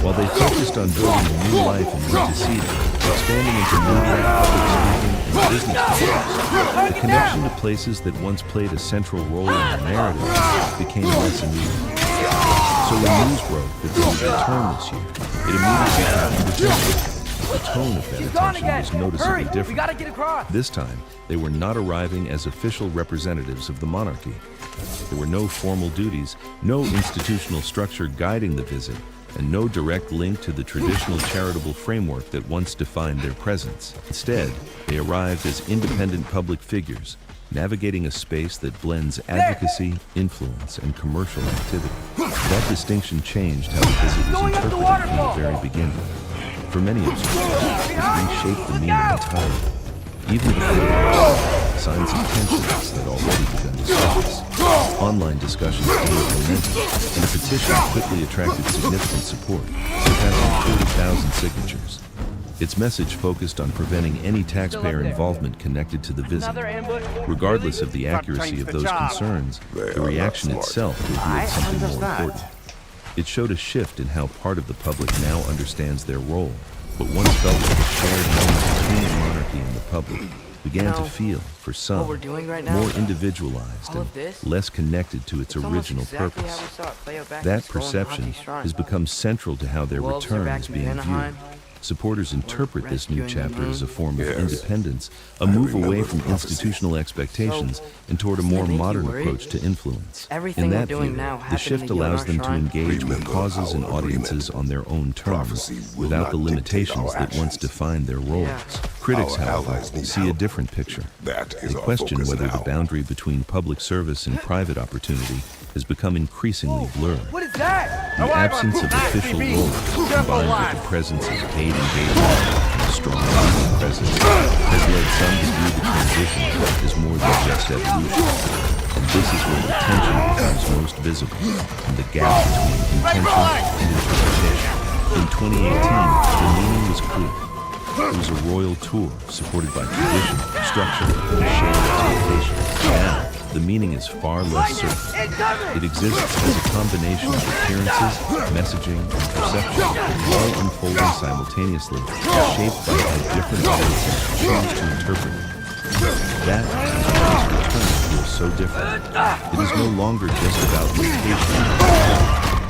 While they focused on building a new life in Montecito, expanding into media, public speaking, and business careers, the connection to places that once played a central role in the narrative became less immediate. So when news broke that they would return this year, it immediately captured attention. The tone of that attention was noticeably different. This time, they were not arriving as official representatives of the monarchy. There were no formal duties, no institutional structure guiding the visit, and no direct link to the traditional charitable framework that once defined their presence. Instead, they arrived as independent public figures, navigating a space that blends advocacy, influence, and commercial activity. That distinction changed how the visit was interpreted from the very beginning. For many observers, it reshaped the meaning entirely. Even before signs of tensions that already begun to surface. Online discussions gained momentum, and a petition quickly attracted significant support, surpassing 40,000 signatures. Its message focused on preventing any taxpayer involvement connected to the visit. Regardless of the accuracy of those concerns, the reaction itself revealed something more important. It showed a shift in how part of the public now understands their role, but once felt like a shared moment between the monarchy and the public, began to feel, for some, more individualized and less connected to its original purpose. That perception has become central to how their return is being viewed. Supporters interpret this new chapter as a form of independence, a move away from institutional expectations and toward a more modern approach to influence. In that view, the shift allows them to engage with causes and audiences on their own terms, without the limitations that once defined their roles. Critics, however, see a different picture. They question whether the boundary between public service and private opportunity has become increasingly blurred. The absence of official roles, combined with the presence of paid engagement and a strong media presence, has led some to view the transition as more than just evolution. And this is where the tension becomes most visible, and the gap between intention and interpretation. In 2018, the meaning was clear. It was a royal tour supported by tradition, structure, and shared expectations. Now, the meaning is far less certain. It exists as a combination of appearances, messaging, and perception, all unfolding simultaneously, shaped by how different audiences choose to interpret it. That is why this return feels so different. It is no longer just about location.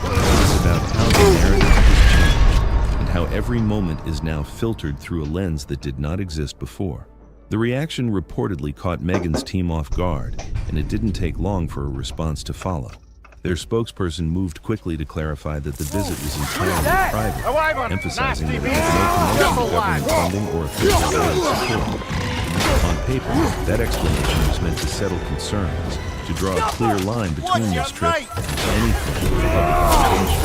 It is about how the narrative has changed, and how every moment is now filtered through a lens that did not exist before. The reaction reportedly caught Meghan's team off guard, and it didn't take long for a response to follow. Their spokesperson moved quickly to clarify that the visit was entirely private, emphasizing that it had no connection to government funding or official royal support. On paper, that explanation was meant to settle concerns, to draw a clear line between this trip and any form of public attention.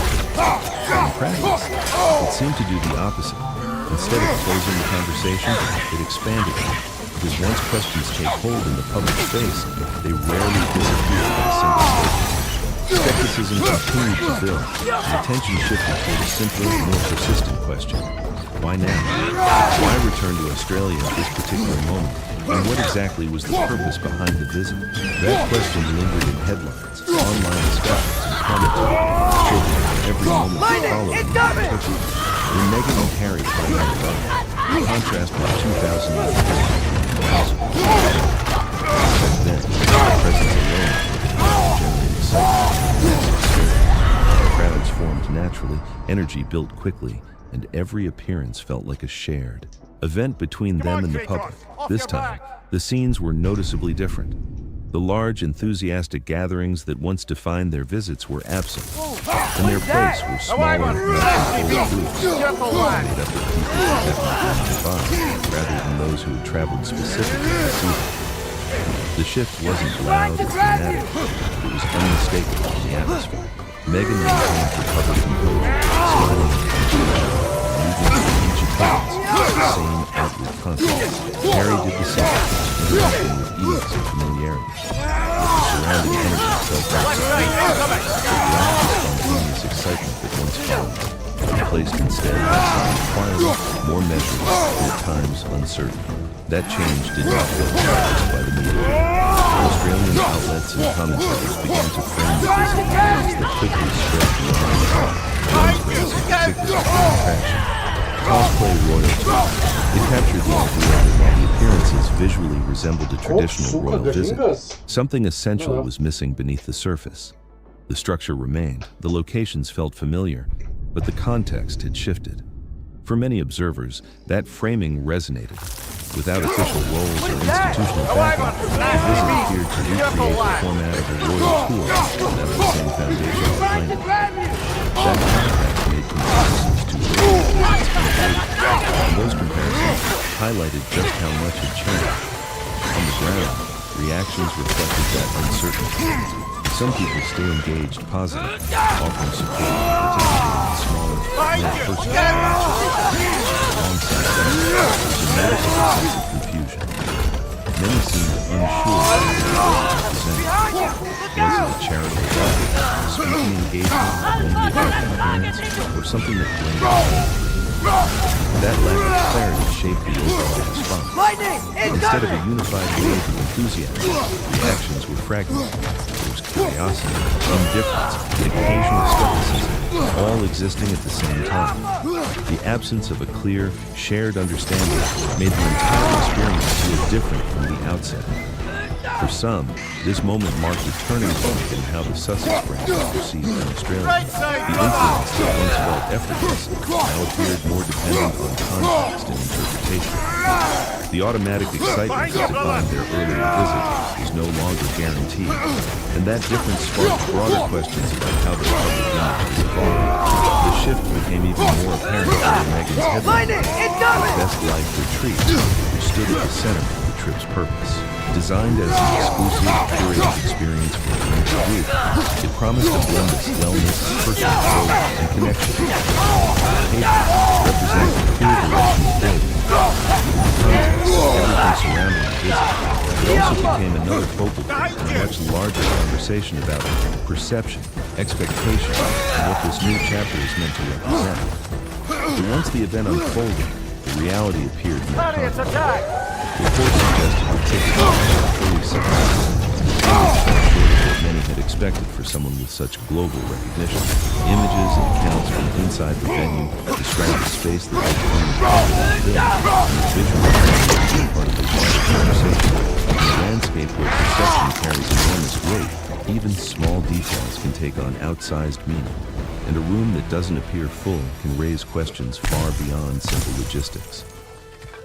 In practice, it seemed to do the opposite. Instead of closing the conversation, it expanded it. Because once questions take hold in the public space, they rarely disappear by a single statement. Skepticism continued to build, and attention shifted toward a simpler, more persistent question. Why now? Why return to Australia at this particular moment? And what exactly was the purpose behind the visit? That question lingered in headlines, online discussions, and commentators, shaping every moment that followed in the when Meghan and Harry finally arrived, in contrast with 2008 then, the presence alone generated excitement. Crowds formed naturally, energy built quickly, and every appearance felt like a shared event between them and the public. This time, The scenes were noticeably different. The large, enthusiastic gatherings that once defined their visits were absent. In their place were smaller, more controlled groups made up of people who had nearby, rather than those who had traveled specifically to see them. The shift wasn't loud or dramatic, but it was unmistakable in the atmosphere. Meghan maintained her public composure, smiling and moving each appearance with the same outward confidence. Harry did the same, interacting with ease and familiarity. The surrounding energy felt like the lack of spontaneous excitement that once followed them, replaced instead by something quieter, more measured, and at times uncertain. That change did not go unnoticed by the media. Australian outlets and commentators began to frame the visit in ways that quickly spread beyond the talk, raising particular attraction. Cosplay royalty. It captured the idea that while the appearances visually resembled a traditional royal visit, something essential was missing beneath the surface. The structure remained, the locations felt familiar, but the context had shifted. For many observers, that framing resonated. Without official roles or institutional backing, the visit appeared to recreate the format of a royal tour without the same foundation behind it. That contrast made comparisons to royal visits unavoidable, and those comparisons highlighted just how much had changed. On the ground, reactions reflected that uncertainty. Some people still engaged positively, offering support and participating in smaller, more personal interactions. Alongside that, there was a noticeable sense of confusion. Many seemed unsure of what the visit represented. Was it a charitable effort, a speaking engagement, a media appearance, or something that blended in? That lack of clarity shaped the overall response. Instead of a unified wave of enthusiasm, reactions were fragmented. There was curiosity, indifference, and occasional skepticism, all existing at the same time. The absence of a clear, shared understanding made the entire experience feel different from the outset. For some, this moment marked a turning point in how the Sussex brand was perceived in Australia. The influence that once felt effortless now appeared more dependent on context and interpretation. The automatic excitement that defined their earlier visit was no longer guaranteed, and that difference sparked broader questions about how the public image is evolving. The shift became even more apparent during Meghan's headline, the Best Life Retreat, which stood at the center of the trip's purpose. Designed as an exclusive, curated experience for a limited group, it promised to blend wellness, personal growth, and connection. Patron represents a clear direction of building. Context, everything surrounding the visit, it also became another focal point in a much larger conversation about perception, expectation, and what this new chapter is meant to represent. But once the event unfolded, the reality appeared more concrete. Reports suggested the tickets were fully surprised. The fell short of what many had expected for someone with such global recognition. Images and accounts from inside the venue described a space that looked only part of the film, and the visual became part of the larger conversation. In a landscape where perception carries enormous weight, even small details can take on outsized meaning, and a room that doesn't appear full can raise questions far beyond simple logistics.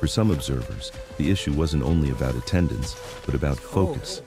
For some observers, the issue wasn't only about attendance, but about focus.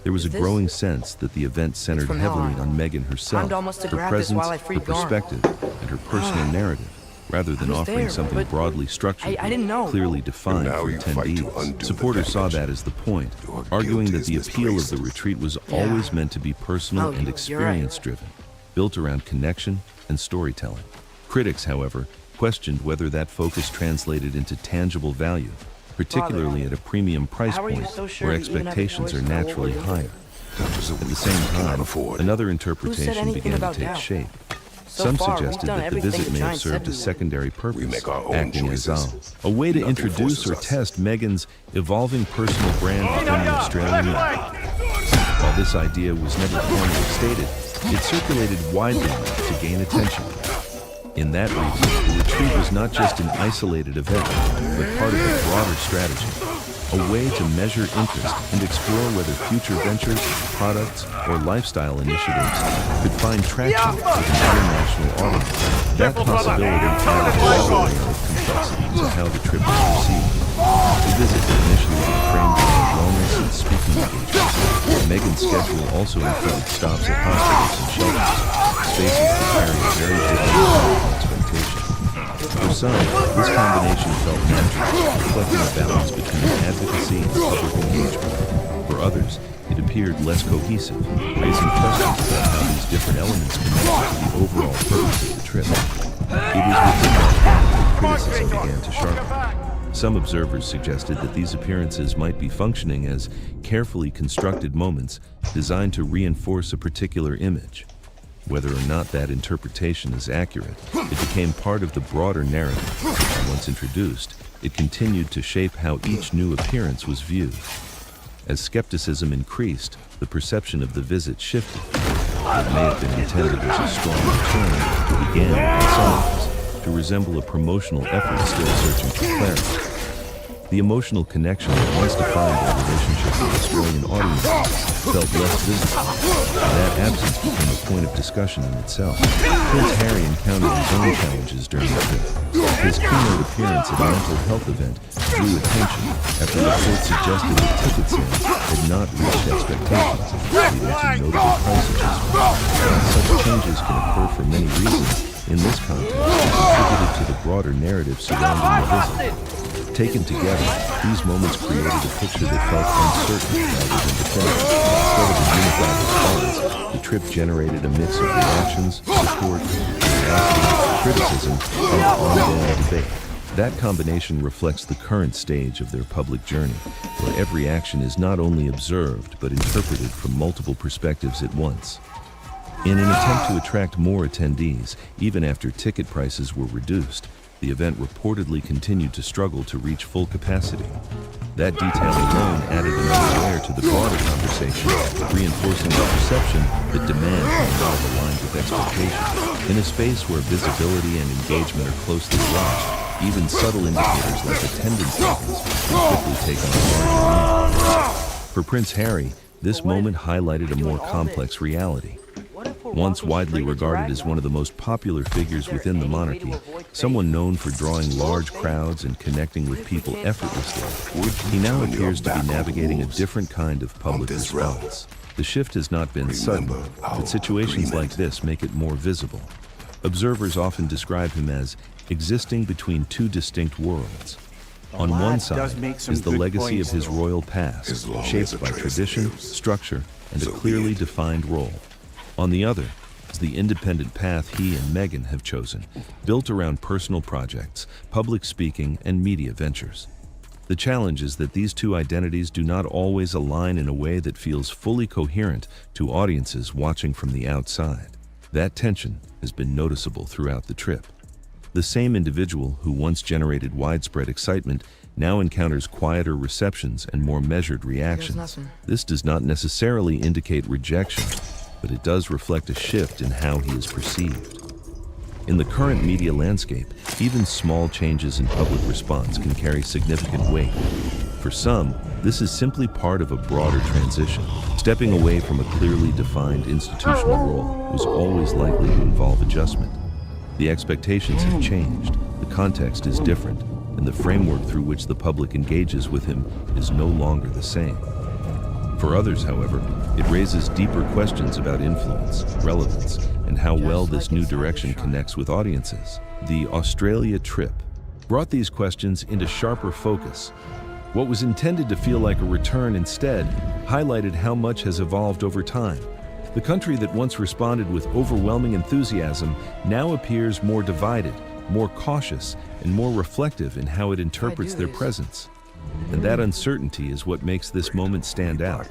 There was a growing sense that the event centered heavily on Meghan herself, her presence, her perspective, and her personal narrative, rather than offering something broadly structured, clearly defined for attendees. Supporters saw that as the point, arguing that the appeal of the retreat was always meant to be personal and experience-driven, built around connection and storytelling. Critics, however, questioned whether that focus translated into tangible value, particularly at a premium price point where expectations are naturally higher. At the same time, another interpretation began to take shape. Some suggested that the visit may have served a secondary purpose, acting as a way to introduce or test Meghan's evolving personal brand within the Australian market. While this idea was never formally stated, it circulated widely enough to gain attention. In that reason, the retreat was not just an isolated event, but part of a broader strategy, a way to measure interest and explore whether future ventures, products, or lifestyle initiatives could find traction with an international audience. That possibility added a layer of complexity to how the trip was perceived. The visit initially was framed as a wellness and speaking engagement. Meghan's schedule also included stops at hospitals and shelters, spaces that carry a very different level of expectation. For some, this combination felt natural, reflecting a balance between advocacy and public engagement. For others, it appeared less cohesive, raising questions about how these different elements connected to the overall purpose of the trip. It was within that path that criticism began to sharpen. Some observers suggested that these appearances might be functioning as carefully constructed moments designed to reinforce a particular image. Whether or not that interpretation is accurate, it became part of the broader narrative, and once introduced, it continued to shape how each new appearance was viewed. As skepticism increased, the perception of the visit shifted. It may have been intended as a strong return to began in some ways to resemble a promotional effort still searching for clarity. The emotional connection that once defined their relationship with Australian audiences felt less visible, and that absence became a point of discussion in itself. Prince Harry encountered his own challenges during the trip. His keynote appearance at a mental health event drew attention after reports suggested that ticket sales had not reached expectations, leading to notable price adjustments. Such changes can occur for many reasons. In this context, it contributed to the broader narrative surrounding the visit. Taken together, these moments created a picture that felt uncertain rather than definitive. Instead of a unified response, the trip generated a mix of reactions, support, curiosity, criticism, and ongoing debate. That combination reflects the current stage of their public journey, where every action is not only observed but interpreted from multiple perspectives at once. In an attempt to attract more attendees, even after ticket prices were reduced, the event reportedly continued to struggle to reach full capacity. That detail alone added another layer to the broader conversation, reinforcing the perception that demand was not aligned with expectations. In a space where visibility and engagement are closely watched, even subtle indicators like attendance levels can quickly take on a larger meaning. For Prince Harry, this moment highlighted a more complex reality. Once widely regarded as one of the most popular figures within the monarchy, someone known for drawing large crowds and connecting with people effortlessly, he now appears to be navigating a different kind of public response. The shift has not been sudden, but situations like this make it more visible. Observers often describe him as existing between two distinct worlds. On one side is the legacy of his royal past, shaped by tradition, structure, and a clearly defined role. On the other is the independent path he and Meghan have chosen, built around personal projects, public speaking, and media ventures. The challenge is that these two identities do not always align in a way that feels fully coherent to audiences watching from the outside. That tension has been noticeable throughout the trip. The same individual who once generated widespread excitement now encounters quieter receptions and more measured reactions. This does not necessarily indicate rejection, but it does reflect a shift in how he is perceived. In the current media landscape, even small changes in public response can carry significant weight. For some, this is simply part of a broader transition. Stepping away from a clearly defined institutional role was always likely to involve adjustment. The expectations have changed, the context is different, and the framework through which the public engages with him is no longer the same. For others, however, it raises deeper questions about influence, relevance, and how well this new direction connects with audiences. The Australia trip brought these questions into sharper focus. What was intended to feel like a return instead highlighted how much has evolved over time. The country that once responded with overwhelming enthusiasm now appears more divided, more cautious, and more reflective in how it interprets their presence. And that uncertainty is what makes this moment stand out.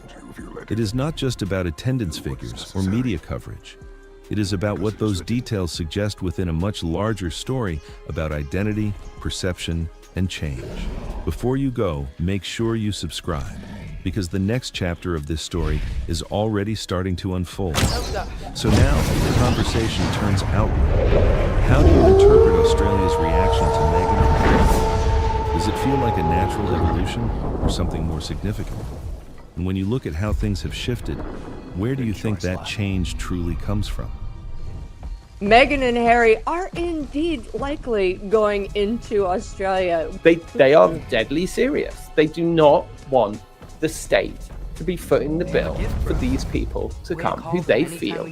It is not just about attendance figures or media coverage. It is about what those details suggest within a much larger story about identity, perception, and change. Before you go, make sure you subscribe, because the next chapter of this story is already starting to unfold. So now, the conversation turns outward. How do you interpret Australia's reaction to Meghan and Harry? Does it feel like a natural evolution or something more significant? And when you look at how things have shifted, where do you think that change truly comes from? Meghan and Harry are indeed likely going into Australia. They are deadly serious. They do not want the state to be footing the bill for these people to come who they feel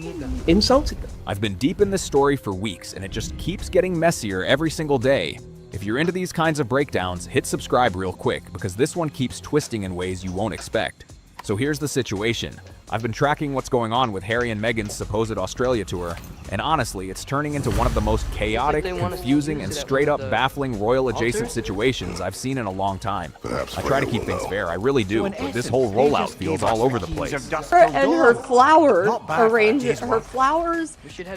insulted them. I've been deep in this story for weeks, and it just keeps getting messier every single day. If you're into these kinds of breakdowns, hit subscribe real quick, because this one keeps twisting in ways you won't expect. So here's the situation. I've been tracking what's going on with Harry and Meghan's supposed Australia tour, and honestly, it's turning into one of the most chaotic, confusing, and straight-up baffling royal-adjacent situations I've seen in a long time. I try to keep things fair, I really do, but this whole rollout feels all over the place. And her flowers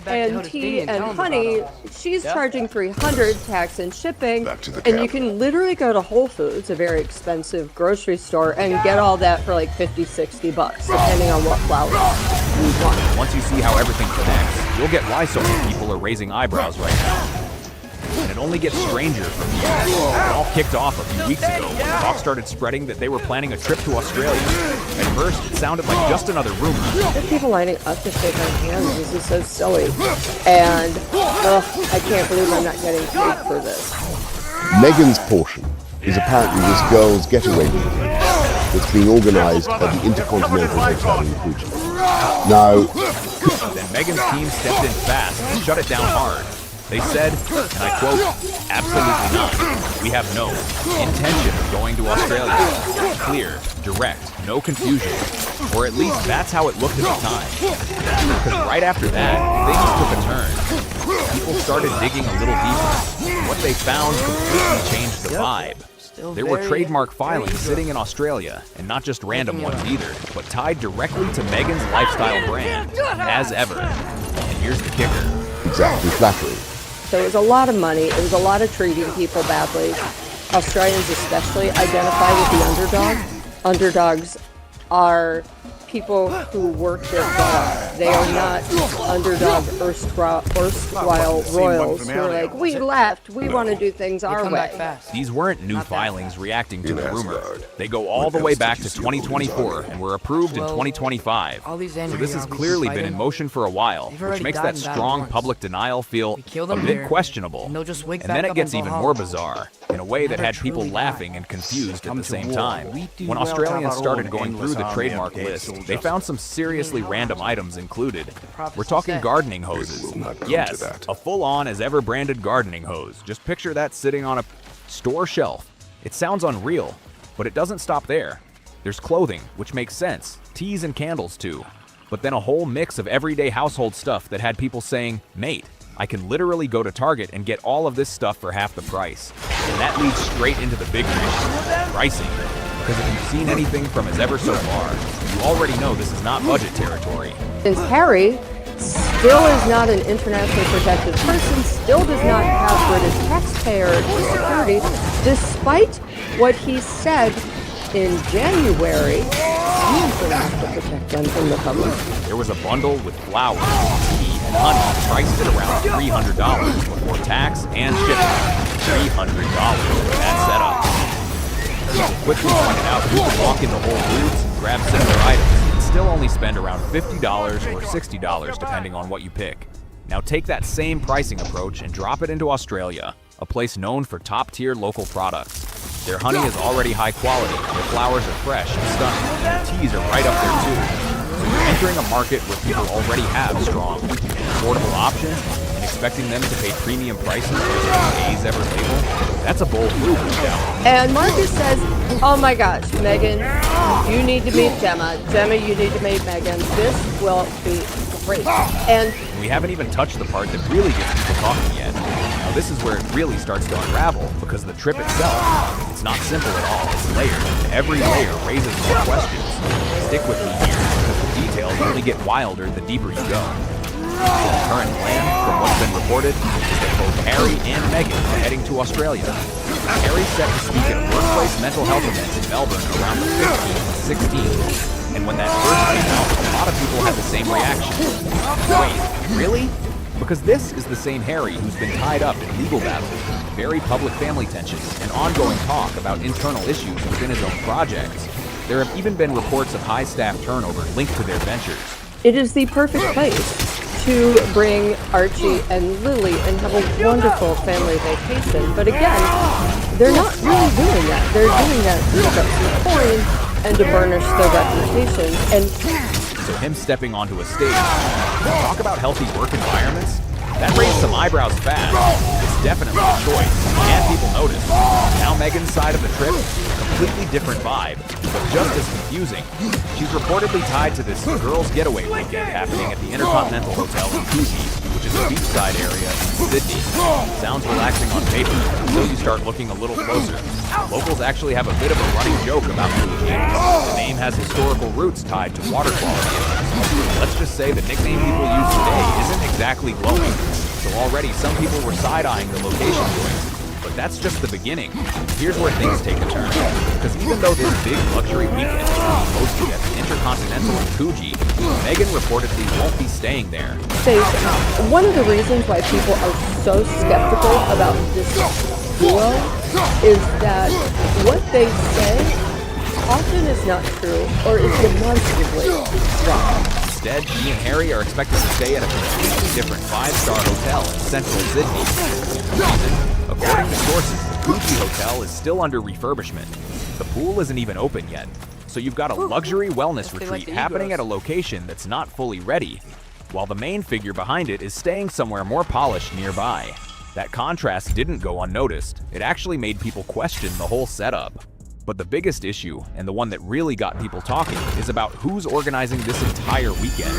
and tea and honey, she's charging $300 tax and shipping, and you can literally go to Whole Foods, a very expensive grocery store, and get all that for like $50-60, depending on what flowers you want. Once you see how everything connects, you'll get why so many people are raising eyebrows right now. And it only gets stranger from here. It all kicked off a few weeks ago when talk started spreading that they were planning a trip to Australia. At first, it sounded like just another rumor. There's people lining up to shake our hands. This is so silly. And I can't believe I'm not getting paid for this. Meghan's portion is apparently this girl's getaway that's being organised by the Intercontinental Hotel in Fuji. Now, then Meghan's team stepped in fast and shut it down hard. They said, and I quote, "Absolutely not. We have no intention of going to Australia." Clear, direct, no confusion. Or at least that's how it looked at the time. Because right after that, things took a turn. People started digging a little deeper. What they found completely changed the vibe. There were trademark filings sitting in Australia, and not just random ones either, but tied directly to Meghan's lifestyle brand, as ever. And here's the kicker. Exactly flattering. So it was a lot of money. It was a lot of treating people badly. Australians especially identify with the underdog. Underdogs are people who work their butt. They are not underdog erstwhile royals who are like, we left, we want to do things our way. These weren't new filings reacting to the rumor. They go all the way back to 2024 and were approved in 2025. So this has clearly been in motion for a while, which makes that strong public denial feel a bit questionable. And then it gets even more bizarre, in a way that had people laughing and confused at the same time. When Australians started going through the trademark list, they found some seriously random items included. We're talking gardening hoses. Yes, a full-on as ever branded gardening hose. Just picture that sitting on a store shelf. It sounds unreal, but it doesn't stop there. There's clothing, which makes sense. Teas and candles too. But then a whole mix of everyday household stuff that had people saying, "Mate, I can literally go to Target and get all of this stuff for half the price." And that leads straight into the bigger issue, pricing. Because if you've seen anything from As Ever so far, you already know this is not budget territory. Since Harry still is not an internationally protected person, still does not have British taxpayer security, despite what he said in January, he's going to have to protect them from the public. There was a bundle with flowers, tea, and honey priced at around $300 before tax and shipping. $300 for that setup. People quickly pointed out you can walk into Whole Foods, grab similar items, and still only spend around $50 or $60 depending on what you pick. Now take that same pricing approach and drop it into Australia, a place known for top-tier local products. Their honey is already high quality, their flowers are fresh and stunning, and their teas are right up there too. So you're entering a market where people already have strong and affordable options, and expecting them to pay premium prices for the As Ever label? That's a bold move, no doubt. And Marcus says, oh my gosh, Meghan, you need to meet Gemma. Gemma, you need to meet Meghan. This will be great. And we haven't even touched the part that really gets people talking yet. Now this is where it really starts to unravel, because the trip itself, it's not simple at all. It's layered, and every layer raises more questions. Stick with me here, because the details only get wilder the deeper you go. The current plan, from what's been reported, is that both Harry and Meghan are heading to Australia. Harry's set to speak at a workplace mental health event in Melbourne around the 15th and 16th. And when that first came out, a lot of people had the same reaction. Wait, really? Because this is the same Harry who's been tied up in legal battles, very public family tensions, and ongoing talk about internal issues within his own projects. There have even been reports of high staff turnover linked to their ventures. it is the perfect place to bring Archie and Lily and have a wonderful family vacation. But again, they're not really doing that. They're doing that to get some coin and to burnish their reputations. And so him stepping onto a stage, talk about healthy work environments? That raised some eyebrows fast. It's definitely a choice, and people notice. Now Meghan's side of the trip, completely different vibe, but just as confusing. She's reportedly tied to this girls' getaway weekend happening at the Intercontinental Hotel in Coogee, which is a beachside area in Sydney. Sounds relaxing on paper, until you start looking a little closer. Locals actually have a bit of a running joke about Coogee. The name has historical roots tied to water quality issues. Let's just say the nickname people use today isn't exactly glowing. So already some people were side-eyeing the location choice. But that's just the beginning. Here's where things take a turn. Because even though this big luxury weekend is being hosted at the Intercontinental in Coogee, Meghan reportedly won't be staying there. One of the reasons why people are so skeptical about this duo is that what they say often is not true or is demonstrably wrong. Instead, he and Harry are expected to stay at a completely different 5-star hotel in central Sydney. According to sources, the Coogee Hotel is still under refurbishment. The pool isn't even open yet. So you've got a luxury wellness retreat happening at a location that's not fully ready, while the main figure behind it is staying somewhere more polished nearby. That contrast didn't go unnoticed. It actually made people question the whole setup. But the biggest issue, and the one that really got people talking, is about who's organizing this entire weekend.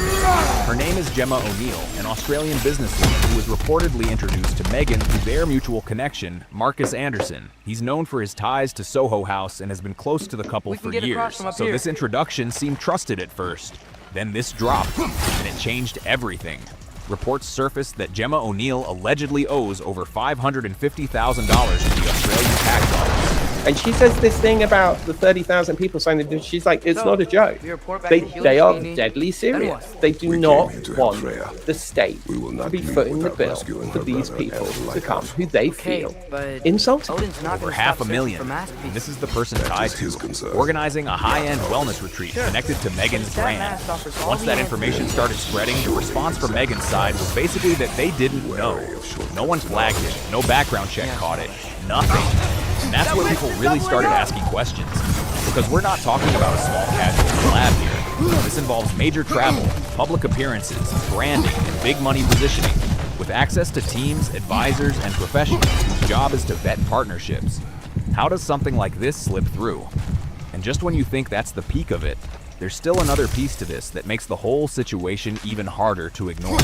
Her name is Gemma O'Neill, an Australian businesswoman who was reportedly introduced to Meghan through their mutual connection, Marcus Anderson. He's known for his ties to Soho House and has been close to the couple for years, so this introduction seemed trusted at first. Then this dropped, and it changed everything. Reports surfaced that Gemma O'Neill allegedly owes over $550,000 to the Australian tax office. And she says this thing about the 30,000 people signing the. She's like, it's not a joke. They are deadly serious. They do not want the state to be footing the bill for these people to come who they feel insulted. Over $500,000. This is the person tied to organizing a high-end wellness retreat connected to Meghan's brand. Once that information started spreading, the response from Meghan's side was basically that they didn't know. No one flagged it. No background check caught it. Nothing. And that's where people really started asking questions. Because we're not talking about a small casual collab here. This involves major travel, public appearances, branding, and big money positioning, with access to teams, advisors, and professionals whose job is to vet partnerships. How does something like this slip through? And just when you think that's the peak of it, there's still another piece to this that makes the whole situation even harder to ignore.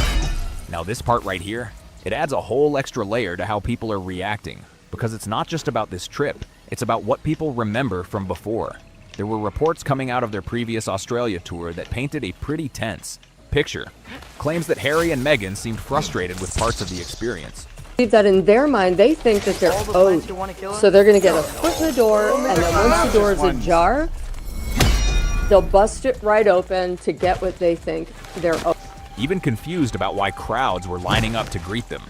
Now this part right here, it adds a whole extra layer to how people are reacting. Because it's not just about this trip, it's about what people remember from before. There were reports coming out of their previous Australia tour that painted a pretty tense picture. Claims that Harry and Meghan seemed frustrated with parts of the experience. That in their mind, they think that they're owed. So they're going to get a foot in the door, and then once the door is ajar, they'll bust it right open to get what they think they're owed. Even confused about why crowds were lining up to greet them.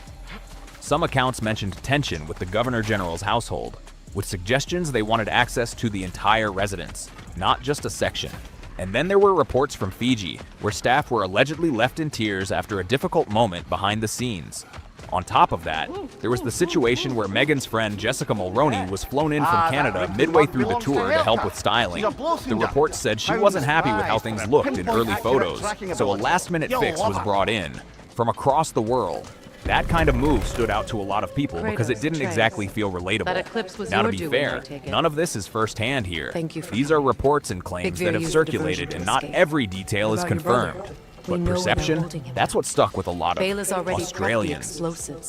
Some accounts mentioned tension with the Governor General's household, with suggestions they wanted access to the entire residence, not just a section. And then there were reports from Fiji, where staff were allegedly left in tears after a difficult moment behind the scenes. On top of that, there was the situation where Meghan's friend Jessica Mulroney was flown in from Canada midway through the tour to help with styling. The reports said she wasn't happy with how things looked in early photos, so a last-minute fix was brought in from across the world. That kind of move stood out to a lot of people because it didn't exactly feel relatable. Now, to be fair, none of this is firsthand here. These are reports and claims that have circulated, and not every detail is confirmed. But perception, that's what stuck with a lot of Australians.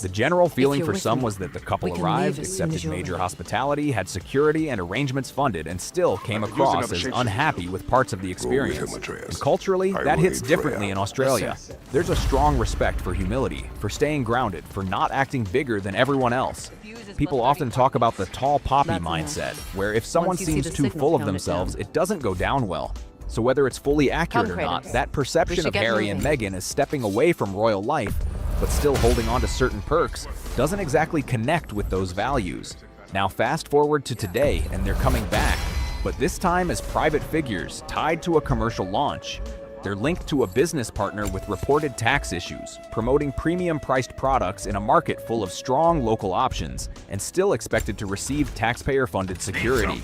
The general feeling for some was that the couple arrived, accepted major hospitality, had security and arrangements funded, and still came across as unhappy with parts of the experience. And culturally, that hits differently in Australia. There's a strong respect for humility, for staying grounded, for not acting bigger than everyone else. People often talk about the tall poppy mindset, where if someone seems too full of themselves, it doesn't go down well. So whether it's fully accurate or not, that perception of Harry and Meghan as stepping away from royal life, but still holding on to certain perks, doesn't exactly connect with those values. Now fast forward to today, and they're coming back, but this time as private figures tied to a commercial launch. They're linked to a business partner with reported tax issues, promoting premium-priced products in a market full of strong local options, and still expected to receive taxpayer-funded security.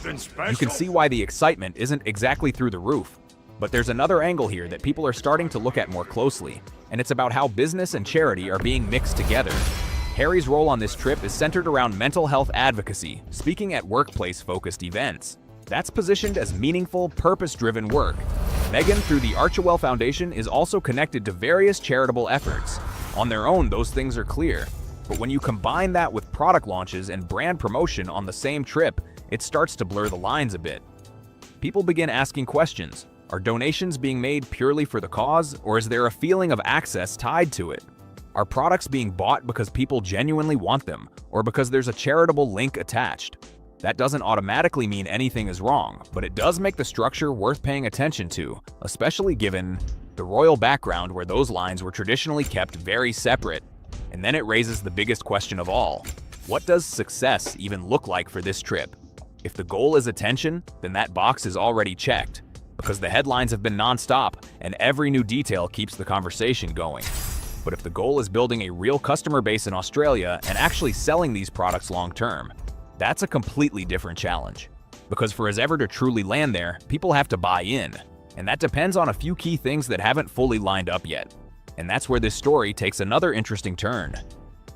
You can see why the excitement isn't exactly through the roof. But there's another angle here that people are starting to look at more closely, and it's about how business and charity are being mixed together. Harry's role on this trip is centered around mental health advocacy, speaking at workplace-focused events. That's positioned as meaningful, purpose-driven work. Meghan, through the Archewell Foundation, is also connected to various charitable efforts. On their own, those things are clear. But when you combine that with product launches and brand promotion on the same trip, it starts to blur the lines a bit. People begin asking questions. Are donations being made purely for the cause, or is there a feeling of access tied to it? Are products being bought because people genuinely want them, or because there's a charitable link attached? That doesn't automatically mean anything is wrong, but it does make the structure worth paying attention to, especially given the royal background where those lines were traditionally kept very separate. And then it raises the biggest question of all. What does success even look like for this trip? If the goal is attention, then that box is already checked, because the headlines have been non-stop and every new detail keeps the conversation going. But if the goal is building a real customer base in Australia and actually selling these products long-term, that's a completely different challenge. Because for us ever to truly land there, people have to buy in. And that depends on a few key things that haven't fully lined up yet. And that's where this story takes another interesting turn.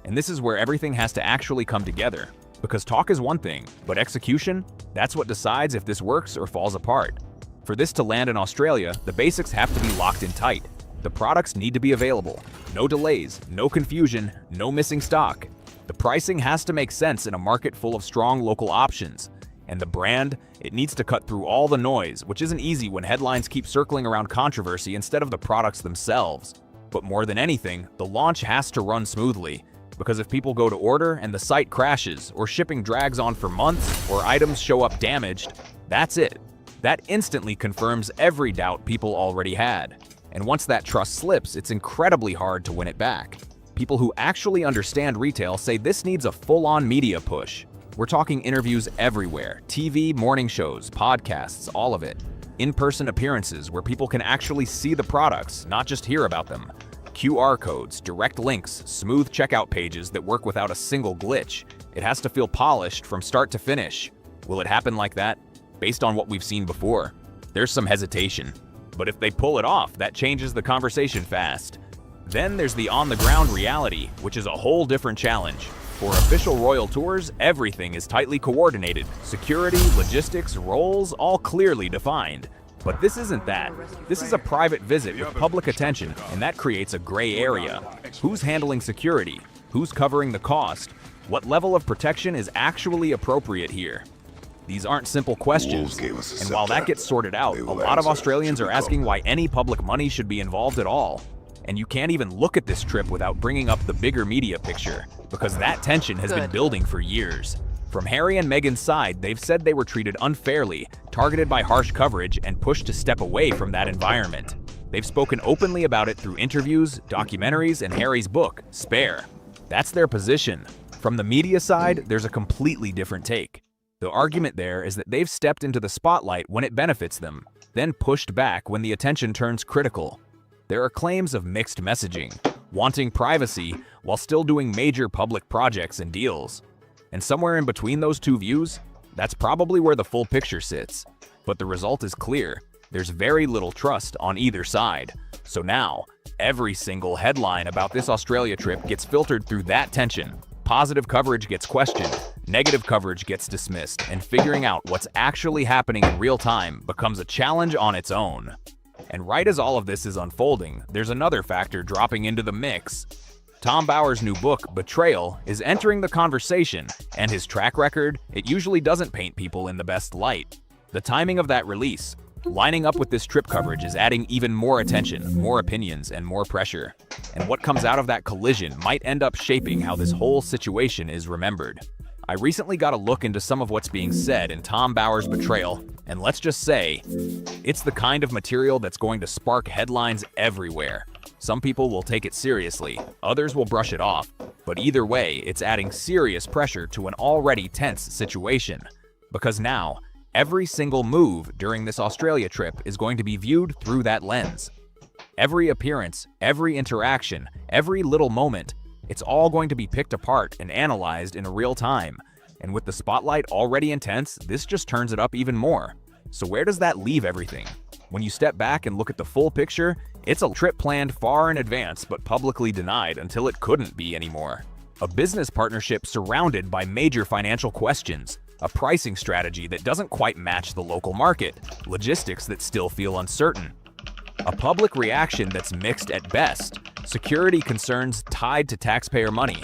And this is where everything has to actually come together. Because talk is one thing, but execution, that's what decides if this works or falls apart. For this to land in Australia, the basics have to be locked in tight. The products need to be available. No delays, no confusion, no missing stock. The pricing has to make sense in a market full of strong local options. And the brand, it needs to cut through all the noise, which isn't easy when headlines keep circling around controversy instead of the products themselves. But more than anything, the launch has to run smoothly. Because if people go to order and the site crashes, or shipping drags on for months, or items show up damaged, that's it. That instantly confirms every doubt people already had. And once that trust slips, it's incredibly hard to win it back. People who actually understand retail say this needs a full-on media push. We're talking interviews everywhere, TV, morning shows, podcasts, all of it. In-person appearances where people can actually see the products, not just hear about them. QR codes, direct links, smooth checkout pages that work without a single glitch. It has to feel polished from start to finish. Will it happen like that? Based on what we've seen before, there's some hesitation. But if they pull it off, that changes the conversation fast. Then there's the on-the-ground reality, which is a whole different challenge. For official royal tours, everything is tightly coordinated. Security, logistics, roles, all clearly defined. But this isn't that. This is a private visit with public attention, and that creates a gray area. Who's handling security? Who's covering the cost? What level of protection is actually appropriate here? These aren't simple questions, and while that gets sorted out, a lot of Australians are asking why any public money should be involved at all. And you can't even look at this trip without bringing up the bigger media picture, because that tension has been building for years. From Harry and Meghan's side, they've said they were treated unfairly, targeted by harsh coverage, and pushed to step away from that environment. They've spoken openly about it through interviews, documentaries, and Harry's book, Spare. That's their position. From the media side, there's a completely different take. The argument there is that they've stepped into the spotlight when it benefits them, then pushed back when the attention turns critical. There are claims of mixed messaging, wanting privacy while still doing major public projects and deals. And somewhere in between those two views, that's probably where the full picture sits. But the result is clear. There's very little trust on either side. So now, every single headline about this Australia trip gets filtered through that tension. Positive coverage gets questioned, negative coverage gets dismissed, and figuring out what's actually happening in real time becomes a challenge on its own. And right as all of this is unfolding, there's another factor dropping into the mix. Tom Bower's new book, Betrayal, is entering the conversation, and his track record, it usually doesn't paint people in the best light. The timing of that release, lining up with this trip coverage, is adding even more attention, more opinions, and more pressure. And what comes out of that collision might end up shaping how this whole situation is remembered. I recently got a look into some of what's being said in Tom Bower's Betrayal, and let's just say, it's the kind of material that's going to spark headlines everywhere. Some people will take it seriously, others will brush it off, but either way, it's adding serious pressure to an already tense situation. Because now, every single move during this Australia trip is going to be viewed through that lens. Every appearance, every interaction, every little moment, it's all going to be picked apart and analyzed in real time. And with the spotlight already intense, this just turns it up even more. So where does that leave everything? When you step back and look at the full picture, it's a trip planned far in advance but publicly denied until it couldn't be anymore. A business partnership surrounded by major financial questions, a pricing strategy that doesn't quite match the local market, logistics that still feel uncertain, a public reaction that's mixed at best, security concerns tied to taxpayer money,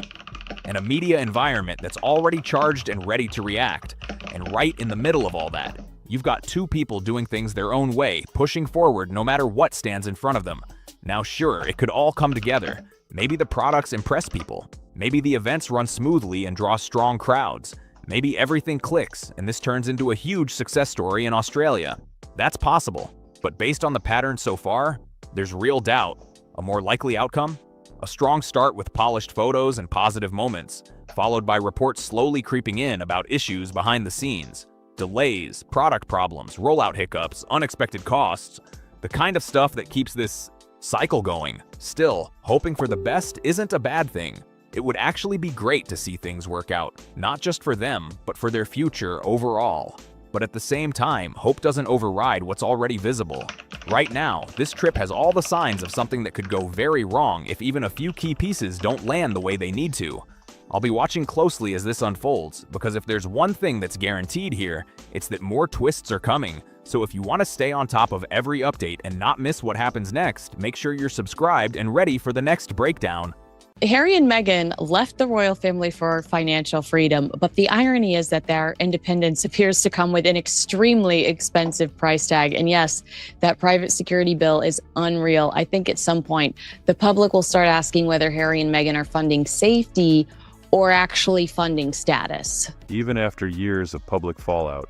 and a media environment that's already charged and ready to react. And right in the middle of all that, you've got two people doing things their own way, pushing forward no matter what stands in front of them. Now sure, it could all come together. Maybe the products impress people. Maybe the events run smoothly and draw strong crowds. Maybe everything clicks and this turns into a huge success story in Australia. That's possible. But based on the pattern so far, there's real doubt. A more likely outcome? A strong start with polished photos and positive moments, followed by reports slowly creeping in about issues behind the scenes. Delays, product problems, rollout hiccups, unexpected costs. The kind of stuff that keeps this cycle going. Still, hoping for the best isn't a bad thing. It would actually be great to see things work out, not just for them, but for their future overall. But at the same time, hope doesn't override what's already visible. Right now, this trip has all the signs of something that could go very wrong if even a few key pieces don't land the way they need to. I'll be watching closely as this unfolds, because if there's one thing that's guaranteed here, it's that more twists are coming. So if you want to stay on top of every update and not miss what happens next, make sure you're subscribed and ready for the next breakdown. Harry and Meghan left the royal family for financial freedom, but the irony is that their independence appears to come with an extremely expensive price tag. And yes, that private security bill is unreal. I think at some point the public will start asking whether Harry and Meghan are funding safety or actually funding status. Even after years of public fallout,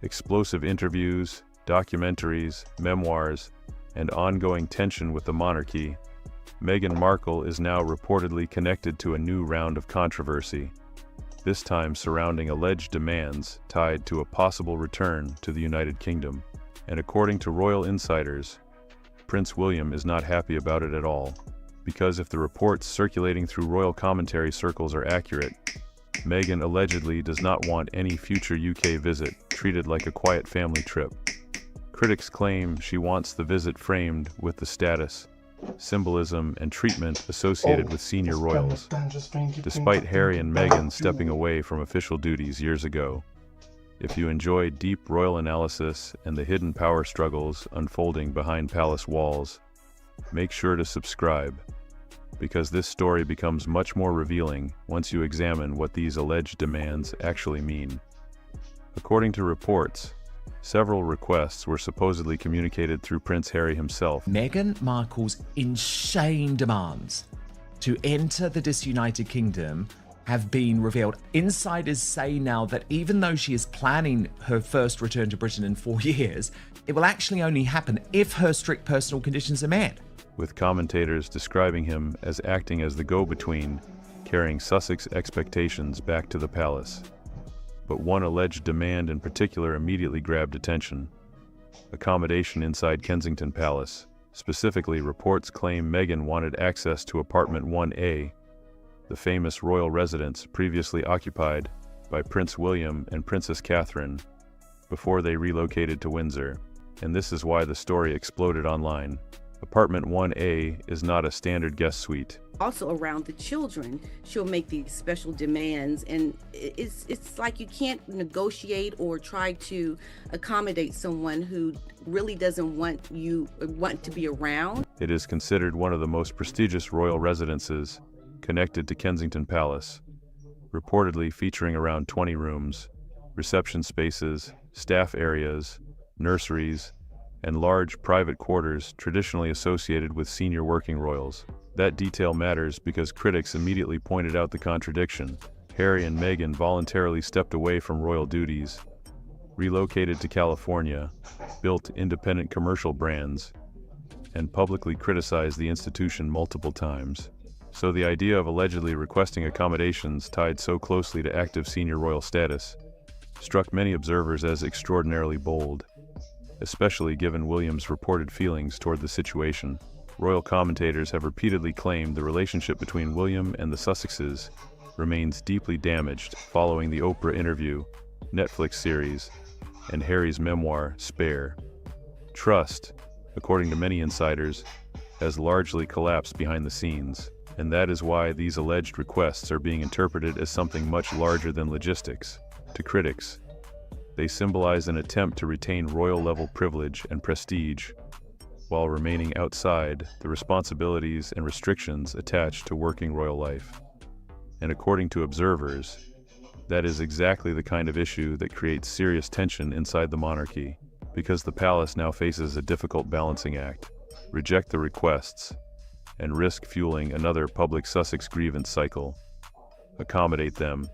explosive interviews, documentaries, memoirs, and ongoing tension with the monarchy, Meghan Markle is now reportedly connected to a new round of controversy, this time surrounding alleged demands tied to a possible return to the United Kingdom. And according to royal insiders, Prince William is not happy about it at all, because if the reports circulating through royal commentary circles are accurate, Meghan allegedly does not want any future UK visit treated like a quiet family trip. Critics claim she wants the visit framed with the status, symbolism, and treatment associated with senior royals, despite Harry and Meghan stepping away from official duties years ago. If you enjoy deep royal analysis and the hidden power struggles unfolding behind palace walls, make sure to subscribe, because this story becomes much more revealing once you examine what these alleged demands actually mean. According to reports, several requests were supposedly communicated through Prince Harry himself. Meghan Markle's insane demands to enter the disunited kingdom have been revealed. Insiders say now that even though she is planning her first return to Britain in 4 years, it will actually only happen if her strict personal conditions are met. With commentators describing him as acting as the go-between, carrying Sussex expectations back to the palace. But one alleged demand in particular immediately grabbed attention: accommodation inside Kensington Palace. Specifically, reports claim Meghan wanted access to apartment 1A, the famous royal residence previously occupied by Prince William and Princess Catherine before they relocated to Windsor. And this is why the story exploded online. Apartment 1A is not a standard guest suite. Also around the children, she'll make these special demands, and it's like you can't negotiate or try to accommodate someone who really doesn't want to be around. It is considered one of the most prestigious royal residences connected to Kensington Palace, reportedly featuring around 20 rooms, reception spaces, staff areas, nurseries, and large private quarters traditionally associated with senior working royals. That detail matters because critics immediately pointed out the contradiction. Harry and Meghan voluntarily stepped away from royal duties, relocated to California, built independent commercial brands, and publicly criticized the institution multiple times. So the idea of allegedly requesting accommodations tied so closely to active senior royal status struck many observers as extraordinarily bold, especially given William's reported feelings toward the situation. royal commentators have repeatedly claimed the relationship between William and the Sussexes remains deeply damaged following the Oprah interview, Netflix series, and Harry's memoir, Spare. Trust, according to many insiders, has largely collapsed behind the scenes, and that is why these alleged requests are being interpreted as something much larger than logistics. To critics, they symbolize an attempt to retain royal-level privilege and prestige, while remaining outside the responsibilities and restrictions attached to working royal life. And according to observers, that is exactly the kind of issue that creates serious tension inside the monarchy, because the palace now faces a difficult balancing act: reject the requests and risk fueling another public Sussex grievance cycle, accommodate them,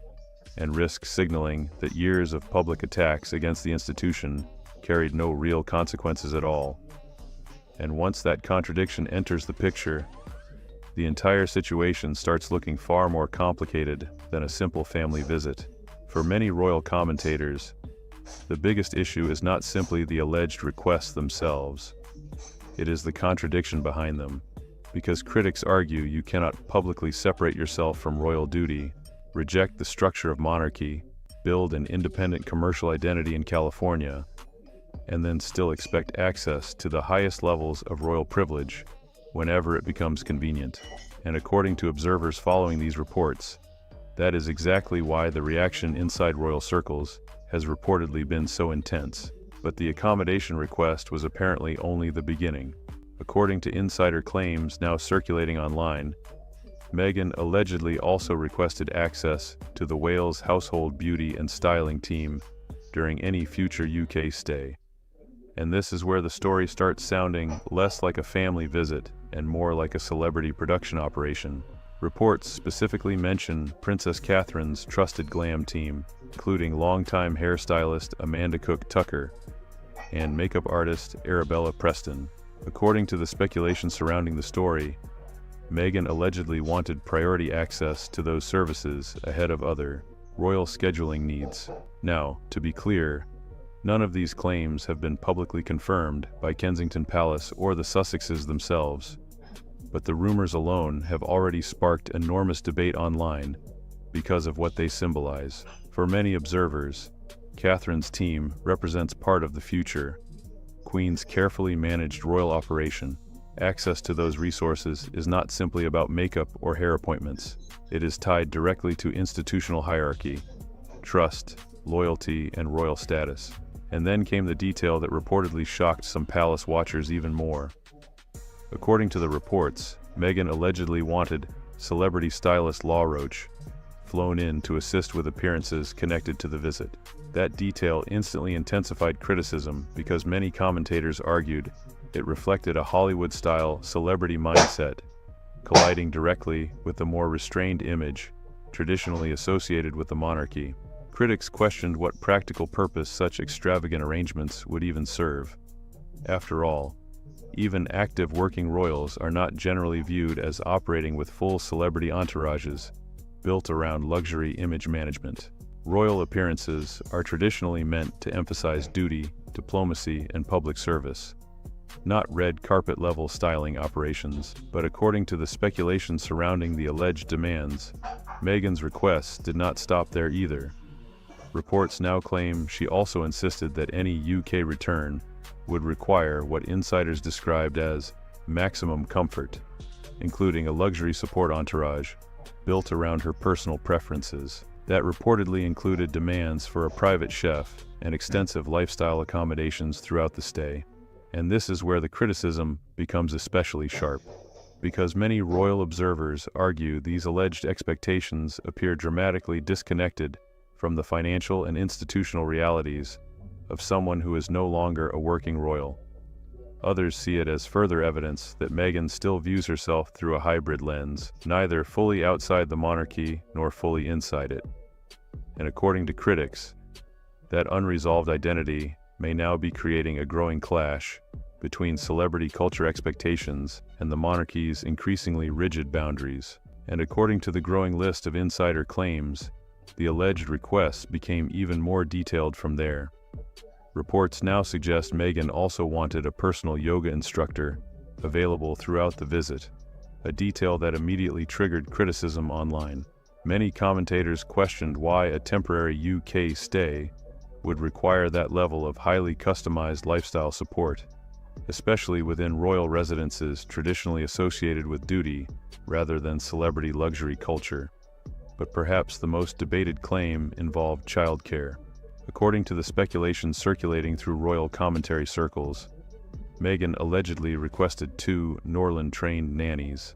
and risk signaling that years of public attacks against the institution carried no real consequences at all. And once that contradiction enters the picture, the entire situation starts looking far more complicated than a simple family visit. For many royal commentators, the biggest issue is not simply the alleged requests themselves. It is the contradiction behind them, because critics argue you cannot publicly separate yourself from royal duty, reject the structure of monarchy, build an independent commercial identity in California, and then still expect access to the highest levels of royal privilege whenever it becomes convenient. And according to observers following these reports, that is exactly why the reaction inside royal circles has reportedly been so intense. But the accommodation request was apparently only the beginning. According to insider claims now circulating online, Meghan allegedly also requested access to the Wales household beauty and styling team during any future UK stay. And this is where the story starts sounding less like a family visit and more like a celebrity production operation. Reports specifically mention Princess Catherine's trusted glam team, including longtime hairstylist Amanda Cook Tucker and makeup artist Arabella Preston. According to the speculation surrounding the story, Meghan allegedly wanted priority access to those services ahead of other royal scheduling needs. Now, to be clear, none of these claims have been publicly confirmed by Kensington Palace or the Sussexes themselves, but the rumors alone have already sparked enormous debate online because of what they symbolize. For many observers, Catherine's team represents part of the future Queen's carefully managed royal operation. Access to those resources is not simply about makeup or hair appointments. It is tied directly to institutional hierarchy, trust, loyalty, and royal status. And then came the detail that reportedly shocked some palace watchers even more. According to the reports, Meghan allegedly wanted celebrity stylist Law Roach flown in to assist with appearances connected to the visit. That detail instantly intensified criticism because many commentators argued it reflected a Hollywood-style celebrity mindset, colliding directly with the more restrained image traditionally associated with the monarchy. Critics questioned what practical purpose such extravagant arrangements would even serve. After all, even active working royals are not generally viewed as operating with full celebrity entourages built around luxury image management. Royal appearances are traditionally meant to emphasize duty, diplomacy, and public service, not red carpet-level styling operations. But according to the speculation surrounding the alleged demands, Meghan's requests did not stop there either. Reports now claim she also insisted that any UK return would require what insiders described as maximum comfort, including a luxury support entourage built around her personal preferences. That reportedly included demands for a private chef and extensive lifestyle accommodations throughout the stay. And this is where the criticism becomes especially sharp, because many royal observers argue these alleged expectations appear dramatically disconnected from the financial and institutional realities of someone who is no longer a working royal. Others see it as further evidence that Meghan still views herself through a hybrid lens, neither fully outside the monarchy nor fully inside it. And according to critics, that unresolved identity may now be creating a growing clash between celebrity culture expectations and the monarchy's increasingly rigid boundaries. And according to the growing list of insider claims, the alleged requests became even more detailed from there. Reports now suggest Meghan also wanted a personal yoga instructor available throughout the visit, a detail that immediately triggered criticism online. Many commentators questioned why a temporary UK stay would require that level of highly customized lifestyle support, especially within royal residences traditionally associated with duty rather than celebrity luxury culture. But perhaps the most debated claim involved childcare. According to the speculation circulating through royal commentary circles, Meghan allegedly requested 2 Norland-trained nannies,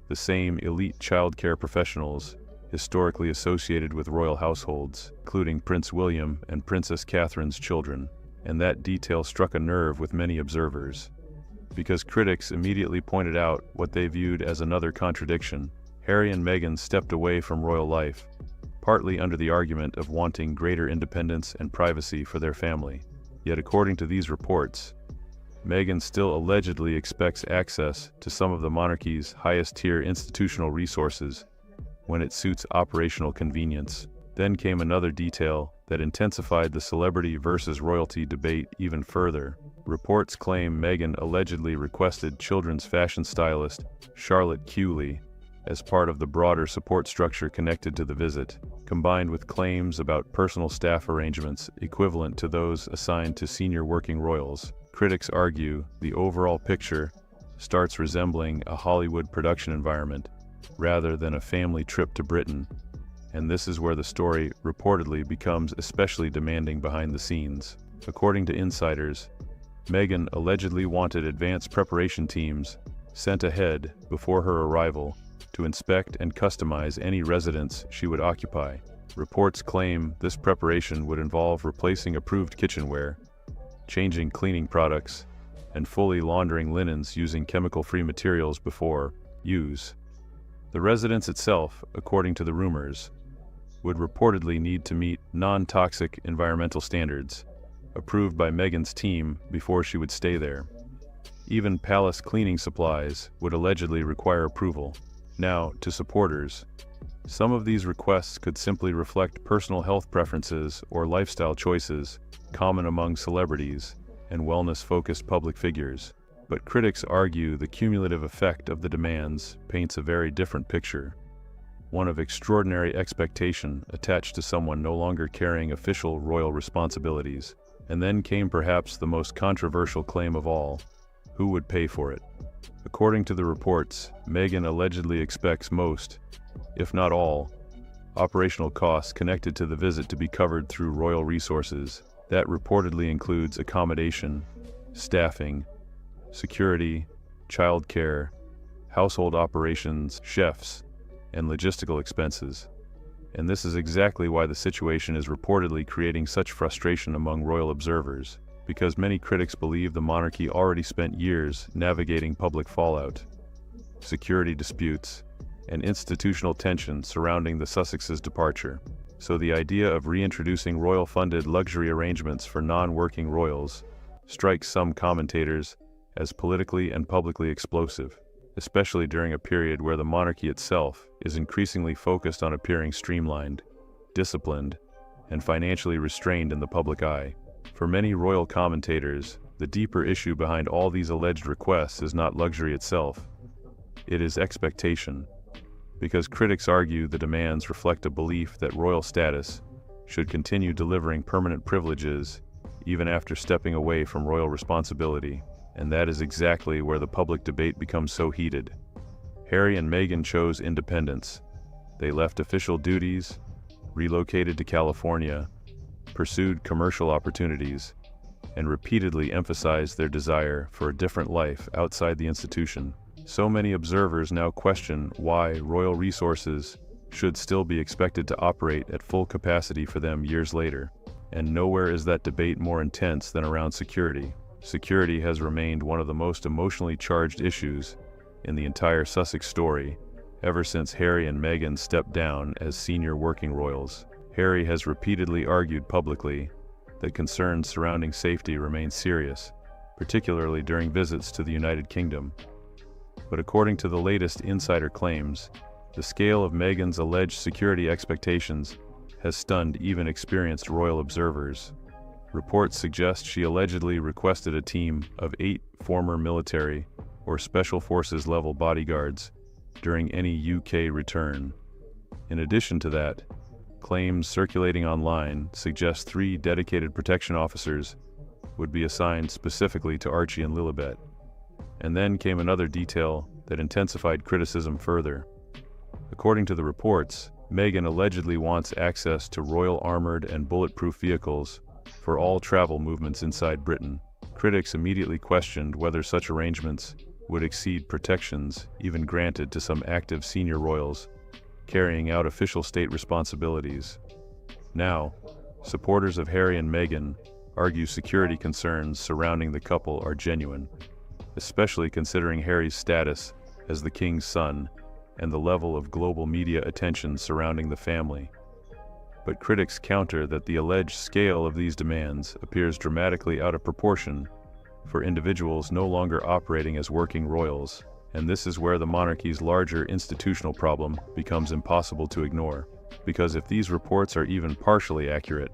the same elite childcare professionals historically associated with royal households, including Prince William and Princess Catherine's children, and that detail struck a nerve with many observers, because critics immediately pointed out what they viewed as another contradiction. Harry and Meghan stepped away from royal life, partly under the argument of wanting greater independence and privacy for their family. Yet according to these reports, Meghan still allegedly expects access to some of the monarchy's highest-tier institutional resources when it suits operational convenience. Then came another detail that intensified the celebrity versus royalty debate even further. Reports claim Meghan allegedly requested children's fashion stylist Charlotte Cooley as part of the broader support structure connected to the visit, combined with claims about personal staff arrangements equivalent to those assigned to senior working royals. Critics argue the overall picture starts resembling a Hollywood production environment rather than a family trip to Britain, and this is where the story reportedly becomes especially demanding behind the scenes. According to insiders, Meghan allegedly wanted advanced preparation teams sent ahead before her arrival to inspect and customize any residence she would occupy. Reports claim this preparation would involve replacing approved kitchenware, changing cleaning products, and fully laundering linens using chemical-free materials before use. The residence itself, according to the rumors, would reportedly need to meet non-toxic environmental standards, approved by Meghan's team before she would stay there. Even palace cleaning supplies would allegedly require approval. Now, to supporters, some of these requests could simply reflect personal health preferences or lifestyle choices common among celebrities and wellness-focused public figures. But critics argue the cumulative effect of the demands paints a very different picture, one of extraordinary expectation attached to someone no longer carrying official royal responsibilities. And then came perhaps the most controversial claim of all: who would pay for it? According to the reports, Meghan allegedly expects most, if not all, operational costs connected to the visit to be covered through royal resources. That reportedly includes accommodation, staffing, security, childcare, household operations, chefs, and logistical expenses. And this is exactly why the situation is reportedly creating such frustration among royal observers, because many critics believe the monarchy already spent years navigating public fallout, security disputes, and institutional tension surrounding the Sussexes' departure. So the idea of reintroducing royal-funded luxury arrangements for non-working royals strikes some commentators as politically and publicly explosive, especially during a period where the monarchy itself is increasingly focused on appearing streamlined, disciplined, and financially restrained in the public eye. For many royal commentators, the deeper issue behind all these alleged requests is not luxury itself, it is expectation, because critics argue the demands reflect a belief that royal status should continue delivering permanent privileges even after stepping away from royal responsibility. And that is exactly where the public debate becomes so heated. Harry and Meghan chose independence. They left official duties, relocated to California, pursued commercial opportunities, and repeatedly emphasized their desire for a different life outside the institution. So many observers now question why royal resources should still be expected to operate at full capacity for them years later. And nowhere is that debate more intense than around security. Security has remained one of the most emotionally charged issues in the entire Sussex story ever since Harry and Meghan stepped down as senior working royals. Harry has repeatedly argued publicly that concerns surrounding safety remain serious, particularly during visits to the United Kingdom. But according to the latest insider claims, the scale of Meghan's alleged security expectations has stunned even experienced royal observers. Reports suggest she allegedly requested a team of 8 former military or Special Forces level bodyguards during any UK return. In addition to that, claims circulating online suggest 3 dedicated protection officers would be assigned specifically to Archie and Lilibet. And then came another detail that intensified criticism further. According to the reports, Meghan allegedly wants access to royal armored and bulletproof vehicles for all travel movements inside Britain. Critics immediately questioned whether such arrangements would exceed protections even granted to some active senior royals carrying out official state responsibilities. Now, supporters of Harry and Meghan argue security concerns surrounding the couple are genuine, especially considering Harry's status as the king's son and the level of global media attention surrounding the family. But critics counter that the alleged scale of these demands appears dramatically out of proportion for individuals no longer operating as working royals, and this is where the monarchy's larger institutional problem becomes impossible to ignore. Because if these reports are even partially accurate,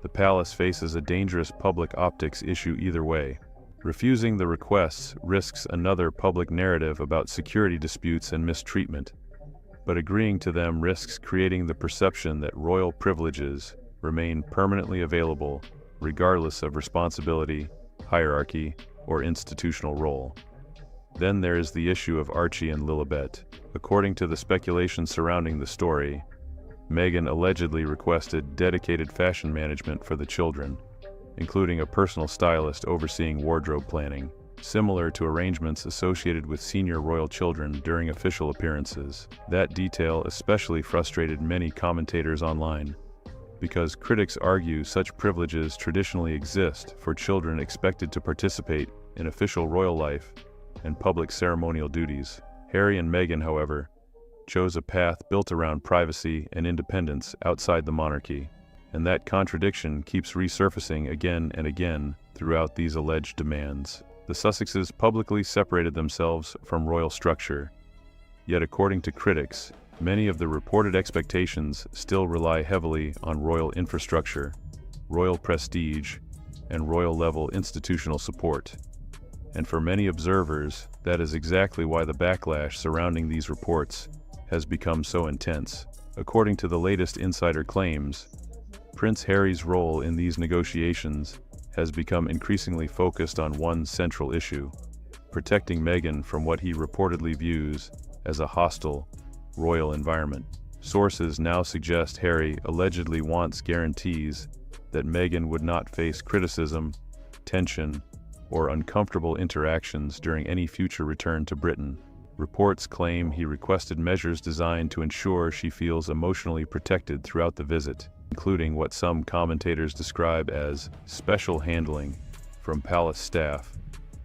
the palace faces a dangerous public optics issue either way. Refusing the requests risks another public narrative about security disputes and mistreatment, but agreeing to them risks creating the perception that royal privileges remain permanently available regardless of responsibility, hierarchy, or institutional role. Then there is the issue of Archie and Lilibet. According to the speculation surrounding the story, Meghan allegedly requested dedicated fashion management for the children, including a personal stylist overseeing wardrobe planning, similar to arrangements associated with senior royal children during official appearances. That detail especially frustrated many commentators online, because critics argue such privileges traditionally exist for children expected to participate in official royal life and public ceremonial duties. Harry and Meghan, however, chose a path built around privacy and independence outside the monarchy, and that contradiction keeps resurfacing again and again throughout these alleged demands. The Sussexes publicly separated themselves from royal structure, yet according to critics, many of the reported expectations still rely heavily on royal infrastructure, royal prestige, and royal-level institutional support. And for many observers, that is exactly why the backlash surrounding these reports has become so intense. According to the latest insider claims, Prince Harry's role in these negotiations has become increasingly focused on one central issue: protecting Meghan from what he reportedly views as a hostile, royal environment. Sources now suggest Harry allegedly wants guarantees that Meghan would not face criticism, tension, or uncomfortable interactions during any future return to Britain. Reports claim he requested measures designed to ensure she feels emotionally protected throughout the visit, including what some commentators describe as special handling from palace staff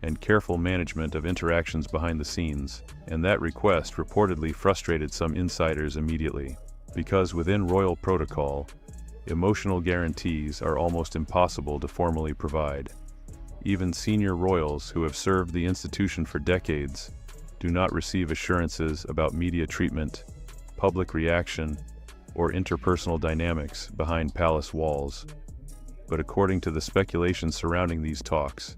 and careful management of interactions behind the scenes, and that request reportedly frustrated some insiders immediately, because within royal protocol, emotional guarantees are almost impossible to formally provide. Even senior royals who have served the institution for decades do not receive assurances about media treatment, public reaction, or interpersonal dynamics behind palace walls. But according to the speculation surrounding these talks,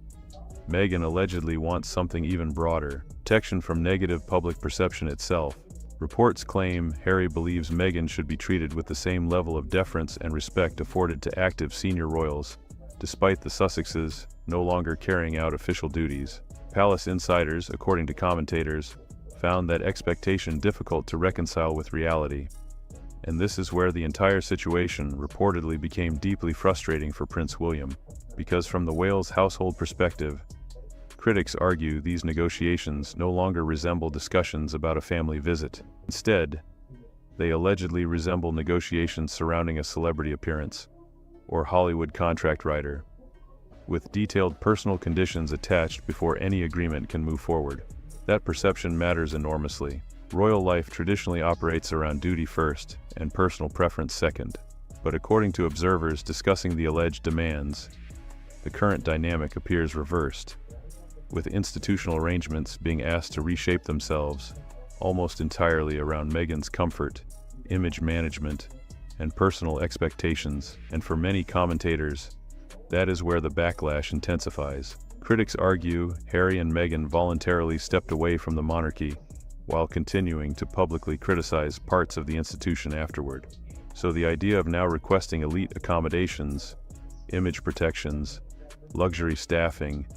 Meghan allegedly wants something even broader: protection from negative public perception itself. Reports claim Harry believes Meghan should be treated with the same level of deference and respect afforded to active senior royals, despite the Sussexes no longer carrying out official duties. Palace insiders, according to commentators, found that expectation difficult to reconcile with reality. And this is where the entire situation reportedly became deeply frustrating for Prince William, because from the Wales household perspective, critics argue these negotiations no longer resemble discussions about a family visit. Instead, they allegedly resemble negotiations surrounding a celebrity appearance or Hollywood contract writer, with detailed personal conditions attached before any agreement can move forward. That perception matters enormously. Royal life traditionally operates around duty first and personal preference second. But according to observers discussing the alleged demands, the current dynamic appears reversed, with institutional arrangements being asked to reshape themselves almost entirely around Meghan's comfort, image management, and personal expectations. And for many commentators, that is where the backlash intensifies. Critics argue Harry and Meghan voluntarily stepped away from the monarchy while continuing to publicly criticize parts of the institution afterward. So the idea of now requesting elite accommodations, image protections, luxury staffing,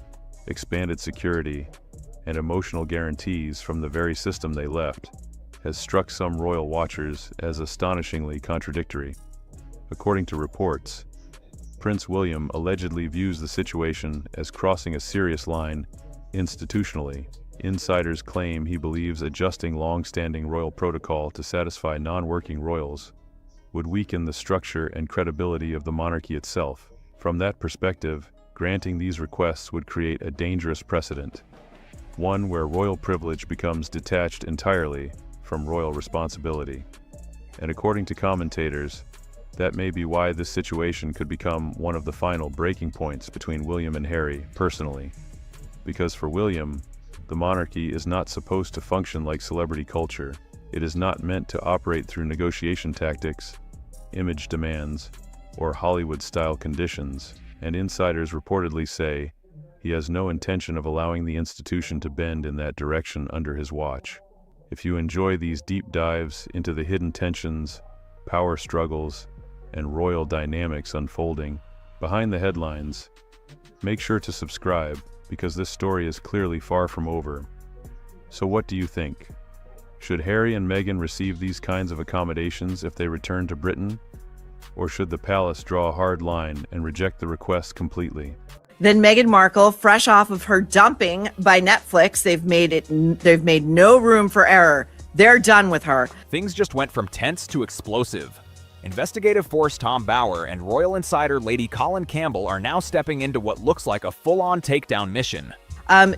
expanded security, and emotional guarantees from the very system they left has struck some royal watchers as astonishingly contradictory. According to reports, Prince William allegedly views the situation as crossing a serious line institutionally. Insiders claim he believes adjusting long-standing royal protocol to satisfy non-working royals would weaken the structure and credibility of the monarchy itself. From that perspective, granting these requests would create a dangerous precedent, one where royal privilege becomes detached entirely from royal responsibility. And according to commentators, that may be why this situation could become one of the final breaking points between William and Harry personally. Because for William, the monarchy is not supposed to function like celebrity culture. It is not meant to operate through negotiation tactics, image demands, or Hollywood-style conditions, and insiders reportedly say he has no intention of allowing the institution to bend in that direction under his watch. If you enjoy these deep dives into the hidden tensions, power struggles, and royal dynamics unfolding behind the headlines, make sure to subscribe because this story is clearly far from over. So what do you think? Should Harry and Meghan receive these kinds of accommodations if they return to Britain? Or should the palace draw a hard line and reject the request completely? Then Meghan Markle, fresh off of her dumping by Netflix, they've made no room for error. They're done with her. Things just went from tense to explosive. Investigative force Tom Bower and royal insider Lady Colin Campbell are now stepping into what looks like a full-on takedown mission.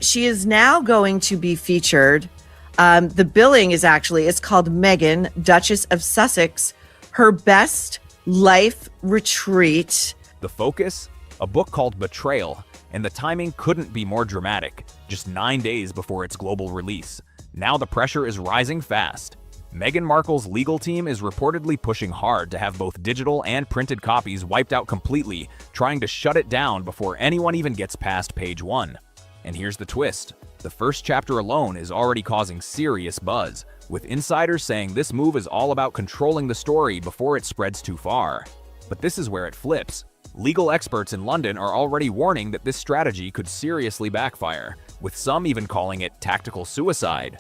She is now going to be featured. The billing is it's called Meghan, Duchess of Sussex, Her Best Life Retreat. The focus? A book called Betrayal, and the timing couldn't be more dramatic, just 9 days before its global release. Now the pressure is rising fast. Meghan Markle's legal team is reportedly pushing hard to have both digital and printed copies wiped out completely, trying to shut it down before anyone even gets past page 1. And here's the twist. The first chapter alone is already causing serious buzz, with insiders saying this move is all about controlling the story before it spreads too far. But this is where it flips. Legal experts in London are already warning that this strategy could seriously backfire, with some even calling it tactical suicide.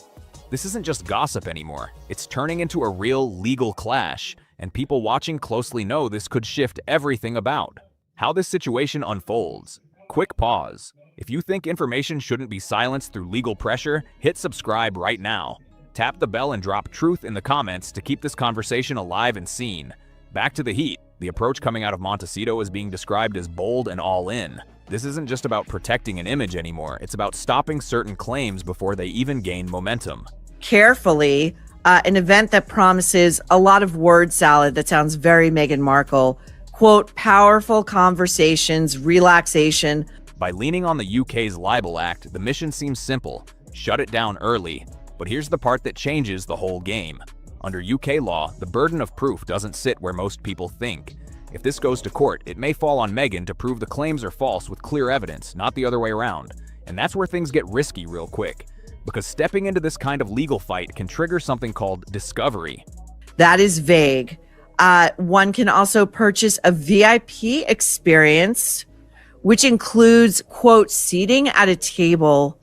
This isn't just gossip anymore, it's turning into a real legal clash, and people watching closely know this could shift everything about. How this situation unfolds. Quick pause. If you think information shouldn't be silenced through legal pressure, hit subscribe right now. Tap the bell and drop truth in the comments to keep this conversation alive and seen. Back to the heat. The approach coming out of Montecito is being described as bold and all-in. This isn't just about protecting an image anymore, it's about stopping certain claims before they even gain momentum. Carefully, an event that promises a lot of word salad that sounds very Meghan Markle. Quote, powerful conversations, relaxation. By leaning on the UK's Libel Act, the mission seems simple. Shut it down early. But here's the part that changes the whole game. Under UK law, the burden of proof doesn't sit where most people think. If this goes to court, it may fall on Meghan to prove the claims are false with clear evidence, not the other way around. And that's where things get risky real quick. Because stepping into this kind of legal fight can trigger something called discovery. That is vague. One can also purchase a VIP experience, which includes, quote, seating at a table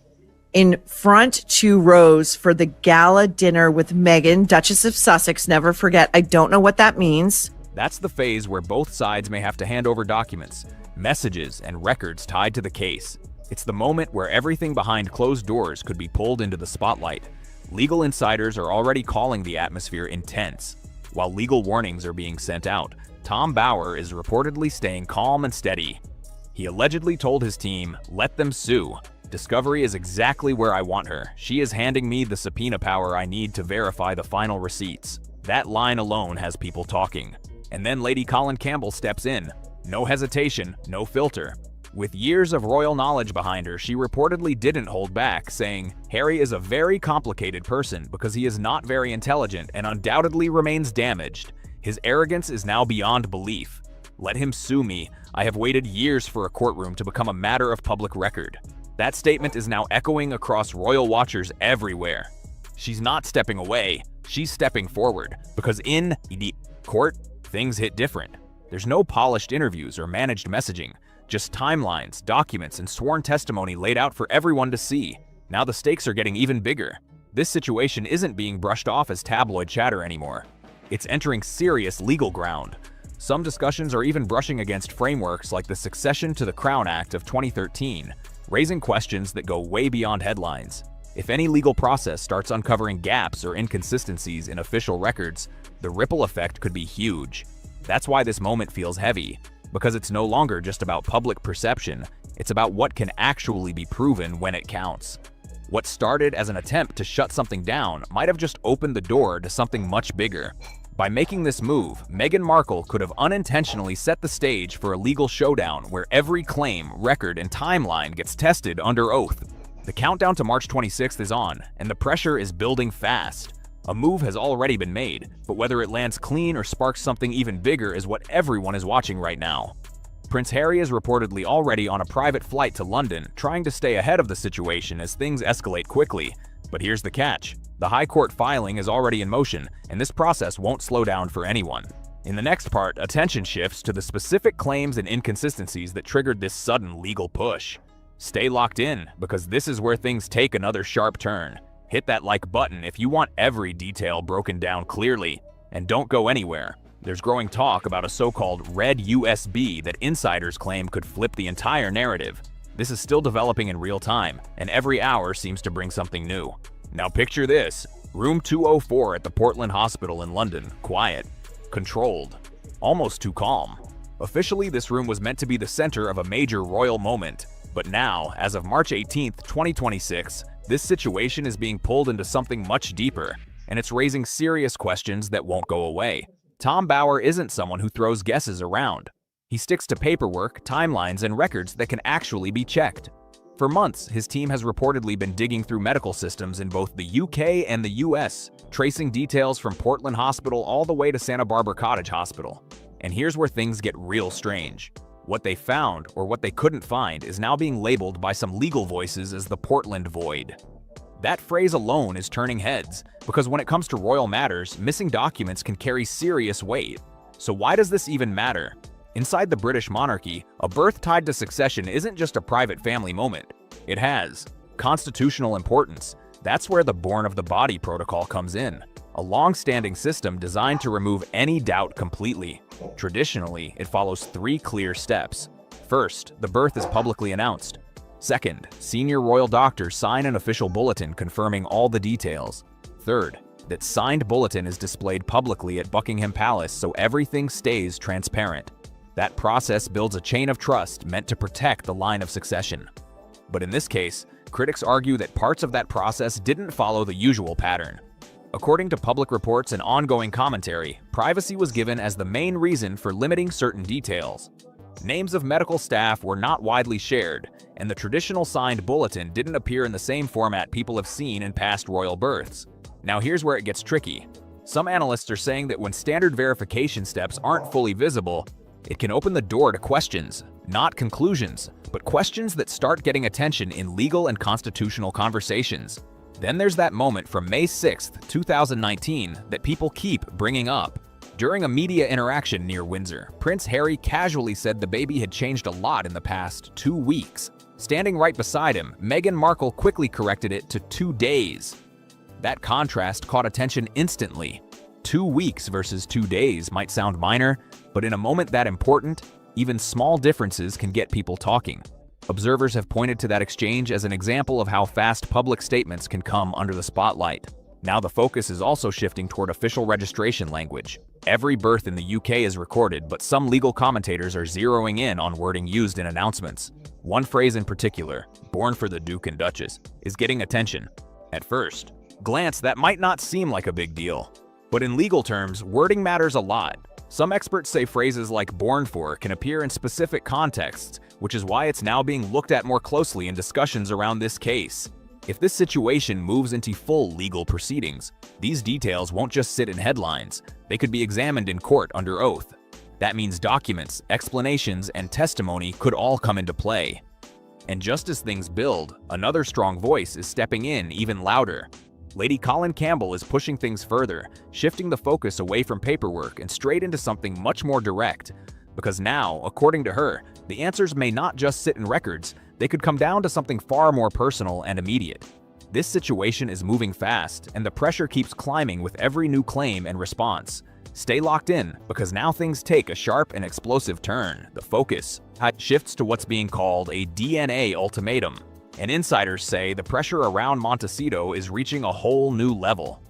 in front 2 rows for the gala dinner with Meghan, Duchess of Sussex. Never forget, I don't know what that means. That's the phase where both sides may have to hand over documents, messages, and records tied to the case. It's the moment where everything behind closed doors could be pulled into the spotlight. Legal insiders are already calling the atmosphere intense. While legal warnings are being sent out, Tom Bower is reportedly staying calm and steady. He allegedly told his team, "Let them sue. Discovery is exactly where I want her. She is handing me the subpoena power I need to verify the final receipts." That line alone has people talking. And then Lady Colin Campbell steps in. No hesitation, no filter. With years of royal knowledge behind her, she reportedly didn't hold back, saying, "Harry is a very complicated person because he is not very intelligent and undoubtedly remains damaged. His arrogance is now beyond belief. Let him sue me. I have waited years for a courtroom to become a matter of public record." That statement is now echoing across royal watchers everywhere. She's not stepping away, she's stepping forward, because in the court, things hit different. There's no polished interviews or managed messaging, just timelines, documents, and sworn testimony laid out for everyone to see. Now the stakes are getting even bigger. This situation isn't being brushed off as tabloid chatter anymore. It's entering serious legal ground. Some discussions are even brushing against frameworks like the Succession to the Crown Act of 2013, raising questions that go way beyond headlines. If any legal process starts uncovering gaps or inconsistencies in official records, the ripple effect could be huge. That's why this moment feels heavy, because it's no longer just about public perception, it's about what can actually be proven when it counts. What started as an attempt to shut something down might have just opened the door to something much bigger. By making this move, Meghan Markle could have unintentionally set the stage for a legal showdown where every claim, record, and timeline gets tested under oath. The countdown to March 26th is on, and the pressure is building fast. A move has already been made, but whether it lands clean or sparks something even bigger is what everyone is watching right now. Prince Harry is reportedly already on a private flight to London, trying to stay ahead of the situation as things escalate quickly. But here's the catch. The High Court filing is already in motion, and this process won't slow down for anyone. In the next part, attention shifts to the specific claims and inconsistencies that triggered this sudden legal push. Stay locked in, because this is where things take another sharp turn. Hit that like button if you want every detail broken down clearly. And don't go anywhere. There's growing talk about a so-called red USB that insiders claim could flip the entire narrative. This is still developing in real time, and every hour seems to bring something new. Now picture this. Room 204 at the Portland Hospital in London. Quiet. Controlled. Almost too calm. Officially, this room was meant to be the center of a major royal moment. But now, as of March 18th, 2026, this situation is being pulled into something much deeper, and it's raising serious questions that won't go away. Tom Bower isn't someone who throws guesses around. He sticks to paperwork, timelines, and records that can actually be checked. For months, his team has reportedly been digging through medical systems in both the UK and the US, tracing details from Portland Hospital all the way to Santa Barbara Cottage Hospital. And here's where things get real strange. What they found, or what they couldn't find, is now being labeled by some legal voices as the Portland Void. That phrase alone is turning heads, because when it comes to royal matters, missing documents can carry serious weight. So why does this even matter? Inside the British monarchy, a birth tied to succession isn't just a private family moment. It has constitutional importance. That's where the born of the body protocol comes in, a long-standing system designed to remove any doubt completely. Traditionally, it follows 3 clear steps. First, the birth is publicly announced. Second, senior royal doctors sign an official bulletin confirming all the details. Third, that signed bulletin is displayed publicly at Buckingham Palace so everything stays transparent. That process builds a chain of trust meant to protect the line of succession. But in this case, critics argue that parts of that process didn't follow the usual pattern. According to public reports and ongoing commentary, privacy was given as the main reason for limiting certain details. Names of medical staff were not widely shared, and the traditional signed bulletin didn't appear in the same format people have seen in past royal births. Now here's where it gets tricky. Some analysts are saying that when standard verification steps aren't fully visible, it can open the door to questions, not conclusions, but questions that start getting attention in legal and constitutional conversations. Then there's that moment from May 6, 2019 that people keep bringing up. During a media interaction near Windsor, Prince Harry casually said the baby had changed a lot in the past 2 weeks. Standing right beside him, Meghan Markle quickly corrected it to 2 days. That contrast caught attention instantly. 2 weeks versus 2 days might sound minor, but in a moment that important, even small differences can get people talking. Observers have pointed to that exchange as an example of how fast public statements can come under the spotlight. Now the focus is also shifting toward official registration language. Every birth in the UK is recorded, but some legal commentators are zeroing in on wording used in announcements. One phrase in particular, "born for the Duke and Duchess," is getting attention. At first glance, that might not seem like a big deal. But in legal terms, wording matters a lot. Some experts say phrases like "born for" can appear in specific contexts, which is why it's now being looked at more closely in discussions around this case. If this situation moves into full legal proceedings, these details won't just sit in headlines, they could be examined in court under oath. That means documents, explanations, and testimony could all come into play. And just as things build, another strong voice is stepping in even louder. Lady Colin Campbell is pushing things further, shifting the focus away from paperwork and straight into something much more direct. Because now, according to her, the answers may not just sit in records, they could come down to something far more personal and immediate. This situation is moving fast, and the pressure keeps climbing with every new claim and response. Stay locked in, because now things take a sharp and explosive turn. The focus shifts to what's being called a DNA ultimatum. And insiders say the pressure around Montecito is reaching a whole new level.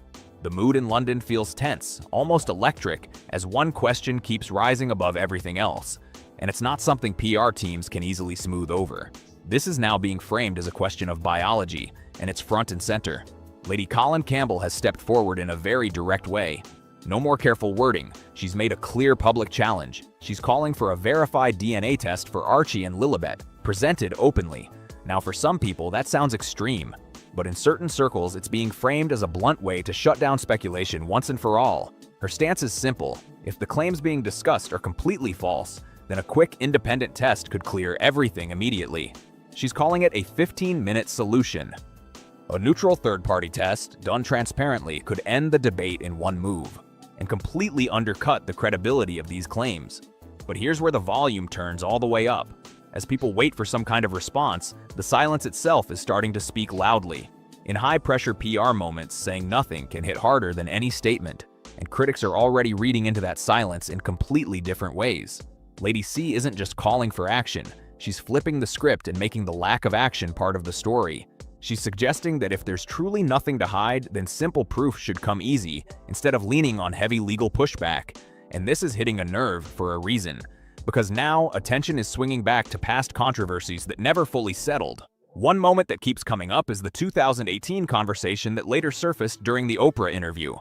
The mood in London feels tense, almost electric, as one question keeps rising above everything else. And it's not something PR teams can easily smooth over. This is now being framed as a question of biology, and it's front and center. Lady Colin Campbell has stepped forward in a very direct way. No more careful wording, she's made a clear public challenge. She's calling for a verified DNA test for Archie and Lilibet, presented openly. Now for some people that sounds extreme, but in certain circles it's being framed as a blunt way to shut down speculation once and for all. Her stance is simple. If the claims being discussed are completely false, then a quick independent test could clear everything immediately. She's calling it a 15-minute solution. A neutral third-party test, done transparently, could end the debate in one move and completely undercut the credibility of these claims. But here's where the volume turns all the way up. As people wait for some kind of response, the silence itself is starting to speak loudly. In high-pressure PR moments, saying nothing can hit harder than any statement, and critics are already reading into that silence in completely different ways. Lady C isn't just calling for action, she's flipping the script and making the lack of action part of the story. She's suggesting that if there's truly nothing to hide, then simple proof should come easy, instead of leaning on heavy legal pushback. And this is hitting a nerve for a reason. Because now, attention is swinging back to past controversies that never fully settled. One moment that keeps coming up is the 2018 conversation that later surfaced during the Oprah interview.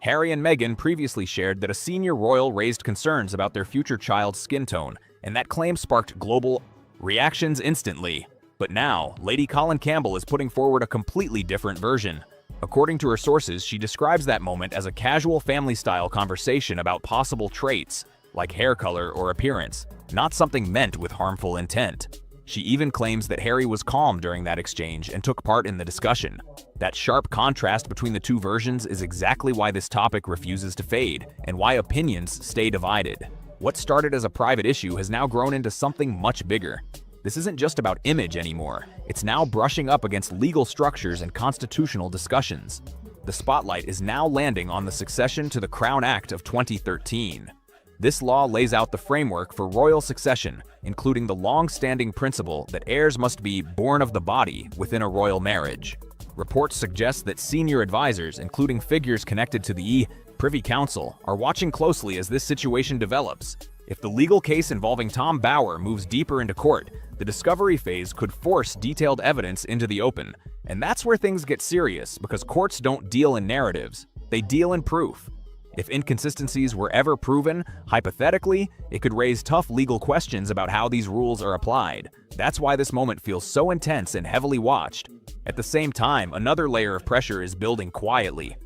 Harry and Meghan previously shared that a senior royal raised concerns about their future child's skin tone, and that claim sparked global reactions instantly. But now, Lady Colin Campbell is putting forward a completely different version. According to her sources, she describes that moment as a casual family-style conversation about possible traits, like hair color or appearance, not something meant with harmful intent. She even claims that Harry was calm during that exchange and took part in the discussion. That sharp contrast between the two versions is exactly why this topic refuses to fade, and why opinions stay divided. What started as a private issue has now grown into something much bigger. This isn't just about image anymore, it's now brushing up against legal structures and constitutional discussions. The spotlight is now landing on the succession to the Crown Act of 2013. This law lays out the framework for royal succession, including the long-standing principle that heirs must be born of the body within a royal marriage. Reports suggest that senior advisors, including figures connected to the Privy Council, are watching closely as this situation develops. If the legal case involving Tom Bower moves deeper into court, the discovery phase could force detailed evidence into the open. And that's where things get serious, because courts don't deal in narratives, they deal in proof. If inconsistencies were ever proven, hypothetically, it could raise tough legal questions about how these rules are applied. That's why this moment feels so intense and heavily watched. At the same time, another layer of pressure is building quietly.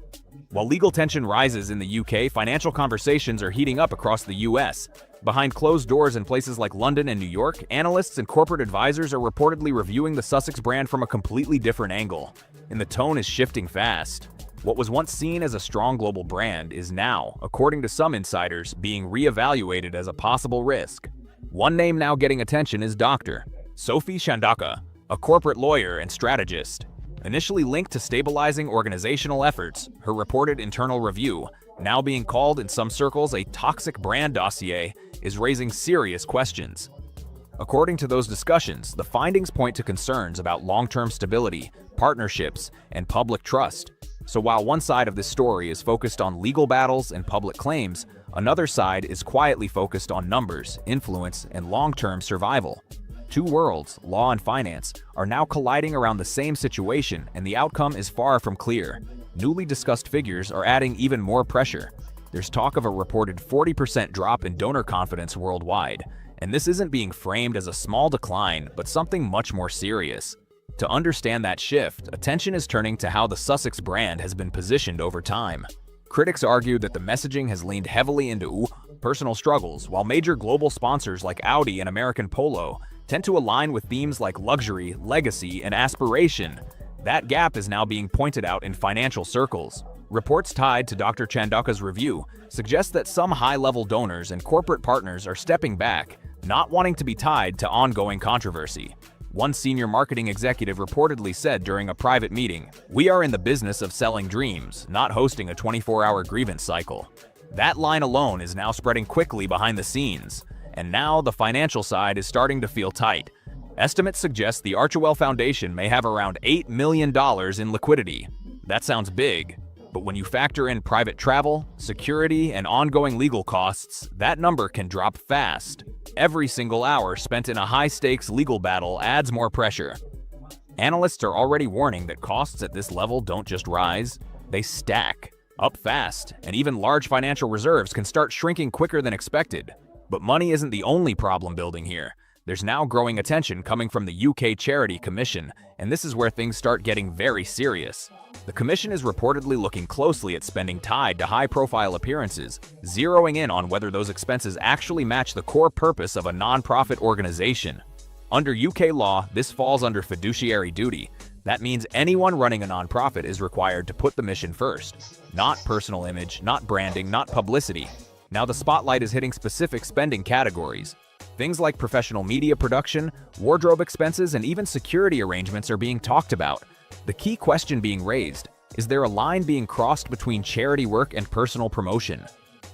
While legal tension rises in the UK, financial conversations are heating up across the US. Behind closed doors in places like London and New York, analysts and corporate advisors are reportedly reviewing the Sussex brand from a completely different angle. And the tone is shifting fast. What was once seen as a strong global brand is now, according to some insiders, being reevaluated as a possible risk. One name now getting attention is Dr. Sophie Chandaka, a corporate lawyer and strategist. Initially linked to stabilizing organizational efforts, her reported internal review, now being called in some circles a toxic brand dossier, is raising serious questions. According to those discussions, the findings point to concerns about long-term stability, partnerships, and public trust. So while one side of this story is focused on legal battles and public claims, another side is quietly focused on numbers, influence, and long-term survival. Two worlds, law and finance, are now colliding around the same situation, and the outcome is far from clear. Newly discussed figures are adding even more pressure. There's talk of a reported 40% drop in donor confidence worldwide, and this isn't being framed as a small decline, but something much more serious. To understand that shift, attention is turning to how the Sussex brand has been positioned over time. Critics argue that the messaging has leaned heavily into personal struggles, while major global sponsors like Audi and American Polo tend to align with themes like luxury, legacy, and aspiration. That gap is now being pointed out in financial circles. Reports tied to Dr. Chandaka's review suggest that some high-level donors and corporate partners are stepping back, not wanting to be tied to ongoing controversy. One senior marketing executive reportedly said during a private meeting, "We are in the business of selling dreams, not hosting a 24-hour grievance cycle." That line alone is now spreading quickly behind the scenes, and now the financial side is starting to feel tight. Estimates suggest the Archewell Foundation may have around $8 million in liquidity. That sounds big, but when you factor in private travel, security, and ongoing legal costs, that number can drop fast. Every single hour spent in a high-stakes legal battle adds more pressure. Analysts are already warning that costs at this level don't just rise, they stack up fast, and even large financial reserves can start shrinking quicker than expected. But money isn't the only problem building here. There's now growing attention coming from the UK Charity Commission, and this is where things start getting very serious. The Commission is reportedly looking closely at spending tied to high-profile appearances, zeroing in on whether those expenses actually match the core purpose of a non-profit organization. Under UK law, this falls under fiduciary duty. That means anyone running a non-profit is required to put the mission first. Not personal image, not branding, not publicity. Now the spotlight is hitting specific spending categories. Things like professional media production, wardrobe expenses, and even security arrangements are being talked about. The key question being raised, is there a line being crossed between charity work and personal promotion?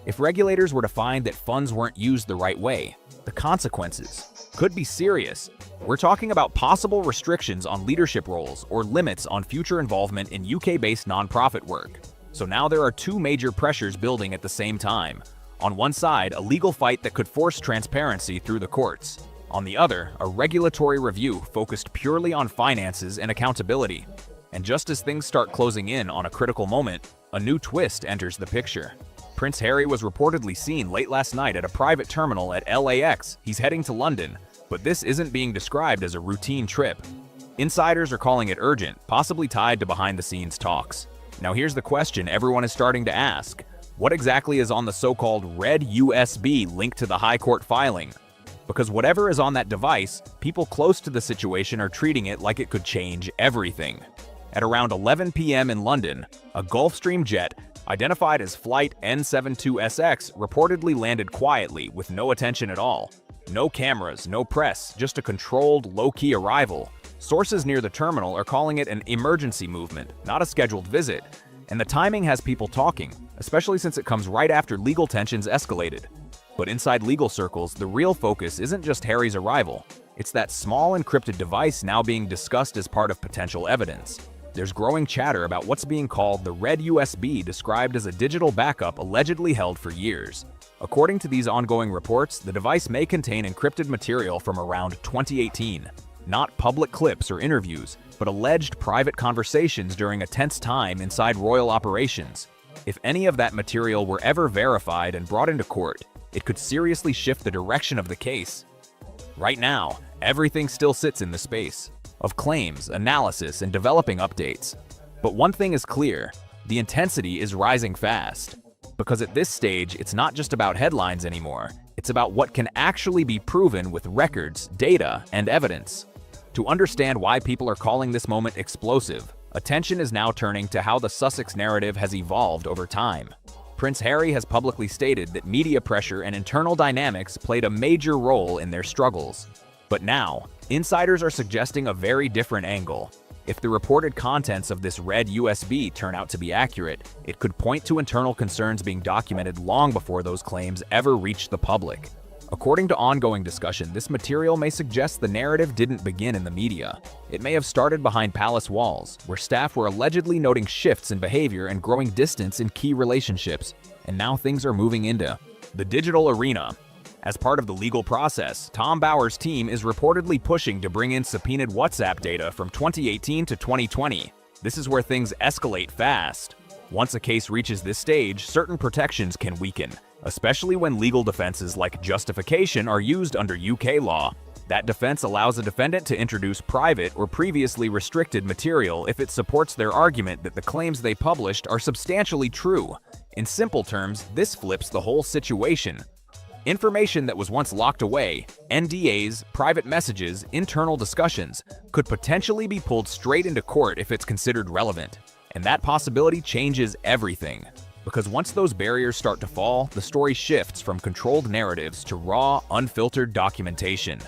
If regulators were to find that funds weren't used the right way, the consequences could be serious. We're talking about possible restrictions on leadership roles or limits on future involvement in UK-based nonprofit work. So now there are two major pressures building at the same time. On one side, a legal fight that could force transparency through the courts. On the other, a regulatory review focused purely on finances and accountability. And just as things start closing in on a critical moment, a new twist enters the picture. Prince Harry was reportedly seen late last night at a private terminal at LAX. He's heading to London, but this isn't being described as a routine trip. Insiders are calling it urgent, possibly tied to behind-the-scenes talks. Now here's the question everyone is starting to ask. What exactly is on the so-called red USB linked to the High Court filing? Because whatever is on that device, people close to the situation are treating it like it could change everything. At around 11 p.m. in London, a Gulfstream jet, identified as Flight N72SX, reportedly landed quietly with no attention at all. No cameras, no press, just a controlled, low-key arrival. Sources near the terminal are calling it an emergency movement, not a scheduled visit. And the timing has people talking, especially since it comes right after legal tensions escalated. But inside legal circles, the real focus isn't just Harry's arrival. It's that small encrypted device now being discussed as part of potential evidence. There's growing chatter about what's being called the red USB, described as a digital backup allegedly held for years. According to these ongoing reports, the device may contain encrypted material from around 2018. Not public clips or interviews, but alleged private conversations during a tense time inside royal operations. If any of that material were ever verified and brought into court, it could seriously shift the direction of the case. Right now, everything still sits in the space of claims, analysis, and developing updates. But one thing is clear, the intensity is rising fast. Because at this stage, it's not just about headlines anymore, it's about what can actually be proven with records, data, and evidence. To understand why people are calling this moment explosive, attention is now turning to how the Sussex narrative has evolved over time. Prince Harry has publicly stated that media pressure and internal dynamics played a major role in their struggles. But now, insiders are suggesting a very different angle. If the reported contents of this red USB turn out to be accurate, it could point to internal concerns being documented long before those claims ever reach the public. According to ongoing discussion, this material may suggest the narrative didn't begin in the media. It may have started behind palace walls, where staff were allegedly noting shifts in behavior and growing distance in key relationships, and now things are moving into the digital arena. As part of the legal process, Tom Bower's team is reportedly pushing to bring in subpoenaed WhatsApp data from 2018 to 2020. This is where things escalate fast. Once a case reaches this stage, certain protections can weaken, especially when legal defenses like justification are used under UK law. That defense allows a defendant to introduce private or previously restricted material if it supports their argument that the claims they published are substantially true. In simple terms, this flips the whole situation. Information that was once locked away, NDAs, private messages, internal discussions, could potentially be pulled straight into court if it's considered relevant. And that possibility changes everything. Because once those barriers start to fall, the story shifts from controlled narratives to raw, unfiltered documentation.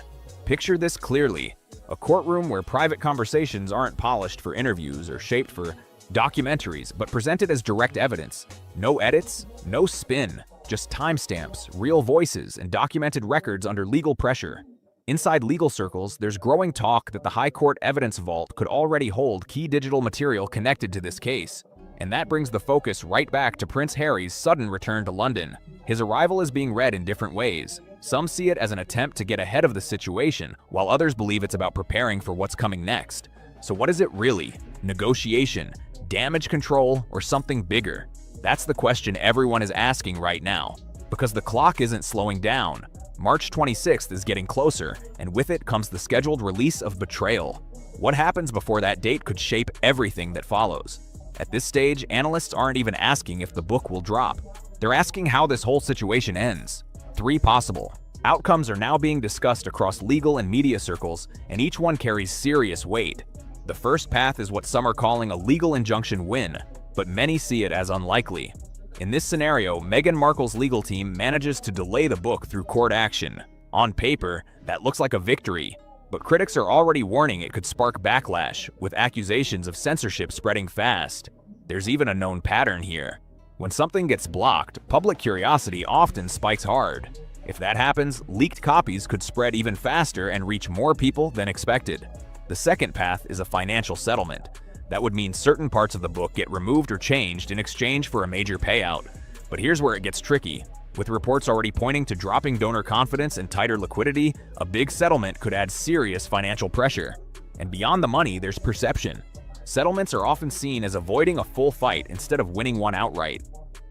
Picture this clearly: a courtroom where private conversations aren't polished for interviews or shaped for documentaries, but presented as direct evidence. No edits, no spin, just timestamps, real voices, and documented records under legal pressure. Inside legal circles, there's growing talk that the High Court evidence vault could already hold key digital material connected to this case. And that brings the focus right back to Prince Harry's sudden return to London. His arrival is being read in different ways. Some see it as an attempt to get ahead of the situation, while others believe it's about preparing for what's coming next. So what is it really? Negotiation, damage control, or something bigger? That's the question everyone is asking right now. Because the clock isn't slowing down. March 26th is getting closer, and with it comes the scheduled release of Betrayal. What happens before that date could shape everything that follows. At this stage, analysts aren't even asking if the book will drop. They're asking how this whole situation ends. 3 possible outcomes are now being discussed across legal and media circles, and each one carries serious weight. The first path is what some are calling a legal injunction win, but many see it as unlikely. In this scenario, Meghan Markle's legal team manages to delay the book through court action. On paper, that looks like a victory, but critics are already warning it could spark backlash, with accusations of censorship spreading fast. There's even a known pattern here. When something gets blocked, public curiosity often spikes hard. If that happens, leaked copies could spread even faster and reach more people than expected. The second path is a financial settlement. That would mean certain parts of the book get removed or changed in exchange for a major payout. But here's where it gets tricky. With reports already pointing to dropping donor confidence and tighter liquidity, a big settlement could add serious financial pressure. And beyond the money, there's perception. Settlements are often seen as avoiding a full fight instead of winning one outright.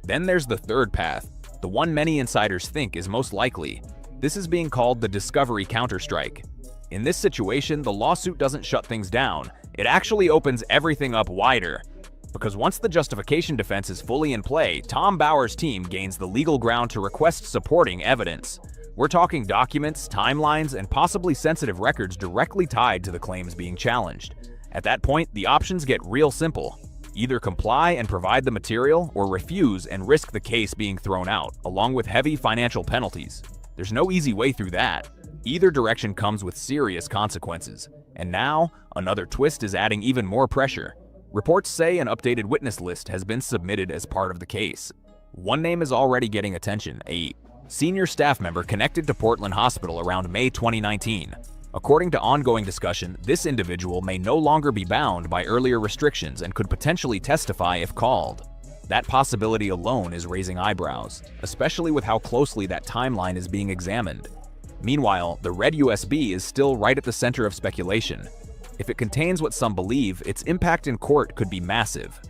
Then there's the third path, the one many insiders think is most likely. This is being called the discovery counterstrike. In this situation, the lawsuit doesn't shut things down. It actually opens everything up wider. Because once the justification defense is fully in play, Tom Bower's team gains the legal ground to request supporting evidence. We're talking documents, timelines, and possibly sensitive records directly tied to the claims being challenged. At that point, the options get real simple. Either comply and provide the material, or refuse and risk the case being thrown out, along with heavy financial penalties. There's no easy way through that. Either direction comes with serious consequences. And now, another twist is adding even more pressure. Reports say an updated witness list has been submitted as part of the case. One name is already getting attention, a senior staff member connected to Portland Hospital around May 2019. According to ongoing discussion, this individual may no longer be bound by earlier restrictions and could potentially testify if called. That possibility alone is raising eyebrows, especially with how closely that timeline is being examined. Meanwhile, the red USB is still right at the center of speculation. If it contains what some believe, its impact in court could be massive.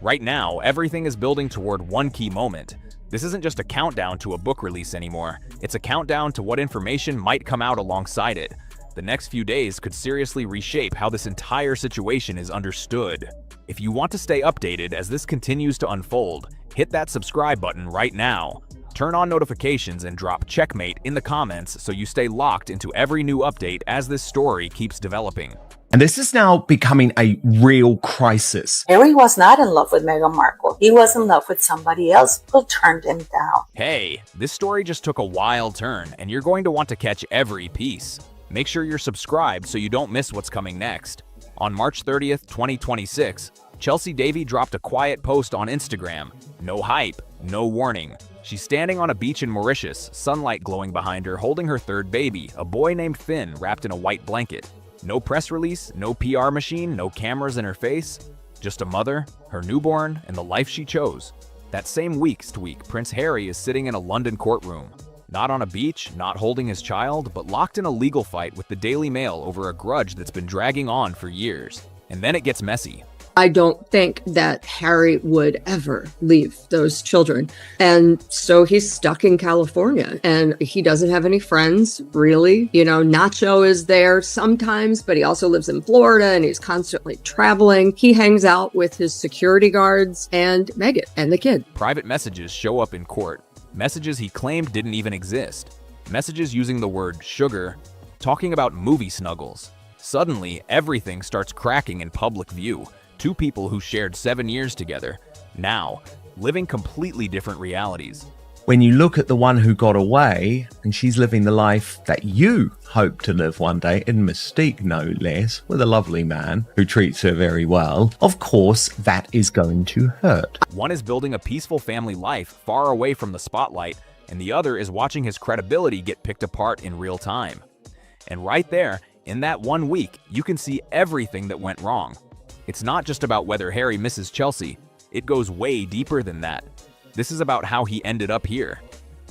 Right now, everything is building toward one key moment. This isn't just a countdown to a book release anymore. It's a countdown to what information might come out alongside it. The next few days could seriously reshape how this entire situation is understood. If you want to stay updated as this continues to unfold, hit that subscribe button right now. Turn on notifications and drop checkmate in the comments so you stay locked into every new update as this story keeps developing. And this is now becoming a real crisis. Harry was not in love with Meghan Markle. He was in love with somebody else who turned him down. Hey, this story just took a wild turn, and you're going to want to catch every piece. Make sure you're subscribed so you don't miss what's coming next. On March 30th, 2026, Chelsea Davy dropped a quiet post on Instagram. No hype, no warning. She's standing on a beach in Mauritius, sunlight glowing behind her, holding her third baby, a boy named Finn wrapped in a white blanket. No press release, no PR machine, no cameras in her face. Just a mother, her newborn, and the life she chose. That same week, Prince Harry is sitting in a London courtroom. Not on a beach, not holding his child, but locked in a legal fight with the Daily Mail over a grudge that's been dragging on for years. And then it gets messy. I don't think that Harry would ever leave those children. And so he's stuck in California and he doesn't have any friends, really. You know, Nacho is there sometimes, but he also lives in Florida and he's constantly traveling. He hangs out with his security guards and Meghan and the kid. Private messages show up in court. messages he claimed didn't even exist, messages using the word sugar, talking about movie snuggles. Suddenly, everything starts cracking in public view. Two people who shared 7 years together, now living completely different realities. When you look at the one who got away, and she's living the life that you hope to live one day, in Mystique no less, with a lovely man who treats her very well, of course that is going to hurt. One is building a peaceful family life far away from the spotlight, and the other is watching his credibility get picked apart in real time. And right there, in that 1 week, you can see everything that went wrong. It's not just about whether Harry misses Chelsea, it goes way deeper than that. This is about how he ended up here.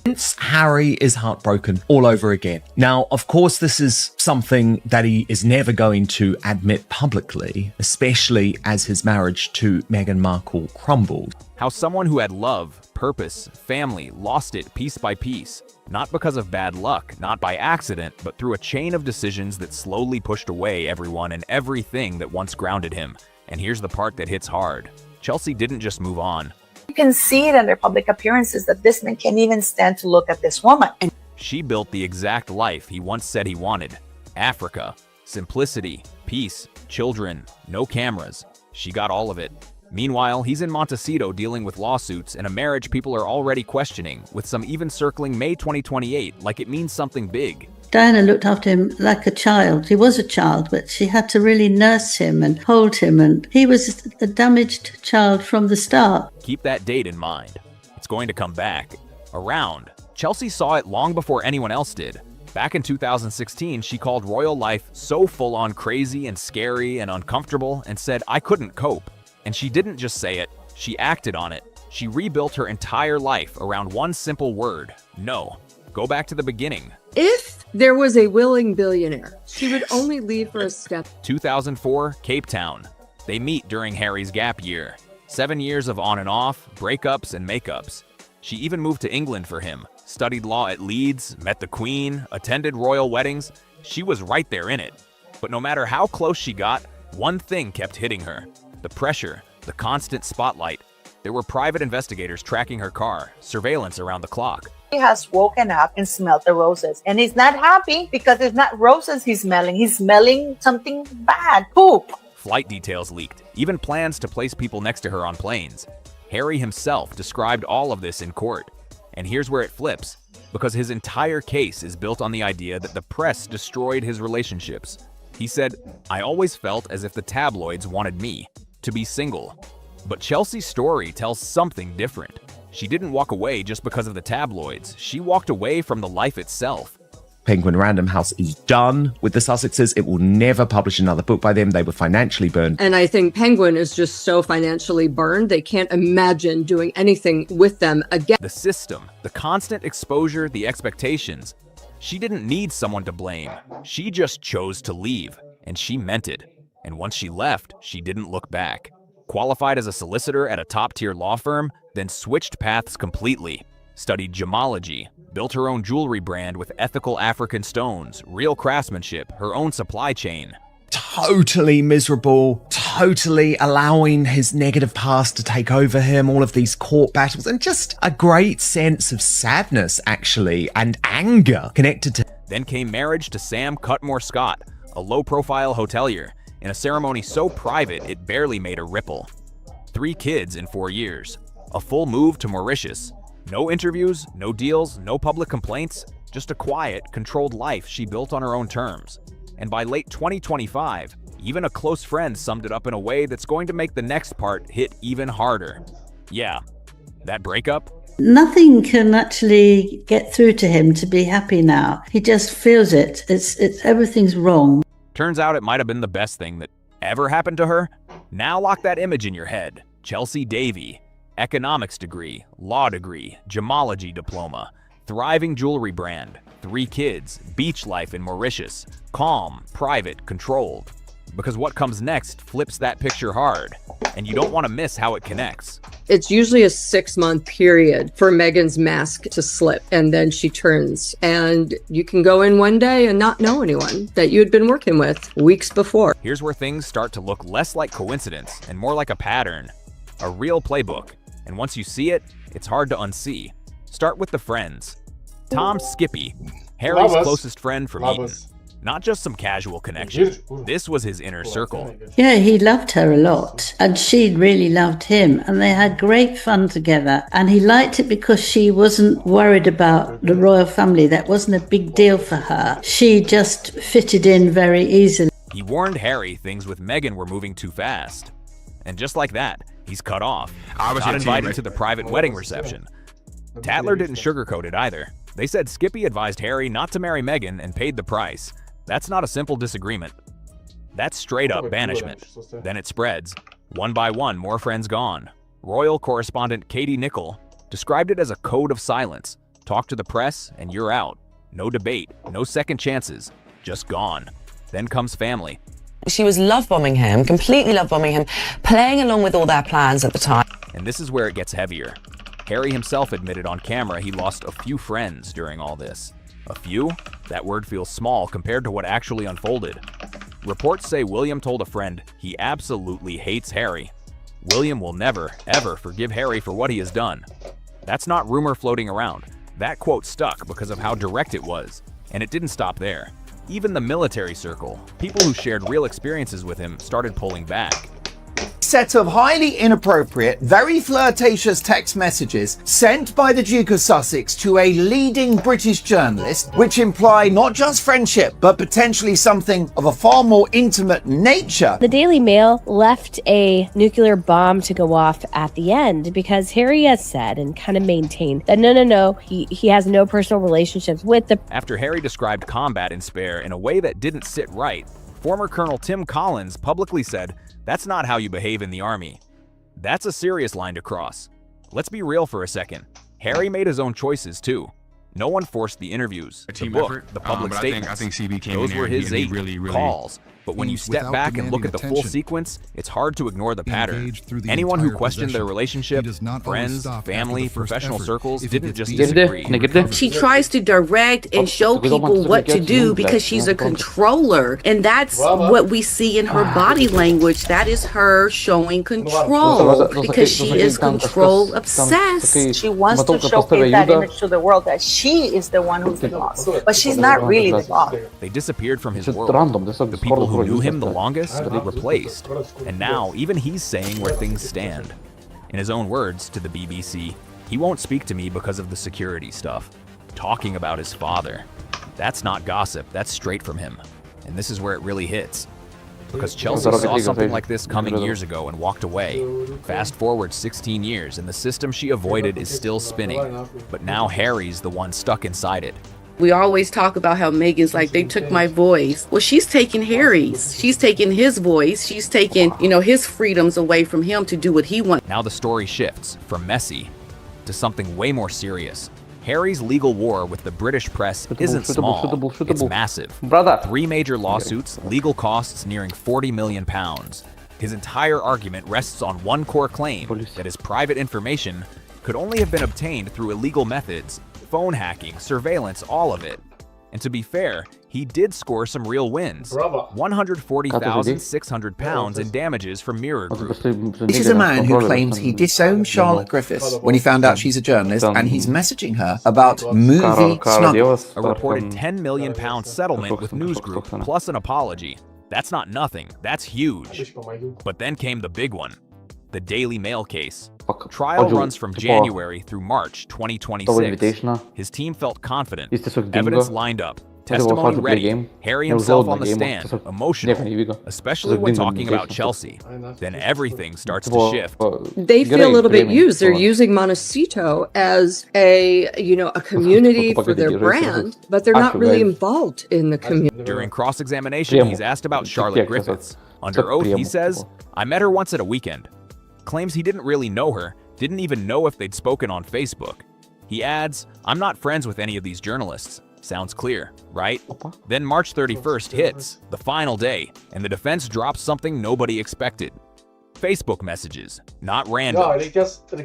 Prince Harry is heartbroken all over again. Now, of course, this is something that he is never going to admit publicly, especially as his marriage to Meghan Markle crumbled. How someone who had love, purpose, family lost it piece by piece, not because of bad luck, not by accident, but through a chain of decisions that slowly pushed away everyone and everything that once grounded him. And here's the part that hits hard. Chelsea didn't just move on. You can see it in their public appearances that this man can't even stand to look at this woman. And She built the exact life he once said he wanted. Africa, simplicity, peace, children, no cameras. She got all of it. Meanwhile, he's in Montecito dealing with lawsuits and a marriage people are already questioning, with some even circling May 2028 like it means something big. Diana looked after him like a child. He was a child, but she had to really nurse him and hold him, and he was a damaged child from the start. Keep that date in mind. It's going to come back. Around. Chelsea saw it long before anyone else did. Back in 2016, she called royal life so full-on crazy and scary and uncomfortable and said, "I couldn't cope." And she didn't just say it, she acted on it. She rebuilt her entire life around one simple word: no. Go back to the beginning. If there was a willing billionaire, she would only leave for a step. 2004, Cape Town. They meet during Harry's gap year. 7 years of on and off, breakups and makeups. She even moved to England for him, studied law at Leeds, met the Queen, attended royal weddings. She was right there in it. But no matter how close she got, one thing kept hitting her: the pressure, the constant spotlight. There were private investigators tracking her car, surveillance around the clock. He has woken up and smelled the roses. And he's not happy because it's not roses he's smelling. He's smelling something bad, poop. Flight details leaked, even plans to place people next to her on planes. Harry himself described all of this in court. And here's where it flips, because his entire case is built on the idea that the press destroyed his relationships. He said, "I always felt as if the tabloids wanted me to be single." But Chelsea's story tells something different. She didn't walk away just because of the tabloids. She walked away from the life itself. Penguin Random House is done with the Sussexes. It will never publish another book by them. They were financially burned. And I think Penguin is just so financially burned, they can't imagine doing anything with them again. The system, the constant exposure, the expectations. She didn't need someone to blame. She just chose to leave, and she meant it. And once she left, she didn't look back. Qualified as a solicitor at a top-tier law firm, then switched paths completely. Studied gemology, built her own jewelry brand with ethical African stones, real craftsmanship, her own supply chain. Totally miserable, totally allowing his negative past to take over him, all of these court battles, and just a great sense of sadness, actually, and anger connected to. Then came marriage to Sam Cutmore Scott, a low-profile hotelier, in a ceremony so private it barely made a ripple. 3 kids in 4 years. A full move to Mauritius. No interviews, no deals, no public complaints, just a quiet, controlled life she built on her own terms. And by late 2025, even a close friend summed it up in a way that's going to make the next part hit even harder. Yeah, that breakup? Nothing can actually get through to him to be happy now. He just feels it. It's everything's wrong. Turns out it might have been the best thing that ever happened to her. Now lock that image in your head. Chelsea Davy, economics degree, law degree, gemology diploma, thriving jewelry brand, 3 kids, beach life in Mauritius, calm, private, controlled. Because what comes next flips that picture hard, and you don't want to miss how it connects. It's usually a 6-month period for Meghan's mask to slip, and then she turns. And you can go in one day and not know anyone that you had been working with weeks before. Here's where things start to look less like coincidence and more like a pattern, a real playbook. And once you see it, it's hard to unsee. Start with the friends. Tom Skippy, Harry's Lovers. closest friend from Eton. Not just some casual connection. This was his inner circle. Yeah, he loved her a lot, and she really loved him, and they had great fun together. And he liked it because she wasn't worried about the royal family. That wasn't a big deal for her. She just fitted in very easily. He warned Harry things with Meghan were moving too fast. And just like that, he's cut off. Not invited to the private wedding reception. Tatler didn't sugarcoat it either. They said Skippy advised Harry not to marry Meghan and paid the price. That's not a simple disagreement. That's straight up banishment. Then it spreads. One by one, more friends gone. Royal correspondent Katie Nichol described it as a code of silence. Talk to the press and you're out. No debate, no second chances, just gone. Then comes family. She was love-bombing him, completely love-bombing him, playing along with all their plans at the time. And this is where it gets heavier. Harry himself admitted on camera he lost a few friends during all this. A few? That word feels small compared to what actually unfolded. Reports say William told a friend he absolutely hates Harry. William will never, ever forgive Harry for what he has done. That's not rumor floating around. That quote stuck because of how direct it was. And it didn't stop there. Even the military circle, people who shared real experiences with him, started pulling back. Set of highly inappropriate, very flirtatious text messages sent by the Duke of Sussex to a leading British journalist, which imply not just friendship, but potentially something of a far more intimate nature. The Daily Mail left a nuclear bomb to go off at the end because Harry has said and kind of maintained that no, he has no personal relationships with the... After Harry described combat in Spare in a way that didn't sit right, former Colonel Tim Collins publicly said, "That's not how you behave in the army." That's a serious line to cross. Let's be real for a second. Harry made his own choices too. No one forced the interviews, the book, the public statements. I think CB came Those in were there his and he 8 really calls. But when you step back and look at the full sequence, it's hard to ignore the pattern. Anyone who questioned their relationship, friends, family, professional circles, didn't just disagree. She tries to direct and show people what to do because she's a controller. And that's what we see in her body language. That is her showing control because she is control obsessed. She wants to showcase that image to the world that she is the one who's the boss. But she's not really the boss. They disappeared from his world. The people who knew him the longest were replaced. And now, even he's saying where things stand. In his own words to the BBC, he won't speak to me because of the security stuff. Talking about his father. That's not gossip, that's straight from him. And this is where it really hits. Because Chelsea saw something like this coming years ago and walked away. Fast forward 16 years and the system she avoided is still spinning. But now Harry's the one stuck inside it. We always talk about how Meghan's like, they took my voice. Well, she's taking Harry's. She's taking his voice. She's taking, his freedoms away from him to do what he wants. Now the story shifts from messy to something way more serious. Harry's legal war with the British press isn't small, it's massive. 3 major lawsuits, legal costs nearing £40 million. His entire argument rests on one core claim, that his private information could only have been obtained through illegal methods. Phone hacking, surveillance, all of it. And to be fair, he did score some real wins. £140,600 in damages from Mirror Group. This is a man who claims he disowned Charlotte Griffiths when he found out she's a journalist, and he's messaging her about movie snuggles. A reported £10 million settlement with News Group, plus an apology. That's not nothing, that's huge. But then came the big one, the Daily Mail case. Trial runs from January through March 2026. His team felt confident. Evidence lined up. Testimony ready. Harry himself on the stand. Emotional. Especially when talking about Chelsea. Then everything starts to shift. They feel a little bit used. They're using Montecito as a community for their brand, but they're not really involved in the community. During cross-examination, he's asked about Charlotte Griffiths. Under oath, he says, "I met her once at a weekend." Claims he didn't really know her, didn't even know if they'd spoken on Facebook. He adds, "I'm not friends with any of these journalists." Sounds clear, right? Then March 31st hits, the final day, and the defense drops something nobody expected. Facebook messages, not random,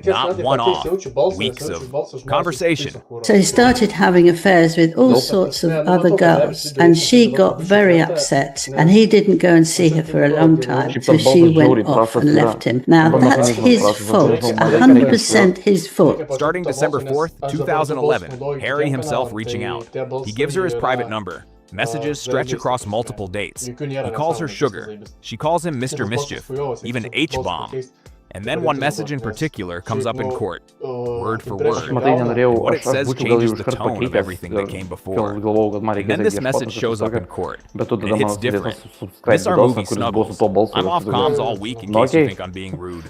not one-off, weeks of conversation. So he started having affairs with all sorts of other girls, and she got very upset, and he didn't go and see her for a long time, so she went off and left him. Now, that's his fault, 100% his fault. Starting December 4th, 2011, Harry himself reaching out. He gives her his private number. Messages stretch across multiple dates. He calls her Sugar. She calls him Mr. Mischief, even H-bomb. And then one message in particular comes up in court, word for word. And what it says changes the tone of everything that came before. And then this message shows up in court, and it hits different. Miss our movie Snuggles. I'm off comms all week in case you think I'm being rude.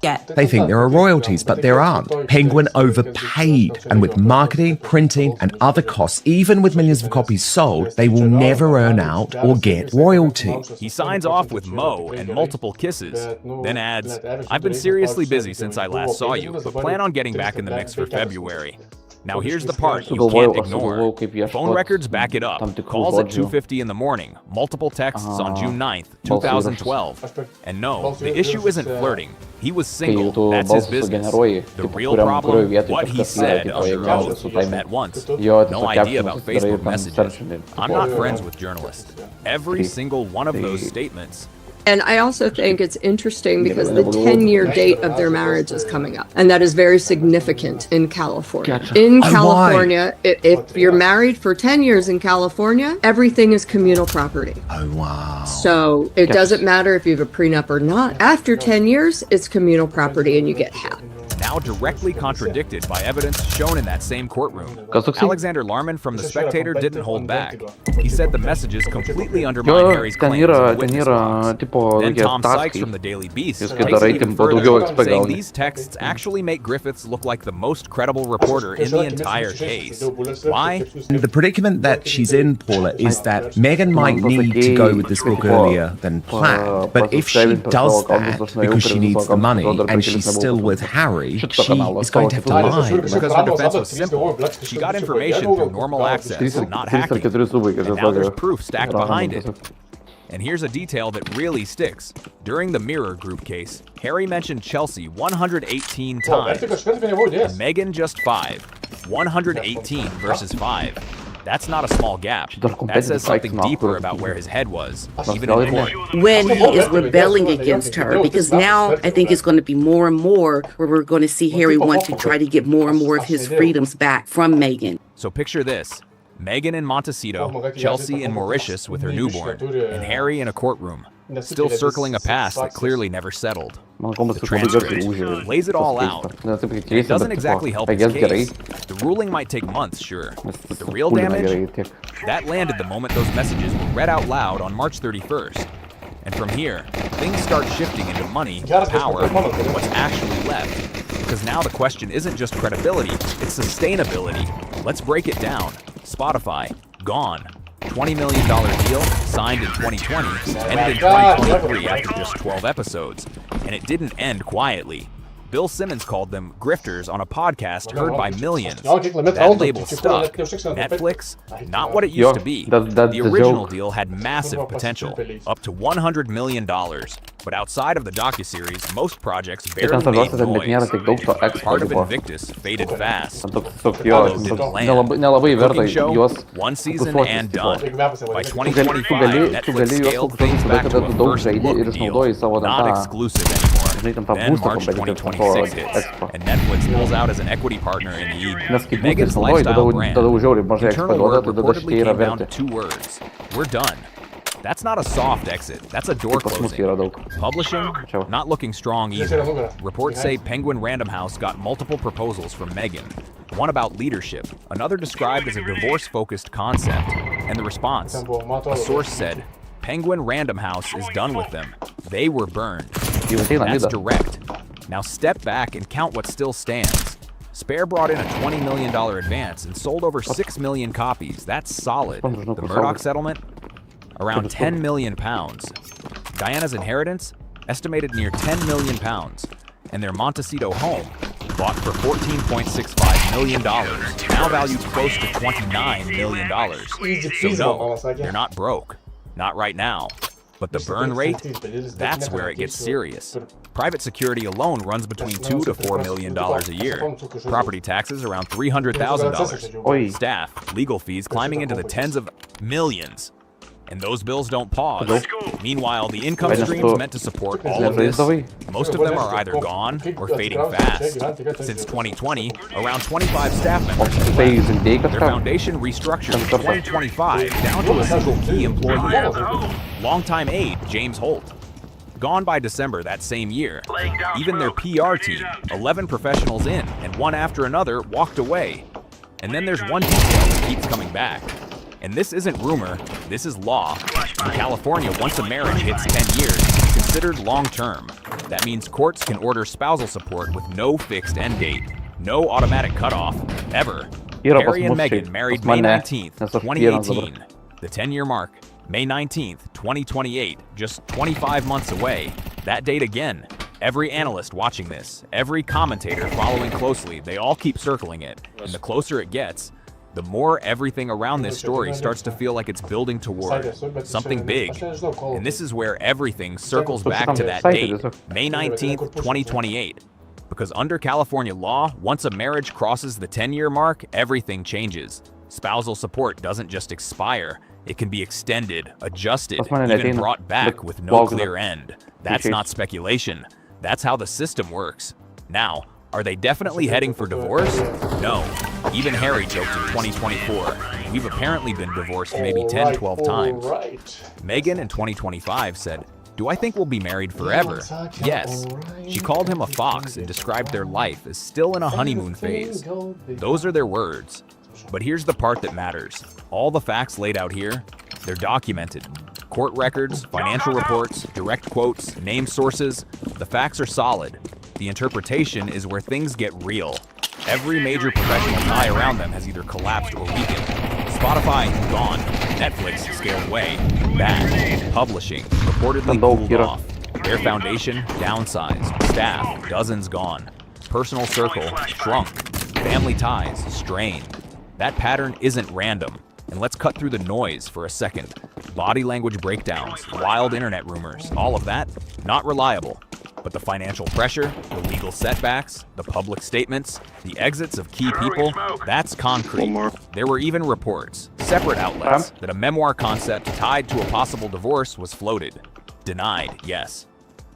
They think there are royalties, but there aren't. Penguin overpaid, and with marketing, printing, and other costs, even with millions of copies sold, they will never earn out or get royalty. He signs off with Mo and multiple kisses, then adds, "I've been seriously busy since I last saw you, but plan on getting back in the mix for February." Now here's the part you can't ignore. Phone records back it up. Calls at 2:50 in the morning, multiple texts on June 9th, 2012. And no, the issue isn't flirting. He was single, that's his business. The real problem, what he said under oath. Met once. No idea about Facebook messages. I'm not friends with journalists. Every single one of those statements. And I also think it's interesting because the 10-year date of their marriage is coming up. And that is very significant in California. In California, if you're married for 10 years in California, everything is communal property. Oh, wow. So it doesn't matter if you have a prenup or not. After 10 years, it's communal property and you get half. Now directly contradicted by evidence shown in that same courtroom. Alexander Larman from The Spectator didn't hold back. He said the messages completely undermine Harry's claims of witness box. Then Tom Sykes from The Daily Beast takes it even further, saying these texts actually make Griffiths look like the most credible reporter in the entire case. Why? The predicament that she's in, Paula, is that Meghan might need to go with this book earlier than planned. But if she does that because she needs the money and she's still with Harry, she is going to have to lie. Because her defense was simple. She got information through normal access, not hacking. And now there's proof stacked behind it. And here's a detail that really sticks. During the Mirror Group case, Harry mentioned Chelsea 118 times, and Meghan just 5. 118 versus 5. That's not a small gap. That says something deeper about where his head was, even in court. When he is rebelling against her, because now I think it's going to be more and more where we're going to see Harry want to try to get more and more of his freedoms back from Meghan. So picture this. Meghan in Montecito, Chelsea in Mauritius with her newborn, and Harry in a courtroom, still circling a past that clearly never settled. The transcript lays it all out. It doesn't exactly help his case. The ruling might take months, sure, but the real damage? That landed the moment those messages were read out loud on March 31st. And from here, things start shifting into money, power, and what's actually left. Because now the question isn't just credibility, it's sustainability. Let's break it down. Spotify, gone. $20 million deal, signed in 2020, ended in 2023 after just 12 episodes. And it didn't end quietly. Bill Simmons called them grifters on a podcast heard by millions. That label stuck. Netflix, not what it used to be. The original deal had massive potential, up to $100 million. But outside of the docuseries, most projects barely made noise. Part of Invictus faded fast. Follow didn't land. Cooking show, one season and done. By 2025, Netflix scaled things back to a first-look deal, not exclusive anymore. Then March 2026 hits, and Netflix pulls out as an equity partner in the evening. Meghan's lifestyle brand. Internal work reportedly came down to 2 words. We're done. That's not a soft exit, that's a door closing. Publishing, not looking strong either. Reports say Penguin Random House got multiple proposals from Meghan. One about leadership, another described as a divorce-focused concept. And the response, a source said, Penguin Random House is done with them. They were burned. That's direct. Now step back and count what still stands. Spare brought in a $20 million advance and sold over 6 million copies. That's solid. The Murdoch settlement? Around £10 million. Diana's inheritance? Estimated near £10 million. And their Montecito home? Bought for $14.65 million, now valued close to $29 million. So no, they're not broke. Not right now. But the burn rate? That's where it gets serious. Private security alone runs between $2 to $4 million a year. Property taxes around $300,000. Staff, legal fees climbing into the tens of millions. And those bills don't pause. Meanwhile, the income streams meant to support all of this, most of them are either gone or fading fast. Since 2020, around 25 staff members have left. Their foundation restructured in 2025 down to a single key employee. Longtime aide, James Holt. Gone by December that same year. Even their PR team, 11 professionals in, and one after another, walked away. And then there's one detail that keeps coming back. And this isn't rumor, this is law. In California, once a marriage hits 10 years, it's considered long-term. That means courts can order spousal support with no fixed end date, no automatic cutoff, ever. Harry and Meghan married May 19th, 2018. The 10-year mark, May 19th, 2028, just 25 months away. That date again. Every analyst watching this, every commentator following closely, they all keep circling it. And the closer it gets, the more everything around this story starts to feel like it's building toward something big. And this is where everything circles back to that date, May 19th, 2028. Because under California law, once a marriage crosses the 10-year mark, everything changes. Spousal support doesn't just expire, it can be extended, adjusted, even brought back with no clear end. That's not speculation. That's how the system works. Now, are they definitely heading for divorce? No. Even Harry joked in 2024, we've apparently been divorced maybe 10, 12 times. Meghan in 2025 said, do I think we'll be married forever? Yes. She called him a fox and described their life as still in a honeymoon phase. Those are their words. But here's the part that matters. All the facts laid out here, they're documented. Court records, financial reports, direct quotes, named sources, the facts are solid. The interpretation is where things get real. Every major professional tie around them has either collapsed or weakened. Spotify, gone. Netflix, scaled away. Bad. Publishing, reportedly cooled off. Their foundation, downsized. Staff, dozens gone. Personal circle, shrunk. Family ties, strained. That pattern isn't random. And let's cut through the noise for a second. Body language breakdowns, wild internet rumors, all of that, not reliable. But the financial pressure, the legal setbacks, the public statements, the exits of key people, that's concrete. There were even reports, separate outlets, that a memoir concept tied to a possible divorce was floated. Denied, yes.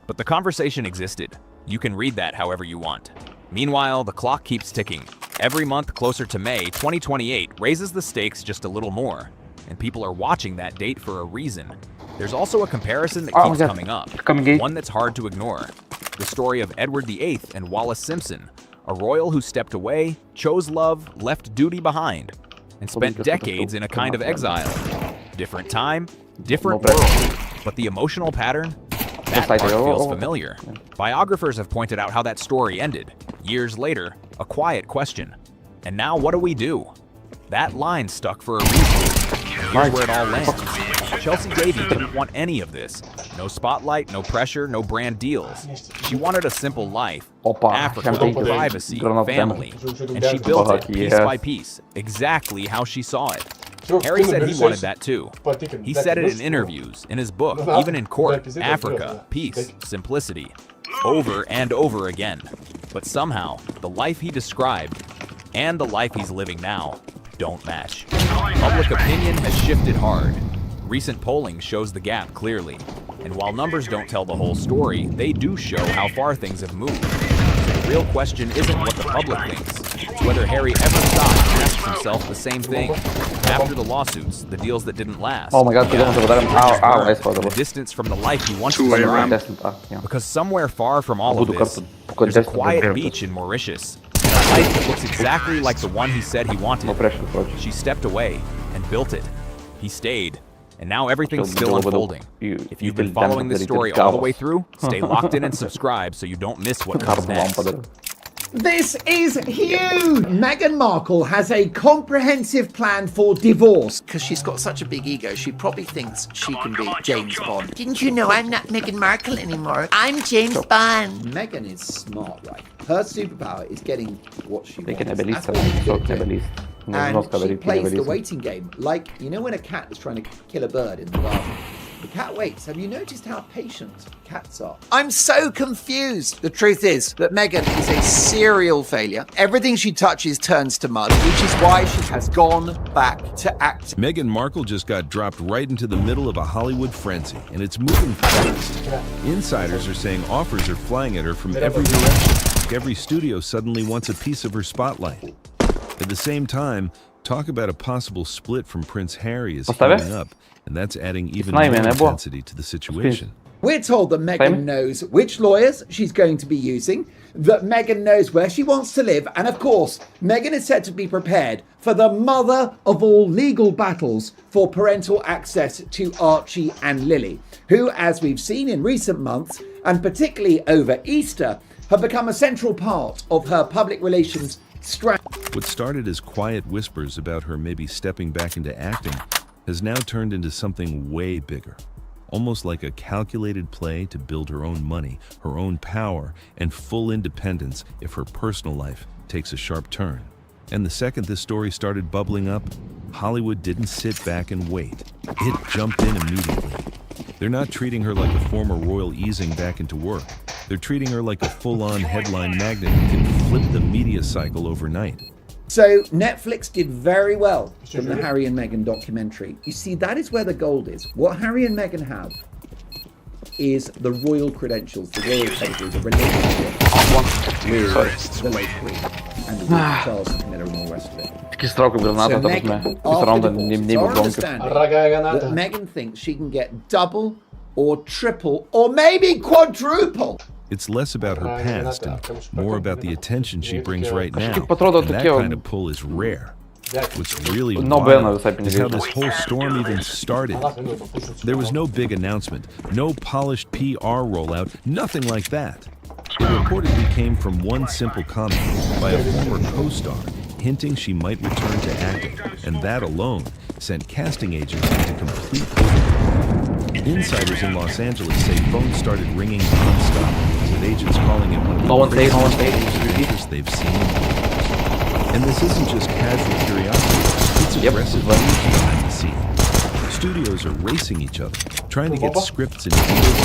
But the conversation existed. You can read that however you want. Meanwhile, the clock keeps ticking. Every month closer to May 2028 raises the stakes just a little more. And people are watching that date for a reason. There's also a comparison that keeps coming up, one that's hard to ignore. The story of Edward VIII and Wallis Simpson, a royal who stepped away, chose love, left duty behind, and spent decades in a kind of exile. Different time, different world, but the emotional pattern, that part feels familiar. Biographers have pointed out how that story ended. Years later, a quiet question. And now what do we do? That line stuck for a reason. Here's where it all lands. Chelsea Davy didn't want any of this. No spotlight, no pressure, no brand deals. She wanted a simple life. Africa, privacy, family. And she built it piece by piece, exactly how she saw it. Harry said he wanted that too. He said it in interviews, in his book, even in court. Africa, peace, simplicity. Over and over again. But somehow, the life he described and the life he's living now don't match. Public opinion has shifted hard. Recent polling shows the gap clearly. And while numbers don't tell the whole story, they do show how far things have moved. The real question isn't what the public thinks. It's whether Harry ever stops and asks himself the same thing. After the lawsuits, the deals that didn't last. Oh my god, the distance from the life he wants to live. Because somewhere far from all of this, there's a quiet beach in Mauritius. A life that looks exactly like the one he said he wanted. She stepped away and built it. He stayed. And now everything's still unfolding. If you've been following this story all the way through, stay locked in and subscribe so you don't miss what comes next. This is huge! Meghan Markle has a comprehensive plan for divorce. Because she's got such a big ego, she probably thinks she can be James Bond. Didn't you know I'm not Meghan Markle anymore? I'm James Bond. Meghan is smart, right? Her superpower is getting what she wants. And she plays the waiting game. Like, you know when a cat is trying to kill a bird in the garden? cat waits. Have you noticed how patient cats are? I'm so confused. The truth is that Meghan is a serial failure. Everything she touches turns to mud, which is why she has gone back to acting. Meghan Markle just got dropped right into the middle of a Hollywood frenzy, and it's moving fast. Insiders are saying offers are flying at her from every direction. Every studio suddenly wants a piece of her spotlight. At the same time, talk about a possible split from Prince Harry is heating up, and that's adding even more intensity to the situation. We're told that Meghan knows which lawyers she's going to be using, that Meghan knows where she wants to live, and of course, Meghan is said to be prepared for the mother of all legal battles for parental access to Archie and Lily, who, as we've seen in recent months, and particularly over Easter, have become a central part of her public relations strategy. What started as quiet whispers about her maybe stepping back into acting has now turned into something way bigger. Almost like a calculated play to build her own money, her own power, and full independence if her personal life takes a sharp turn. And the second this story started bubbling up, Hollywood didn't sit back and wait. It jumped in immediately. They're not treating her like a former royal easing back into work. They're treating her like a full-on headline magnet who can flip the media cycle overnight. So Netflix did very well from the Harry and Meghan documentary. You see, that is where the gold is. What Harry and Meghan have is the royal credentials, the royal pedigree, the relationship with the late Queen and the Charles and Camilla and all the rest of it. So Meghan thinks she can get double or triple or maybe quadruple. It's less about her past and more about the attention she brings right now. And that kind of pull is rare. What's really wild is how this whole storm even started. There was no big announcement, no polished PR rollout, nothing like that. It reportedly came from one simple comment by a former co-star hinting she might return to acting, and that alone sent casting agents into complete panic. Insiders in Los Angeles say phones started ringing non-stop, with agents calling it one of the craziest experiences they've seen in years. And this isn't just casual curiosity, it's aggressive news behind the scenes. Studios are racing each other, trying to get scripts and deals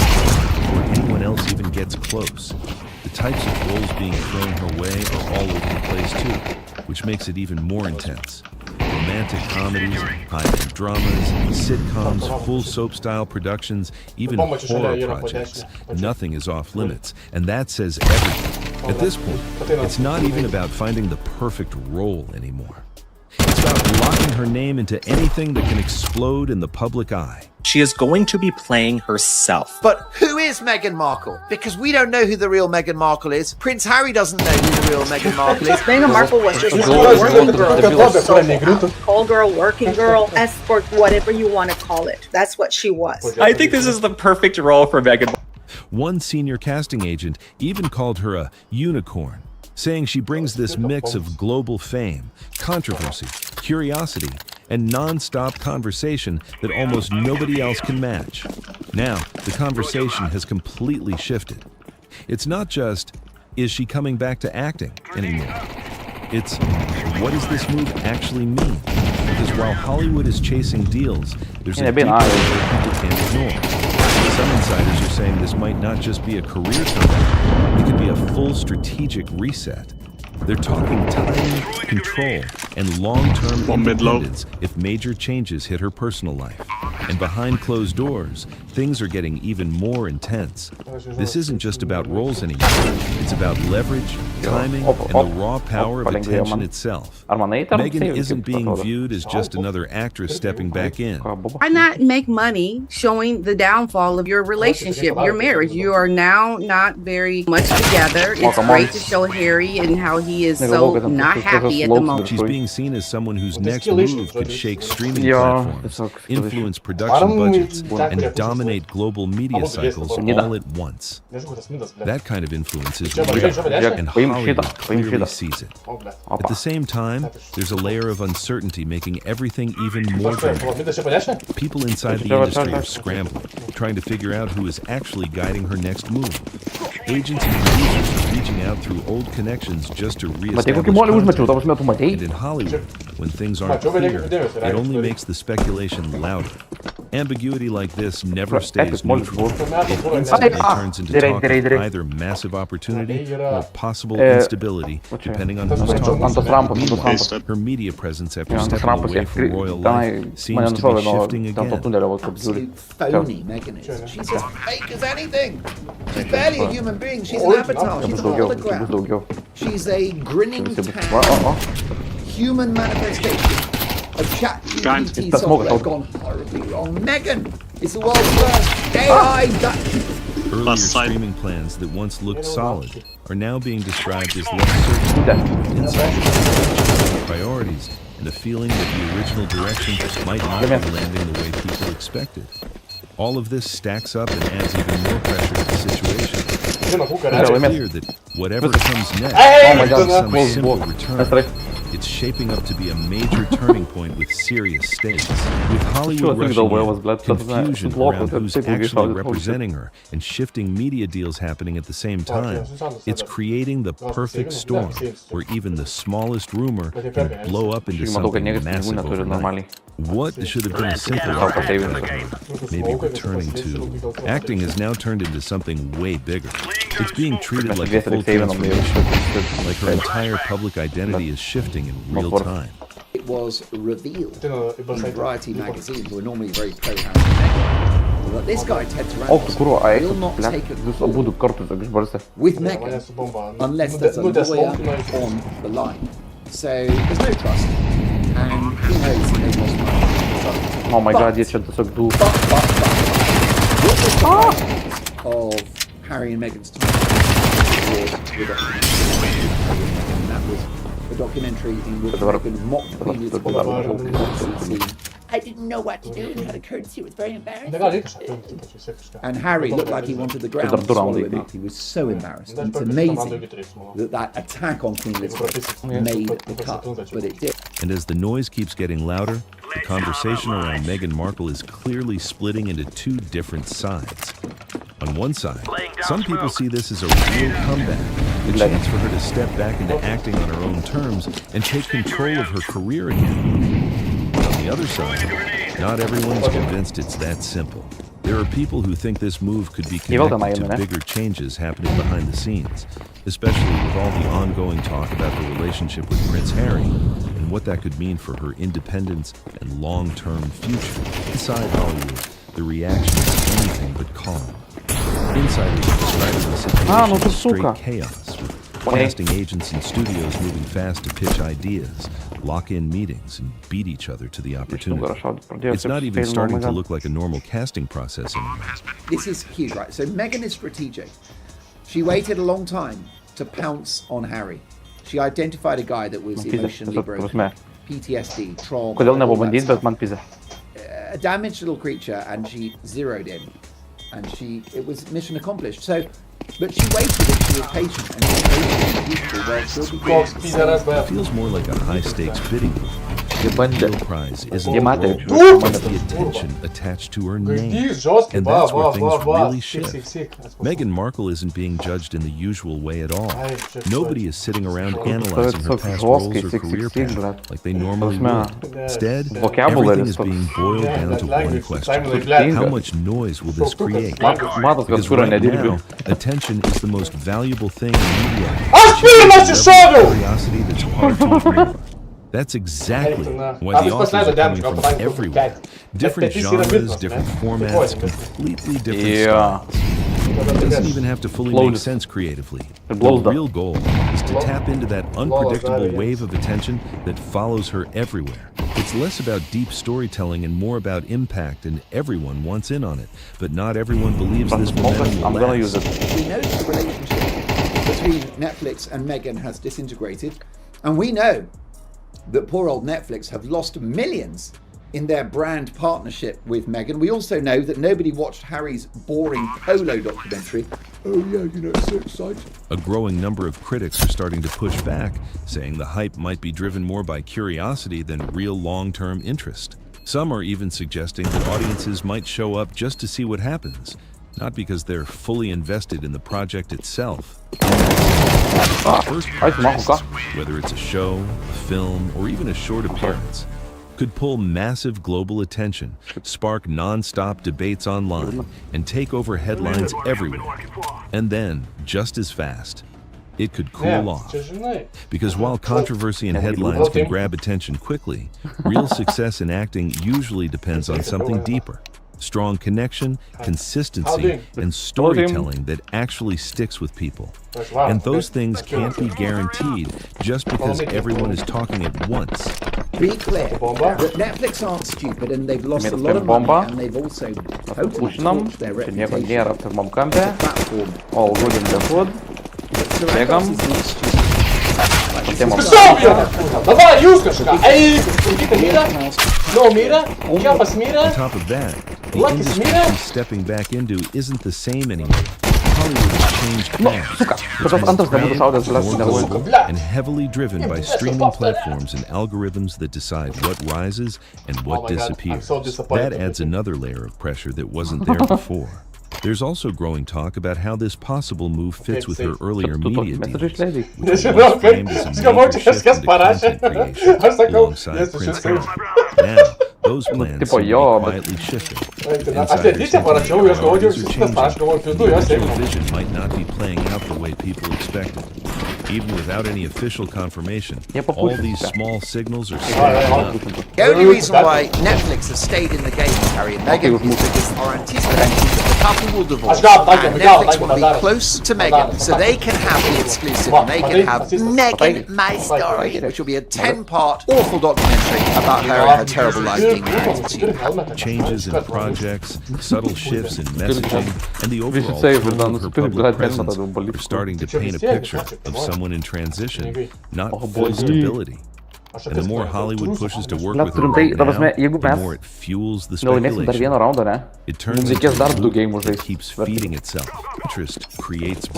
before anyone else even gets close. The types of roles being thrown her way are all over the place too, which makes it even more intense. Romantic comedies, high-end dramas, sitcoms, full soap-style productions, even horror projects. Nothing is off limits, and that says everything. At this point, it's not even about finding the perfect role anymore. It's about locking her name into anything that can explode in the public eye. She is going to be playing herself. But who is Meghan Markle? Because we don't know who the real Meghan Markle is. Prince Harry doesn't know who the real Meghan Markle is. Meghan Markle was just a working girl. Call girl, working girl, escort, whatever you want to call it. That's what she was. I think this is the perfect role for Meghan. One senior casting agent even called her a unicorn, saying she brings this mix of global fame, controversy, curiosity, and non-stop conversation that almost nobody else can match. Now, the conversation has completely shifted. It's not just, is she coming back to acting anymore? It's, what does this move actually mean? Because while Hollywood is chasing deals, there's a deeper layer people can't ignore. Some insiders are saying this might not just be a career turnaround, it could be a full strategic reset. They're talking time, control, and long-term independence if major changes hit her personal life. And behind closed doors, things are getting even more intense. This isn't just about roles anymore. It's about leverage, timing, and the raw power of attention itself. Meghan isn't being viewed as just another actress stepping back in. Why not make money showing the downfall of your relationship, your marriage? You are now not very much together. It's great to show Harry and how he is so not happy at the moment. She's being seen as someone whose next move could shake streaming platforms, influence production budgets, and dominate global media cycles all at once. That kind of influence is real, and Hollywood clearly sees it. At the same time, there's a layer of uncertainty making everything even more dramatic. People inside the industry are scrambling, trying to figure out who is actually guiding her next move. Agents and producers are reaching out through old connections just to reestablish contact. And in Hollywood, when things aren't clear, it only makes the speculation louder. Ambiguity like this never stays neutral. It instantly turns into talk of either massive opportunity or possible instability, depending on who's talking. Meanwhile, her media presence after stepping away from royal life seems to be shifting again. Absolute phony, Meghan is. She's as fake as anything. She's barely a human being. She's an avatar. She's a hologram. She's a grinning tan, human manifestation of ChatGPT software gone horribly wrong. Meghan is the world's first AI Dutch. Earlier streaming plans that once looked solid are now being described as less certain, insufficient priorities, and a feeling that the original direction might not be landing the way people expected. All of this stacks up and adds even more pressure to the situation. It's clear that whatever comes next is some simple return. It's shaping up to be a major turning point with serious stakes. With Hollywood rushing in, confusion around who's actually representing her, and shifting media deals happening at the same time, it's creating the perfect storm where even the smallest rumor can blow up into something massive overnight. What should have been a simple outcome, maybe returning to acting, has now turned into something way bigger. It's being treated like a full transformation, like her entire public identity is shifting in real time. It was revealed in Variety magazine, who are normally very pro-Harry Meghan, that this guy, Ted Tarantos, will not take a call with Meghan unless there's a lawyer on the line. So there's no trust, and who knows if they lost money. Oh my god, я что-то сок дух. What was the point of Harry and Meghan's time? That was a documentary in which Meghan mocked the Queen Elizabeth. I didn't know what to do and had a courtesy. It was very embarrassing. And Harry looked like he wanted the ground to swallow him up. He was so embarrassed. And it's amazing that attack on Queen Elizabeth made the cut, but it did. And as the noise keeps getting louder, the conversation around Meghan Markle is clearly splitting into two different sides. On one side, some people see this as a real comeback, a chance for her to step back into acting on her own terms and take control of her career again. On the other side, not everyone is convinced it's that simple. There are people who think this move could be connected to bigger changes happening behind the scenes, especially with all the ongoing talk about her relationship with Prince Harry and what that could mean for her independence and long-term future. Inside Hollywood, the reaction is anything but calm. Insiders are describing the situation as straight chaos, with casting agents and studios moving fast to pitch ideas, lock in meetings, and beat each other to the opportunity. It's not even starting to look like a normal casting process anymore. This is huge, right? So Meghan is strategic. She waited a long time to pounce on Harry. She identified a guy that was emotionally broken, PTSD, trauma, a damaged little creature, and she zeroed in. And it was mission accomplished. So, but she waited and she was patient and she was beautiful. It feels more like a high-stakes bidding move. The real prize isn't the gold, it's the attention attached to her name. And that's where things really shift. Meghan Markle isn't being judged in the usual way at all. Nobody is sitting around analyzing her past roles or career path like they normally would. Instead, everything is being boiled down to one question. How much noise will this create? Because right now, attention is the most valuable thing in media. Curiosity that's hard to ignore. That's exactly why the authors are coming from everywhere. Different genres, different formats, completely different styles. It doesn't even have to fully make sense creatively. The real goal is to tap into that unpredictable wave of attention that follows her everywhere. It's less about deep storytelling and more about impact, and everyone wants in on it. But not everyone believes this momentum will last. We know the relationship between Netflix and Meghan has disintegrated, and we know that poor old Netflix have lost millions in their brand partnership with Meghan. We also know that nobody watched Harry's boring polo documentary. Oh yeah, it's so exciting. A growing number of critics are starting to push back, saying the hype might be driven more by curiosity than real long-term interest. Some are even suggesting that audiences might show up just to see what happens, not because they're fully invested in the project itself. First, whether it's a show, a film, or even a short appearance, could pull massive global attention, spark non-stop debates online, and take over headlines everywhere. And then, just as fast, it could cool off. Because while controversy and headlines can grab attention quickly, real success in acting usually depends on something deeper. Strong connection, consistency, and storytelling that actually sticks with people. And those things can't be guaranteed just because everyone is talking at once. Be clear that Netflix aren't stupid and they've lost a lot of money and they've also totally torched their reputation. Platform. On top of that, the industry she's stepping back into isn't the same anymore. Hollywood has changed fast. And heavily driven by streaming platforms and algorithms that decide what rises and what disappears. That adds another layer of pressure that wasn't there before. There's also growing talk about how this possible move fits with her earlier media deals, which was framed as a major shift into content creation alongside Prince Harry. Now, those plans seem to be quietly shifting. Insiders think priorities are changing, and the original vision might not be playing out the way people expected. Even without any official confirmation, all these small signals are stacking up. The only reason why Netflix has stayed in the game, Harry and Meghan, is because our anticipation that the couple will divorce and Netflix will be close to Meghan so they can have the exclusive and they can have Meghan, My Story, which will be a 10-part awful documentary about her and her terrible life being married to you. Changes in projects, subtle shifts in messaging, and the overall tone of her public presence are starting to paint a picture of someone in transition, not full stability. And the more Hollywood pushes to work with her right now, the more it fuels the speculation. It turns into a loop that keeps feeding itself. Interest creates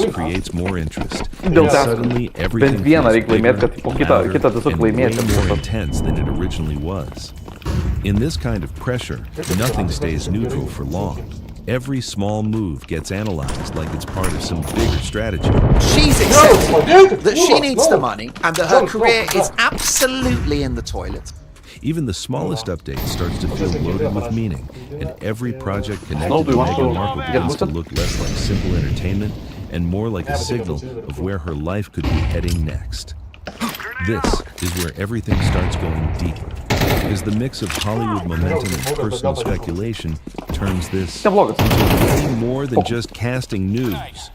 more interest. And suddenly everything feels bigger, louder, and way more intense than it originally was. In this kind of pressure, nothing stays neutral for long. Every small move gets analyzed like it's part of some bigger strategy. She's accepted that she needs the money and that her career is absolutely in the toilet. Even the smallest update starts to feel loaded with meaning, and every project connected to Meghan Markle begins to look less like simple entertainment and more like a signal of where her life could be heading next. This is where everything starts going deeper, because the mix of Hollywood momentum and personal speculation turns this into way more than just casting news.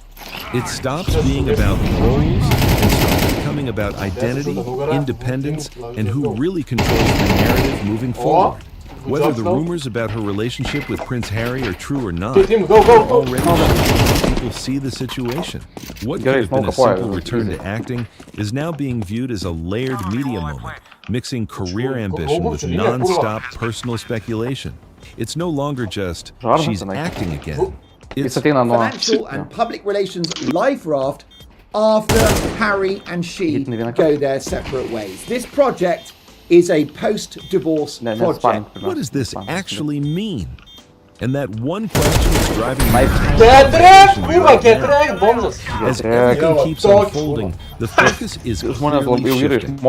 It stops being about roles and starts becoming about identity, independence, and who really controls the narrative moving forward. Whether the rumors about her relationship with Prince Harry are true or not, already people see the situation. What could have been a simple return to acting is now being viewed as a layered media moment, mixing career ambition with non-stop personal speculation. It's no longer just, she's acting again. It's financial and public relations life raft after Harry and she go their separate ways. This project is a post-divorce project. What does this actually mean? And that one question is driving me as everything keeps unfolding, the focus is clearly shifting.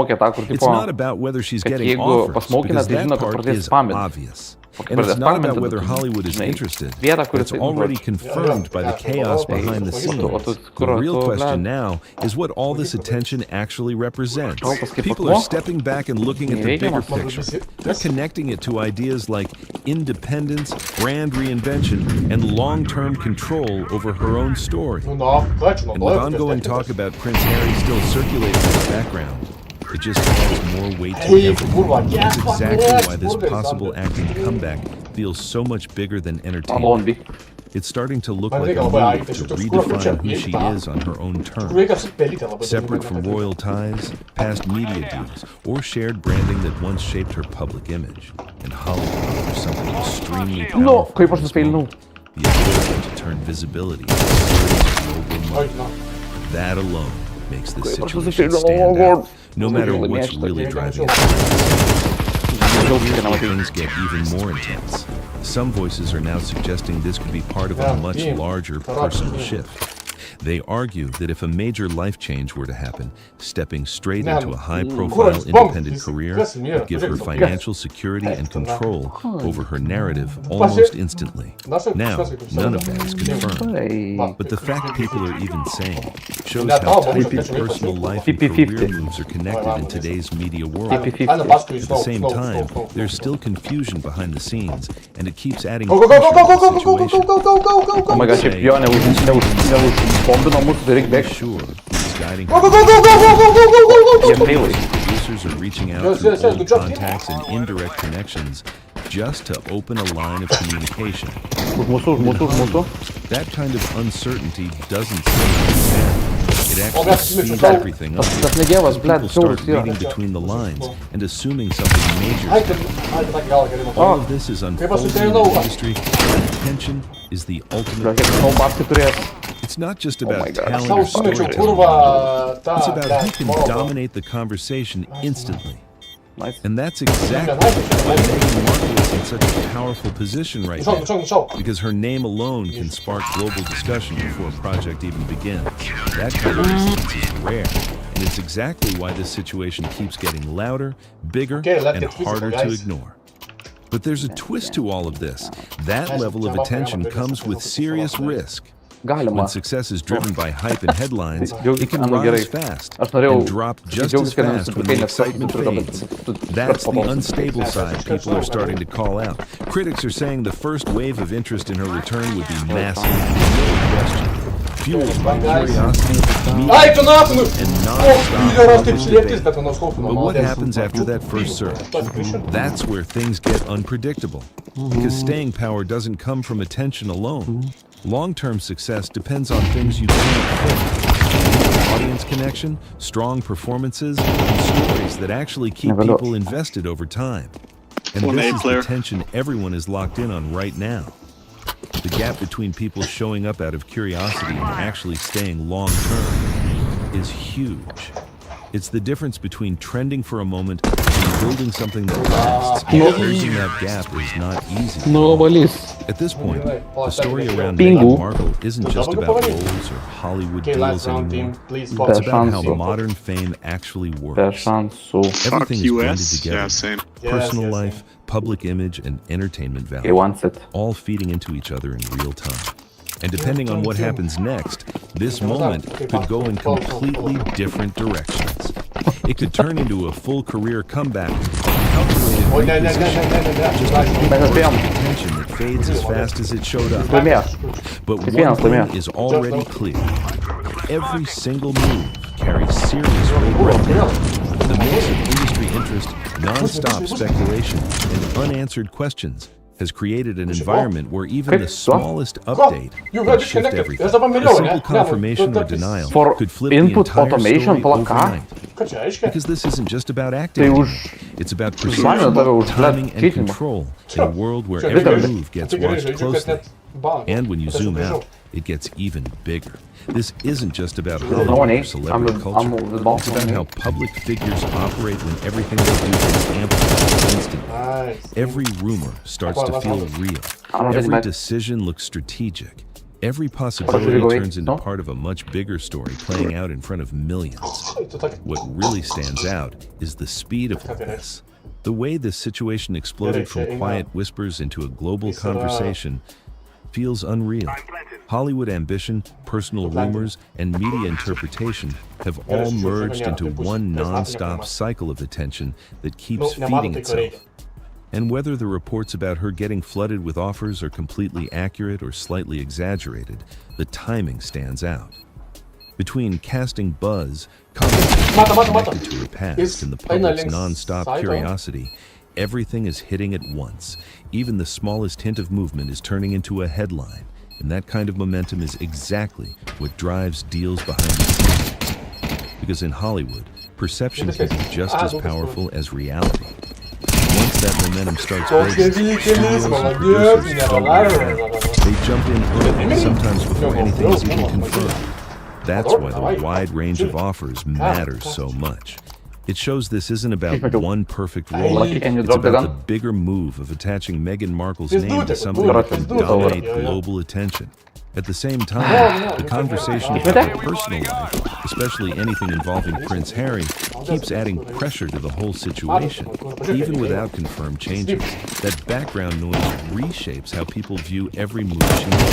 It's not about whether she's getting offers, because that part is obvious. And it's not about whether Hollywood is interested. It's already confirmed by the chaos behind the scenes. The real question now is what all this attention actually represents. People are stepping back and looking at the bigger picture. They're connecting it to ideas like independence, brand reinvention, and long-term control over her own story. And with ongoing talk about Prince Harry still circulating in the background, it just adds more weight to everything. That's exactly why this possible acting comeback feels so much bigger than entertainment. It's starting to look like a move to redefine who she is on her own terms. Separate from royal ties, past media deals, or shared branding that once shaped her public image. And Hollywood offers something extremely powerful. The ability to turn visibility into global market. That alone makes this situation stand out, no matter what's really driving it. Things get even more intense. Some voices are now suggesting this could be part of a much larger personal shift. They argue that if a major life change were to happen, stepping straight into a high-profile independent career would give her financial security and control over her narrative almost instantly. Now, none of that is confirmed. But the fact people are even saying shows how tightly personal life and career moves are connected in today's media world. At the same time, there's still confusion behind the scenes, and it keeps adding pressure to the situation. Oh my gosh, jag är bomben har mot direkt back. Sure, he's guiding really. Producers are reaching out through old contacts and indirect connections just to open a line of communication. That kind of uncertainty doesn't seem it actually speeds everything up. People start reading between the lines and assuming something major. All of this is unfolding in the industry, and tension is the ultimate. It's not just about talent or storytelling. It's about who can dominate the conversation instantly. And that's exactly why Meghan Markle is in such a powerful position right now, because her name alone can spark global discussion before a project even begins. That kind of influence is rare, and it's exactly why this situation keeps getting louder, bigger, and harder to ignore. But there's a twist to all of this. That level of attention comes with serious risk. When success is driven by hype and headlines, it can rise fast and drop just as fast when the excitement fades. That's the unstable side people are starting to call out. Critics are saying the first wave of interest in her return would be massive, no question. Fueled by curiosity, media, and non-stop debate. But what happens after that first surge? That's where things get unpredictable. Because staying power doesn't come from attention alone. Long-term success depends on things you can't fake. Audience connection, strong performances, and stories that actually keep people invested over time. And this is the tension everyone is locked in on right now. The gap between people showing up out of curiosity and actually staying long-term is huge. It's the difference between trending for a moment and building something that lasts. Bridging that gap is not easy. At this point, the story around Meghan Markle isn't just about roles or Hollywood deals anymore. It's about how modern fame actually works. Everything is blended together. Personal life, public image, and entertainment value, all feeding into each other in real time. And depending on what happens next, this moment could go in completely different directions. It could turn into a full career comeback, calculated reposition, just like attention that fades as fast as it showed up. But one thing is already clear. Every single move carries serious weight right now. The mix of industry interest, non-stop speculation, and unanswered questions has created an environment where even the smallest update can shift everything. A simple confirmation or denial could flip the entire story overnight. Because this isn't just about acting. It's about precision, timing, and control in a world where every move gets watched closely. And when you zoom out, it gets even bigger. This isn't just about Hollywood or celebrity culture. It's about how public figures operate when everything they do is amplified instantly. Every rumor starts to feel real. Every decision looks strategic. Every possibility turns into part of a much bigger story playing out in front of millions. What really stands out is the speed of all this. The way this situation exploded from quiet whispers into a global conversation feels unreal. Hollywood ambition, personal rumors, and media interpretation have all merged into one non-stop cycle of attention that keeps feeding itself. And whether the reports about her getting flooded with offers are completely accurate or slightly exaggerated, the timing stands out. Between casting buzz, conversations connected to her past, and the public's non-stop curiosity, everything is hitting at once. Even the smallest hint of movement is turning into a headline. And that kind of momentum is exactly what drives deals behind the scenes. Because in Hollywood, perception can be just as powerful as reality. Once that momentum starts building, studios and producers don't wait. They jump in early, sometimes before anything is even confirmed. That's why the wide range of offers matters so much. It shows this isn't about one perfect role, it's about the bigger move of attaching Meghan Markle's name to something that can dominate global attention. At the same time, the conversation about her personal life, especially anything involving Prince Harry, keeps adding pressure to the whole situation, even without confirmed changes. That background noise reshapes how people view every move she makes.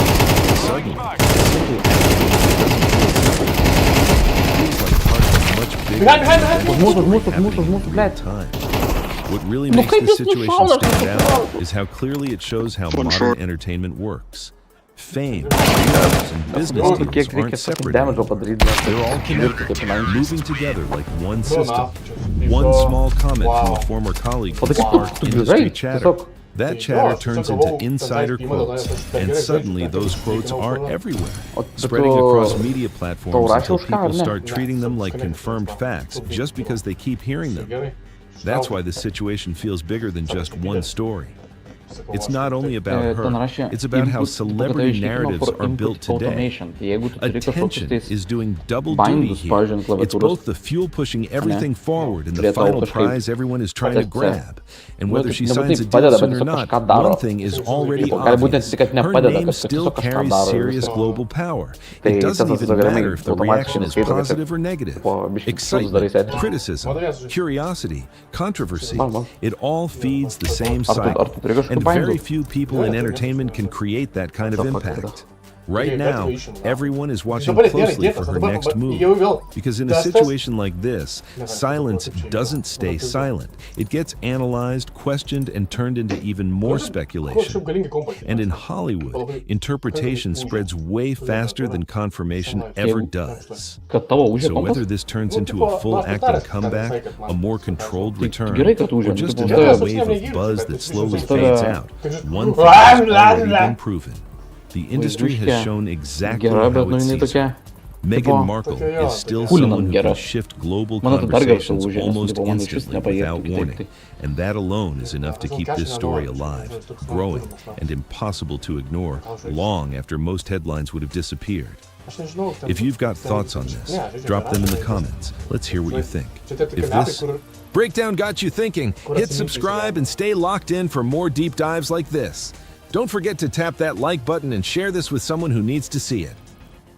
Suddenly, a simple What really makes this situation stand out is how clearly it shows how modern entertainment works. Fame, jobs, and business deals aren't separate anymore. They're all connected, moving together like one system. One small comment from a former colleague can spark industry chatter. That chatter turns into insider quotes, and suddenly those quotes are everywhere, spreading across media platforms until people start treating them like confirmed facts just because they keep hearing them. That's why this situation feels bigger than just one story. It's not only about her, it's about how celebrity narratives are built today. Attention is doing double duty here. It's both the fuel pushing everything forward and the final prize everyone is trying to grab. And whether she signs a deal soon or not, one thing is already obvious. Her name still carries serious global power. It doesn't even matter if the reaction is positive or negative. Excitement, criticism, curiosity, controversy, it all feeds the same cycle. And very few people in entertainment can create that kind of impact. Right now, everyone is watching closely for her next move, because in a situation like this, silence doesn't stay silent. It gets analyzed, questioned, and turned into even more speculation. And in Hollywood, interpretation spreads way faster than confirmation ever does. So whether this turns into a full acting comeback, a more controlled return, or just another wave of buzz that slowly fades out, one thing has already been proven. The industry has shown exactly how it sees her. Meghan Markle is still someone who can shift global conversations almost instantly without warning, and that alone is enough to keep this story alive, growing, and impossible to ignore long after most headlines would have disappeared. If you've got thoughts on this, drop them in the comments. Let's hear what you think. If this breakdown got you thinking, hit subscribe and stay locked in for more deep dives like this. Don't forget to tap that like button and share this with someone who needs to see it.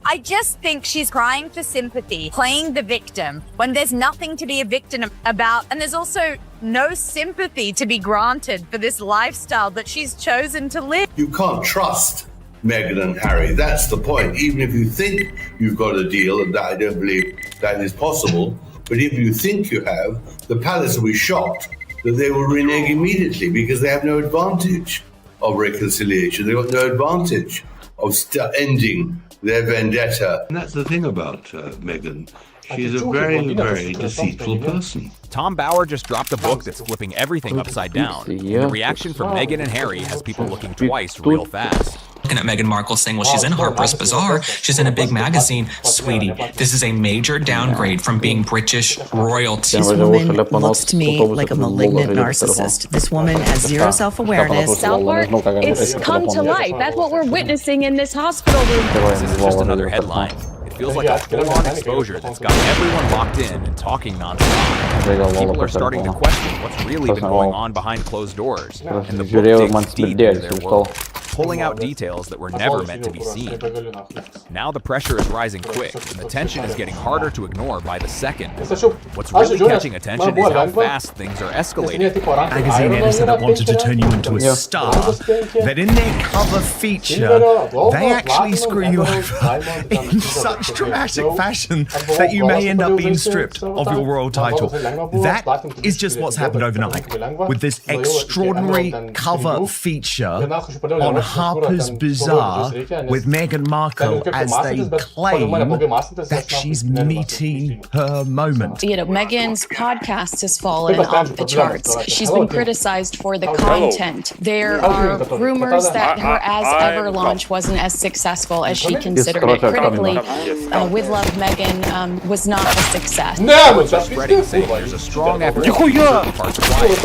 I just think she's crying for sympathy, playing the victim, when there's nothing to be a victim about, and there's also no sympathy to be granted for this lifestyle that she's chosen to live. You can't trust Meghan and Harry. That's the point. Even if you think you've got a deal, and I don't believe that is possible, but if you think you have, the palace will be shocked that they will renege immediately because they have no advantage of reconciliation. They've got no advantage of ending their vendetta. And that's the thing about Meghan. She's a very, very deceitful person. Tom Bauer just dropped a book that's flipping everything upside down. And the reaction from Meghan and Harry has people looking twice real fast. Looking at Meghan Markle saying, well, she's in Harper's Bazaar, she's in a big magazine. Sweetie, this is a major downgrade from being British royalty. This woman looks to me like a malignant narcissist. This woman has zero self-awareness. It's come to life. That's what we're witnessing in this hospital room. This isn't just another headline. It feels like a full-on exposure that's got everyone locked in and talking nonstop. People are starting to question what's really been going on behind closed doors, and the book digs deep into their world, pulling out details that were never meant to be seen. Now the pressure is rising quick, and the tension is getting harder to ignore by the second. What's really catching attention is how fast things are escalating. Magazine editor that wanted to turn you into a star, that in their cover feature, they actually screw you over in such dramatic fashion that you may end up being stripped of your royal title. That is just what's happened overnight. With this extraordinary cover feature on Harper's Bazaar with Meghan Markle as they claim that she's meeting her moment. You know, Meghan's podcast has fallen off the charts. She's been criticized for the content. There are rumors that her As Ever launch wasn't as successful as she considered it. Critically, With Love Meghan was not a success. Spreading saying there's a strong effort to keep certain parts quiet.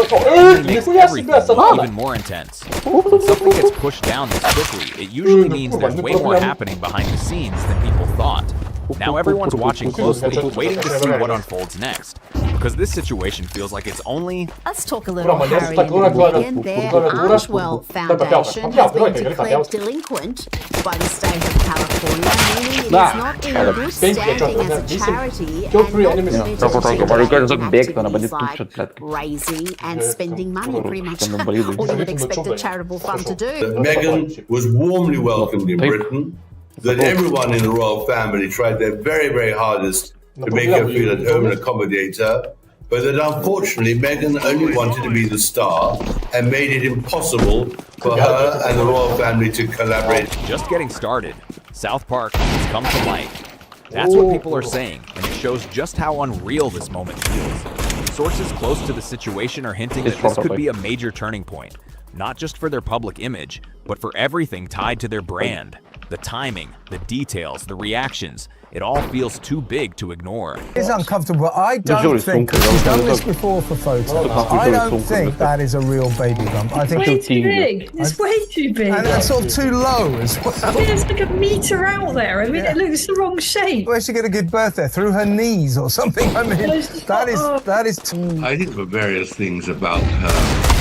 It makes everything even more intense. When something gets pushed down this quickly, it usually means there's way more happening behind the scenes than people thought. Now everyone's watching closely, waiting to see what unfolds next. Because this situation feels like it's only... Let's talk a little Harry and Meghan. Their Ashwell Foundation has been declared delinquent by the state of California, meaning it is not in good standing as a charity and not permitted to activities like raising and spending money, pretty much all you would expect a charitable fund to do. That Meghan was warmly welcomed in Britain, that everyone in the royal family tried their very, very hardest to make her feel at home and accommodate her, but that unfortunately Meghan only wanted to be the star and made it impossible for her and the royal family to collaborate. Just getting started, South Park has come to life. That's what people are saying, and it shows just how unreal this moment feels. Sources close to the situation are hinting that this could be a major turning point, not just for their public image, but for everything tied to their brand. The timing, the details, the reactions, it all feels too big to ignore. It's uncomfortable. I don't think, we've done this before for photos, I don't think that is a real baby bump. I think it's way too big. It's way too big. And it's sort of too low as well. Yeah, it's like a metre out there. I mean, it looks the wrong shape. Where's she going to give birth there? Through her knees or something? I mean, that is too... I think there were various things about her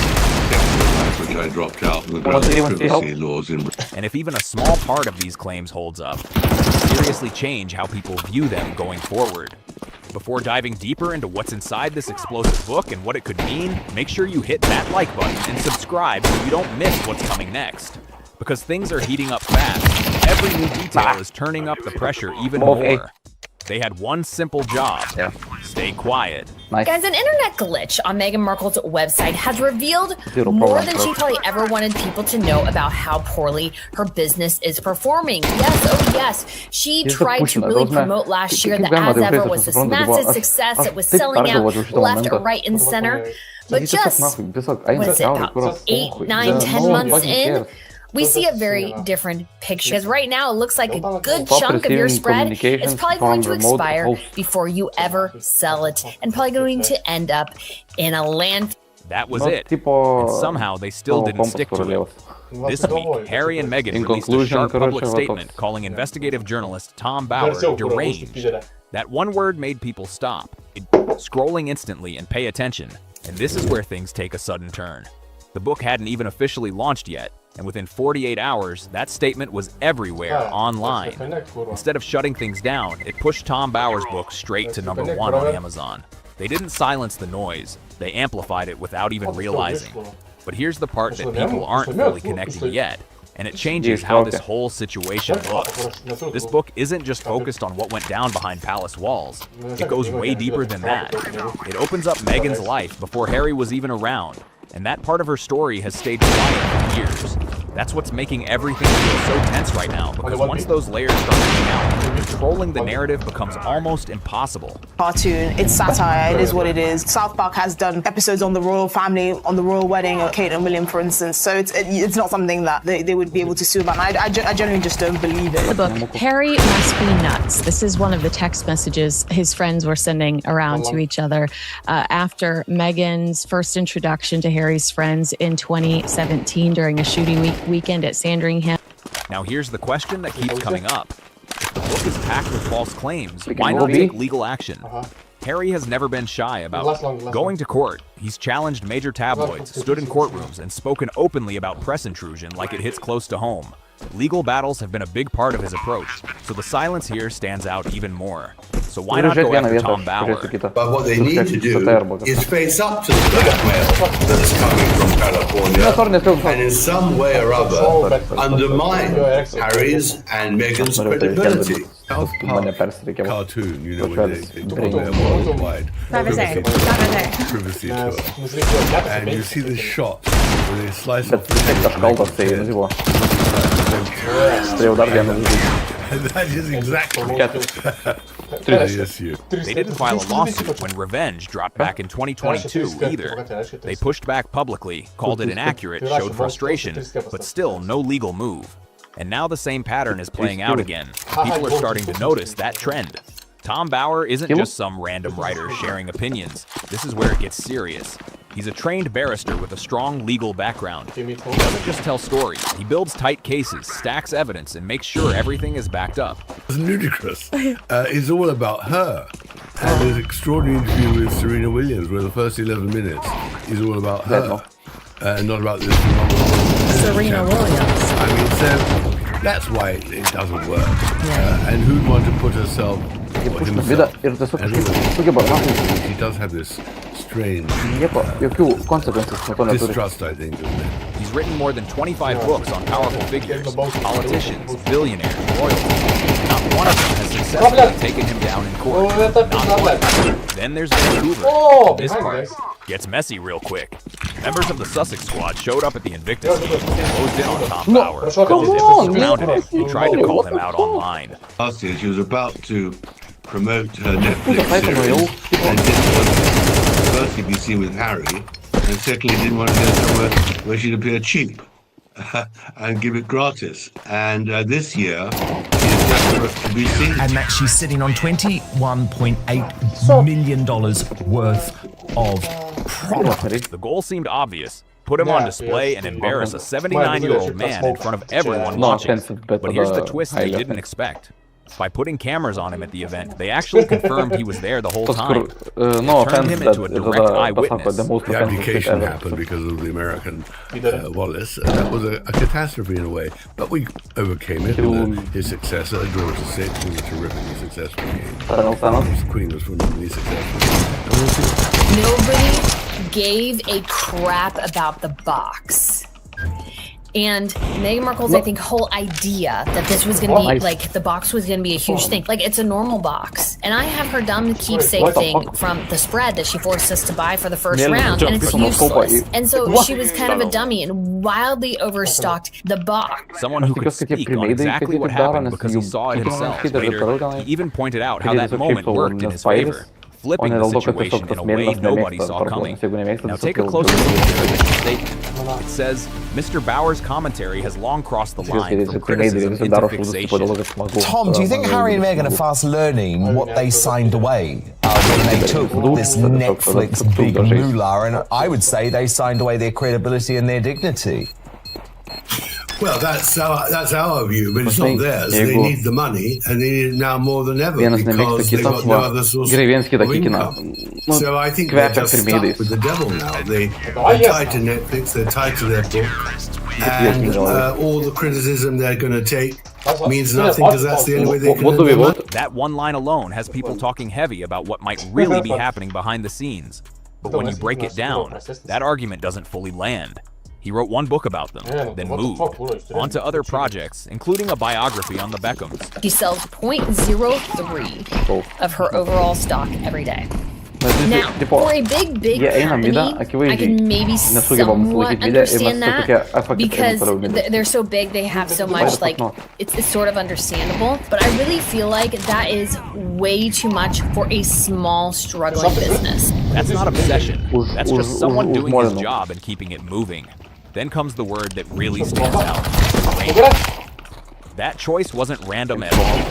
which I dropped out with the privacy laws in Britain. And if even a small part of these claims holds up, it can seriously change how people view them going forward. Before diving deeper into what's inside this explosive book and what it could mean, make sure you hit that like button and subscribe so you don't miss what's coming next. Because things are heating up fast. Every new detail is turning up the pressure even more. They had one simple job. Stay quiet. Guys, an internet glitch on Meghan Markle's website has revealed more than she probably ever wanted people to know about how poorly her business is performing. Yes, oh yes, she tried to really promote last year that As Ever was this massive success. It was selling out left, right, and center. But just, what is it, about 8, 9, 10 months in, we see a very different picture. Because right now, it looks like a good chunk of your spread is probably going to expire before you ever sell it, and probably going to end up in a landfill. That was it. And somehow they still didn't stick to it. This week, Harry and Meghan released a sharp public statement calling investigative journalist Tom Bauer deranged. That one word made people stop, scrolling instantly and pay attention. And this is where things take a sudden turn. The book hadn't even officially launched yet, and within 48 hours, that statement was everywhere online. Instead of shutting things down, it pushed Tom Bauer's book straight to #1 on Amazon. They didn't silence the noise, they amplified it without even realizing. But here's the part that people aren't fully connecting yet, and it changes how this whole situation looks. This book isn't just focused on what went down behind palace walls. It goes way deeper than that. It opens up Meghan's life before Harry was even around, and that part of her story has stayed quiet for years. That's what's making everything feel so tense right now, because once those layers start coming out, controlling the narrative becomes almost impossible. Cartoon, it's satire, it is what it is. South Park has done episodes on the royal family, on the royal wedding of Kate and William, for instance, so it's not something that they would be able to sue about. I genuinely just don't believe it. The book, Harry Must Be Nuts. This is one of the text messages his friends were sending around to each other after Meghan's first introduction to Harry's friends in 2017 during a shooting weekend at Sandringham. Now here's the question that keeps coming up. If the book is packed with false claims, why not take legal action? Harry has never been shy about going to court. He's challenged major tabloids, stood in courtrooms, and spoken openly about press intrusion like it hits close to home. Legal battles have been a big part of his approach, so the silence here stands out even more. So why not go after Tom Bauer? But what they need to do is face up to the blackmail that's coming from California and in some way or other undermine Harry's and Meghan's credibility. South Park cartoon, you know, when they talk about worldwide privacy tour. And you see the shot where they slice off the that is exactly They didn't file a lawsuit when Revenge dropped back in 2022 either. They pushed back publicly, called it inaccurate, showed frustration, but still no legal move. And now the same pattern is playing out again. People are starting to notice that trend. Tom Bauer isn't just some random writer sharing opinions. This is where it gets serious. He's a trained barrister with a strong legal background. He doesn't just tell stories. He builds tight cases, stacks evidence, and makes sure everything is backed up. It's ludicrous. It's all about her. And his extraordinary interview with Serena Williams, where the first 11 minutes is all about her, and not about this Serena Williams. I mean, so that's why it doesn't work. And who'd want to put herself or himself? He does have this strange distrust, I think, isn't it? He's written more than 25 books on powerful figures, politicians, billionaires, royalty. Not one of them has successfully taken him down in court. Not one. Then there's Vancouver. This part gets messy real quick. Members of the Sussex squad showed up at the Invictus game and closed in on Tom Bauer. As if it surrounded him, and tried to call him out online. Last year, she was about to promote her Netflix series and didn't want to firstly be seen with Harry, and secondly didn't want to go somewhere where she'd appear cheap and give it gratis. And this year, she's desperate to be seen. And that she's sitting on $21.8 million worth of product. The goal seemed obvious. Put him on display and embarrass a 79-year-old man in front of everyone watching. But here's the twist they didn't expect. By putting cameras on him at the event, they actually confirmed he was there the whole time. Turned him into a direct eyewitness. The abdication happened because of the American Wallace, and that was a catastrophe in a way. But we overcame it with his successor, George VI, who was a terrifically successful king. His queen was phenomenally successful. Nobody gave a crap about the box. And Meghan Markle's, I think, whole idea that this was going to be, like, the box was going to be a huge thing. Like, it's a normal box. And I have her dumb keepsake thing from the spread that she forced us to buy for the first round, and it's useless. And so she was kind of a dummy and wildly overstocked the box. Someone who could speak on exactly what happened because he saw it himself. Later, he even pointed out how that moment worked in his favor, flipping the situation in a way nobody saw coming. Now take a closer look at the statement. It says, Mr. Bauer's commentary has long crossed the line from criticism into fixation. Tom, do you think Harry and Meghan are fast learning what they signed away when they took this Netflix big moolah? And I would say they signed away their credibility and their dignity. Well, that's our view, but it's not theirs. They need the money, and they need it now more than ever because they've got no other source of income. So I think they're just stuck with the devil now. They're tied to Netflix, they're tied to their book, and all the criticism they're going to take means nothing because that's the only way they can earn money. That one line alone has people talking heavy about what might really be happening behind the scenes. But when you break it down, that argument doesn't fully land. He wrote one book about them, then moved on to other projects, including a biography on the Beckhams. She sells 0.03 of her overall stock every day. Now, for a big company, I can maybe somewhat understand that because they're so big, they have so much, like, it's sort of understandable. But I really feel like that is way too much for a small, struggling business. That's not obsession. That's just someone doing his job and keeping it moving. Then comes the word that really stands out. That choice wasn't random at all.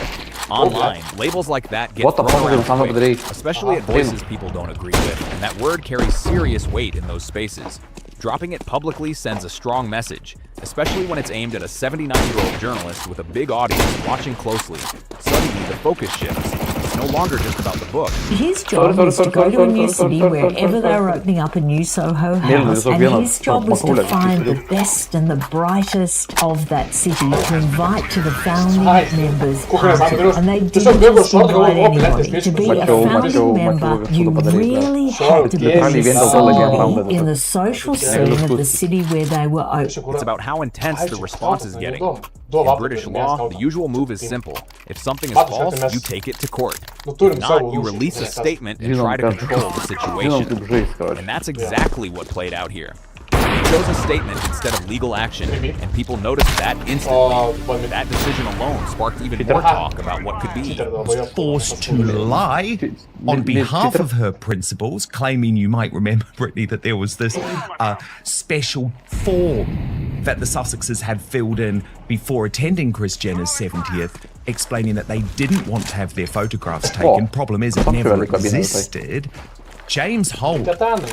Online, labels like that get thrown around quick, especially at voices people don't agree with, and that word carries serious weight in those spaces. Dropping it publicly sends a strong message, especially when it's aimed at a 79-year-old journalist with a big audience watching closely. Suddenly, the focus shifts. It's no longer just about the book. His job was to go to a new city wherever they were opening up a new Soho house, and his job was to find the best and the brightest of that city to invite to the founding members party. And they didn't just invite anybody. To be a founding member, you really had to be somebody in the social scene of the city where they were open. It's about how intense the response is getting. In British law, the usual move is simple. If something is false, you take it to court. If not, you release a statement and try to control the situation. And that's exactly what played out here. He chose a statement instead of legal action, and people noticed that instantly. That decision alone sparked even more talk about what could be. Forced to lie on behalf of her principals, claiming, you might remember, Brittany, that there was this special form that the Sussexes had filled in before attending Kris Jenner's 70th, explaining that they didn't want to have their photographs taken. Problem is, it never existed. James Holt,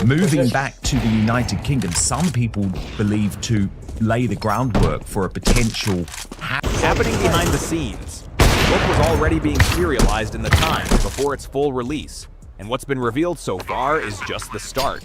moving back to the United Kingdom, some people believe to lay the groundwork for a potential happening behind the scenes. The book was already being serialized in the Times before its full release, and what's been revealed so far is just the start.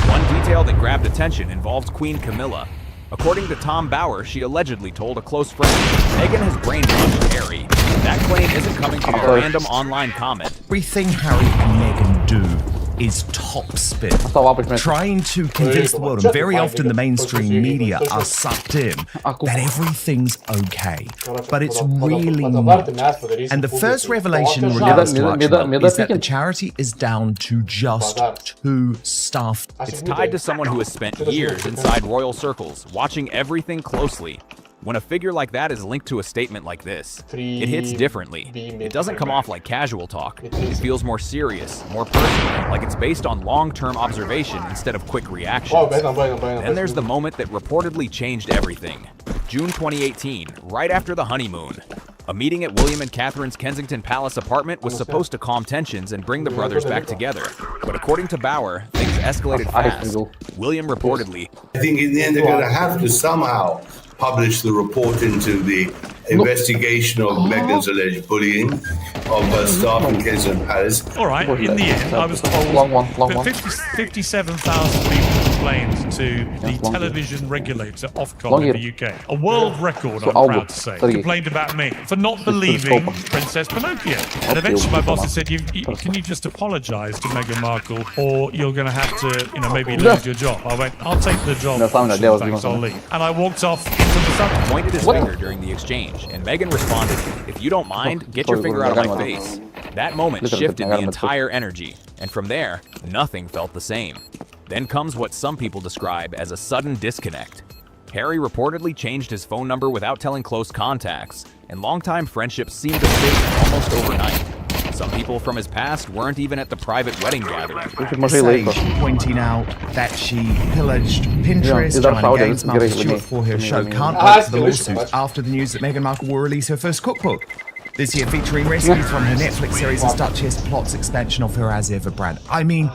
One detail that grabbed attention involved Queen Camilla. According to Tom Bauer, she allegedly told a close friend, Meghan has brainwashed Harry. That claim isn't coming from a random online comment. Everything Harry and Meghan do is topspin, trying to convince the world, and very often the mainstream media are sucked in, that everything's okay. But it's really not. And the first revelation in regards to Archibald is that the charity is down to just 2 staff. It's tied to someone who has spent years inside royal circles, watching everything closely. When a figure like that is linked to a statement like this, it hits differently. It doesn't come off like casual talk. It feels more serious, more personal, like it's based on long-term observation instead of quick reactions. Then there's the moment that reportedly changed everything. June 2018, right after the honeymoon. A meeting at William and Catherine's Kensington Palace apartment was supposed to calm tensions and bring the brothers back together. But according to Bauer, things escalated fast. William reportedly, I think in the end they're going to have to somehow publish the report into the investigation of Meghan's alleged bullying of her staff in Kensington Palace. All right, in the end, I was told that 57,000 people complained to the television regulator Ofcom in the UK. A world record, I'm proud to say, complained about me for not believing Princess Pinocchio. And eventually my boss said, can you just apologise to Meghan Markle or you're going to have to, maybe lose your job. I went, I'll take the job, thanks, I'll leave. And I walked off into the sun. Pointed his finger during the exchange, and Meghan responded, if you don't mind, get your finger out of my face. That moment shifted the entire energy, and from there, nothing felt the same. Then comes what some people describe as a sudden disconnect. Harry reportedly changed his phone number without telling close contacts, and longtime friendships seemed to fade almost overnight. Some people from his past weren't even at the private wedding gathering. Sage pointing out that she pillaged Pinterest, trying against Martha Stewart for her show Can't Wait for the lawsuit after the news that Meghan Markle will release her first cookbook. This year featuring recipes from her Netflix series as Duchess plots expansion of her As Ever brand. I mean,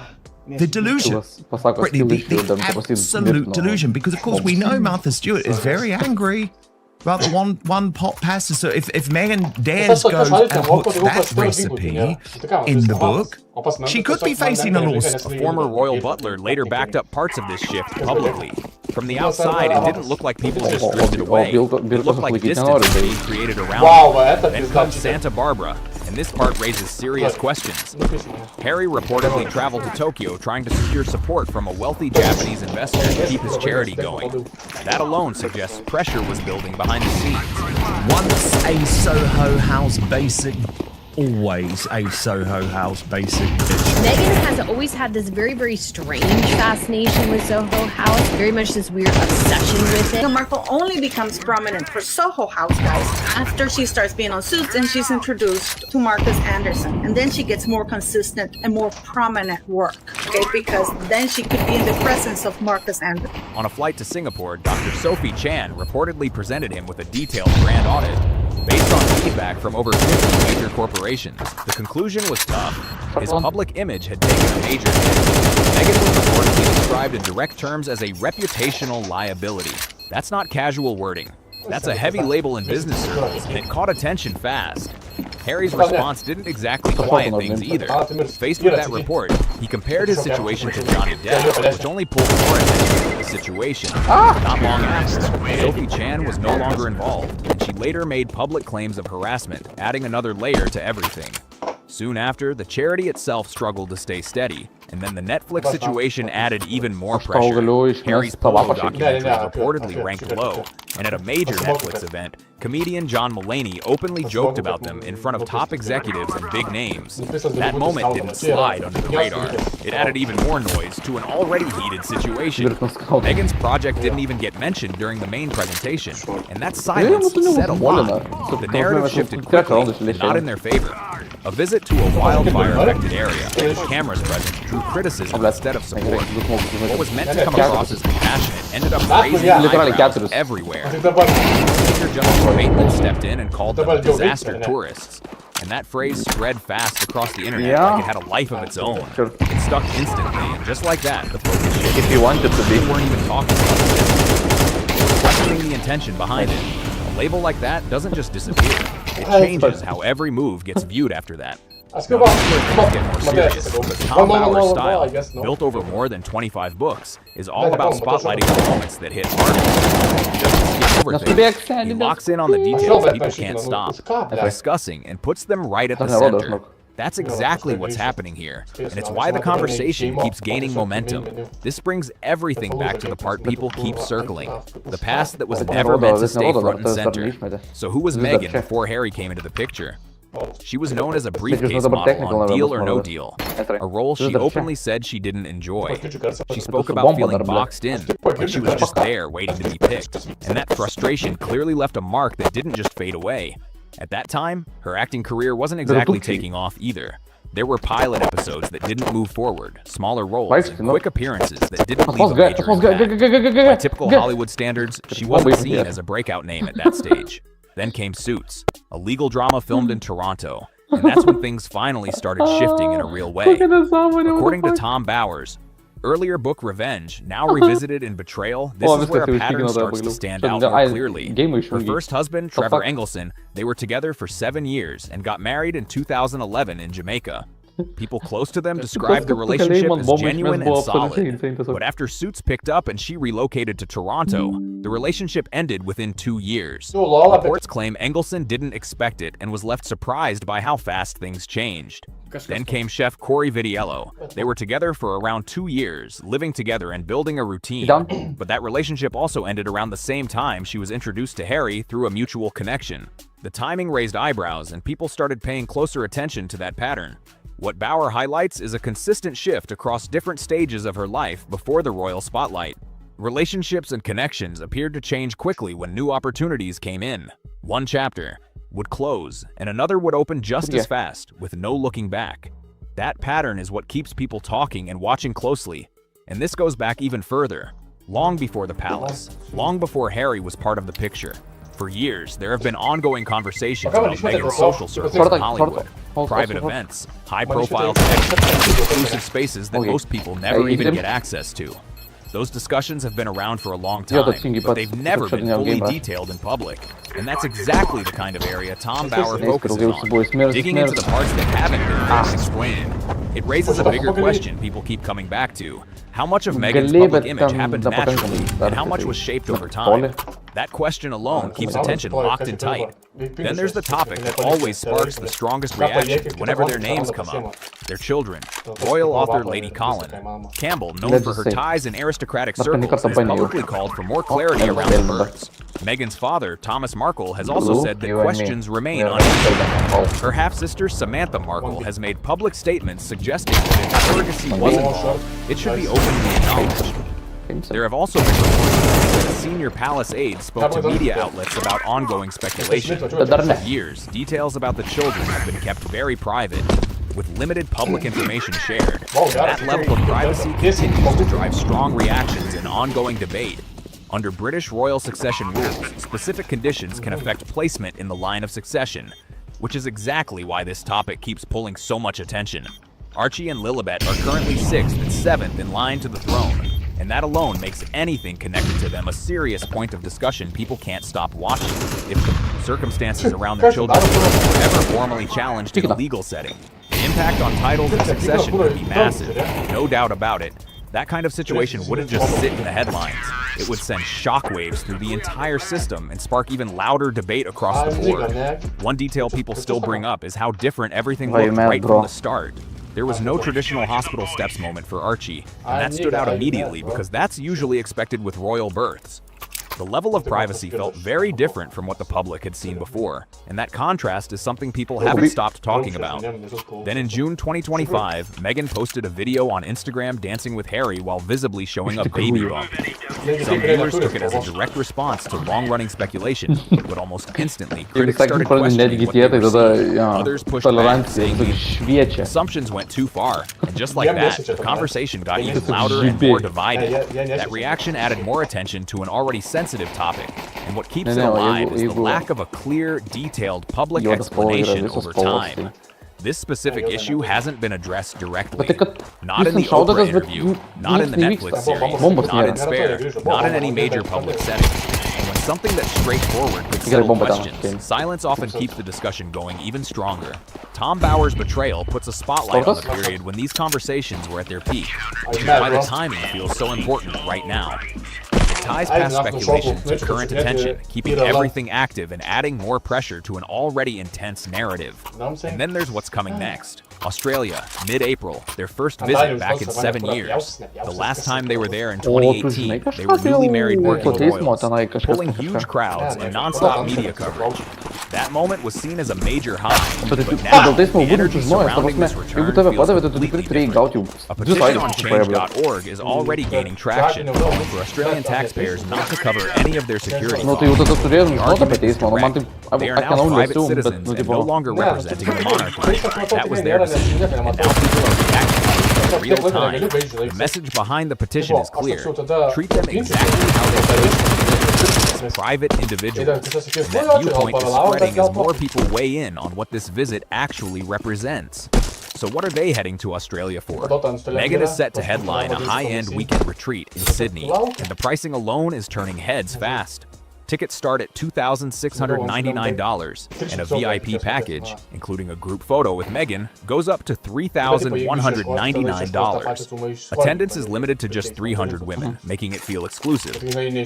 the delusion. Brittany, the absolute delusion. Because of course we know Martha Stewart is very angry about the one pot pasta. So if Meghan dares go and put that recipe in the book, she could be facing a lawsuit. A former royal butler later backed up parts of this shift publicly. From the outside, it didn't look like people just drifted away. It looked like distance was being created around them. Then comes Santa Barbara, and this part raises serious questions. Harry reportedly traveled to Tokyo trying to secure support from a wealthy Japanese investor to keep his charity going. That alone suggests pressure was building behind the scenes. Once a Soho House basic, always a Soho House basic bitch. Meghan has always had this very, very strange fascination with Soho House, very much this weird obsession with it. Meghan Markle only becomes prominent for Soho House, guys, after she starts being on Suits and she's introduced to Marcus Anderson. And then she gets more consistent and more prominent work, okay? Because then she could be in the presence of Marcus Anderson. On a flight to Singapore, Dr. Sophie Chan reportedly presented him with a detailed brand audit. Based on feedback from over 50 major corporations, the conclusion was tough. His public image had taken a major hit. Meghan was reportedly described in direct terms as a reputational liability. That's not casual wording. That's a heavy label in business circles, and it caught attention fast. Harry's response didn't exactly quiet things either. Faced with that report, he compared his situation to Johnny Depp, which only pulled more attention to the situation. Not long after, Sophie Chan was no longer involved, and she later made public claims of harassment, adding another layer to everything. Soon after, the charity itself struggled to stay steady, and then the Netflix situation added even more pressure. Harry's polo documentary reportedly ranked low, and at a major Netflix event, comedian John Mulaney openly joked about them in front of top executives and big names. That moment didn't slide under the radar. It added even more noise to an already heated situation. Meghan's project didn't even get mentioned during the main presentation, and that silence said a lot. The narrative shifted quickly, and not in their favor. A visit to a wildfire-affected area, with cameras present, drew criticism instead of support. What was meant to come across as compassionate ended up raising eyebrows everywhere. Speaker Justice Maitland stepped in and called them disaster tourists. And that phrase spread fast across the internet like it had a life of its own. It stuck instantly, and just like that, the focus shifted. If you wanted to be. People weren't even talking about this. Questioning the intention behind it. A label like that doesn't just disappear. It changes how every move gets viewed after that. Not only are things get more serious, but Tom Bauer's style, built over more than 25 books, is all about spotlighting the moments that hit hard. Just over things. He locks in on the details people can't stop, discussing, and puts them right at the center. That's exactly what's happening here, and it's why the conversation keeps gaining momentum. This brings everything back to the part people keep circling, the past that was never meant to stay front and center. So who was Meghan before Harry came into the picture? She was known as a briefcase model on Deal or No Deal, a role she openly said she didn't enjoy. She spoke about feeling boxed in, like she was just there waiting to be picked, and that frustration clearly left a mark that didn't just fade away. At that time, her acting career wasn't exactly taking off either. There were pilot episodes that didn't move forward, smaller roles, and quick appearances that didn't leave a major impact. By typical Hollywood standards, she wasn't seen as a breakout name at that stage. Then came Suits, a legal drama filmed in Toronto, and that's when things finally started shifting in a real way. According to Tom Bowers, earlier book Revenge, now revisited in Betrayal, this is where a pattern starts to stand out more clearly. Her first husband, Trevor Engelson, they were together for 7 years and got married in 2011 in Jamaica. People close to them described the relationship as genuine and solid. But after Suits picked up and she relocated to Toronto, the relationship ended within 2 years. Reports claim Engelson didn't expect it and was left surprised by how fast things changed. Then came chef Corey Vitiello. They were together for around 2 years, living together and building a routine. But that relationship also ended around the same time she was introduced to Harry through a mutual connection. The timing raised eyebrows and people started paying closer attention to that pattern. What Bauer highlights is a consistent shift across different stages of her life before the royal spotlight. Relationships and connections appeared to change quickly when new opportunities came in. One chapter would close, and another would open just as fast, with no looking back. That pattern is what keeps people talking and watching closely. And this goes back even further, long before the palace, long before Harry was part of the picture. For years, there have been ongoing conversations about Meghan's social circles in Hollywood, private events, high-profile connections, exclusive spaces that most people never even get access to. Those discussions have been around for a long time, but they've never been fully detailed in public. And that's exactly the kind of area Tom Bauer focuses on, digging into the parts that haven't been explained. It raises a bigger question people keep coming back to. How much of Meghan's public image happened naturally, and how much was shaped over time? That question alone keeps attention locked and tight. Then there's the topic that always sparks the strongest reactions whenever their names come up. Their children. Royal author Lady Colin Campbell, known for her ties in aristocratic circles, has publicly called for more clarity around the births. Meghan's father, Thomas Markle, has also said that questions remain unanswered. Her half-sister, Samantha Markle, has made public statements suggesting that if surrogacy was involved, it should be openly acknowledged. There have also been reports that a senior palace aide spoke to media outlets about ongoing speculation. For years, details about the children have been kept very private, with limited public information shared. That level of privacy continues to drive strong reactions and ongoing debate. Under British royal succession rules, specific conditions can affect placement in the line of succession, which is exactly why this topic keeps pulling so much attention. Archie and Lilibet are currently 6th and 7th in line to the throne, and that alone makes anything connected to them a serious point of discussion people can't stop watching. If the circumstances around their children were ever formally challenged in a legal setting, the impact on titles and succession would be massive, no doubt about it. That kind of situation wouldn't just sit in the headlines. It would send shockwaves through the entire system and spark even louder debate across the board. One detail people still bring up is how different everything looked right from the start. There was no traditional hospital steps moment for Archie, and that stood out immediately because that's usually expected with royal births. The level of privacy felt very different from what the public had seen before, and that contrast is something people haven't stopped talking about. Then in June 2025, Meghan posted a video on Instagram dancing with Harry while visibly showing a baby bump. Some viewers took it as a direct response to long-running speculation, but almost instantly, critics started questioning what they were seeing. Others pushed back, saying the assumptions went too far, and just like that, the conversation got even louder and more divided. That reaction added more attention to an already sensitive topic, and what keeps it alive is the lack of a clear, detailed public explanation over time. This specific issue hasn't been addressed directly. Not in the Oprah interview, not in the Netflix series, not in Spare, not in any major public setting. And when something that's straightforward could settle questions, silence often keeps the discussion going even stronger. Tom Bower's betrayal puts a spotlight on the period when these conversations were at their peak, which is why the timing feels so important right now. It ties past speculation to current attention, keeping everything active and adding more pressure to an already intense narrative. And then there's what's coming next. Australia, mid-April, their first visit back in 7 years. The last time they were there in 2018, they were newly married working royals, pulling huge crowds and non-stop media coverage. That moment was seen as a major high, but now, the energy surrounding this return feels completely different. A petition on change.org is already gaining traction, calling for Australian taxpayers not to cover any of their security costs. The argument is correct. They are now private citizens and no longer representing the monarchy. That was their decision, and now people are reacting in real time. The message behind the petition is clear. Treat them exactly how they should, private individuals. And that viewpoint is spreading as more people weigh in on what this visit actually represents. So what are they heading to Australia for? Meghan is set to headline a high-end weekend retreat in Sydney, and the pricing alone is turning heads fast. Tickets start at $2,699, and a VIP package, including a group photo with Meghan, goes up to $3,199. Attendance is limited to just 300 women, making it feel exclusive,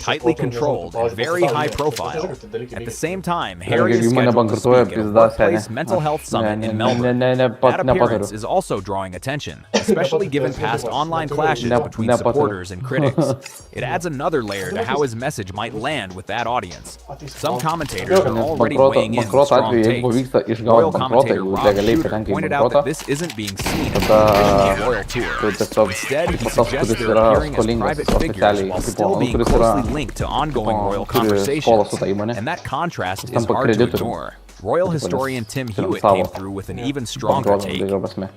tightly controlled, and very high profile. At the same time, Harry is scheduled to speak at a workplace mental health summit in Melbourne. That appearance is also drawing attention, especially given past online clashes between supporters and critics. It adds another layer to how his message might land with that audience. Some commentators are already weighing in with strong takes. Royal commentator Rob Shooter pointed out that this isn't being seen as a royal tour. Instead, he suggests they're appearing as private figures while still being closely linked to ongoing royal conversations. And that contrast is hard to ignore. Royal historian Tim Hewitt came through with an even stronger take.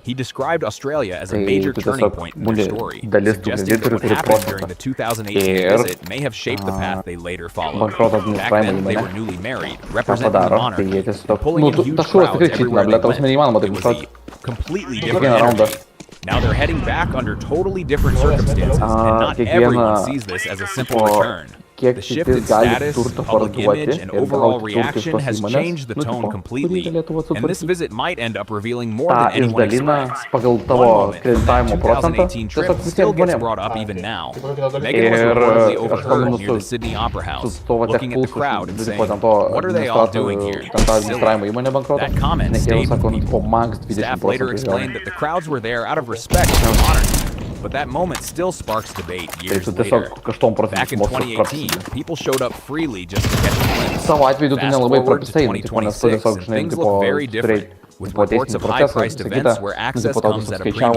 He described Australia as a major turning point in their story, suggesting that what happened during the 2018 visit may have shaped the path they later followed. Back then, they were newly married, representing the monarchy, and pulling in huge crowds everywhere they went. It was a completely different energy. Now they're heading back under totally different circumstances, and not everyone sees this as a simple return. The shift in status, public image, and overall reaction has changed the tone completely, and this visit might end up revealing more than anyone expects. One moment from that 2018 trip still gets brought up even now. Meghan was reportedly overheard near the Sydney Opera House, looking at the crowd and saying, "What are they all doing here? Silly." That comment stayed with people. Staff later explained that the crowds were there out of respect for the monarchy. But that moment still sparks debate years later. Back in 2018, people showed up freely just to catch a glimpse. Fast forward to 2026, and things look very different, with reports of high-priced events where access comes at a premium.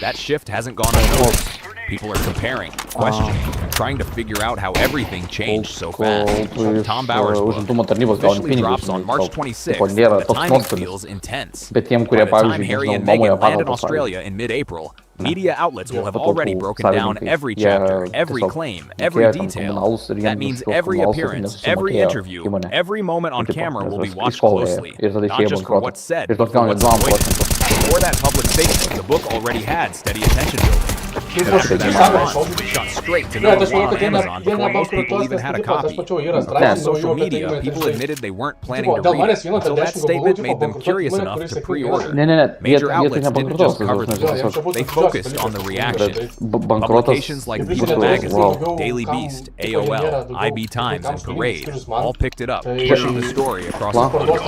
That shift hasn't gone unnoticed. People are comparing, questioning, and trying to figure out how everything changed so fast. Tom Bower's book officially drops on March 26th, and the timing feels intense. By the time Harry and Meghan land in Australia in mid-April, media outlets will have already broken down every chapter, every claim, every detail. That means every appearance, every interview, every moment on camera will be watched closely, not just for what's said, but for what's avoided. Before that public statement, the book already had steady attention building. After that response, it shot straight to number one on Amazon before most people even had a copy. Across social media, people admitted they weren't planning to read it until that statement made them curious enough to pre-order. Major outlets didn't just cover the book, they focused on the reaction. Publications like People Magazine, Daily Beast, AOL, IB Times, and Parade all picked it up, pushing the story across the book.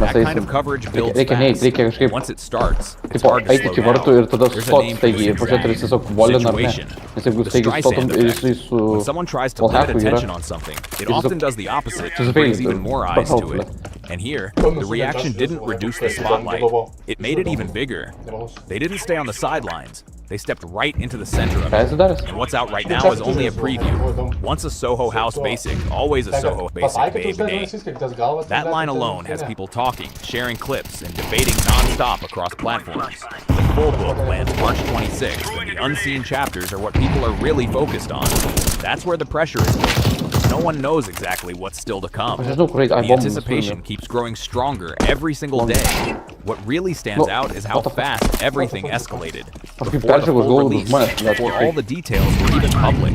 That kind of coverage builds fast. Once it starts, it's hard to slow down. There's a name for this situation. The Streisand effect. When someone tries to limit attention on something, it often does the opposite and brings even more eyes to it. And here, the reaction didn't reduce the spotlight. It made it even bigger. They didn't stay on the sidelines. They stepped right into the center of it. And what's out right now is only a preview. Once a Soho House basic, always a Soho basic, babe. That line alone has people talking, sharing clips, and debating non-stop across platforms. The full book lands March 26th, and the unseen chapters are what people are really focused on. That's where the pressure is built. No one knows exactly what's still to come. The anticipation keeps growing stronger every single day. What really stands out is how fast everything escalated. Before the full release, before all the details were even public.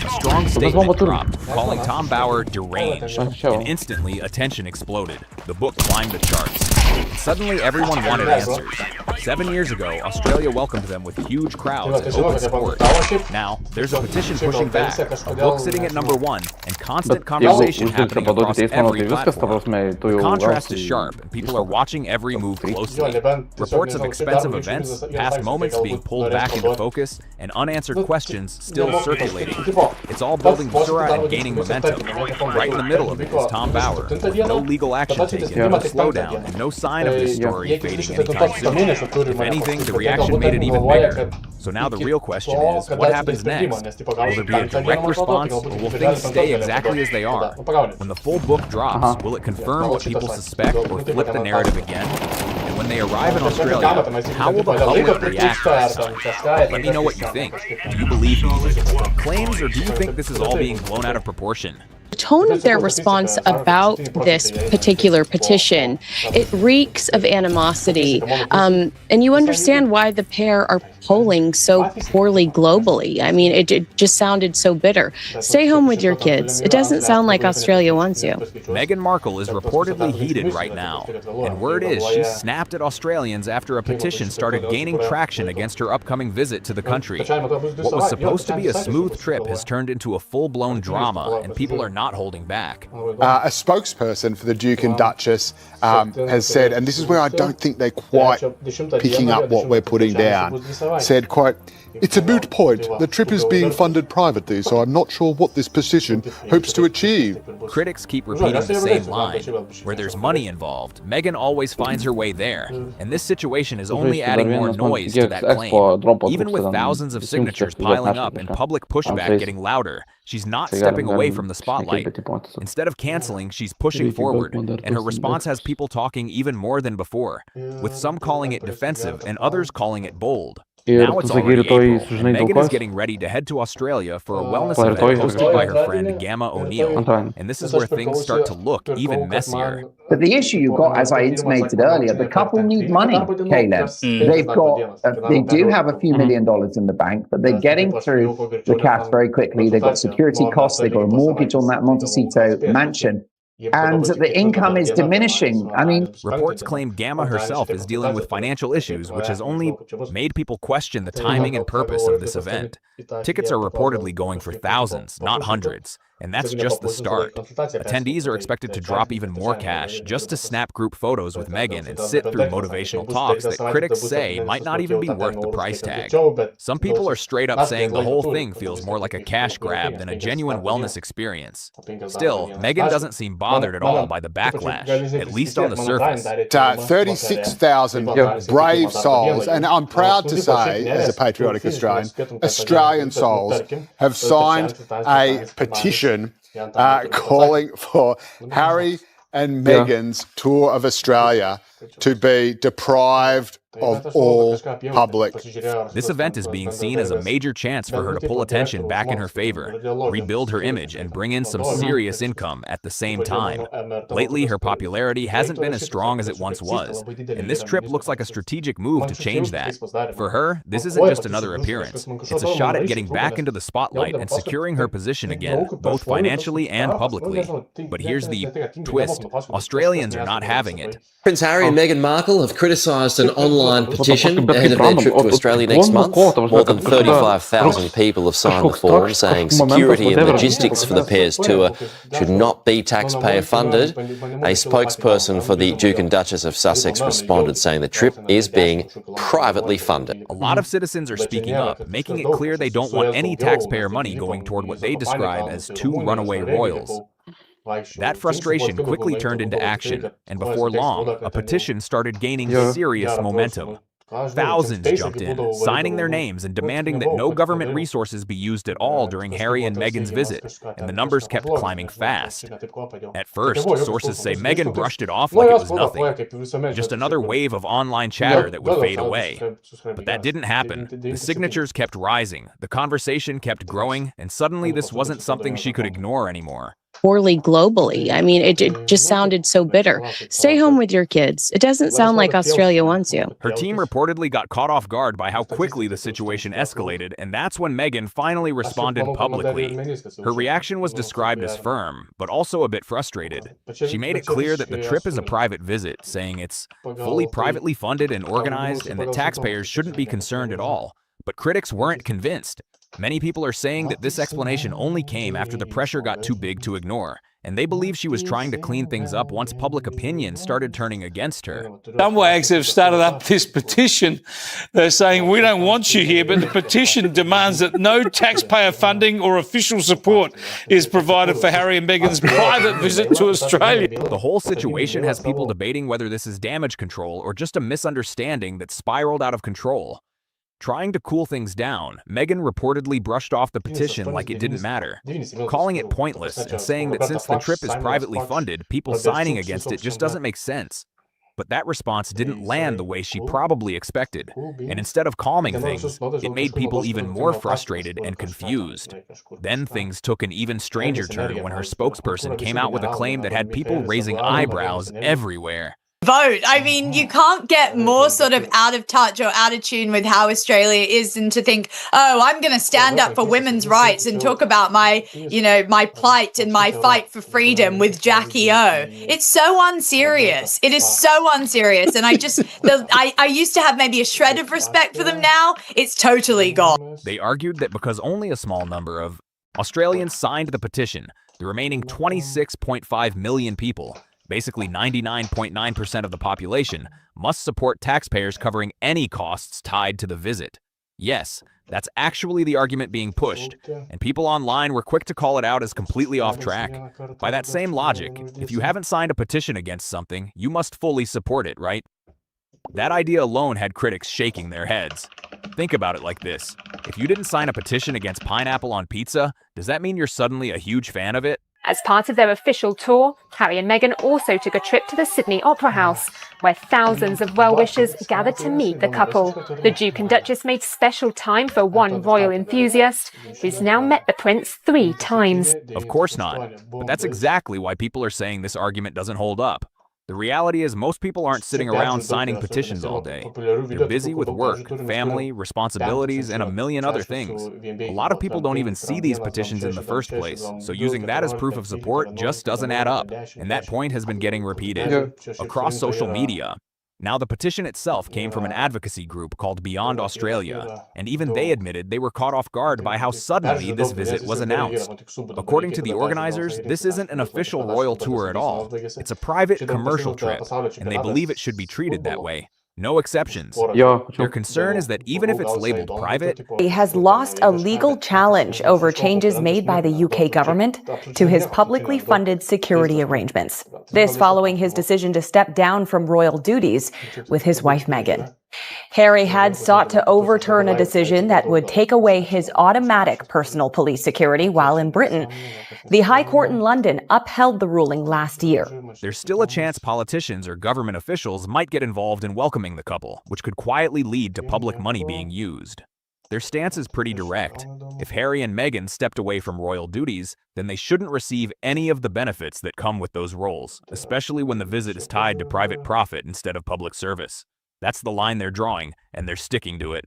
A strong statement dropped, calling Tom Bower deranged, and instantly attention exploded. The book climbed the charts. Suddenly, everyone wanted answers. 7 years ago, Australia welcomed them with huge crowds and open support. Now, there's a petition pushing back, a book sitting at #1, and constant conversation happening across every platform. The contrast is sharp, and people are watching every move closely. Reports of expensive events, past moments being pulled back into focus, and unanswered questions still circulating. It's all building buzz and gaining momentum. Right in the middle of it is Tom Bower, with no legal action taken, no slowdown, and no sign of this story fading anytime soon. If anything, the reaction made it even bigger. So now the real question is, what happens next? Will there be a direct response, or will things stay exactly as they are? When the full book drops, will it confirm what people suspect, or flip the narrative again? And when they arrive in Australia, how will the public react this time? Let me know what you think. Do you believe these claims, or do you think this is all being blown out of proportion? The tone of their response about this particular petition, it reeks of animosity. And you understand why the pair are polling so poorly globally. I mean, it just sounded so bitter. Stay home with your kids. It doesn't sound like Australia wants you. Meghan Markle is reportedly heated right now. And word is she snapped at Australians after a petition started gaining traction against her upcoming visit to the country. What was supposed to be a smooth trip has turned into a full-blown drama, and people are not holding back. A spokesperson for the Duke and Duchess has said, and this is where I don't think they're quite picking up what we're putting down, said, quote, "It's a moot point. The trip is being funded privately, so I'm not sure what this petition hopes to achieve." Critics keep repeating the same line. Where there's money involved, Meghan always finds her way there. And this situation is only adding more noise to that claim. Even with thousands of signatures piling up and public pushback getting louder, she's not stepping away from the spotlight. Instead of canceling, she's pushing forward, and her response has people talking even more than before, with some calling it defensive and others calling it bold. Now it's already April, and Meghan is getting ready to head to Australia for a wellness event hosted by her friend Gamma O'Neill. And this is where things start to look even messier. But the issue you've got, as I intimated earlier, the couple need money, Caleb. They do have a few $1 million in the bank, but they're getting through the cash very quickly. They've got security costs. They've got a mortgage on that Montecito mansion. And the income is diminishing. I mean, reports claim Gamma herself is dealing with financial issues, which has only made people question the timing and purpose of this event. Tickets are reportedly going for thousands, not hundreds. And that's just the start. Attendees are expected to drop even more cash just to snap group photos with Meghan and sit through motivational talks that critics say might not even be worth the price tag. Some people are straight up saying the whole thing feels more like a cash grab than a genuine wellness experience. Still, Meghan doesn't seem bothered at all by the backlash, at least on the surface. 36,000 brave souls, and I'm proud to say, as a patriotic Australian souls have signed a petition calling for Harry and Meghan's tour of Australia to be deprived of all public. This event is being seen as a major chance for her to pull attention back in her favor, rebuild her image, and bring in some serious income at the same time. Lately, her popularity hasn't been as strong as it once was, and this trip looks like a strategic move to change that. For her, this isn't just another appearance. It's a shot at getting back into the spotlight and securing her position again, both financially and publicly. But here's the twist. Australians are not having it. Prince Harry and Meghan Markle have criticised an online petition ahead of their trip to Australia next month. More than 35,000 people have signed the form saying security and logistics for the pair's tour should not be taxpayer funded. A spokesperson for the Duke and Duchess of Sussex responded saying the trip is being privately funded. A lot of citizens are speaking up, making it clear they don't want any taxpayer money going toward what they describe as two runaway royals. That frustration quickly turned into action, and before long, a petition started gaining serious momentum. Thousands jumped in, signing their names and demanding that no government resources be used at all during Harry and Meghan's visit, and the numbers kept climbing fast. At first, sources say Meghan brushed it off like it was nothing, just another wave of online chatter that would fade away. But that didn't happen. The signatures kept rising, the conversation kept growing, and suddenly this wasn't something she could ignore anymore. poorly globally. I mean, it just sounded so bitter. Stay home with your kids. It doesn't sound like Australia wants you. Her team reportedly got caught off guard by how quickly the situation escalated, and that's when Meghan finally responded publicly. Her reaction was described as firm, but also a bit frustrated. She made it clear that the trip is a private visit, saying it's fully privately funded and organized and that taxpayers shouldn't be concerned at all. But critics weren't convinced. Many people are saying that this explanation only came after the pressure got too big to ignore, and they believe she was trying to clean things up once public opinion started turning against her. Some wags have started up this petition. They're saying, we don't want you here, but the petition demands that no taxpayer funding or official support is provided for Harry and Meghan's private visit to Australia. The whole situation has people debating whether this is damage control or just a misunderstanding that spiraled out of control. Trying to cool things down, Meghan reportedly brushed off the petition like it didn't matter, calling it pointless and saying that since the trip is privately funded, people signing against it just doesn't make sense. But that response didn't land the way she probably expected, and instead of calming things, it made people even more frustrated and confused. Then things took an even stranger turn when her spokesperson came out with a claim that had people raising eyebrows everywhere. Vote. I mean, you can't get more sort of out of touch or out of tune with how Australia is than to think, oh, I'm going to stand up for women's rights and talk about my, my plight and my fight for freedom with Jackie O. It's so unserious. It is so unserious. And I used to have maybe a shred of respect for them. Now it's totally gone. They argued that because only a small number of Australians signed the petition, the remaining 26.5 million people, basically 99.9% of the population, must support taxpayers covering any costs tied to the visit. Yes, that's actually the argument being pushed, and people online were quick to call it out as completely off track. By that same logic, if you haven't signed a petition against something, you must fully support it, right? That idea alone had critics shaking their heads. Think about it like this. If you didn't sign a petition against pineapple on pizza, does that mean you're suddenly a huge fan of it? As part of their official tour, Harry and Meghan also took a trip to the Sydney Opera House, where thousands of well-wishers gathered to meet the couple. The Duke and Duchess made special time for one royal enthusiast, who's now met the prince 3 times. Of course not, but that's exactly why people are saying this argument doesn't hold up. The reality is most people aren't sitting around signing petitions all day. They're busy with work, family, responsibilities, and a million other things. A lot of people don't even see these petitions in the first place, so using that as proof of support just doesn't add up, and that point has been getting repeated across social media. Now, the petition itself came from an advocacy group called Beyond Australia, and even they admitted they were caught off guard by how suddenly this visit was announced. According to the organizers, this isn't an official royal tour at all. It's a private commercial trip, and they believe it should be treated that way. No exceptions. Their concern is that even if it's labeled private, he has lost a legal challenge over changes made by the UK government to his publicly funded security arrangements. This following his decision to step down from royal duties with his wife Meghan. Harry had sought to overturn a decision that would take away his automatic personal police security while in Britain. The High Court in London upheld the ruling last year. There's still a chance politicians or government officials might get involved in welcoming the couple, which could quietly lead to public money being used. Their stance is pretty direct. If Harry and Meghan stepped away from royal duties, then they shouldn't receive any of the benefits that come with those roles, especially when the visit is tied to private profit instead of public service. That's the line they're drawing, and they're sticking to it.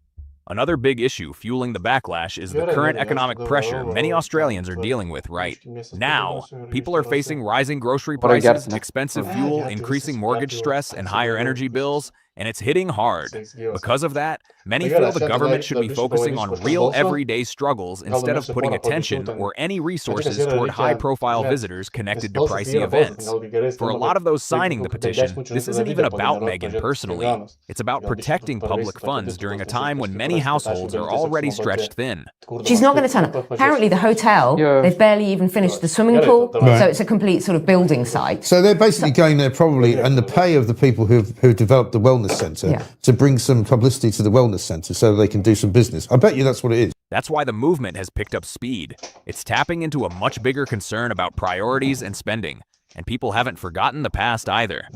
Another big issue fueling the backlash is the current economic pressure many Australians are dealing with right now. People are facing rising grocery prices, expensive fuel, increasing mortgage stress, and higher energy bills, and it's hitting hard. Because of that, many feel the government should be focusing on real everyday struggles instead of putting attention or any resources toward high-profile visitors connected to pricey events. For a lot of those signing the petition, this isn't even about Meghan personally. It's about protecting public funds during a time when many households are already stretched thin. She's not going to turn up. Apparently the hotel, they've barely even finished the swimming pool, so it's a complete sort of building site. So they're basically going there probably, and the pay of the people who developed the wellness centre to bring some publicity to the wellness centre so they can do some business. I bet you that's what it is. That's why the movement has picked up speed. It's tapping into a much bigger concern about priorities and spending, and people haven't forgotten the past either.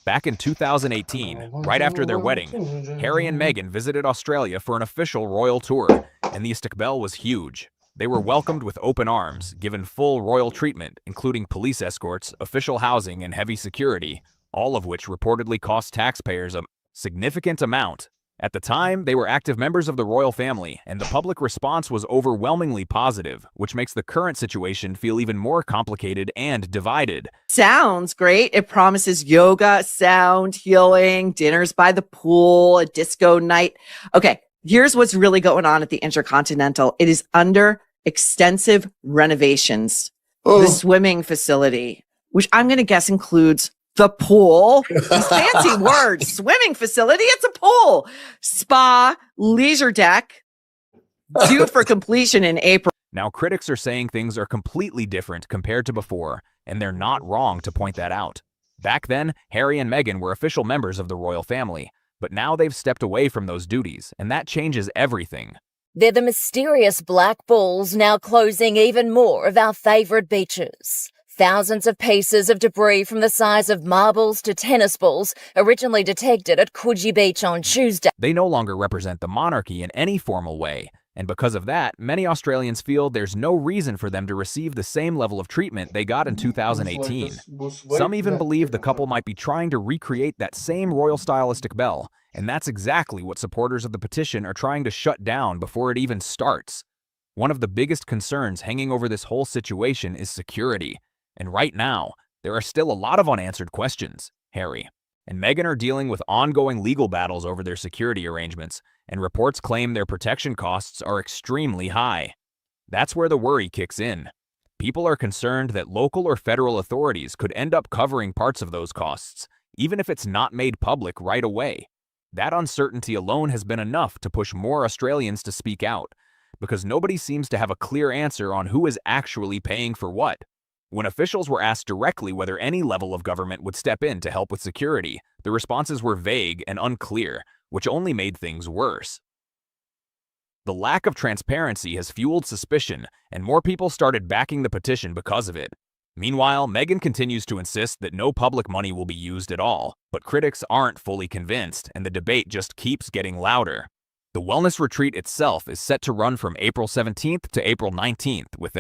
Back in 2018, right after their wedding, Harry and Meghan visited Australia for an official royal tour, and the istiqbal was huge. They were welcomed with open arms, given full royal treatment, including police escorts, official housing, and heavy security, all of which reportedly cost taxpayers a significant amount. At the time, they were active members of the royal family, and the public response was overwhelmingly positive, which makes the current situation feel even more complicated and divided. Sounds great. It promises yoga, sound, healing, dinners by the pool, a disco night. Okay, here's what's really going on at the Intercontinental. It is under extensive renovations. The swimming facility, which I'm going to guess includes the pool, these fancy words, swimming facility, it's a pool, spa, leisure deck, due for completion in April. Now, critics are saying things are completely different compared to before, and they're not wrong to point that out. Back then, Harry and Meghan were official members of the royal family, but now they've stepped away from those duties, and that changes everything. They're the mysterious black balls now closing even more of our favourite beaches. Thousands of pieces of debris from the size of marbles to tennis balls originally detected at Coogee Beach on Tuesday. They no longer represent the monarchy in any formal way, and because of that, many Australians feel there's no reason for them to receive the same level of treatment they got in 2018. Some even believe the couple might be trying to recreate that same royal stylistic bell, and that's exactly what supporters of the petition are trying to shut down before it even starts. One of the biggest concerns hanging over this whole situation is security. And right now, there are still a lot of unanswered questions. Harry and Meghan are dealing with ongoing legal battles over their security arrangements, and reports claim their protection costs are extremely high. That's where the worry kicks in. People are concerned that local or federal authorities could end up covering parts of those costs, even if it's not made public right away. That uncertainty alone has been enough to push more Australians to speak out, because nobody seems to have a clear answer on who is actually paying for what. When officials were asked directly whether any level of government would step in to help with security, the responses were vague and unclear, which only made things worse. The lack of transparency has fueled suspicion, and more people started backing the petition because of it. Meanwhile, Meghan continues to insist that no public money will be used at all, but critics aren't fully convinced, and the debate just keeps getting louder. The wellness retreat itself is set to run from April 17th to April 19th, with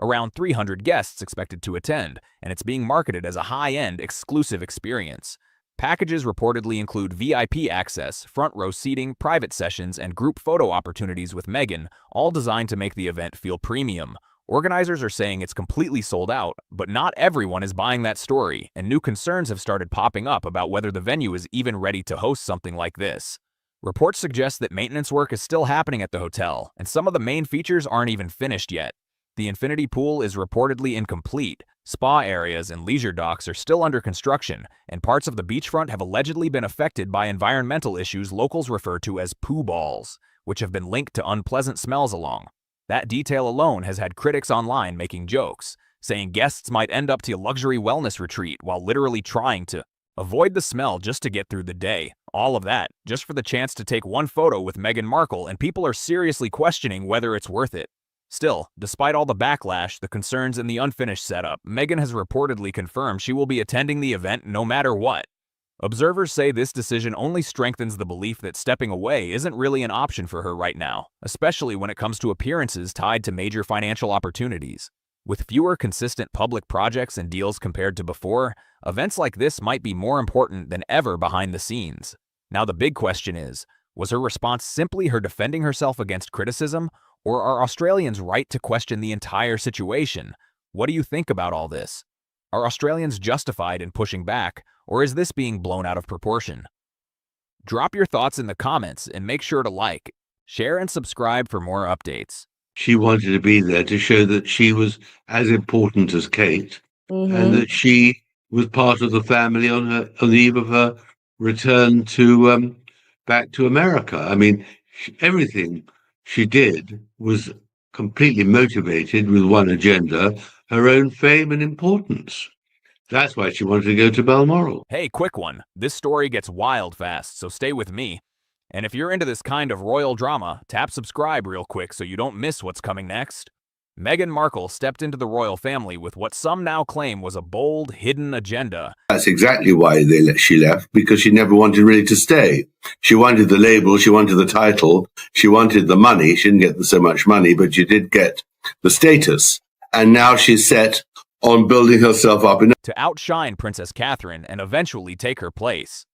around 300 guests expected to attend, and it's being marketed as a high-end, exclusive experience. Packages reportedly include VIP access, front-row seating, private sessions, and group photo opportunities with Meghan, all designed to make the event feel premium. Organizers are saying it's completely sold out, but not everyone is buying that story, and new concerns have started popping up about whether the venue is even ready to host something like this. Reports suggest that maintenance work is still happening at the hotel, and some of the main features aren't even finished yet. The infinity pool is reportedly incomplete, spa areas and leisure docks are still under construction, and parts of the beachfront have allegedly been affected by environmental issues locals refer to as poo balls, which have been linked to unpleasant smells along. That detail alone has had critics online making jokes, saying guests might end up to a luxury wellness retreat while literally trying to avoid the smell just to get through the day. All of that, just for the chance to take one photo with Meghan Markle, and people are seriously questioning whether it's worth it. Still, despite all the backlash, the concerns, and the unfinished setup, Meghan has reportedly confirmed she will be attending the event no matter what. Observers say this decision only strengthens the belief that stepping away isn't really an option for her right now, especially when it comes to appearances tied to major financial opportunities. With fewer consistent public projects and deals compared to before, events like this might be more important than ever behind the scenes. Now the big question is, was her response simply her defending herself against criticism, or are Australians right to question the entire situation? What do you think about all this? Are Australians justified in pushing back, or is this being blown out of proportion? Drop your thoughts in the comments and make sure to like, share, and subscribe for more updates. She wanted to be there to show that she was as important as Kate, and that she was part of the family on the eve of her return to back to America. I mean, everything she did was completely motivated with one agenda, her own fame and importance. That's why she wanted to go to Balmoral. Hey, quick one. This story gets wild fast, so stay with me. And if you're into this kind of royal drama, tap subscribe real quick so you don't miss what's coming next. Meghan Markle stepped into the royal family with what some now claim was a bold, hidden agenda. That's exactly why she left, because she never wanted really to stay. She wanted the label, she wanted the title, she wanted the money. She didn't get so much money, but she did get the status. And now she's set on building herself up to outshine Princess Catherine and eventually take her place.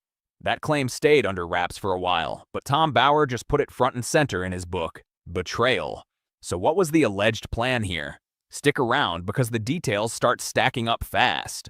That claim stayed under wraps for a while, but Tom Bower just put it front and center in his book, Betrayal. So what was the alleged plan here? Stick around because the details start stacking up fast.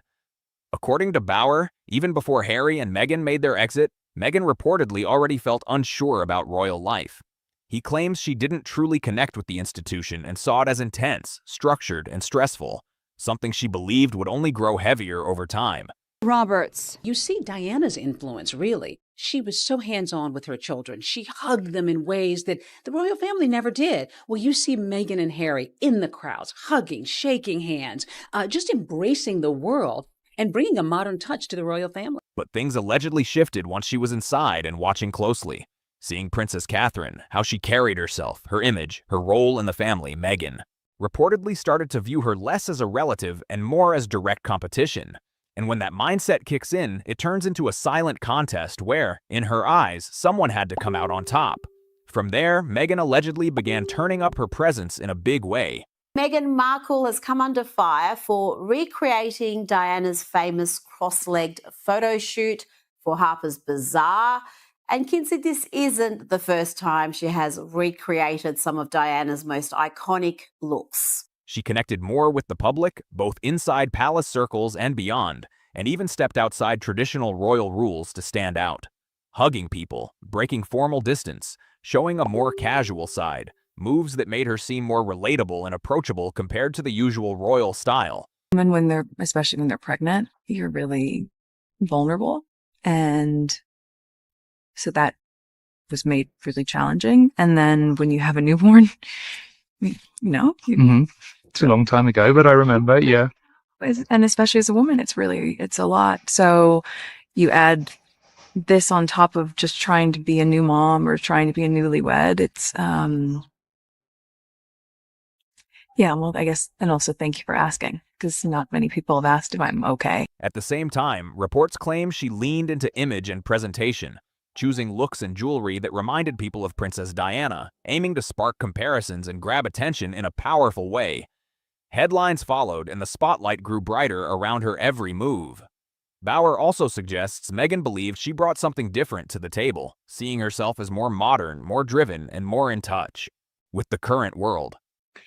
According to Bower, even before Harry and Meghan made their exit, Meghan reportedly already felt unsure about royal life. He claims she didn't truly connect with the institution and saw it as intense, structured, and stressful, something she believed would only grow heavier over time. Roberts, you see Diana's influence, really. She was so hands-on with her children. She hugged them in ways that the royal family never did. Well, you see Meghan and Harry in the crowds, hugging, shaking hands, just embracing the world and bringing a modern touch to the royal family. But things allegedly shifted once she was inside and watching closely. Seeing Princess Catherine, how she carried herself, her image, her role in the family, Meghan, reportedly started to view her less as a relative and more as direct competition. And when that mindset kicks in, it turns into a silent contest where, in her eyes, someone had to come out on top. From there, Meghan allegedly began turning up her presence in a big way. Meghan Markle has come under fire for recreating Diana's famous cross-legged photo shoot for Harper's Bazaar. And Kinsey, this isn't the first time she has recreated some of Diana's most iconic looks. She connected more with the public, both inside palace circles and beyond, and even stepped outside traditional royal rules to stand out. Hugging people, breaking formal distance, showing a more casual side, moves that made her seem more relatable and approachable compared to the usual royal style. Women, especially when they're pregnant, you're really vulnerable. And so that was made really challenging. And then when you have a newborn, It's a long time ago, but I remember, yeah. And especially as a woman, it's a lot. So you add this on top of just trying to be a new mom or trying to be a newlywed. It's, I guess, and also thank you for asking, because not many people have asked if I'm okay. At the same time, reports claim she leaned into image and presentation, choosing looks and jewelry that reminded people of Princess Diana, aiming to spark comparisons and grab attention in a powerful way. Headlines followed, and the spotlight grew brighter around her every move. Bower also suggests Meghan believed she brought something different to the table, seeing herself as more modern, more driven, and more in touch with the current world.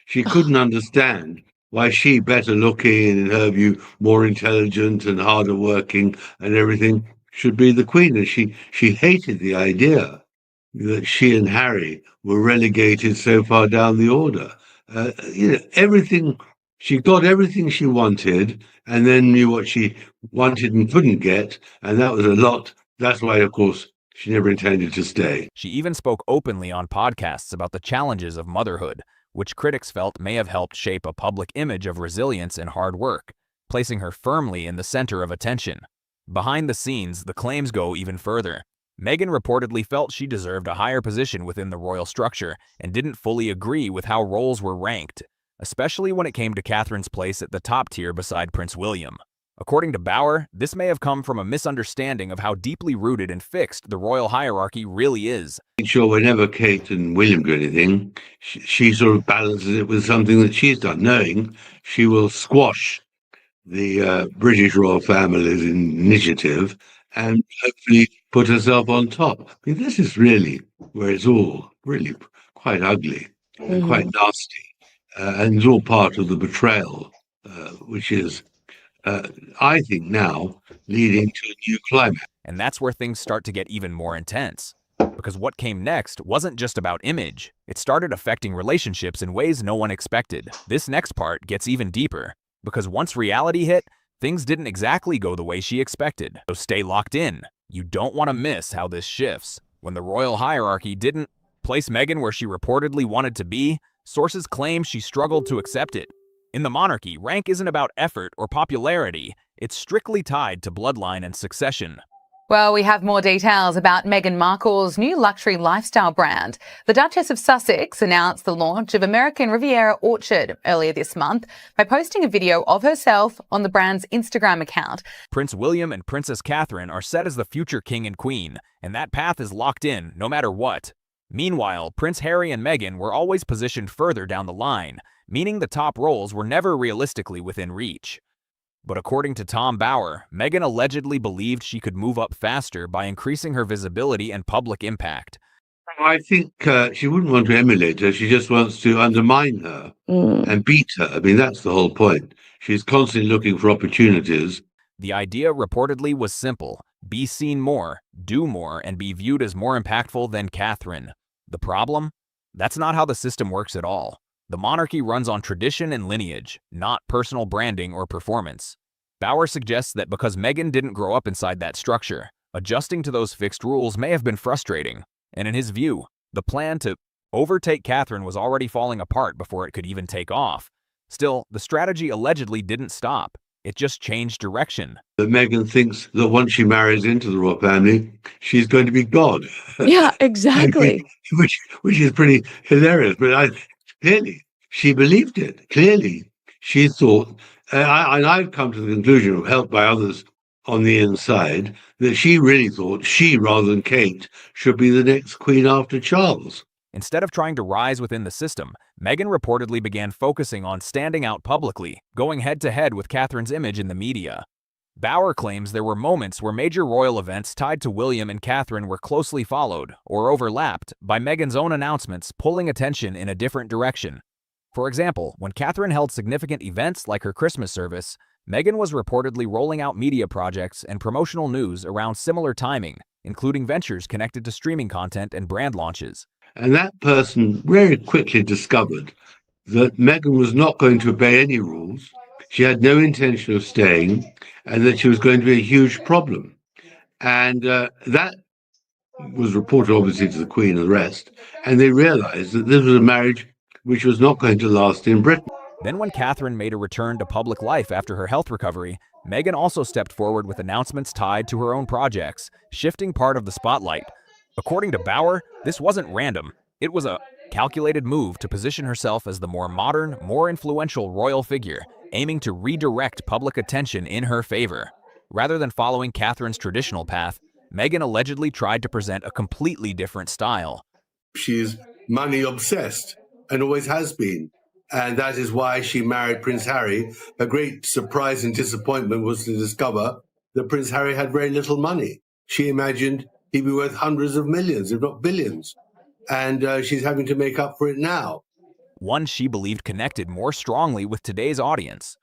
She couldn't understand why she, better looking, in her view, more intelligent and harder working and everything, should be the queen. And she hated the idea that she and Harry were relegated so far down the order. Everything, she got everything she wanted and then knew what she wanted and couldn't get. And that was a lot. That's why, of course, she never intended to stay. She even spoke openly on podcasts about the challenges of motherhood, which critics felt may have helped shape a public image of resilience and hard work, placing her firmly in the center of attention. Behind the scenes, the claims go even further. Meghan reportedly felt she deserved a higher position within the royal structure and didn't fully agree with how roles were ranked, especially when it came to Catherine's place at the top tier beside Prince William. According to Bower, this may have come from a misunderstanding of how deeply rooted and fixed the royal hierarchy really is. Sure, whenever Kate and William do anything, she sort of balances it with something that she's done, knowing she will squash the British royal family's initiative and hopefully put herself on top. I mean, this is really where it's all really quite ugly, quite nasty, and it's all part of the betrayal, which is, I think now, leading to a new climax. And that's where things start to get even more intense. Because what came next wasn't just about image. It started affecting relationships in ways no one expected. This next part gets even deeper. Because once reality hit, things didn't exactly go the way she expected. So stay locked in. You don't want to miss how this shifts. When the royal hierarchy didn't place Meghan where she reportedly wanted to be, sources claim she struggled to accept it. In the monarchy, rank isn't about effort or popularity. It's strictly tied to bloodline and succession. Well, we have more details about Meghan Markle's new luxury lifestyle brand. The Duchess of Sussex announced the launch of American Riviera Orchard earlier this month by posting a video of herself on the brand's Instagram account. Prince William and Princess Catherine are set as the future king and queen, and that path is locked in no matter what. Meanwhile, Prince Harry and Meghan were always positioned further down the line, meaning the top roles were never realistically within reach. But according to Tom Bauer, Meghan allegedly believed she could move up faster by increasing her visibility and public impact. I think she wouldn't want to emulate her. She just wants to undermine her and beat her. I mean, that's the whole point. She's constantly looking for opportunities. The idea reportedly was simple: be seen more, do more, and be viewed as more impactful than Catherine. The problem? That's not how the system works at all. The monarchy runs on tradition and lineage, not personal branding or performance. Bauer suggests that because Meghan didn't grow up inside that structure, adjusting to those fixed rules may have been frustrating. And in his view, the plan to overtake Catherine was already falling apart before it could even take off. Still, the strategy allegedly didn't stop. It just changed direction. That Meghan thinks that once she marries into the royal family, she's going to be God. Yeah, exactly. which is pretty hilarious. But clearly, she believed it. Clearly, she thought, and I've come to the conclusion, helped by others on the inside, that she really thought she, rather than Kate, should be the next queen after Charles. Instead of trying to rise within the system, Meghan reportedly began focusing on standing out publicly, going head-to-head with Catherine's image in the media. Bauer claims there were moments where major royal events tied to William and Catherine were closely followed, or overlapped, by Meghan's own announcements pulling attention in a different direction. For example, when Catherine held significant events like her Christmas service, Meghan was reportedly rolling out media projects and promotional news around similar timing, including ventures connected to streaming content and brand launches. And that person very quickly discovered that Meghan was not going to obey any rules. She had no intention of staying, and that she was going to be a huge problem. And that was reported, obviously, to the Queen and the rest. And they realized that this was a marriage which was not going to last in Britain. Then when Catherine made a return to public life after her health recovery, Meghan also stepped forward with announcements tied to her own projects, shifting part of the spotlight. According to Bauer, this wasn't random. It was a calculated move to position herself as the more modern, more influential royal figure, aiming to redirect public attention in her favor. Rather than following Catherine's traditional path, Meghan allegedly tried to present a completely different style. She's money obsessed and always has been. And that is why she married Prince Harry. A great surprise and disappointment was to discover that Prince Harry had very little money. She imagined he'd be worth hundreds of millions, if not billions. And she's having to make up for it now. One she believed connected more strongly with today's audience.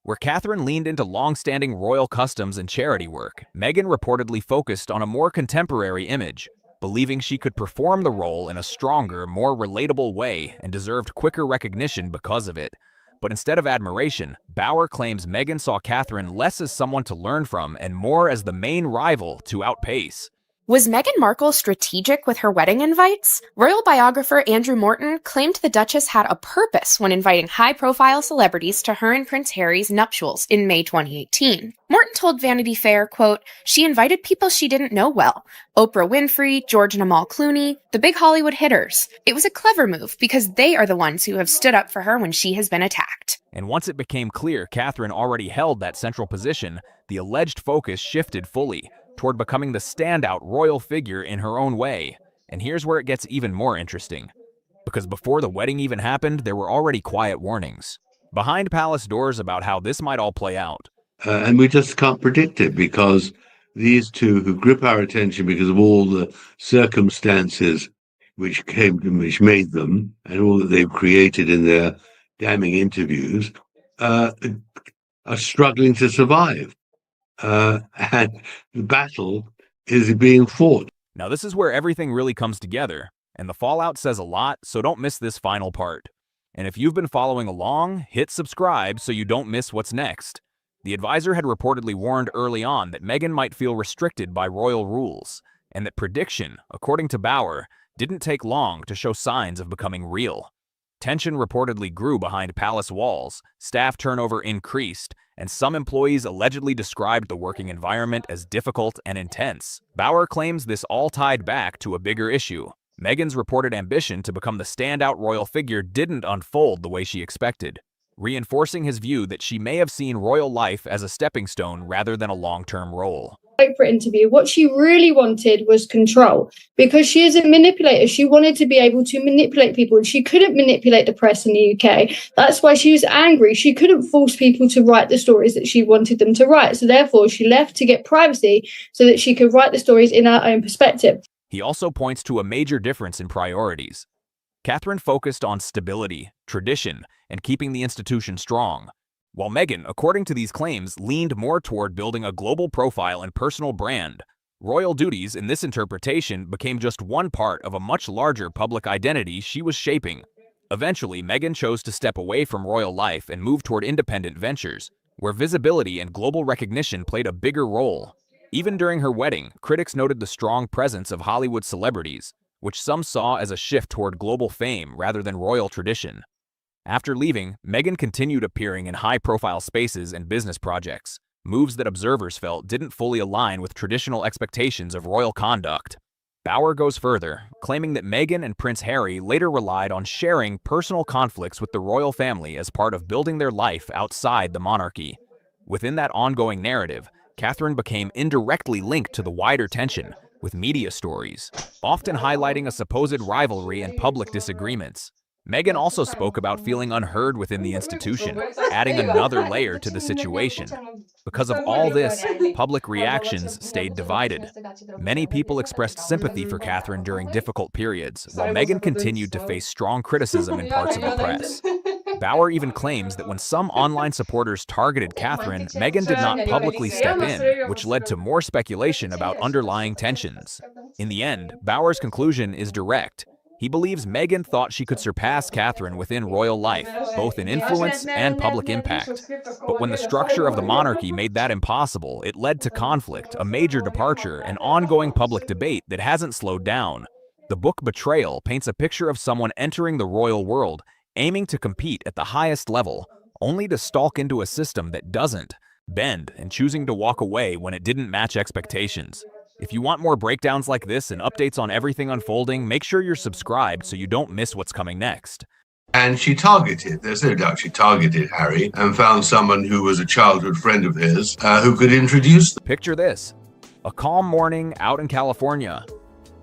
Where Catherine leaned into long-standing royal customs and charity work, Meghan reportedly focused on a more contemporary image, believing she could perform the role in a stronger, more relatable way and deserved quicker recognition because of it. But instead of admiration, Bauer claims Meghan saw Catherine less as someone to learn from and more as the main rival to outpace. Was Meghan Markle strategic with her wedding invites? Royal biographer Andrew Morton claimed the Duchess had a purpose when inviting high-profile celebrities to her and Prince Harry's nuptials in May 2018. Morton told Vanity Fair, quote, "She invited people she didn't know well. Oprah Winfrey, George and Amal Clooney, the big Hollywood hitters. It was a clever move because they are the ones who have stood up for her when she has been attacked." And once it became clear Catherine already held that central position, the alleged focus shifted fully toward becoming the standout royal figure in her own way. And here's where it gets even more interesting. Because before the wedding even happened, there were already quiet warnings behind palace doors about how this might all play out. And we just can't predict it because these two who grip our attention because of all the circumstances which made them and all that they've created in their damning interviews are struggling to survive. And the battle is being fought. Now this is where everything really comes together, and the fallout says a lot, so don't miss this final part. And if you've been following along, hit subscribe so you don't miss what's next. The advisor had reportedly warned early on that Meghan might feel restricted by royal rules, and that prediction, according to Bauer, didn't take long to show signs of becoming real. Tension reportedly grew behind palace walls, staff turnover increased, and some employees allegedly described the working environment as difficult and intense. Bauer claims this all tied back to a bigger issue. Meghan's reported ambition to become the standout royal figure didn't unfold the way she expected, reinforcing his view that she may have seen royal life as a stepping stone rather than a long-term role. Oprah interview, what she really wanted was control, because she is a manipulator. She wanted to be able to manipulate people, and she couldn't manipulate the press in the UK. That's why she was angry. She couldn't force people to write the stories that she wanted them to write. So therefore, she left to get privacy so that she could write the stories in her own perspective. He also points to a major difference in priorities. Catherine focused on stability, tradition, and keeping the institution strong, while Meghan, according to these claims, leaned more toward building a global profile and personal brand. Royal duties, in this interpretation, became just one part of a much larger public identity she was shaping. Eventually, Meghan chose to step away from royal life and move toward independent ventures, where visibility and global recognition played a bigger role. Even during her wedding, critics noted the strong presence of Hollywood celebrities, which some saw as a shift toward global fame rather than royal tradition. After leaving, Meghan continued appearing in high-profile spaces and business projects, moves that observers felt didn't fully align with traditional expectations of royal conduct. Bauer goes further, claiming that Meghan and Prince Harry later relied on sharing personal conflicts with the royal family as part of building their life outside the monarchy. Within that ongoing narrative, Catherine became indirectly linked to the wider tension, with media stories, often highlighting a supposed rivalry and public disagreements. Meghan also spoke about feeling unheard within the institution, adding another layer to the situation. Because of all this, public reactions stayed divided. Many people expressed sympathy for Catherine during difficult periods, while Meghan continued to face strong criticism in parts of the press. Bauer even claims that when some online supporters targeted Catherine, Meghan did not publicly step in, which led to more speculation about underlying tensions. In the end, Bauer's conclusion is direct. He believes Meghan thought she could surpass Catherine within royal life, both in influence and public impact. But when the structure of the monarchy made that impossible, it led to conflict, a major departure, and ongoing public debate that hasn't slowed down. The book Betrayal paints a picture of someone entering the royal world, aiming to compete at the highest level, only to stalk into a system that doesn't, bend, and choosing to walk away when it didn't match expectations. If you want more breakdowns like this and updates on everything unfolding, make sure you're subscribed so you don't miss what's coming next. And she targeted, there's no doubt she targeted Harry and found someone who was a childhood friend of his who could introduce them. Picture this: a calm morning out in California.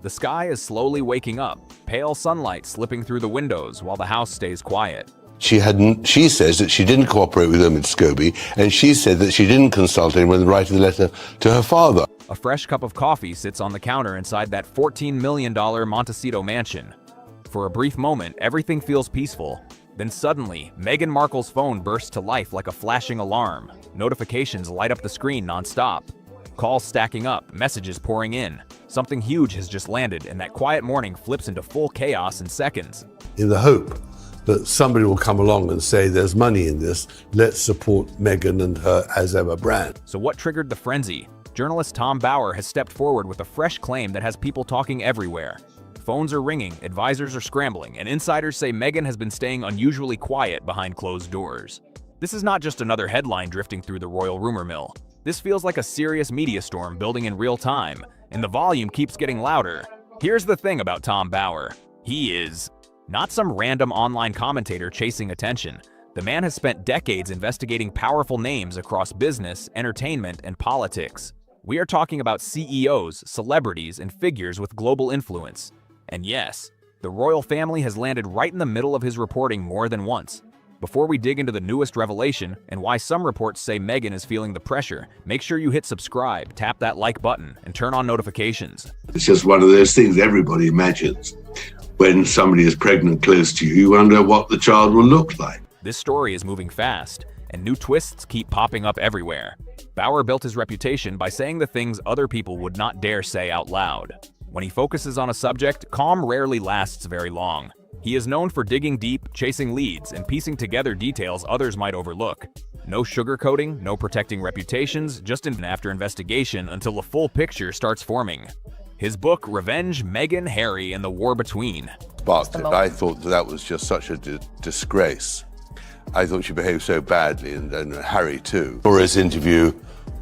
The sky is slowly waking up, pale sunlight slipping through the windows while the house stays quiet. She says that she didn't cooperate with Omid Scobie, and she said that she didn't consult anyone when writing the letter to her father. A fresh cup of coffee sits on the counter inside that $14 million Montecito mansion. For a brief moment, everything feels peaceful. Then suddenly, Meghan Markle's phone bursts to life like a flashing alarm. Notifications light up the screen nonstop. Calls stacking up, messages pouring in. Something huge has just landed, and that quiet morning flips into full chaos in seconds. In the hope that somebody will come along and say there's money in this, let's support Meghan and her As Ever brand. So what triggered the frenzy? Journalist Tom Bauer has stepped forward with a fresh claim that has people talking everywhere. Phones are ringing, advisors are scrambling, and insiders say Meghan has been staying unusually quiet behind closed doors. This is not just another headline drifting through the royal rumor mill. This feels like a serious media storm building in real time, and the volume keeps getting louder. Here's the thing about Tom Bauer. He is not some random online commentator chasing attention. The man has spent decades investigating powerful names across business, entertainment, and politics. We are talking about CEOs, celebrities, and figures with global influence. And yes, the royal family has landed right in the middle of his reporting more than once. Before we dig into the newest revelation and why some reports say Meghan is feeling the pressure, make sure you hit subscribe, tap that like button, and turn on notifications. It's just one of those things everybody imagines. When somebody is pregnant close to you, you wonder what the child will look like. This story is moving fast, and new twists keep popping up everywhere. Bauer built his reputation by saying the things other people would not dare say out loud. When he focuses on a subject, calm rarely lasts very long. He is known for digging deep, chasing leads, and piecing together details others might overlook. No sugarcoating, no protecting reputations, just an after investigation until the full picture starts forming. His book, Revenge, Meghan, Harry, and the War Between. But I thought that was just such a disgrace. I thought she behaved so badly, and Harry too, for his interview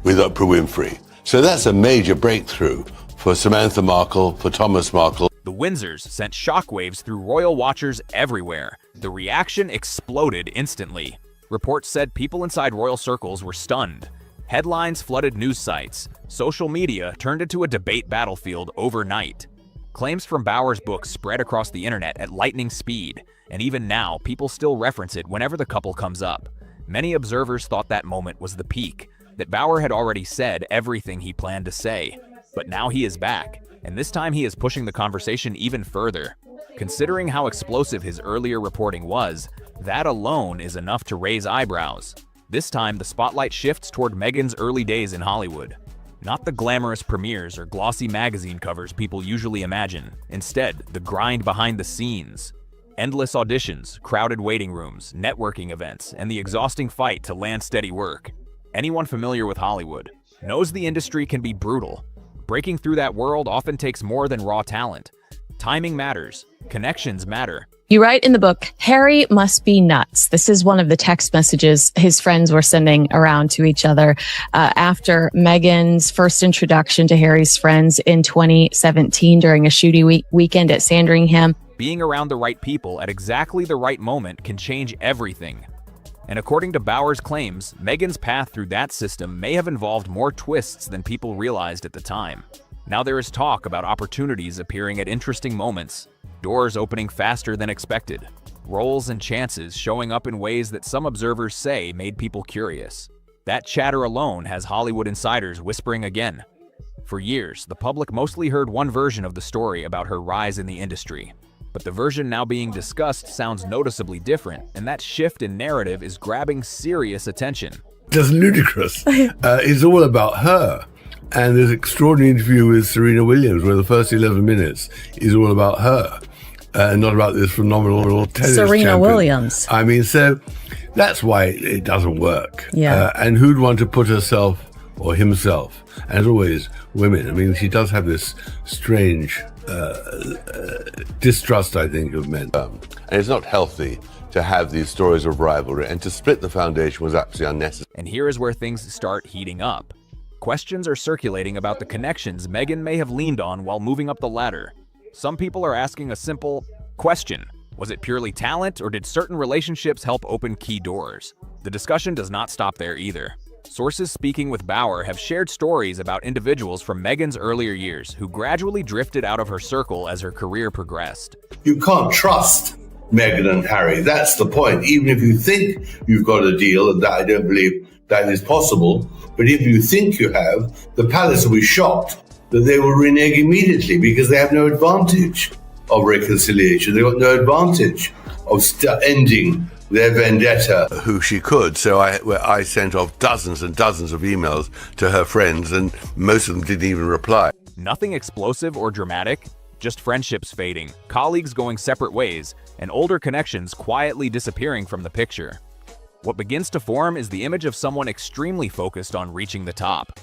with Oprah Winfrey. So that's a major breakthrough for Samantha Markle, for Thomas Markle. The Windsors sent shockwaves through royal watchers everywhere. The reaction exploded instantly. Reports said people inside royal circles were stunned. Headlines flooded news sites. Social media turned into a debate battlefield overnight. Claims from Bauer's book spread across the internet at lightning speed, and even now, people still reference it whenever the couple comes up. Many observers thought that moment was the peak, that Bauer had already said everything he planned to say. But now he is back, and this time he is pushing the conversation even further. Considering how explosive his earlier reporting was, that alone is enough to raise eyebrows. This time, the spotlight shifts toward Meghan's early days in Hollywood. Not the glamorous premieres or glossy magazine covers people usually imagine. Instead, the grind behind the scenes. Endless auditions, crowded waiting rooms, networking events, and the exhausting fight to land steady work. Anyone familiar with Hollywood knows the industry can be brutal. Breaking through that world often takes more than raw talent. Timing matters. Connections matter. You write in the book, Harry must be nuts. This is one of the text messages his friends were sending around to each other after Meghan's first introduction to Harry's friends in 2017 during a shooting weekend at Sandringham. Being around the right people at exactly the right moment can change everything. And according to Bauer's claims, Meghan's path through that system may have involved more twists than people realized at the time. Now there is talk about opportunities appearing at interesting moments, doors opening faster than expected, roles and chances showing up in ways that some observers say made people curious. That chatter alone has Hollywood insiders whispering again. For years, the public mostly heard one version of the story about her rise in the industry. But the version now being discussed sounds noticeably different, and that shift in narrative is grabbing serious attention. Just ludicrous. It's all about her. And this extraordinary interview with Serena Williams, where the first 11 minutes is all about her, and not about this phenomenal tennis Serena champion. Williams. I mean, so that's why it doesn't work. Yeah. And who'd want to put herself or himself, as always, women. I mean, she does have this strange distrust, I think, of men. And it's not healthy to have these stories of rivalry, and to split the foundation was absolutely unnecessary. And here is where things start heating up. Questions are circulating about the connections Meghan may have leaned on while moving up the ladder. Some people are asking a simple question. Was it purely talent, or did certain relationships help open key doors? The discussion does not stop there either. Sources speaking with Bauer have shared stories about individuals from Meghan's earlier years who gradually drifted out of her circle as her career progressed. You can't trust Meghan and Harry. That's the point. Even if you think you've got a deal, and that I don't believe that is possible, but if you think you have, the palace will be shocked that they will renege immediately because they have no advantage of reconciliation. They've got no advantage of ending their vendetta. Who she could. So I sent off dozens and dozens of emails to her friends, and most of them didn't even reply. Nothing explosive or dramatic, just friendships fading, colleagues going separate ways, and older connections quietly disappearing from the picture. What begins to form is the image of someone extremely focused on reaching the top.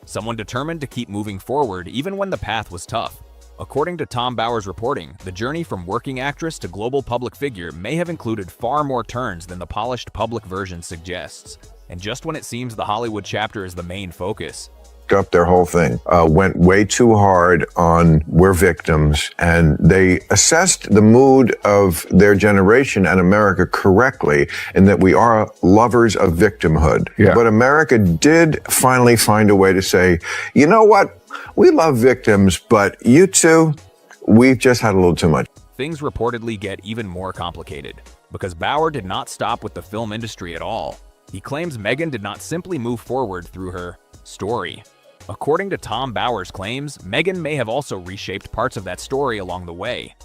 Someone determined to keep moving forward even when the path was tough. According to Tom Bauer's reporting, the journey from working actress to global public figure may have included far more turns than the polished public version suggests. And just when it seems the Hollywood chapter is the main focus, up their whole thing, went way too hard on we're victims, and they assessed the mood of their generation and America correctly in that we are lovers of victimhood. Yeah. But America did finally find a way to say, you know what, we love victims, but you two, we've just had a little too much. Things reportedly get even more complicated, because Bauer did not stop with the film industry at all. He claims Meghan did not simply move forward through her story. According to Tom Bauer's claims, Meghan may have also reshaped parts of that story along the way.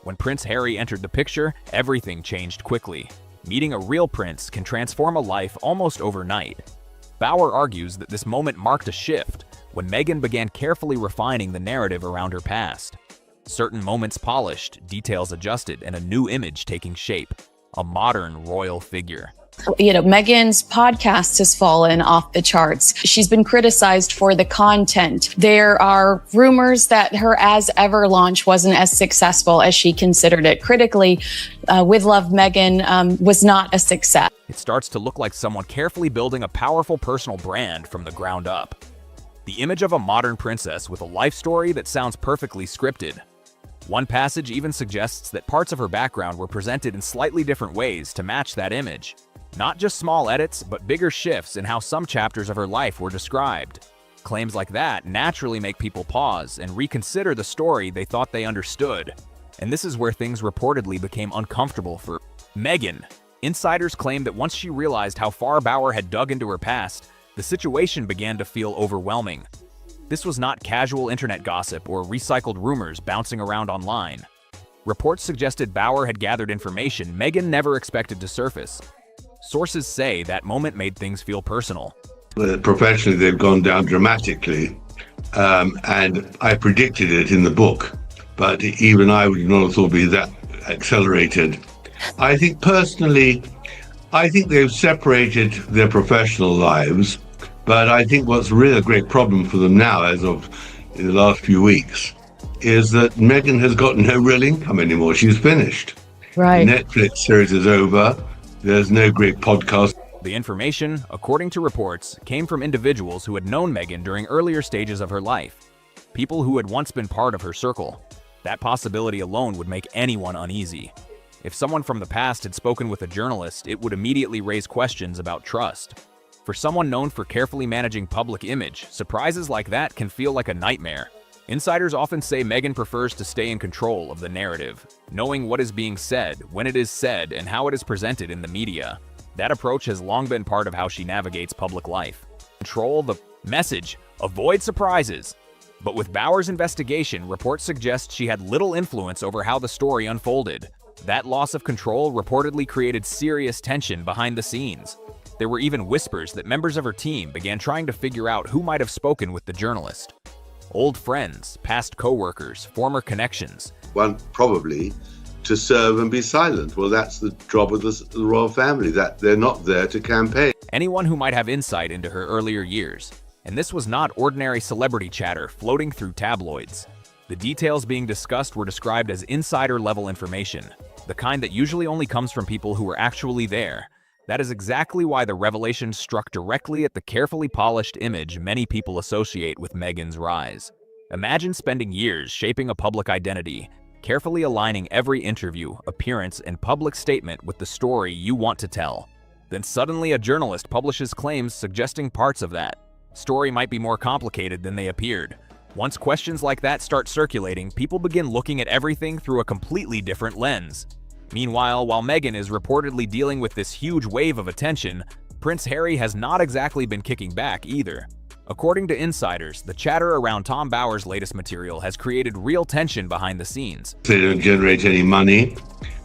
When Prince Harry entered the picture, everything changed quickly. Meeting a real prince can transform a life almost overnight. Bauer argues that this moment marked a shift, when Meghan began carefully refining the narrative around her past. Certain moments polished, details adjusted, and a new image taking shape. A modern royal figure. You know, Meghan's podcast has fallen off the charts. She's been criticized for the content. There are rumors that her As Ever launch wasn't as successful as she considered it. Critically, With Love Meghan was not a success. It starts to look like someone carefully building a powerful personal brand from the ground up. The image of a modern princess with a life story that sounds perfectly scripted. One passage even suggests that parts of her background were presented in slightly different ways to match that image. Not just small edits, but bigger shifts in how some chapters of her life were described. Claims like that naturally make people pause and reconsider the story they thought they understood. And this is where things reportedly became uncomfortable for Meghan. Insiders claim that once she realized how far Bauer had dug into her past, the situation began to feel overwhelming. This was not casual internet gossip or recycled rumors bouncing around online. Reports suggested Bauer had gathered information Meghan never expected to surface. Sources say that moment made things feel personal. Professionally, they've gone down dramatically, and I predicted it in the book, but even I would not have thought it would be that accelerated. I think personally, I think they've separated their professional lives, but I think what's really a great problem for them now, as of in the last few weeks, is that Meghan has got no real income anymore. She's finished. Right. Netflix series is over. There's no great podcast. The information, according to reports, came from individuals who had known Meghan during earlier stages of her life. People who had once been part of her circle. That possibility alone would make anyone uneasy. If someone from the past had spoken with a journalist, it would immediately raise questions about trust. For someone known for carefully managing public image, surprises like that can feel like a nightmare. Insiders often say Meghan prefers to stay in control of the narrative, knowing what is being said, when it is said, and how it is presented in the media. That approach has long been part of how she navigates public life. Control the message, avoid surprises. But with Bauer's investigation, reports suggest she had little influence over how the story unfolded. That loss of control reportedly created serious tension behind the scenes. There were even whispers that members of her team began trying to figure out who might have spoken with the journalist. Old friends, past co-workers, former connections. One probably to serve and be silent. Well, that's the job of the royal family, that they're not there to campaign. Anyone who might have insight into her earlier years. And this was not ordinary celebrity chatter floating through tabloids. The details being discussed were described as insider-level information, the kind that usually only comes from people who were actually there. That is exactly why the revelation struck directly at the carefully polished image many people associate with Meghan's rise. Imagine spending years shaping a public identity, carefully aligning every interview, appearance, and public statement with the story you want to tell. Then suddenly a journalist publishes claims suggesting parts of that story might be more complicated than they appeared. Once questions like that start circulating, people begin looking at everything through a completely different lens. Meanwhile, while Meghan is reportedly dealing with this huge wave of attention, Prince Harry has not exactly been kicking back either. According to insiders, the chatter around Tom Bauer's latest material has created real tension behind the scenes. They don't generate any money,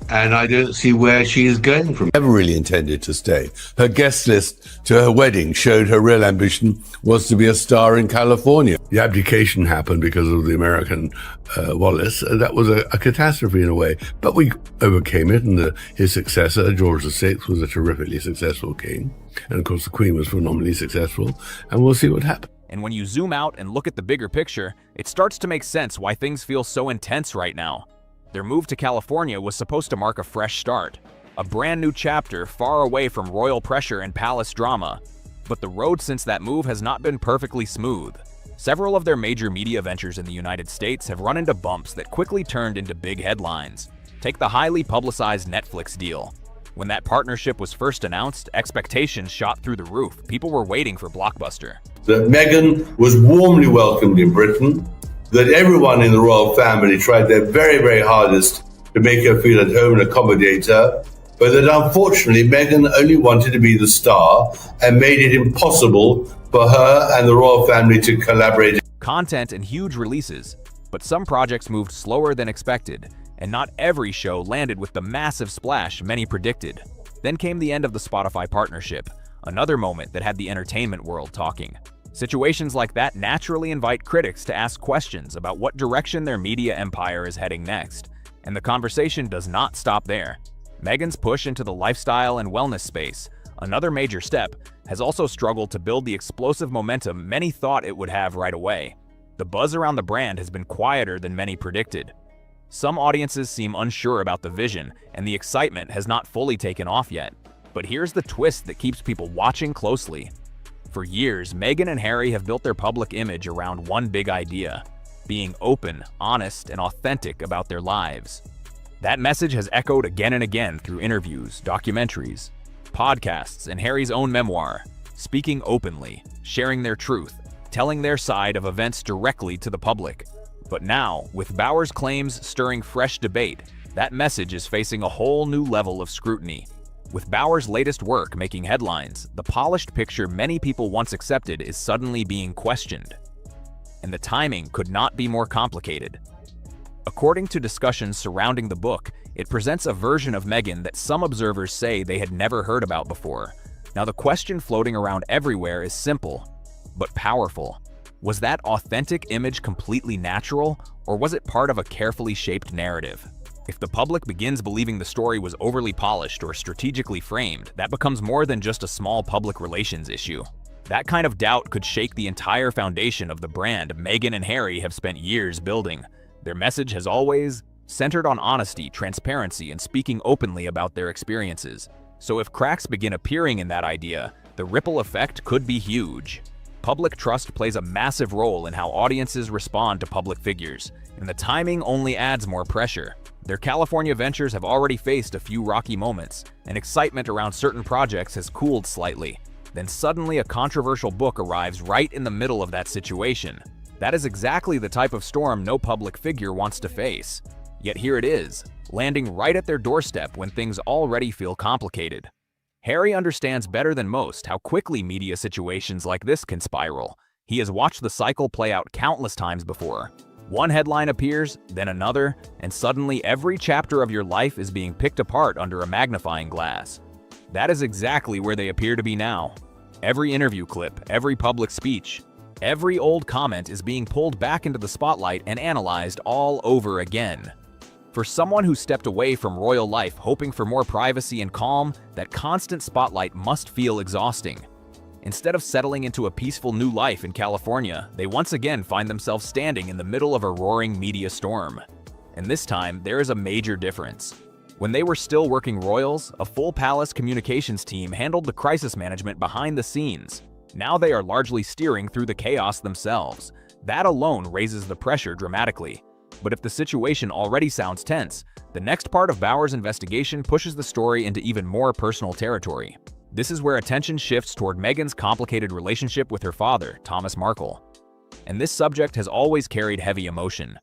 and I don't see where she is going from. Never really intended to stay. Her guest list to her wedding showed her real ambition was to be a star in California. The abdication happened because of the American Wallace. That was a catastrophe in a way, but we overcame it, and his successor, George VI, was a terrifically successful king. And of course, the Queen was phenomenally successful, and we'll see what happens. And when you zoom out and look at the bigger picture, it starts to make sense why things feel so intense right now. Their move to California was supposed to mark a fresh start, a brand new chapter far away from royal pressure and palace drama. But the road since that move has not been perfectly smooth. Several of their major media ventures in the United States have run into bumps that quickly turned into big headlines. Take the highly publicized Netflix deal. When that partnership was first announced, expectations shot through the roof. People were waiting for Blockbuster. That Meghan was warmly welcomed in Britain, that everyone in the royal family tried their very, very hardest to make her feel at home and accommodate her, but that unfortunately Meghan only wanted to be the star and made it impossible for her and the royal family to collaborate. Content and huge releases, but some projects moved slower than expected, and not every show landed with the massive splash many predicted. Then came the end of the Spotify partnership, another moment that had the entertainment world talking. Situations like that naturally invite critics to ask questions about what direction their media empire is heading next. And the conversation does not stop there. Meghan's push into the lifestyle and wellness space, another major step, has also struggled to build the explosive momentum many thought it would have right away. The buzz around the brand has been quieter than many predicted. Some audiences seem unsure about the vision, and the excitement has not fully taken off yet. But here's the twist that keeps people watching closely. For years, Meghan and Harry have built their public image around one big idea: being open, honest, and authentic about their lives. That message has echoed again and again through interviews, documentaries, of podcasts and Harry's own memoir, speaking openly, sharing their truth, telling their side of events directly to the public. But now, with Bauer's claims stirring fresh debate, that message is facing a whole new level of scrutiny. With Bauer's latest work making headlines, the polished picture many people once accepted is suddenly being questioned. And the timing could not be more complicated. According to discussions surrounding the book, it presents a version of Meghan that some observers say they had never heard about before. Now, the question floating around everywhere is simple, but powerful. Was that authentic image completely natural, or was it part of a carefully shaped narrative? If the public begins believing the story was overly polished or strategically framed, that becomes more than just a small public relations issue. That kind of doubt could shake the entire foundation of the brand Meghan and Harry have spent years building. Their message has always centered on honesty, transparency, and speaking openly about their experiences. So if cracks begin appearing in that idea, the ripple effect could be huge. Public trust plays a massive role in how audiences respond to public figures, and the timing only adds more pressure. Their California ventures have already faced a few rocky moments, and excitement around certain projects has cooled slightly. Then suddenly a controversial book arrives right in the middle of that situation. That is exactly the type of storm no public figure wants to face. Yet here it is, landing right at their doorstep when things already feel complicated. Harry understands better than most how quickly media situations like this can spiral. He has watched the cycle play out countless times before. One headline appears, then another, and suddenly every chapter of your life is being picked apart under a magnifying glass. That is exactly where they appear to be now. Every interview clip, every public speech, every old comment is being pulled back into the spotlight and analyzed all over again. For someone who stepped away from royal life hoping for more privacy and calm, that constant spotlight must feel exhausting. Instead of settling into a peaceful new life in California, they once again find themselves standing in the middle of a roaring media storm. And this time, there is a major difference. When they were still working royals, a full palace communications team handled the crisis management behind the scenes. Now they are largely steering through the chaos themselves. That alone raises the pressure dramatically. But if the situation already sounds tense, the next part of Bauer's investigation pushes the story into even more personal territory. This is where attention shifts toward Meghan's complicated relationship with her father, Thomas Markle. And this subject has always carried heavy emotion.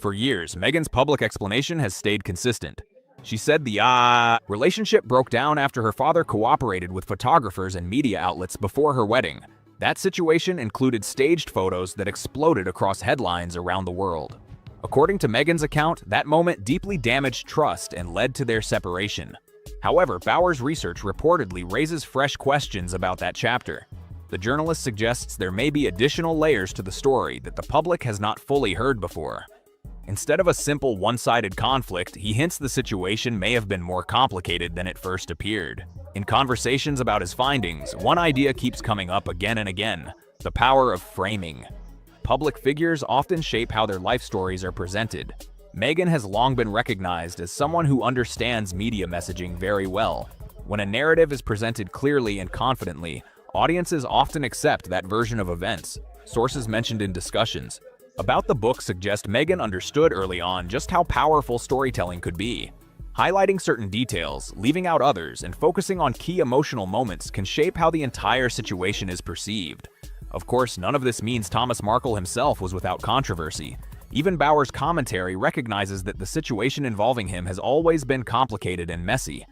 For years, Meghan's public explanation has stayed consistent. She said the relationship broke down after her father cooperated with photographers and media outlets before her wedding. That situation included staged photos that exploded across headlines around the world. According to Meghan's account, that moment deeply damaged trust and led to their separation. However, Bauer's research reportedly raises fresh questions about that chapter. The journalist suggests there may be additional layers to the story that the public has not fully heard before. Instead of a simple one-sided conflict, he hints the situation may have been more complicated than it first appeared. In conversations about his findings, one idea keeps coming up again and again: the power of framing. Public figures often shape how their life stories are presented. Meghan has long been recognized as someone who understands media messaging very well. When a narrative is presented clearly and confidently, audiences often accept that version of events. Sources mentioned in discussions about the book suggest Meghan understood early on just how powerful storytelling could be. Highlighting certain details, leaving out others, and focusing on key emotional moments can shape how the entire situation is perceived. Of course, none of this means Thomas Markle himself was without controversy. Even Bauer's commentary recognizes that the situation involving him has always been complicated and messy.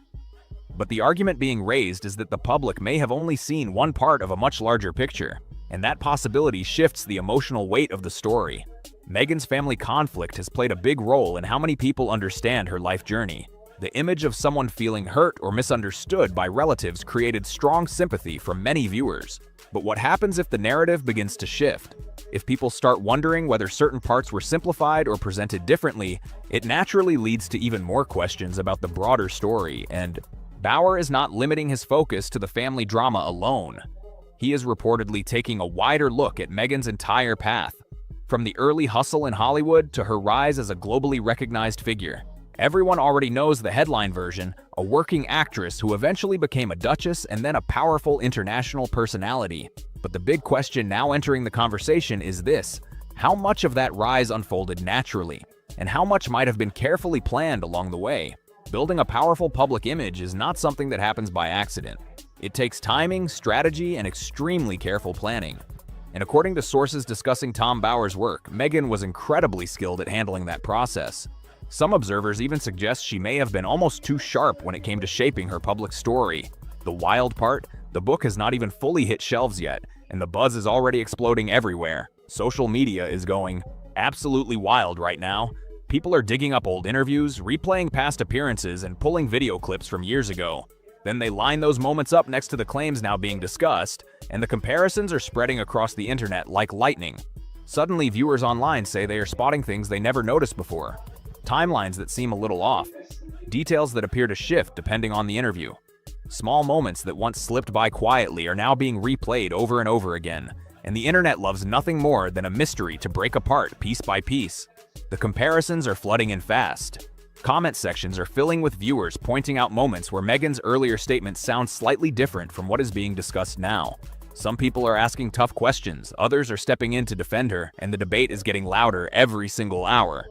But the argument being raised is that the public may have only seen one part of a much larger picture, and that possibility shifts the emotional weight of the story. Meghan's family conflict has played a big role in how many people understand her life journey. The image of someone feeling hurt or misunderstood by relatives created strong sympathy from many viewers. But what happens if the narrative begins to shift? If people start wondering whether certain parts were simplified or presented differently, it naturally leads to even more questions about the broader story, and Bauer is not limiting his focus to the family drama alone. He is reportedly taking a wider look at Meghan's entire path, from the early hustle in Hollywood to her rise as a globally recognized figure. Everyone already knows the headline version: a working actress who eventually became a duchess and then a powerful international personality. But the big question now entering the conversation is this: how much of that rise unfolded naturally, and how much might have been carefully planned along the way? Building a powerful public image is not something that happens by accident. It takes timing, strategy, and extremely careful planning. And according to sources discussing Tom Bower's work, Meghan was incredibly skilled at handling that process. Some observers even suggest she may have been almost too sharp when it came to shaping her public story. The wild part? The book has not even fully hit shelves yet, and the buzz is already exploding everywhere. Social media is going absolutely wild right now. People are digging up old interviews, replaying past appearances, and pulling video clips from years ago. Then they line those moments up next to the claims now being discussed, and the comparisons are spreading across the internet like lightning. Suddenly, viewers online say they are spotting things they never noticed before. Timelines that seem a little off. Details that appear to shift depending on the interview. Small moments that once slipped by quietly are now being replayed over and over again, and the internet loves nothing more than a mystery to break apart piece by piece. The comparisons are flooding in fast. Comment sections are filling with viewers pointing out moments where Meghan's earlier statements sound slightly different from what is being discussed now. Some people are asking tough questions, others are stepping in to defend her, and the debate is getting louder every single hour.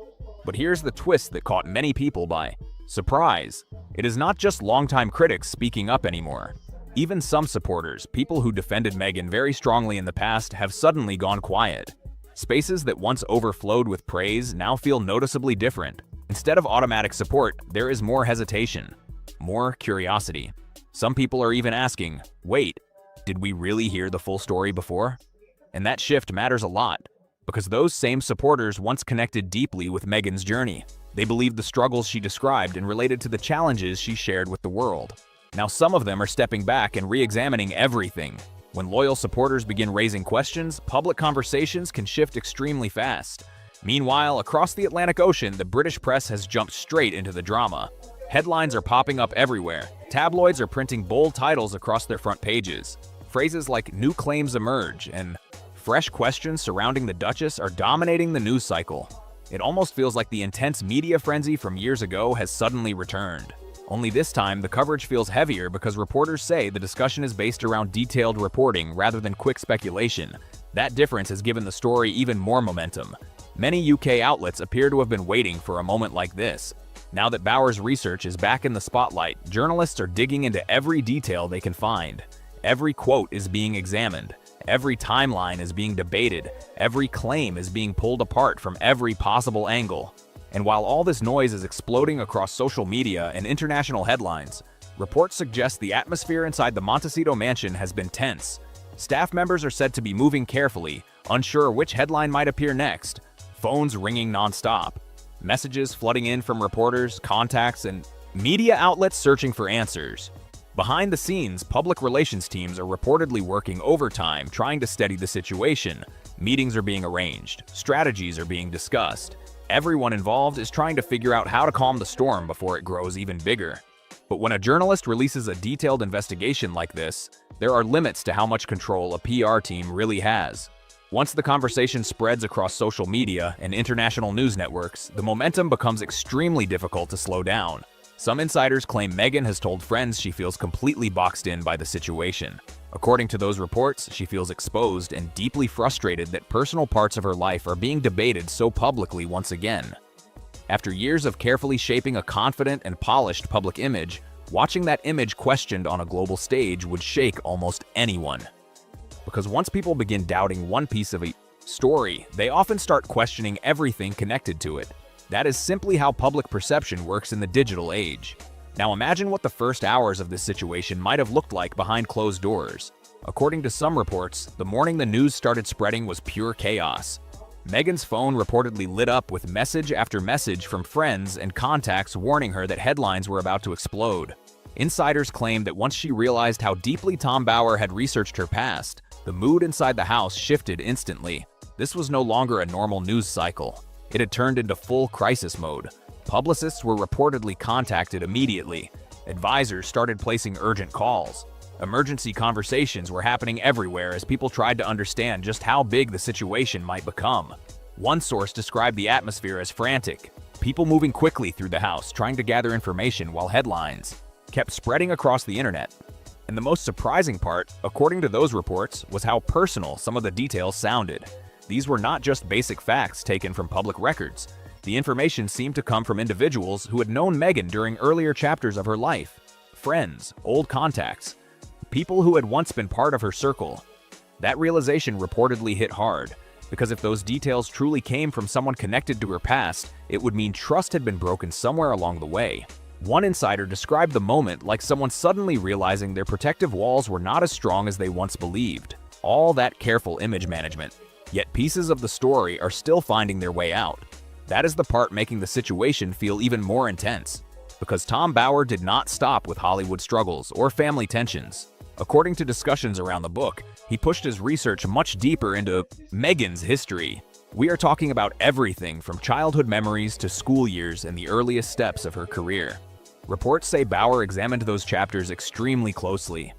But here's the twist that caught many people by surprise. It is not just longtime critics speaking up anymore. Even some supporters, people who defended Meghan very strongly in the past, have suddenly gone quiet. Spaces that once overflowed with praise now feel noticeably different. Instead of automatic support, there is more hesitation, more curiosity. Some people are even asking, wait, did we really hear the full story before? And that shift matters a lot, because those same supporters once connected deeply with Meghan's journey. They believed the struggles she described and related to the challenges she shared with the world. Now some of them are stepping back and re-examining everything. When loyal supporters begin raising questions, public conversations can shift extremely fast. Meanwhile, across the Atlantic Ocean, the British press has jumped straight into the drama. Headlines are popping up everywhere. Tabloids are printing bold titles across their front pages. Phrases like "new claims emerge" and "fresh questions surrounding the Duchess" are dominating the news cycle. It almost feels like the intense media frenzy from years ago has suddenly returned. Only this time, the coverage feels heavier because reporters say the discussion is based around detailed reporting rather than quick speculation. That difference has given the story even more momentum. Many UK outlets appear to have been waiting for a moment like this. Now that Bower's research is back in the spotlight, journalists are digging into every detail they can find. Every quote is being examined. Every timeline is being debated. Every claim is being pulled apart from every possible angle. And while all this noise is exploding across social media and international headlines, reports suggest the atmosphere inside the Montecito mansion has been tense. Staff members are said to be moving carefully, unsure which headline might appear next. Phones ringing nonstop. Messages flooding in from reporters, contacts, and media outlets searching for answers. Behind the scenes, public relations teams are reportedly working overtime trying to steady the situation. Meetings are being arranged. Strategies are being discussed. Everyone involved is trying to figure out how to calm the storm before it grows even bigger. But when a journalist releases a detailed investigation like this, there are limits to how much control a PR team really has. Once the conversation spreads across social media and international news networks, the momentum becomes extremely difficult to slow down. Some insiders claim Meghan has told friends she feels completely boxed in by the situation. According to those reports, she feels exposed and deeply frustrated that personal parts of her life are being debated so publicly once again. After years of carefully shaping a confident and polished public image, watching that image questioned on a global stage would shake almost anyone. Because once people begin doubting one piece of a story, they often start questioning everything connected to it. That is simply how public perception works in the digital age. Now imagine what the first hours of this situation might have looked like behind closed doors. According to some reports, the morning the news started spreading was pure chaos. Meghan's phone reportedly lit up with message after message from friends and contacts warning her that headlines were about to explode. Insiders claim that once she realized how deeply Tom Bower had researched her past, the mood inside the house shifted instantly. This was no longer a normal news cycle. It had turned into full crisis mode. Publicists were reportedly contacted immediately. Advisors started placing urgent calls. Emergency conversations were happening everywhere as people tried to understand just how big the situation might become. One source described the atmosphere as frantic. People moving quickly through the house, trying to gather information while headlines kept spreading across the internet. And the most surprising part, according to those reports, was how personal some of the details sounded. These were not just basic facts taken from public records. The information seemed to come from individuals who had known Meghan during earlier chapters of her life. Friends, old contacts, people who had once been part of her circle. That realization reportedly hit hard, because if those details truly came from someone connected to her past, it would mean trust had been broken somewhere along the way. One insider described the moment like someone suddenly realizing their protective walls were not as strong as they once believed. All that careful image management. Yet pieces of the story are still finding their way out. That is the part making the situation feel even more intense, because Tom Bower did not stop with Hollywood struggles or family tensions. According to discussions around the book, he pushed his research much deeper into Meghan's history. We are talking about everything from childhood memories to school years and the earliest steps of her career. Reports say Bower examined those chapters extremely closely,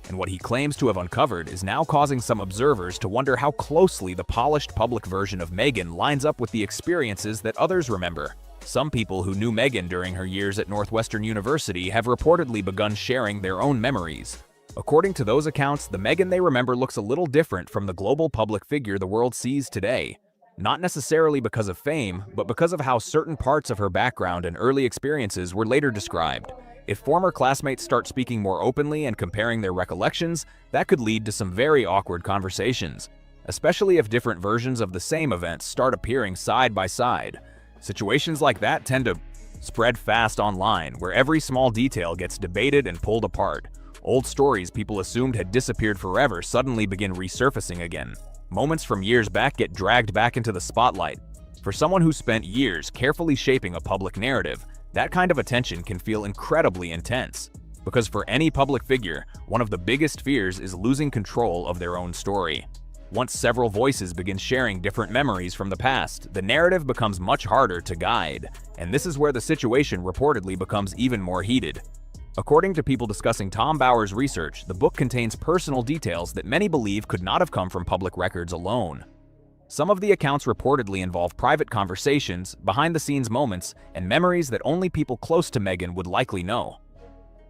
and what he claims to have uncovered is now causing some observers to wonder how closely the polished public version of Meghan lines up with the experiences that others remember. Some people who knew Meghan during her years at Northwestern University have reportedly begun sharing their own memories. According to those accounts, the Meghan they remember looks a little different from the global public figure the world sees today. Not necessarily because of fame, but because of how certain parts of her background and early experiences were later described. If former classmates start speaking more openly and comparing their recollections, that could lead to some very awkward conversations, especially if different versions of the same events start appearing side by side. Situations like that tend to spread fast online, where every small detail gets debated and pulled apart. Old stories people assumed had disappeared forever suddenly begin resurfacing again. Moments from years back get dragged back into the spotlight. For someone who spent years carefully shaping a public narrative, that kind of attention can feel incredibly intense. Because for any public figure, one of the biggest fears is losing control of their own story. Once several voices begin sharing different memories from the past, the narrative becomes much harder to guide. And this is where the situation reportedly becomes even more heated. According to people discussing Tom Bower's research, the book contains personal details that many believe could not have come from public records alone. Some of the accounts reportedly involve private conversations, behind-the-scenes moments, and memories that only people close to Meghan would likely know.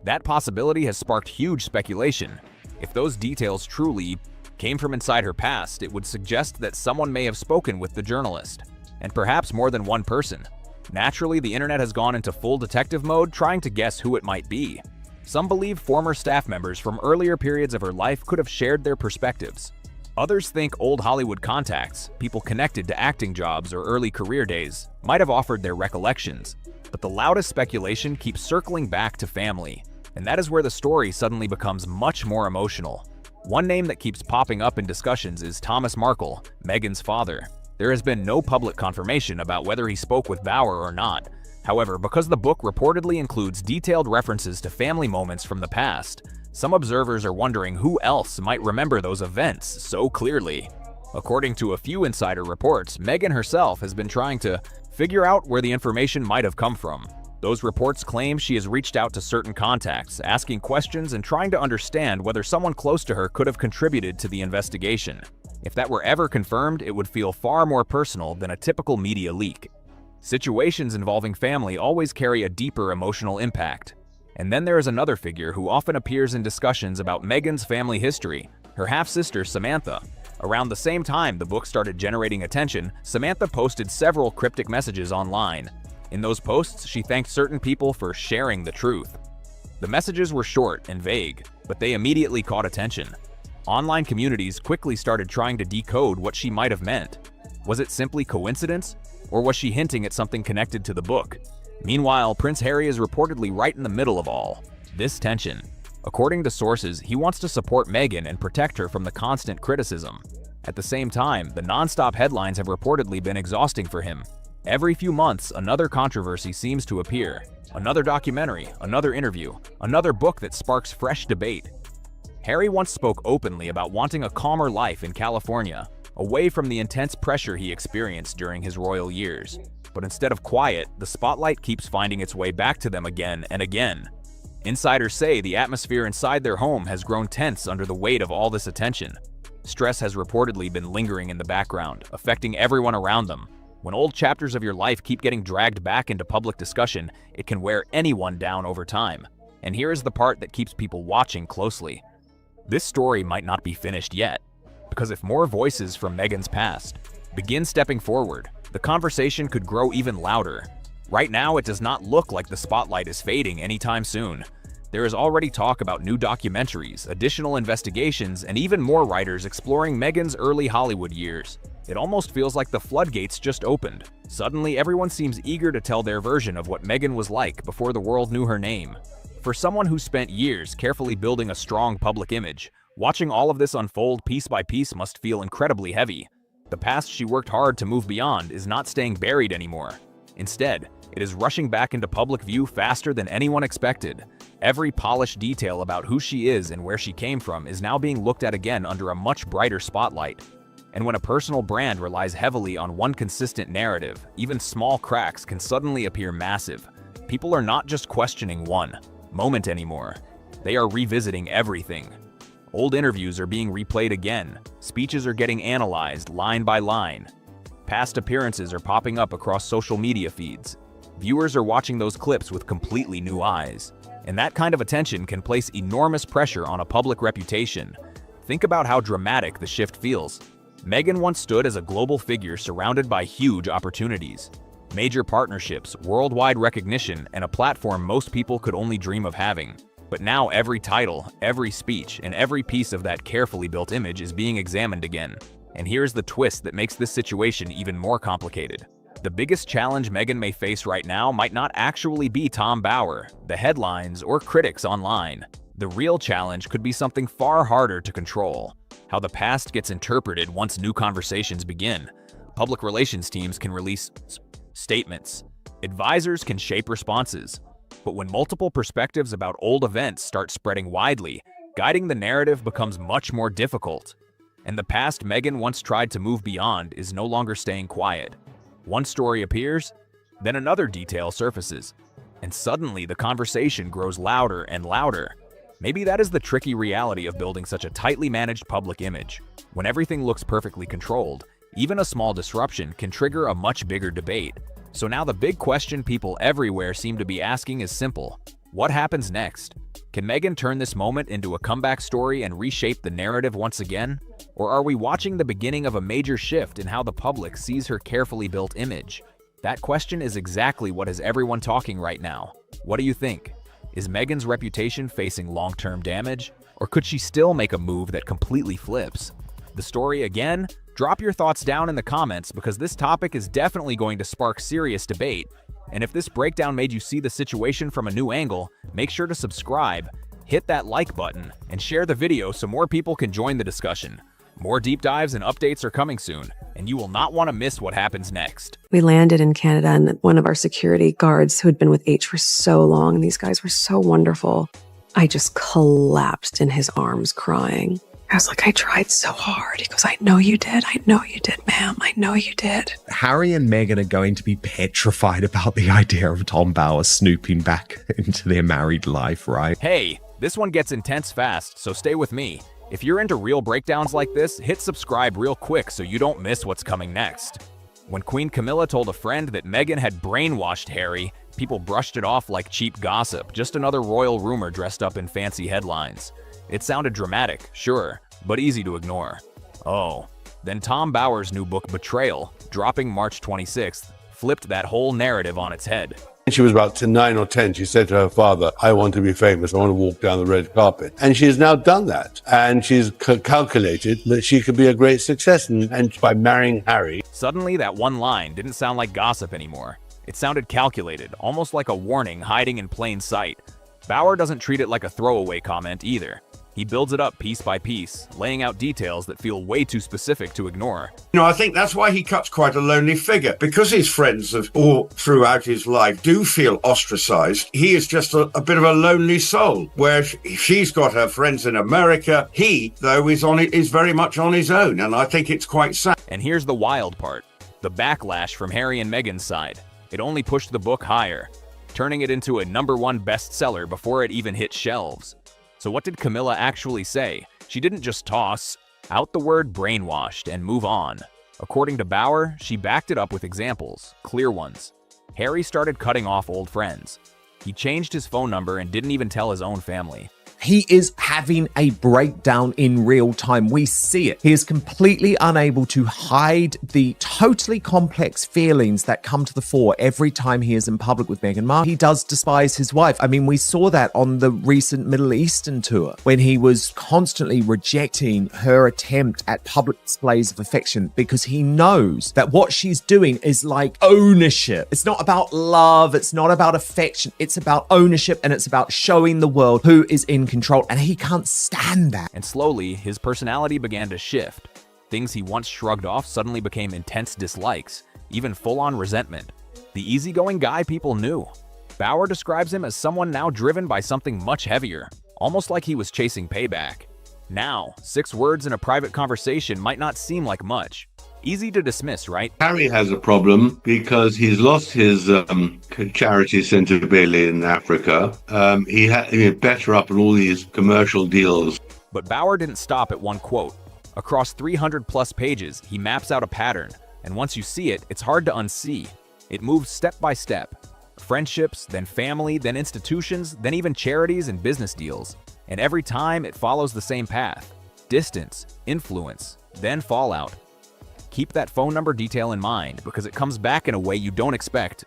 That possibility has sparked huge speculation. If those details truly came from inside her past, it would suggest that someone may have spoken with the journalist, and perhaps more than one person. Naturally, the internet has gone into full detective mode, trying to guess who it might be. Some believe former staff members from earlier periods of her life could have shared their perspectives. Others think old Hollywood contacts, people connected to acting jobs or early career days, might have offered their recollections. But the loudest speculation keeps circling back to family, and that is where the story suddenly becomes much more emotional. One name that keeps popping up in discussions is Thomas Markle, Meghan's father. There has been no public confirmation about whether he spoke with Bower or not. However, because the book reportedly includes detailed references to family moments from the past, some observers are wondering who else might remember those events so clearly. According to a few insider reports, Meghan herself has been trying to figure out where the information might have come from. Those reports claim she has reached out to certain contacts, asking questions and trying to understand whether someone close to her could have contributed to the investigation. If that were ever confirmed, it would feel far more personal than a typical media leak. Situations involving family always carry a deeper emotional impact. And then there is another figure who often appears in discussions about Meghan's family history, her half-sister Samantha. Around the same time the book started generating attention, Samantha posted several cryptic messages online. In those posts, she thanked certain people for sharing the truth. The messages were short and vague, but they immediately caught attention. Online communities quickly started trying to decode what she might have meant. Was it simply coincidence, or was she hinting at something connected to the book? Meanwhile, Prince Harry is reportedly right in the middle of all this tension. According to sources, he wants to support Meghan and protect her from the constant criticism. At the same time, the non-stop headlines have reportedly been exhausting for him. Every few months, another controversy seems to appear. Another documentary, another interview, another book that sparks fresh debate. Harry once spoke openly about wanting a calmer life in California, away from the intense pressure he experienced during his royal years. But instead of quiet, the spotlight keeps finding its way back to them again and again. Insiders say the atmosphere inside their home has grown tense under the weight of all this attention. Stress has reportedly been lingering in the background, affecting everyone around them. When old chapters of your life keep getting dragged back into public discussion, it can wear anyone down over time. And here is the part that keeps people watching closely. This story might not be finished yet, because if more voices from Meghan's past begin stepping forward, the conversation could grow even louder. Right now, it does not look like the spotlight is fading anytime soon. There is already talk about new documentaries, additional investigations, and even more writers exploring Meghan's early Hollywood years. It almost feels like the floodgates just opened. Suddenly, everyone seems eager to tell their version of what Meghan was like before the world knew her name. For someone who spent years carefully building a strong public image, watching all of this unfold piece by piece must feel incredibly heavy. The past she worked hard to move beyond is not staying buried anymore. Instead, it is rushing back into public view faster than anyone expected. Every polished detail about who she is and where she came from is now being looked at again under a much brighter spotlight. And when a personal brand relies heavily on one consistent narrative, even small cracks can suddenly appear massive. People are not just questioning one moment anymore. They are revisiting everything. Old interviews are being replayed again. Speeches are getting analyzed line by line. Past appearances are popping up across social media feeds. Viewers are watching those clips with completely new eyes. And that kind of attention can place enormous pressure on a public reputation. Think about how dramatic the shift feels. Meghan once stood as a global figure surrounded by huge opportunities. Major partnerships, worldwide recognition, and a platform most people could only dream of having. But now every title, every speech, and every piece of that carefully built image is being examined again. And here's the twist that makes this situation even more complicated. The biggest challenge Meghan may face right now might not actually be Tom Bower, the headlines, or critics online. The real challenge could be something far harder to control: how the past gets interpreted once new conversations begin. Public relations teams can release statements. Advisors can shape responses. But when multiple perspectives about old events start spreading widely, guiding the narrative becomes much more difficult. And the past Meghan once tried to move beyond is no longer staying quiet. One story appears, then another detail surfaces, and suddenly the conversation grows louder and louder. Maybe that is the tricky reality of building such a tightly managed public image. When everything looks perfectly controlled, even a small disruption can trigger a much bigger debate. So now the big question people everywhere seem to be asking is simple: what happens next? Can Meghan turn this moment into a comeback story and reshape the narrative once again? Or are we watching the beginning of a major shift in how the public sees her carefully built image? That question is exactly what has everyone talking right now. What do you think? Is Meghan's reputation facing long-term damage? Or could she still make a move that completely flips the story again? Drop your thoughts down in the comments, because this topic is definitely going to spark serious debate. And if this breakdown made you see the situation from a new angle, make sure to subscribe, hit that like button, and share the video so more people can join the discussion. More deep dives and updates are coming soon, and you will not want to miss what happens next. We landed in Canada, and one of our security guards who had been with H for so long, and these guys were so wonderful, I just collapsed in his arms crying. I was like, I tried so hard. He goes, I know you did. I know you did, ma'am. I know you did. Harry and Meghan are going to be petrified about the idea of Tom Bower snooping back into their married life, right? Hey, this one gets intense fast, so stay with me. If you're into real breakdowns like this, hit subscribe real quick so you don't miss what's coming next. When Queen Camilla told a friend that Meghan had brainwashed Harry, people brushed it off like cheap gossip, just another royal rumor dressed up in fancy headlines. It sounded dramatic, sure, but easy to ignore. Oh, then Tom Bower's new book, Betrayal, dropping March 26th, flipped that whole narrative on its head. When she was about 9 or 10, she said to her father, I want to be famous, I want to walk down the red carpet. And she has now done that. And she's calculated that she could be a great success, and by marrying Harry. Suddenly, that one line didn't sound like gossip anymore. It sounded calculated, almost like a warning hiding in plain sight. Bower doesn't treat it like a throwaway comment either. He builds it up piece by piece, laying out details that feel way too specific to ignore. You know, I think that's why he cuts quite a lonely figure, because his friends have all throughout his life do feel ostracized. He is just a bit of a lonely soul, where she's got her friends in America. He, though, is very much on his own, and I think it's quite sad. And here's the wild part: the backlash from Harry and Meghan's side. It only pushed the book higher, turning it into a #1 bestseller before it even hit shelves. So what did Camilla actually say? She didn't just toss out the word brainwashed and move on. According to Bower, she backed it up with examples, clear ones. Harry started cutting off old friends. He changed his phone number and didn't even tell his own family. He is having a breakdown in real time. We see it. He is completely unable to hide the totally complex feelings that come to the fore every time he is in public with Meghan Markle. He does despise his wife. I mean, we saw that on the recent Middle Eastern tour when he was constantly rejecting her attempt at public displays of affection because he knows that what she's doing is like ownership. It's not about love. It's not about affection. It's about ownership, and it's about showing the world who is in control, and he can't stand that. And slowly, his personality began to shift. Things he once shrugged off suddenly became intense dislikes, even full-on resentment. The easygoing guy people knew. Bauer describes him as someone now driven by something much heavier, almost like he was chasing payback. Now, 6 words in a private conversation might not seem like much. Easy to dismiss, right? Harry has a problem because he's lost his charity centre Bailey in Africa. He had better up on all these commercial deals. But Bauer didn't stop at one quote. Across 300+ pages, he maps out a pattern, and once you see it, it's hard to unsee. It moves step by step. Friendships, then family, then institutions, then even charities and business deals. And every time, it follows the same path. Distance, influence, then fallout. Keep that phone number detail in mind because it comes back in a way you don't expect.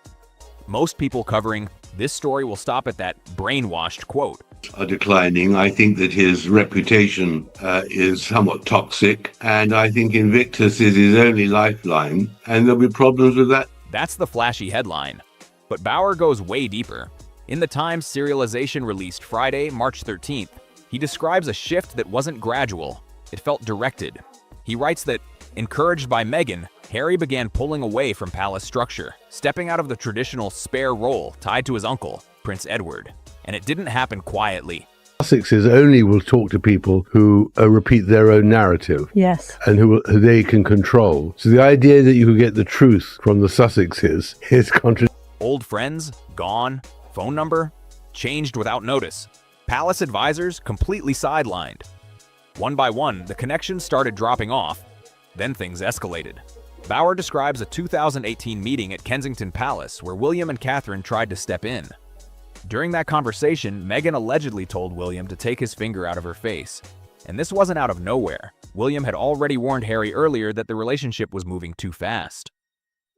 Most people covering this story will stop at that brainwashed quote. Are declining. I think that his reputation is somewhat toxic, and I think Invictus is his only lifeline, and there'll be problems with that. That's the flashy headline. But Bauer goes way deeper. In the Times serialization released Friday, March 13th, he describes a shift that wasn't gradual. It felt directed. He writes that, encouraged by Meghan, Harry began pulling away from palace structure, stepping out of the traditional spare role tied to his uncle, Prince Edward. And it didn't happen quietly. Sussexes only will talk to people who repeat their own narrative. Yes. And who they can control. So the idea that you could get the truth from the Sussexes is contradictory. Old friends, gone. Phone number, changed without notice. Palace advisors, completely sidelined. One by one, the connections started dropping off. Then things escalated. Bauer describes a 2018 meeting at Kensington Palace where William and Catherine tried to step in. During that conversation, Meghan allegedly told William to take his finger out of her face. And this wasn't out of nowhere. William had already warned Harry earlier that the relationship was moving too fast.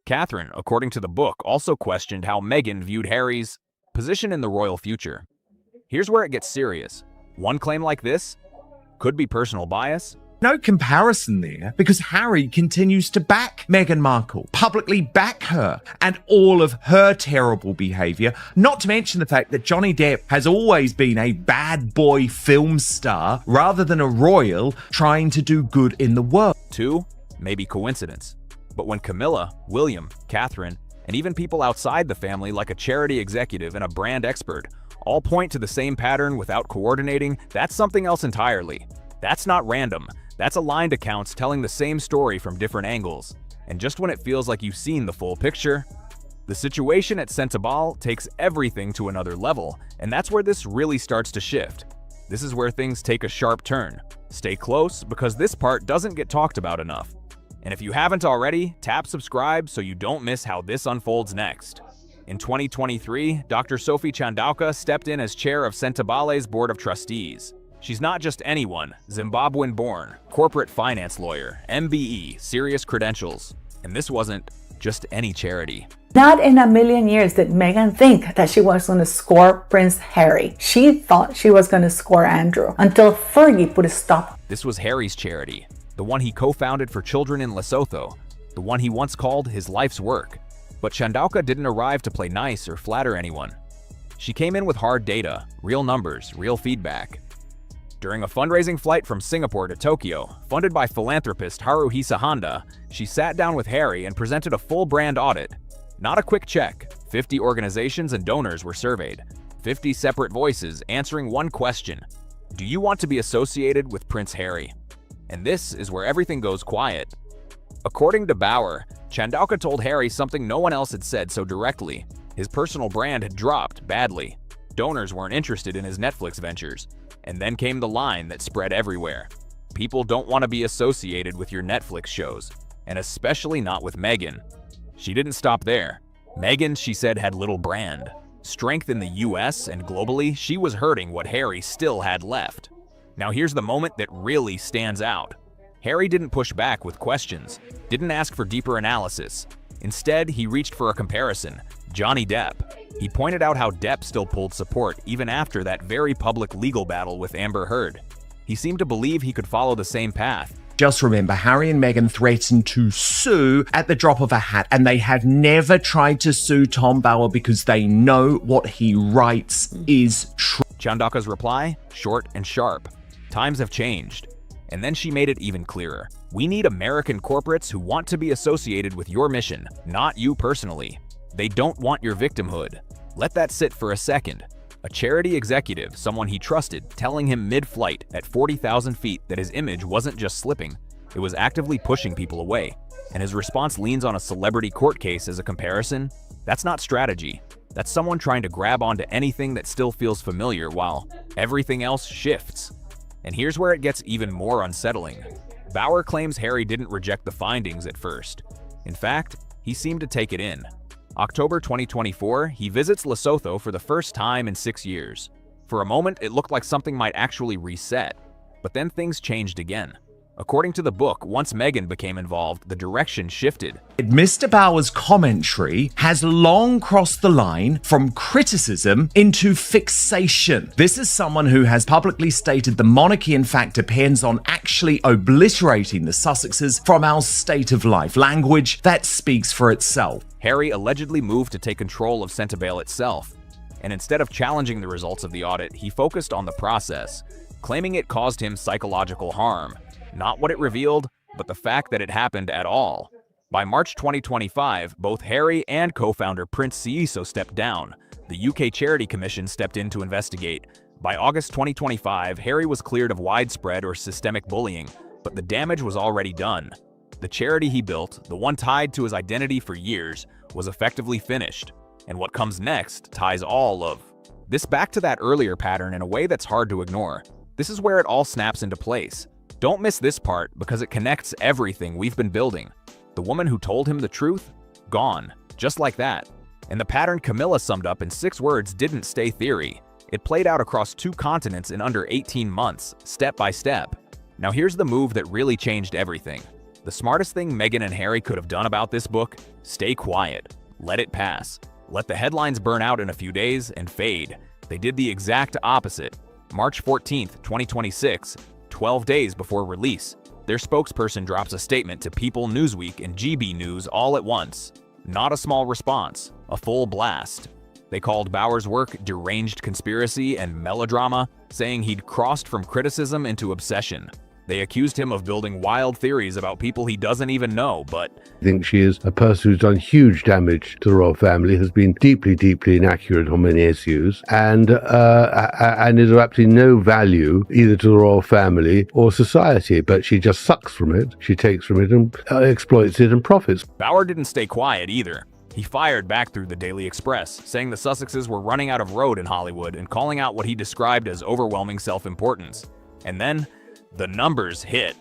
Catherine, according to the book, also questioned how Meghan viewed Harry's position in the royal future. Here's where it gets serious. One claim like this could be personal bias. No comparison there because Harry continues to back Meghan Markle, publicly back her and all of her terrible behaviour, not to mention the fact that Johnny Depp has always been a bad boy film star rather than a royal trying to do good in the world. 2, maybe coincidence. But when Camilla, William, Catherine, and even people outside the family like a charity executive and a brand expert all point to the same pattern without coordinating, that's something else entirely. That's not random. That's aligned accounts telling the same story from different angles. And just when it feels like you've seen the full picture, the situation at Centabal takes everything to another level, and that's where this really starts to shift. This is where things take a sharp turn. Stay close because this part doesn't get talked about enough. And if you haven't already, tap subscribe so you don't miss how this unfolds next. In 2023, Dr. Sophie Chandauka stepped in as chair of Centabale's Board of Trustees. She's not just anyone, Zimbabwean-born, corporate finance lawyer, MBE, serious credentials. And this wasn't just any charity. Not in a million years did Meghan think that she was going to score Prince Harry. She thought she was going to score Andrew until Fergie put a stop. This was Harry's charity, the one he co-founded for children in Lesotho, the one he once called his life's work. But Chandauka didn't arrive to play nice or flatter anyone. She came in with hard data, real numbers, real feedback. During a fundraising flight from Singapore to Tokyo, funded by philanthropist Haruhisa Honda, she sat down with Harry and presented a full brand audit. Not a quick check. 50 organizations and donors were surveyed. 50 separate voices answering one question. Do you want to be associated with Prince Harry? And this is where everything goes quiet. According to Bauer, Chandauka told Harry something no one else had said so directly. His personal brand had dropped badly. Donors weren't interested in his Netflix ventures. And then came the line that spread everywhere. People don't want to be associated with your Netflix shows, and especially not with Meghan. She didn't stop there. Meghan, she said, had little brand. Strength in the US and globally, she was hurting what Harry still had left. Now here's the moment that really stands out. Harry didn't push back with questions, didn't ask for deeper analysis. Instead, he reached for a comparison, Johnny Depp. He pointed out how Depp still pulled support even after that very public legal battle with Amber Heard. He seemed to believe he could follow the same path. Just remember, Harry and Meghan threatened to sue at the drop of a hat, and they have never tried to sue Tom Bower because they know what he writes is true. Chandaka's reply? Short and sharp. Times have changed. And then she made it even clearer. We need American corporates who want to be associated with your mission, not you personally. They don't want your victimhood. Let that sit for a second. A charity executive, someone he trusted, telling him mid-flight at 40,000 feet that his image wasn't just slipping, it was actively pushing people away. And his response leans on a celebrity court case as a comparison? That's not strategy. That's someone trying to grab onto anything that still feels familiar while everything else shifts. And here's where it gets even more unsettling. Bower claims Harry didn't reject the findings at first. In fact, he seemed to take it in. October 2024, he visits Lesotho for the first time in 6 years. For a moment, it looked like something might actually reset. But then things changed again. According to the book, once Meghan became involved, the direction shifted. Mr. Bower's commentary has long crossed the line from criticism into fixation. This is someone who has publicly stated the monarchy in fact depends on actually obliterating the Sussexes from our state of life, language that speaks for itself. Harry allegedly moved to take control of Centibale itself, and instead of challenging the results of the audit, he focused on the process, claiming it caused him psychological harm. Not what it revealed, but the fact that it happened at all. By March 2025, both Harry and co-founder Prince Seiso stepped down. The UK Charity Commission stepped in to investigate. By August 2025, Harry was cleared of widespread or systemic bullying, but the damage was already done. The charity he built, the one tied to his identity for years, was effectively finished. And what comes next ties all of this back to that earlier pattern in a way that's hard to ignore. This is where it all snaps into place. Don't miss this part because it connects everything we've been building. The woman who told him the truth? Gone. Just like that. And the pattern Camilla summed up in 6 words didn't stay theory. It played out across 2 continents in under 18 months, step by step. Now here's the move that really changed everything. The smartest thing Meghan and Harry could have done about this book? Stay quiet. Let it pass. Let the headlines burn out in a few days and fade. They did the exact opposite. March 14th, 2026, 12 days before release, their spokesperson drops a statement to People, Newsweek, and GB News all at once. Not a small response, a full blast. They called Bower's work deranged conspiracy and melodrama, saying he'd crossed from criticism into obsession. They accused him of building wild theories about people he doesn't even know, but I think she is a person who's done huge damage to the royal family, has been deeply, deeply inaccurate on many issues, and is of absolutely no value either to the royal family or society. But she just sucks from it, she takes from it and exploits it and profits. Bower didn't stay quiet either. He fired back through the Daily Express, saying the Sussexes were running out of road in Hollywood and calling out what he described as overwhelming self-importance. And then the numbers hit.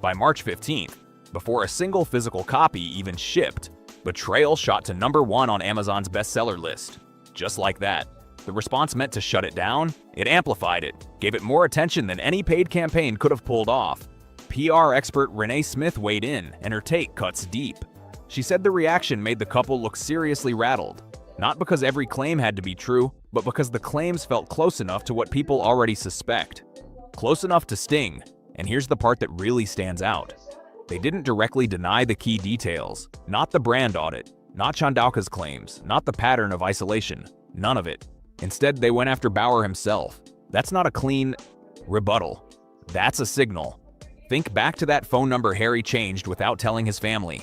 By March 15th, before a single physical copy even shipped, Betrayal shot to #1 on Amazon's bestseller list. Just like that. The response meant to shut it down. It amplified it, gave it more attention than any paid campaign could have pulled off. PR expert Renee Smith weighed in, and her take cuts deep. She said the reaction made the couple look seriously rattled. Not because every claim had to be true, but because the claims felt close enough to what people already suspect. Close enough to sting. And here's the part that really stands out. They didn't directly deny the key details. Not the brand audit, not Chandauka's claims, not the pattern of isolation, none of it. Instead, they went after Bower himself. That's not a clean rebuttal. That's a signal. Think back to that phone number Harry changed without telling his family.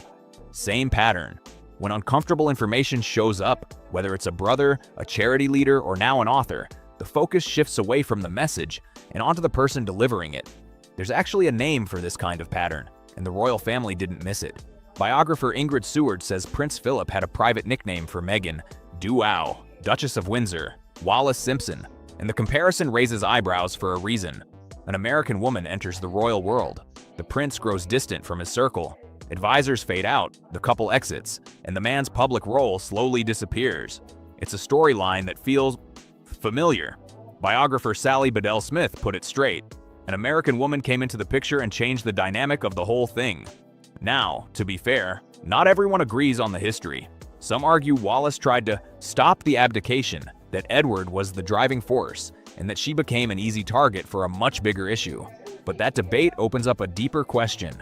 Same pattern. When uncomfortable information shows up, whether it's a brother, a charity leader, or now an author, the focus shifts away from the message and onto the person delivering it. There's actually a name for this kind of pattern, and the royal family didn't miss it. Biographer Ingrid Seward says Prince Philip had a private nickname for Meghan, Duow, Duchess of Windsor, Wallis Simpson, and the comparison raises eyebrows for a reason. An American woman enters the royal world. The prince grows distant from his circle. Advisors fade out, the couple exits, and the man's public role slowly disappears. It's a storyline that feels familiar. Biographer Sally Bedell Smith put it straight. An American woman came into the picture and changed the dynamic of the whole thing. Now, to be fair, not everyone agrees on the history. Some argue Wallis tried to stop the abdication, that Edward was the driving force, and that she became an easy target for a much bigger issue. But that debate opens up a deeper question,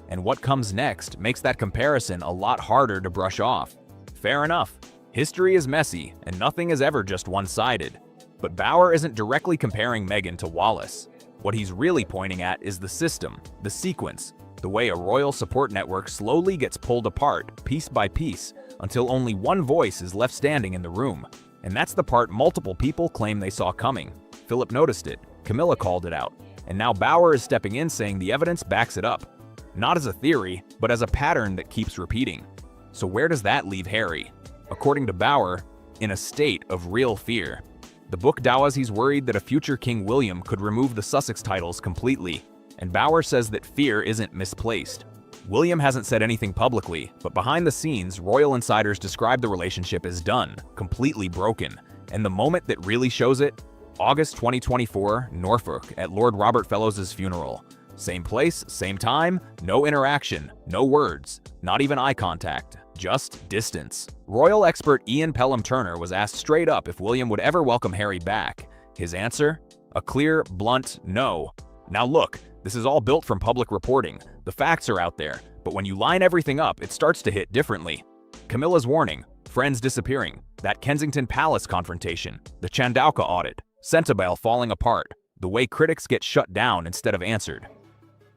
and what comes next makes that comparison a lot harder to brush off. Fair enough, history is messy, and nothing is ever just one-sided. But Bauer isn't directly comparing Meghan to Wallis. What he's really pointing at is the system, the sequence, the way a royal support network slowly gets pulled apart, piece by piece, until only one voice is left standing in the room. And that's the part multiple people claim they saw coming. Philip noticed it, Camilla called it out, and now Bauer is stepping in saying the evidence backs it up. Not as a theory, but as a pattern that keeps repeating. So where does that leave Harry? According to Bauer, in a state of real fear. The book dows he's worried that a future King William could remove the Sussex titles completely, and Bauer says that fear isn't misplaced. William hasn't said anything publicly, but behind the scenes, royal insiders describe the relationship as done, completely broken, and the moment that really shows it, August 2024, Norfolk, at Lord Robert Fellowes' funeral. Same place, same time, no interaction, no words, not even eye contact. Just distance. Royal expert Ian Pelham Turner was asked straight up if William would ever welcome Harry back. His answer? A clear, blunt no. Now look, this is all built from public reporting. The facts are out there, but when you line everything up, it starts to hit differently. Camilla's warning, friends disappearing, that Kensington Palace confrontation, the Chandauka audit, Centibel falling apart, the way critics get shut down instead of answered.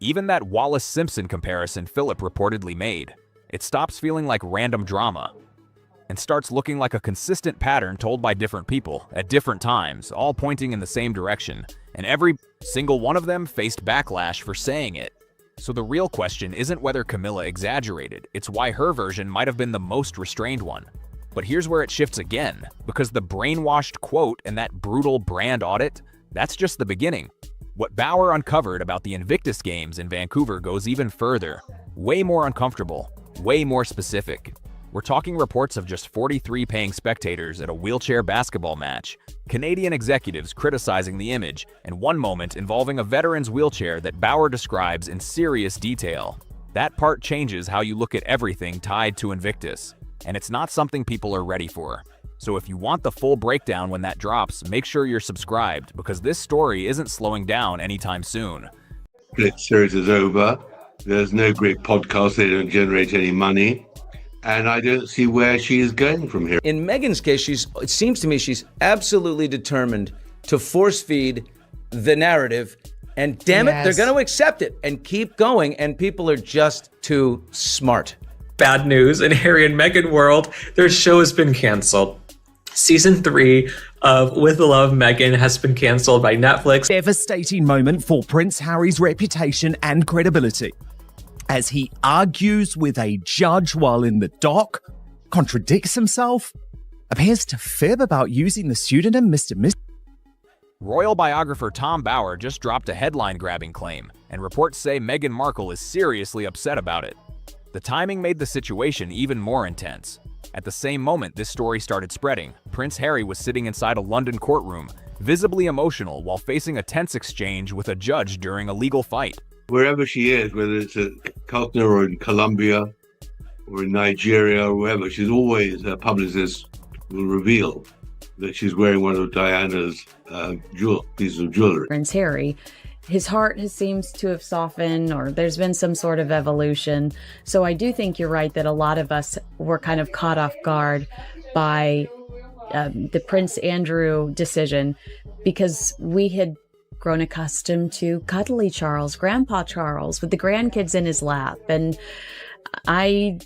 Even that Wallis-Simpson comparison Philip reportedly made. It stops feeling like random drama and starts looking like a consistent pattern told by different people at different times, all pointing in the same direction, and every single one of them faced backlash for saying it. So the real question isn't whether Camilla exaggerated, it's why her version might have been the most restrained one. But here's where it shifts again, because the brainwashed quote and that brutal brand audit, that's just the beginning. What Bauer uncovered about the Invictus Games in Vancouver goes even further, way more uncomfortable, way more specific. We're talking reports of just 43 paying spectators at a wheelchair basketball match, Canadian executives criticizing the image, and one moment involving a veteran's wheelchair that Bauer describes in serious detail. That part changes how you look at everything tied to Invictus, and it's not something people are ready for. So if you want the full breakdown when that drops, make sure you're subscribed, because this story isn't slowing down anytime soon. Netflix series is over. There's no great podcast. They don't generate any money. And I don't see where she is going from here. In Meghan's case, it seems to me she's absolutely determined to force feed the narrative. And damn it, they're going to accept it and keep going. And people are just too smart. Bad news in Harry and Meghan world, their show has been canceled. Season 3 of With the Love Meghan has been cancelled by Netflix. Devastating moment for Prince Harry's reputation and credibility, as he argues with a judge while in the dock, contradicts himself, appears to fib about using the pseudonym Mr. Royal biographer Tom Bauer just dropped a headline-grabbing claim, and reports say Meghan Markle is seriously upset about it. The timing made the situation even more intense. At the same moment this story started spreading, Prince Harry was sitting inside a London courtroom, visibly emotional while facing a tense exchange with a judge during a legal fight. Wherever she is, whether it's at Kalkner or in Colombia or in Nigeria or wherever, she's always, her publicist will reveal that she's wearing one of Diana's pieces of jewelry. Prince Harry, his heart seems to have softened, or there's been some sort of evolution. So I do think you're right that a lot of us were kind of caught off guard by the Prince Andrew decision, because we had grown accustomed to cuddly Charles, Grandpa Charles, with the grandkids in his lap. And I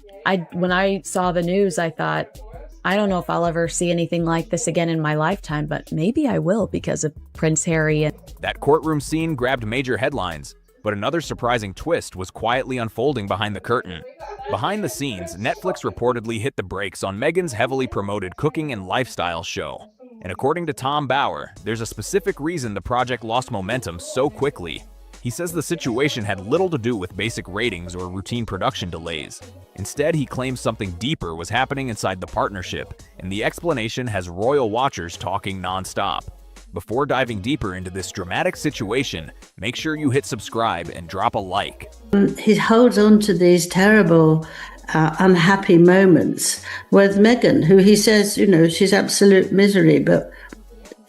when I saw the news, I thought, I don't know if I'll ever see anything like this again in my lifetime, but maybe I will because of Prince Harry. That courtroom scene grabbed major headlines, but another surprising twist was quietly unfolding behind the curtain. Behind the scenes, Netflix reportedly hit the brakes on Meghan's heavily promoted cooking and lifestyle show. And according to Tom Bauer, there's a specific reason the project lost momentum so quickly. He says the situation had little to do with basic ratings or routine production delays. Instead, he claims something deeper was happening inside the partnership, and the explanation has royal watchers talking nonstop. Before diving deeper into this dramatic situation, make sure you hit subscribe and drop a like. He holds on to these terrible, unhappy moments with Meghan, who he says, she's absolute misery, but,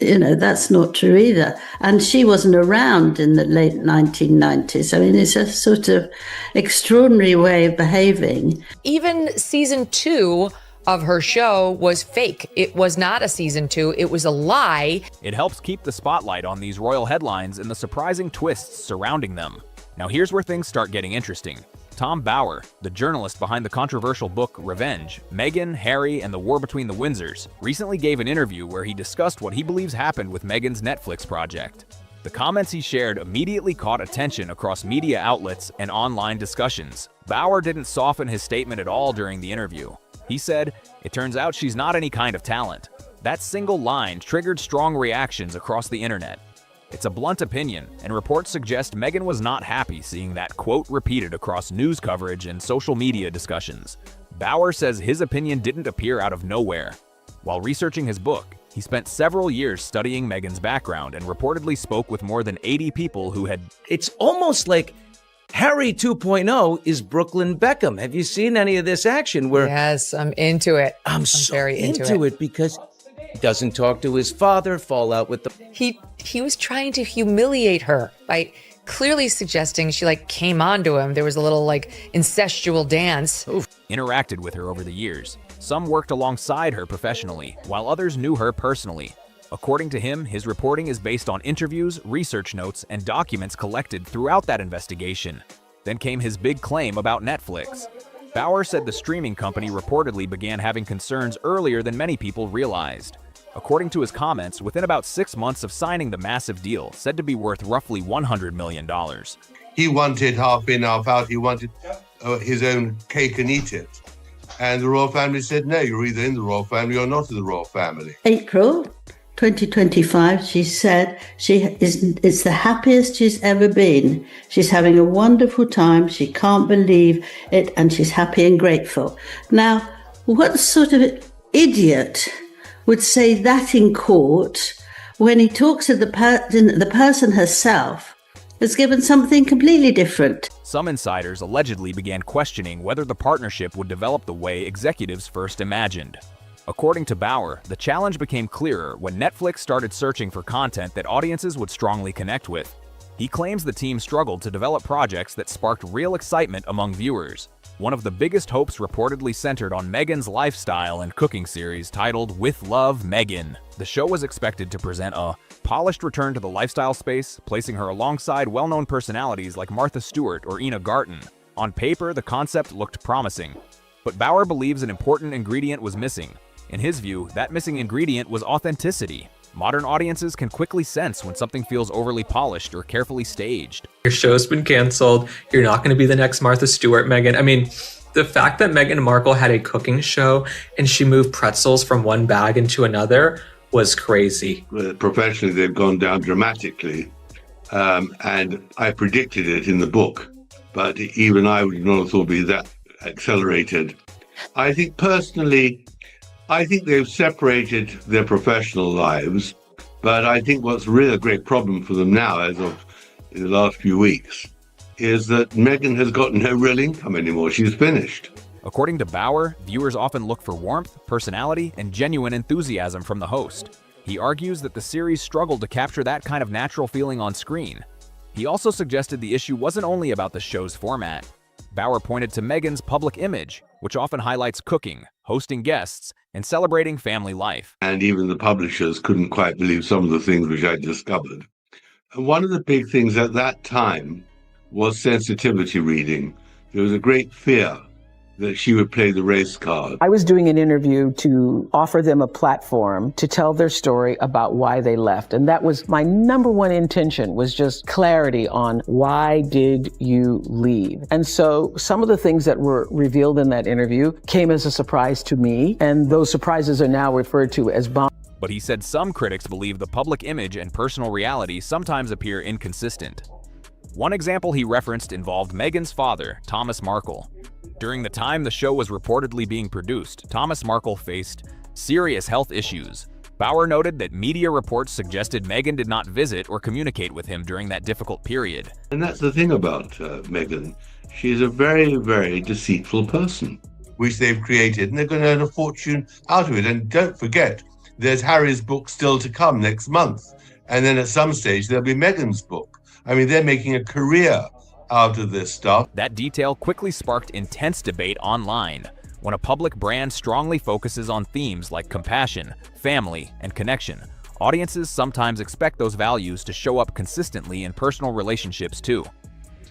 that's not true either. And she wasn't around in the late 1990s. I mean, it's a sort of extraordinary way of behaving. Even season 2 of her show was fake. It was not a season 2, it was a lie. It helps keep the spotlight on these royal headlines and the surprising twists surrounding them. Now here's where things start getting interesting. Tom Bower, the journalist behind the controversial book Revenge, Meghan, Harry, and the War Between the Windsors, recently gave an interview where he discussed what he believes happened with Meghan's Netflix project. The comments he shared immediately caught attention across media outlets and online discussions. Bower didn't soften his statement at all during the interview. He said, "It turns out she's not any kind of talent." That single line triggered strong reactions across the internet. It's a blunt opinion, and reports suggest Meghan was not happy seeing that quote repeated across news coverage and social media discussions. Bower says his opinion didn't appear out of nowhere. While researching his book, he spent several years studying Meghan's background and reportedly spoke with more than 80 people who had... It's almost like Harry 2.0 is Brooklyn Beckham. Have you seen any of this action where... Yes, I'm into it. I'm so very into it because he doesn't talk to his father, fall out with the... He was trying to humiliate her by clearly suggesting she came onto him. There was a little incestual dance. Interacted with her over the years. Some worked alongside her professionally, while others knew her personally. According to him, his reporting is based on interviews, research notes, and documents collected throughout that investigation. Then came his big claim about Netflix. Bower said the streaming company reportedly began having concerns earlier than many people realized. According to his comments, within about 6 months of signing the massive deal, said to be worth roughly $100 million. He wanted half in, half out. He wanted his own cake and eat it. And the royal family said, no, you're either in the royal family or not in the royal family. April 2025, she said it's the happiest she's ever been. She's having a wonderful time. She can't believe it, and she's happy and grateful. Now, what sort of idiot would say that in court when he talks to the person herself has given something completely different? Some insiders allegedly began questioning whether the partnership would develop the way executives first imagined. According to Bower, the challenge became clearer when Netflix started searching for content that audiences would strongly connect with. He claims the team struggled to develop projects that sparked real excitement among viewers. One of the biggest hopes reportedly centered on Meghan's lifestyle and cooking series titled With Love, Meghan. The show was expected to present a polished return to the lifestyle space, placing her alongside well-known personalities like Martha Stewart or Ina Garten. On paper, the concept looked promising. But Bower believes an important ingredient was missing. In his view, that missing ingredient was authenticity. Modern audiences can quickly sense when something feels overly polished or carefully staged. Your show's been canceled. You're not going to be the next Martha Stewart, Meghan. I mean, the fact that Meghan Markle had a cooking show and she moved pretzels from one bag into another was crazy. Professionally, they've gone down dramatically. And I predicted it in the book. But even I would not have thought it'd be that accelerated. I think personally, they've separated their professional lives, but I think what's really a great problem for them now, as of in the last few weeks, is that Meghan has got no real income anymore. She's finished. According to Bower, viewers often look for warmth, personality, and genuine enthusiasm from the host. He argues that the series struggled to capture that kind of natural feeling on screen. He also suggested the issue wasn't only about the show's format. Bower pointed to Meghan's public image, which often highlights cooking, hosting guests, and celebrating family life. And even the publishers couldn't quite believe some of the things which I discovered. And one of the big things at that time was sensitivity reading. There was a great fear that she would play the race card. I was doing an interview to offer them a platform to tell their story about why they left. And that was my number one intention, was just clarity on why did you leave? And so some of the things that were revealed in that interview came as a surprise to me. And those surprises are now referred to as bombs. But he said some critics believe the public image and personal reality sometimes appear inconsistent. One example he referenced involved Meghan's father, Thomas Markle. During the time the show was reportedly being produced, Thomas Markle faced serious health issues. Bauer noted that media reports suggested Meghan did not visit or communicate with him during that difficult period. And that's the thing about Meghan. She's a very, very deceitful person, which they've created, and they're going to earn a fortune out of it. And don't forget, there's Harry's book still to come next month. And then at some stage, there'll be Meghan's book. I mean, they're making a career out of this stuff. That detail quickly sparked intense debate online. When a public brand strongly focuses on themes like compassion, family, and connection, audiences sometimes expect those values to show up consistently in personal relationships too.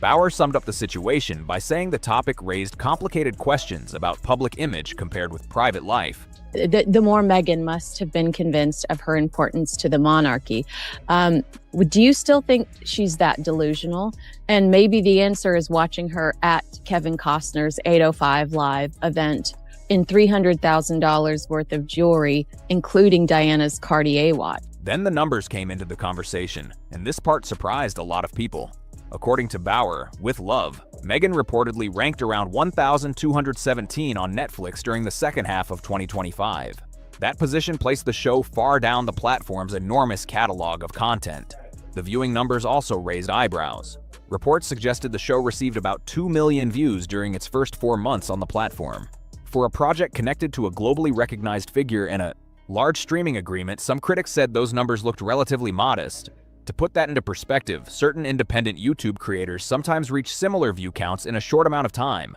Bauer summed up the situation by saying the topic raised complicated questions about public image compared with private life. The more Meghan must have been convinced of her importance to the monarchy. Do you still think she's that delusional? And maybe the answer is watching her at Kevin Costner's 805 Live event in $300,000 worth of jewelry, including Diana's Cartier watch. Then the numbers came into the conversation, and this part surprised a lot of people. According to Bauer, with love, Meghan reportedly ranked around 1,217 on Netflix during the second half of 2025. That position placed the show far down the platform's enormous catalog of content. The viewing numbers also raised eyebrows. Reports suggested the show received about 2 million views during its first 4 months on the platform. For a project connected to a globally recognized figure and a large streaming agreement, some critics said those numbers looked relatively modest. To put that into perspective, certain independent YouTube creators sometimes reach similar view counts in a short amount of time.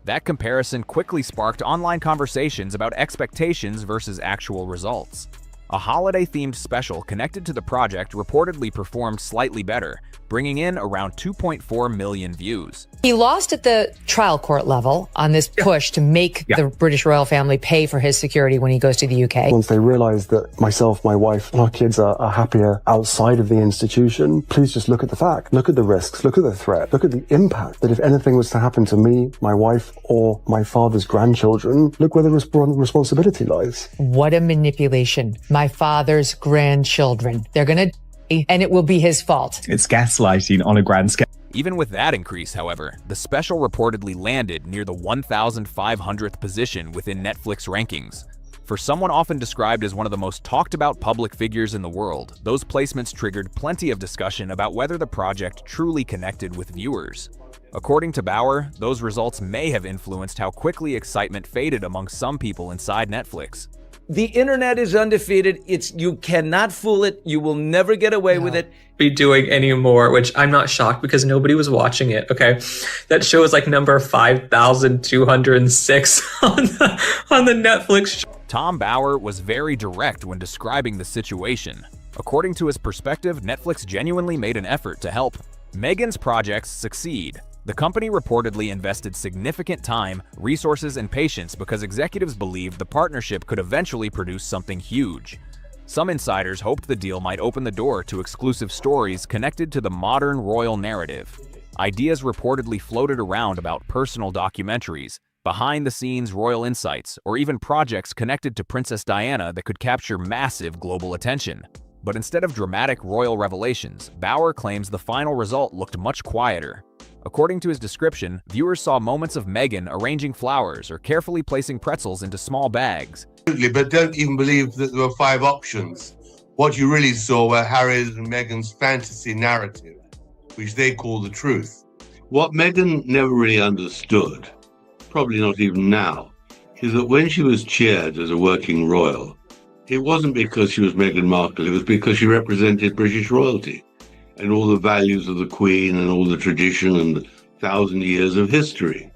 That comparison quickly sparked online conversations about expectations versus actual results. A holiday-themed special connected to the project reportedly performed slightly better, bringing in around 2.4 million views. He lost at the trial court level on this push to make the British royal family pay for his security when he goes to the UK. Once they realised that myself, my wife, and our kids are happier outside of the institution, please just look at the fact, look at the risks, look at the threat, look at the impact that if anything was to happen to me, my wife, or my father's grandchildren, look where the responsibility lies. What a manipulation. My father's grandchildren. They're going to and it will be his fault. It's gaslighting on a grand scale. Even with that increase, however, the special reportedly landed near the 1,500th position within Netflix rankings. For someone often described as one of the most talked about public figures in the world, those placements triggered plenty of discussion about whether the project truly connected with viewers. According to Bauer, those results may have influenced how quickly excitement faded among some people inside Netflix. The internet is undefeated. You cannot fool it. You will never get away with it. Be doing anymore, which I'm not shocked because nobody was watching it. Okay, that show is like number 5,206 on the Netflix show. Tom Bauer was very direct when describing the situation. According to his perspective, Netflix genuinely made an effort to help Meghan's projects succeed. The company reportedly invested significant time, resources, and patience because executives believed the partnership could eventually produce something huge. Some insiders hoped the deal might open the door to exclusive stories connected to the modern royal narrative. Ideas reportedly floated around about personal documentaries, behind-the-scenes royal insights, or even projects connected to Princess Diana that could capture massive global attention. But instead of dramatic royal revelations, Bauer claims the final result looked much quieter. According to his description, viewers saw moments of Meghan arranging flowers or carefully placing pretzels into small bags. But don't even believe that there were 5 options. What you really saw were Harry's and Meghan's fantasy narrative, which they call the truth. What Meghan never really understood, probably not even now, is that when she was cheered as a working royal, it wasn't because she was Meghan Markle, it was because she represented British royalty and all the values of the Queen and all the tradition and 1,000 years of history.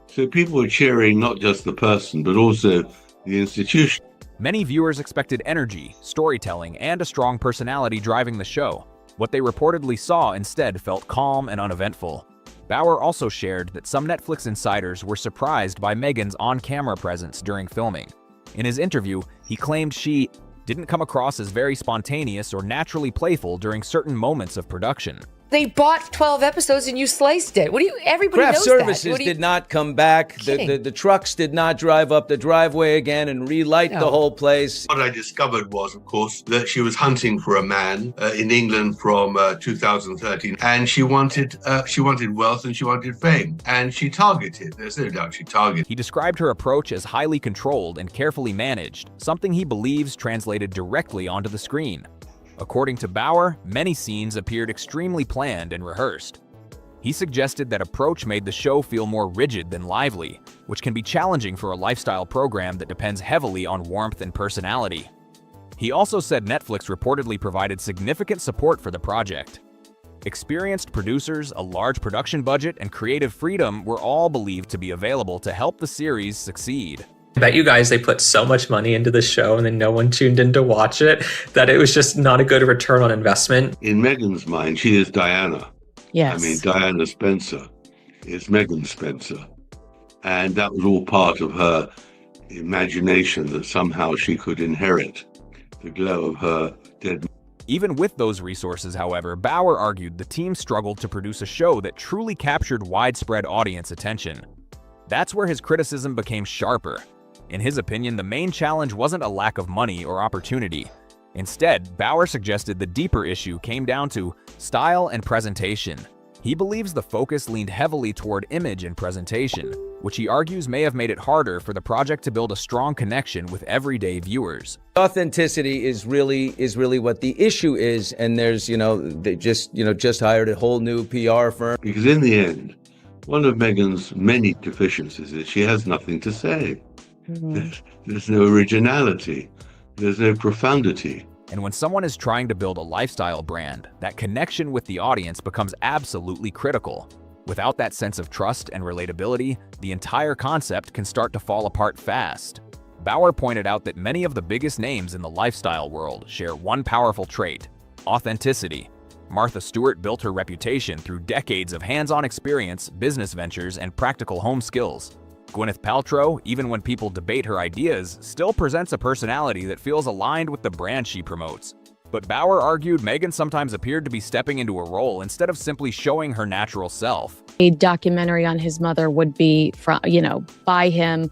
So people were cheering not just the person, but also the institution. Many viewers expected energy, storytelling, and a strong personality driving the show. What they reportedly saw instead felt calm and uneventful. Bauer also shared that some Netflix insiders were surprised by Meghan's on-camera presence during filming. In his interview, he claimed she didn't come across as very spontaneous or naturally playful during certain moments of production. They bought 12 episodes and you sliced it. What do you? Everybody Craft knows Services that. did not come back. The trucks did not drive up the driveway again and relight the whole place. What I discovered was, of course, that she was hunting for a man in England from 2013, and she wanted wealth and she wanted fame, and she targeted. There's no doubt she targeted. He described her approach as highly controlled and carefully managed, something he believes translated directly onto the screen. According to Bauer, many scenes appeared extremely planned and rehearsed. He suggested that approach made the show feel more rigid than lively, which can be challenging for a lifestyle program that depends heavily on warmth and personality. He also said Netflix reportedly provided significant support for the project. Experienced producers, a large production budget, and creative freedom were all believed to be available to help the series succeed. I bet you guys they put so much money into the show and then no one tuned in to watch it that it was just not a good return on investment. In Meghan's mind, she is Diana. Yes. I mean, Diana Spencer is Meghan Spencer. And that was all part of her imagination that somehow she could inherit the glow of her dead. Even with those resources, however, Bauer argued the team struggled to produce a show that truly captured widespread audience attention. That's where his criticism became sharper. In his opinion, the main challenge wasn't a lack of money or opportunity. Instead, Bauer suggested the deeper issue came down to style and presentation. He believes the focus leaned heavily toward image and presentation, which he argues may have made it harder for the project to build a strong connection with everyday viewers. Authenticity is really what the issue is, and there's, they just hired a whole new PR firm. Because in the end, one of Meghan's many deficiencies is she has nothing to say. There's no originality. There's no profundity. And when someone is trying to build a lifestyle brand, that connection with the audience becomes absolutely critical. Without that sense of trust and relatability, the entire concept can start to fall apart fast. Bauer pointed out that many of the biggest names in the lifestyle world share one powerful trait: authenticity. Martha Stewart built her reputation through decades of hands-on experience, business ventures, and practical home skills. Gwyneth Paltrow, even when people debate her ideas, still presents a personality that feels aligned with the brand she promotes. But Bauer argued Meghan sometimes appeared to be stepping into a role instead of simply showing her natural self. A documentary on his mother would be, by him,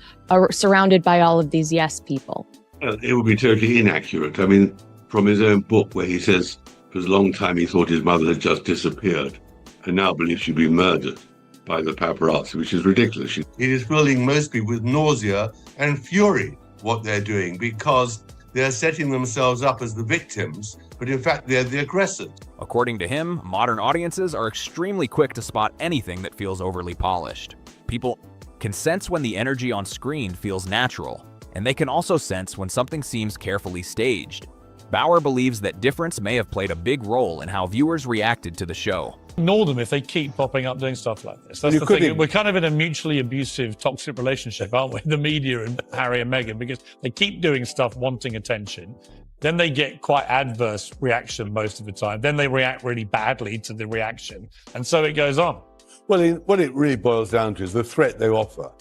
surrounded by all of these yes people. It would be totally inaccurate. I mean, from his own book where he says for a long time he thought his mother had just disappeared and now believes she'd been murdered by the paparazzi, which is ridiculous. It is filling most people with nausea and fury, what they're doing, because they're setting themselves up as the victims, but in fact they're the aggressors. According to him, modern audiences are extremely quick to spot anything that feels overly polished. People can sense when the energy on screen feels natural, and they can also sense when something seems carefully staged. Bauer believes that difference may have played a big role in how viewers reacted to the show. Ignore them if they keep popping up doing stuff like this. That's the thing. We're kind of in a mutually abusive, toxic relationship, aren't we? The media and Harry and Meghan, because they keep doing stuff wanting attention. Then they get quite adverse reaction most of the time. Then they react really badly to the reaction. And so it goes on. Well, what it really boils down to is the threat they offer.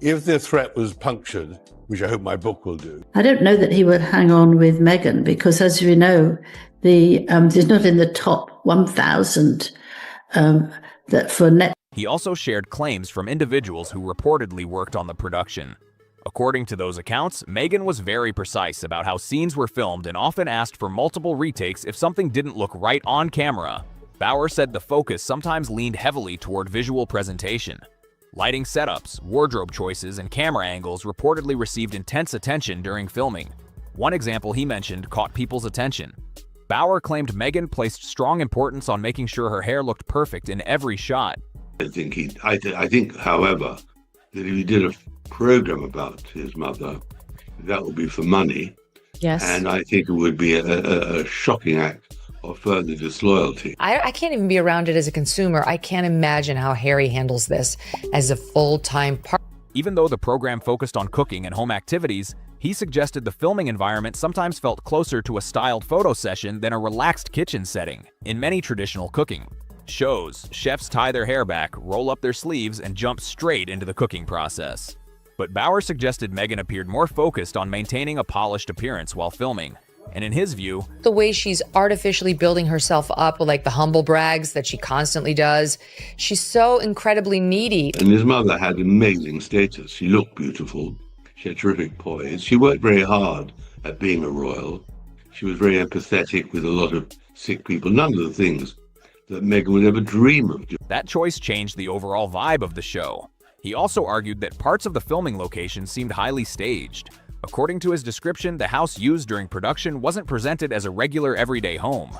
If the threat was punctured, which I hope my book will do. I don't know that he would hang on with Meghan because, as we know, he's not in the top 1,000 that for net. He also shared claims from individuals who reportedly worked on the production. According to those accounts, Meghan was very precise about how scenes were filmed and often asked for multiple retakes if something didn't look right on camera. Bauer said the focus sometimes leaned heavily toward visual presentation. Lighting setups, wardrobe choices, and camera angles reportedly received intense attention during filming. One example he mentioned caught people's attention. Bauer claimed Meghan placed strong importance on making sure her hair looked perfect in every shot. I think, however, that if he did a program about his mother, that would be for money. Yes. And I think it would be a shocking act of further disloyalty. I can't even be around it as a consumer. I can't imagine how Harry handles this as a full-time part. Even though the program focused on cooking and home activities, he suggested the filming environment sometimes felt closer to a styled photo session than a relaxed kitchen setting. In many traditional cooking shows, chefs tie their hair back, roll up their sleeves, and jump straight into the cooking process. But Bauer suggested Meghan appeared more focused on maintaining a polished appearance while filming, And in his view, the way she's artificially building herself up with like the humble brags that she constantly does, she's so incredibly needy. And his mother had amazing status. She looked beautiful. She had terrific poise. She worked very hard at being a royal. She was very empathetic with a lot of sick people. None of the things that Meghan would ever dream of doing. That choice changed the overall vibe of the show. He also argued that parts of the filming location seemed highly staged. According to his description, the house used during production wasn't presented as a regular everyday home.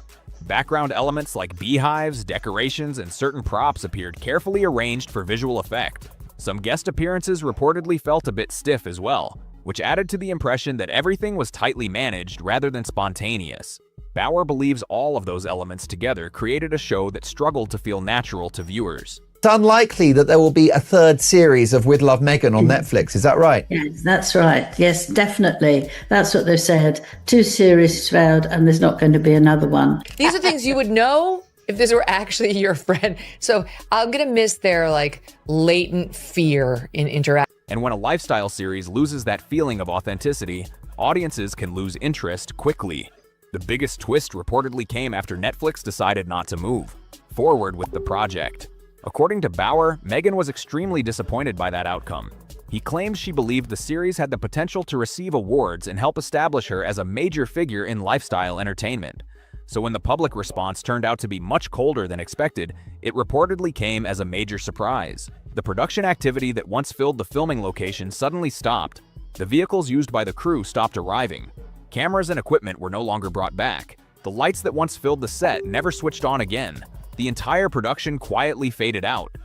Background elements like beehives, decorations, and certain props appeared carefully arranged for visual effect. Some guest appearances reportedly felt a bit stiff as well, which added to the impression that everything was tightly managed rather than spontaneous. Bauer believes all of those elements together created a show that struggled to feel natural to viewers. It's unlikely that there will be a third series of With Love Meghan on Netflix, is that right? Yes, that's right. Yes, definitely. That's what they've said. 2 series failed and there's not going to be another one. These are things you would know if this were actually your friend. So I'm going to miss their like latent fear in interaction. And when a lifestyle series loses that feeling of authenticity, audiences can lose interest quickly. The biggest twist reportedly came after Netflix decided not to move forward with the project. According to Bauer, Meghan was extremely disappointed by that outcome. He claims she believed the series had the potential to receive awards and help establish her as a major figure in lifestyle entertainment. So when the public response turned out to be much colder than expected, it reportedly came as a major surprise. The production activity that once filled the filming location suddenly stopped. The vehicles used by the crew stopped arriving. Cameras and equipment were no longer brought back. The lights that once filled the set never switched on again. The entire production quietly faded out.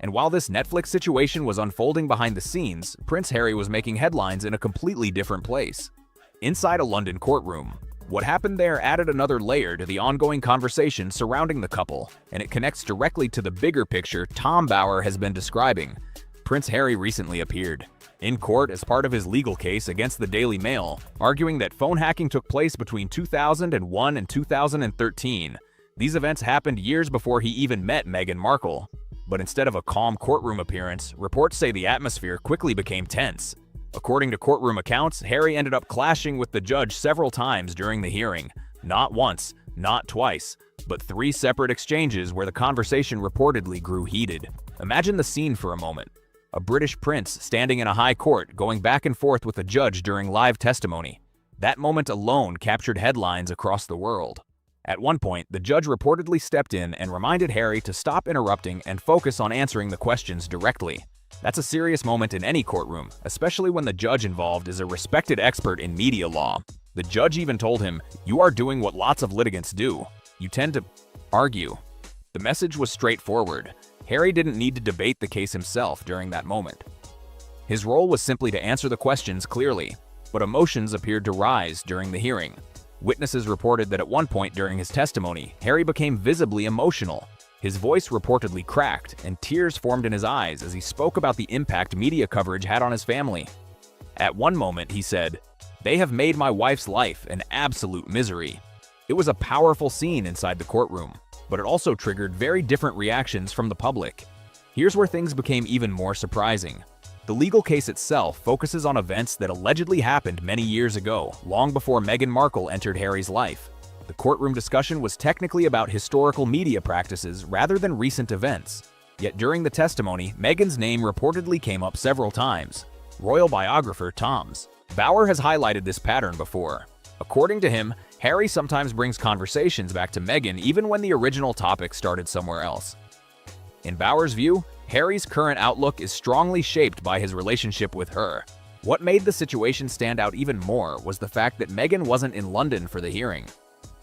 And while this Netflix situation was unfolding behind the scenes, Prince Harry was making headlines in a completely different place. Inside a London courtroom. What happened there added another layer to the ongoing conversation surrounding the couple, and it connects directly to the bigger picture Tom Bauer has been describing. Prince Harry recently appeared in court as part of his legal case against the Daily Mail, arguing that phone hacking took place between 2001 and 2013. These events happened years before he even met Meghan Markle. But instead of a calm courtroom appearance, reports say the atmosphere quickly became tense. According to courtroom accounts, Harry ended up clashing with the judge several times during the hearing. Not once, not twice, but 3 separate exchanges where the conversation reportedly grew heated. Imagine the scene for a moment. A British prince standing in a high court going back and forth with a judge during live testimony. That moment alone captured headlines across the world. At one point, the judge reportedly stepped in and reminded Harry to stop interrupting and focus on answering the questions directly. That's a serious moment in any courtroom, especially when the judge involved is a respected expert in media law. The judge even told him, "You are doing what lots of litigants do. You tend to argue." The message was straightforward. Harry didn't need to debate the case himself during that moment. His role was simply to answer the questions clearly, but emotions appeared to rise during the hearing. Witnesses reported that at one point during his testimony, Harry became visibly emotional. His voice reportedly cracked, and tears formed in his eyes as he spoke about the impact media coverage had on his family. At one moment, he said, "They have made my wife's life an absolute misery." It was a powerful scene inside the courtroom, but it also triggered very different reactions from the public. Here's where things became even more surprising. The legal case itself focuses on events that allegedly happened many years ago, long before Meghan Markle entered Harry's life. The courtroom discussion was technically about historical media practices rather than recent events. Yet during the testimony, Meghan's name reportedly came up several times. Royal biographer Tom's Bauer has highlighted this pattern before. According to him, Harry sometimes brings conversations back to Meghan even when the original topic started somewhere else. In Bauer's view, Harry's current outlook is strongly shaped by his relationship with her. What made the situation stand out even more was the fact that Meghan wasn't in London for the hearing.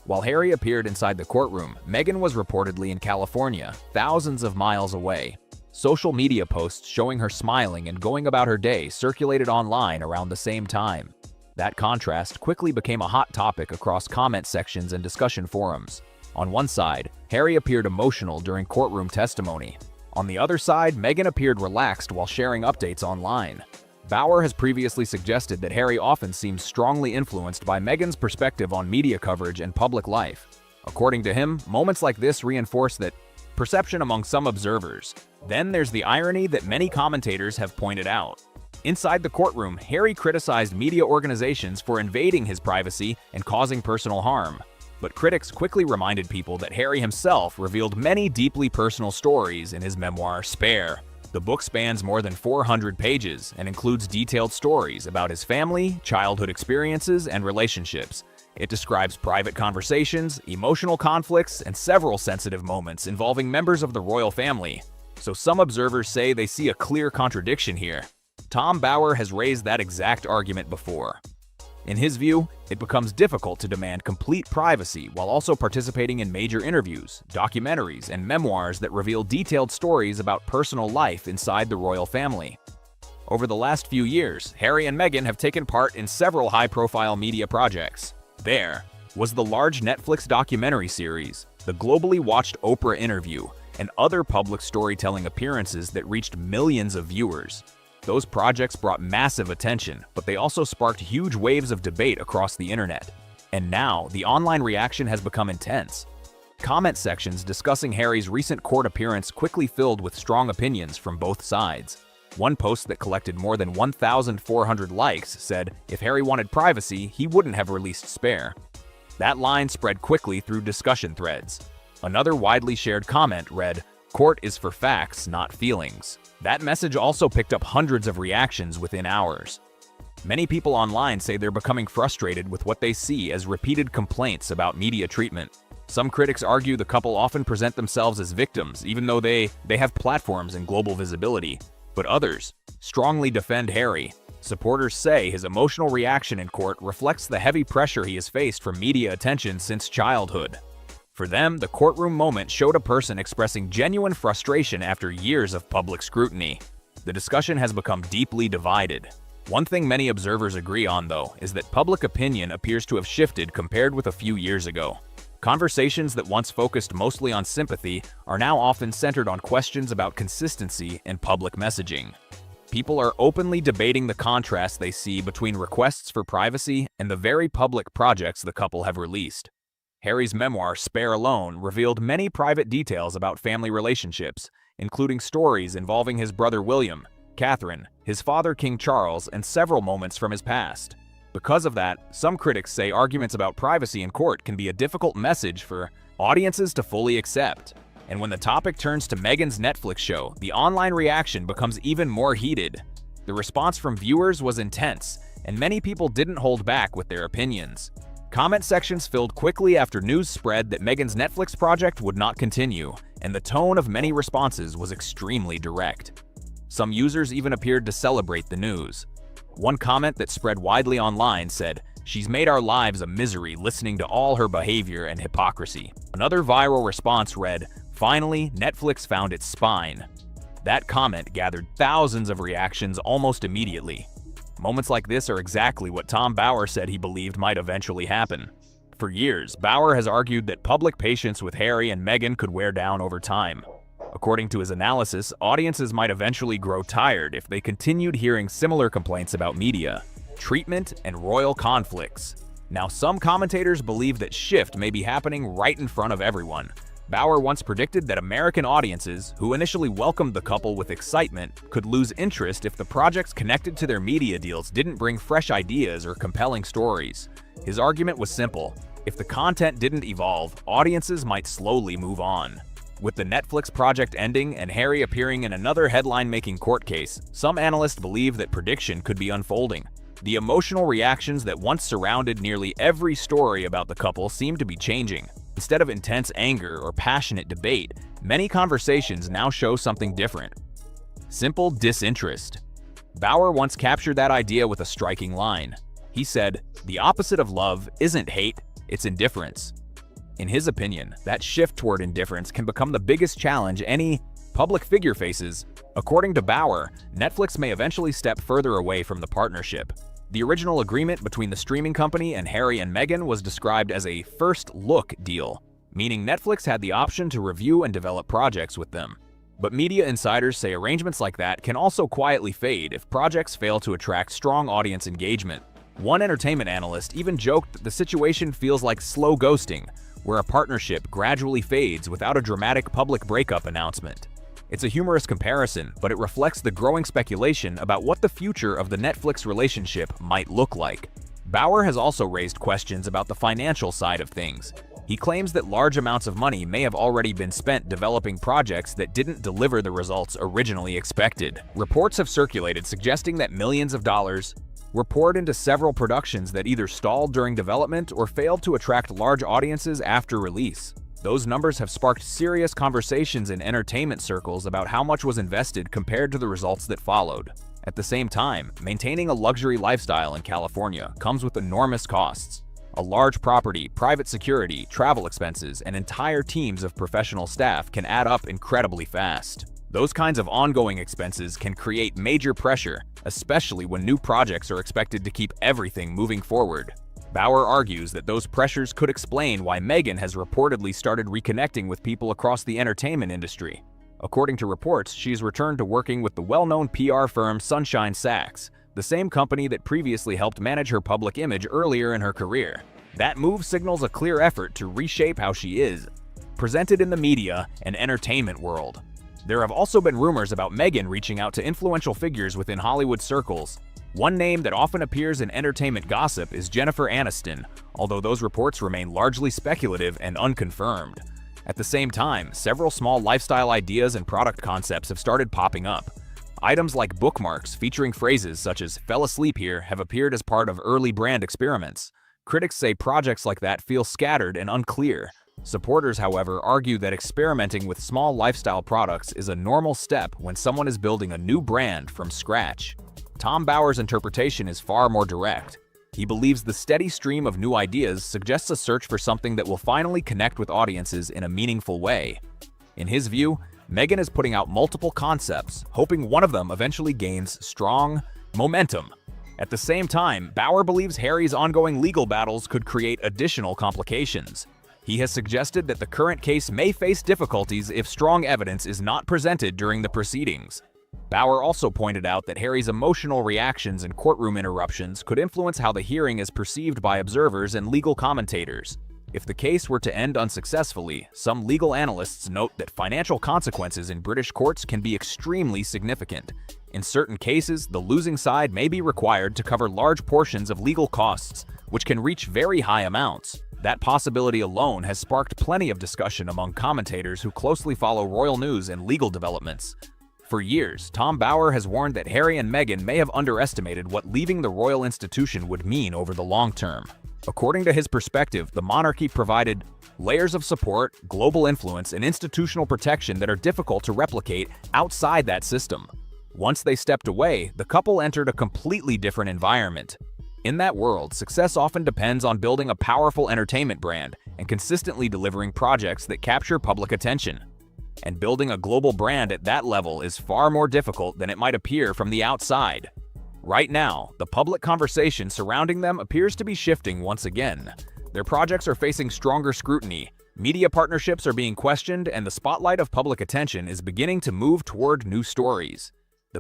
While Harry appeared inside the courtroom, Meghan was reportedly in California, thousands of miles away. Social media posts showing her smiling and going about her day circulated online around the same time. That contrast quickly became a hot topic across comment sections and discussion forums. On one side, Harry appeared emotional during courtroom testimony. On the other side, Meghan appeared relaxed while sharing updates online. Bauer has previously suggested that Harry often seems strongly influenced by Meghan's perspective on media coverage and public life. According to him, moments like this reinforce that perception among some observers. Then there's the irony that many commentators have pointed out. Inside the courtroom, Harry criticized media organizations for invading his privacy and causing personal harm. But critics quickly reminded people that Harry himself revealed many deeply personal stories in his memoir, Spare. The book spans more than 400 pages and includes detailed stories about his family, childhood experiences, and relationships. It describes private conversations, emotional conflicts, and several sensitive moments involving members of the royal family. So some observers say they see a clear contradiction here. Tom Bower has raised that exact argument before. In his view, it becomes difficult to demand complete privacy while also participating in major interviews, documentaries, and memoirs that reveal detailed stories about personal life inside the royal family. Over the last few years, Harry and Meghan have taken part in several high-profile media projects. There was the large Netflix documentary series, the globally watched Oprah interview, and other public storytelling appearances that reached millions of viewers. Those projects brought massive attention, but they also sparked huge waves of debate across the internet. And now, the online reaction has become intense. Comment sections discussing Harry's recent court appearance quickly filled with strong opinions from both sides. One post that collected more than 1,400 likes said, if Harry wanted privacy, he wouldn't have released Spare. That line spread quickly through discussion threads. Another widely shared comment read, "Court is for facts, not feelings." That message also picked up hundreds of reactions within hours. Many people online say they're becoming frustrated with what they see as repeated complaints about media treatment. Some critics argue the couple often present themselves as victims, even though they have platforms and global visibility. But others strongly defend Harry. Supporters say his emotional reaction in court reflects the heavy pressure he has faced from media attention since childhood. For them, the courtroom moment showed a person expressing genuine frustration after years of public scrutiny. The discussion has become deeply divided. One thing many observers agree on, though, is that public opinion appears to have shifted compared with a few years ago. Conversations that once focused mostly on sympathy are now often centered on questions about consistency and public messaging. People are openly debating the contrast they see between requests for privacy and the very public projects the couple have released. Harry's memoir, Spare alone, revealed many private details about family relationships, including stories involving his brother William, Catherine, his father King Charles, and several moments from his past. Because of that, some critics say arguments about privacy in court can be a difficult message for audiences to fully accept. And when the topic turns to Meghan's Netflix show, the online reaction becomes even more heated. The response from viewers was intense, and many people didn't hold back with their opinions. Comment sections filled quickly after news spread that Meghan's Netflix project would not continue, and the tone of many responses was extremely direct. Some users even appeared to celebrate the news. One comment that spread widely online said, "She's made our lives a misery listening to all her behavior and hypocrisy." Another viral response read, "Finally, Netflix found its spine." That comment gathered thousands of reactions almost immediately. Moments like this are exactly what Tom Bower said he believed might eventually happen. For years, Bower has argued that public patience with Harry and Meghan could wear down over time. According to his analysis, audiences might eventually grow tired if they continued hearing similar complaints about media, treatment, and royal conflicts. Now, some commentators believe that shift may be happening right in front of everyone. Bower once predicted that American audiences, who initially welcomed the couple with excitement, could lose interest if the projects connected to their media deals didn't bring fresh ideas or compelling stories. His argument was simple. If the content didn't evolve, audiences might slowly move on. With the Netflix project ending and Harry appearing in another headline-making court case, some analysts believe that prediction could be unfolding. The emotional reactions that once surrounded nearly every story about the couple seem to be changing. Instead of intense anger or passionate debate, many conversations now show something different. Simple disinterest. Bower once captured that idea with a striking line. He said, "The opposite of love isn't hate, it's indifference." In his opinion, that shift toward indifference can become the biggest challenge any public figure faces. According to Bower, Netflix may eventually step further away from the partnership. The original agreement between the streaming company and Harry and Meghan was described as a first look deal, meaning Netflix had the option to review and develop projects with them. But media insiders say arrangements like that can also quietly fade if projects fail to attract strong audience engagement. One entertainment analyst even joked that the situation feels like slow ghosting, where a partnership gradually fades without a dramatic public breakup announcement. It's a humorous comparison, but it reflects the growing speculation about what the future of the Netflix relationship might look like. Bauer has also raised questions about the financial side of things. He claims that large amounts of money may have already been spent developing projects that didn't deliver the results originally expected. Reports have circulated suggesting that millions of dollars were poured into several productions that either stalled during development or failed to attract large audiences after release. Those numbers have sparked serious conversations in entertainment circles about how much was invested compared to the results that followed. At the same time, maintaining a luxury lifestyle in California comes with enormous costs. A large property, private security, travel expenses, and entire teams of professional staff can add up incredibly fast. Those kinds of ongoing expenses can create major pressure, especially when new projects are expected to keep everything moving forward. Bauer argues that those pressures could explain why Meghan has reportedly started reconnecting with people across the entertainment industry. According to reports, she's returned to working with the well-known PR firm Sunshine Sachs, the same company that previously helped manage her public image earlier in her career. That move signals a clear effort to reshape how she is presented in the media and entertainment world. There have also been rumors about Meghan reaching out to influential figures within Hollywood circles. One name that often appears in entertainment gossip is Jennifer Aniston, although those reports remain largely speculative and unconfirmed. At the same time, several small lifestyle ideas and product concepts have started popping up. Items like bookmarks featuring phrases such as "fell asleep here" have appeared as part of early brand experiments. Critics say projects like that feel scattered and unclear. Supporters, however, argue that experimenting with small lifestyle products is a normal step when someone is building a new brand from scratch. Tom Bauer's interpretation is far more direct. He believes the steady stream of new ideas suggests a search for something that will finally connect with audiences in a meaningful way. In his view, Meghan is putting out multiple concepts, hoping one of them eventually gains strong momentum. At the same time, Bauer believes Harry's ongoing legal battles could create additional complications. He has suggested that the current case may face difficulties if strong evidence is not presented during the proceedings. Bauer also pointed out that Harry's emotional reactions and courtroom interruptions could influence how the hearing is perceived by observers and legal commentators. If the case were to end unsuccessfully, some legal analysts note that financial consequences in British courts can be extremely significant. In certain cases, the losing side may be required to cover large portions of legal costs, which can reach very high amounts. That possibility alone has sparked plenty of discussion among commentators who closely follow royal news and legal developments. For years, Tom Bauer has warned that Harry and Meghan may have underestimated what leaving the royal institution would mean over the long term. According to his perspective, the monarchy provided layers of support, global influence, and institutional protection that are difficult to replicate outside that system. Once they stepped away, the couple entered a completely different environment. In that world, success often depends on building a powerful entertainment brand and consistently delivering projects that capture public attention. And building a global brand at that level is far more difficult than it might appear from the outside. Right now, the public conversation surrounding them appears to be shifting once again. Their projects are facing stronger scrutiny, media partnerships are being questioned, and the spotlight of public attention is beginning to move toward new stories.